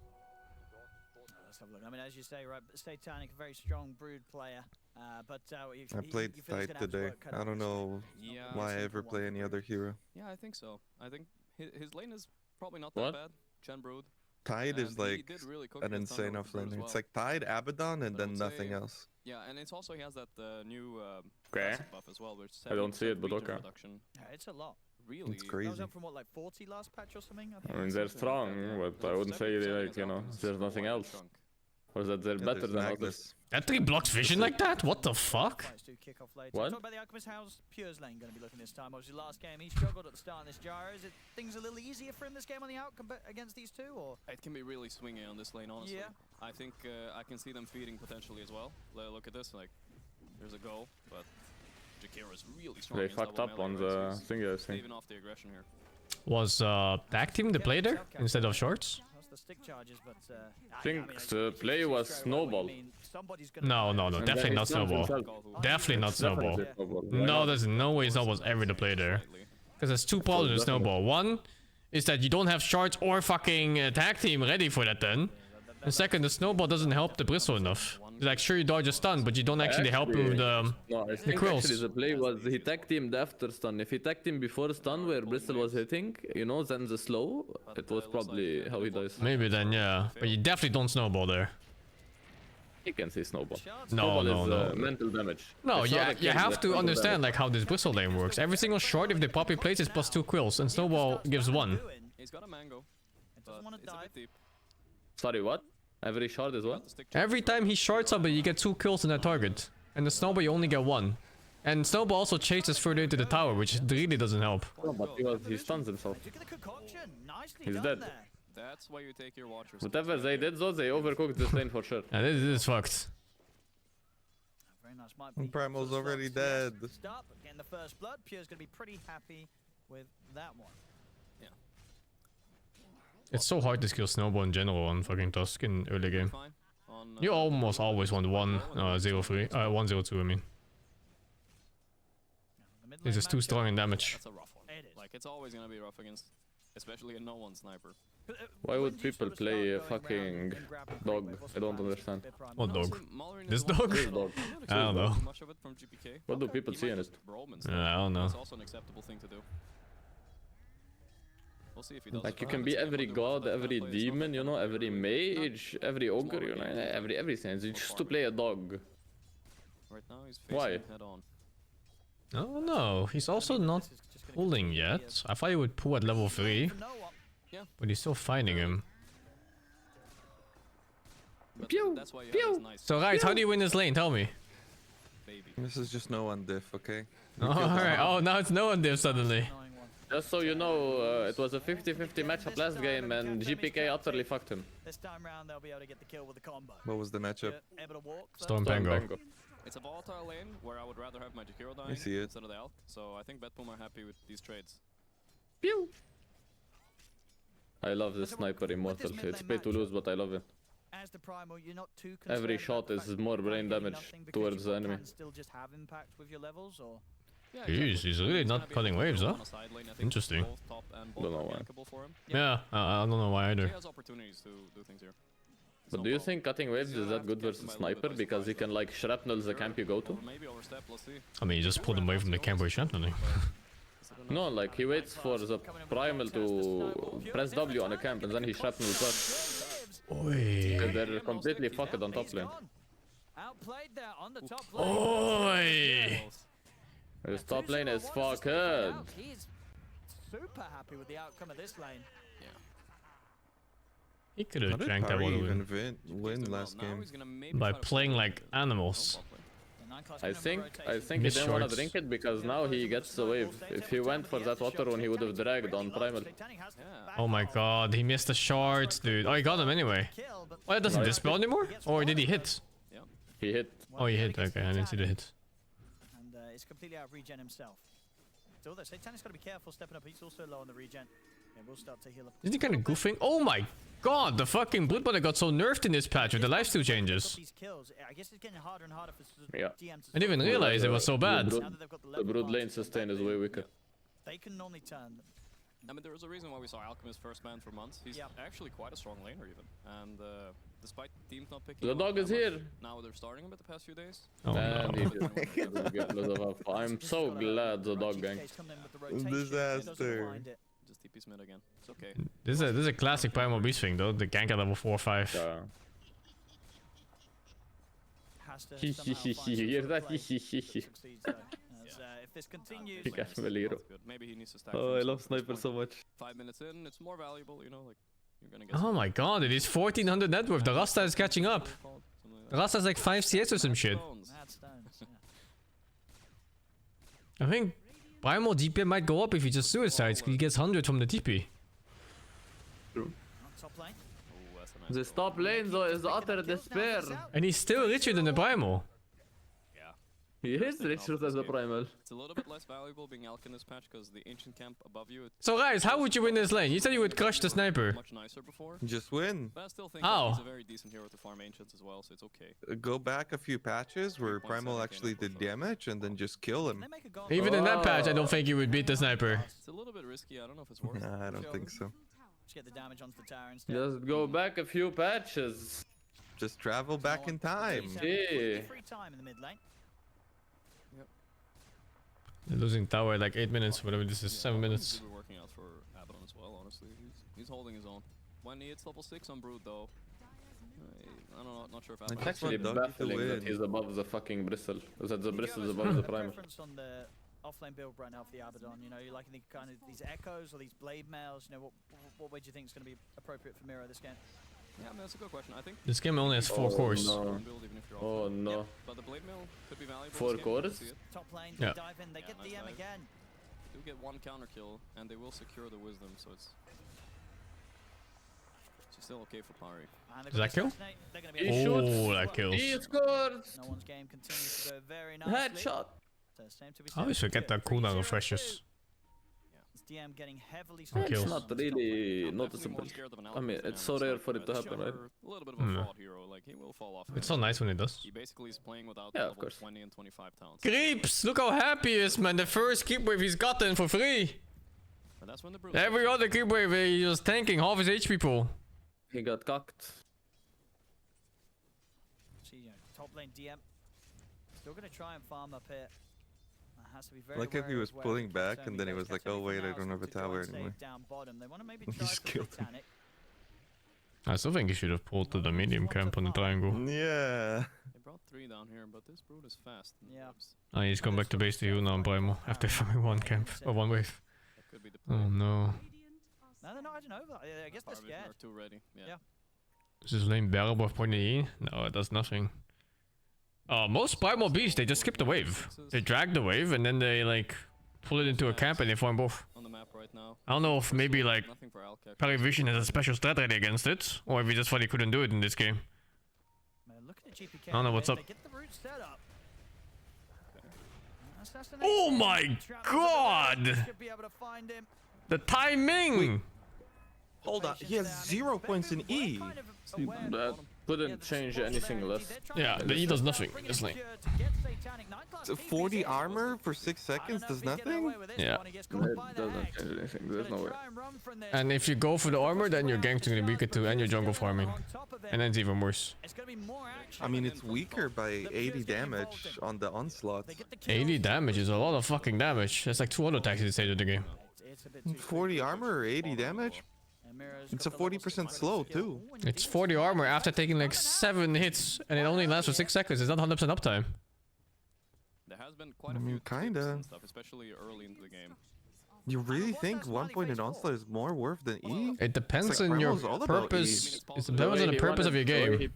Let's have a look. I mean, as you say, right, Satanic, a very strong Brood player. I played Tide today. I don't know why I ever play any other hero. Yeah, I think so. I think his lane is probably not that bad. Chen Brood. Tide is like an insane offlaner. It's like Tide, Abaddon, and then nothing else. Yeah, and it's also he has that new Okay. buff as well, which I don't see it, but okay. Yeah, it's a lot. Really? It's crazy. That was up from what, like 40 last patch or something? I mean, they're strong, but I wouldn't say like, you know, there's nothing else. Or that they're better than others. That 3 blocks vision like that? What the fuck? What? Talk about the Alchemist. How's Pure's lane going to be looking this time? Obviously, last game he struggled at the start of this gyro. Is it things a little easier for him this game on the out against these two, or? It can be really swingy on this lane, honestly. Yeah. I think I can see them feeding potentially as well. Look at this, like, there's a goal, but Jakira's really strong. They fucked up on the thing, I think. Even off the aggression here. Was tag team the play there instead of shorts? The stick charges, but I think the play was Snowball. No, definitely not Snowball. Definitely not Snowball. No, there's no way Snowball's ever the play there. Because there's 2 problems with Snowball. One is that you don't have shards or fucking tag team ready for that then. And second, the Snowball doesn't help the Bristle enough. It's like, sure, you dodge a stun, but you don't actually help him with the quills. Actually the play was he tag teamed after stun. If he tag teamed before stun where Bristle was hitting, you know, then the slow, it was probably how he dies. Maybe then, yeah. But you definitely don't Snowball there. You can see Snowball. No. Mental damage. No, yeah, you have to understand like how this Bristle lane works. Every single shard, if they poppy plays, is +2 quills, and Snowball gives 1. He's got a mango, but it's a bit deep. Sorry, what? Every shard is what? Every time he shards somebody, you get 2 kills on that target. And the Snowball, you only get 1. And Snowball also chases further into the tower, which really doesn't help. Oh, but he stuns himself. He's dead. That's why you take your watchers. Whatever they did though, they overcooked this lane for sure. And this is fucked. Very nice. Might be Primal's already dead. Stop. Getting the first blood. Pure's going to be pretty happy with that one. Yeah. It's so hard to skill Snowball in general on fucking Tusk in early game. You almost always want 1-0-3, 1-0-2, I mean. This is too strong in damage. That's a rough one. Like, it's always gonna be rough against, especially a no-one sniper. Why would people play a fucking dog? I don't understand. What dog? This dog? This dog. I don't know. Much of it from GPK. What do people see in it? I don't know. It's also an acceptable thing to do. We'll see if he does. Like, you can be every god, every demon, you know, every mage, every ogre, you know, everything. Just to play a dog. Right now he's facing Why? head on. Oh no, he's also not pulling yet. I thought he would pull at level 3. Yeah. But he's still finding him. Pew! Pew! Nice. So right, how do you win this lane? Tell me. This is just no one diff, okay? Oh, alright. Oh, now it's no one diff suddenly. Just so you know, it was a 50-50 matchup last game and GPK utterly fucked him. This time round, they'll be able to get the kill with the combo. What was the matchup? Able to walk. Storm Pango. It's a volatile lane where I would rather have Magic Hero dying instead of the Alk, so I think Betboom are happy with these trades. Pew! I love this sniper immortal. It's pay to lose, but I love it. As the primal, you're not too Every shot is more brain damage towards the enemy. Still just have impact with your levels, or? Jeez, he's really not cutting waves, huh? Interesting. Don't know why. Yeah, I don't know why either. He has opportunities to do things here. But do you think cutting waves is that good versus sniper? Because he can like shrapnel the camp you go to? Maybe overstep, let's see. I mean, you just pulled him away from the camp where he's shrapneling. No, like he waits for the primal to press W on a camp and then he shrapnels up. Oi. They're completely fucked on top lane. Outplayed there on the top lane. Oi! His top lane is fucked. He's super happy with the outcome of this lane. He could have drank that one even win last game by playing like animals. I think he didn't want to drink it because now he gets the wave. If he went for that water one, he would have dragged on primal. Oh my god, he missed the shards, dude. Oh, he got him anyway. Oh, it doesn't dispel anymore? Or did he hit? He hit. Oh, he hit. Okay, I didn't see the hit. And he's completely out of regen himself. So although Satanic's got to be careful stepping up. He's also low on the regen. Yeah, we'll start to heal up. Isn't he kind of goofing? Oh my god, the fucking Bloodborne got so nerfed in this patch with the lifesteal changes. I guess it's getting harder and harder for GMs. I didn't even realize it was so bad. The brood lane sustain is way weaker. They can normally turn. I mean, there was a reason why we saw Alchemist first ban for months. He's actually quite a strong laner even. And despite teams not picking the dog is here. Now they're starting him at the past few days. Oh and no. he just get rid of a I'm so glad the dog gang. Disaster. Just TP mid again. It's okay. This is a classic Primal Beast thing though, the gank at level 4 or 5. Hear that? If this continues, maybe he needs to stack. Oh, I love sniper so much. 5 minutes in, it's more valuable, you know, like you're gonna get. Oh my god, it is 1400 net worth. The Rasta is catching up. The Rasta is like 5 CS or some shit. I think Primal DP might go up if he just suicides. He gets 100 from the TP. True. The top lane though is utter despair. And he's still richer than the Primal. He is richer than the primal. It's a little bit less valuable being Alk in this patch because the ancient camp above you. So guys, how would you win this lane? You said you would crush the sniper. Much nicer before. Just win. But I still think he's a very decent hero to farm ancients as well, so it's okay. Go back a few patches where Primal actually did damage and then just kill him. Even in that patch, I don't think you would beat the sniper. It's a little bit risky. I don't know if it's worth it. Nah, I don't think so. Just get the damage onto the tower instead. Just go back a few patches. Just travel back in time. Yeah. Free time in the mid lane. They're losing tower like 8 minutes, whatever this is, 7 minutes. We're working out for Abaddon as well, honestly. He's holding his own. When he hits level 6 on Brood though, I don't know, not sure if Abaddon... It's actually baffling that he's above the fucking bristle. That the bristle's above the primal. On the offlane build right now for the Abaddon, you know, you liking the kind of these echoes or these blade mails, you know, what way do you think is going to be appropriate for Mira this game? Yeah, I mean, that's a good question. I think this game only has 4 cores. No. Oh no. Yep, but the blade mill could be valuable. 4 cores? Top lane, yeah. dive in, they get DM again. They do get 1 counter kill, and they will secure the wisdom, so it's Still okay for Pari. Does that kill? He shoots. Oh, that kills. He scores. No one's game continues to go very nicely. Headshot. I always forget that cooldown refreshes. DM getting heavily It's not really noticeable. I mean, it's so rare for it to happen, right? A little bit of a fraud hero, like he will fall off. It's so nice when it does. He basically is playing without Yeah, of level course. 20 and 25 talents. Creeps! Look how happy he is, man. The first creep wave he's gotten for free. But that's when the Bruce Every other creep wave he was tanking half his HP pool. He got cocked. See, top lane DM. Still gonna try and farm up here. Has to be very Like if he wary was of where pulling he back puts and then he Omega, was like, catch oh wait, I everything don't have a else to try tower and save anymore. down bottom. They want to maybe He try just for killed him. Titanic. I still think he should have pulled to the medium camp on the triangle. Yeah. They brought 3 down here, but this Brood is fast. Yeah. Oh, he's come back to base to you now, Primo, after farming one camp or one wave. That could be the play. Oh no. No, they're not edging over. I guess they're Pari Vision scared. are too ready. Yeah. Is this lane bearable of point E? No, it does nothing. Most Primal Beasts, they just skip the wave. They drag the wave and then they like pull it into a camp and they farm both. On the map right now. I don't know if maybe like Nothing for Alcac. Pari Vision has a special strat ready against it, or if he just thought he couldn't do it in this game. Man, look at the GPK. I don't know what's up. They get the route set up. Oh my god! Should be able to find him. The timing! Hold on, he has 0 points in E. That couldn't change anything less. Yeah, the E does nothing in this lane. 40 armor for 6 seconds does nothing? Yeah. It doesn't change anything. There's no way. And if you go for the armor, then your gank's gonna be weaker too, and your jungle farming. And then it's even worse. I mean, it's weaker by 80 damage on the onslaught. 80 damage is a lot of fucking damage. That's like 2 auto attacks at this stage of the game. 40 armor or 80 damage? It's a 40% slow too. It's 40 armor after taking like 7 hits, and it only lasts for 6 seconds. It's not 100% uptime. There has been quite a I mean, few clips kinda. and stuff, especially early into the game. You really think 1 point in onslaught is more worth than E? It depends It's like on your Primal's all about purpose. E. It depends on the purpose of your game.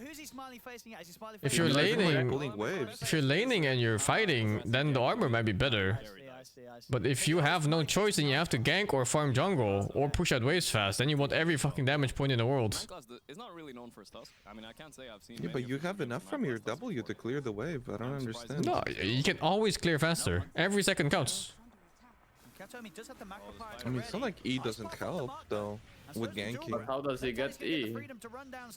Who's he smiley facing at? Is he smiley If facing you're at? laning, Pulling waves. if you're laning and you're fighting, then the armor might be better. I see. But if you have no choice and you have to gank or farm jungle or push out waves fast, then you want every fucking damage point in the world. It's not really known for his tusk. I mean, I can't say I've seen. Yeah, but you have enough from your W to clear the wave. I don't understand. No, you can always clear faster. Every second counts. I mean, it's not like E doesn't help though with ganking. But how does he get E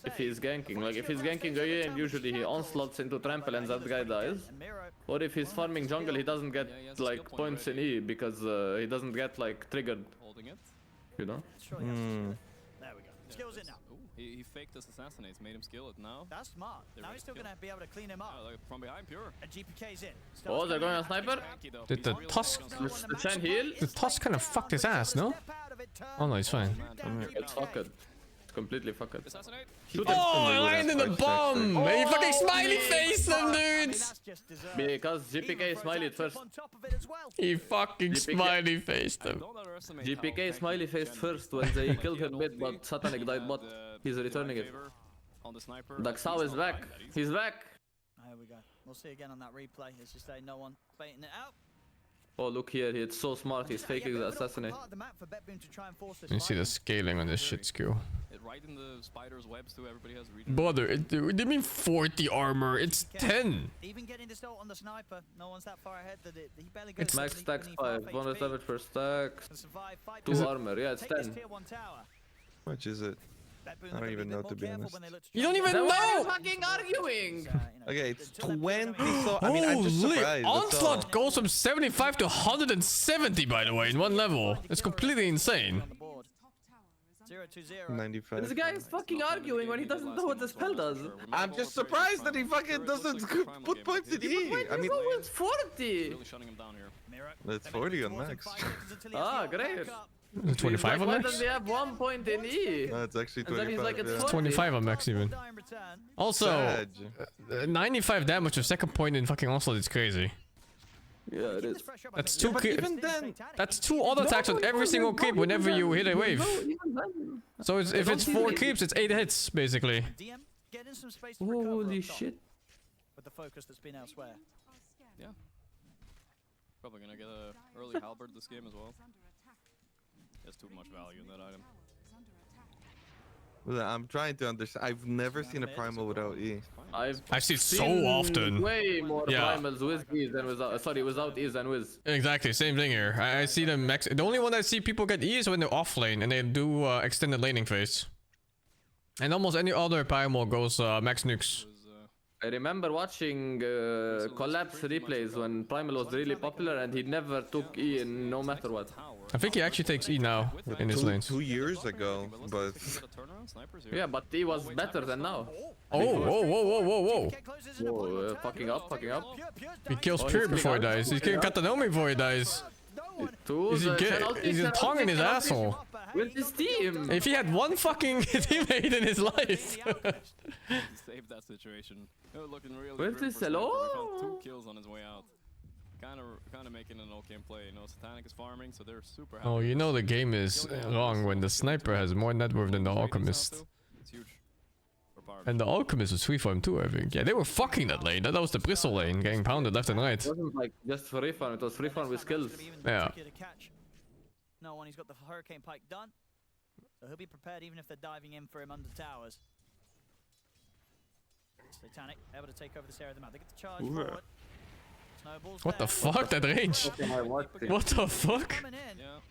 if he's ganking? Like if he's ganking E and usually he onslaughts into trample and that guy dies. Or if he's farming jungle, he doesn't get like points in E because he doesn't get like triggered. Holding it. You know? There we go. Skills it now. Ooh, he faked this assassinates, made him skill it now. That's smart. Now he's still going to be able to clean him up. From behind, pure. And GPK's in. Oh, they're going on sniper? Did the Tusk... The Chen heal? The Tusk kind of fucked his ass, no? Oh no, he's fine. It's fucked. Completely fucked. Oh, I landed the bomb! He fucking smiley faced him, dudes! Because GPK smiley first. He fucking smiley faced him. GPK smiley faced first when they killed her mid, but Satanic died bot. He's returning it. Daxao is back. He's back. There we go. We'll see again on that replay. As you say, no one baiting it out. Oh, look here. It's so smart. He's faking the assassinate. You see the scaling on this shit skill. Right in the spider's webs too. Everybody has region. Brother, they mean 40 armor. It's 10. Even getting this ult on the sniper, no one's that far ahead that he barely goes. It's max stacks 5. 1 damage per stack. 2 armor. Yeah, it's 10. How much is it? I don't even know, to be honest. You don't even Then know! Why are you fucking arguing? Okay, it's 20, so I mean, I'm just Holy, surprised. that's all. Onslaught goes from 75 to 170, by the way, in one level. It's completely insane. 95. This guy is fucking arguing when he doesn't know what the spell does. I'm just surprised that he fucking doesn't put points in E. I mean, it's 40. that's 40 on max. Ah, great. 25 on Why max? does he have 1 point in E? No, it's actually And then 25. he's like, it's yeah. It's 25 on max even. Also, 95 damage to second point in fucking Onslaught is crazy. Yeah, it is. That's two. But even then, that's 2 auto attacks on every single creep whenever you hit a wave. So if it's 4 creeps, it's 8 hits basically. Holy shit! With the focus that's been elsewhere. Yeah. Probably gonna get a early halberd this game as well. There's too much value in that item. I'm trying to understand. I've never seen a primal without E. I've seen so often. Way more primals with E than without. Sorry, without E than with. Exactly, same thing here. I see them max. The only one I see people get E is when they're off lane and they do extended laning phase. And almost any other primal goes max nukes. I remember watching collapse replays when primal was really popular and he never took E in no matter what. I think he actually takes E now in his lanes. 2 years ago, but yeah, but E was better than now. Oh, whoa, whoa, whoa, whoa, whoa! Whoa, fucking up, fucking up. He kills Pure before he dies. He's killing Katanomi before he dies. He's a tongue in his asshole. With his team. If he had one fucking teammate in his life. Saved that situation. Looking really Where's this hello? 2 kills on his way out. Kind of making an okay play. You know, Satanic is farming, so they're super happy. Oh, you know the game is wrong when the sniper has more net worth than the alchemist. It's huge. And the alchemist was free farm too, I think. Yeah, they were fucking that lane. That was the bristle lane, getting pounded left and right. It wasn't like just free farm, it was free farm with skills. Yeah. No one, he's got the Hurricane Pike done. So he'll be prepared even if they're diving in for him under towers. Satanic able to take over this area of the map. They get the charge forward. What the fuck? That range? What the fuck?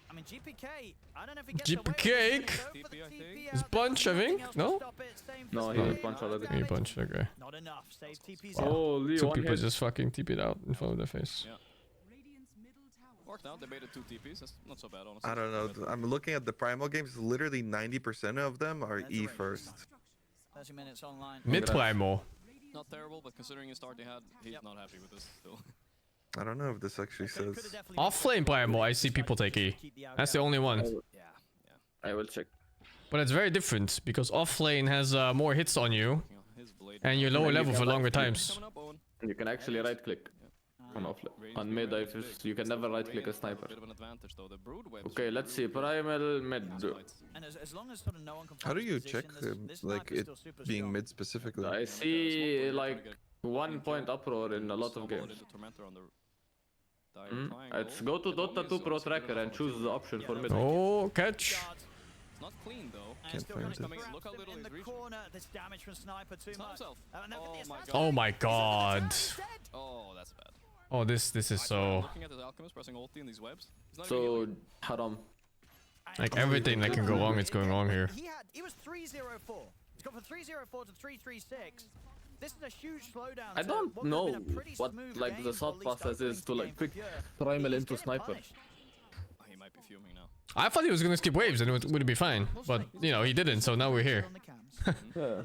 I mean, GPK, I don't know if he gets GPK? Is punch, I think? No? No, he punch already. He punched, okay. Not enough. Save TP's Holy 2 people just fucking TP'd out in front of their face. Yeah. Worked out. They baited 2 TPs. That's not so bad, honestly. I don't know. I'm looking at the primal games. Literally 90% of them are E first. 30 minutes online. Mid primal. Not terrible, but considering his start he had, he's not happy with this still. I don't know if this actually says. Off lane primal, I see people take E. That's the only one. Yeah. I will check. But it's very different because off lane has more hits on you, and you're lower level for longer times. You can actually right click on off lane. On mid, you can never right click a sniper. Okay, let's see. Primal mid. How do you check like it being mid specifically? I see like 1 point uproar in a lot of games. Let's go to Dota 2 Pro Tracker and choose the option for mid. Oh, catch. It's not clean though. Can't find it. Look how little he's reaching. This damage from Sniper too much. Oh my god. Oh, that's bad. Oh, this is so. Looking at his alchemist pressing ulti in these webs. So haram. Like everything that can go wrong, it's going wrong here. He was 304. He's gone from 304 to 336. This is a huge slowdown. I don't know what like the thought process is to like pick primal into sniper. He might be fuming now. I thought he was gonna skip waves and it would be fine, but you know he didn't, so now we're here. Yeah.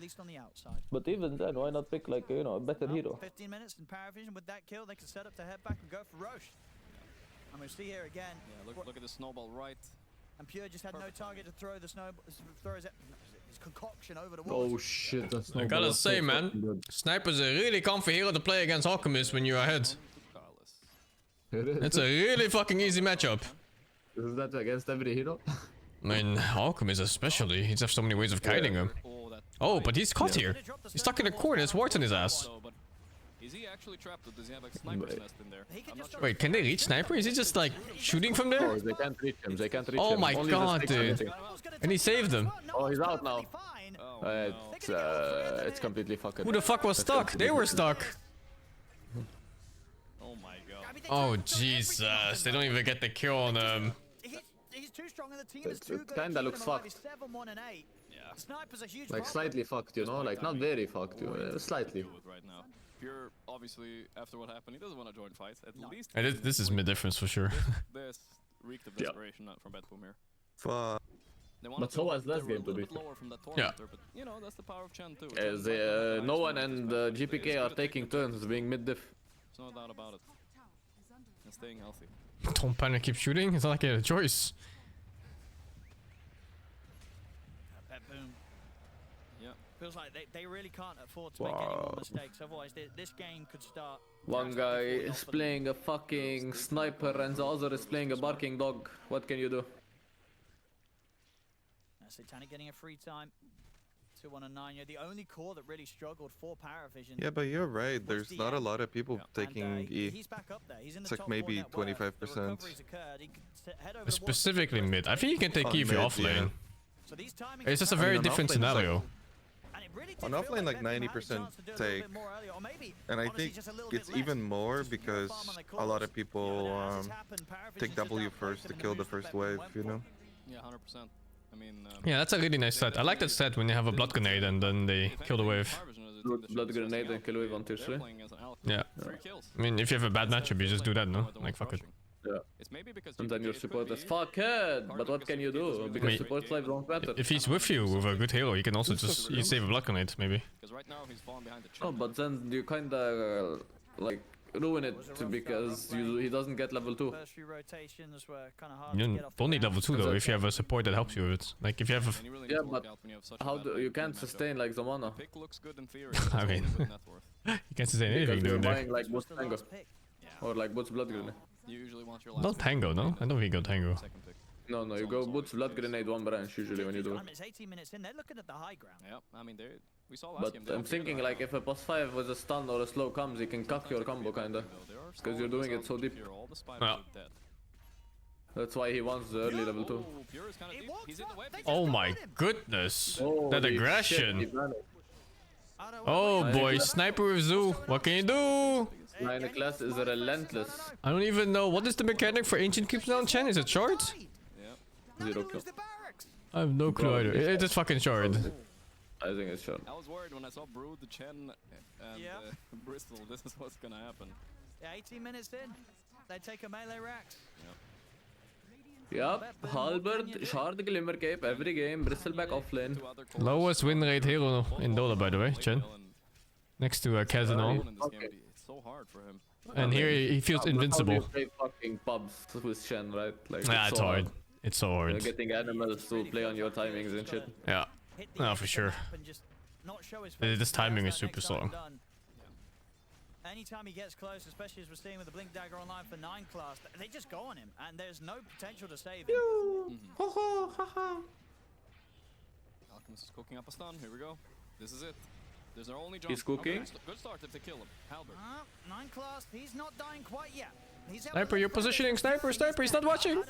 But even then, why not pick like a better hero? 15 minutes in Paravision with that kill, they can set up to head back and go for Roche. And we see here again. Yeah, look at the snowball right. And Pure just had no target to throw the snowball, throw his concoction over the wall. Oh shit, that's I gotta say, man, Sniper's a really comfy hero to play against Alchemist when you're ahead. It's a really fucking easy matchup. Is that against every hero? I mean, Alchemist especially. He's have so many ways of kiting him. Oh, but he's caught here. He's stuck in a corner. There's warts on his ass. Is he actually trapped or does he have like sniper's nest in there? Wait, can they reach Sniper? Is he just like shooting from there? Oh, they can't reach him. They can't reach him. Oh my god, dude. And he saved them. Oh, he's out now. It's completely fucking. Who the fuck was stuck? They were stuck. Oh my god. Oh Jesus, they don't even get the kill on them. He's too strong and the team is too good. It kinda looks fucked. 7-1 and 8. Yeah. Sniper's a huge like slightly fucked, like not very fucked, slightly. Right now. Pure, obviously, after what happened, he doesn't want to join fights. At least. And this is mid difference for sure. This reeked of desperation from Bedboom here. Fuck. But so was last game to be fair. Yeah. But you know that's the power of Chen too. As no one and GPK are taking turns being mid diff. There's no doubt about it. And staying healthy. Don't panic, keep shooting. It's not like he had a choice. Boom. Yeah. Feels like they really can't afford to make any more mistakes. Otherwise, this game could start. One guy is playing a fucking sniper and the other is playing a barking dog. What can you do? Satanic getting a free time. 2-1 and 9. You're the only core that really struggled for Paravision. Yeah, but you're right. There's not a lot of people taking E. He's back up there. He's in the it's like maybe 25%. Specifically mid. I think you can take E if you're off lane. So these timings It's just a very different scenario. On offlane, like 90% take, and I think it's even more because a lot of people take W first to kill the first wave, you know? Yeah, 100%. I mean, Yeah, that's a really nice set. I like that set when they have a blood grenade and then they kill the wave. Blood grenade and kill wave on tier 3. Yeah. I mean, if you have a bad matchup, you just do that, no? Like, fuck it. Yeah. And then your support is fuck it, but what can you do? Because support life don't matter. If he's with you with a good hero, you can also just save a blood grenade, maybe. Oh, but then you kinda like ruin it because he doesn't get level 2. You don't need level 2 though if you have a support that helps you with it. Like if you have a... Yeah, but how do you can't sustain like the mana? I mean, you can't sustain anything doing there. Buying like Boots Tango. Or like Boots Blood Grenade. Not Tango, no? I don't think you go Tango. No, you go Boots Blood Grenade 1 branch usually when you do it. It's 18 minutes in, they're looking at the high ground. Yeah, I mean, we saw last game. But I'm thinking like if a plus 5 with a stun or a slow comes, you can cuck your combo kinda. Because you're doing it so deep. Yeah. That's why he wants the early level 2. Oh my goodness! Holy That aggression! shit, Oh boy, Sniper with Zoo! What can you do? Line class is relentless. I don't even know. What is the mechanic for Ancient Keeps down Chen? Is it short? Yeah. 0 kill. I have no clue either. It is fucking short. I think it's short. I was worried when I saw Brood, the Chen, and Bristol. This is what's gonna happen. Yeah, 18 minutes in, they take a melee Rax. Yep, Halberd, Shard, Glimmer Cape, every game, Bristleback offlane. Lowest win rate hero in Dota, by the way, Chen. Next to Kazanol. It's so hard for him. And here he feels invincible. How do you play fucking pubs with Shen, right? Like, Yeah, it's so hard. It's so hard. You're getting animals to play on your timings and shit. Yeah. No, for sure. This timing is super strong. Anytime he gets close, especially as we're seeing with the Blink Dagger online for 9 class, they just go on him, and there's no potential to save him. Alchemist is cooking up a stun. Here we go. This is it. There's their only jump. He's cooking. Good start if they kill him. Halberd. 9 class, he's not dying quite yet. Sniper, you're positioning. Sniper, he's not watching.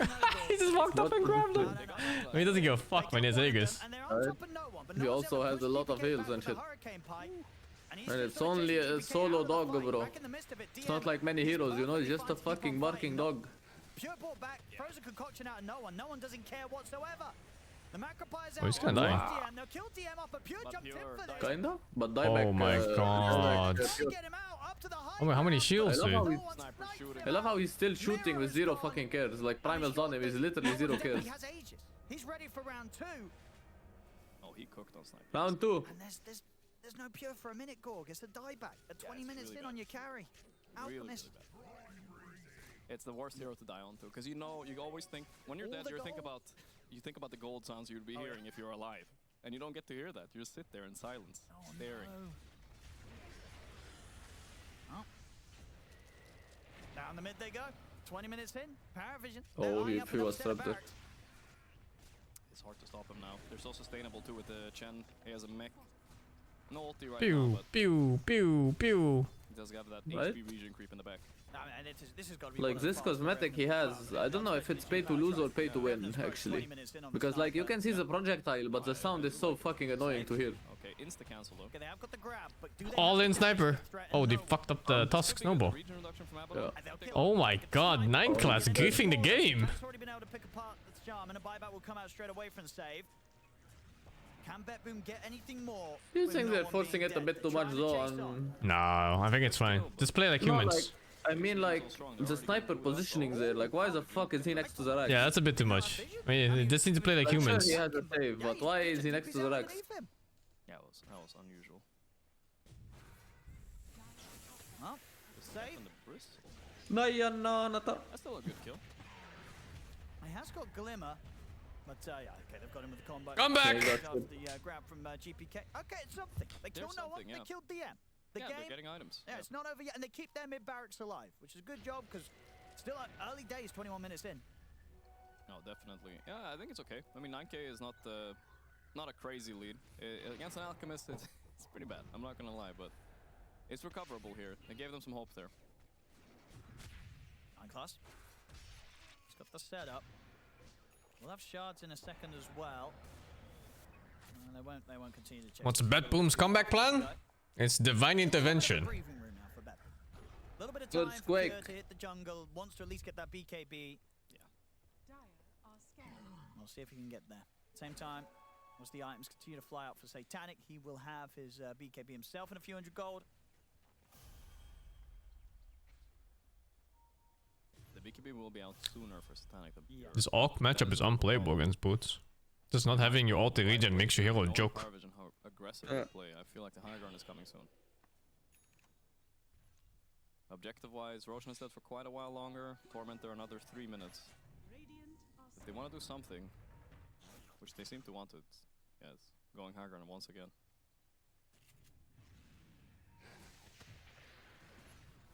He just walked up and grabbed him. I mean, he doesn't give a fuck when he's Aegis. He also has a lot of heals and shit. And it's only a solo dog, bro. It's not like many heroes, you know, it's just a fucking barking dog. Pure brought back, frozen concoction out of no one. No one doesn't care whatsoever. The Macropie's out. Oh, he's kinda dying. They'll kill DM up, but Pure jumped in for this. Kinda? But dieback. Oh my god. Oh my, how many shields, dude? I love how he's still shooting with 0 fucking cares. Like Primal's on him, he's literally 0 cares. He has ages. He's ready for round 2. Oh, he cooked on Sniper. Round 2. And there's no Pure for a minute, Gorg. It's a dieback. At 20 minutes in on your carry. Alchemist. It's the worst hero to die onto, because you know, you always think, when you're dead, you think about the gold sounds you'd be hearing if you're alive. And you don't get to hear that. You just sit there in silence, staring. Oh. Down the mid they go. 20 minutes in. Paravision. Oh, he was trapped there. It's hard to stop him now. They're so sustainable too with the Chen. He has a mech. No ulti right Pew, now, but pew, pew, pew. he does got that Right? HP region creep in the back. Like this cosmetic he has, I don't know if it's pay to lose or pay to win actually. Because like you can see the projectile, but the sound is so fucking annoying to hear. Okay, insta cancel though. All in Sniper. Oh, they fucked up the Tusk Snowball. Yeah. Oh my god, 9 class griefing the game. And a buyback will come out straight away from save. Can Betboom get anything more? Do you think they're forcing it a bit too much though on... No, I think it's fine. Just play like humans. Like, I mean like, the sniper positioning there, like why the fuck is he next to the Rex? Yeah, that's a bit too much. I mean, they just need to play like humans. Sure he has a save, but why is he next to the Rex? Yeah, that was unusual. Well, save. That's still a good kill. He has got Glimmer. But yeah, okay, they've got him with the combo. Come back! After the grab from GPK. Okay, it's something. They killed no one, yeah. they killed DM. The game, they're getting items. Yeah, it's not over yet, and they keep their mid barracks alive, which is a good job, because still early days, 21 minutes in. No, definitely. Yeah, I think it's okay. I mean, 9k is not a crazy lead. Against an Alchemist, it's pretty bad. I'm not gonna lie, but it's recoverable here. They gave them some hope there. 9 class. He's got the setup. We'll have shards in a second as well. They won't continue to check. What's Betboom's comeback plan? It's divine intervention. Good squeak. To hit the jungle, wants to at least get that BKB. We'll see if he can get there. Same time, once the items continue to fly out for Satanic, he will have his BKB himself and a few hundred gold. The BKB will be out sooner for Satanic. This AUG matchup is unplayable against Boots. Just not having your ulti regen makes your hero a joke. How aggressive they play. I feel like the high ground is coming soon. Objective-wise, Roshan is dead for quite a while longer. Tormentor another 3 minutes. If they want to do something, which they seem to want to, it's going high ground once again.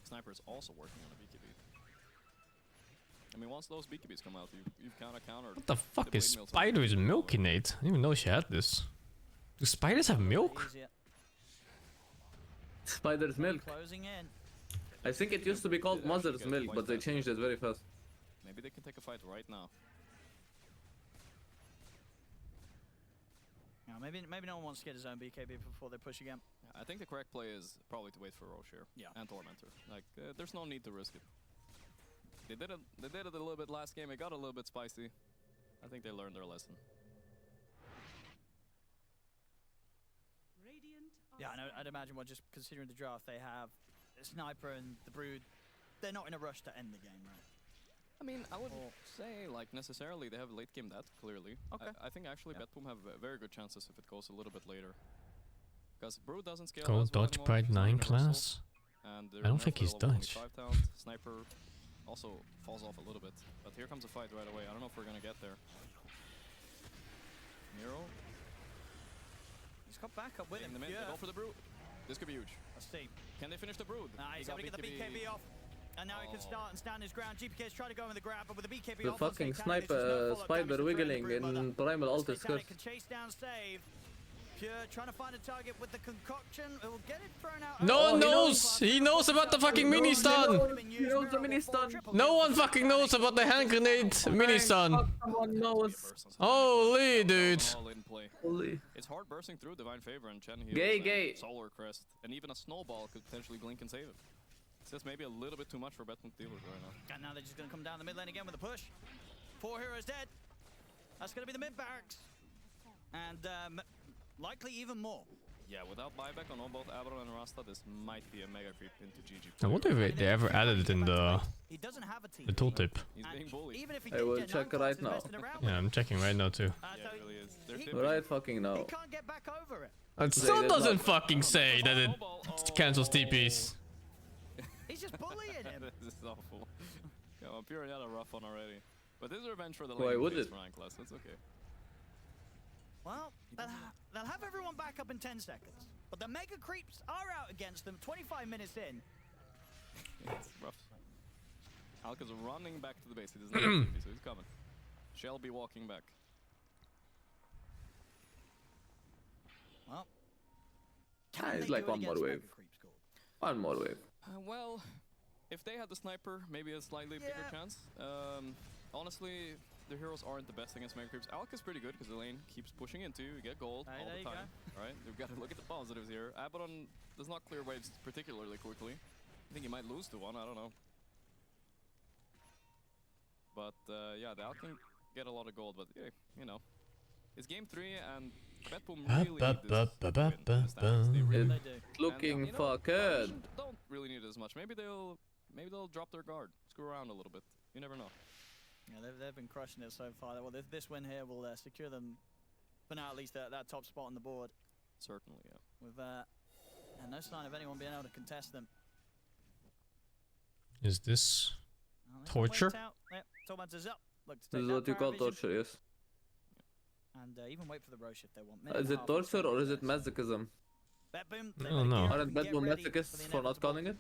Sniper is also working on a BKB. I mean, once those BKBs come out, you've countered. What the fuck is Spider's Milkinate? I didn't even know she had this. Do spiders have milk? Spider's milk. I think it used to be called mother's milk, but they changed it very fast. Maybe they can take a fight right now. Yeah, maybe no one wants to get his own BKB before they push again. I think the correct play is probably to wait for Roche here. Yeah. And Tormentor. Like, there's no need to risk it. They did it a little bit last game. It got a little bit spicy. I think they learned their lesson. Yeah, I'd imagine, well, just considering the draft they have, the Sniper and the Brood, they're not in a rush to end the game, right? I mean, I wouldn't say, like, necessarily they have late game that, clearly. Okay. I think actually Betboom have very good chances if it goes a little bit later. Because Brood doesn't scale Go as well Dodge anymore, Pride he's 9 not universal, class. and I don't think he's Dutch. 25 talent. Sniper also falls off a little bit. But here comes a fight right away. I don't know if we're going to get there. Miro. He's got backup with him. In the mid, they go for the Brood. This could be huge. Let's see. Can they finish the Brood? He's got to get the BKB off. And now he can start and stand his ground. GPK's trying to go in the grab, but with the BKB The off, fucking sniper spider wiggling in primal ult is good. Can chase down save. Pure trying to find a target with the concoction. It will get it thrown out. No one knows! He knows about the fucking mini stun! He knows the mini stun! No one fucking knows about the hand grenade mini stun! Someone knows. Holy dude! Holy. It's hard bursting through Divine Favor and Chen Gay. Solar Crest. And even a snowball could potentially blink and save it. It's just maybe a little bit too much for Betboom dealers right now. And now they're just going to come down the mid lane again with a push. 4 heroes dead. That's going to be the mid barracks. And likely even more. Yeah, without buyback on both Abaddon and Rasta, this might be a mega creep into GG. I wonder if they ever added it in the tooltip. He's being bullied. I will check right now. Yeah, I'm checking right now too. Yeah, it really is. Right fucking now. He can't get back over it. It still doesn't fucking say that it cancels TPs. He's just bullying him. This is awful. Come on, Pure had a rough one already. But this is revenge for the Why lane would phase it? for Class. That's okay. Well, they'll have everyone back up in 10 seconds. But the mega creeps are out against them 25 minutes in. It's rough. Alka's running back to the base. He doesn't have TP, so he's coming. Shall be walking back. Well, It's like one more wave. One more wave. Well, if they had the sniper, maybe a slightly bigger chance. Honestly, the heroes aren't the best against mega creeps. Alka's pretty good because the lane keeps pushing into you. You get gold all the time. Right? We've got to look at the positives here. Abaddon does not clear waves particularly quickly. I think he might lose to one. I don't know. But yeah, the Alka can get a lot of gold. But yeah, you know, it's game 3 and Betboom really need this. Looking for good. Don't really need it as much. Maybe they'll drop their guard, screw around a little bit. You never know. Yeah, they've been crushing it so far. Well, this win here will secure them for now, at least that top spot on the board. Certainly, yeah. With and no sign of anyone being able to contest them. Is this torture? Yep, Tormentor's up. Look to This is what you call torture, yes. And even wait for the Roche if they want. Is it torture or is it masochism? Betboom, I don't know. Aren't Betboom masochists for not calling it?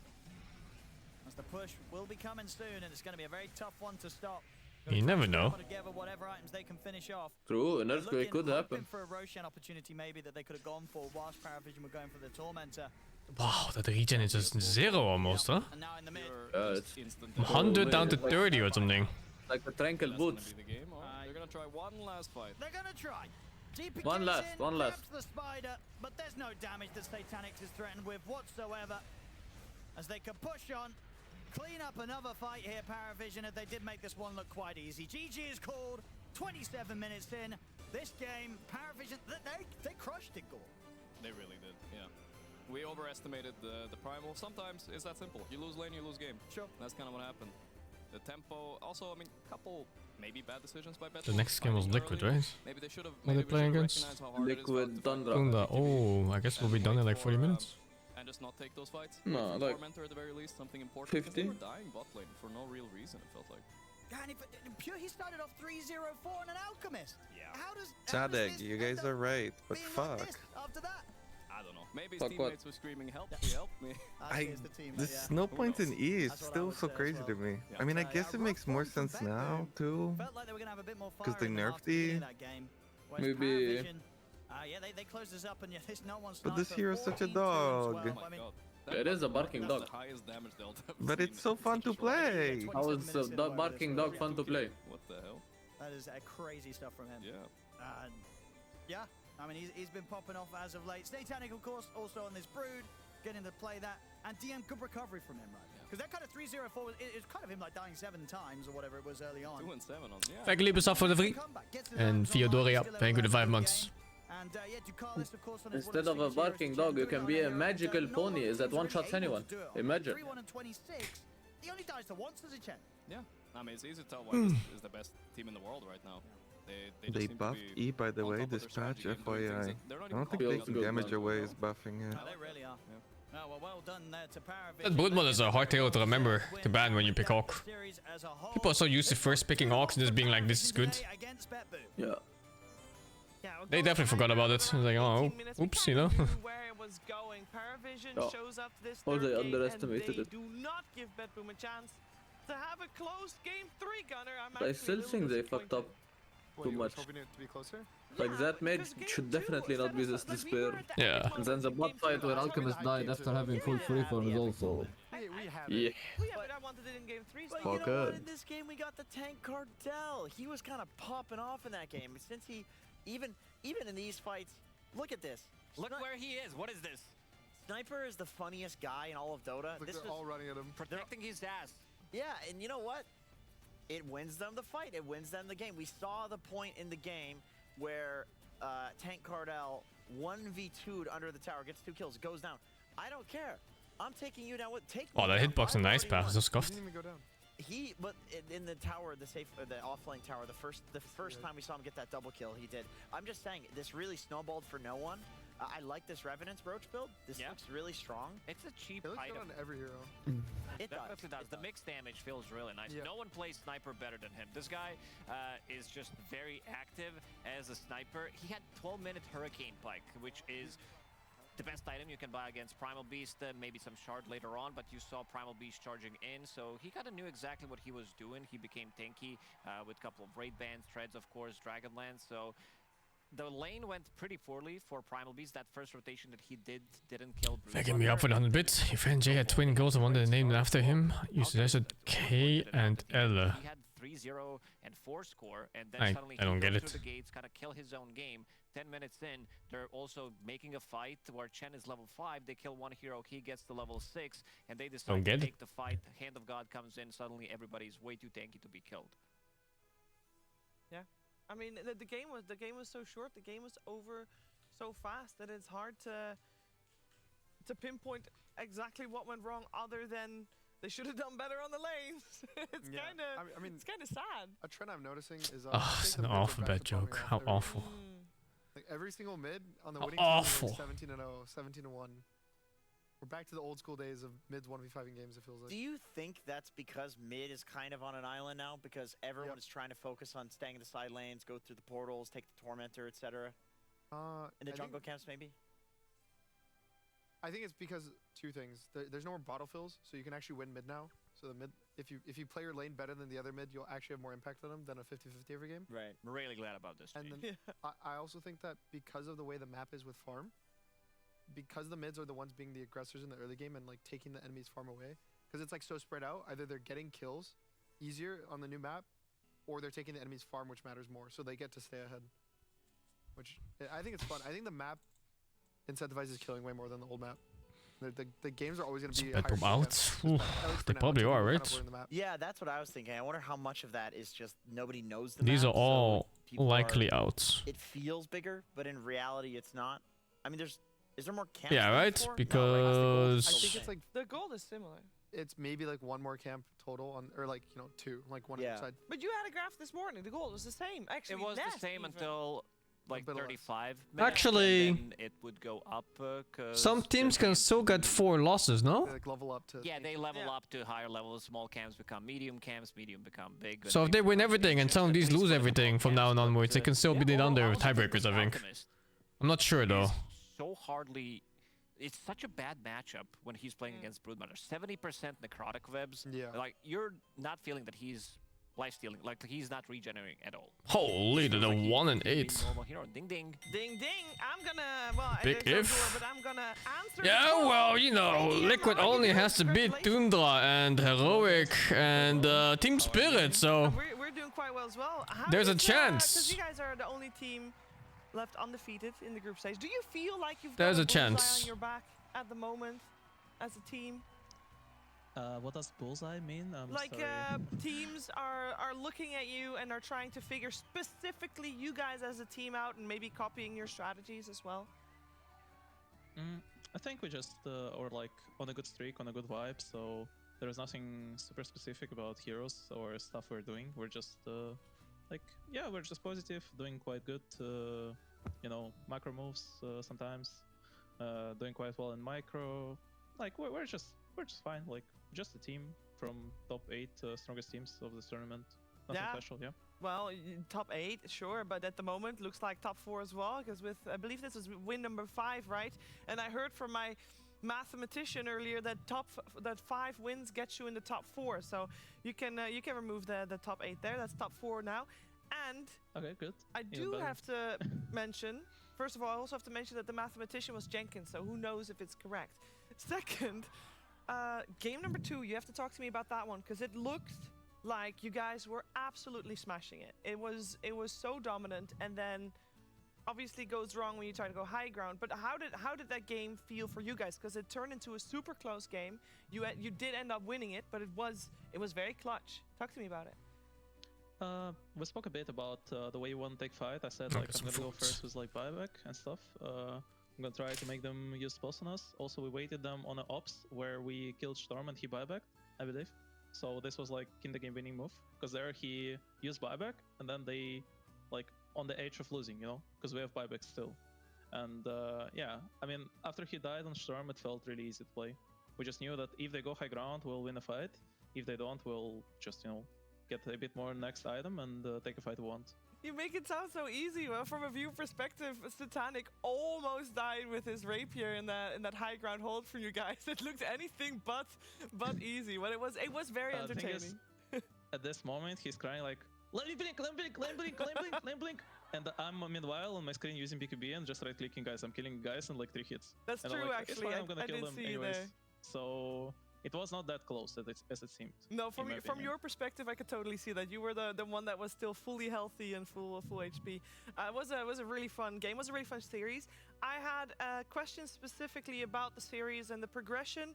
As the push will be coming soon, and it's going to be a very tough one to stop. You never know. Together whatever items they can finish off. True, an earthquake could happen. For a Roshan opportunity maybe that they could have gone for whilst Paravision were going for the Tormentor. Wow, that regen is just 0 almost, huh? And now in the mid. It's 100 down to 30 or something. Like the tranquil boots. They're gonna try one last fight. They're gonna try. One last. The spider, but there's no damage that Satanics is threatened with whatsoever. As they can push on, clean up another fight here, Paravision, if they did make this one look quite easy. GG is called, 27 minutes in. This game, Paravision, they crushed it, Gore. They really did, yeah. We overestimated the Primal. Sometimes it's that simple. You lose lane, you lose game. Sure. That's kind of what happened. The tempo, also, I mean, couple maybe bad decisions by The next game was Liquid, right? Maybe they should have. What are they playing against? Liquid Thunder. Oh, I guess we'll be done in like 40 minutes. And just not take those fights. No, like Tormentor at the very least, something important. 50. They were dying bot lane for no real reason. It felt like. God, Pure, he started off 3-0-4 on an Alchemist. Yeah. How does Sadek, you guys are right, but fuck. After that? I don't know. Maybe his teammates were screaming, "Help me, help me!" There's no point in E. It's still so crazy to me. I mean, I guess it makes more sense now too, because they nerfed E. Maybe. Yeah, they closed this up, and yeah, there's no one. But this hero's such a dog. It is a barking dog. But it's so fun to play. How is the barking dog fun to play? What the hell? That is crazy stuff from him. Yeah. Yeah. I mean, he's been popping off as of late. Satanic, of course, also on this Brood, getting to play that. And DM, good recovery from him, right? Because that kind of 3-0-4, it's kind of him like dying 7 times or whatever it was early on. 2 and 7 on, yeah. Thank you, Libus, for the free. And Theodoria, thank you for the 5 months. And yeah, Ducalis, of course, on his Instead of a barking dog, you can be a magical pony that one-shots anyone. Imagine. 3-1 and 26. He only dies to once as a Chen. Yeah. I mean, it's easy to tell why this is the best team in the world right now. They buffed E, by the way, this patch, FYI. I don't think taking damage away is buffing it. They really are. Oh, well done there to Paravision. That Brood mod is a hard tale to remember to ban when you pick Hawk. People are so used to first picking Hawks and just being like, this is good. Yeah. They definitely forgot about it. It's like, oh, oops, you know. Where it was going. Paravision Oh. shows up this Oh, they third game, underestimated and they it. do not give Betboom a chance to have a close game 3, Gunner. I'm I actually still a little think they fucked up too much. Hoping it to be closer? Like that mage should definitely not be this despair. Yeah. And then the bot fight where Alchemist died after having full free form is also. Yeah. but I wanted it in game 3. But So you know what? In this game, we got the Tank Cartel. He was kind of popping off in that game. Since he, even in these fights, look at this. Look where he is. What is this? Sniper is the funniest guy in all of Dota. Look, they're all running at him. Protecting his ass. Yeah, and you know what? It wins them the fight. It wins them the game. We saw the point in the game where Tank Cardell 1v2'd under the tower, gets 2 kills, goes down. I don't care. I'm taking you down with take. Oh, that hitbox and nice pass is scuffed. Didn't even go down. But in the tower, the offlane tower, the first time we saw him get that double kill, he did. I'm just saying, this really snowballed for no one. I like this Revenant's Roach build. This looks really strong. It's a cheap It looks good item. on every hero. It Definitely does. The mixed damage feels really nice. Yeah. No one plays sniper better than him. This guy is just very active as a sniper. He had 12-minute Hurricane Pike, which is the best item you can buy against Primal Beast, maybe some Shard later on, but you saw Primal Beast charging in, so he kind of knew exactly what he was doing. He became tanky with a couple of raid bans, Treads, of course, Dragonlance, so the lane went pretty poorly for Primal Beast. That first rotation that he didn't kill Bruce. Thanking me up for the 100 bits. Your friend Jay had twin goals. I wanted to name them after him. You suggested K and L. He had 3-0 and 4 score, and then suddenly I don't he get goes it. through the gates, kind of kill his own game. 10 minutes in, they're also making a fight where Chen is level 5. They kill one hero, he gets to level 6, and they decide to take the fight. Hand of God comes in, suddenly everybody's way too tanky to be killed. Yeah. I mean, the game was so short. The game was over so fast that it's hard to pinpoint exactly what went wrong, other than they should have done better on the lanes. It's kind of, I mean, it's kind of sad. A trend I'm noticing is. Oh, it's an alphabet joke. How awful. Like every single mid on the How winning awful. team is like 17-0, 17-1. We're back to the old school days of mids 1v5 in games, it feels like. Do you think that's because mid is kind of on an island now? Because everyone is trying to focus on staying in the side lanes, go through the portals, take the Tormentor, etc. In the jungle camps, maybe? I think it's because 2 things. There's no more bottle fills, so you can actually win mid now. So the mid, if you play your lane better than the other mid, you'll actually have more impact on them than a 50-50 every game. Right. I'm really glad about this. And then I also think that because of the way the map is with farm, because the mids are the ones being the aggressors in the early game and like taking the enemy's farm away, because it's like so spread out, either they're getting kills easier on the new map, or they're taking the enemy's farm, which matters more, so they get to stay ahead. which I think it's fun. I think the map incentivizes killing way more than the old map. The games are always going to be Bedroom higher out? kill Ooh, counts, at least for they now, probably until are, people kind right? of learn the map. Yeah, that's what I was thinking. I wonder how much of that is just nobody knows the These map, are all so people likely are, outs. It feels bigger, but in reality, it's not. I mean, is there more camps? Yeah, than right? before? No, right? Because I think it's like The gold is similar. it's maybe like one more camp total on, or like two, like one on each side. But you had a graph this morning. The gold was the same. Actually, It was less the same even. until like bit less. 35 minutes. Actually, and then it would go up. some teams can still get 4 losses, no? They like level up to. Yeah, they level up to higher levels. Small camps become medium camps. Medium become big. and So if big they win become everything and some of these lose everything from now on onwards, they can still be the under tiebreakers, I think. I'm not sure though. So hardly. It's such a bad matchup when he's playing against Broodmother. 70% necrotic webs. Yeah. Like you're not feeling that he's life-stealing. Like he's not regenerating at all. Holy, the 1 and 8. Normal hero. Ding ding. Ding ding. I'm gonna. Well, Big there's if. no duel, but I'm gonna answer. Yeah, the call. well, you know, Liquid only has to beat Tundra and Heroic and Team Spirit, so We're doing quite well as well. How there's a does, chance. Because you guys are the only team left undefeated in the group stage. Do you feel like you've There's got a bullseye chance. on your back at the moment as a team? What does bullseye mean? I'm Like sorry. teams are looking at you and are trying to figure specifically you guys as a team out and maybe copying your strategies as well. I think we just are like on a good streak, on a good vibe, so there's nothing super specific about heroes or stuff we're doing. We're just like, yeah, we're just positive, doing quite good, you know, macro moves sometimes, doing quite well in micro. Like we're just fine, like just a team from top 8 strongest teams of this tournament. Nothing special, yeah. Well, top 8, sure, but at the moment looks like top 4 as well, because with, I believe this is win number 5, right? And I heard from my mathematician earlier that 5 wins gets you in the top 4, so you can remove the top 8 there. That's top 4 now. And okay, good. I do have to mention, first of all, I also have to mention that the mathematician was Jenkins, so who knows if it's correct. Second, game number 2, you have to talk to me about that one, because it looked like you guys were absolutely smashing it. It was so dominant, and then obviously goes wrong when you try to go high ground. But how did that game feel for you guys? Because it turned into a super close game. You did end up winning it, but it was very clutch. Talk to me about it. We spoke a bit about the way you want to take fight. I said like I'm gonna go first with like buyback and stuff. I'm gonna try to make them use spells on us. Also, we waited them on an ops where we killed Storm and he buybacked, I believe. So this was like in the game winning move, because there he used buyback and then they like on the edge of losing, you know, because we have buyback still. And yeah, I mean, after he died on Storm, it felt really easy to play. We just knew that if they go high ground, we'll win a fight. If they don't, we'll just, you know, get a bit more next item and take a fight we want. You make it sound so easy. Well, from a view perspective, Satanic almost died with his rapier in that high ground hold for you guys. It looked anything but easy. But it was very entertaining. At this moment, he's crying like, "Let me blink, let me blink, let me blink, let me blink, let me blink." And I'm meanwhile on my screen using BKB and just right clicking guys. I'm killing guys in like 3 hits. That's and true, I'm like, actually. It's fine, I'm gonna I kill did them see you anyways. there. So it was not that close as it seemed. No, from your perspective, I could totally see that. You were the one that was still fully healthy and full HP. It was a really fun game. It was a really fun series. I had a question specifically about the series and the progression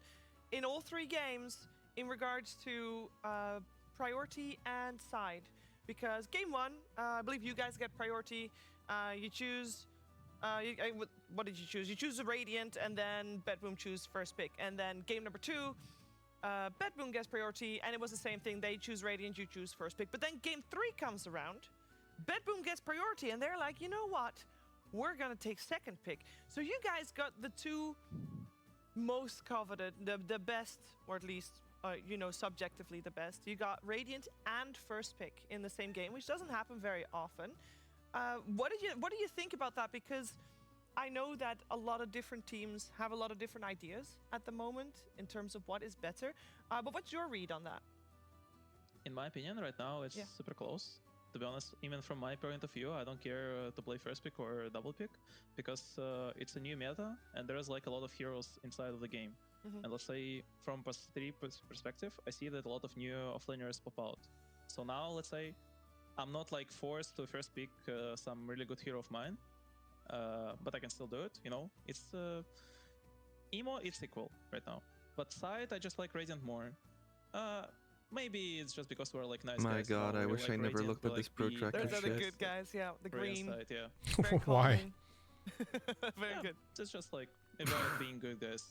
in all 3 games in regards to priority and side. Because game 1, I believe you guys get priority. You choose. What did you choose? You choose a Radiant, and then Bedboom choose first pick. And then game number 2, Bedboom gets priority, and it was the same thing. They choose Radiant, you choose first pick. But then game 3 comes around, Bedboom gets priority, and they're like, you know what? We're gonna take second pick. So you guys got the 2 most coveted, the best, or at least, you know, subjectively the best. You got Radiant and first pick in the same game, which doesn't happen very often. What do you think about that? Because I know that a lot of different teams have a lot of different ideas at the moment in terms of what is better. But what's your read on that? In my opinion, right now it's super close. To be honest, even from my point of view, I don't care to play first pick or double pick, because it's a new meta and there's like a lot of heroes inside of the game. And let's say from PS3 perspective, I see that a lot of new offlaners pop out. So now let's say I'm not like forced to first pick some really good hero of mine. but I can still do it, you know? It's emo, it's equal right now. But side, I just like Radiant more. Maybe it's just because we're like nice guys. My god, I wish I never looked at this pro tracker Those are the shit. good guys, yeah. The green. Side, yeah. Why? Very good. It's just like about being good guys.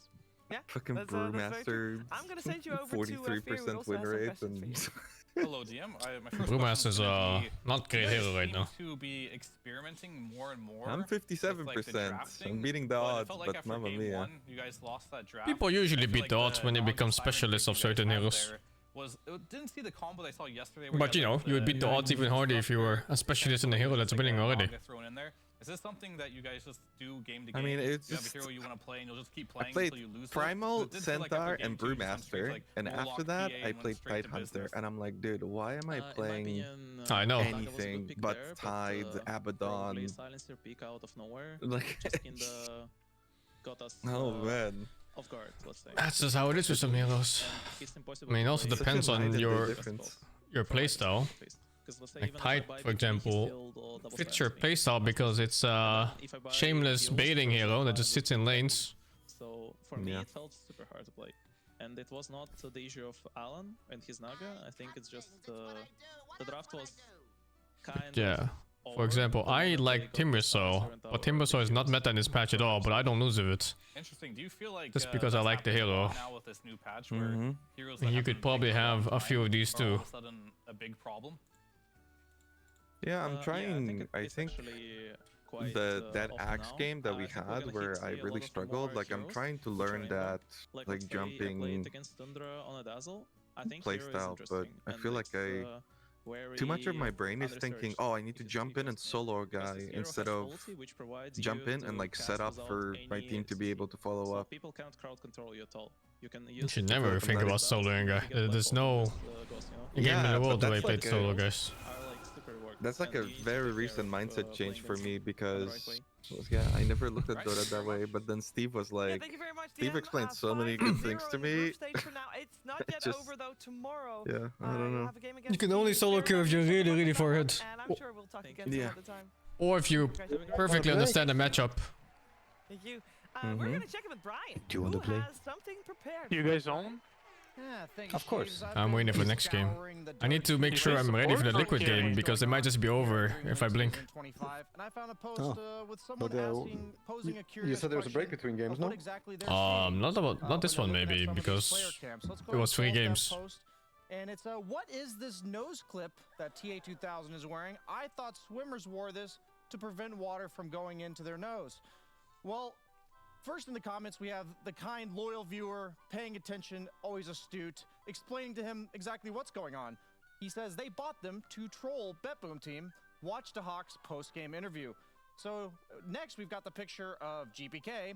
Yeah. Fucking that's very Brewmaster. true. I'm gonna send you over to 43% win rate and. Hello, DM. My first Brewmaster's not great hero right now. To be experimenting more and more. I'm 57%. I'm beating the odds, but mamma mia. You guys lost that draft. People usually beat the odds when they become specialists of certain heroes. Didn't see the combo I saw yesterday. But you know, you would beat the odds even harder if you were a specialist in a hero that's winning already. Is this something that you guys just do game to game? I mean, it's you have just... a hero you want to play and you'll just keep playing I played until you lose. Primal, Centaur, like and Brewmaster, and after that, I played Tide Hunter, and I'm like, dude, why am I playing I know. anything but Tide, Abaddon? Silencer peek out of nowhere. Like, just in the got us. Oh man. Off guard, let's say. That's just how it is with some heroes. I mean, it also depends on your playstyle. Like Tide, for example, fits your playstyle because it's a shameless baiting hero that just sits in lanes. So for me, it felt super hard to play. And it was not the issue of Alan and his Naga. I think it's just the draft was kind of... For example, I like Timbersaw, but Timbersaw is not meta in this patch at all, but I don't lose with it. Interesting. Do you feel like just because I like the hero? Now with this new patch where heroes you could probably have a few of these too. All of a sudden a big problem? Yeah, I'm trying. I think that Axe game that we had where I really struggled, like I'm trying to learn that like jumping playstyle, but I feel like too much of my brain is thinking, oh, I need to jump in and solo a guy instead of jump in and like set up for my team to be able to follow up. People can't crowd control you at all. You should never think about soloing a guy. There's no game in the world where I played solo guys. That's like a very recent mindset change for me because, yeah, I never looked at Dota that way. But then Steve was like, Steve explained so many good things to me. It's not yet over though. Tomorrow. Yeah, I don't know. You can only solo kill if you're really, really far ahead. And I'm sure we'll talk again some other time. Or if you perfectly understand the matchup. Thank you. We're gonna check in with Brian. Do you want to play? Has something prepared. You guys own? Of course. I'm waiting for the next game. I need to make sure I'm ready for the Liquid game because it might just be over if I blink. You said there was a break between games, no? Not this one maybe because it was 3 games. And it's what is this nose clip that TA2000 is wearing? I thought swimmers wore this to prevent water from going into their nose. Well, first in the comments, we have the kind, loyal viewer, paying attention, always astute, explaining to him exactly what's going on. He says they bought them to troll BetBoom team. Watch the Hawks post-game interview. So next, we've got the picture of GPK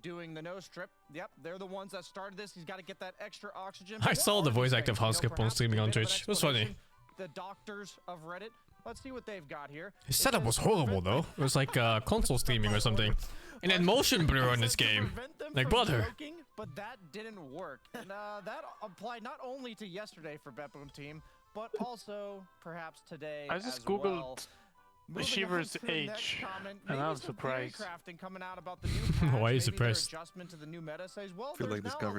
doing the nose strip. Yep, they're the ones that started this. He's got to get that extra oxygen. I saw the voice active Housekeeper streaming on Twitch. It was funny. The doctors of Reddit. Let's see what they've got here. His setup was horrible though. It was like console streaming or something. And then motion blur on this game. Like butter. But that didn't work. And that applied not only to yesterday for BetBoom team, but also perhaps today I just googled the Shiver's age, and I'm surprised. Why are you surprised?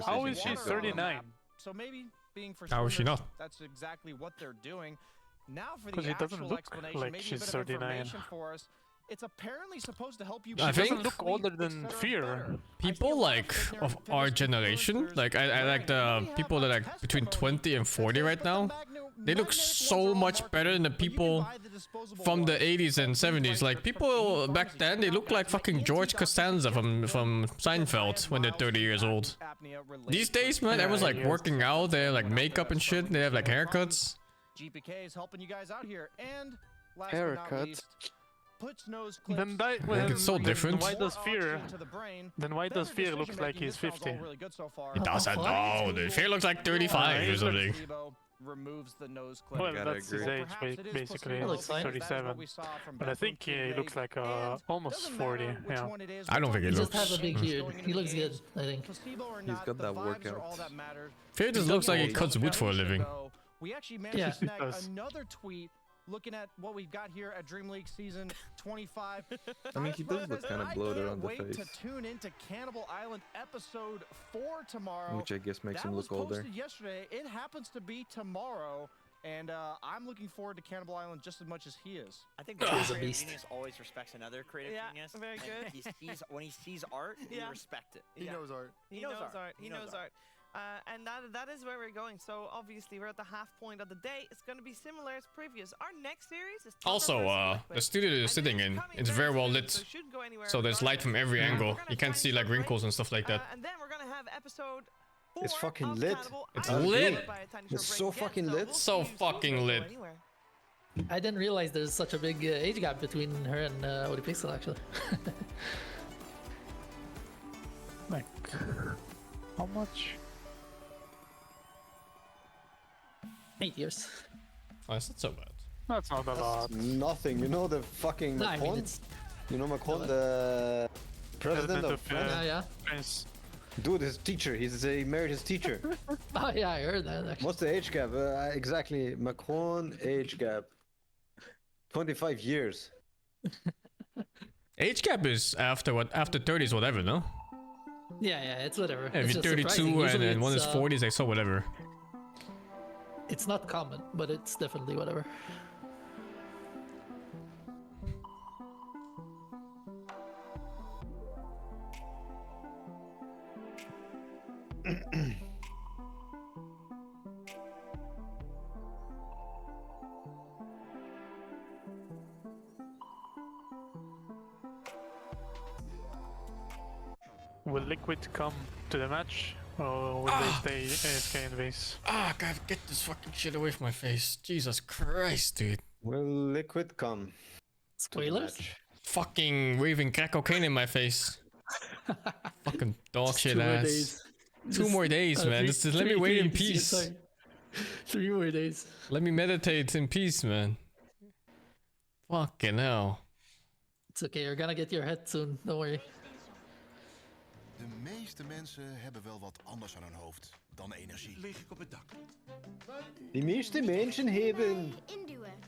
How is she 39? So maybe being for How is she not? That's exactly what they're doing. Now for Because the it doesn't actual look explanation, like maybe she's a bit of 39. information for us. It's apparently supposed to help you. I think doesn't look older than Fear. People like of our generation, like I like the people that are like between 20 and 40 right now. They look so much better than the people from the 80s and 70s. Like people back then, they look like fucking George Costanza from Seinfeld when they're 30 years old. These days, man, everyone's like working out. They have like makeup and shit. They have like haircuts. GPK is helping you guys out here, and last but not least, puts nose clips. Then it's so different. Why does Fear? Then why does Fear look like he's 50? It doesn't. No, the Fear looks like 35 or something. Removes the nose clip. Well, that's his age, basically. 37. But I think he looks like almost 40. Yeah. I don't think he looks. He just has a big beard. He looks good, I think. He's got that workout. Fear just looks like he cuts wood for a living. We actually managed to snag another tweet looking at what we've got here at DreamLeague season 25. I mean, he does look kind of bloated on the wait face, to tune into Cannibal Island episode 4 tomorrow. which I guess makes that him look was older. posted yesterday. It happens to be tomorrow, and I'm looking forward to Cannibal Island just as much as he is. I think the creative genius always respects another creative genius. Very good. When he sees art, you respect it. He knows art. He knows art. He knows art. And that is where we're going. So obviously we're at the half point of the day. It's going to be similar as previous. Our next series is Also, the studio you're sitting in, it's very well lit. So there's light from every angle. You can't see like wrinkles and stuff like that. And then we're going to have episode 4 It's fucking lit. It's lit. It's so fucking lit. So fucking lit. I didn't realize there's such a big age gap between her and ODPixel actually. Like, how much? 8 years. Oh, that's not so bad. That's not a lot. Nothing. You know the fucking 9 Macron? minutes. You know Macron, the president of France? Yeah. France. Dude, his teacher. He married his teacher. Oh yeah, I heard that actually. What's the age gap? Exactly. Macron age gap. 25 years. Age gap is after what? After 30s, whatever, no? Yeah, it's whatever. Yeah, if It's you're just 32 surprising. and one is Usually 40s, like so whatever. it's not common, but it's definitely whatever. Will Liquid come to the match, or will they stay AFK in base? Ah, God, get this fucking shit away from my face. Jesus Christ, dude. Will Liquid come? Spoilers? Fucking waving crack cocaine in my face. Fucking dog shit ass. 2 more days, man. Just let me wait in peace. Sorry. 3 more days. Let me meditate in peace, man. Fucking hell. It's okay, you're gonna get your head soon, don't worry. De meeste mensen hebben wel wat anders aan hun hoofd dan energie. Lig ik op het dak. Die meeste mensen hebben...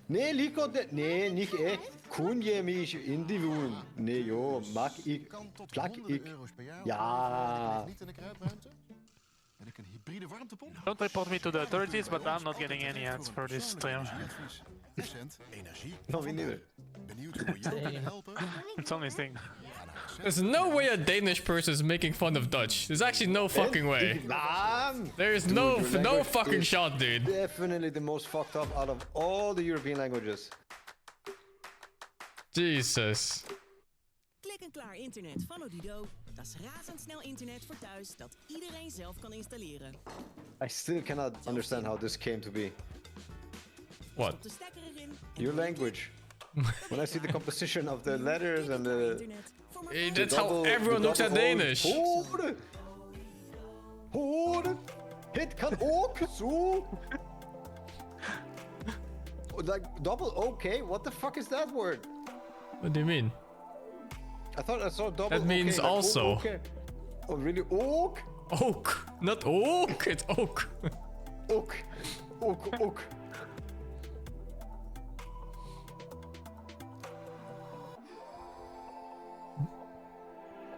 Nee, Liquid... Nee, niet echt. Kun je mich interviewen? Nee, joh. Mag ik... Plak ik... Ja... Niet in de kruipruimte. En ik een hybride warmtepomp. Don't report me to the authorities, but I'm not getting any ads for this stream. Cent, energie. No, me neither. Benieuwd hoe we jou kunnen helpen? It's only thing. There's no way a Danish person is making fun of Dutch. There's actually no fucking way. There is no fucking shot, dude. Definitely the most fucked up out of all the European languages. Jesus. Klik en klaar internet van Odido. Dat is razendsnel internet voor thuis dat iedereen zelf kan installeren. I still cannot understand how this came to be. What? Stop de stekker erin. Your language. When I see the composition of the letters and the... Hey, that's how everyone looks at Danish. Horen! Horen! Het kan ook zo! Like, double okay? What the fuck is that word? What do you mean? I thought I saw double That means okay, like, also. oh, okay. Oh, really? Oak? Oak. Not oak, it's oak. Oak. Oak, oak.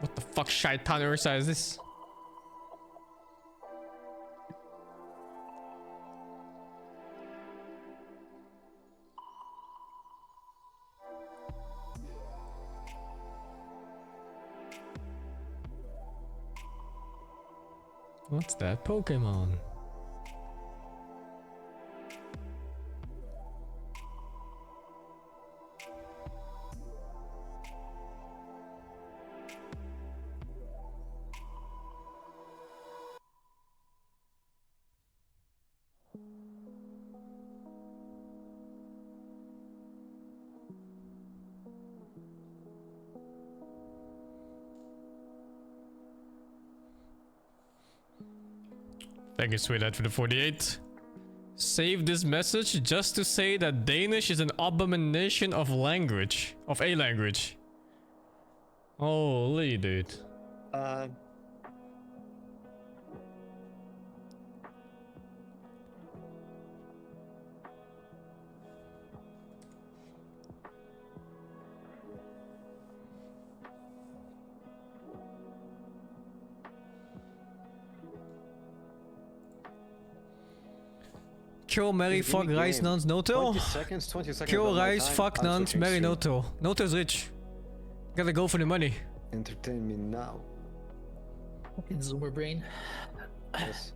What the fuck shaitan Ursa is this? What's that Pokemon? Thank you, sweetheart, for the 48. Save this message just to say that Danish is an abomination of language. Of a language. Holy dude. Kill, marry, fuck, Rise, Nuns, Noto. 20 seconds, 20 seconds. Kill, of my Rise, time, fuck, I'm Nuns, switching marry, soon. Noto. Noto's rich. Gotta go for the money. Entertain me now. Fucking zoomer brain. Yes.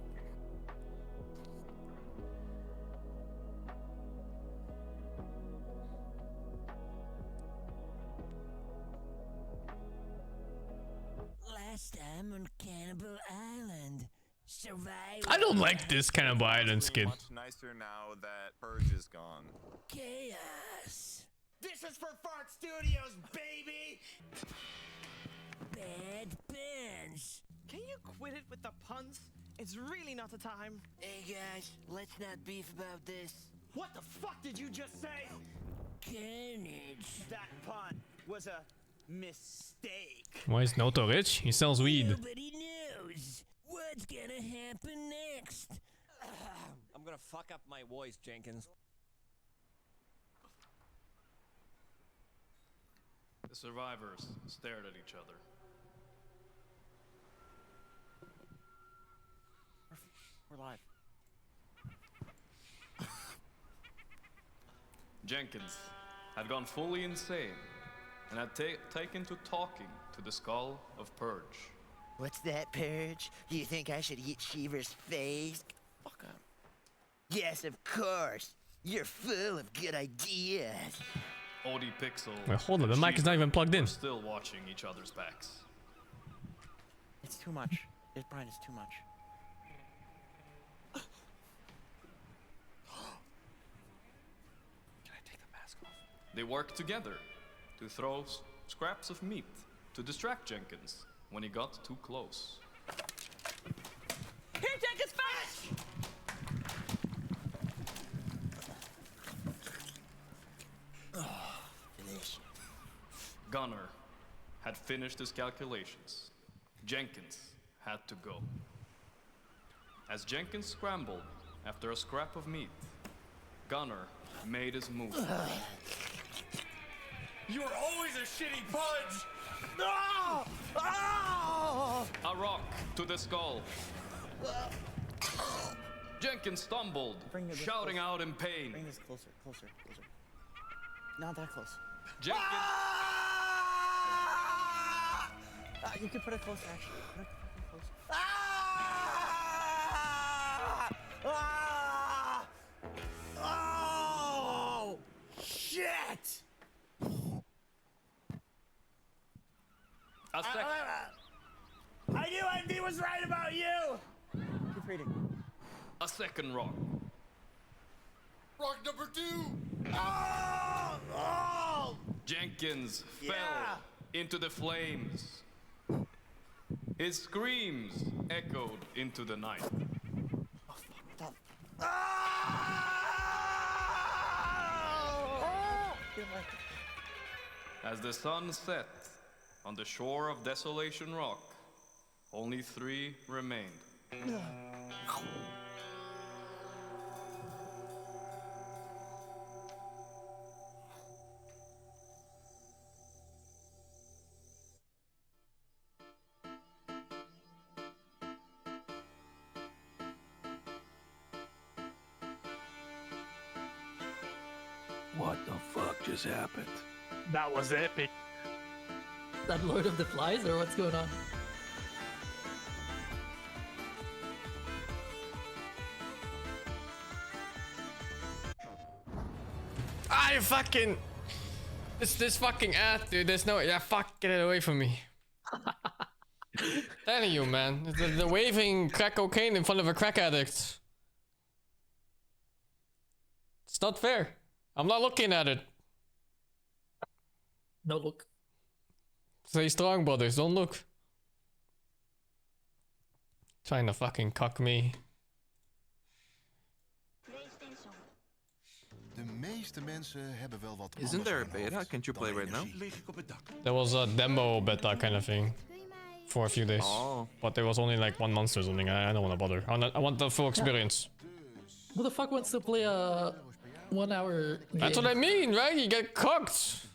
Last time on Cannibal Island. Survival. I don't like this kind of island skin. Much nicer now that Purge is gone. Chaos. This is for Fart Studios, baby! Bad Bench. Can you quit it with the puns? It's really not the time. Hey guys, let's not beef about this. What the fuck did you just say? Carnage. That pun was a mistake. Why is Noto rich? He sells weed. Nobody knows. What's gonna happen next? I'm gonna fuck up my voice, Jenkins. The survivors stared at each other. We're live. Jenkins had gone fully insane and had taken to talking to the skull of Purge. What's that, Purge? Do you think I should eat Shiver's face? Fuck up. Yes, of course. You're full of good ideas. Odie Pixel. Wait, hold on, the mic is not even plugged in. were still watching each other's backs. It's too much. Brian, it's too much. Can I take the mask off? They worked together to throw scraps of meat to distract Jenkins when he got too close. Here, Jenkins, fetch! Gunner had finished his calculations. Jenkins had to go. As Jenkins scrambled after a scrap of meat, Gunner made his move. You're always a shitty punch! No! Oh! A rock to the skull. Jenkins stumbled, shouting out in pain. Bring this closer. Not that close. Jenkins. You can put it closer, actually. Put it closer. Oh! Shit! I knew Envy was right about you! Keep reading. A second rock. Rock number 2! Oh! Oh! Jenkins fell into the flames. His screams echoed into the night. As the sun set on the shore of Desolation Rock, only 3 remained. What the fuck just happened? That was epic. That Lord of the Flies or what's going on? I fucking... This fucking ad, dude. There's no... Yeah, fuck, get it away from me. Telling you, man. The waving crack cocaine in front of a crack addict. It's not fair. I'm not looking at it. No look. Stay strong, brothers. Don't look. Trying to fucking cuck me. De meeste mensen hebben wel wat Isn't there a beta? Can't you play right now? There was a demo beta kind of thing. For a few days. Oh. But it was only like 1 month or something. I don't want to bother. I want the full experience. Who the fuck wants to play a 1 hour game? That's what I mean, right? You get cooked.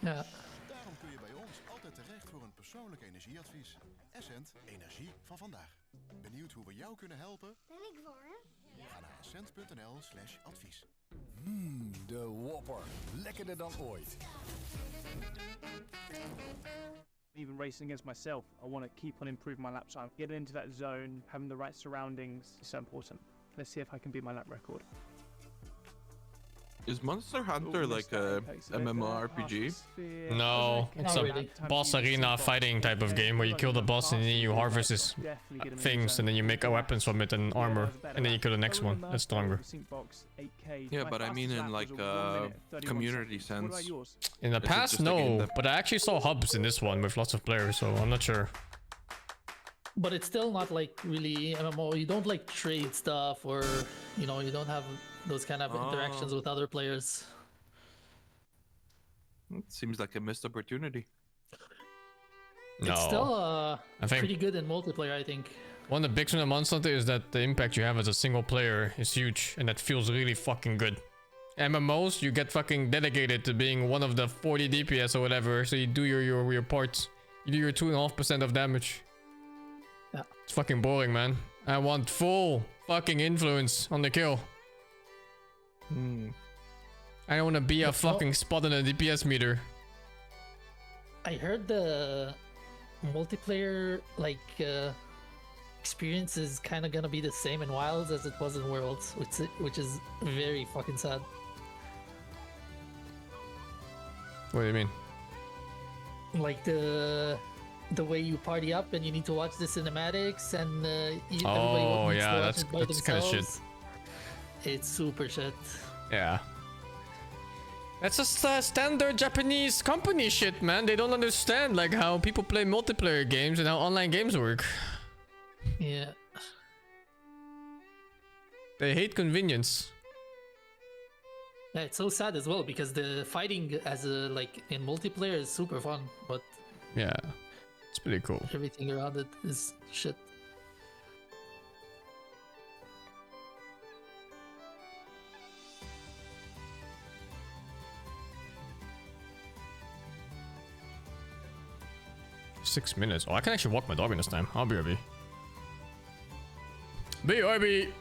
Yeah. Daarom kun je bij ons altijd terecht voor een persoonlijk energieadvies. Essent Energie van vandaag. Benieuwd hoe we jou kunnen helpen? Ben ik warm? Ga naar ascent.nl/advies. De Whopper. Lekkerder dan ooit. Even racing against myself, I want to keep on improving my lap time. Getting into that zone, having the right surroundings is so important. Let's see if I can beat my lap record. Is Monster Hunter like a MMORPG? No, it's a boss arena fighting type of game where you kill the boss and then you harvest his things and then you make weapons from it and armor and then you kill the next one that's stronger. Yeah, but I mean in like community sense. In the past, no, but I actually saw hubs in this one with lots of players, so I'm not sure. But it's still not like really MMO. You don't like trade stuff, or you know, you don't have those kind of interactions with other players. It seems like a missed opportunity. No, it's still I think pretty good in multiplayer, I think. one of the big things of Monster Hunter is that the impact you have as a single player is huge, and that feels really fucking good. MMOs, you get fucking dedicated to being one of the 40 DPS or whatever, so you do your parts. You do your 2.5% of damage. Yeah. It's fucking boring, man. I want full fucking influence on the kill. I don't want to be a fucking spot on a DPS meter. I heard the multiplayer experience is kind of gonna be the same in Wilds as it was in Worlds, which is very fucking sad. What do you mean? Like the way you party up and you need to watch the cinematics and everybody needs to watch it by that's kind of shit. It's super shit. Yeah. That's just standard Japanese company shit, man. They don't understand like how people play multiplayer games and how online games work. Yeah. They hate convenience. Yeah, it's so sad as well because the fighting as in multiplayer is super fun, but yeah, it's pretty cool. Everything around it is shit. Six minutes. Oh, I can actually walk my dog in this time. I'll be RB. BRB!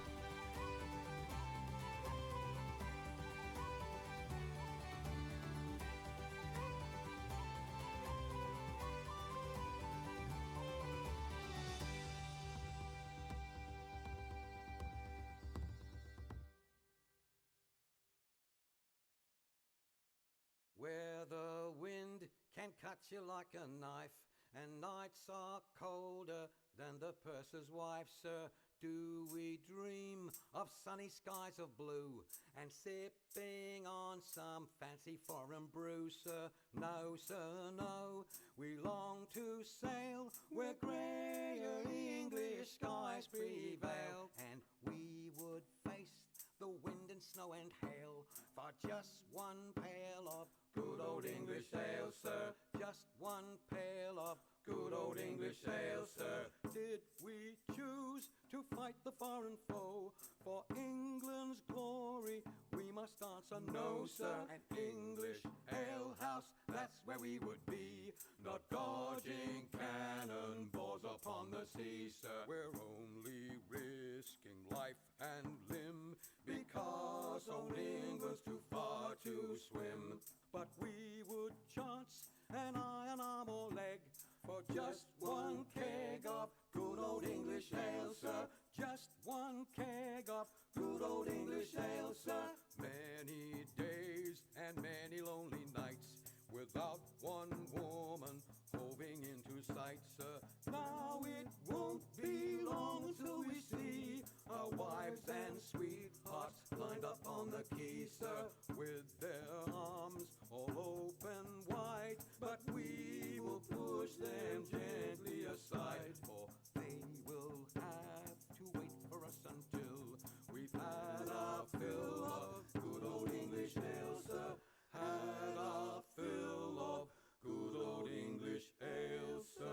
Where the wind can cut you like a knife, and nights are colder than the purser's wife, sir. Do we dream of sunny skies of blue and sipping on some fancy foreign brew, sir? No, sir, no. We long to sail where greyer English skies prevail, and we would face the wind and snow and hail for just one pail of good old English ale, sir. Just one pail of good old English ale, sir. Did we choose to fight the foreign foe for England's glory? We must answer no, sir. An English ale house, that's where we would be, not dodging cannonballs upon the sea, sir. We're only risking life and limb because old England's too far to swim. But we would chance an iron arm or leg for just one keg of good old English ale, sir. Just one keg of good old English ale, sir. Many days and many lonely nights without one woman hoving into sight, sir. Now it won't be long till we see our wives and sweethearts lined up on the quay, sir, with their arms all open wide. But we will push them gently aside, for they will have to wait for us until we've had our fill of good old English ale, sir. Had our fill of good old English ale, sir.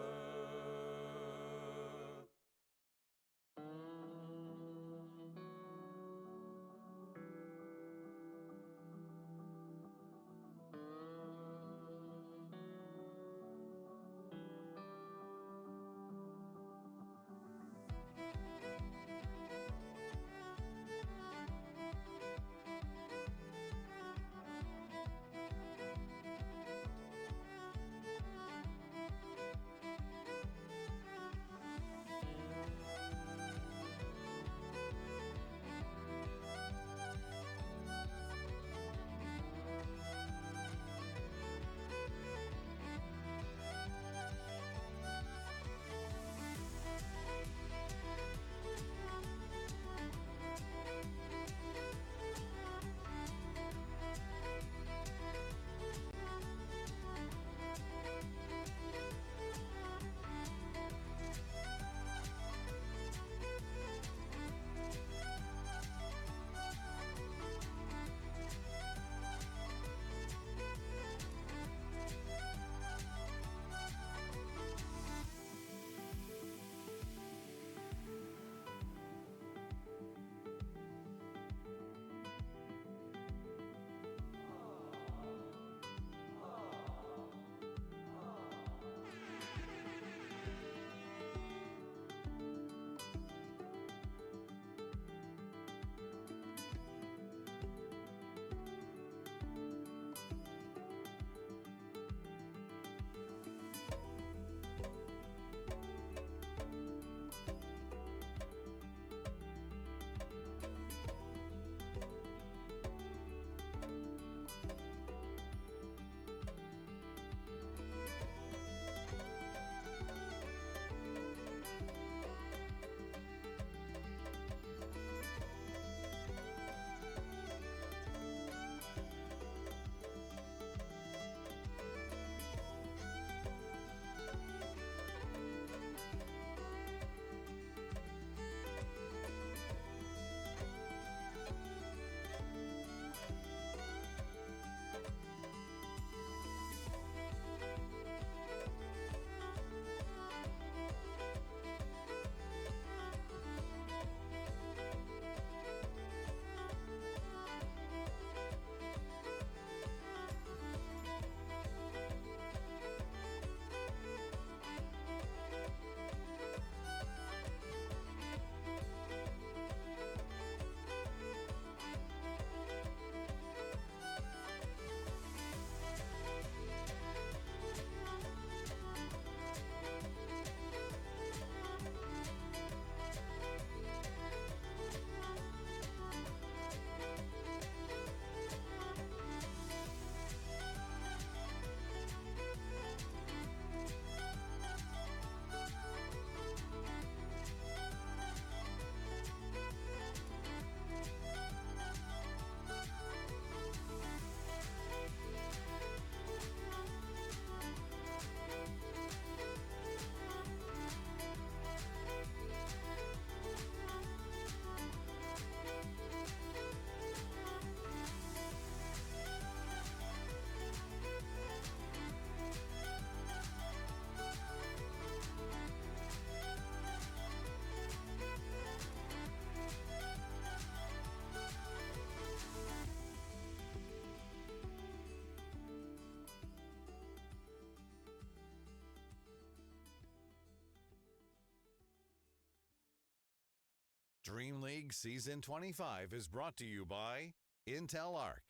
DreamLeague Season 25 is brought to you by Intel Arc,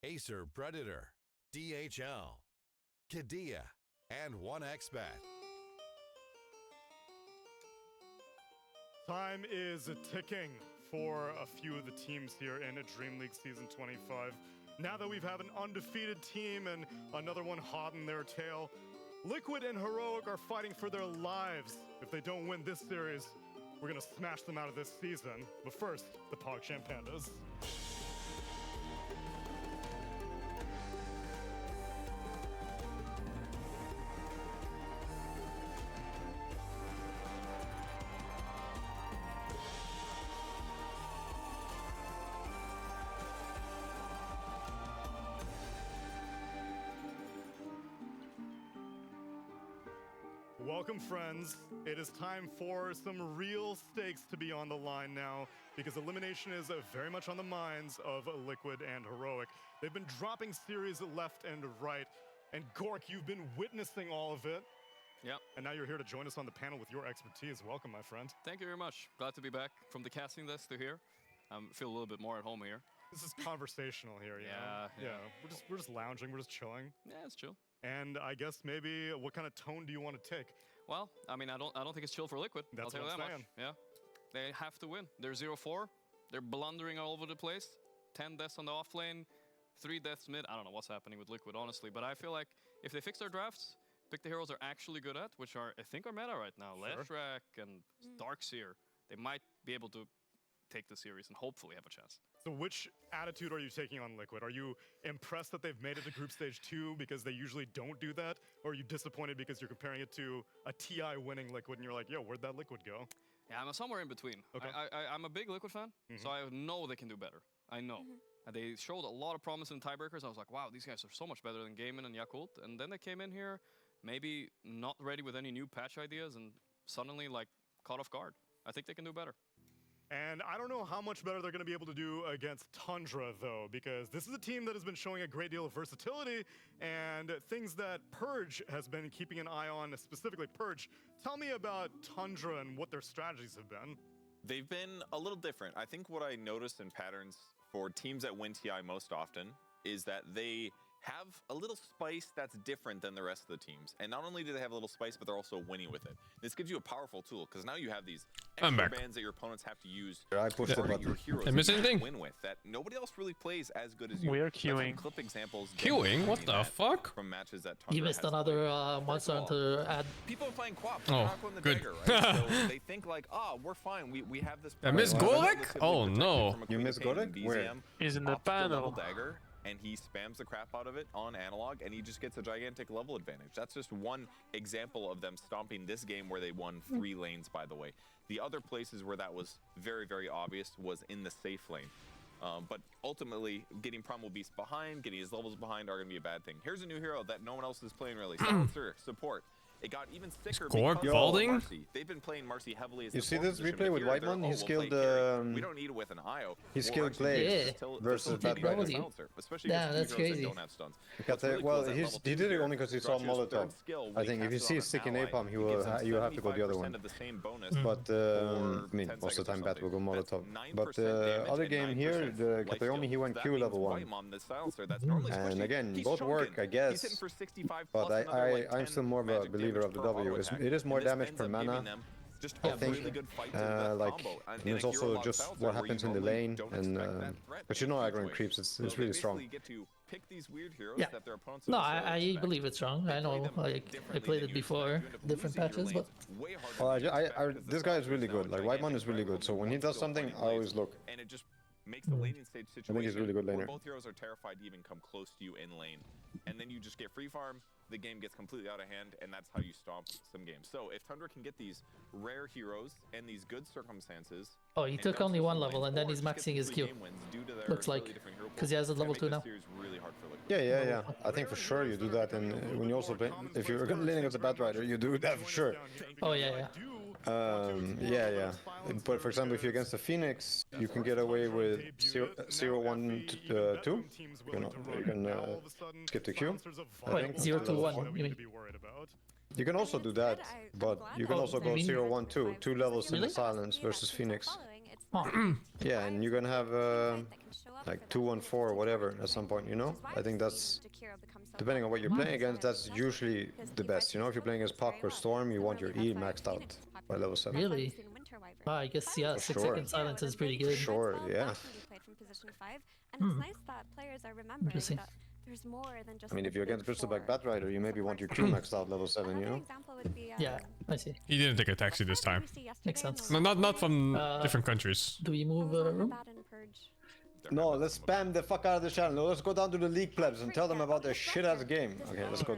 Acer Predator, DHL, Kadia, and 1xBet. Time is ticking for a few of the teams here in DreamLeague Season 25. Now that we've had an undefeated team and another one hot in their tail, Liquid and Heroic are fighting for their lives. If they don't win this series, we're gonna smash them out of this season. But first, the PogChamp Pandas. Welcome, friends. It is time for some real stakes to be on the line now, because elimination is very much on the minds of Liquid and Heroic. They've been dropping series left and right, and Gork, you've been witnessing all of it. Yep. And now you're here to join us on the panel with your expertise. Welcome, my friend. Thank you very much. Glad to be back from the casting desk to here. I feel a little bit more at home here. This is conversational here, you know? Yeah. We're just lounging, we're just chilling. Yeah, it's chill. And I guess maybe what kind of tone do you want to take? Well, I mean, I don't think it's chill for Liquid. That's I'll tell you what that I'm much. Yeah, they have to win. They're 0-4. They're blundering all over the place. 10 deaths on the off lane, 3 deaths mid. I don't know what's happening with Liquid, honestly. But I feel like if they fix their drafts, pick the heroes they're actually good at, which are, I think, are meta right now. Sure. Ledrak and Darkseer. They might be able to take the series and hopefully have a chance. So which attitude are you taking on Liquid? Are you impressed that they've made it to Group Stage 2 because they usually don't do that? Or are you disappointed because you're comparing it to a TI winning Liquid and you're like, yo, where'd that Liquid go? Yeah, I'm somewhere in between. Okay. I'm a big Liquid fan, so I know they can do better. I know. And they showed a lot of promise in tiebreakers. I was like, wow, these guys are so much better than Gaimin and Yakult. And then they came in here, maybe not ready with any new patch ideas, and suddenly, like, caught off guard. I think they can do better. And I don't know how much better they're going to be able to do against Tundra, though, because this is a team that has been showing a great deal of versatility and things that Purge has been keeping an eye on, specifically Purge. Tell me about Tundra and what their strategies have been. They've been a little different. I think what I noticed in patterns for teams that win TI most often is that they have a little spice that's different than the rest of the teams. And not only do they have a little spice, but they're also winning with it. This gives you a powerful tool, because now you have these extra bands that your opponents have to use I pushed the button. your heroes I miss anything? win with that nobody else really plays as good as you. We're That's some queuing. clip examples Queuing? What the fuck? from matches that Tundra You missed has another played. monster First of all, to add. people are playing co-op. Oh, They're not going the good. dagger, right? So they think like, oh, we're fine. We have this. I miss plan. We're Gorek? relatively Oh, protected no. from a You Queen miss of Pain Gorek? and Where? BZM. He's in the Opts the level panel. dagger, and he spams the crap out of it on analog, and he just gets a gigantic level advantage. That's just one example of them stomping this game where they won 3 lanes, by the way. The other places where that was very, very obvious was in the safe lane. But ultimately, getting Primal Beast behind, getting his levels behind are going to be a bad thing. Here's a new hero that no one else is playing really. Silencer, support. It got even sicker Gork because balding? of Marcy. They've been playing Marcy heavily as You the see support this position, replay but with here they're, Whiteman? oh, He we'll skilled play carry. We don't need it with an IO. He We'll skilled actually Glaive just versus facilitate Bad the Rider. silencer, especially Yeah, against that's heroes crazy. that don't have stuns. Because What's really cool well, is that level he 2 did it here only because he saw drops his Molotov. third skill when I he think if you casts see it a stick in on an napalm, ally. you It will gives him you have to go the other 75% one. of the same bonus But for I mean, 10 most of the time seconds or Bat will go something. Molotov. That's But 9% damage other and game here, 9% the life Katayomi, he steal. went That Q means level 1. Whitemon, the silencer, that's normally And squishy. again, He's both work, choking. I guess. He's hitting for 65 But plus another, like, I'm 10 still more of a magic believer damage of the per W. auto attack. It is more And this damage ends per up giving mana. them just I a think, really good fight to that like, combo. and In it's a hero also like just Falcon, what where happens you in the normally lane, don't and expect that threat but you in know a aggro and situation. creeps, it's So they really strong. basically get to pick these weird heroes Yeah. that their opponents No, don't necessarily I expect. believe it's wrong. I know, like, I played it before, different patches, but Well, this guy is really good. Like, Whitemon is really good. So when he does something, I always look. And it just makes the laning stage I think he's situation really good where laner. both heroes are terrified to even come close to you in lane. And then you just get free farm, the game gets completely out of hand, and that's how you stomp some games. So if Tundra can get these rare heroes and these good circumstances... oh, he and took bounce only through one some level lanes, and then or he's just get maxing some his free Q. game wins due to their Looks like, really different hero because he has a pools, level can 2 make now. this series really hard for Liquid. Yeah. I think for sure you do that, and when you also play, if you're laning as a Bat Rider, you do that for sure. Oh yeah. Yeah. But for example, if you're against a Phoenix, you can get away with 0-1-2. You can skip the Q. I Wait, think. 0-2-1, you mean? You can also do that, but you can also go 0-1-2, 2 levels in the silence versus Phoenix. Yeah, and you're gonna have like 2-1-4 or whatever at some point, you know? I think that's, depending on what you're playing against, that's usually the best. You know, if you're playing against Puck or Storm, you want your E maxed out by level 7. Really? Wow, I guess, yeah, 6 second silence is pretty good. Sure, yeah. Interesting. I mean, if you're against Bristleback Batrider, you maybe want your Q maxed out level 7, you know? Yeah, I see. He didn't take a taxi this time. Makes sense. No, not from different countries. Do we move room? No, let's spam the fuck out of the channel. No, let's go down to the League plebs and tell them about their shit-ass game. Okay, let's go.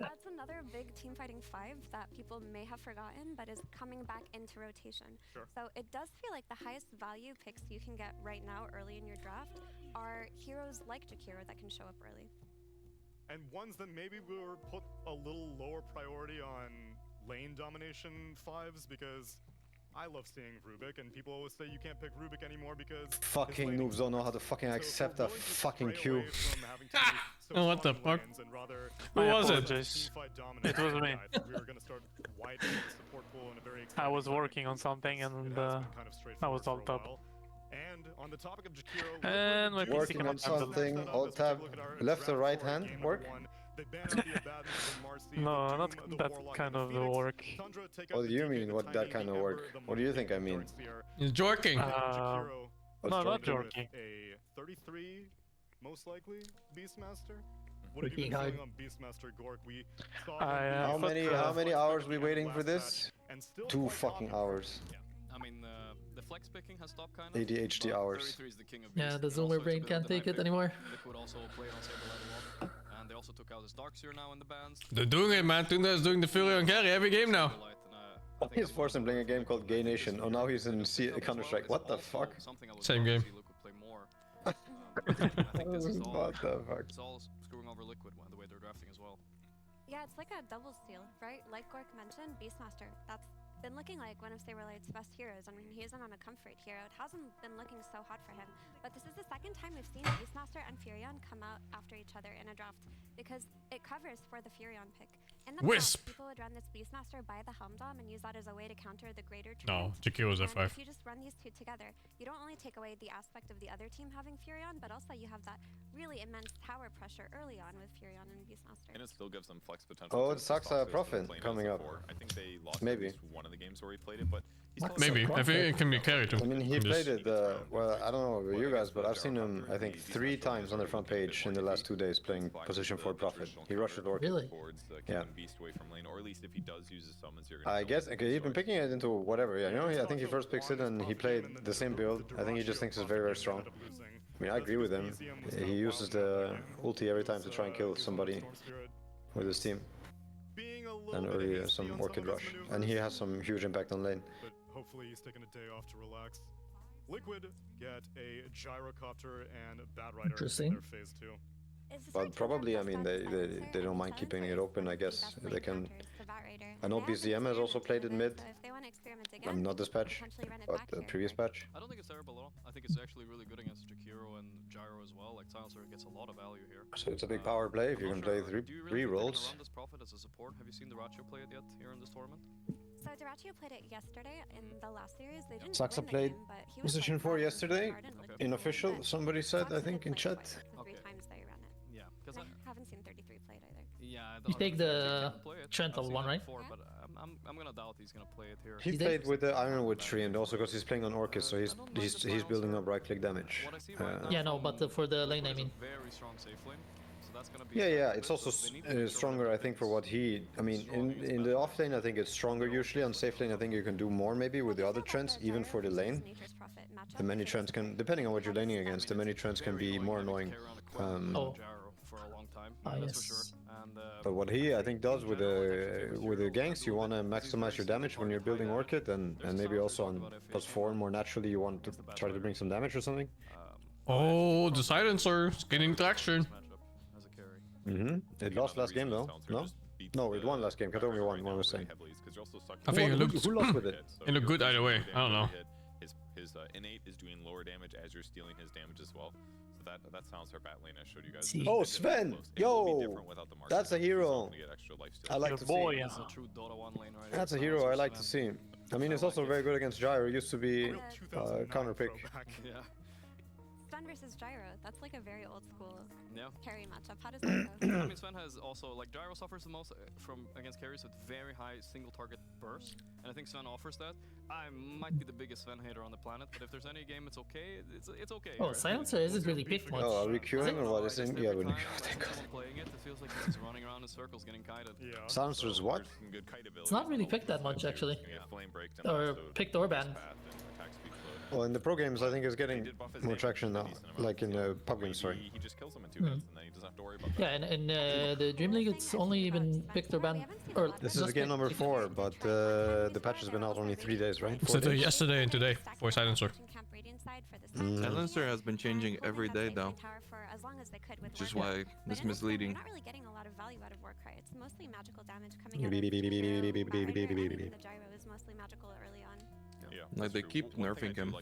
That's another big team fighting 5 that people may have forgotten, but is coming back into rotation. So it does feel like the highest value picks you can get right now early in your draft are heroes like Jakiro that can show up early. And ones that maybe were put a little lower priority on lane domination 5s, because I love seeing Rubik, and people always say you can't pick Rubik anymore because Fucking noobs don't know how to fucking accept a fucking Q. Oh, what the fuck? Who was it? It was me. I was working on something and I was all top. And on the topic of Jakiro, and my PC working on something, alt tab, left or right hand, work? No, not that kind of work. What do you mean, what that kind of work? What do you think I mean? He's jorking. No, not jorking. A 33, most likely, Beastmaster? What have you been feeling on Beastmaster Gork? We saw how many hours we waiting for this? 2 fucking hours. I mean, the flex picking has stopped kind of. ADHD hours. Yeah, the zoomer brain can't take it anymore. Liquid also played on Saber level up, and they also took out his Darkseer now in the bans. They're doing it, man. Tunda is doing the Fury on carry every game now. He's forced him playing a game called Gay Nation. Oh, now he's in Counter-Strike. What the fuck? Same game. I think this is all, what the fuck? It's all screwing over Liquid the way they're drafting as well. Yeah, it's like a double steal, right? Like Gork mentioned, Beastmaster, that's been looking like one of Saberlight's best heroes. I mean, he isn't on a comfort hero. It hasn't been looking so hot for him. But this is the second time we've seen Beastmaster and Furion come out after each other in a draft, because it covers for the Furion pick. In the past, people would run this Beastmaster by the Helm Dom and use that as a way to counter the greater No, trend. Jakiro's And F5. if you just run these two together, you don't only take away the aspect of the other team having Furion, but also you have that really immense tower pressure early on with Furion and Beastmaster. And it still gives them flex potential. Oh, it sucks Profit coming up. I think they lost maybe one of the games where he played it, but he's Maybe. I think it can be carried too. I mean, he played it, well, I don't know about you guys, but I've seen him, I think, 3 times on the front page in the last 2 days playing position 4 Prophet. He rushed it work. Really? Yeah. Beast away from lane, or at least if he does use his summons, you're I guess, okay, he's been picking it into whatever, yeah, you know, I think he first picks it and he played the same build. I think he just thinks it's very, very strong. I mean, I agree with him. He uses the ulti every time to try and kill somebody with his team. And early some Orchid Rush. And he has some huge impact on lane. But hopefully he's taking a day off to relax. Liquid get a Gyrocopter and Batrider in their phase 2. But probably, I mean, they don't mind keeping it open, I guess. They can... I know BZM has also played it mid. I'm not this patch, but the previous patch. I don't think it's terrible at all. I think it's actually really good against Jakiro and Gyro as well. Like, Silencer gets a lot of value here. So it's a big power play if you can play three rolls. Run this Prophet as a support? Have you seen Duratio play it yet here in this tournament? So Duratio played it yesterday in the last series. They didn't Saxa win the played game, but he was position 4 yesterday, in official, somebody said, I think, in chat. The 3 times they ran it. Yeah, because I haven't seen 33 played either. Yeah, You take the Trent level 1, right? Before, but I'm gonna doubt he's gonna play it here. He played with the Ironwood tree, and also because he's playing on Orchid, so he's building up right-click damage. Yeah, no, but for the lane, I mean. Very strong safe lane. So that's gonna be Yeah, it's also stronger, I think, for what he... I mean, in the off lane, I think it's stronger usually. On safe lane, I think you can do more, maybe, with the other trends, even for the lane. The many trends can... Depending on what you're laning against, the many trends can be more annoying. Yes. But what he, I think, does with the ganks, you want to maximize your damage when you're building Orchid, and maybe also on +4 more naturally, you want to try to bring some damage or something. Oh, the Silencer is getting traction. It lost last game though, no? No, it won last game. Katomi won, what I was saying. I think it looked... Who lost with it? It looked good either way, I don't know. His innate is doing lower damage as you're stealing his damage as well. So that sounds her bat lane I showed you guys. Oh, Sven! Yo! That's a hero! I like to see. That's a true Dota 1 lane right That's a hero I like to see. I mean, it's also very good against Gyro. It used to be counter pick. Yeah. Stun versus Gyro. That's like a very old school carry matchup. How does that I go? mean, Sven has also, like, Gyro suffers the most from against carries with very high single target burst, and I think Sven offers that. I might be the biggest Sven hater on the planet, but if there's any game it's okay, it's okay. Oh, right? Silencer isn't really picked much. Oh, are we queuing or what? Is it? Yeah, we're Playing it, it feels like he's just running around in circles getting kited. Yeah. Silencer's what? It's not really picked that much, actually. Or picked or banned. Well, in the pro games, I think it's getting more traction now. Like in the pub games, sorry. He just kills them in 2 minutes, and then he doesn't have to worry about that. Yeah, in the DreamLeague, it's only been picked or banned. Or This is game number 4, but the patch has been out only 3 days, right? 4 So days? yesterday and today for Silencer. Silencer has been changing every day though, which is why it's misleading. You're not really getting a lot of value out of Warcry. It's mostly magical damage coming out of the Gyro is mostly magical early on. Like they keep nerfing him.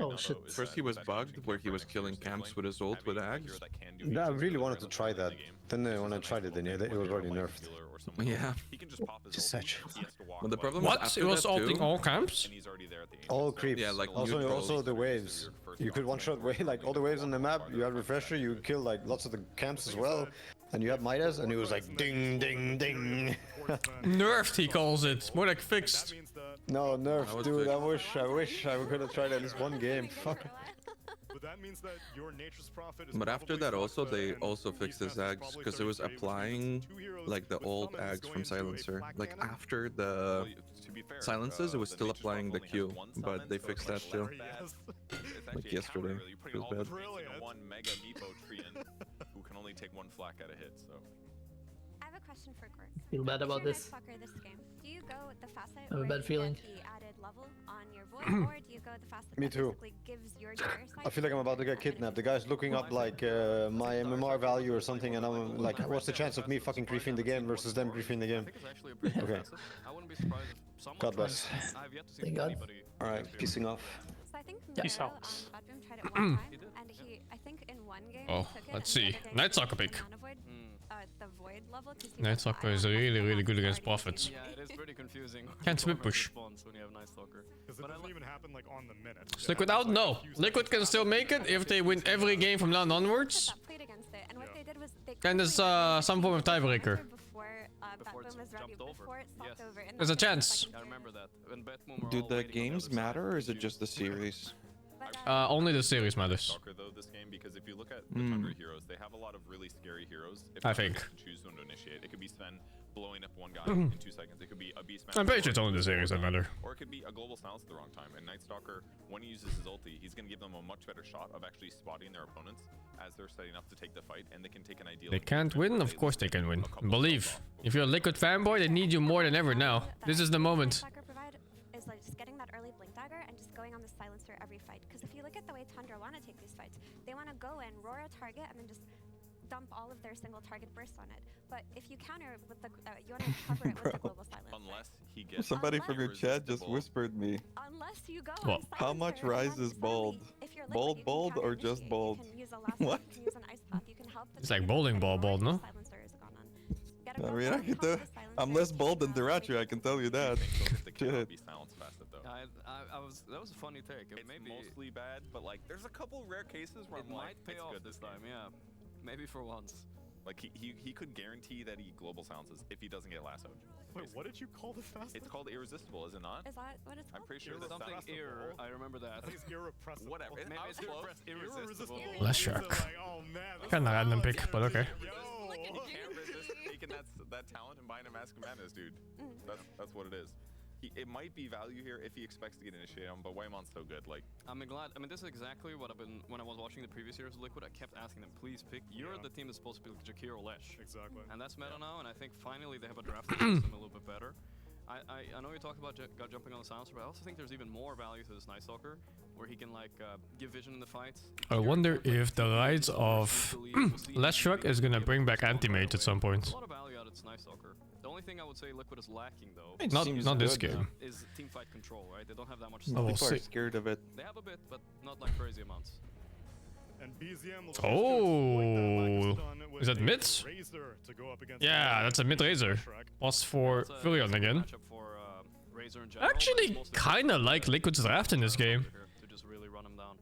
Oh shit. First he was bugged, where he was killing camps with his ult with Ags. No, I really wanted to try that. Then when I tried it, then it was already nerfed. Yeah. Just such. But the problem What? was It was ulting too, all camps? All creeps. Yeah, like also neutrals. the waves. You could one-shot wave like all the waves on the map. You had Refresher. You kill like lots of the camps as well. And you had Midas, and it was like ding, ding, ding. Nerfed, he calls it. More like fixed. No, nerf, dude. I wish I could have tried at least one game. Fuck. But that means that your nature's prophet is But after probably that also faster they and also fixed his Ags because it was applying like the old Ags from Silencer. Like after the silences it was still applying the Q, but they fixed that too. Like yesterday. It was bad. One mega Meepo Trian who can only take 1 flak at a hit, so. I have a question for Gork. Feel bad about If you're this. Nightstalker this game, do you go with the facet I have a where bad you feeling. get the added level on your void, or do you go with the facet Me that too. basically gives your Gyro I feel like I'm about to get kidnapped. The guy's looking up like my MMR value or something, and I'm like, what's the chance of me fucking griefing the game versus them griefing the game? Okay. I wouldn't be surprised if someone God bless. I've yet to see Thank God. anybody. Alright, peacing off. So I think Peace Miro, out. Badroom tried it one time, and he, I think in one game, Oh, took it, let's and the see. other game Night he Soccer used pick. the mana void, the void level, 'cause he Night was Soccer like, is really good against Prophets. Yeah, it is pretty confusing. Can't split push. When you have Night Stalker. Because it doesn't even happen like on the minute. Is Liquid out? No. Liquid can still make it if they win every game from now on onwards. that played against it, and what they did was they Then there's some form of tiebreaker. before Batboom was ready, before it swapped over. And There's a that's the chance. second I remember that. When Batboom were Do all the waiting on games other side. matter or is it just the series? Only the series matters. Stalker though this game, because if you look at the Thunder heroes, they have a lot of really scary heroes. If I you think. can choose when to initiate. It could be Sven blowing up one guy in 2 seconds. It could be a Beastmaster. I'm pretty sure it's only the series that matter. Or it could be a global silence at the wrong time. And Night Stalker, when he uses his ulti, he's going to give them a much better shot of actually spotting their opponents as they're setting up to take the fight, and they can take an ideal. They can't win? Of course they can win. Believe. If you're a Liquid fanboy, they need you more than ever now. This is the moment. Is like just getting that early blink dagger and just going on the silencer every fight. Because if you look at the way Tundra want to take these fights, they want to go and roar a target and then just dump all of their single target bursts on it. But if you counter with the, you want to cover it with the global silence. Unless he gets Somebody from your chat just whispered me. Unless you go What? on How much silencer, rise is bold? if you're liquid, Bold, you can bold, or counter just initiate. bold? You can use a last What? You can use an ice path. You can help the It's like target bowling get ball, more bold, no? silencer is gone on. Get a I global mean, I silence, can help tell. the silencer, I'm less take bold than out the Dirachi, I can tell you that. Shit. Be silenced fast though. That was a funny take. It's Maybe mostly bad, but like there's a couple rare cases where it I'm like, might pay it's off good this time. Yeah, maybe for once. Like he could guarantee that he global silences if he doesn't get lassoed. Wait, what did you call the fast? It's called irresistible, is it not? Is that what it's called? I'm pretty sure that's Something ear. I remember that. I think it's irrepressible. Whatever. Maybe I was it's close. irresistible. Less shock. Like, oh man. Kinda random pick, but okay. You can't resist taking that talent and buying a Mask of Madness, dude. That's what it is. It might be value here if he expects to get initiated on, but Waymon's so good. Like, I'm glad. I mean, this is exactly what I've been when I was watching the previous years of Liquid. I kept asking them, please pick. You're the team that's supposed to be like Jakiro Lesh. Exactly. And that's meta now, and I think finally they have a draft system a little bit better. I know you talked about God jumping on the silencer, but I also think there's even more value to this Night Stalker, where he can like give vision in the fights. I wonder if the rise of Less Shrug is gonna bring back Anti-Mage at some point. A lot of value out of this Night Stalker. The only thing I would say Liquid is lacking though, Not this game. is team fight control, right? They don't have that much Oh, we'll stuff. see. People are scared of it. They have a bit, but not like crazy amounts. And BZM will Oh, is that mid? Razor to go up against Yeah, that's a mid Razor. Plus for Furion again. Matchup for Razor in general. Actually, kind of like Liquid's draft in this game. To just really run him down.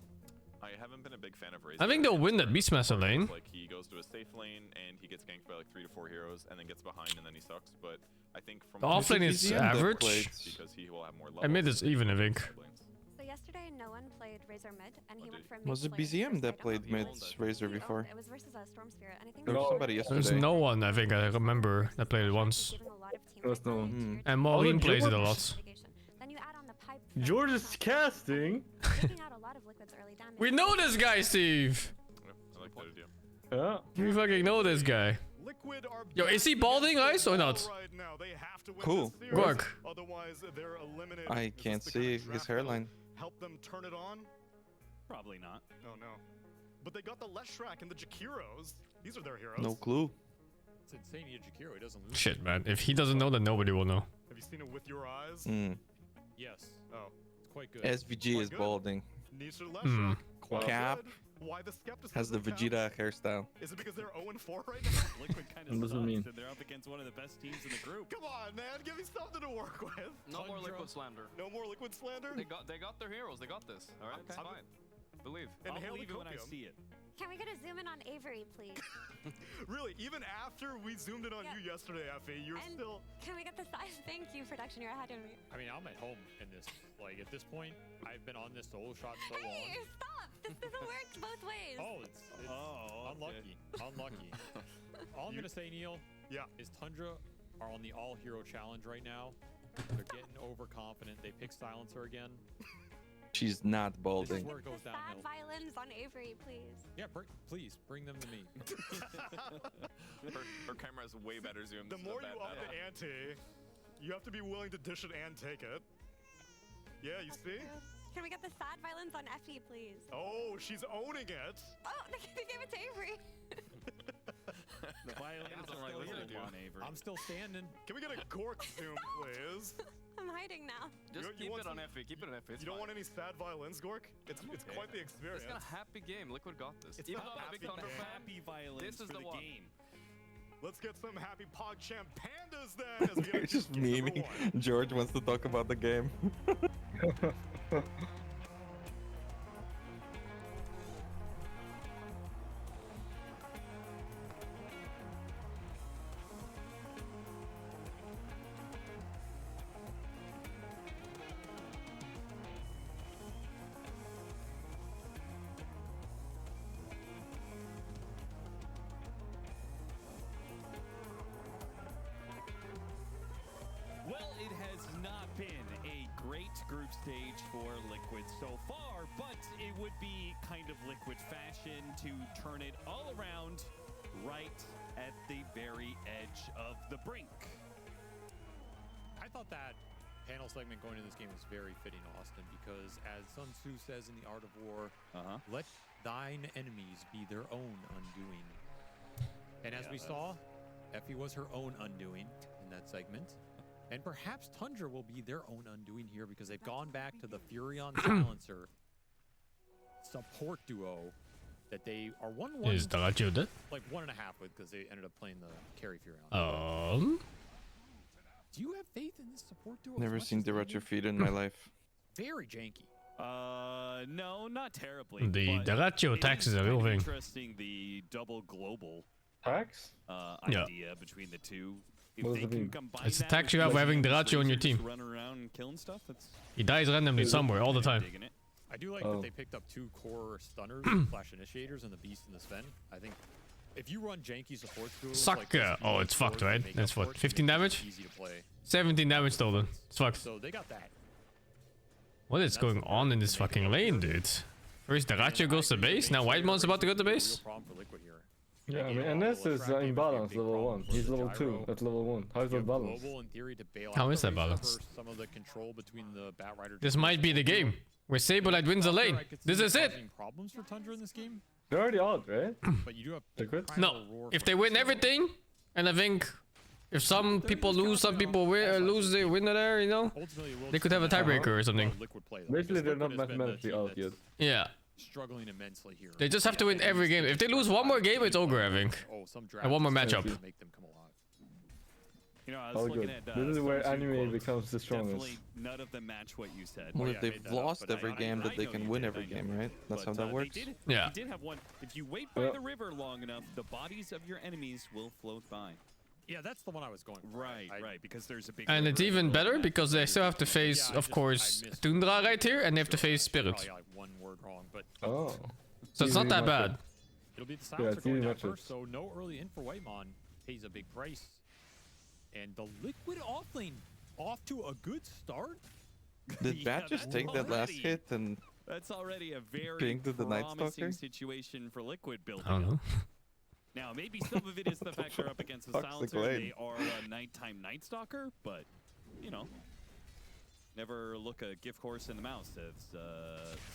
I haven't been a big fan of Razor. I think they'll win that Beastmaster lane. Like he goes to a safe lane and he gets ganked by like 3 to 4 heroes and then gets behind and then he sucks. But I think from The offlane is average. because he will have more levels. And mid is even, I think. So yesterday, no one played Razor mid, and he went for mid. Was it BZM that played mid Razor before? It was versus a Storm Spirit, and I think There was somebody yesterday. There's no one, I think, I remember that played it once. There was no one. And Maureen plays it a lot. Then you add on the pipe. George is casting. Taking out a lot of Liquid's early damage. We know this guy, Steve! I like that idea. Yeah. We fucking know this guy. Yo, is he balding, guys, or not? Cool. Gork. Otherwise, they're eliminated. I can't see his hairline. Help them turn it on? Probably not. No, no. But they got the Leshrak and the Jakiros. These are their heroes. No clue. It's insane. He had Jakiro. He doesn't lose. Shit, man. If he doesn't know, then nobody will know. Have you seen it with your eyes? Yes. Oh. It's quite good. SVG is balding. Nisha Leshrak. Cap Why the skepticism? has the Vegeta hairstyle. Is it because they're 0-4 right now? Liquid kind What of does it sucks, mean? and they're up against one of the best teams in the group. Come on, man. Give me something to work with. No more Liquid slander. No more Liquid slander? They got their heroes. They got this. All right, it's fine. Believe. I'll believe it when I see it. Can we get a zoom in on Avery, please? Really, even after we zoomed in on you yesterday, Effie, you're And still... Can we get the size? Thank you, production. You're ahead of me. I mean, I'm at home in this. Like, at this point, I've been on this solo shot so long. Hey, stop! This doesn't work both ways. Oh, it's unlucky. Unlucky. All I'm gonna say, Neil, is Tundra are on the all-hero challenge right now. They're getting overconfident. They pick Silencer again. She's not This is balding. where it goes Sad downhill. violins on Avery, please. Yeah, please bring them to me. her camera has way better zoom. The more you up the ante, you have to be willing to dish it and take it. Yeah, you see? Can we get the sad violins on Effie, please? Oh, she's owning it. Oh, they gave it to Avery. The violins are still here, on Avery. I'm still standing. Can we get a Gork zoom, please? I'm hiding now. Just keep it on Effie. Keep it on Effie. You don't want any sad violins, Gork? It's quite the experience. It's got a happy game. Liquid got this. It's Even not though I'm a big happy Thunder fan, Happy violins this is for the the one. game. Let's get some happy PogChamp pandas then. As we They're get just game number memeing. one. George wants to talk about the game. Well, it has not been a great group stage for Liquid so far, but it would be kind of Liquid fashion to turn it all around right at the very edge of the brink. I thought that panel segment going into this game was very fitting, Austin, because as Sun Tzu says in The Art of War, let thine enemies be their own undoing. And as we saw, Effie was her own undoing in that segment. And perhaps Tundra will be their own undoing here because they've gone back to the Furion Silencer support duo that they are 1-1. Is Daracho dead? Like 1.5 with because they ended up playing the carry Furion. Do you have faith in this support duo? Never seen Daracho feed in my life. Very janky. No, not terribly. The but Daracho it tax is a kind real of thing. Interesting, the double global tax idea between the two. If What they does it can mean? combine It's a that tax with you have for like having these Daracho on your lasers team. to run around and killing stuff. He dies randomly somewhere all the time. I do like Oh. that they picked up 2 core stunners slash initiators and the beast and the Sven. I think if you run janky support duos Suck. like this, Oh, it's fucked, right? That's what, 15 damage? easy to play. 17 damage stolen. It's fucked. So they got that. What is going on in this fucking lane, dude? First Daracho goes to base, now Whitemon's about to go to base? Problem for Liquid here. Yeah, I mean, NS is imbalanced level 1. He's level 2 at level 1. How is that balanced? Global in theory to bail How out is the that Razor balanced? for some of the control between the Batrider. This might be the game where Saberlight wins the lane. This is it. Problems for Tundra in this game, They're already out, right? but you do have Liquid? No, if they win everything, and I think if some people lose, some people lose, they win there, you know? They could have a tiebreaker or something. Basically, they're not mathematically out yet. Yeah. struggling immensely here. They just have to win every game. If they lose one more game, it's over, I think. Oh, some And one more draft matchup. make them come alive. You know, I was All looking good. at This is where some anime quotes. becomes the strongest. Definitely none of them match what you said. Well, Oh, if yeah, I they've made that up, lost but every game, I that they know can you win did, every I know. game, right? That's But, how that works. They did, Yeah. You did have one. If you wait by the river long enough, the bodies of your enemies will float by. Yeah, that's the one I was going for. Right, because there's a big. And it's river even in the better map. because they still have to face, of course, Tundra right here, and they have to face Spirit. Probably got one word wrong, but Oh. So it's not that bad. it'll be the Yeah, silencer it's easy going down matchups. first, so no early in for Whitemon pays a big price. And the Liquid offlane off to a good start. Did Yeah, Bat just that's take that last already- hit and That's already a very ping to the Night promising Stalker? situation for Liquid building. I don't know. Now, maybe some of it is the fact they're up against the Fuck's the silencer. Glade? They are a nighttime Night Stalker, but, you know, never look a gift horse in the mouth, says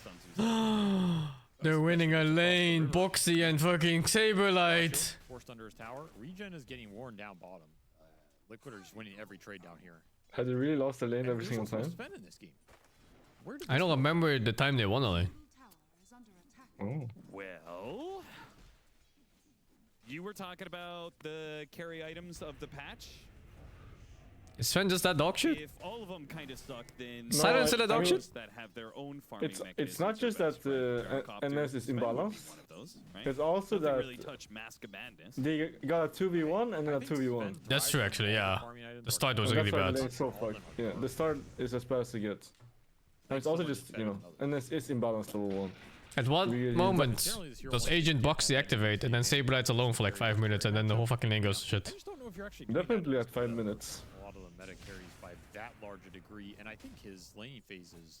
Sun Tzu. They're winning a lane, Boxy and fucking Saberlight. Forced under his tower. Regen is getting worn down bottom. Liquid are just winning every trade down here. Has he really lost the lane And every there's single also time? Sven in this game. Where did I don't remember the time they won a lane. Oh. Well, you were talking about the carry items of the patch. Is Sven just that dog shit? If all of them kind of suck, then Silence in the dog shit? that have their own farming It's not just that NS is imbalanced. It's also Nothing that really touch Mask of Madness. they got a 2v1 and then a 2v1. That's true, actually, yeah. The start was And really that's why bad. the lane's so fucked. Yeah, the start is as bad as it gets. And it's also just, you know, NS is imbalanced level 1. At what Really moment does Agent Boxy activate and then Saberlight's alone for like 5 minutes and then the whole fucking lane goes to shit? Definitely at 5 minutes. A lot of the meta carries by that large a degree, and I think his laning phase is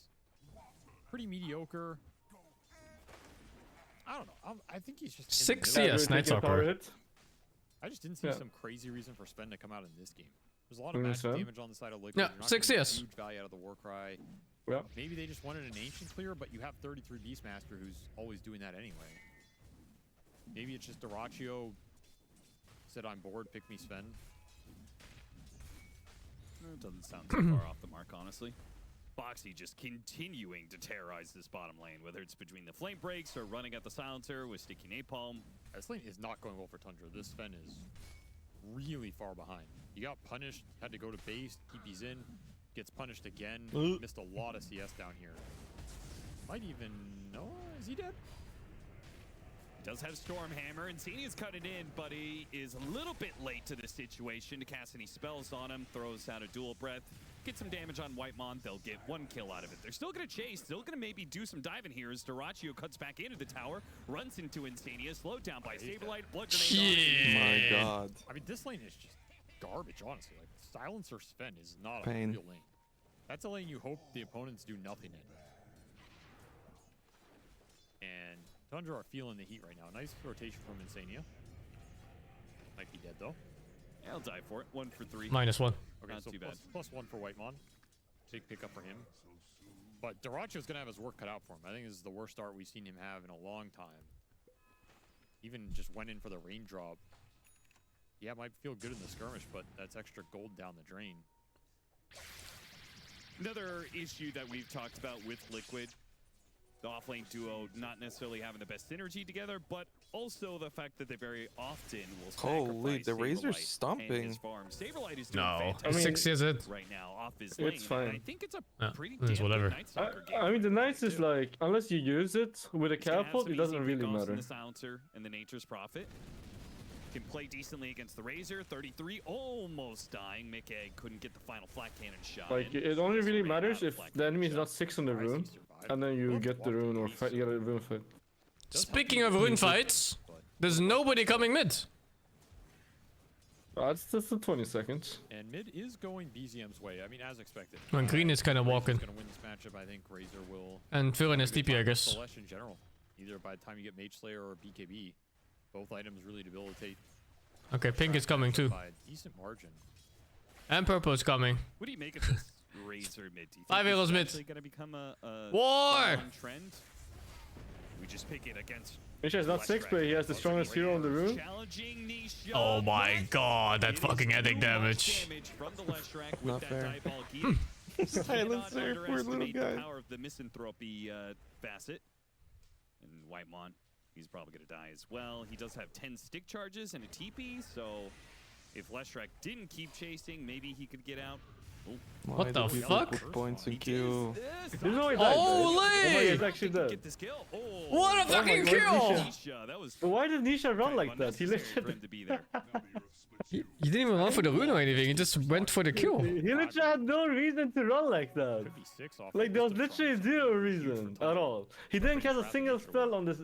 pretty mediocre. I don't know. I think he's just in the 6 middle. CS Night Stalker. I just didn't see Yeah. some crazy reason for Sven to come out in this game. There's a lot Mm, of match Sven? damage on the side of Liquid. Yeah, You're not 6 getting CS. Huge value out of the Warcry. Yeah. Maybe they just wanted an Ancient clear, but you have 33 Beastmaster who's always doing that anyway. Maybe it's just Dyrachio said, I'm bored, pick me Sven. It doesn't sound too far off the mark, honestly. Boxy just continuing to terrorize this bottom lane, whether it's between the flame breaks or running at the silencer with sticky napalm. This lane is not going well for Tundra. This Sven is really far behind. He got punished, had to go to base, TP's in, gets punished again, missed a lot of CS down here. Might even, no, is he dead? Does have Stormhammer, and Xenia's cut it in, but he is a little bit late to this situation to cast any spells on him, throws out a dual breath, get some damage on Whitemon, they'll get 1 kill out of it. They're still gonna chase, still gonna maybe do some diving here as Dyrachio cuts back into the tower, runs into Insania, slowed down by Saberlight, blood grenade. My god. I mean, this lane is just garbage, honestly. Like, Silencer Sven is not Pain. a real lane. That's a lane you hope the opponents do nothing in. And Tundra are feeling the heat right now. Nice rotation from Insania. Might be dead, though. Yeah, I'll die for it. 1 for 3. -1. Okay, Not so too bad. +1 for Whitemon. Big pickup for him. But Dyrachio's going to have his work cut out for him. I think this is the worst start we've seen him have in a long time. Even just went in for the raindrop. Yeah, it might feel good in the skirmish, but that's extra gold down the drain. Another issue that we've talked about with Liquid, the offlane duo not necessarily having the best synergy together, but also the fact that they very often will Holy, sacrifice the Razor's Saberlight and stomping. his farm. Saberlight is doing No, fantastic 6 CS it. right now off his lane. It's fine. And I think it's a Yeah, pretty it's damn whatever. good Night Stalker game. I mean, the Knights is like, unless you use it with a He's gonna have catapult, some it doesn't easy really pickoffs in matter. The silencer and the Nature's Prophet can play decently against the Razor. 33, almost dying. Mickey couldn't get the final flat cannon shot. Like, in. it only really matters if the enemy is not 6 on the rune, and then you get the rune or fight, you get a rune fight. Speaking of rune fights, there's nobody coming mid. It's just the 20 seconds. And mid is going BZM's way. I mean, as expected. When green is kind of walking. Going to win this matchup. I think Razor will. And fill in his have a good TP, I time with guess. Celeste in general. Either by the time you get Mage Slayer or BKB, both items really debilitate. Okay, pink is coming too. By a decent margin. And purple is coming. What do you make of this Razor mid? Do you think 5 this arrows is mid. actually going to become a War! full-on trend? We just pick it against. Misha is not 6, but he has the strongest hero on the rune. Challenging Nisha. Oh my god, that fucking headache damage. From the Leshrac with Not that fair. diabolic heat. Silencer, Cannot poor little underestimate guy. the power of the misanthropy facet. And Whitemon, he's probably going to die as well. He does have 10 stick charges and a TP, so If Leshrac didn't keep chasing, maybe he could get out. Oh. What the fuck? Points in queue. He's only died, Holy! he's actually dead. Get this kill. Oh, What a fucking kill! Nisha, that was But why did Nisha run like that? He literally... to be there. He didn't even run for the rune or anything, he just went for the kill. He literally had no reason to run like that. Like there was literally zero reason at all. He didn't cast a single spell on this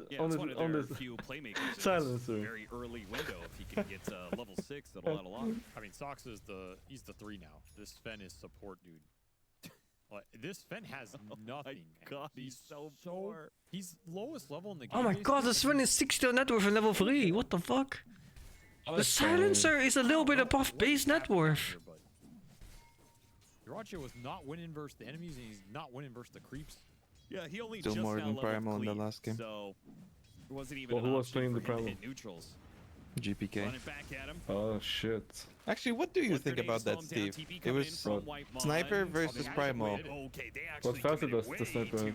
silencer. Very early window. If he can get level 6, that'll add a lot. I mean, Sox is he's the 3 now. This Sven is support dude. This Sven has nothing. God, he's so poor. He's lowest level in the game. Oh my god, the Sven is 60 on net worth and level 3, what the fuck? The silencer is a little bit above base net worth. Duracho was not winning versus the enemies, and he's not winning versus the creeps. Yeah, he only Still just more now than leveled Primal in the clean, last game. So it wasn't even Well, an who was option playing for the him to Primal? hit neutrals. GPK. Running back at him. Oh shit. Actually, what do you think about that, Steve? It was Sniper versus Primal. Okay, they What faster does the sniper?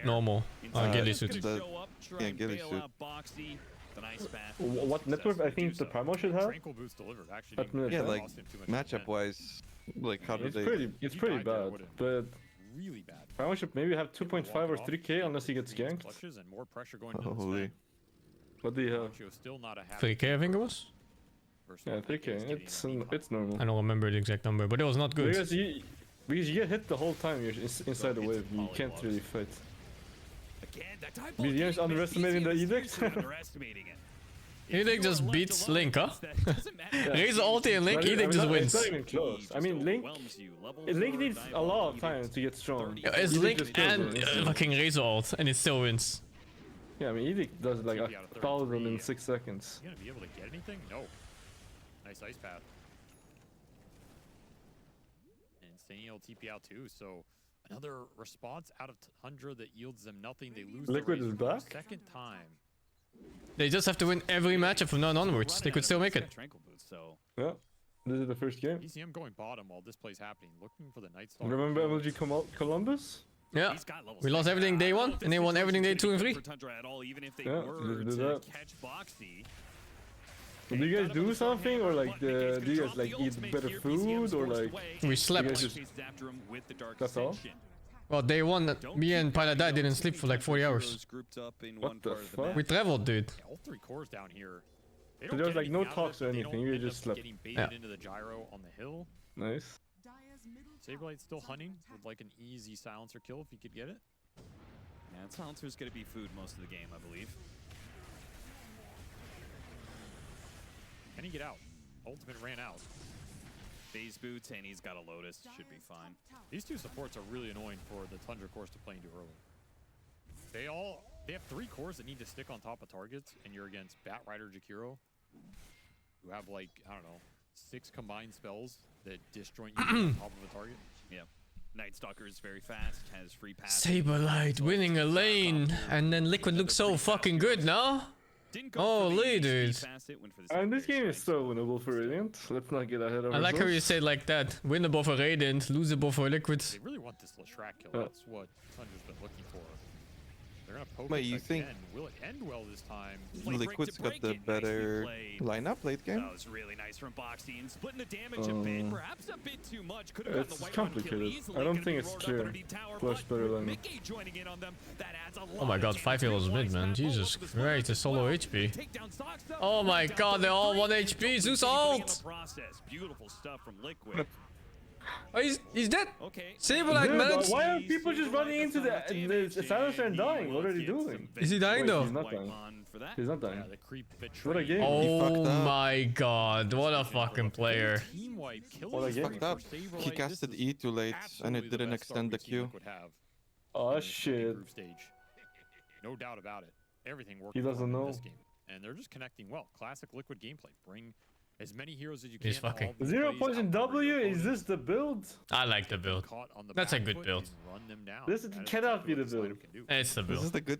Normal. Ghillie suit. Yeah, Ghillie suit. What network I think the Primal should have? Tranquil boots delivered. Actually, Yeah, like matchup-wise, like how do they? It's pretty bad, but really bad. Primal should maybe have 2.5 or 3k unless he gets ganked. Clutches and more pressure going into the Holy. What do you have? Duracho still not a happy 3k I think it was? Yeah, 3k. It's normal. I don't remember the exact number, but it was not good. Because you get hit the whole time you're inside the wave. You can't really fight. BDM is underestimating the edict. Edict just beats Link, huh? Razor ulti and Link, Edict just wins. It's not even close. I mean, Link needs a lot of time to get strong. Yeah, it's Link and fucking Razor ult, and it still wins. Yeah, I mean, Edict does like 1,000 in 6 seconds. You gonna be able to get anything? No. Nice ice path. And Saniel TP out too, so another response out of Tundra that yields them nothing. They lose Liquid the race is for the back? second time. They just have to win every matchup from now onwards. They could still make it. Yeah, this is the first game. ECM going bottom while this play's happening, looking for the Night Stalker. Remember MLG Columbus? Yeah, we lost everything day 1, and they won everything day 2 and 3. Yeah, just do that. Do you guys do something, or like do you guys like eat better food, or like We slept. That's all? Well, day 1, me and Paladai didn't sleep for like 40 hours. What the fuck? We traveled, dude. All 3 cores down here. They So don't there was get like no anything out of talks it, or but they anything. don't You end just up slept. getting baited Yeah. into the gyro on the hill. Nice. Saberlight's still hunting with like an easy silencer kill if he could get it. Yeah, silencer's gonna be food most of the game, I believe. Can he get out? Ultimate ran out. Phase boots, and he's got a Lotus. Should be fine. These 2 supports are really annoying for the Tundra cores to play into early. They have 3 cores that need to stick on top of targets, and you're against Batrider Jakiro, who have like, I don't know, 6 combined spells that disjoint you on top of a target. Yeah. Night Stalker is very fast, has free pass. Saberlight winning a lane, and then Liquid looks so fucking good, no? Holy dude. And this game is so winnable for Radiant. Let's not get ahead of I like how you ourselves. say it like that. Winnable for Radiant, losable for Liquid. They really want this Leshrac kill. That's what Tundra's been looking for. They're gonna poke Wait, it you think again. Will it end well this time? Liquid's got the better lineup late game? That was really nice from Boxy and splitting the damage a bit, perhaps a bit too much. Could have gotten the It's white run kill complicated. easily. I don't Gonna think be it's roared up clear. underneath tower, Flush but better with than Mickey joining in on them, that adds a Oh my lot god, of 5 healers mid, man. Jesus Christ, a solo HP. Oh my god, they're all 1 HP. Zeus ult! Beautiful stuff from Liquid. Oh, he's dead. Okay. Saberlight, Dude, man. why are people just running into the silencer and dying? What are they doing? Is he dying Wait, though? He's not dying. He's not dying. The creep What a game. Oh my god, what a fucking player. Team wipe kills. What a game. Fucked up. He casted E too late, and it didn't extend the queue. Oh shit. Group stage. No doubt about it. Everything worked He doesn't in know. this game. And they're just connecting well. Classic Liquid gameplay. Bring as many heroes as you He's can. fucking- 0 points in W? Is this the build? I like the build. That's a good build. This cannot be the build. It's the This is build. the good.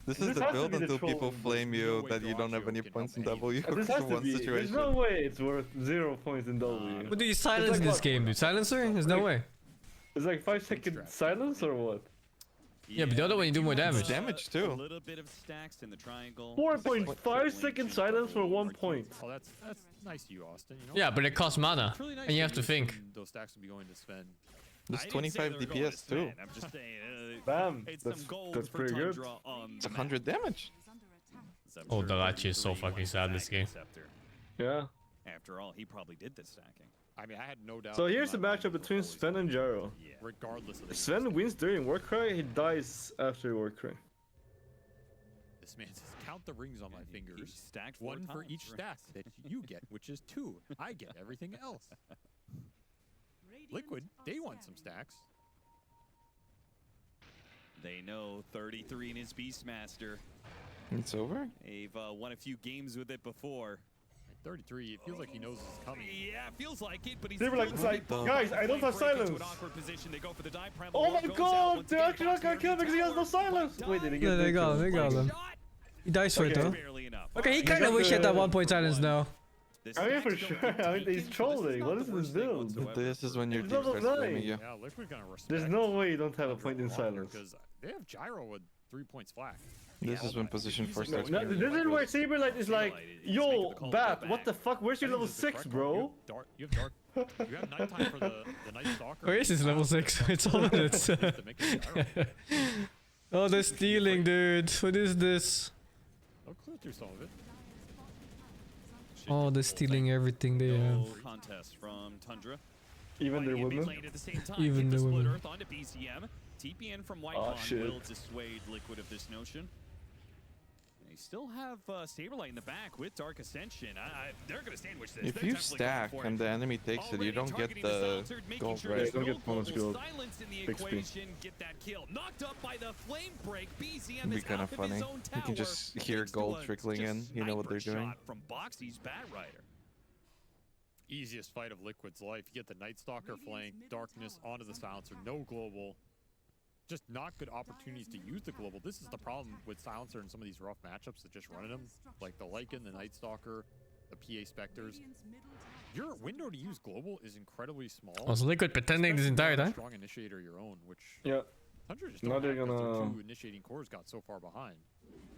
This is This the has to build be the until troll people build. flame you that you don't have any points in W This for has to one be. There's situation. no way it's worth 0 points in W. What do you silence like this what? game, dude? Silencer? There's no way. It's like 5-second silence or what? Yeah, but the other one you do more damage. Damage A too. little bit of stacks in the triangle. 4.5 second silence for 1 point. Oh, that's Nice to you, Austin. You know? Yeah, but it costs mana, Really nice and you have to that think. Those stacks will be going to Sven. There's 25 DPS too. I'm just saying, Bam. it's That's some gold that's for pretty good. Tundra on It's the map. 100 damage. I'm Oh, sure Darachi is so 33 fucking wants sad the this game. Scepter. Yeah. After all, he probably did the stacking. I mean, I had no doubt. So here's the matchup between Sven and Gyro. Regardless of the Sven wins during Warcry, he dies after Warcry. This man says, count the rings on my fingers. Stacked 4 one for times, each right? stack that you get, which is 2. I get everything else. Liquid, they want some stacks. They know 33 in his Beastmaster. It's over? They've won a few games with it before. At 33, it feels like he knows it's coming. Yeah, feels like it, but he's They were like, still it's like, pretty guys, far. I don't have Break into silence. an awkward position. They go for the dive. Oh my god, they're actually not gonna kill because he has no silence. Wait, did he get Yeah, they got him. They got him. He dies for it though. Okay, he kind of wish he had that 1 point silence now. I mean, for sure. I mean, he's trolling. What is this build? This is when your It's team level starts 9. blaming you. Yeah, Liquid gonna respect. There's no way you don't have a point in silence. Because they have Gyro with 3 points flat. This is when position 4 No, starts. no, being this is where Saberlight is like, yo, Bat, what the fuck? Where's your level 6, bro? You have dark. You have nighttime for the Night Stalker. Where is his level 6? It's all minutes. Oh, they're stealing, dude. What is this? They'll clear through some of it. Oh, they're stealing everything they have. Contest from Tundra. Even their women? At the same time, Even the the split women. Earth onto BCM. TPN from White Oh, Pawn shit. will dissuade Liquid of this notion. They still have Saberlight in the back with Dark Ascension. They're going to sandwich this. If They're you definitely stack going for and it. the enemy takes it, you don't get Targeting the silencer, making gold, sure right? there's don't no get bonus global gold. silence in the Big speed. equation. Get that kill. Knocked up by the flame break. BCM It'd be is kind out of of his funny. own You can tower, just hear thanks to gold a trickling in. just You know what they're sniper doing. shot from Boxy's Bat Rider. Easiest fight of Liquid's life. You get the Night Stalker flank, Darkness onto the Silencer, no global. Just not good opportunities to use the global. This is the problem with Silencer and some of these rough matchups that just running them. Like the Lycan, the Night Stalker, the PA Spectres. Your window to use global is incredibly small. Was Liquid pretending this entire time? Strong initiator your own, which Yeah. Tundra just Now don't they're have 'cause their gonna 2 initiating cores got so far behind.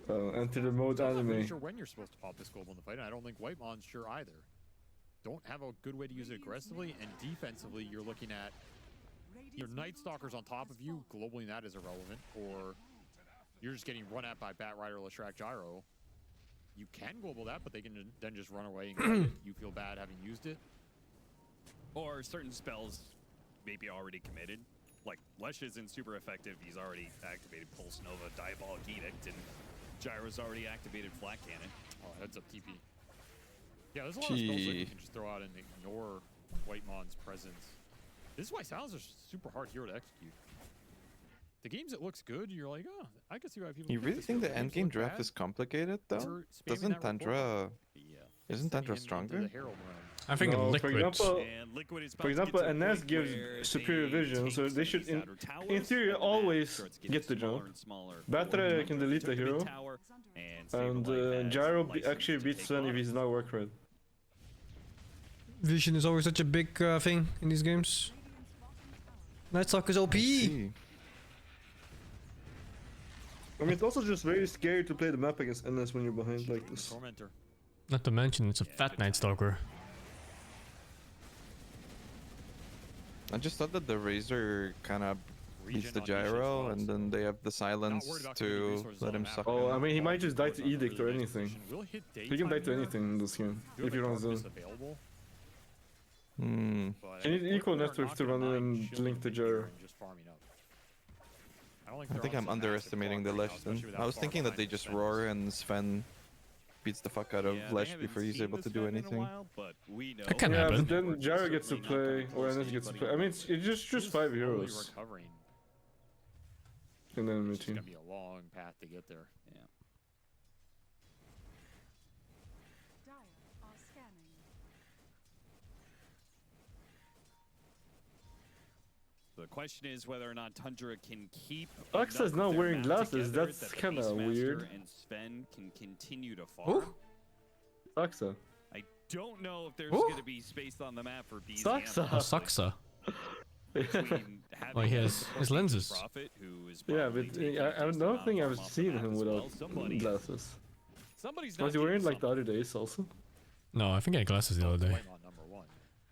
enter the mode I'm not really anime. sure when you're supposed to pop this global in the fight, and I don't think Whitemon's sure either. Don't have a good way to use it aggressively, and defensively, you're looking at your Night Stalkers on top of you, globally that is irrelevant, or you're just getting run at by Bat Rider, Leshrac, Gyro. You can global that, but they can then just run away and get it. You feel bad having used it. Or certain spells maybe already committed. Like Lesh isn't super effective. He's already activated Pulse Nova, Diabolic Edict, and Gyro's already activated Flat Cannon. Oh, heads up TP. Yeah, there's a lot of spells that you can just throw out and ignore Whitemon's presence. This is why Silencer's super hard hero to execute. The games it looks good, you're like, oh, I can see why people. You pick really this think hero. the Games endgame look draft bad. is complicated though? We're spamming Doesn't that Tundra... Isn't Tundra stronger? I think No, Liquid. For example, NS gives superior vision, so they should, in theory, always get the jump. Batra can delete the hero, and Gyro actually beats Sven if he's not work red. Vision is always such a big thing in these games. Night Stalker's OP! I mean, it's also just very scary to play the map against NS when you're behind like this. Tormentor. Not to mention, it's a fat Night Stalker. I just thought that the Razor kind of beats the Gyro, and then they have the silence to let him suck. Oh, in. I mean, he might just die to Edict or anything. He can die to anything in this game if you run zone. Hmm. You need equal network to run in and link the Gyro. I think I'm underestimating the Lesh then. I was thinking that they just roar and Sven beats the fuck out of Lesh before he's able to do anything. That can Yeah, happen. but then Gyro gets to play, or NS gets to play. I mean, it's just choose 5 heroes. And then It's team. gonna be a long path to get there. Yeah. The question is whether or not Tundra can keep. Aksa's enough not of their wearing map glasses, together that's that the kinda Beastmaster weird. And Sven can continue to farm. Saksa. I don't know if there's Who? going to be space on the map for BZM. Saksa. Oh, Saksa. Between Oh, he has his lenses. Prophet, who is Yeah, probably but taking I just don't about think farm I've off the seen map him as without well. Somebody- glasses. Somebody's Was not he wearing getting like the other days also? No, I think I had glasses the other day.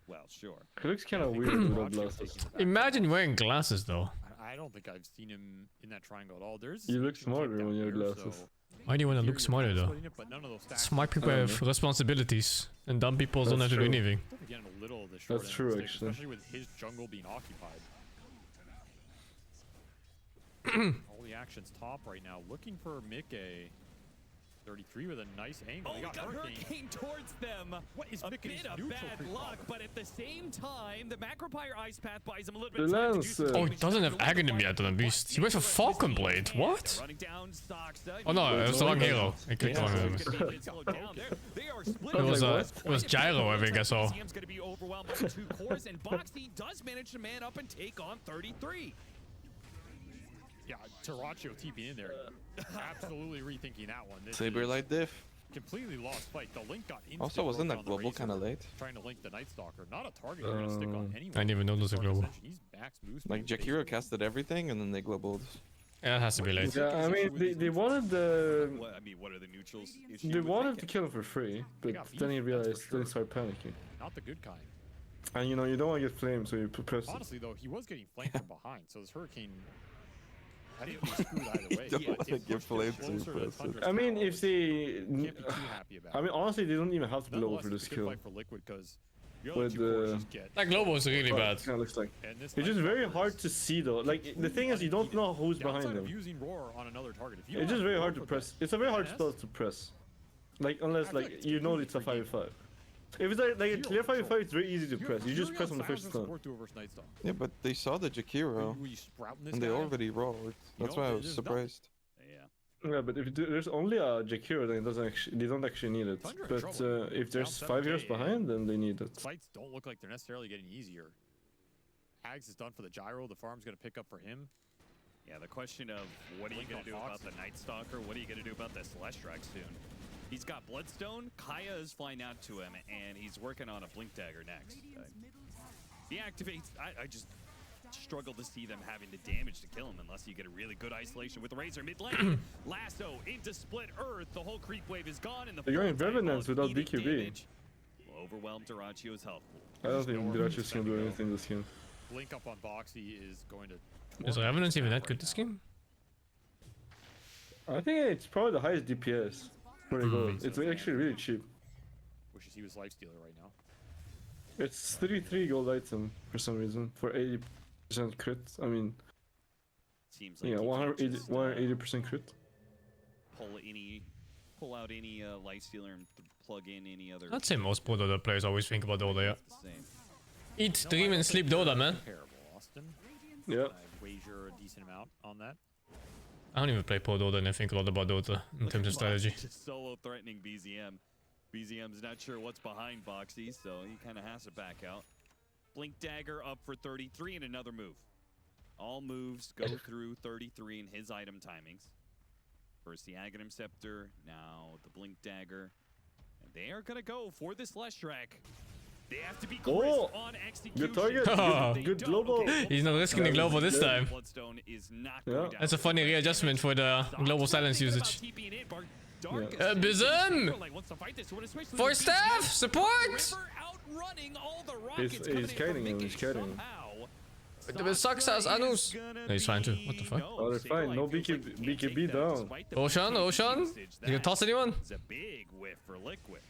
Well, sure. He looks kind of weird without glasses. Imagine wearing glasses though. I don't think I've seen him in that triangle at all. There's You look smarter when you have glasses. Why do you want to look smarter though? Smart people have responsibilities, and dumb people don't have to do anything. That's true, actually. Especially with his jungle being occupied. All the action's top right now. Looking for Mickey. 33 with a nice angle. Oh, he got Hurricane towards them. What is a Mickey's bit of neutral bad creep luck, problem? but at the same time, the Macropire Ice Path buys him a little The bit of time to do lens. some Oh, he doesn't have Aghanim yet on the beast. He wears a Falcon Blade. What? running down Stocksta. Oh no, it was the wrong hero. I clicked wrong hero. They are split. It was Gyro, I think I saw. Museum's going to be overwhelmed by 2 cores, and Boxy does manage to man up and take on 33. Yeah, Terraccio TPing in there. Absolutely rethinking that one. This Saber is Light diff. completely lost fight. The Link got instant Also, wasn't broke that on the global Razor, kind of late? Trying to link the Night Stalker. Not a target they're going to stick on anyone. I didn't even notice a global. He's max move speed. Like Jakiro casted everything and then they globaled. Yeah, it has to be late. Yeah, I mean, they wanted the... I mean, what are the neutrals? They wanted to kill him for free, but then he realized, then he started panicking. Not the good kind. And you know, you don't want to get flamed, so you press it. Honestly, though, he was getting flanked from behind, so this Hurricane... I think he's screwed either way. Don't want to get flamed, so you closer to press it. Tundra's I mean, power, if they... can't be too happy about I mean, honestly, they don't even have to blow Nonetheless, for this it's a good kill. fight for Liquid, 'cause the With other 2 cores just get... That global is really bad. Kind of looks like. And this It's just Night very Stalker hard to see though. Like the thing is, you don't know who's behind Outside them. of using Roar on another target, if you It's don't just have very Roar hard to for press. that, It's a very hard yes, spell to press. Like unless feel like like it's you know completely it's a free 5v5. If it's like a clear 5v5, it's very easy to press. You just press on the first stun. Yeah, but they saw the Jakiro and they already rolled. That's why I was surprised. Yeah, but if there's only a Jakiro, then it doesn't actually, they don't actually need it. But if there's 5 years behind, then they need it. Fights don't look like they're necessarily getting easier. Ags is done for the Gyro. The farm's going to pick up for him. Yeah, the question of what are you going to do about the Night Stalker? What are you going to do about this Celestrak soon? He's got Bloodstone. Kaya is flying out to him, and he's working on a Blink Dagger next. He activates. I just struggle to see them having the damage to kill him unless you get a really good isolation with the Razor mid lane. Lasso into Split Earth. The whole creep wave is gone, and the They're going Revenants without BQB. will overwhelm Duraccio's health pool. I don't think Duraccio's gonna do anything this game. Blink up on Boxy is going to... Is Revenants even that good this game? I think it's probably the highest DPS for the gold. It's actually really cheap. Wishes he was Lifestealer right now. It's 33 gold item for some reason for 80% crit. I mean, seems like yeah, 180% crit. Pull out any Lifestealer and plug in any other. I'd say most Pro Dota players always think about Dota, yeah. Eat, dream, and sleep Dota, man. Austin. Yeah. I'd wager a decent amount on that. I don't even play Pro Dota and I think a lot about Dota in terms of strategy. Just solo threatening BZM. BZM's not sure what's behind Boxy, so he kind of has to back out. Blink Dagger up for 33 and another move. All moves go through 33 in his item timings. First the Aghanim Scepter, now the Blink Dagger. And they are going to go for this Leshrac. They have to be crisp on execution. Good target. Good global. He's not risking the global this time. Bloodstone is not Yeah. That's a funny readjustment for the global silence usage. Bizum! For staff! Support! He's carrying him, he's carrying him. The success, Anus! No, he's fine too. What the fuck? Oh, they're fine. No BKB down. Ocean? You gonna toss anyone? It's a big whiff for Liquid.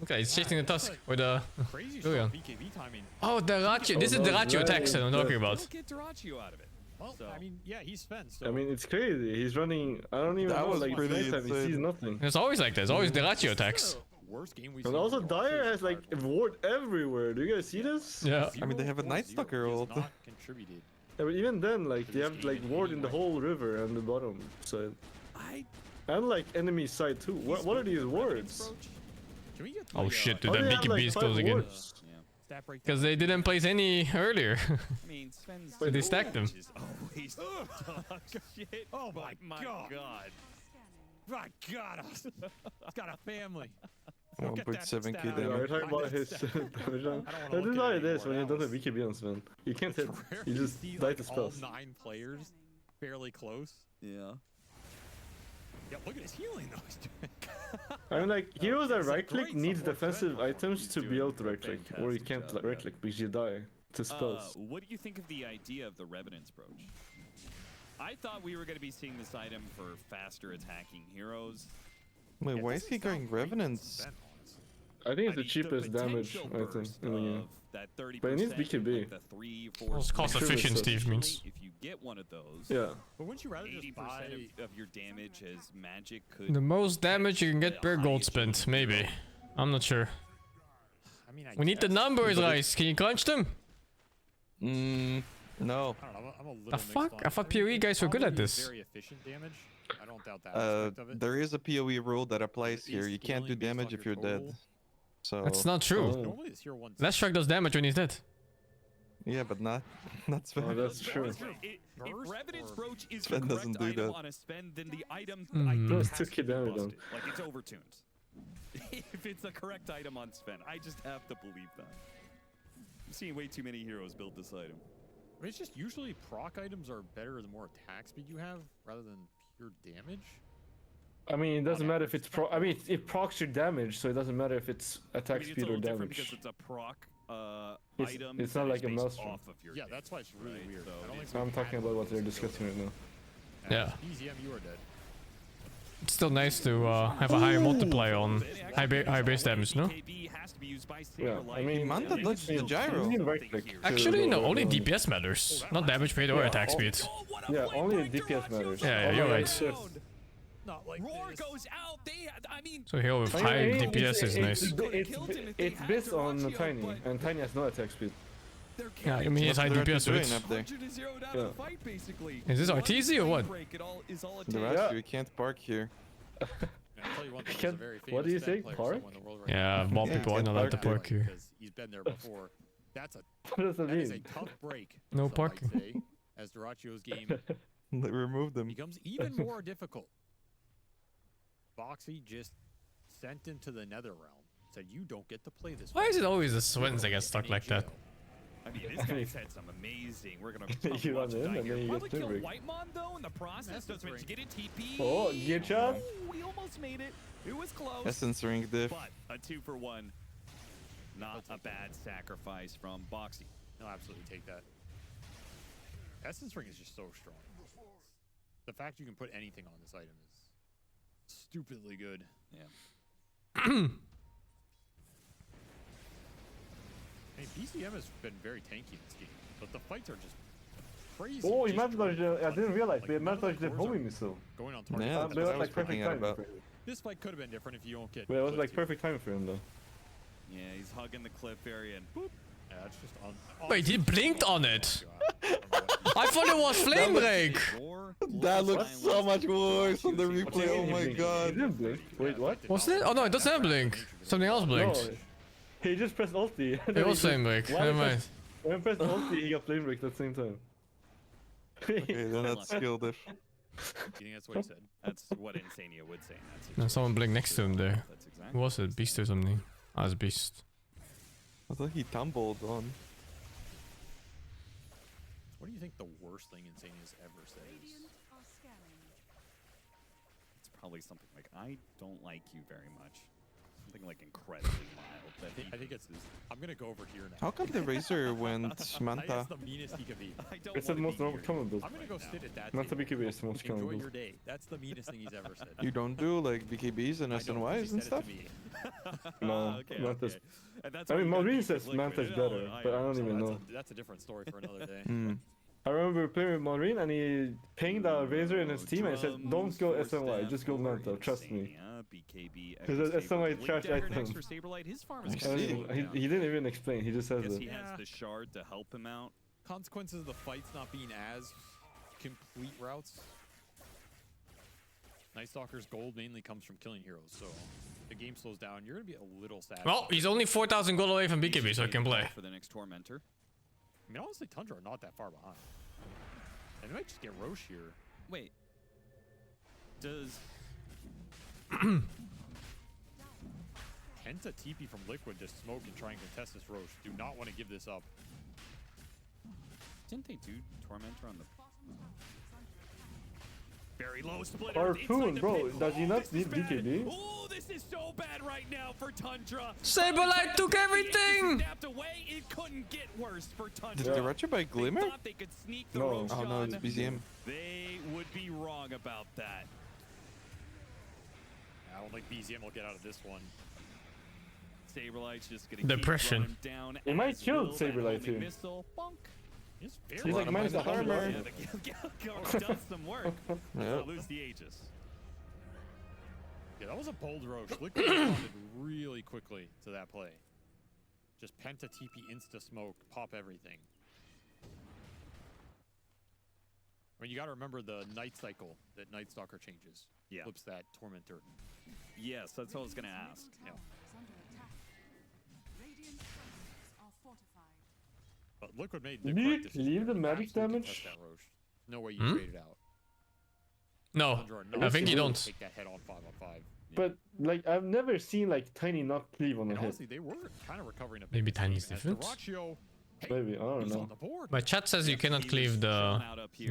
Okay, he's chasing the tusk. Or the... BKB timing. Oh, the Ratio. This is the Ratio attacks that I'm talking about. Get Duraccio out of it. Well, I mean, yeah, he's Sven, so... I mean, it's crazy. He's running. I don't even know. Like nighttime, he sees nothing. It's always like that. It's always the Ratio attacks. Worst game we've And also, Dire has like a ward everywhere. Do you guys see this? Yeah. I mean, they have a Night Stalker ult. Contributed. Yeah, but even then, like they have like ward in the whole river and the bottom side. And like enemy side too. What are these wards? Oh shit, dude, How that do they have, BKB like, is 5 close again. wards? Because they didn't place any earlier. I mean, Sven's So they stacked them. always dog shit. Oh my god. God. My god. He's got a family. 1.7k Yeah, we're damage. talking about his damage on. This is how it is when you don't have BKB on Sven. You can't hit. You just die to all spells. 9 players fairly close. Yeah. Yeah, look at his healing though. I mean, like, heroes that right-click needs defensive items to be able to right-click, or you can't right-click because you die to spells. What do you think of the idea of the Revenant's Brooch? I thought we were going to be seeing this item for faster attacking heroes. Wait, why is he going Revenants? I think it's the cheapest damage item in the game. But it needs BKB. Well, it's cost efficient, Steve means. If you get one of those, yeah. But wouldn't you rather just 80% buy of your damage as magic could... The most damage you can get per gold spent, maybe. I'm not sure. I mean, We need the numbers, guys. Can you crunch them? No. I don't know, I'm a little The fuck? I thought PoE guys were good at this. Very efficient damage. I don't doubt that aspect of it. There is a PoE rule that applies here. You can't do damage if you're dead. So That's not true. Normally this hero wants... Last Shrek does damage when he's dead. Yeah, but not Sven. Oh, that's true. If Revenant's Brooch is Sven the doesn't correct do item that. on a spend, then the item Those has 2k to be damage busted. on. Like, it's overtuned. If it's a correct item on Sven, I just have to believe that. I'm seeing way too many heroes build this item. I mean, it's just usually proc items are better the more attack speed you have, rather than pure damage. I mean, it doesn't matter if it's I mean, it procs your damage, so it doesn't matter if it's attack speed or damage. Because it's a proc item. It's not like a based Maelstrom. off of your Yeah, that's why it's really weird. So I don't think I'm talking about what they're discussing right now. Yeah. BZM, you are dead. It's still nice to have a higher multiplier on high base damage, no? Yeah, I mean, Manta dodged the gyro. Actually, no, only DPS matters. Not damage rate or attack speed. Yeah, only DPS matters. Yeah, you're right. Not like Roar goes out. I mean, So hero with high DPS is nice. It's based on Tiny, and Tiny has no attack speed. Yeah, I mean, he has high DPS doing rates. up there? Yeah. Is this RTZ or what? The rest you can't park here. I'll tell you one thing, there's a very What do you famous say? player Park? somewhere in the world right Yeah, now. more people aren't allowed to park here. Because he's been there before. That's a What does that that is a mean? tough break. No some might parking. say, as Duracio's game They removed them. becomes even more difficult. Boxy just sent him to the Nether Realm. Said you don't get to play this. Why is it always the Swens that get stuck like that? I mean, this guy's had some amazing. We're gonna You run in and then you probably get kill Twin Whitemon though in the process. Doesn't manage to get a TP. Oh, good job. Oh, we almost made it. It was close. Essence ring diff. But a 2-for-1. Not a bad sacrifice from Boxy. I'll absolutely take that. Essence Ring is just so strong. The fact you can put anything on this item is stupidly good. Yeah. I mean, BCM has been very tanky in this game, but the fights are just crazy. Oh, he Just managed to, I didn't realize, like, but he none of managed the to cores homing are missile. going on target. Yeah, But that's it what was I like was perfect freaking out timing about. for him. This fight could have been different if you don't get. But it was clipped like too. perfect timing for him though. Yeah, he's hugging the cliff area and boop. Yeah, that's just on. Wait, he blinked on it. I thought it was flame break. That looks so much worse on the replay. Oh my He god. didn't blink. Wait, what? Wasn't it? Oh no, it doesn't have blink. Something else No, blinked. he just pressed ulti. It was flame break. Never mind. When he pressed ulti, he got flame break at the same time. Okay, then that's skill diff. You think that's what he said? That's what Insania would say in that situation. No, someone blinked next to him there. That's exactly. Who was it? Beast or something? Ah, it's Beast. I thought he tumbled on. What do you think the worst thing Insania's ever said is? It's probably something like, I don't like you very much. Something like incredibly mild. That I think it's. I'm gonna go over here now. How come the Razor went Manta? That's the meanest he could be. It's the most normal common build. I'm gonna go sit at that. Manta table. BKB is the most common Enjoy build. your day. That's the meanest thing he's ever said. You don't do like BKBs and I don't, 'cause he SNYs and said it stuff? to me. No, Okay, Manta's. okay. And that's I what mean, you gotta Maureen do says with Manta's Liquid. better, Oh, but I don't So even know. that's a different story for another day. Hmm. I remember playing with Maureen and he pinged a Razor in his team and he said, don't go SNY, just go Manta, trust me. BKB. Because SNY trash Dagger next item. for Saberlight. His farm is I see. He didn't even explain, he just says Guess it. he has the shard to help him out. Consequences of the fights not being as complete routes. Night Stalker's gold mainly comes from killing heroes, so the game slows down. You're gonna be a little sad. Well, he's only 4,000 gold away from BKB, so he can play. For the next Tormentor. I mean, honestly, Tundra are not that far behind. And they might just get Roche here. Wait. Does Penta TP from Liquid to smoke and try and contest this Roche. Do not want to give this up. Didn't they do Tormentor on the Very low split. Harpoon, bro. Does he not need BKB? Oh, this is so bad right now for Tundra. Saberlight took everything! Snapped away. It couldn't get worse for Tundra. Did Daracha buy Glimmer? They thought they could sneak the No. Oh no, it's BZM. They would be wrong about that. I don't think BZM will get out of this one. Saberlight's just gonna Depression. keep running down. He might kill Saberlight here. here. Missile, bonk. He's like minus the armor. Yeah, the Gilgar does some work. Yeah. Lose the Aegis. Yeah, that was a bold Roche. Liquid responded really quickly to that play. Just Penta TP insta smoke, pop everything. I mean, you gotta remember the night cycle that Night Stalker changes. Yeah. Flips that Tormentor. Yes, that's what I was gonna ask. Yeah. But Liquid made the Do you correct decision leave the to magic actually damage? contest that Roche. No way you Hmm? trade it out. No, Tundra, I think you way to don't. Take that head on 5-on-5. But like I've never seen like Tiny not cleave on a And hit. honestly, they were kind of recovering a bit. Maybe this game Tiny's as different. Dyrachyo, hey, Maybe, I don't he's know. on the board. My chat says you cannot cleave the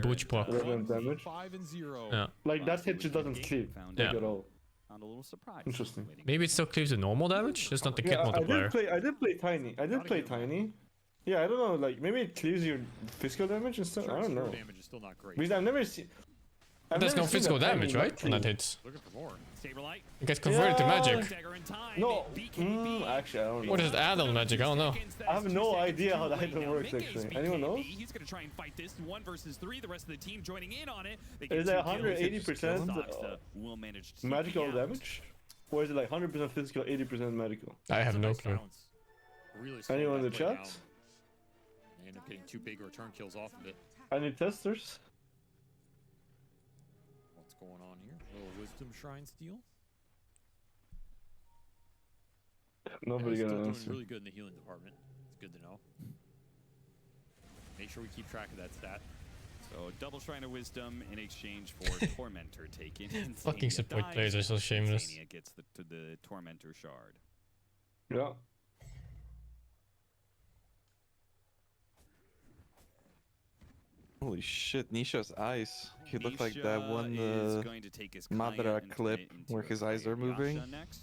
Butch proc. Revenant damage. 5-0. Yeah. Like that hit just doesn't cleave Yeah. at all. Found a little surprise. Interesting. Maybe it still cleaves the normal damage, just not the kit Yeah, I multiplier. did play Tiny. I did play Tiny. Yeah, I don't know. Like maybe it cleaves your physical damage and stuff. Sure, I don't zero know. damage is still not great. Because I've never seen. There's no physical damage, right? When that hits. Looking for more. Saberlight. It gets converted to magic. Dagger in time. No, actually, I don't know. What is it add on magic? I don't know. I have no idea how that item works. Actually, anyone knows? He's gonna try and fight this 1 versus 3. The rest of the team joining in on it. They Is get it 2 kills. 180% Soxa will manage to magical TP out. damage, or is it like 100% physical, 80% magical? I have no clue. Really slowed Anyone in the that play chat? down. They end up getting 2 big return kills off of it. Any testers? What's going on here? A little Wisdom Shrine steal. Nobody Still got an doing answer. really good in the healing department. It's good to know. Make sure we keep track of that stat. So double Shrine of Wisdom in exchange for Tormentor taken. Fucking support players are so shameless. Zania gets the Tormentor shard. Yeah. Holy shit, Nisha's eyes. He looked like that Nisha one is going to take his Madara Kaya and clip turn it into where a his eyes are Kaya moving. Yasha next.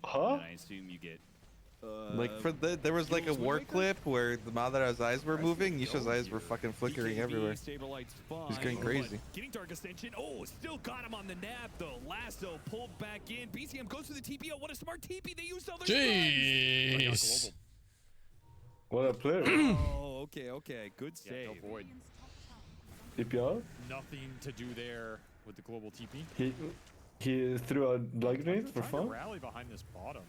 Huh? And I assume you get. Like for there was like a war clip where the Madara's eyes were moving, Nisha's eyes were fucking flickering everywhere. He's going crazy. Getting Dark Ascension. Oh, still got him on the nab though. Lasso pulled back in. BCM goes to the TPO. What a smart TP. They used all their Jeez. What a player. Oh, okay. Good save. Yeah, no void. EPR? Nothing to do there with the global TP. He threw a blood grenade for Trying to fun. rally behind this bottom.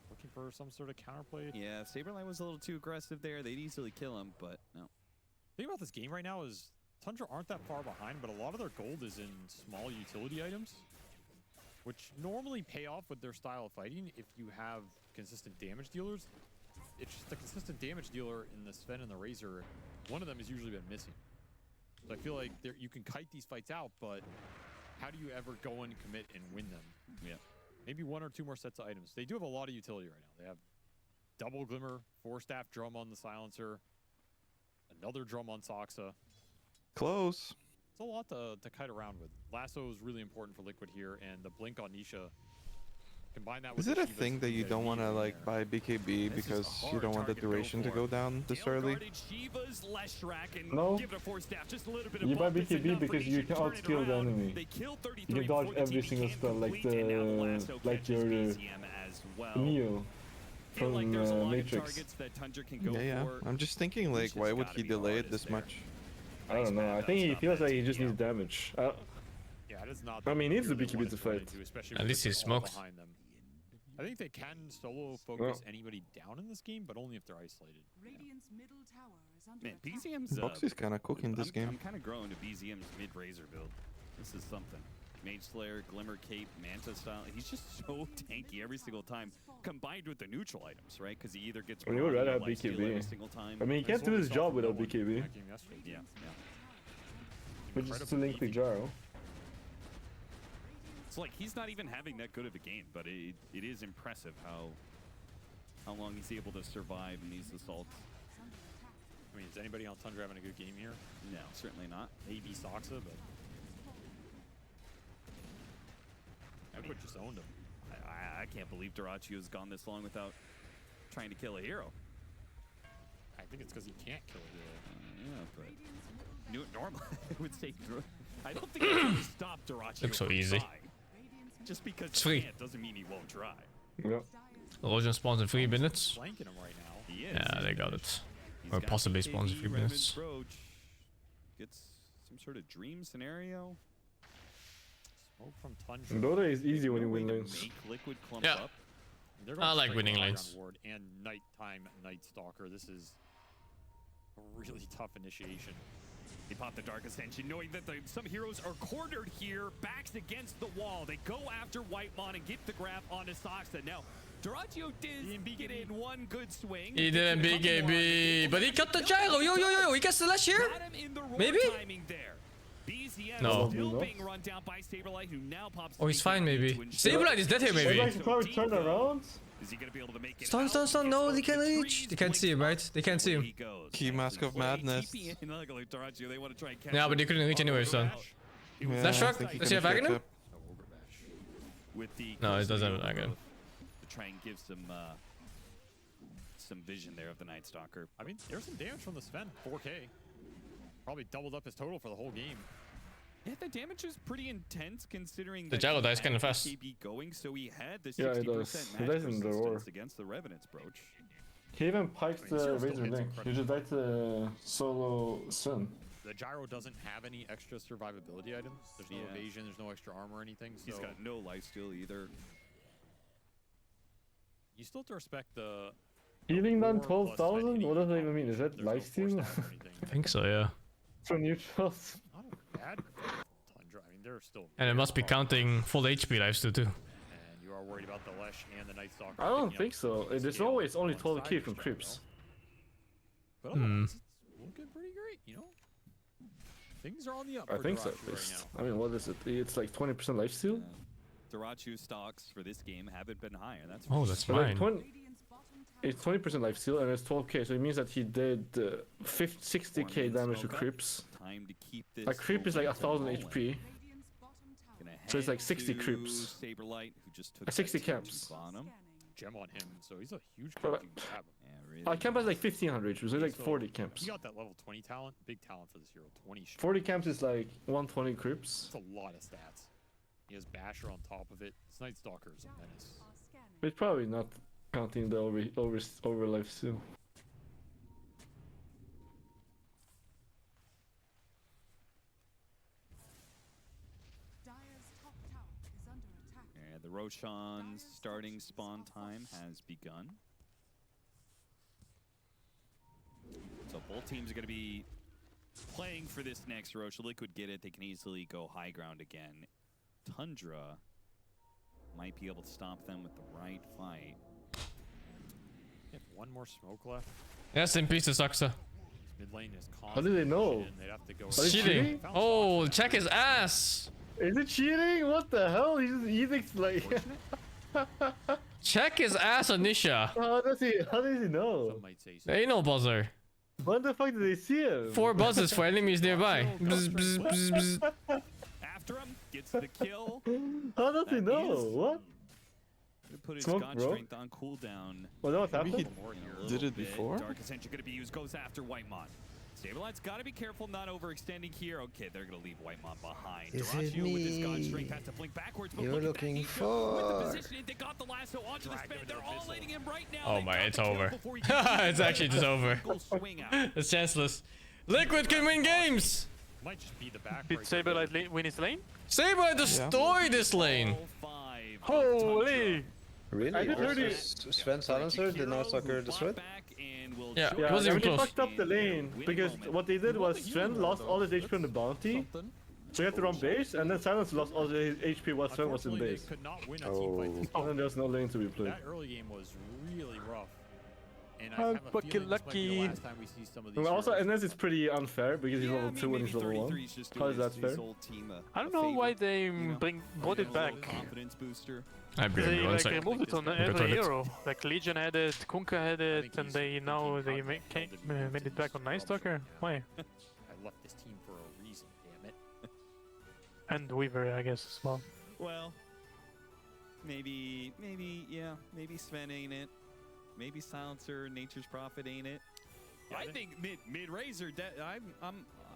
Looking for some sort of counterplay. Yeah, if Saberlight was a little too aggressive there, they'd easily kill him, but no. The thing about this game right now is Tundra aren't that far behind, but a lot of their gold is in small utility items, which normally pay off with their style of fighting if you have consistent damage dealers. It's just the consistent damage dealer in the Sven and the Razor, one of them has usually been missing. So I feel like you can kite these fights out, but how do you ever go and commit and win them? Yeah. Maybe 1 or 2 more sets of items. They do have a lot of utility right now. They have double Glimmer, 4-staff drum on the Silencer, another drum on Soxa. Close. It's a lot to kite around with. Lasso is really important for Liquid here, and the blink on Nisha. Combine that with Is it the a Shivas thing that you don't want to like buy BKB because you don't want the duration to go down this early? No. You buy BKB because you can outskill the enemy. You can dodge every single spell like your Neo from Matrix. Yeah. I'm just thinking like, why would he delay it this much? I don't know. I think he feels like he just needs damage. Yeah, it is not. I mean, he needs the BKB to fight. At least he smokes. I think they can solo focus anybody down in this game, but only if they're isolated. Man, BZM's Boxy's kind of cooking this game. I'm kind of growing to BZM's mid-razor build. This is something. Mage Slayer, Glimmer Cape, Manta style. He's just so tanky every single time, combined with the neutral items, right? Because he either gets. I mean, you would rather have lifesteal every BKB. single time. I mean, he can't do his job without BKB. Yeah. Which is to link with Jaro. It's like he's not even having that good of a game, but it is impressive how long he's able to survive in these assaults. I mean, is anybody on Tundra having a good game here? No, certainly not. Maybe Soxa, but Liquid just owned him. I can't believe Durachio's gone this long without trying to kill a hero. I think it's because he can't kill a hero. Yeah, but normally I would say I don't think it's going to stop Durachio. Looks so from easy. trying. Just because It's he free. can't doesn't mean he won't try. Yeah. Erosion spawns in 3 minutes. Flanking him right now. He is. Yeah, they got it. He's Or got possibly the spawns in KD 3 Revenant minutes. Brooch. Gets some sort of dream scenario. Smoke from Tundra. Dota is easy when you win Way to lanes. make Liquid clump Yeah. up. They're I going like straight winning hard lanes. on Ward and Nighttime Night Stalker. This is a really tough initiation. They pop the Dark Ascension, knowing that some heroes are cornered here, backs against the wall. They go after Whitemon and get the grab onto Soxa. Now, Durachio did get in one good swing. He did a BKB, but he got the gyro. Yo, he gets the lash here? Got him in the roar Maybe? timing there. BZM No. still being run down by Saberlight, who now pops. Oh, he's fine, maybe. to ensure- Saberlight is dead here, maybe. Saberlight should probably turn around. Is he gonna be able to make it Stun, out? stun, stun. No, they can't reach. They can't see him, right? They can't see him. He goes. Key Mask of Madness. TP in like Durachio, they want to try and catch Yeah, him. but they couldn't reach anyway, so. Yeah, Flash I shock? think he Does he can have catch Aghanim? up. With the No, it doesn't have close an Aghanim. to try and give some vision there of the Night Stalker. I mean, there's some damage from the Sven. 4K. Probably doubled up his total for the whole game. Yeah, the damage is pretty intense considering The that gyro he dies had kinda fast. KB going, so he had the 60% Yeah, it does. It match does in the roar. resistance against the Revenant's Brooch. He even piked the Zero still Razor hits Link. He just died to solo Sun. The gyro doesn't have any extra survivability items. There's no Yeah. evasion, there's no extra armor or anything. So He's got no lifesteal either. you still have to respect the Healing done 4 plus 12,000? Sven What does that hitting even mean? Is that There's no force lifesteal? down or anything. I think so, yeah. For neutrals? Not a bad Tundra. I mean, they're still. And it must be counting full HP lives too. And you are worried about the Lesh and the Night Stalker. I don't picking think up so. the There's scale always only alongside 12k each from other, creeps. though. But Hmm. otherwise, it's looking pretty great, you know? Things are on the up I for think so Durachio at least. right I mean, what is it? It's like 20% lifesteal? Durachio stocks for this game haven't been higher. That's Oh, for that's sure. But like mine. it's 20% lifesteal and it's 12k, so it means that he did 60k damage to creeps. Time to keep this Like creep is like momentum 1000 rolling. HP. Gonna So it's head like 60 to creeps. Saberlight, who just took 60 that team to camps. bottom. Gem on him, so he's a huge But, camp. You can grab him. Yeah, really. Camp has like 1500 HP, so it's like So, 40 camps. He got that level 20 talent. Big talent for this hero. 20 strength. 40 camps is like 120 creeps. That's a lot of stats. He has Basher on top of it. This Night Stalker is a menace. It's probably not counting the over lifesteal. And the Roshan's starting spawn time has begun. So both teams are going to be playing for this next Rosh. Liquid get it. They can easily go high ground again. Tundra might be able to stop them with the right fight. They have one more smoke left. Yes, in peace to Soxa. Mid lane is How do they know? They'd have to go Are they Cheating. Oh, check his ass. Is it cheating? What the hell? He's just eating like. Check his ass, Anisha. How does he know? Some might say so. Ain't no buzzer. When the fuck did they see him? 4 buzzes for enemies nearby. Bzz, bzz, bzz, bzz. After him, gets the kill. How does he That know? is- What? Gonna put his Smoke, God bro. strength on cooldown. Well, that was Maybe he happened. did it before? Dark Ascension gonna be used, goes after Whitemon. Saberlight's gotta be careful not overextending here. Okay, they're gonna leave Whitemon behind. Is it Durachio with his God me strength has to blink backwards, but you're look at looking that, for? with the positioning, they got the lasso onto the spin. They're all letting him right now. Oh They my, got it's the kill over. before he can It's actually just over. Go swing out. It's chanceless. Liquid can win games. Might just be the back. Did Saberlight win his lane? Saber destroyed this lane. Holy! Really? I just heard Versus Sven Silencer, the Night Stalker destroyed? Yeah, it Yeah, wasn't I even mean, they close. fucked up the lane because what they did was Sven lost all his HP on the bounty, so he had to run base, and then Silence lost all his HP while Sven was in base. Could not win a Oh. team fight this And then there was no lane to be played. That early game was really rough. And I I'm have a fucking feeling this might be the lucky. last time we see some of these And also, heroes. Enes is pretty unfair because he's level 2 and he's level 1. How is that fair? I don't know why they brought it back. Confidence booster. I agree. They One like second. removed it on Go every toilet. hero. Like Legion had it, Kunkka had it, and they now they made it back on Night Stalker. Why? I left this team for a reason, damn it. And Weaver, I guess, as well. Well, Maybe, yeah, maybe Sven ain't it. Maybe Silencer, Nature's Prophet ain't it. Yeah, I think mid Razor.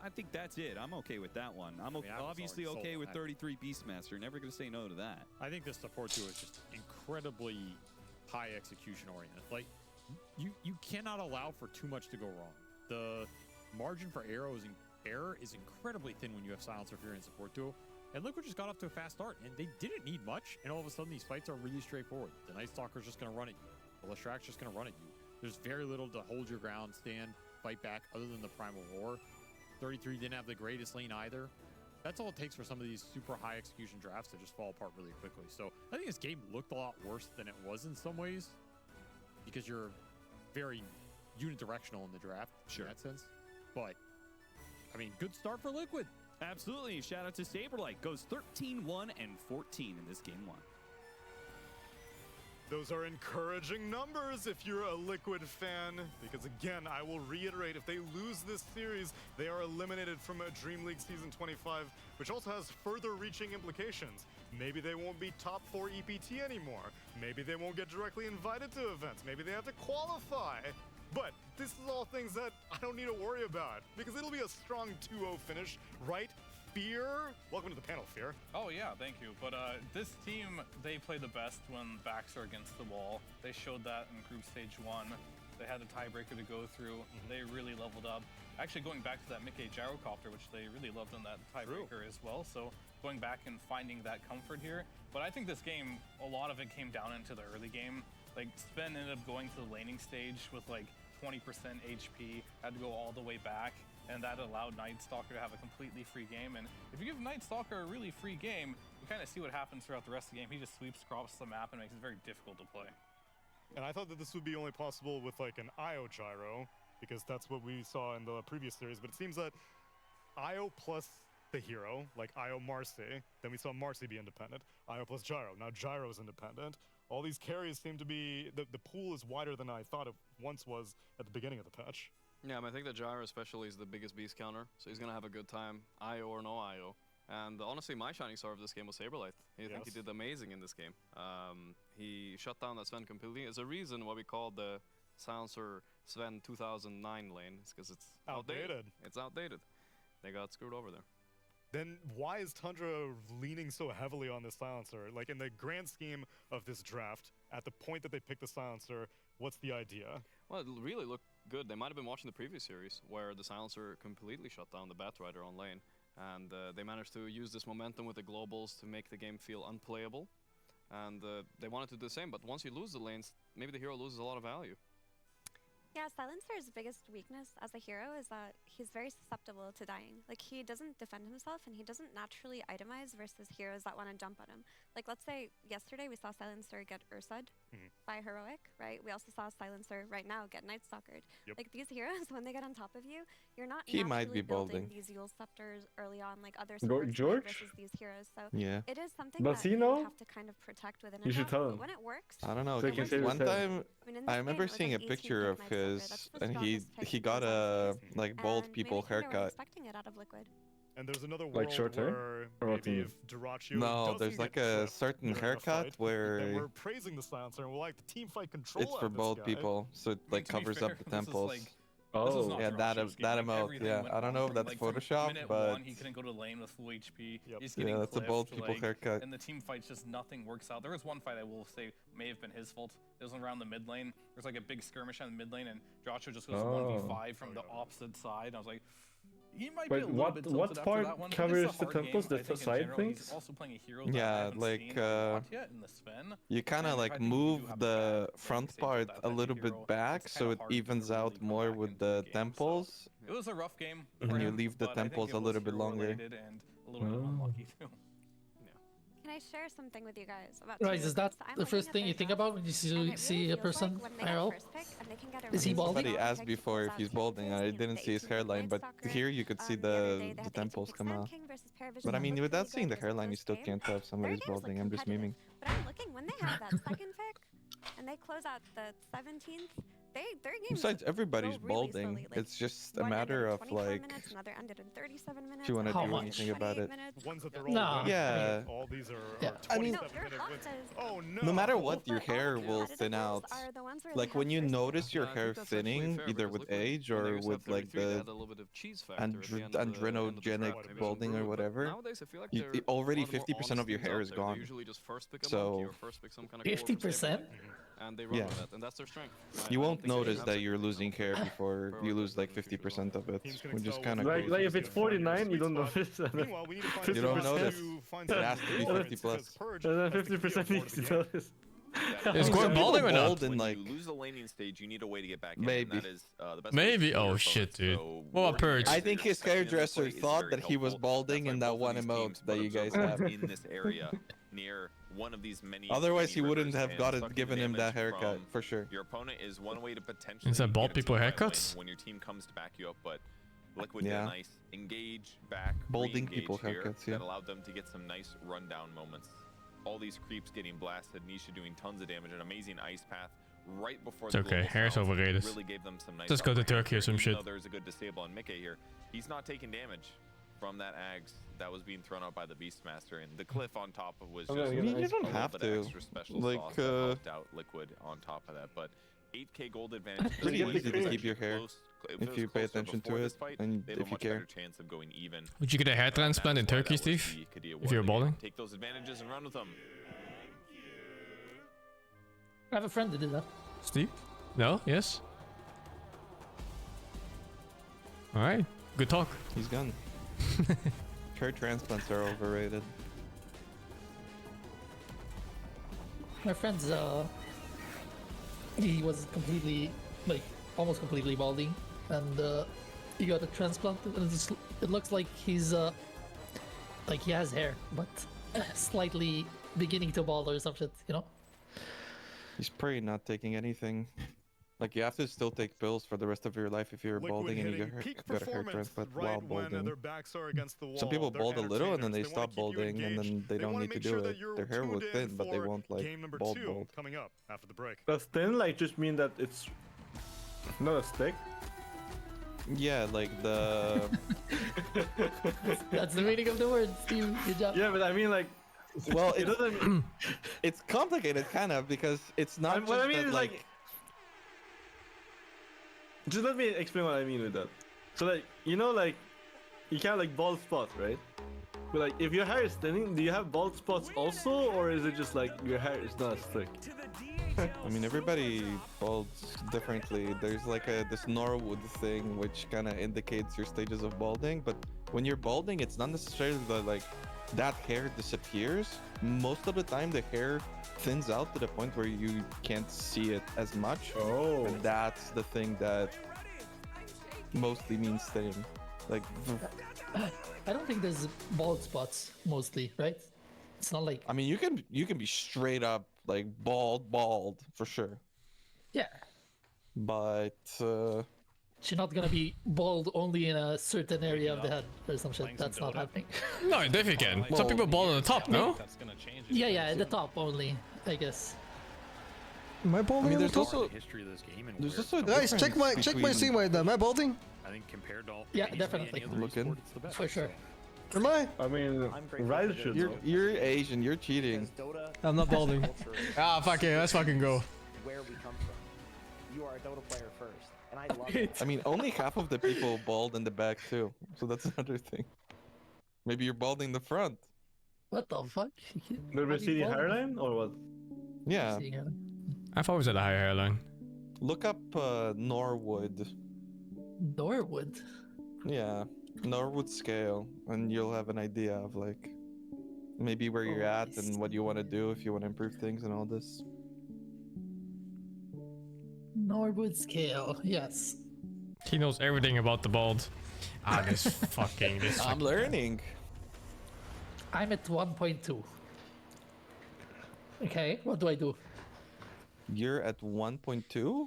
I think that's it. I'm okay with that one. I'm obviously okay with 33 Beastmaster. Never gonna say no to that. I think the support duo is just incredibly high execution oriented. Like, you cannot allow for too much to go wrong. The margin for error is incredibly thin when you have Silencer, Fury, and support duo. And Liquid just got off to a fast start, and they didn't need much, and all of a sudden these fights are really straightforward. The Night Stalker's just going to run at you. The Lestrac's just going to run at you. There's very little to hold your ground, stand, fight back, other than the Primal Roar. 33 didn't have the greatest lane either. That's all it takes for some of these super high execution drafts to just fall apart really quickly. So I think this game looked a lot worse than it was in some ways, because you're very unidirectional in the draft in that sense. But, I mean, good start for Liquid. Absolutely. Shout out to Saberlight. Goes 13-1 and 14 in this game 1. Those are encouraging numbers if you're a Liquid fan, because again, I will reiterate, if they lose this series, they are eliminated from a DreamLeague Season 25, which also has further reaching implications. Maybe they won't be top 4 EPT anymore. Maybe they won't get directly invited to events. Maybe they have to qualify. But this is all things that I don't need to worry about, because it'll be a strong 2-0 finish, right? Fear? Welcome to the panel, Fear. Oh yeah, thank you. But this team, they play the best when backs are against the wall. They showed that in Group Stage 1. They had a tiebreaker to go through. They really leveled up. Actually, going back to that Mickey Gyrocopter, which they really loved on that tiebreaker as well. So going back and finding that comfort here. But I think this game, a lot of it came down into the early game. Like, Sven ended up going to the laning stage with like 20% HP, had to go all the way back, and that allowed Night Stalker to have a completely free game. And if you give Night Stalker a really free game, you kind of see what happens throughout the rest of the game. He just sweeps across the map and makes it very difficult to play. And I thought that this would be only possible with like an IO gyro, because that's what we saw in the previous series, but it seems that IO plus the hero, like IO Marcy, then we saw Marcy be independent, IO plus gyro, now gyro's independent. All these carries seem to be, the pool is wider than I thought it once was at the beginning of the patch. Yeah, I think that Gyro especially is the biggest beast counter, so he's going to have a good time, IO or no IO. And honestly, my shining star of this game was Saberlight. I think he did amazing in this game. He shut down that Sven completely. There's a reason why we call the Silencer Sven 2009 lane. It's because it's outdated. It's outdated. They got screwed over there. Then why is Tundra leaning so heavily on this Silencer? Like, in the grand scheme of this draft, at the point that they picked the Silencer, what's the idea? Well, it really looked good. They might have been watching the previous series, where the Silencer completely shut down the Batrider on lane. And they managed to use this momentum with the globals to make the game feel unplayable. And they wanted to do the same, but once you lose the lanes, maybe the hero loses a lot of value. Yeah, Silencer's biggest weakness as a hero is that he's very susceptible to dying. Like, he doesn't defend himself, and he doesn't naturally itemize versus heroes that want to jump on him. Like, let's say yesterday we saw Silencer get Ursa'd by Heroic, right? We also saw Silencer right now get Night Stalkered. Like, these heroes, when they get on top of you, you're not He might be building balding. these Yule Scepters early on like other George? versus these heroes. So Yeah. it is something Does that he you know? have to kind of protect within You a should draft, tell but him. when it works, I don't know. So he can save One his head. time, I mean, in this I game, remember it was seeing a like 18 picture of Night Stalker. his, That's the and strongest pick he in got the a like bald and people maybe Tundra weren't haircut. expecting it out of Liquid. And there's another Like world short hair? where Or what do maybe you if Dyrachio No, doesn't there's get like a clipped certain during a haircut fight, then where we're praising the Silencer and we're like, the team fight control it's out for of this bald guy. people, so it like to be covers fair, up the this is temples. like- This is not Yeah, that Dyrachio's game. that Like, emote. everything Yeah, went I don't wrong know if from, that's like, from Photoshop, minute but one, he couldn't go to the lane with full HP. He's yeah, getting that's a bald clipped, people like, haircut. And the team fights just nothing works out. There was one fight I will say may have been his fault. It was around the mid lane. There's like a big skirmish on the mid lane, and Dyrachio just goes 1v5 from the opposite side. I was like, he might be a Wait, little bit tilted what after part that one. covers It's a the hard temples, game, the I think, in side general. things? He's also playing a hero that I Yeah, haven't like seen a lot yet in the Sven. you kind of And like I think you do move have a the bad front stage part with a that little hero. bit back, It's so kinda it hard to evens really out come more back with into the the game, so temples, It was a rough game and for you him, leave the but I think temples it a was little bit longer. hero-related and a little bit unlucky too. Can I share something with you guys about Right, two is that liquids? I'm the looking first at thing their you think draft, about when you and it really see a feels person like when they get IRL? first pick and they can get a Is he really balding? Somebody strong asked pick before if pulls he's out balding. I Captain didn't King, see his the 18 hairline, Night but Stalker. here you could see The other day, the they had the the 18 temples pick come Sand out. King versus Paravision But I that mean, looked without really seeing good the as the hairline, you first still game. can't tell if Their somebody's games look balding. I'm just competitive, memeing. but I'm looking when they have that second pick and they close out the 17th, Their games Besides, everybody's go really balding. slowly. Like, It's just a one ended matter in of 24 like minutes, another ended in 37 minutes, if you want to another do ended in anything about 28 it. minutes. Ones that they're all No. winning. Yeah. All these are Yeah. I mean, 27-minute wins. Oh no! no matter what, your But all hair the will thin competitive out. ones are the ones where Like they when have you first notice your Yeah, I hair think that's actually thinning, fair, either because with Liquid, age when or they used to with have like 33, they the had a little bit of cheese factor at the end of the andronogenic track, maybe balding or improved, but whatever, nowadays I feel like you, they're already one of the more 50% of your honest hair teams is out there. They gone. usually just first pick a So- monkey or first pick some kind of 50%? and they run Yeah. with that, and that's their strength. You won't notice that you're losing hair before you lose like 50% of it, which is kind of Like crazy. if it's 49, you don't notice. Meanwhile, we need to find You don't 50% notice. to find It some has to be more 50 because plus. Purge And then has the key 50% on board needs of the to game. notice. Is Some Gordon people balding or not? bald in When like you lose the laning stage, you need a way to get back in. Maybe. And that is, the best way to Maybe. kill your Oh shit, opponents. dude. So What about warding Purge? against I think his especially in this hairdresser play is thought very that he was helpful. balding That's in why that both of one these emote teams that put you guys themselves have. in this area near one of these many. Otherwise, he many wouldn't rivers have and got it, sucking given him that damage haircut from for sure. Your opponent is one way to potentially. Is that bald get a people team right haircuts? lane when your team comes to back you up, but Liquid Yeah. did a nice engage back, Balding re-engage people here haircuts, yeah. that allowed them to get some nice rundown moments. All these creeps getting blasted, Nisha doing tons of damage, an amazing ice path right before It's the okay, global hair's south overrated. really gave them some nice Just go to upper hand Turkey or here, some even shit. though there's a good disable on Mickey here. He's not taking damage from that Ags that was being thrown out by the Beastmaster, and the cliff on top of was I'm just gonna get You ice don't a little have bit to. of extra special Like, sauce that helped out Liquid on top of that, but 8k gold advantage. Pretty This easy to was keep actually your hair close. If it if was you pay closer attention before to this it fight, and they have if a you much care. better chance of going even. Would you get a hair transplant in That's why Turkey, that was Steve? the Kadia If you're war. balding? Take those advantages and run with them. I have a friend that did that. Steve? No? Yes? Alright. Good talk. He's gone. Hair transplants are overrated. My friend's he was completely, like, almost completely balding, and he got a transplant, and it looks like he's like he has hair, but slightly beginning to bald or some shit, you know? He's probably not taking anything. Like you have to still take pills for the rest of your life if you're Liquid balding and you hitting peak got a hair performance transplant right while when balding. their backs are against the wall. Some people They're bald a little and then they entertainers. stop wanna keep you balding and then engaged. they don't wanna need to make do sure that it. you're Their hair will tuned in thin, but they for won't like game number bald 2 coming up after the break. Does thin like just mean that it's not a stick? Yeah, like the That's the meaning of the word, Steve. Good job. Yeah, but I mean like. well, it doesn't. it's complicated kind of because it's not just What I mean that, is like. Just let me explain what I mean with that. So like, you know, like, you can't like bald spots, right? But like, if your hair is thinning, do you have bald spots also, or is it just like your hair is not thick? I mean, everybody balds differently. There's like this Norwood thing which kind of indicates your stages of balding, but when you're balding, it's not necessarily that like that hair disappears. Most of the time, the hair thins out to the point where you can't see it as much. Oh. And that's the thing that mostly means thinning. Like, I don't think there's bald spots mostly, right? It's not like I mean, you can be straight up like bald for sure. Yeah. But you're not gonna be bald only in a certain area of the head or some shit. That's not happening. No, you definitely can. Some people bald on the top, no? Yeah, at the top only, I guess. Am I balding? I mean, on the there's top? also history of this game and there's where also a Guys, check my difference scene between- right there. Am I balding? I think compared to Yeah, basically definitely. any other Looking. esport, it's the best. For sure. Am I? I mean, Rise should. You're Asian. You're cheating. I'm not balding. Ah, fuck it. Let's fucking go. Where we come from. You are a Dota player first, and I love it. I mean, only half of the people bald in the back too, so that's another thing. Maybe you're balding the front. What the fuck? The receding hairline or what? Yeah. I've always had a higher hairline. Look up Norwood. Norwood. Yeah, Norwood scale, and you'll have an idea of like maybe where you're Oh, at and what you want to do if you want to improve things and all this. Norwood scale. Yes. He knows everything about the bald. Ah, this I'm learning. I'm at 1.2. Okay, what do I do? You're at 1.2?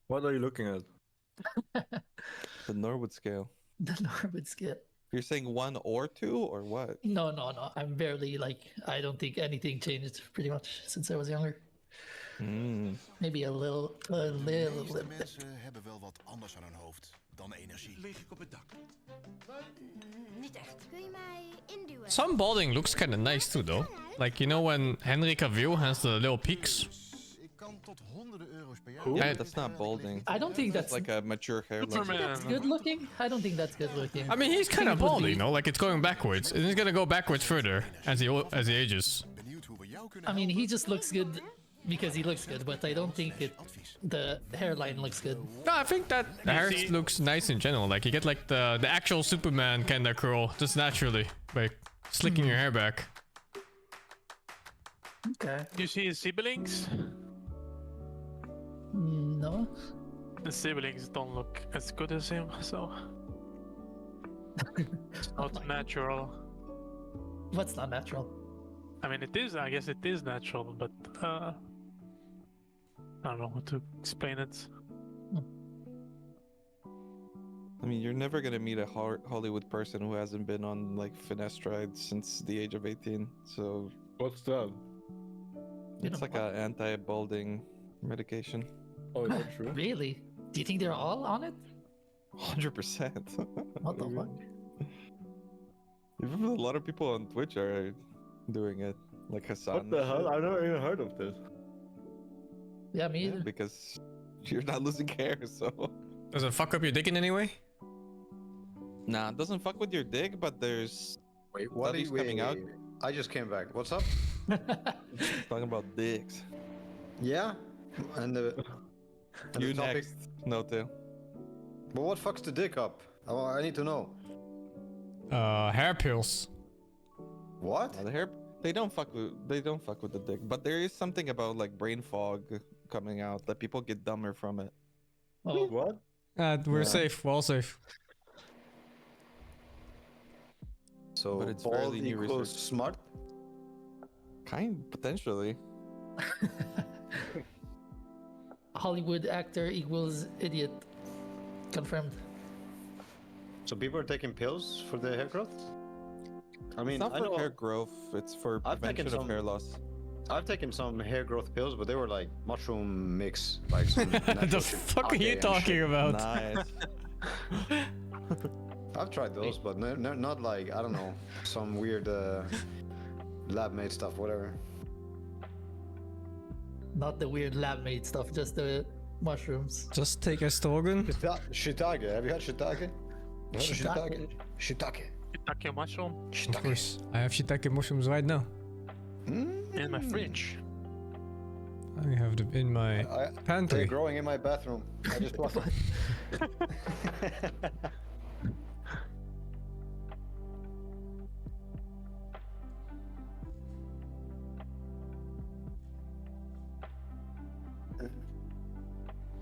What are you looking at? The Norwood scale. The Norwood scale. You're saying 1 or 2 or what? No. I'm barely like, I don't think anything changed pretty much since I was younger. Maybe a little bit. Mensen hebben wel wat anders aan hun hoofd dan energie. Lig ik op het dak? Niet echt. Kun je mij induwen? Some balding looks kind of nice too, though. Like, you know when Henry Cavill has the little peaks? Ik kan tot honderden euro's per jaar. Yeah, that's not balding. I don't think that's like a mature hairline. That's good looking. I don't think that's good looking. I mean, he's kind of balding, no? Like, it's going backwards. And he's gonna go backwards further as he ages. I mean, he just looks good because he looks good, but I don't think the hairline looks good. No, I think that the hair looks nice in general. Like, you get like the actual Superman kind of curl just naturally by slicking your hair back. Okay. Do you see his siblings? No. The siblings don't look as good as him, so it's not natural. What's not natural? I mean, it is. I guess it is natural, but I don't know how to explain it. I mean, you're never gonna meet a Hollywood person who hasn't been on like finasteride since the age of 18. So what's that? It's like an anti-balding medication. Oh, is that true? Really? Do you think they're all on it? 100%. What the fuck? Even a lot of people on Twitch are doing it, like Hassan. What the hell? I've never even heard of this. Yeah, me either. Because you're not losing hair, so. Does it fuck up your dick in any way? Nah, it doesn't fuck with your dick, but there's studies coming out. I just came back. What's up? Talking about dicks. Yeah, and the You topic. next, no tail. But what fucks the dick up? Oh, I need to know. Hair pills. What? The hair, they don't fuck with the dick, but there is something about like brain fog coming out that people get dumber from it. Oh, what? We're safe. We're all safe. So, But it's bald fairly new equals research. smart? Potentially. Hollywood actor equals idiot. Confirmed. So people are taking pills for the hair growth? I mean, It's not I for know hair growth, it's for I've taken prevention of some- hair loss. I've taken some hair growth pills, but they were like mushroom mix, like some The natural fuck are you shiitake and talking shit. about? Nice. I've tried those, but not like, I don't know, some weird lab-made stuff, whatever. Not the weird lab-made stuff, just the mushrooms. Just take a Stogan. Shiitake, have you had shiitake? You heard of Shiitake? Shiitake. Shiitake mushroom Of course. I have shiitake mushrooms right now. in my fridge. I have them in my They're pantry. growing in my bathroom. I just plucked them.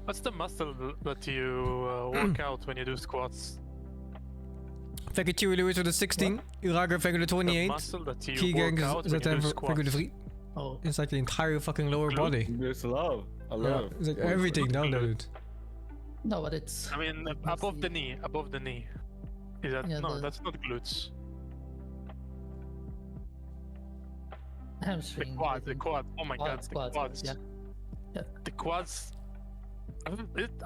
What's the muscle that you work out when you do squats? Vegetarian Lewis with a 16. Uraga Vegetarian The 28. muscle that you Keygang work out when you do Vegetarian squats. 3. Oh. It's like the entire fucking lower body. There's a lot. A Yeah, lot. it's like everything down there, dude. No, but it's I mean, above the knee. Above the knee. Is that Yeah, no? the- That's not glutes. The hamstring. quad. The quad. Oh my god, the quads. Yeah. Yeah. The quads.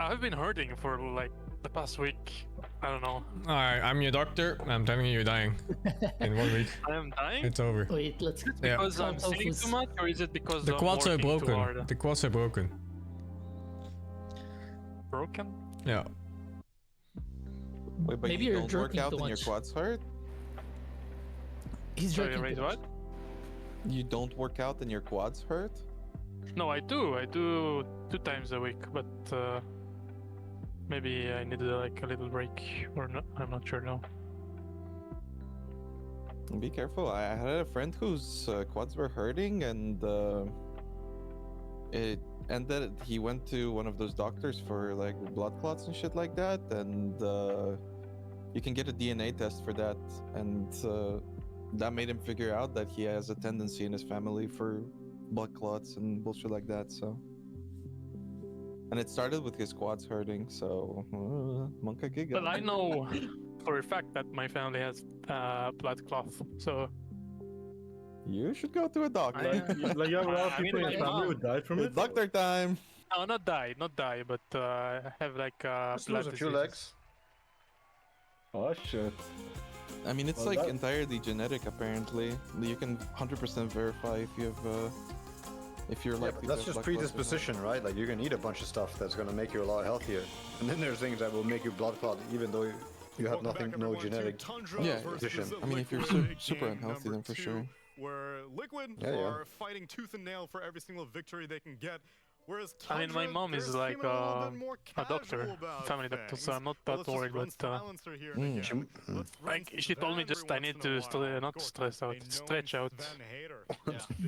I've been hurting for like the past week. I don't know. Alright, I'm your doctor. I'm telling you, you're dying. In 1 week. I am dying. It's over. Wait, let's. Yeah. Because I'm sitting too much, or is it because The I'm quads are working too broken. hard? The quads are broken. Broken? Yeah. Wait, but Maybe you you're don't work jerking out too and your much. quads hurt? He's Sorry, jerking. wait, too what? much. You don't work out and your quads hurt? No, I do. I do 2 times a week, but maybe I need like a little break, or not. I'm not sure now. Be careful. I had a friend whose quads were hurting, and it ended. He went to one of those doctors for like blood clots and shit like that, and you can get a DNA test for that, and that made him figure out that he has a tendency in his family for blood clots and bullshit like that. So, and it started with his quads hurting. So, Monka Giga. But I know for a fact that my family has blood clots, so You should go to a doctor. Like you have a lot of people in your family who died from It's it. doctor time. No, not die, but have like Just lose a few diseases. legs. Oh shit. I mean, it's Well, like that- entirely genetic. Apparently, you can 100% verify if you have if you're Yeah, likely but that's to have just blood clots or not. predisposition, right? Like you can eat a bunch of stuff that's gonna make you a lot healthier, and then there's things that will make you blood clot, even though you have nothing, no genetic Yeah, condition. I mean, if you're super unhealthy, then for sure. Where Liquid Yeah, yeah. are fighting tooth and nail for every single victory they can get. Whereas I mean, my Tundra, mom is they're like seeming a little bit more a doctor, casual about family doctor, so things. I'm not Well, that let's just worried. run But silencer here and again. Let's run like she told me, Van just I every need once in a to while. not stress out, stretch out Van hater.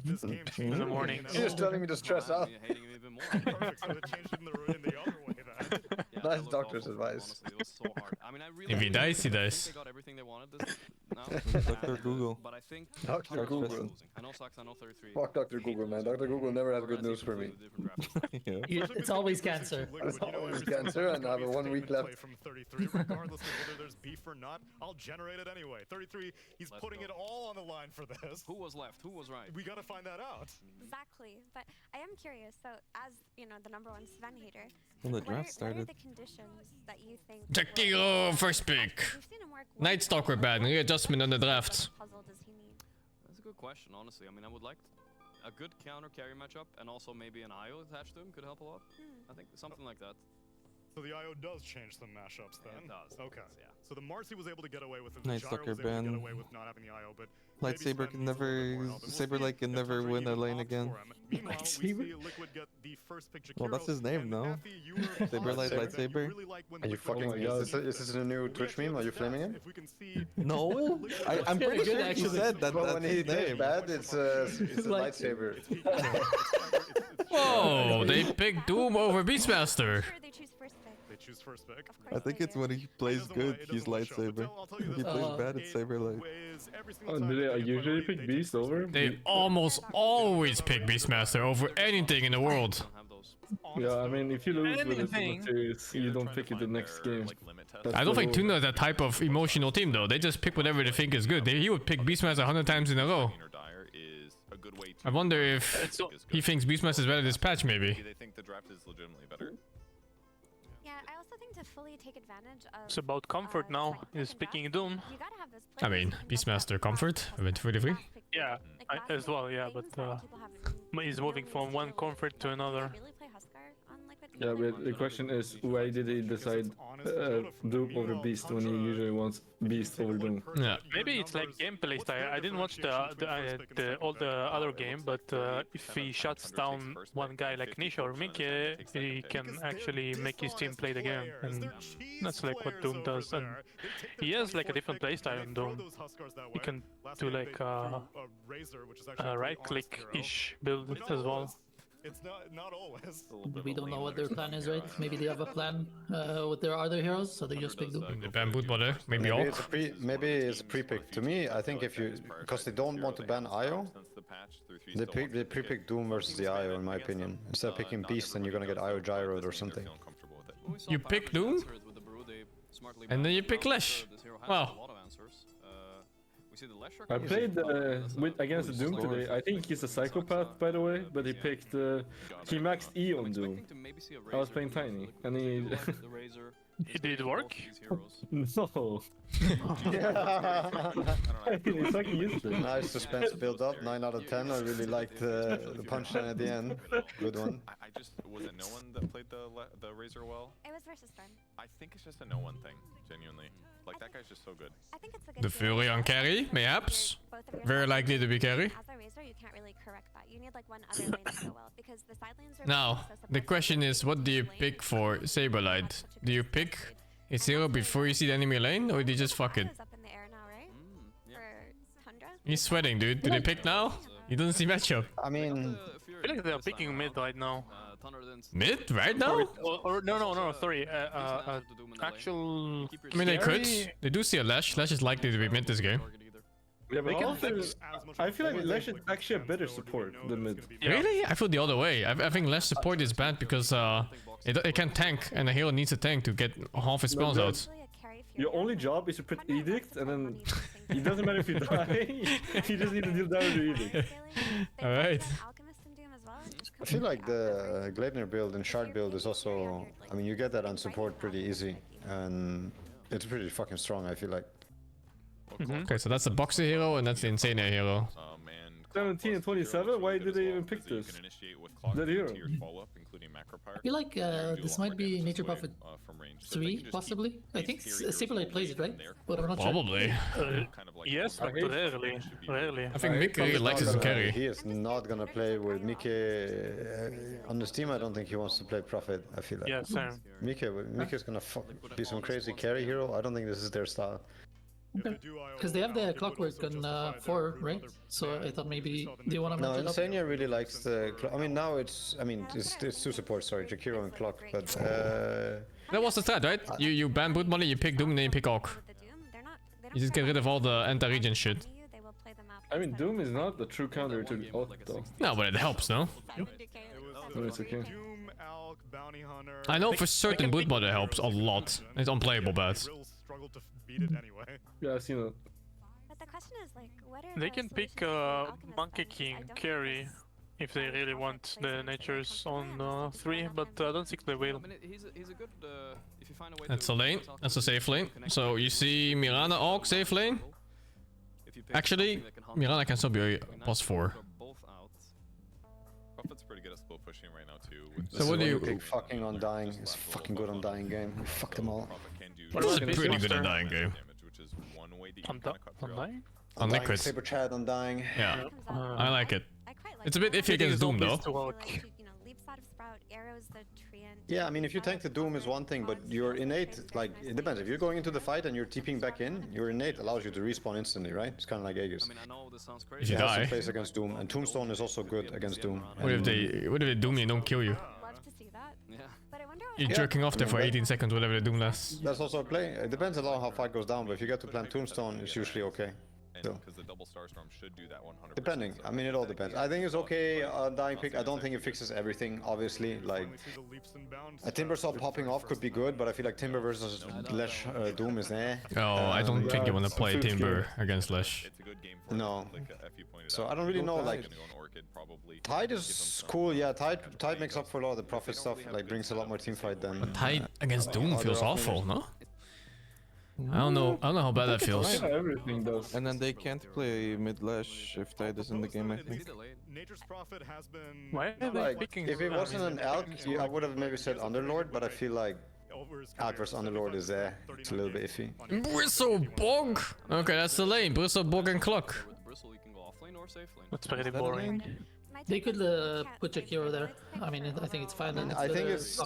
This game in the morning. You're just telling me to stress out. Hating him even more. Perfect, so they changed it in the other way then. Yeah, Nice that looked doctor's awful, advice. honestly. It was so hard. I mean, I really If he dies, he I think dies. they got everything they wanted this now. Dr. Google. But I think Dr. Tundra's Google. also losing. I know Sax, I know 33. Fuck Dr. Google, man. Dr. Google never has good news for me. Yeah. It's always cancer. It's always cancer, and I have 1 week left. From 33, regardless of whether there's beef or not, I'll generate it anyway. 33, he's putting it all on the line for this. Who was left? Who was right? We gotta find that out. Exactly. But I am curious. So, as you know, the #1 Sven hater, When the what draft are started. the conditions that you think? Jakiro first pick. We've seen him work. Night Stalker ban, readjustment on the draft. Puzzle does he need? That's a good question, honestly. I mean, I would like a good counter carry matchup, and also maybe an IO attached to him could help a lot. I think something like that. So the IO does change some mashups then? It does. Okay. Yeah. So the Marcy was able to get away with it. Nice The Gyro Sucker was able to get ban. away with not having the IO, but Lightsaber can never, Saberlight can never win a lane again. Meanwhile, we see Liquid get the first pick Well, that's his name, no? Saberlight, Lightsaber. Are you fucking? Is this a new Twitch meme? Are you flaming him? No, I'm pretty sure he said that. But That's when he his does name. bad, it's a lightsaber. Whoa, they picked Doom over Beastmaster. They choose first pick. They choose first pick. I think it's when he plays good, he's lightsaber. If he plays bad, it's Saberlight. Oh, do they usually pick Beast over? They almost always pick Beastmaster over anything in the world. Yeah, I mean, if you lose with it in the series, you don't pick it the next game. I don't think Tuna is that type of emotional team though. They just pick whatever they think is good. He would pick Beastmaster 100 times in a row. I wonder if he thinks Beastmaster is better this patch, maybe. They think the draft is legitimately better. Yeah, I also think to fully take advantage of. It's about comfort now. He's picking Doom. You gotta have this I mean, Beastmaster comfort, event 33. Yeah, as well. Yeah, but he's moving from one comfort to another. Really play Huskar on Liquid? Yeah, but the question is, why did he decide Doom over Beast when he usually wants Beast over Doom? Yeah. Maybe it's like gameplay style. I didn't watch all the other game, but if he shuts down one guy like Nisha or Mickey, he can actually make his team play the game, and that's like what Doom does. And he has like a different playstyle on Doom. He can do like a right-click-ish build as well. It's not always. We don't know what their plan is, right? Maybe they have a plan with their other heroes, so they just pick Doom. The bamboo bother, maybe all. Maybe it's a pre-pick. To me, I think if you, because they don't want to ban IO, they pre-pick Doom versus the IO, in my opinion. Instead of picking Beast, then you're gonna get IO gyroed or something. You pick Doom, and then you pick Lash. Wow. I played against the Doom today. I think he's a psychopath, by the way, but he picked he maxed E on Doom. I was playing Tiny, and he Did it work? no. It's fucking useless. Nice suspense build up, 9 out of 10. I really liked the punchline at the end. Good one. I just was it no one that played the Razor well? It was versus Storm. I think it's just a no one thing, genuinely. Like that guy's just so good. I think it's a good The Fury on carry, mayhaps. both of your Very likely to be carry. As a Razor, you can't really correct that. You need like one other lane to go well because the side lanes are Now, the question is, what do you pick for Saberlight? Do you pick his hero before you see the enemy lane, or do you just fuck it? up in the air now, right? For Tundra. He's sweating, dude. Do they pick now? He doesn't see matchup. I mean, I feel like they're picking mid right now. Mid? Right now? Or no, sorry. Actual. I mean, they could. carry? They do see a Lash. Lash is likely to be mid this game. Yeah, but I feel like Lash is actually a better support than mid. Really? I feel the other way. I think Lash support is bad because it can tank, and a hero needs a tank to get half his spells out. Your only job is to put Edict and then It doesn't matter if you die. You just need to deal damage to Edict. Alright. I feel like the Gleipnir build and Shard build is also... I mean, you get that on support pretty easy. And it's pretty fucking strong, I feel like. Okay, so that's the Boxer hero and that's the Insane hero. 17 and 27? Why did they even pick this? That hero. I feel like this might be Nature Prophet 3, possibly. I think Saberlight plays it, right? But I'm not Probably. sure. Yes, but rarely. I think Mick really likes his carry. He is not gonna play with Mike on the team. I don't think he wants to play Prophet. I feel like. Yeah, same. Mike is gonna be some crazy carry hero. I don't think this is their style. Because they have the clockwork on 4, right? So I thought maybe they want to No, match it up. Insania really likes the. I mean, now it's. I mean, it's two supports. Sorry, Jakiro and Clock. But That was the strat, right? You ban Boot Money, you pick Doom, and then you pick Orc. You just get rid of all the anti-regen shit. I mean, Doom is not the true counter to Ult, though. No, but it helps, no? No, it's okay. I know for certain Boot Money helps a lot. It's unplayable bad. Yeah, I've seen it. But the question is, like, what are They can pick Monkey King carry if they really want the natures on 3, but I don't think they will. He's a good, if you find a way That's a lane. That's a safe lane. So you see Mirana Orc safe lane. Actually, Mirana can still be +4. Prophet's pretty good at slow pushing right now too. So what do you pick? Fucking Undying. It's fucking good Undying game. Fuck them all. This is pretty good at dying game. Undying? On Liquid. Saber Chad Undying. Yeah, I like it. It's a bit iffy against Doom though. Yeah, I mean, if you tank the Doom is one thing, but your innate, like, it depends. If you're going into the fight and you're TPing back in, your innate allows you to respawn instantly, right? It's kind of like Aegis. If you die. Plays against Doom, and Tombstone is also good against Doom. What if they Doom you and don't kill you? You're jerking off there for 18 seconds, whatever the Doom lasts. That's also a play. It depends a lot how fight goes down, but if you get to plant Tombstone, it's usually okay. Because the double Starstorm should do that 100%. Depending. I mean, it all depends. I think it's okay, dying pick. I don't think it fixes everything, obviously. Like, a Timbersaw popping off could be good, but I feel like Timber versus Lesh Doom is eh. Oh, I don't think you want to play Timber against Lesh. No. So I don't really know, like... Tide is cool, yeah. Tide makes up for a lot of the Prophet stuff, like brings a lot more teamfight than... But Tide against Doom feels awful, no? I don't know how bad that feels. Everything does. And then they can't play mid Lash if Tide is in the game, I think. Why are they Like, picking? if it wasn't an Elk, I would have maybe said Underlord, but I feel like Elk versus Underlord is there. It's a little bit iffy. Bristle Bog! Okay, that's the lane. Bristle Bog and Clock. That's pretty boring. They could put Jakiro there. I mean, I think it's fine. I think it's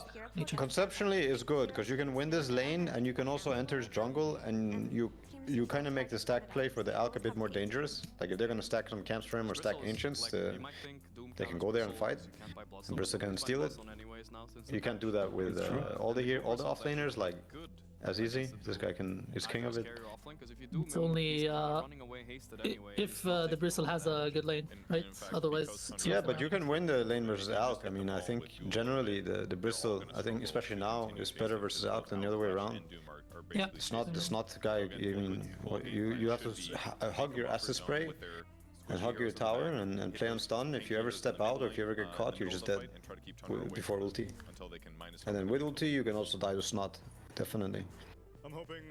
conceptually is good because you can win this lane and you can also enter his jungle and you kind of make the stack play for the Alk a bit more dangerous. Like if they're gonna stack some camps for him or stack ancients, they can go there and fight. And Bristle can steal it. You can't do that with all the offlaners like as easy. This guy is king of it. It's only if the Bristle has a good lane, right? Otherwise, it's yeah, but you can win the lane versus Alk. I mean, I think generally the Bristle, I think especially now, is better versus Alk than the other way around. Yeah. It's not the guy. I mean, you have to hug your acid spray and hug your tower and play on stun. If you ever step out or if you ever get caught, you're just dead before ulti. And then with ulti, you can also die to snot. Definitely. I'm hoping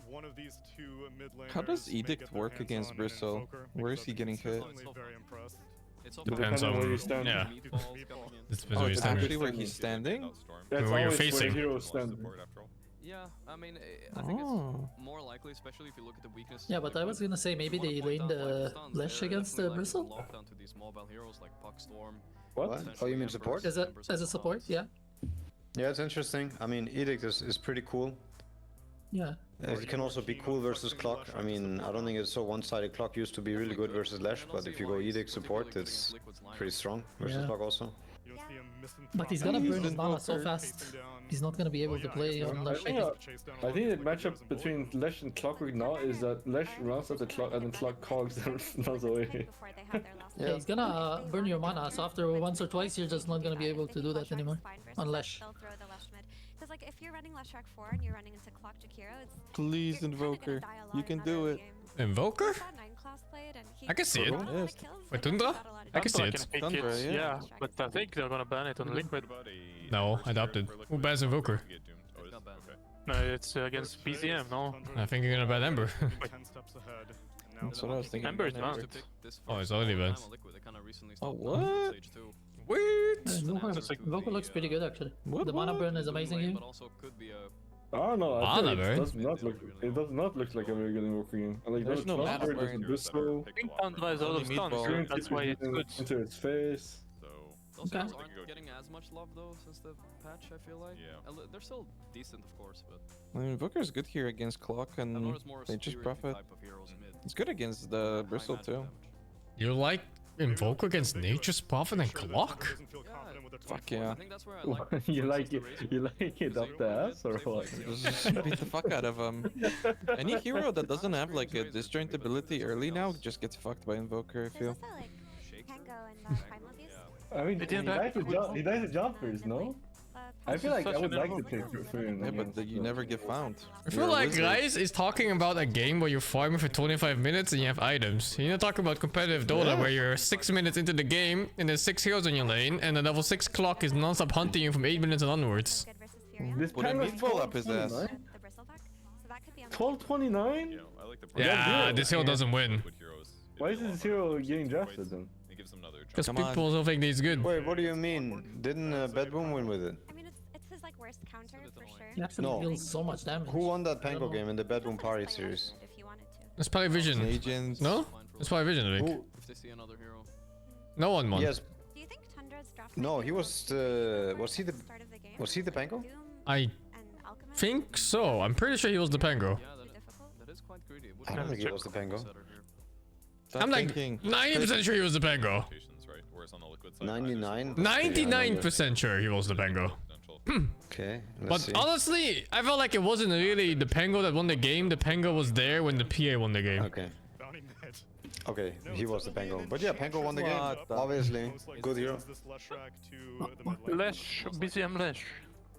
one of these two mid laners. How does Edict work against Bristle? Where is he getting hit? Depends on where you stand. Yeah. It depends where you stand. Actually, where he's standing? That's where you're always facing. Where heroes stand. Yeah, I mean, I think it's more likely, especially if you look at the weakness. Yeah, but I was gonna say maybe they lane the Lesh against the Bristle. Lockdown to these mobile heroes like Puckstorm. What? Oh, you mean support? As a support, yeah. Yeah, it's interesting. I mean, Edict is pretty cool. Yeah. It can also be cool versus Clock. I mean, I don't think it's so one-sided. Clock used to be really good versus Lesh, but if you go Edict support, it's pretty strong versus Clock also. But he's gonna burn his mana so fast. He's not gonna be able to play on Lesh. I think the matchup between Lesh and Clockwork now is that Lesh runs at the clock and then Clock cogs and runs away. Yeah, he's gonna burn your mana, so after once or twice, you're just not gonna be able to do that anymore on Lesh. Because like if you're running Leshrac 4 and you're running into Clock Jakiro, it's Please, Invoker. You can do it. Invoker? Class played and he I can see it. got a lot of kills, For but Tundra? got a lot of I can see damage. it. Tundra, yeah. But I think they're gonna ban it on Liquid. No, adopted. Who bans Invoker? No, it's against BZM, no? I think you're gonna ban Ember. 10 steps ahead. And now That's what I was thinking. Ember is about banned. Oh, it's already banned. Oh, what? Wait! Invoker looks pretty good actually. What? The mana burn is amazing here. I don't know. I Mana think burn? it does not look. It does not look like a very good Invoker game. Like There's no mana transfer, burn. doesn't do so. I think Tundra is out of Only stun, meatball. that's why it's good. Into its face. Those Okay. heroes aren't getting as much love though since the patch, I feel like. Yeah. They're still decent, of course, but I mean, Invoker's good here against Clock, I've and noticed more they just spirit profit. type of heroes mid. It's good against the High Bristle magic too. damage. You like Invoker against Nature's Prophet and Clock? Fuck yeah. I think that's where I like You versus like the it? Razor. You like it up the ass or what? Just beat the fuck out of him. Any hero that doesn't have like a disjoint ability early now just gets fucked by Invoker, I There's feel. also like Tango and Primal Beast. I mean, he dies to jumpers, no? I feel like I would like to take for him. Yeah, but you never get found. I feel like Rise is talking about a game where you're farming for 25 minutes and you have items. You're not talking about competitive Dota where you're 6 minutes into the game and there's 6 heroes in your lane and the level 6 clock is non-stop hunting you from 8 minutes and onwards. Good versus Furion. This Put a time was meatball up his ass. 1229? The Bristle pack. So that could be on the 1229? Yeah, I like the Yeah, this hero doesn't win. Liquid heroes. Why is this hero getting drafted then? It gives them another Because Come on. people don't think he's good. Wait, what do you mean? Didn't Bedboom win with it? I mean, it's his like worst counter for sure. He actually No. deals so much damage. Who won that Pango game in the Bedboom Party series? If you wanted to. That's probably Vision. Agents. No? That's probably Vision, I think. Who? If they see another hero. No one won. Yes. Do you think Tundra's draft? No, he was the. Was he the? Start of the game? Was he the Pango? Doom I and Alchemist? think so. I'm pretty sure he was the Pango. Yeah, Too difficult? that is quite greedy. It would I don't be think it was the Pango. setter here. Stop I'm like thinking. 90% sure he was the Pango. rotations, right? Whereas on the liquid side, 99. 99% sure he was the Pango. Okay. But Let's see. honestly, I felt like it wasn't really the Pango that won the game. The Pango was there when the PA won the game. Okay. Bounty mid. Okay, he was the Pango. But yeah, Pango won the game. What the- Obviously. Most likely Good hero. sends this Leshrac to the mid lane. Lesh, BZM Lesh.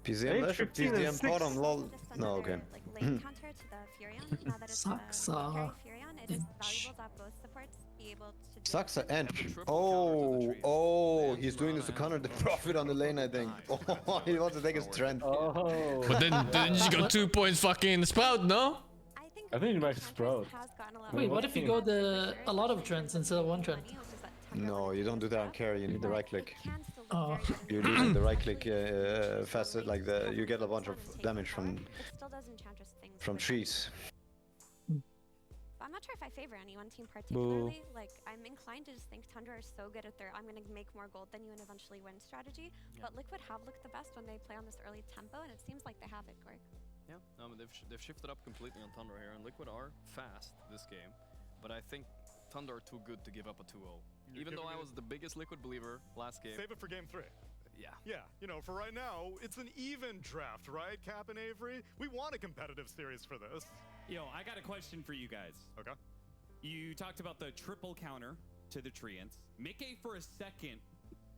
PZM Lesh or 15 and PZM 6. bottom, lol. Just No, another, okay. Like lane counter to the Furion. Now that it's Sucks, the carry Furion, it is bench. valuable to have both supports be able to. do Sucks both. and oh, he's doing this to counter the profit on the lane, I think. Oh, he wants to take his trend. Oh. But then you got 2 points fucking in the Sprout, no? I think he might Sprout. Has gotten a lot Wait, more what if you go a lot of trends instead of one trend? money, which is that Tundra No, you don't do that on carry. You need the right click. can still be Oh. very You're using the right click faster, like you get a bunch of damage from It still does Enchantress things. from but- trees. I'm not sure if I favor any one team particularly. Like, I'm inclined to just think Tundra are so good at their I'm gonna make more gold than you and eventually win strategy. But Liquid have looked the best when they play on this early tempo, and it seems like they have it, Gorg. Yeah, no, but they've shifted up completely on Thunder here, and Liquid are fast this game, but I think Thunder are too good to give up a 2-0. Even though I was the biggest Liquid believer last game. Save it for game 3. Yeah. Yeah, you know, for right now, it's an even draft, right, Cap and Avery? We want a competitive series for this. Yo, I got a question for you guys. Okay. You talked about the triple counter to the Treants. Mickey, for a second,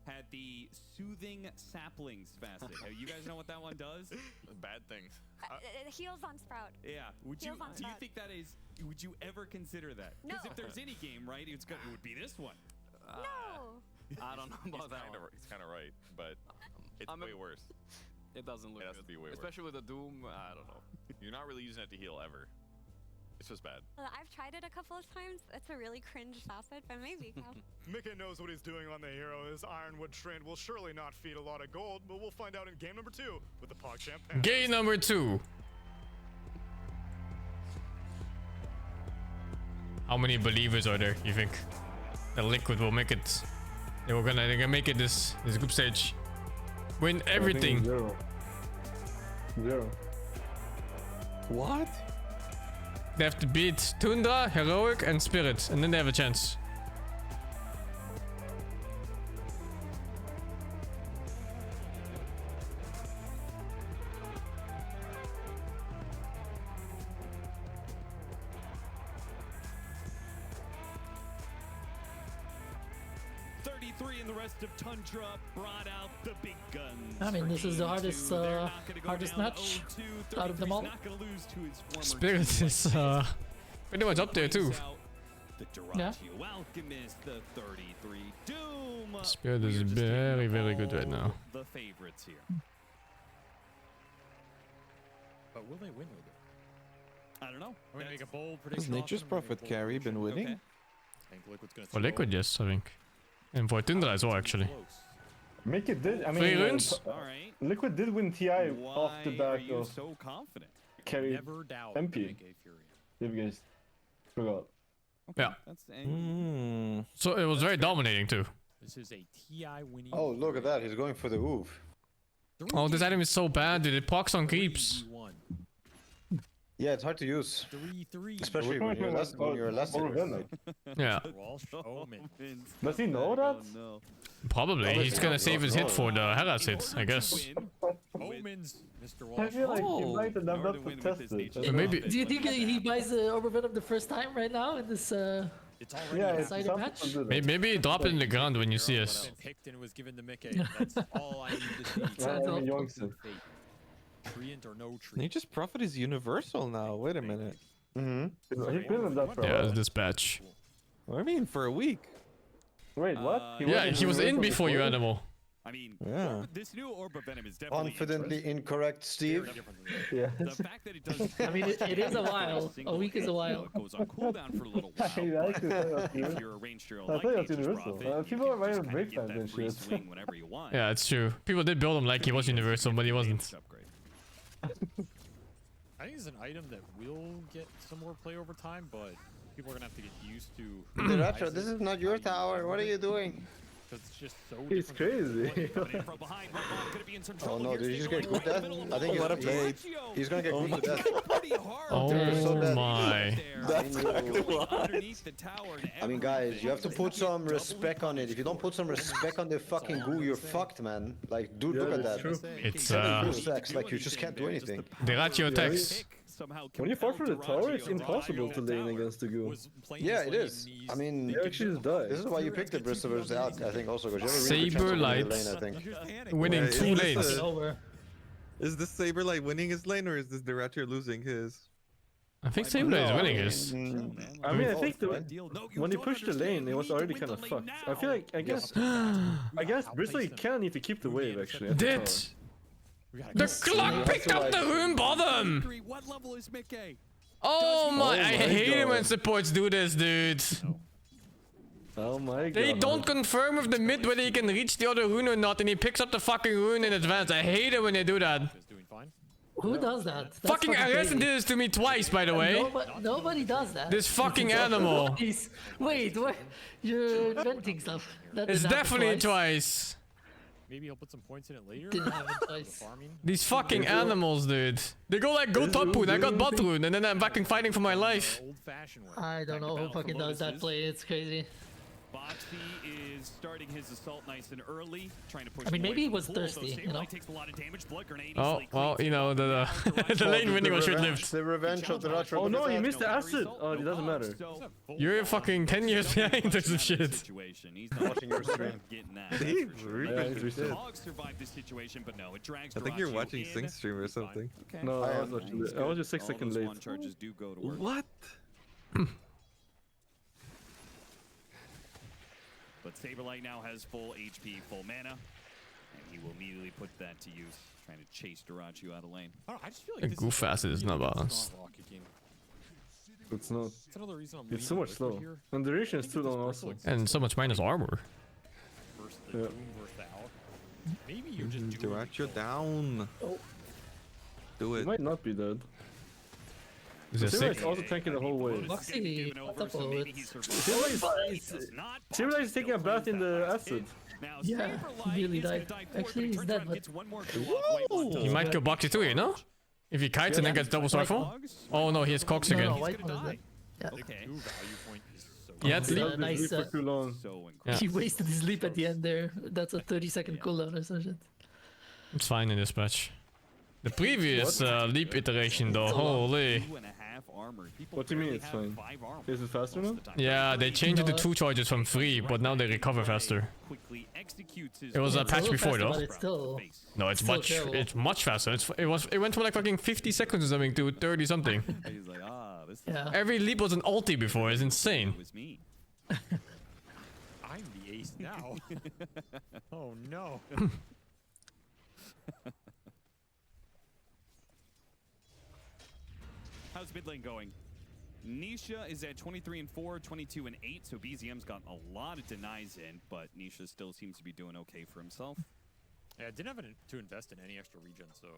had the soothing saplings facet. You guys know what that one does? Bad things. It heals on Sprout. Yeah. Would you? Heals on Do you Sprout. think that is? Would you ever consider that? No. Because if there's any game, right, it would be this one. No. I don't know about that one. He's kind of right, but it's way worse. It doesn't look It has good. to be way worse. Especially with the Doom, I don't know. You're not really using it to heal ever. It's just bad. I've tried it a couple of times. It's a really cringe facet, but maybe. Cap. Mickey knows what he's doing on the hero. His Ironwood trend will surely not feed a lot of gold, but we'll find out in game number 2 with the PogChamp Panthers. Game number 2. How many believers are there, you think? That Liquid will make it. They're gonna make it this group stage. Win everything. Zero. What? They have to beat Tundra, Heroic, and Spirit, and then they have a chance. 33 and the rest of Tundra brought out the big guns. I mean, this is the hardest match out of them all. Spirit is pretty much up there too. Yeah. The 33 Doom. Spirit is very good right now. The favorites here. But will they win with it? I don't know. I'm gonna make a bold Has prediction. Nature's Prophet carry been winning? I think Liquid's gonna For Liquid, yes, I think. And for Tundra as well, actually. Make it did. I mean, 3 runes? Liquid did win TI off the back of so confident? carry Never doubt MP. If you guys forgot. Yeah. So it was very dominating too. This is a TI winning. Oh, look at that. He's going for the oof. Oh, this item is so bad, dude. It procs on creeps. Yeah, it's hard to use. 3-3. Especially when you're less Yeah. Does he know that? Probably. He's gonna save his hit for the Hera's hit, I guess. Omens, Mr. I Walsh. feel like he might have not to test it. Maybe. Do you think he buys the Orb of Venom the first time right now in this decided match? Maybe drop it in the ground when you see us. Picked and was given to Mickey. That's all I need to see. Treant or no treant. Nature's Prophet is universal now. Wait a minute. He's been in that for a Yeah, while. this batch. I mean, for a week. Wait, what? Yeah, he was in before you, Animal. I mean, Yeah. this new Orb of Venom is definitely Confidently incorrect, Steve. Yeah. the fact that it does. I mean, it is a while. A week is a while. It goes on cooldown for a little while. I actually thought If that was you're a ranged hero I like thought it was Nature's universal. Prophet, People you are can running just break kinda fans get and that free shit. swing whenever you want. Yeah, it's true. People did build him like he was universal, but he wasn't. Upgrade. I think it's an item that will get some more play over time, but people are gonna have to get used to. Retro, this is not your tower. What are you doing? Because it's just so. He's crazy. Oh no, did he just get good death? I think What a bait. he's gonna get good to death. Oh so dead. my. That's exactly why. I mean, guys, you have to put some respect on it. If you don't put some respect on the fucking goo, you're fucked, man. Like, dude, look at that. It's Goo stacks, like, you just can't do anything. the ratio attacks. When you fall for the tower, it's impossible to lane against the goo. Yeah, it is. I mean, You actually just die. this is why you picked the Bristol versus out, I think, also, because you have a really good Saber chance of winning Light. the lane, I think. Winning Yeah, 2 is this lanes. a- Over. Is this Saberlight winning his lane or is this the Ratcher losing his? I think Saberlight is winning his. I mean, I think when he pushed the lane, it was already kind of fucked. I feel like, I guess Bristol can need to keep the wave, actually. at the Did! tower. The clock picked up the rune bottom! What level is Mickey? Oh my, I hate it God. when supports do this, dude. Oh my god. They don't confirm with the mid whether he can reach the other rune or not, and he picks up the fucking rune in advance. I hate it when they do that. Who does that? That's Fucking Arisen crazy. did this to me twice, by the way. Nobody does that. This fucking animal. Wait, you're inventing stuff. That It's didn't happen definitely twice. twice. Maybe he'll put some points in it later. Didn't happen twice. These fucking animals, dude. They go like, go top rune, I got bot rune, and then I'm fucking fighting for my life. I don't know who fucking does that play. It's crazy. Botsy is starting his assault nice and early, trying to push. I mean, maybe he away was from the pool, thirsty, though you know? Saberlight takes a lot of damage. Blood grenade Oh, easily well, cleans you know, the lane winning was short-lived. The revenge of the Ratro. Oh no, he missed the acid! Oh, it doesn't matter. You're fucking 10 years behind or some shit. situation. He's not Watching your stream. getting that. He that's for really Yeah, he's did. Hog survived this situation, but no, it drags. I think you're Dyrachyo watching in. Sing stream or something. Okay. No, I was watching it. I was just 6 All seconds those late. one charges do go to work. What? But Saberlight now has full HP, full mana, and he will immediately put that to use, trying to chase Dyrachyo out of lane. I just feel The goof acid is not balanced. It's not. That's another reason I'm It's so much slow. And the duration is too long also. And so much minus armor. Versus the Yeah. Doom versus the Owl. Maybe you're just doing Dyrachyo down. Oh. Do He it. might not be dead. Is it Saberlight's sick? also tanking the whole way. Moxie, what's up with it? Saberlight's taking a bath in the acid. Yeah, he really died. Actually, he's dead, but... He might kill Boxy too, you know? If he kites and then gets double swordfall? Oh no, he has Cox again. No, white one is dead. Yeah. Okay. Yeah, He leap. nice, for too long. Yeah. He wasted his leap at the end there. That's a 30-second cooldown or some shit. It's fine in this patch. The previous leap iteration though, holy. half armor. People What do you mean barely it's have fine? 5 armor Is it faster most now? of the time. Yeah, they changed it to 2 charges from 3, but now they recover faster. Quickly executes his It was a It's a patch little before faster, though. but it's still No, it's still much terrible. faster. It went from like fucking 50 seconds or something to 30 something. He's like, this is Yeah. Every leap was an ulti before. It's insane. was me. I'm the ace now. Oh no. How's mid lane going? Nisha is at 23-4, 22-8, so BZM's got a lot of denies in, but Nisha still seems to be doing okay for himself. Yeah, I didn't have to invest in any extra regen, so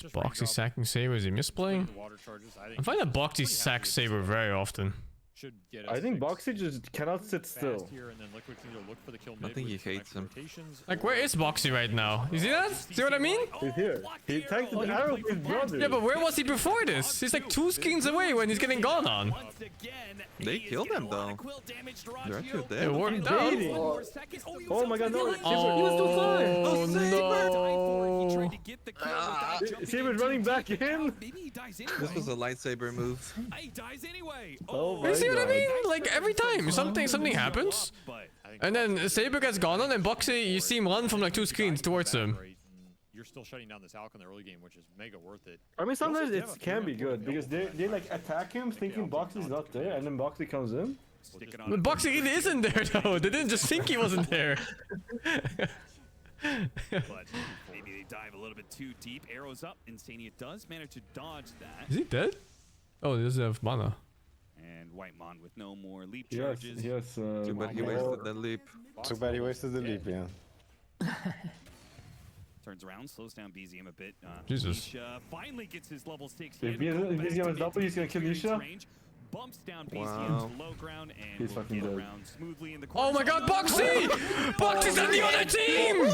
just Boxy sacking Saber, is he misplaying? the water charges. I find that Boxy sacks Saber very often. Should get I think Boxy just cannot sit still. here, and then Liquid can either look for the kill I mid think he with some hates extra him. rotations, Like, where is Boxy right now? You see that? See what I mean? He's here. He tanked the arrow with his brother. Yeah, but where was he before this? He's like 2 screens away when he's getting gone on. They killed him though. They're actually It dead. worked out. Oh my god, no. Oh no. Saber's running back in. This was a lightsaber move. He dies anyway. Oh my You see what I god. mean? Like every time something happens, and then Saber gets gone on, and Boxy, you see him run from like 2 screens towards him. you're still shutting down this Falcon in the early game, which is mega worth it. I mean, sometimes it can be good because they like attack him thinking Boxy's not there, and then Boxy comes in. But Boxy really isn't there though. They didn't just think he wasn't there. But maybe they dive a little bit too deep. Arrows up. Insania does manage to dodge that. Is he dead? Oh, he doesn't have mana. And Whitemon with no more leap Yes, charges. yes. Too bad he wasted that leap. Too bad he wasted the leap, yeah. Turns around, slows down BZM a bit. Jesus. Nisha finally gets his level 6 If hit. BZM is double, he's gonna kill Nisha. Range, bumps down Wow. BZM to low ground and He's will fucking get dead. around smoothly in the Oh my god, Boxy! Boxy's on the other team!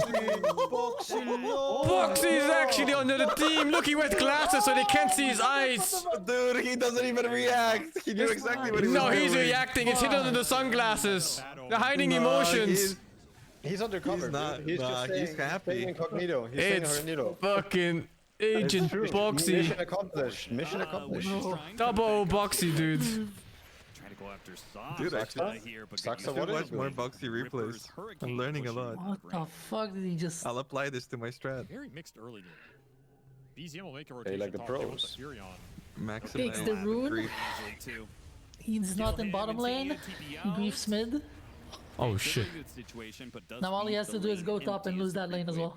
Boxy's actually on the other team! Look, he wears glasses so they can't see his eyes! Dude, he doesn't even react. He knew exactly what he was No, doing. he's reacting. It's hidden under the sunglasses. They're hiding emotions. He's undercover. He's not. Dude. He's Nah, just he's staying, happy. staying incognito. He's staying It's incognito. fucking Agent Boxy. Mission accomplished. Mission accomplished. Double Boxy, dude. Trying to go after Sox. Dude, actually, here, but Saxa, I should what watch is more good? Boxy replays. I'm learning a lot. What the fuck did he just? Oh. I'll apply this to my strat. Very mixed early game. BZM will make a Hey, rotation like the top. They want pros. the Fury on. Maximize Takes the rune. grief. He's not in bottom lane. Grief's mid. Oh shit. Now all he has to do is go top and lose that lane as well.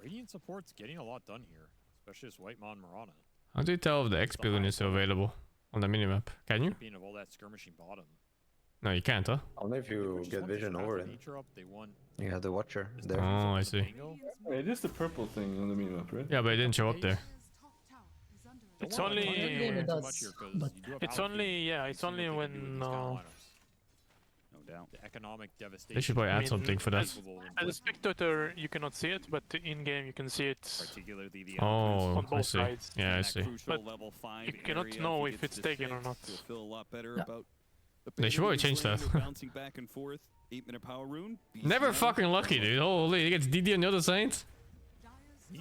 Radiant support's getting a lot done here, especially this Whitemon Marana. How do you tell if the X building is available on the minimap? Can you? Being of all that skirmishing bottom. No, you can't, huh? Only if you get vision over it. They won. You have the Watcher there. Oh, I see. It is the purple thing on the minimap, right? Yeah, but it didn't show up there. It's only. It does, but It's only. Yeah, it's only when. No doubt. The economic devastation. They should probably add something for that. As a spectator, you cannot see it, but in game you can see it Particularly the Oh, on I both see. sides. Yeah, I that see. crucial But level 5 you cannot area, know he if gets it's to taken or 6, not. You'll feel a lot better Yeah. about the They should probably Patriots change that. lane bouncing back and forth. 8-minute power rune. Never BZM. fucking lucky, dude. Holy, he gets DD on the other side.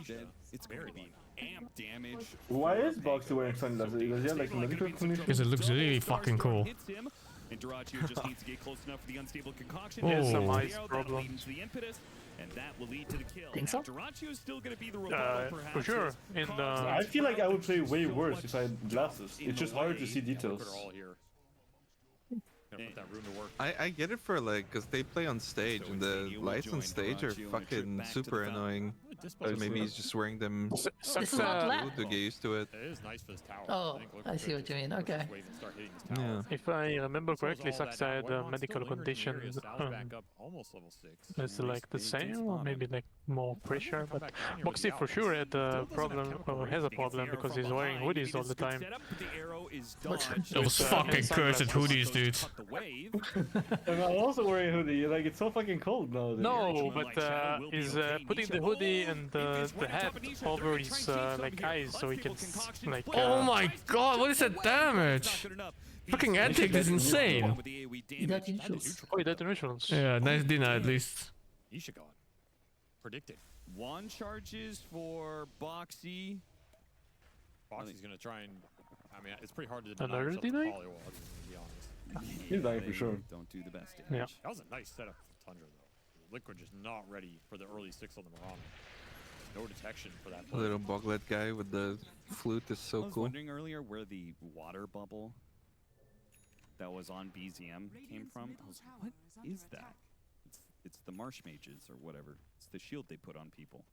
Dead. It's going to be amp damage. Why is Boxy wearing sunglasses? Does he have like medical condition? Because it looks really fucking cool. Hits him, and Duraccio just needs to get close enough for the unstable concoction. He has And some the eyes arrow that problems. leads to the impetus, and that will lead to the kill. Think so? Now, Duraccio is still going to be the rebuttal, perhaps. For sure. In the. I feel like I would play way worse if I had glasses. It's just hard to see Put details. her all here. Gonna put that rune to work. I get it for like, cause they play on stage and the lights on stage are fucking super annoying. Or maybe he's just wearing them This is not lag. to get used to it. It is nice for this tower. Oh, think I see what you mean. Okay. Wave and start hitting this tower. Yeah. If I remember correctly, Close all Saxa that had down. a Whitemon's medical still lingering in the condition. area, Sal's back up, almost level 6. It's like the same, or maybe like more pressure. But back down here with Boxy the for Alpha. sure had a problem, or has a problem because he's wearing hoodies all the time. Those fucking cursed hoodies, dude. And I'm also wearing a hoodie. Like it's so fucking cold nowadays. No, but he's putting the hoodie and the hat over his like eyes so he can like. Oh my god, what is that damage? Fucking addict is insane. He got initials. Oh, he died in neutrals. Yeah, nice dinner at least. Nisha gone. Predicted. 1 charges for Boxy. Foxy's gonna try and. I mean, it's pretty hard to deny Another himself to deny? Polywall, to be honest. He's dying for sure. Don't do the best damage. Yeah. That was a nice setup for Tundra, though. Liquid just not ready for the early 6 on the Mirana. No detection for that. A little boglet guy with the flute is so I was cool. wondering earlier where the water bubble that was on BZM came from. I was like, what is that? It's the marsh mages or whatever. It's the shield they put on people.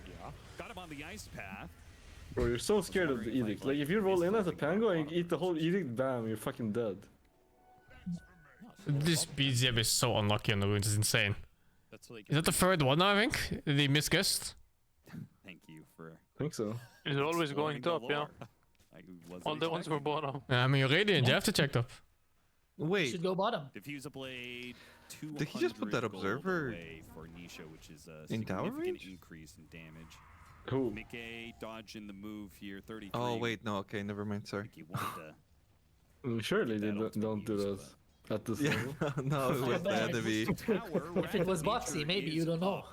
Yeah. Got him on the ice path. Bro, you're so scared of the edict. Like, if you roll in as a Pango and you eat the whole edict, bam, you're fucking dead. This BZM is so unlucky on the runes, it's insane. That's what Is that the third one, I think? They misguessed? Thank you for. I think so. It's always going top, yeah. All the ones were bottom. I mean, you're Radiant, you have to check top. You should go bottom. Diffuse a blade. Did he just put that 200 gold observer away for Nisha, which is a in tower significant range? increase in damage. Who? Mickey dodging the move here, 33. Oh wait, no, okay, never mind. Sorry. He wanted to Surely they don't do that at this level. No, it was the enemy. If it was Boxy, maybe you don't know.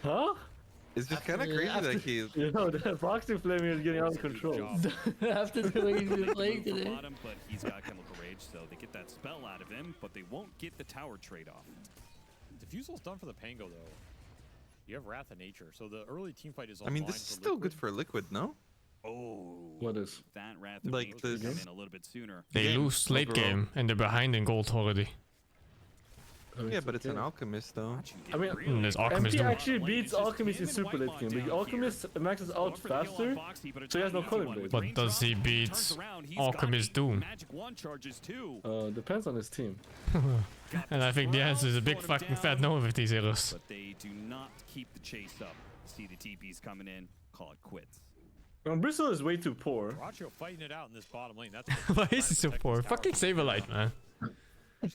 Huh? It's just kind of crazy that he. You know, the Foxy Flaming is getting out of control. After the way he's been playing for today. bottom, but he's got Chemical Rage, so they get that spell out of him, but they won't get the tower trade-off. Diffusal's done for the Pango, though. You have Wrath of Nature, so the early team fight is I mean, this is still good for Liquid, no? Oh. What is? That Wrath of Like Nature this. come in a little bit sooner. They lose late overall. game and they're behind in gold already. Yeah, but it's an Alchemist, though. I mean, There's Alchemist MP too. actually beats Alchemist in super late game. Because Alchemist maxes out faster, so he has no Calling Blade. But does he beat Alchemist Doom? Magic wand charges too. Depends on his team. And I think the answer is a big fucking fat no with these heroes. But they do not keep the chase up. See the TPs coming in, call it quits. Bristle is way too poor. Racho fighting it out in this bottom lane. That's Why is he so poor? Fucking Saberlight, man.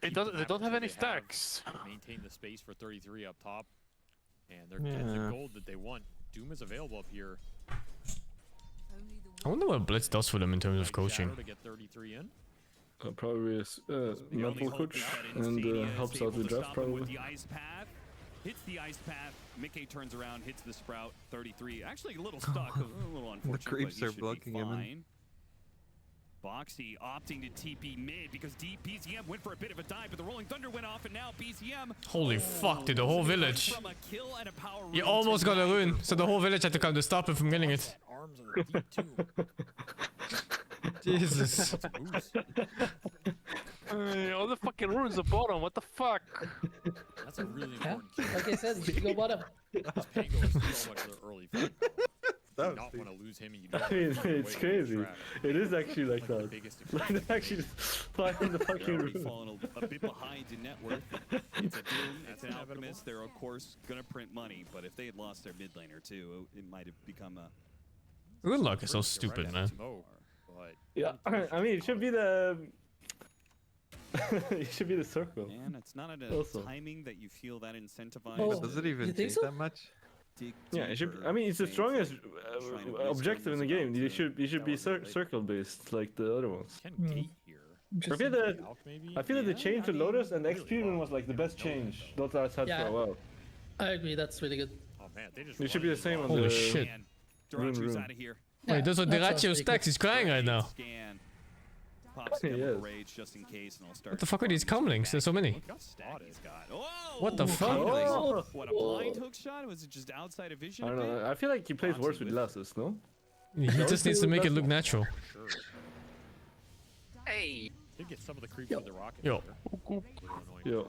They don't have any stacks. Maintain the space for 33 up top, and they're getting the gold that they want. Doom is available up here. I wonder what Blitz does for them in terms of coaching. To get 33 in. Probably a mental coach and helps out with draft probably. The ice path hits the ice path. Mickey turns around, hits the sprout. 33, actually a little stuck, a little unfortunate. The creeps but he are should be blocking him in. fine. Boxy opting to TP mid because BZM went for a bit of a dive, but the Rolling Thunder went off, and now BZM. Holy fuck, dude, the whole village. From a kill and a power You rune almost to got a rune, so the whole village had to come to stop him from getting it. Arms are deep too. Jesus. All the fucking runes at bottom, what the fuck? That's a really important key. Like I said, you should go bottom. This Pango is so much of their early fight. You do not want to lose him, and you don't. I mean, it's crazy. It is actually like that. Like, they actually just fly in the fucking already room. fallen a bit behind in net worth. It's a Doom, it's an Alchemist. They're, of course, going to print money, but if they had lost their mid laner, too, it might have become a... Rune luck is so stupid, man. Yeah, I mean, it should be the... it should be the circle. And it's not at a Also. timing that you feel that incentivized. Oh, But does it even you think change so? that much? Yeah, it should. I mean, it's the strongest objective in the game. You should be circle based like the other ones. I feel that the change to Lotus and XP rune was like the best change Dota has had for a while. I agree, that's really good. Oh man, they just It should be the same on Holy the shit. rune Durachu's rune. out of here. Wait, those are that sounds Deratio pretty stacks, he's crying right now. Scan. Pops He Chemical is. Rage just in case, and I'll start. What the fuck are these comlinks? There's so many. Look how stacked he's got. Oh! What the fuck? Oh! What, a blind hook shot? Was it just outside of vision? I don't know. I feel like he plays worse with glasses, no? He just needs to make it look natural. Sure. Hey. Did get some of the creeps with the rocket. Yo. Yo.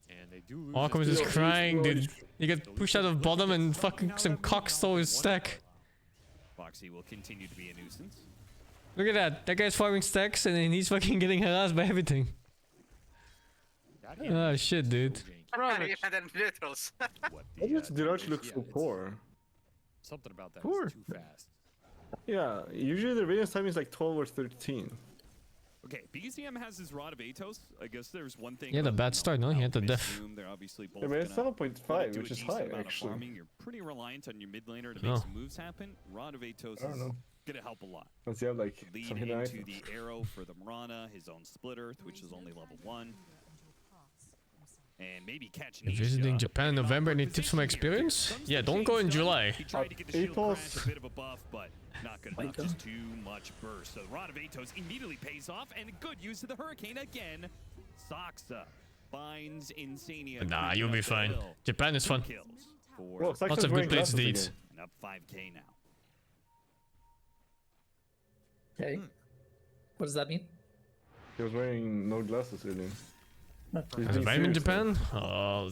And they do lose. Alchemist is crying, dude. You get pushed out of bottom and fucking some cock stole his stack. Boxy will continue to be a nuisance. Look at that. That guy's farming stacks and then he's fucking getting harassed by everything. Oh shit, dude. Neutrals. Why does Dirach look so poor? Something about that Poor. is too fast. Yeah, usually the radiance time is like 12 or 13. Okay, BZM has his Rod of Atos. I guess there's one thing. He had a bad start, no? He had the death. Doom, they're obviously both Yeah, but it's gonna 7.5, do which a is decent high, amount of actually. farming. You're pretty reliant on your mid laner to make Oh. some moves happen. Rod of Atos I don't is know. gonna help a lot. Let's see, have like Lead some hidden into items. the arrow for the Mirana, his own Split Earth, which is only level 1. and maybe catch Visiting Japan in November, any tips from experience? Yeah, don't go in July. He tried to get the shield crash, a bit of a buff, but not good enough. Just too much burst. So the Rod of Atos immediately pays off, and good use of the Hurricane again. Soxa finds Insania. Nah, you'll be fine. Japan is fun. Well, Lots of good places to eat. And up 5K now. Okay. What does that mean? He was wearing no glasses earlier. Has it been in Japan?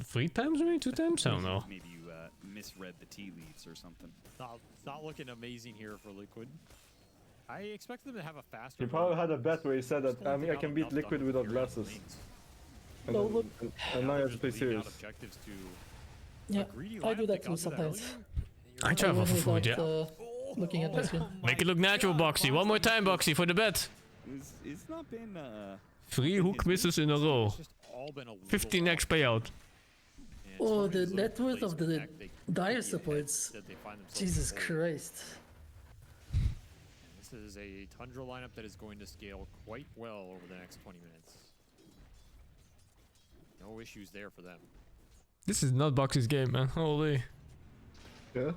3 times maybe? 2 times? I don't know. Maybe you misread the tea leaves or something. It's not looking amazing here for Liquid. I expect them to have a faster. He probably had a bet where he said that I can beat Liquid without glasses. And, and now he has to play serious. Yeah, I do that too sometimes. I travel for food, yeah. Looking at my screen. Make it look natural, Boxy. One more time, Boxy, for the bet. It's not been 3 hook misses in a row. 15x payout. Oh, the net worth of the dire supports. Jesus Christ. This is a Tundra lineup that is going to scale quite well over the next 20 minutes. No issues there for them. This is not Boxy's game, man. Holy. Yeah.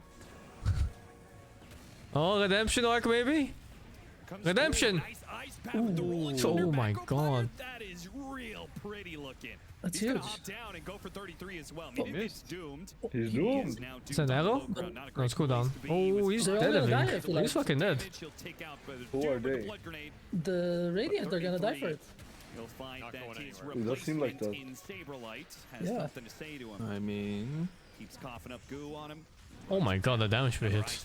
Oh, redemption arc, maybe? Redemption! Ooh. Oh my god. That is real pretty looking. That's He's huge. gonna hop down and go for 33 as well. Maybe he's doomed. He's doomed. Is that an arrow? No, it's cooldown. Oh, he's dead, I think. He's fucking dead. Who are they? The Radiant are gonna die for it. You'll find that his It does seem like that. in Saberlight has Yeah. something to say to him. I mean, Keeps coughing up goo on him. Oh my god, the damage we hit.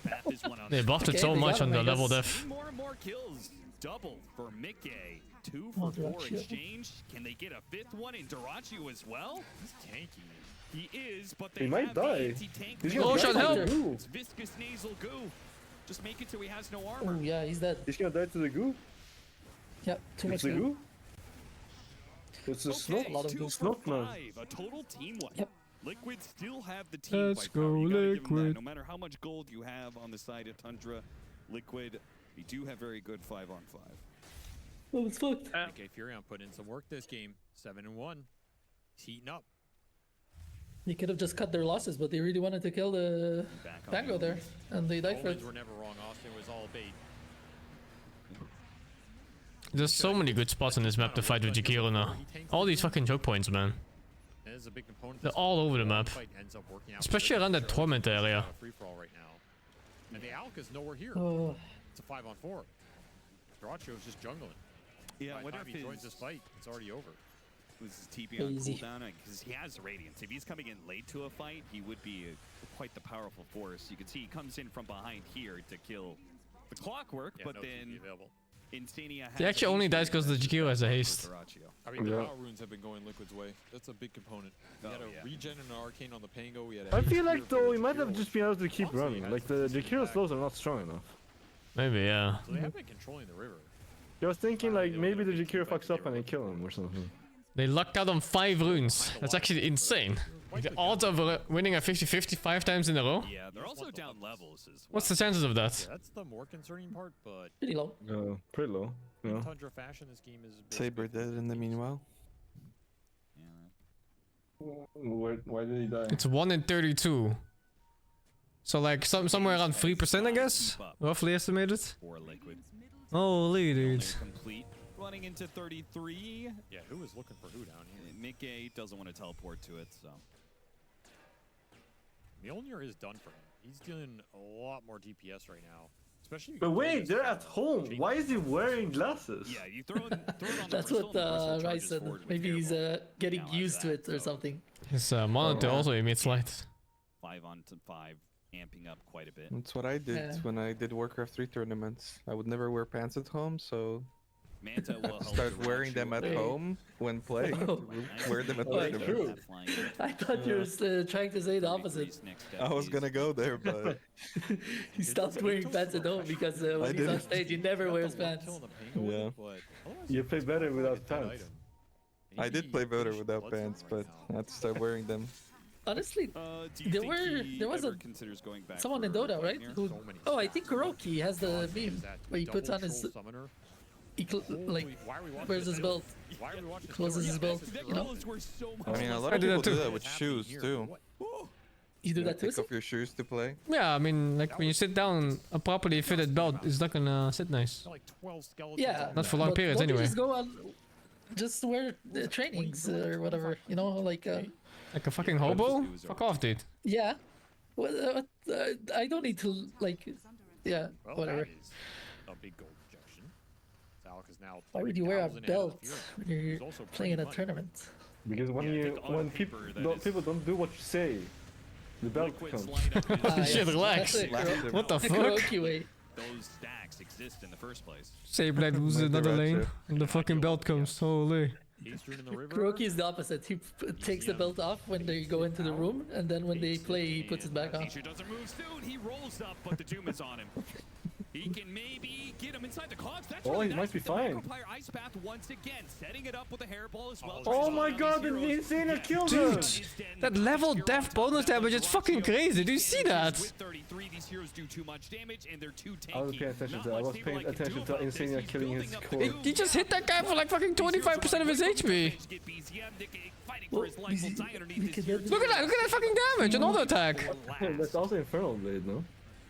They buffed it Okay, so they much got on him, the I level guess. def. More and more kills. Double for Mickey. 2 Oh, for 4 Dyrachio. exchange. Can they get a 5th one in Dyrachio as well? He's tanky. He is, but they He might have die. the anti-tank. He's Oh, gonna shot die to help. the goo. It's viscous nasal goo. Just make it so he has no Oh armor. yeah, he's dead. He's gonna die to the goo? Yep, too much It's the goo. goo? It's a snot. A lot of two goo. for Snot man. 5. A total team wipe. Yep. Liquid still have the team Let's wipe power. go, You gotta give them that. Liquid. No matter how much gold you have on the side of Tundra, Liquid, we do have very good 5-on-5. Oh, it's fucked. Okay, Furion put in some work this game. 7-1. He's heating up. They could have just cut their losses, but they really wanted to kill the Back on Tango there, and they died for it. Omens were never wrong, Austin. It was all bait. There's so many good spots on this map to fight with Jakiro now. All these fucking choke points, man. That is a big component. They're all over the map. Fight ends up working out Especially around that torment area. Free-for-all right now. And the Alka's nowhere here. Oh, It's a 5-on-4. Drachio's just jungling. Yeah, By the what time if he joins his this fight, it's already over. was TP on Easy. cooldown? Because he has Radiance. If he's coming in late to a fight, he would be quite the powerful force. You can see he comes in from behind here to kill the Clockwork, Yeah, but no then TP available. Insania has He actually only dies because the Jakiro has a haste. I mean, the Yeah. power runes have been going Liquid's way. That's a big component. We Oh, had a yeah. regen and an arcane on the Pango. We had a I haste feel here like for though the he might have Jakiro. just been able to keep Honestly, running. has Like the the Jakiro back. slows are not strong enough. Maybe, yeah. So they have been controlling the river. I was thinking like maybe the Jakiro fucks up and they kill him or something. They lucked out on 5 runes. That's actually insane. The odds of winning a 50-50 5 times in a row? Yeah, they're also down levels as well. What's the chances of Yeah, that? that's the more concerning part, but pretty low. Pretty low. in Yeah. Tundra fashion, this game is Saber dead in the meanwhile. Why did he die? It's 1 in 32. So like somewhere around 3%, I guess? Roughly estimated? For Liquid. Holy dude. Complete. Running into 33. Yeah, who is looking for who down here? Mickey doesn't want to teleport to it, so. Mjolnir is done for him. He's doing a lot more DPS right now. Especially. But wait, they're at home. Why is he wearing glasses? Yeah, you throw it on That's the what Rice said. Maybe he's getting used to it or something. His monitor also emits light. 5-on-5, amping up quite a bit. That's what I did Yeah. when I did Warcraft 3 tournaments. I would never wear pants at home, so Manta will help start to wearing launch them you at away. home when playing. Oh. Wear them at Oh, the true. tournament. I thought you were trying to say the opposite. I was gonna go there, but He stopped wearing pants at home because I when he's on didn't. stage, he never wears pants. yeah. You play better without pants. I did play better without pants, but I had to start wearing them. Honestly, do you think he there was ever a considers going back someone in for Dota, right? Mjolnir? Who, oh, I think Kuroki has the meme where he puts on his like where's his belt? Why are we watching? Closes his belt. You know? I mean, a lot of people do that with shoes too. You do that too? Take off your shoes to play. Yeah, I mean, like when you sit down, a properly fitted belt is not gonna sit nice. Yeah. Not for long but periods don't you anyway. Just go on, just wear the trainings or whatever. You know, like. Like a fucking hobo? Fuck off, dude. Yeah. I don't need to like. Yeah. Well, whatever. that is a big gold injection. Salk is now. Why would you wear a 3,000 belt and when you're He's also playing in a pretty tournament? Because when people don't do what you say, the belt comes. Shit, relax. What the fuck? Those stacks exist in the first place. Sableye loses another lane, and the fucking belt comes. Holy. Kuroki is the opposite. He takes the belt off when they go into the room, and then when they play, he puts it back on. Teacher doesn't move soon. He rolls up, but the Doom is on him. He can maybe get him inside the cogs. That's Oh, he might be fine. Ice Path once again, setting it up with a hairball as well. Oh my god, the Insania killed Dude, us! that level death bonus damage is fucking crazy. Do you see that? With 33, these heroes do too much damage and they're too tanky. I was paying attention to that. I was paying attention to Insania killing his core. He just hit that guy for like fucking 25% of his HP. Well, Look at that fucking damage, another attack. That's also Infernal Blade, no?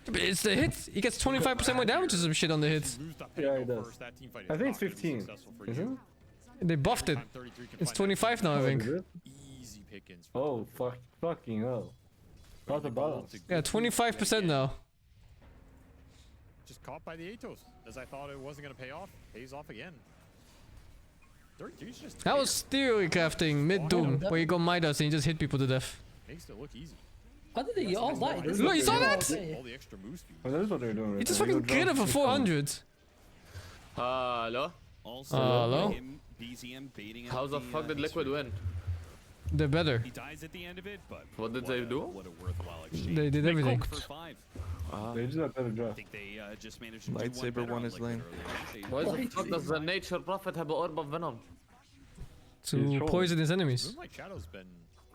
But it's the hit. He gets 25% more damage or some shit on the hit. Yeah, he does. I think it's 15. Isn't it? They buffed it. It's 25 now, I think. Easy pickings. Oh, fucking hell. Not the balance. Yeah, 25% now. Just caught by the Atos. As I thought it wasn't going to pay off. Pays off again. 32's just That was theory crafting mid-doom, where you go Midas and you just hit people to death. makes it look easy. How did they all die? Look, you saw that? All the extra moves. Oh, that is what they're doing right He just now. fucking killed him for 400. Hello? Hello? How the fuck did Liquid win? They're better. He dies at the end of it, but What did they do? what a worthwhile exchange. They did everything. For 5. They just got better I draft. think they just managed to do Lightsaber one won better his on lane. Liquid Why the fuck does the Nature Prophet have an orb of venom? To poison his enemies. Moonlight Shadow's been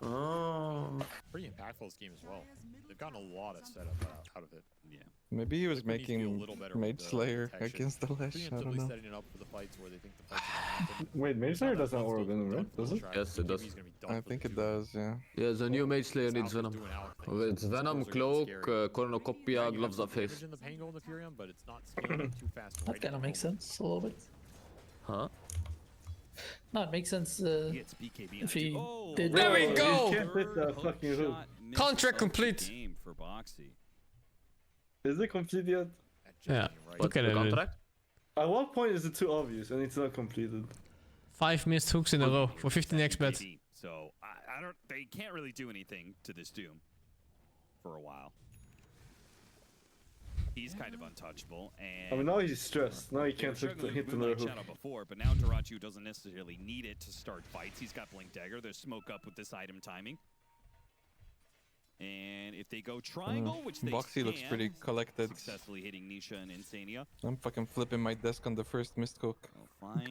Oh. pretty impactful this game as well. They've gotten a lot of setup out of it. Yeah. Maybe he was Liquid needs to be a making little better Mage with the Slayer protection. against the Lesh. I don't Preemptively know. setting it up for the fights where they think the fight's gonna happen. Wait, Mage Slayer doesn't have Aura Venom, right? Does it? Yes, it does. I think it does, yeah. Yeah, the new Mage Slayer needs venom. It's venom, cloak, cornucopia, gloves of face. In the Pango and the Furion, but it's not scaling too fast. That kind of makes sense a little bit. Huh? No, it makes sense if he did. There we You go! can't hit the fucking hook. Contract complete. Game for Boxy. Is it complete yet? Yeah, look at The it. contract? At what point is it too obvious and it's not completed? 5 missed hooks in a row for 15x bet. So I don't. They can't really do anything to this Doom for a while. He's kind of untouchable, and I mean, now he's stressed. Now he can't hit another Moonlight hook. Shadow before, but now Darachu doesn't necessarily need it to start fights. He's got Blink Dagger. There's smoke up with this item timing. And if they go triangle, which they Boxy looks pretty collected. successfully hitting Nisha and Insania. I'm fucking flipping my desk on the first missed hook. Fine.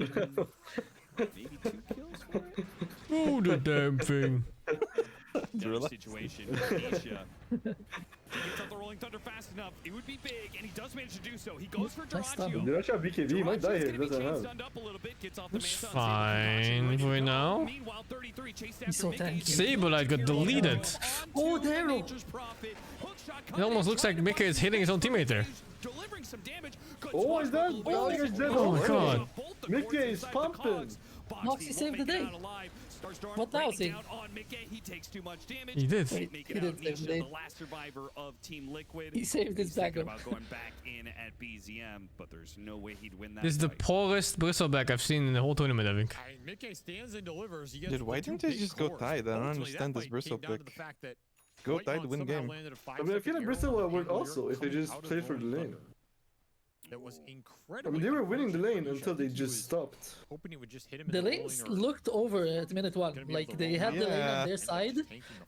Maybe 2 kills for it. Oh, the damn thing. Another situation with Nisha. He gets out the Rolling Thunder fast enough. It would be big, and he does manage to do so. He goes for Darachu. Did I try BKB? He might die here. Doesn't have. It's fine for now. He's so tanky. Sableye got deleted. Oh, there! It almost looks like Mika is hitting his own teammate there. Oh, he's dead! Oh, he's dead! Oh my god. Mickey is pumping! Moxie saved the day. What now, see? He did. Wait, he did save the day. The last survivor of Team Liquid. He saved his He's thinking backup. about going back in at BZM, but there's no way he'd win that This is the fight. poorest bristleback I've seen in the whole tournament, I think. Mickey stands and delivers. He gets Dude, why the 2 didn't they big just go cores. tied? I don't Ultimately, understand that this fight Bristle came down to pick. the fact that Go White tied, Knight win somehow game. landed a I mean, I feel like Bristol would work arrow also if they coming just out of played for the Rolling lane. Thunder. That was I incredible. mean, they were winning the lane until they just stopped. Hoping it would just hit him The lanes looked over at minute 1. Like they had the lane Yeah. on their side.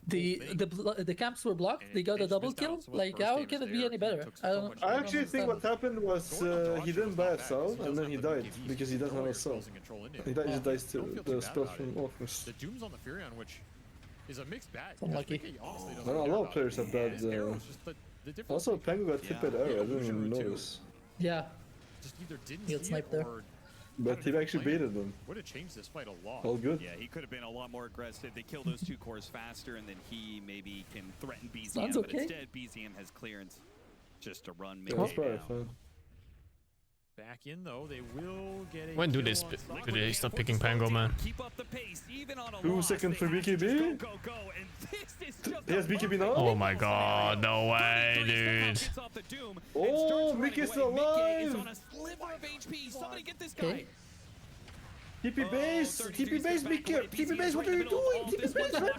The camps were blocked. They got a double kill. Like how can it be any better? I don't. I actually think what happened was he didn't buy a soul and then he died because he doesn't have a soul. He just dies to the spell from Orphans. The Doom's on the Furion, which is a mixed bag. Unlucky. Mickey honestly I doesn't know a care lot of about players it. have bad. He has arrows, just the difference Also, Pango got hit by the arrow. I didn't even notice. Yeah. just either didn't He got see sniped it there. or But he actually baited them. Would have changed this fight a lot. All good. Yeah, he could have been a lot more aggressive. They kill those two cores faster, and then he maybe can threaten BZM. Sounds But okay. instead, BZM has clearance just to run. Yeah, that's probably fine. Back in though, they will get a When do kill they on do they stop picking Pango, man? Keep up the pace, even on a 2 loss, seconds for they have to just BKB. Go, go, and this is just He has BKB now? Oh my god, no way, dude. Oh, Mickey's still Mickey is alive! on a sliver of HP. Somebody get this guy. TP base! TP base, Mickey! TP base, what are you doing? TP base, right now!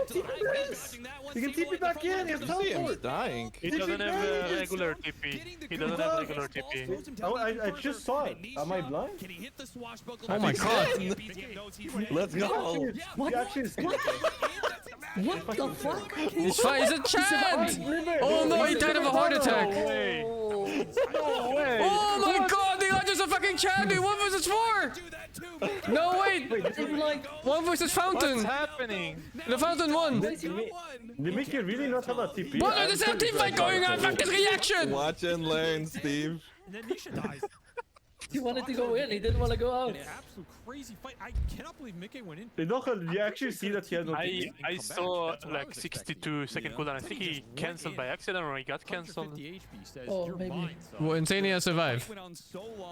TP base! You can TP back in, he's teleport! dying. He doesn't have regular TP. He doesn't have regular TP. I just saw it. Am I blind? Oh my god. Let's go. He actually is What the fuck? He's fine, he's a Chad! Oh no, he died of a heart attack! No way! Oh my god, the Elijah's a fucking Chad, dude! 1 versus 4! No, wait! Like, 1 versus Fountain! What's happening? The Fountain won! Did Mickey really not have a TP? What? There's a team fight going on! Fuck this reaction! Watch and learn, Steve. And then Nisha dies. he wanted to go in, he didn't want to go out. An absolute crazy fight. I cannot believe Mickey went in. Did you actually see that he had no TP? I saw like 62 second cooldown. I think he cancelled by accident or he got cancelled. 150 HP says Oh, you're maybe. mine, son. Will Insania survive?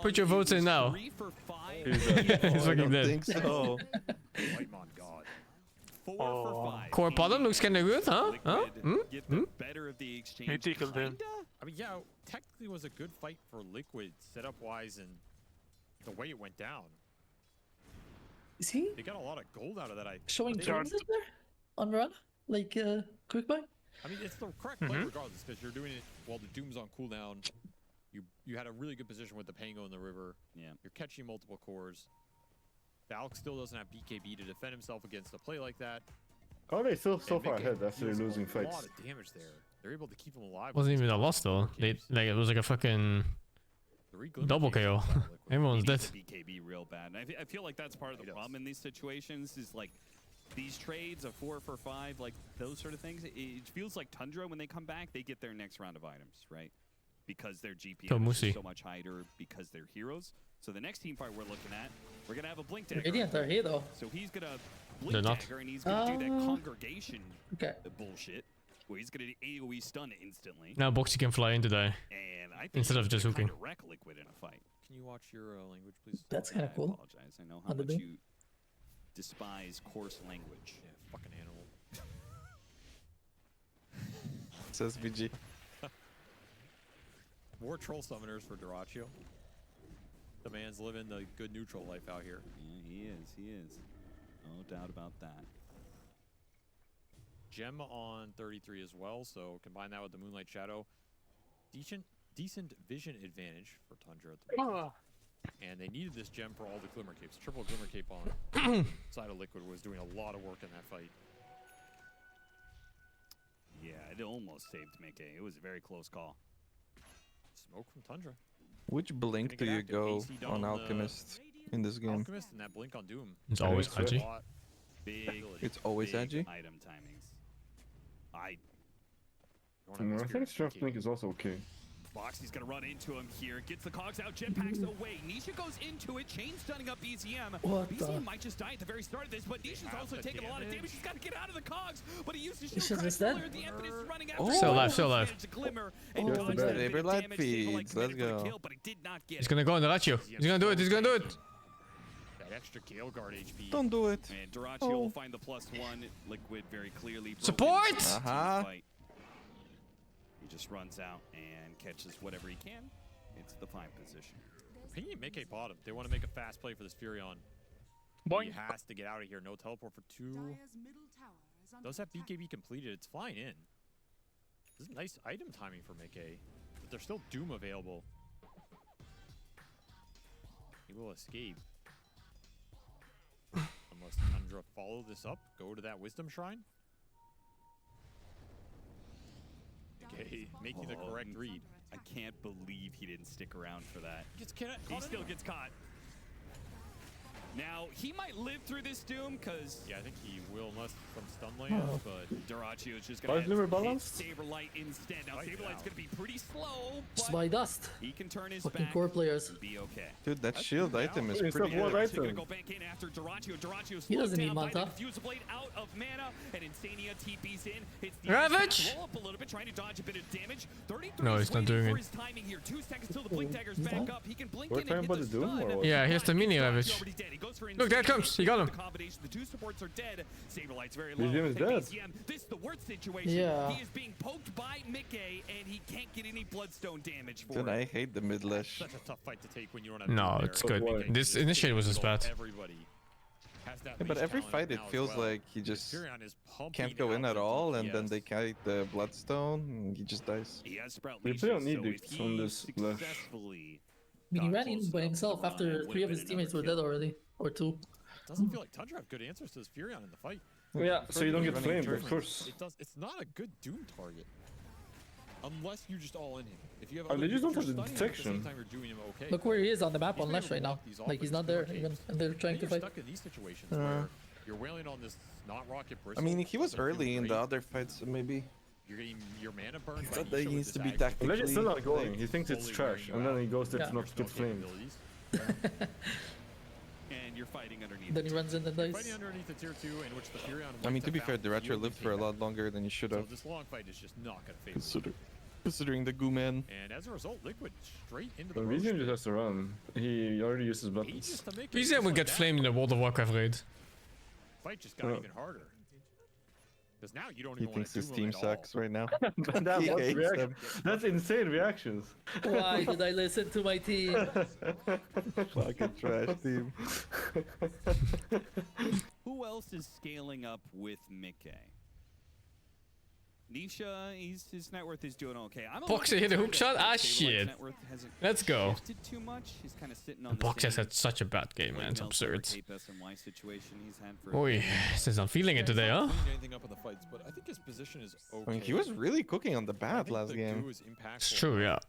Put your votes in now. He's fucking I dead. think so. White Mon God. 4 for 5. Core bottom looks kinda good, huh? Huh? Get the better of the exchange. He tickled him. I mean, yeah, technically it was a good fight for Liquid setup-wise and the way it went down. Is he They got a lot of gold out of that. showing they- turns in there? On Mirana? Like, quick buy? I mean, it's the correct play regardless because you're doing it while the Doom's on cooldown. You had a really good position with the Pango in the river. Yeah. You're catching multiple cores. Valk still doesn't have BKB to defend himself against a play like that. Oh, they still so And far Mickey ahead after deals losing a fights. lot of damage there. They're able to keep him alive. Wasn't even a loss though. They, like, it was like a fucking double KO. Everyone's dead. BKB real bad. And I feel like that's part of the problem in these situations is like these trades of 4 for 5, like those sort of things. It feels like Tundra when they come back, they get their next round of items, right? Because their GPM is so much higher because they're heroes. So the next team fight we're looking at, we're gonna have a Blink Dagger. Radiant are here though. So he's gonna They're Blink not. Dagger and he's gonna do that congregation bullshit. Where he's gonna AoE stun instantly. Now Boxy can fly in today. And I think Instead of just hooking. wreck Liquid in a fight. Can you watch your language, please? That's kind of cool. I apologize. I know how much you despise coarse language. Yeah, fucking animal. Says BG. More troll summoners for Dyrachyo. The man's living the good neutral life out here. Yeah, he is. He is. No doubt about that. Gem on 33 as well, so combine that with the Moonlight Shadow. Decent vision advantage for Tundra at the moment. And they needed this gem for all the Glimmer Capes. Triple Glimmer Cape on side of Liquid was doing a lot of work in that fight. Yeah, it almost saved Mickey. It was a very close call. Smoke from Tundra. Which blink do you go on Alchemist in this game? Alchemist and that blink on Doom. It's always edgy. Big. It's always edgy. Item timings. I think Strength Blink is also okay. Boxy's gonna run into him here. Gets the cogs out. Jetpack's away. Nisha goes into it. Chain stunning up BZM. BZM might just die at the very start of this, but Nisha's also taking a lot of damage. He's got to get out of the cogs, but he uses shield crash earlier. The Infinite is running out. Still alive, still alive. Saber lad feeds. Let's go. He's gonna go on the Ratio. He's gonna do it. He's gonna do it. That extra Gale Guard HP. Don't do it. And Dyrachyo will find the +1. Liquid very clearly. Support! He just runs out and catches whatever he can. It's the 5 position. He can make a bottom. They want to make a fast play for this Furion. He has to get out of here. No teleport for 2. Does have BKB completed. It's flying in. This is nice item timing for Mickey. But there's still Doom available. He will escape. Unless Tundra follow this up, go to that Wisdom Shrine. Okay, making the correct read. I can't believe he didn't stick around for that. He still gets caught. Now, he might live through this doom, because... Yeah, I think he will unless some stun lands, but... Dyrachio is just going to hit Saberlight instead. Now, Saberlight's going to be pretty slow, Just by dust. he can turn his Fucking back core players. and be okay. Dude, that shield item is It's pretty a one good. item. Gonna go back in after Dyrachio. Dyrachio He doesn't slowed need down by the Manta. Diffuser Blade out of mana, and Insania TP's in. Hits the Ravage! roll up a little bit, trying to dodge a bit of damage. 33 No, he's not doing for it. his timing here. 2 seconds till the blink dagger's back up. He can blink We're in talking and hit about the the Doom stun. or what? Yeah, here's the mini ravage. Nobody's dead. He goes for Look, there it Insania. comes. He got him. The combination. The 2 supports are dead. Saberlight's very low. BZM is And dead. BZM, this is the worst situation. Yeah. He is being poked by Mickey, and he can't get any bloodstone damage for Dude, it. I hate the mid lash. Such a tough fight to take when you don't have No, Doom it's there. good. This initiate was just bad. Everybody has that Yeah, but leash every talent fight it now as feels well. like he just Furion is pumping can't go in out at the all, and then DPS. they kite the bloodstone, and he just dies. He has Sprout They leashes, play on so Edict if on he this flash. successfully I mean, he got ran close in by enough to himself the run, after it would've 3 of been his teammates were another dead kill. already. Or 2. Doesn't feel like Tundra have good answers to this Furion in the fight. Yeah, so you don't get Running flamed, turrets. of course. It does. It's not a good Doom target. Unless you just all in him. If you have Oh, other they just if don't you're have the stunning him at the same detection. time you're doing him okay. Look where he is on the map He's on been left able right to now. block these off Like, with he's not his there barricades. even, and they're trying Then to you're fight. stuck in these situations where you're wailing on this not rocket I bristle. mean, he was doesn't feel early in the great. other fights, so maybe You're getting your mana burned. he by thought that Nisha he with needs this to be aggro. tactically. Legend's still not going. like, He thinks it's fully trash, wearing and then you he out. goes to Yeah. not There's get no flamed. capabilities. And you're fighting underneath. Then he runs in and dies. Fighting underneath the tier 2 in which the Furion I mean, went to be fair, Fountain, you Dyrachio and lived came for a back. lot longer than he should So have, this long fight is just not going to favor him. considering the goo man. And as a result, Liquid straight into the But roast. BZM just has to run. He already used his He buttons. just to make it BZM would slow get down. flamed in the World of Warcraft raid. Fight just got Yeah. even harder. Because now you don't He even want thinks to his team sucks right now. But that He was hates reaction. them. That's insane reactions. Why did I listen to my team? Fucking trash team. Who else is scaling up with Mickey? Nisha, his net worth is doing okay. I'm a little Boxer hit a hook concerned shot? Ah, that Sablelight's shit. net worth hasn't Let's go. shifted too much. He's kind of sitting on the Boxer's same had such a bad game, man. It's Windmill absurd. Tape SMY situation he's had for Oi, says I'm feeling it today, huh? Cleaned anything up in the fights, but I think his position is okay. I mean, he was really cooking on the I bat think last the game. goo is impactful. It's true, yeah.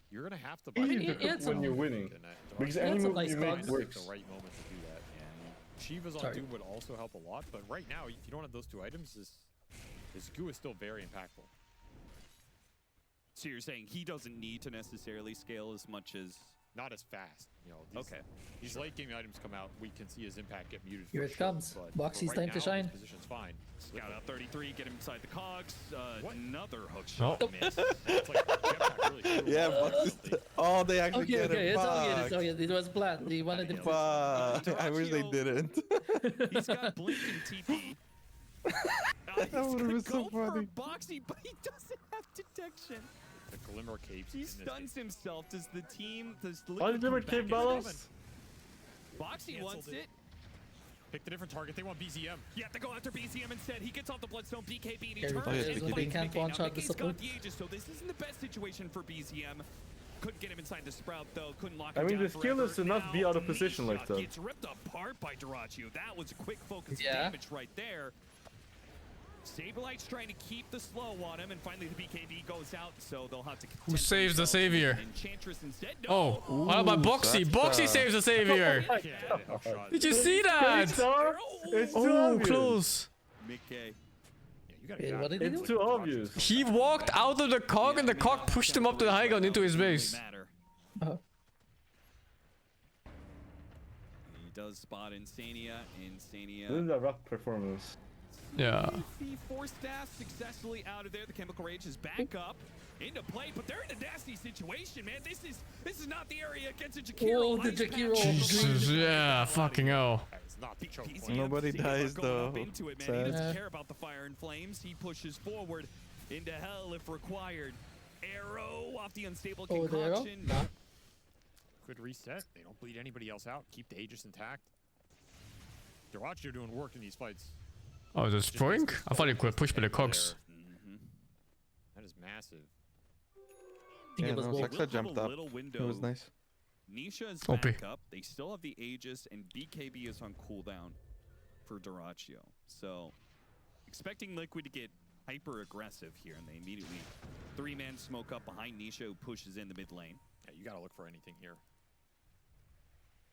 You're going to have to Easy buy to the cook when you're winning. Because He had any some move nice you cards. make Pick works. the right moment to do that. And Shiva's on Sorry. Doom would also help a lot, but right now, if you don't have those 2 items, his goo is still very impactful. So you're saying he doesn't need to necessarily scale as much as... Not as fast. You know, these, Okay. These late game items come out, we can see his impact get muted. Here for it sure, comes. but Boxy's for time right to now, shine. His position's fine. Scout out 33, get him inside the cogs. Another hook Oh. shot miss. It's like jetpack really threw Yeah, him off Box is instantly. oh, they actually Okay, get okay, it. it's all good, it's Fuck. all good. It was planned. He wanted to Fuck. I wish they Dyrachio. didn't. He's got blink and TP. He's That would've gonna been so go for funny. Boxy, but he doesn't have detection. The Glimmer Capes. He in this stuns game. himself. Does the team... Does Why Liquid did Glimmer come back Cape and balance? Boxy Canceled wants it. Pick the different target. They want BZM. You have to go after BZM instead. He gets off the Bloodstone BKB and he Here we turns go. and Oh, yeah, fights BKB. Can't Mickey. Now, one-shot the Mickey's got support. the Aegis, so this isn't the best situation for BZM. Couldn't get him inside the Sprout though. Couldn't lock I him mean, down the skill forever. is to not be Now, out of position like Nisha that. Gets ripped apart by Dyrachio. That was a quick focus Yeah. damage right there. Saberlight's trying to keep the slow on him, and finally the BKB goes out, so they'll have to. Who saves the savior? Enchantress instead. Oh, No. what about Boxy? that's, Boxy saves the savior. Did you see that? It's too Oh, obvious. close. Mickey. Wait, what did he It's do? too obvious. He walked out of the cog and the cog pushed him up to the high ground into his base. Matter. Oh. He does spot Insania. This is a rough performance. Yeah. The four staff successfully out of there. The Chemical Rage is back up into play, but they're in a nasty situation, man. This is not the area against a Jakiro. Oh, the Jakiro. Jesus, yeah, fucking hell. It's not the choke point. Nobody dies, though. Into it, man. He Sad. doesn't care about the fire and flames. He pushes forward into hell if required. Arrow off the unstable Oh, the arrow? concoction. Nah. Could reset. They don't bleed anybody else out. Keep the Aegis intact. Dyrachio doing work in these fights. Oh, destroying? I thought he could push by the cogs. That is massive. think Yeah, it was no, both. Saxa jumped up. It was nice. Nisha is OP. back up. They still have the Aegis, and BKB is on cooldown for Dyrachio. So, expecting Liquid to get hyper aggressive here, and they immediately three-man smoke up behind Nisha, who pushes in the mid lane. Yeah, you gotta look for anything here.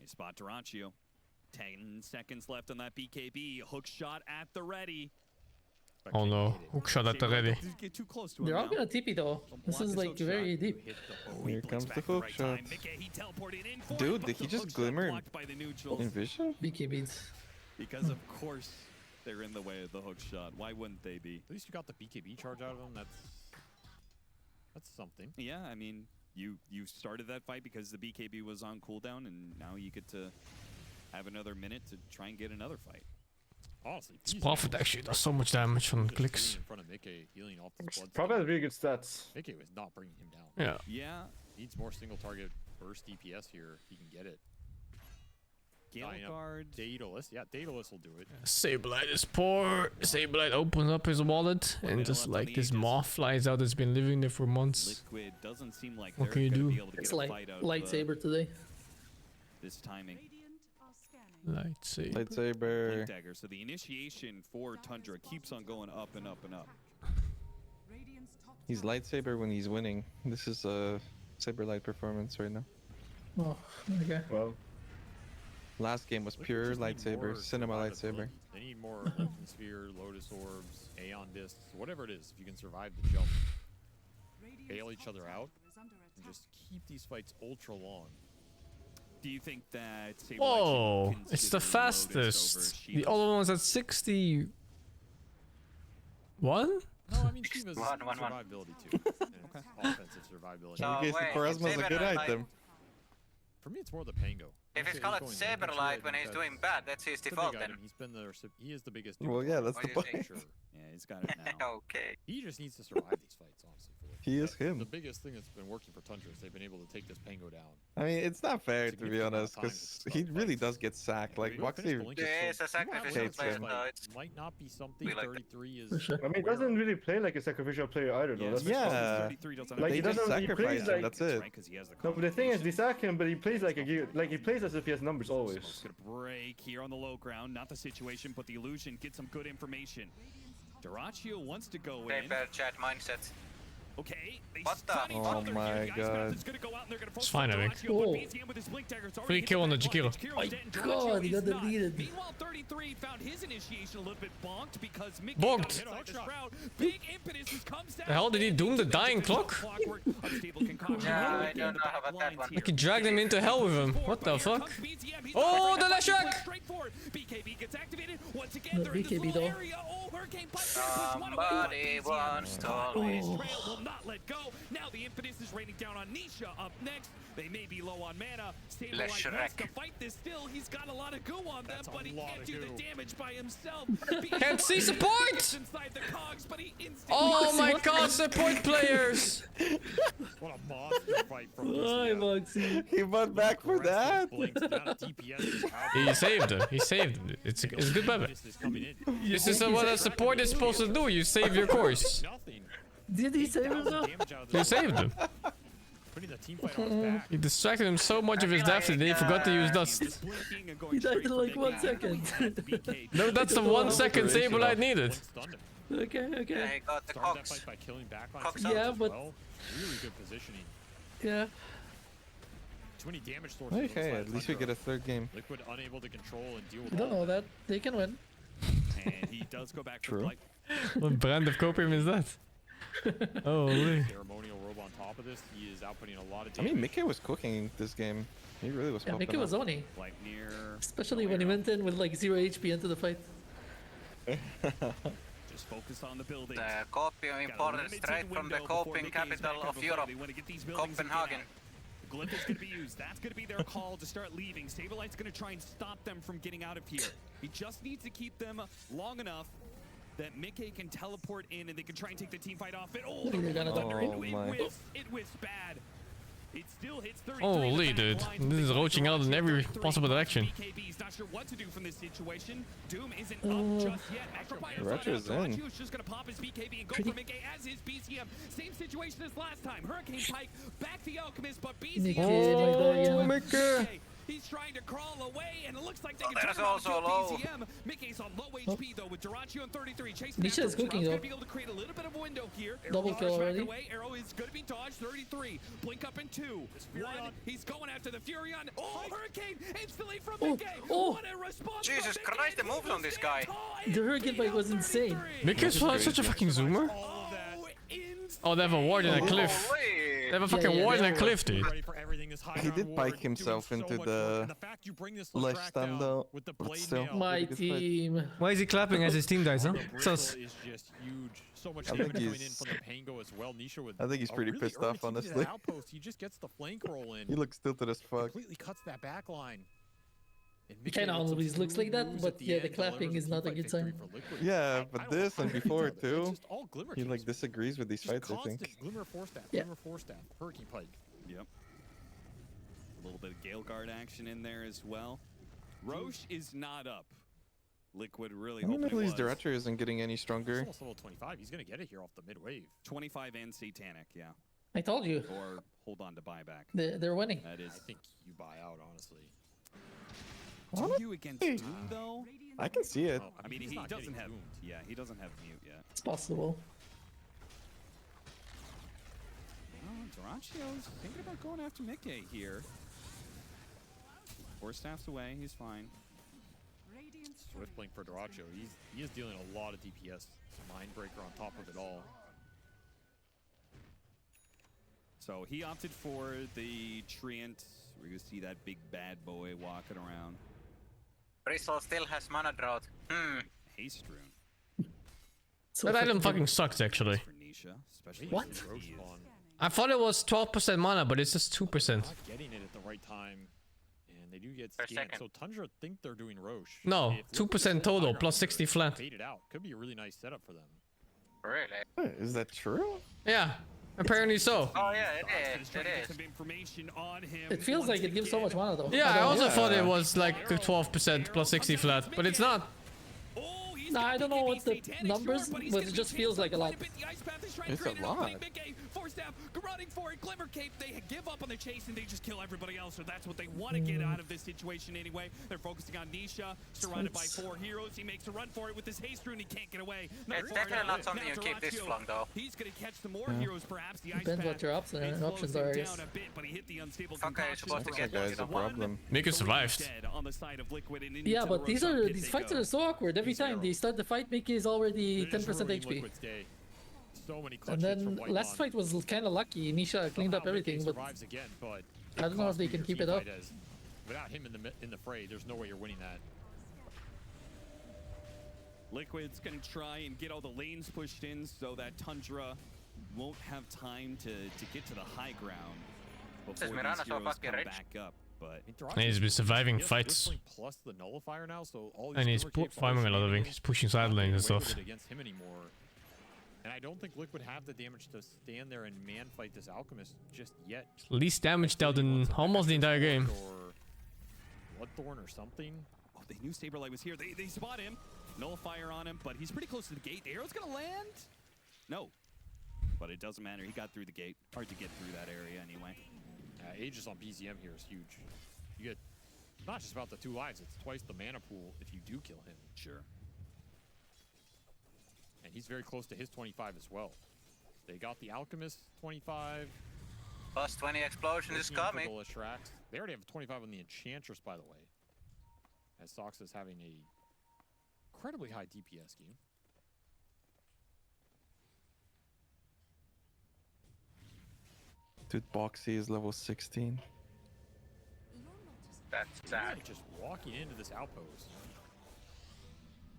They spot Dyrachio. 10 seconds left on that BKB. Hook shot at the ready. Oh no, hook shot at the ready. Get too close to him They're all now. gonna TP though. This is like very deep. Here comes the hook shot. Dude, did he just glimmer in vision? BKBs. Because of course they're in the way of the hook shot. Why wouldn't they be? At least you got the BKB charge out of them. That's something. Yeah, I mean, you started that fight because the BKB was on cooldown, and now you get to have another minute to try and get another fight. Honestly, This Prophet actually does so much damage from clicks. in front of Mickey, healing off the blood. Prophet has really good stats. Mickey was not bringing him down. Yeah. Needs more single target burst DPS here. He can get it. Gale Guard. Daedalus. Yeah, Daedalus will do it. Sableye is poor. Sableye opens up his wallet and just like this moth flies out that's been living there for months. Liquid doesn't seem like What can you do? It's like lightsaber today. This timing. Lightsaber. Lightsaber. Dagger. So the initiation for Tundra keeps on going up and up and up. He's lightsaber when he's winning. This is a Saberlight performance right now. Oh, okay. Well, last game was pure lightsaber, cinema lightsaber. They need more Locust Sphere, Lotus Orbs, Aeon Discs, whatever it is. If you can survive the jump, bail each other out, and just keep these fights ultra long. Do you think that Sableye Whoa, can it's the consider Lotus fastest. over The other one was at 60. What? No, I mean Shiva's survivability too. Offensive survivability. No, Okay, so Charisma's a good item. For me, it's more the Pango. If it's called Saberlight when he's doing bad, that's his default then. He's been there. He is the biggest. Well, yeah, that's the point. Sure. Yeah, he's got it now. Okay. He just needs to survive these fights, honestly. He is him. The biggest thing that's been working for Tundra is they've been able to take this Pango down. I mean, it's not fair to be honest, because he really does get sacked. Like Waxy It's a sacrificial player, so it might not be something. 33 is. I mean, he doesn't really play like a sacrificial player either, though. That's yeah. Like They he just doesn't. He sacrifice plays him. like. That's it. No, but the thing is, they sack him, but he plays like he plays as if he has numbers always. Gonna break here on the low ground. Not the situation, but the illusion. Get some good information. Duraccio wants to go in. Paper chat mindset. Okay. What the? Oh my god. It's fine, I think. Oh. Free kill on the Jakiro. My god, he got deleted. Meanwhile, 33 found his initiation a little bit bonked because Mickey Bonked. got hit the shroud. Big impetus comes down. The hell did he doom the dying clock? Yeah, I don't know about that one. Like he dragged him into hell with him. What the fuck? Oh, the Lashak! BKB gets activated once again. No, They're in this BKB little though. area. Oh, Hurricane Pipe Somebody wants to always. Trail will not let go. Now the impetus is raining down on Nisha up next. They may be low on mana. Saberlight wants to fight this still. He's got a lot of goo on them, but he can't do the damage by himself. Can't see support! Inside the cogs, but he Oh my god, support players! What a monster fight from Hi, Moxie. He went back for that. He saved it. He saved it. It's a good weapon. This is what a support is supposed to do. You save your course. Did he save him though? You saved him. Putting the team fight on his back. You distracted him so much of his death that he forgot to use dust. He died in like 1 second. No, that's the 1 second Saberlight needed. Okay, Yeah, okay. he got the Started that cocks. fight by killing back on Cocks Saberlight Yeah, as but- well. Really good positioning. Yeah. Too many damage sources. Okay, at least we get a third game. Liquid unable to control and deal with I don't all know of that. They can win. And he does go back True. for Blight. What brand of copium is that? Holy. Ceremonial robe on top of this. He is outputting a lot of I damage. mean, Mickey was cooking this game. He really was. Yeah, popping Mickey was up. Oni. Blight near. Especially when he went in with like 0 HP into the fight. Just focus on the building. The copium imported straight from the coping capital of Europe, Copenhagen. Glyph is going to be used. That's going to be their call to start leaving. Saberlight's going to try and stop them from getting out of here. He just needs to keep them long enough that Mickey can teleport in and they can try and take the team fight off it. Oh, They're gonna thunder. Oh my. It whiffs bad. It still hits 33. Holy dude. This is roaching out in every possible direction. BKB's not sure what to do from this situation. Doom isn't up just yet. Ratchet's in. Ratchet's just gonna pop his BKB and go for Mickey as his BCM. Same situation as last time. Hurricane Pike back the Alchemist, but BCM. Mickey, Oh, Mickey. He's trying to crawl away, and it looks like they can there's turn around also and kill low. BZM. Mickey's on low HP though with Duracio on 33. Chasing Nisha is cooking though. Gonna be able to create a little bit of a window here. Double kill already. Away. Arrow is going to be dodged. 33. Blink up in 2. 1. He's going after the Furion. Oh, Hurricane instantly from Mickey. What a response! Jesus Christ, the moves on this guy. The Hurricane bike was insane. Mickey's such a fucking zoomer. Oh, they have a ward in a cliff. They have a fucking ward in a cliff, dude. He did bike himself into the left stand though, but still. My team. Why is he clapping as his team dies, huh? Sus. Is just huge. So much damage coming in from the Pango as well. Nisha with I think he's pretty pissed off, honestly. Outpost. He just gets the flank roll in. He looks tilted as fuck. Completely cuts that back line. It kind of always looks like that, but yeah, the clapping is not a good sign. Yeah, but this and before too, he like disagrees with these fights, I think. Glimmer Force Staff, Yeah. Glimmer Force Staff, Hurricane Pike. Yep. A little bit of Gale Guard action in there as well. Roche is not up. Liquid really I mean, hoping at least it was. Duracho isn't getting any stronger. Almost level 25. He's gonna get it here off the mid wave. 25 and Satanic, yeah. I told you. Or hold on to buyback. They're winning. That is. I think you buy out, honestly. Do you against Doom though? I can see it. I mean, he doesn't have. Yeah, he doesn't have mute yet. It's possible. Oh, Duracio's thinking about going after Mickey here. 4 staffs away, he's fine. Swift blink for Duracio. He is dealing a lot of DPS. Mindbreaker on top of it all. So he opted for the Treant. We're gonna see that big bad boy walking around. Bristol still has mana drought. Haste rune. That item fucking sucks, actually. For Nisha, especially What? I thought it was 12% mana, but it's just 2%. Not getting it at the right time. And they do get Per scanned. second. So Tundra think they're doing Roche. No, If Liquid 2% gets total, high plus ground, 60 they're flat. Bait it out. Could be a really nice setup for them. Really? Is that true? Yeah, apparently so. Oh yeah, it is. It is. Some information on him. It feels like it gives so much mana though. Yeah, I don't also know. thought it was like 12% plus 60 flat, but it's not. Nah, I don't know what the numbers, but it just feels like a lot. It's a lot. Four staff, running for it. Glimmer Cape, they give up on the chase and they just kill everybody else. So that's what they want to get out of this situation anyway. They're focusing on Nisha, surrounded by 4 heroes. He makes a run for it with his haste rune. He can't get away. It's definitely not something you keep this long though. He's going to catch some more heroes, perhaps. The Depends what your options are, I guess. down a bit, but he hit the unstable Okay, you're supposed to That get guy's a problem. Mika survived. dead on the side of Liquid and Yeah, into but the these Roshan pit these they fights go. are so awkward. Every time they start the fight, Mickey is already 10% HP. So many clutch And hits then from White last Mon. fight was kind of lucky. Nisha cleaned up Somehow everything, Mickey but survives again, but I don't know if they can keep it up. Without him in the fray, there's no way you're winning that. Liquid's gonna try and get all the lanes pushed in so that Tundra won't have time to get to the high ground before Mirana these so heroes fucking come rich. back up. But He's been surviving He has fights. Whistling plus the nullifier now, so all And these he's Glimmer Capes farming a lot of it. He's pushing side lanes and stuff. Against him anymore. And I don't think Liquid have the damage to stand there and man fight this Alchemist just yet. Least damage dealt in almost the entire game. Or Bloodthorn or something. oh, they knew Saberlight was here. They spot him. Nullifier on him, but he's pretty close to the gate. The arrow's gonna land. No, but it doesn't matter. He got through the gate. Hard to get through that area anyway. Aegis on BZM here is huge. You get not just about the 2 lives, it's twice the mana pool if you do kill him. Sure. And he's very close to his 25 as well. They got the Alchemist 25. Plus 20 explosion is coming. They already have 25 on the Enchantress, by the way. As Sox is having a incredibly high DPS game. Dude, Boxy is level 16. That's sad. Like just walking into this outpost.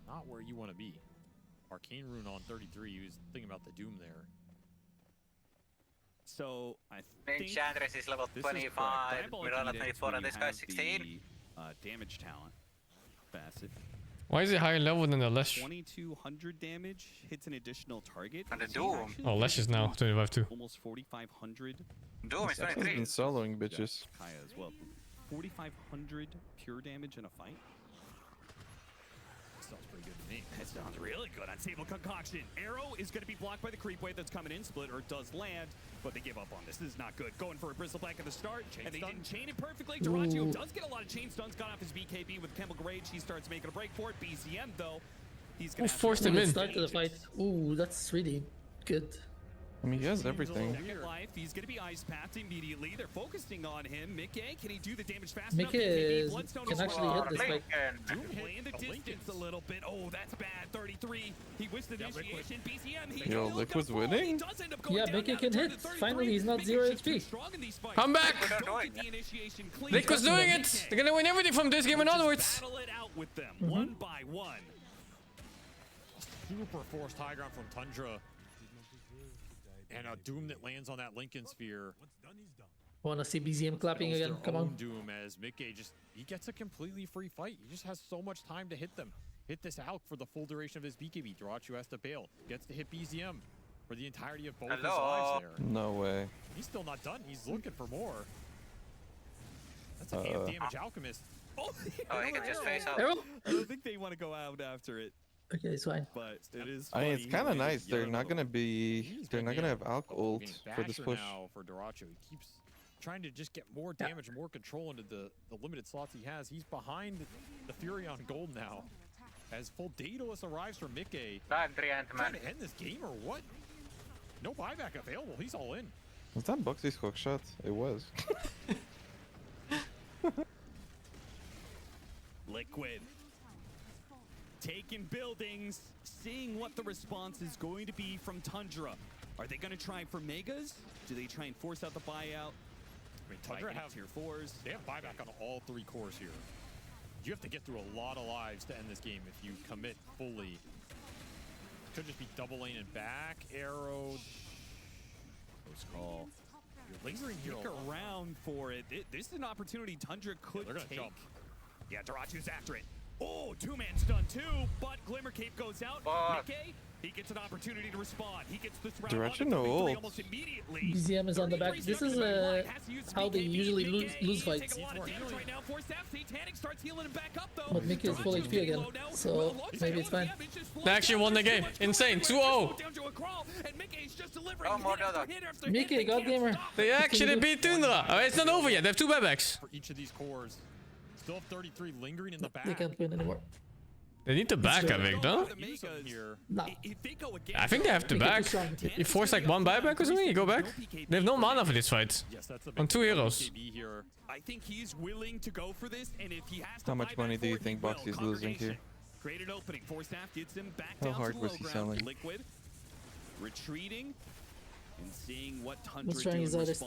Not where you want to be. Arcane Rune on 33. He was thinking about the Doom there. So I think Enchantress is level this 25. Is correct. Mirana 24, and this guy's 16. Damage talent facet. Why is he higher level than the Lesh? 2200 damage hits an additional target. And the So Doom. actually Oh, Lesh is now 25 too. almost 4500. Doom is He's 23. been soloing bitches. Kaya as well. 4500 pure damage in a fight. sounds pretty good to me. That sounds really good. Unstable concoction. Arrow is going to be blocked by the creep wave that's coming in. Split or does land, but they give up on this. This is not good. Going for a bristleback at the start, and they didn't chain it perfectly. Duraggio does get a lot of chain stuns. Got off his BKB with Chemical Rage. He starts making a break for it. BZM though, he's going to forced him in. Start to the fight. Ooh, that's really good. I mean, he has everything. Life. He's going to be ice packed immediately. They're focusing on him. Mickey, can he do the damage fast enough? Mickey can actually hit this fight. Playing the distance a little bit. Oh, that's bad. 33. He whiffs the initiation. BCM. Yo, Liquid's winning? Yeah, Mickey can hit. Finally, he's not 0 HP. Come back! Liquid's doing it! They're gonna win everything from this game and onwards. Battle it out with them, one by one. Super forced high ground from Tundra. And a Doom that lands on that Lincoln Sphere. Wanna see BZM clapping again? Come on. Doom as Mickey he gets a completely free fight. He just has so much time to hit them. Hit this out for the full duration of his BKB. Duraggio has to bail. Gets to hit BZM for the entirety of both his lives there. No way. He's still not done. He's looking for more. That's a half damage alchemist. Oh, he can just face up. I don't think they want to go out after it. Okay, it's fine. But it is. I mean, it's kind of nice. They're not gonna have Alk ult for this push. Now for Duraggio. He keeps trying to just get more damage and more control into the limited slots he has. He's behind the Fury on gold now. As full Daedalus arrives for Mickey. Trying to end this game or what? No buyback available. He's all in. Was that Boxy's hook shot? It was. Liquid. Taking buildings, seeing what the response is going to be from Tundra. Are they going to try for Megas? Do they try and force out the buyout? I mean, Tundra have tier 4s. They have buyback on all 3 cores here. You have to get through a lot of lives to end this game if you commit fully. Could just be double lane and back, arrow. Close call. You're lingering around for it. This is an opportunity Tundra could take. Jump. Yeah, Duraggio's after it. Oh, 2-man's done too, but Glimmer Cape goes out. Mickey, he gets an opportunity to respond. He gets this round Direction no ult. almost immediately. BZM is on the back. This is how they usually lose fights. But Mickey is full HP again, so maybe it's fine. They actually won the game. Insane. 2-0. Mickey, God gamer. They actually beat Tundra. Oh, it's not over yet. They have 2 buybacks. For each of these cores. Still have 33 lingering in the back. They can't win anymore. They need to back, I think, no? No. I think they have to back. You force like 1 buyback or something, you go back. They have no mana for this fight. On 2 heroes. I think he's willing to go for this, and if he has to How much money do you think Boxy's losing here? Created opening. Force staff gets him back How down hard to was low he ground. selling? Liquid retreating and seeing what Tundra Let's try his hardest.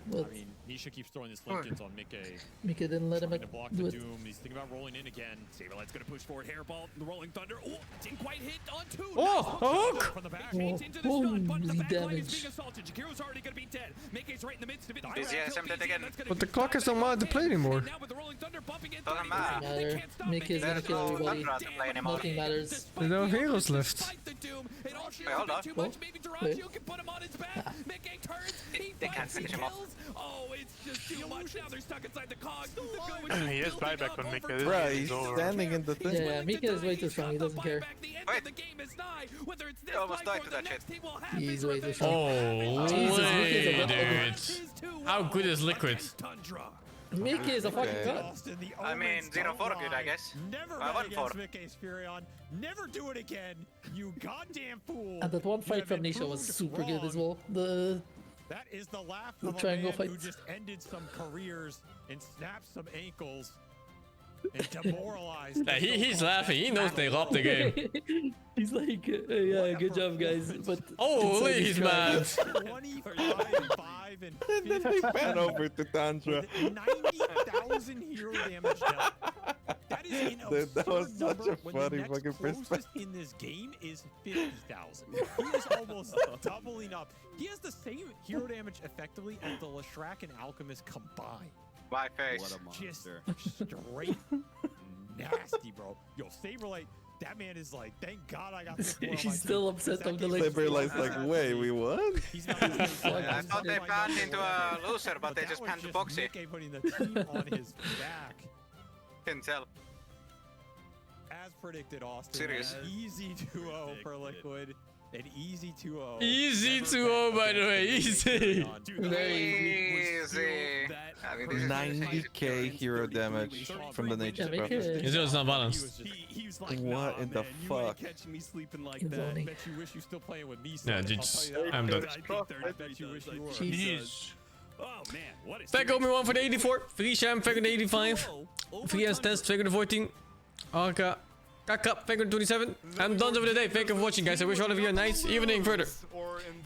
But I mean, Nisha keeps throwing this Lincolns on Mickey. Mickey didn't let him to block do the it. Doom. He's thinking about rolling in again. Saberlight's gonna push forward. Hairball, the Rolling Thunder. Oh, didn't quite hit on 2. Oh, a hook! From the back. Oh, Into the stun, but the holy back line is damage. being assaulted. Jakiro's already gonna be dead. Mickey's right in the midst of it. But the clock is not mad to play anymore. Now with the Rolling Thunder bumping it. Doesn't Doesn't matter. Mickey is gonna kill everybody. Nothing matters. They don't have heroes left. hold on. Well, wait. They can't finish him off. Oh, it's just too much. Now they're stuck inside the cogs. He has buyback on Mickey. Bruh, he's standing in the thing. Yeah, Mickey is way too strong. He doesn't care. Wait. He almost died to that shit. He's way too strong. Oh, Jesus, Mickey is a dude. How good is Liquid? Mickey is a fucking god. I mean, 0-4 good, I guess. Never I bet won against 4. Mickey's Furion. Never do it again. You goddamn fool. And that one fight from Nisha was super good as well. The That is the laugh The of a triangle man who fight. just ended some careers and snapped some ankles and demoralized. Yeah, he's laughing. He knows they robbed the game. He's like, yeah, good job, guys. But Holy, inside he's mad. 25 and 50. And then they fan over to Tundra. 90,000 hero damage dealt. That is an Dude, that was absurd such number a when the funny next fucking closest perspective. in this game is 50,000. He is almost doubling up. He has the same hero damage effectively as the Leshrac and Alchemist combined. My face. What a monster. Just straight nasty, bro. Yo, Saberlight, that man is like, thank God I got this score on my he's still team. upset That of the game like. is Saberlight's like, wait, we won? He's not gonna I thought they panned into a loser, but they just panned to Boxy. Mickey putting the team on his back. Can tell. As predicted, Austin. Serious. An easy 2-0 for Liquid. An easy 2-0. Easy 2-0, by the way. Easy. Easy. 90k hero damage from the nature Yeah, buff. It's just not balanced. What in the fuck? Catching me sleeping like Good that. morning. Bet you wish you still playing with me. Yeah, son. GG. I'll tell you that. I'm done. I bet you wish you were. Jeez. Oh man, what is Back me one for the 84. Free Sham, Figure the 85. Free S Test, Figure the 14. Arca, Kaka, Figure the 27. I'm done for the day. Thank you for watching, guys. I wish all of you a nice evening further.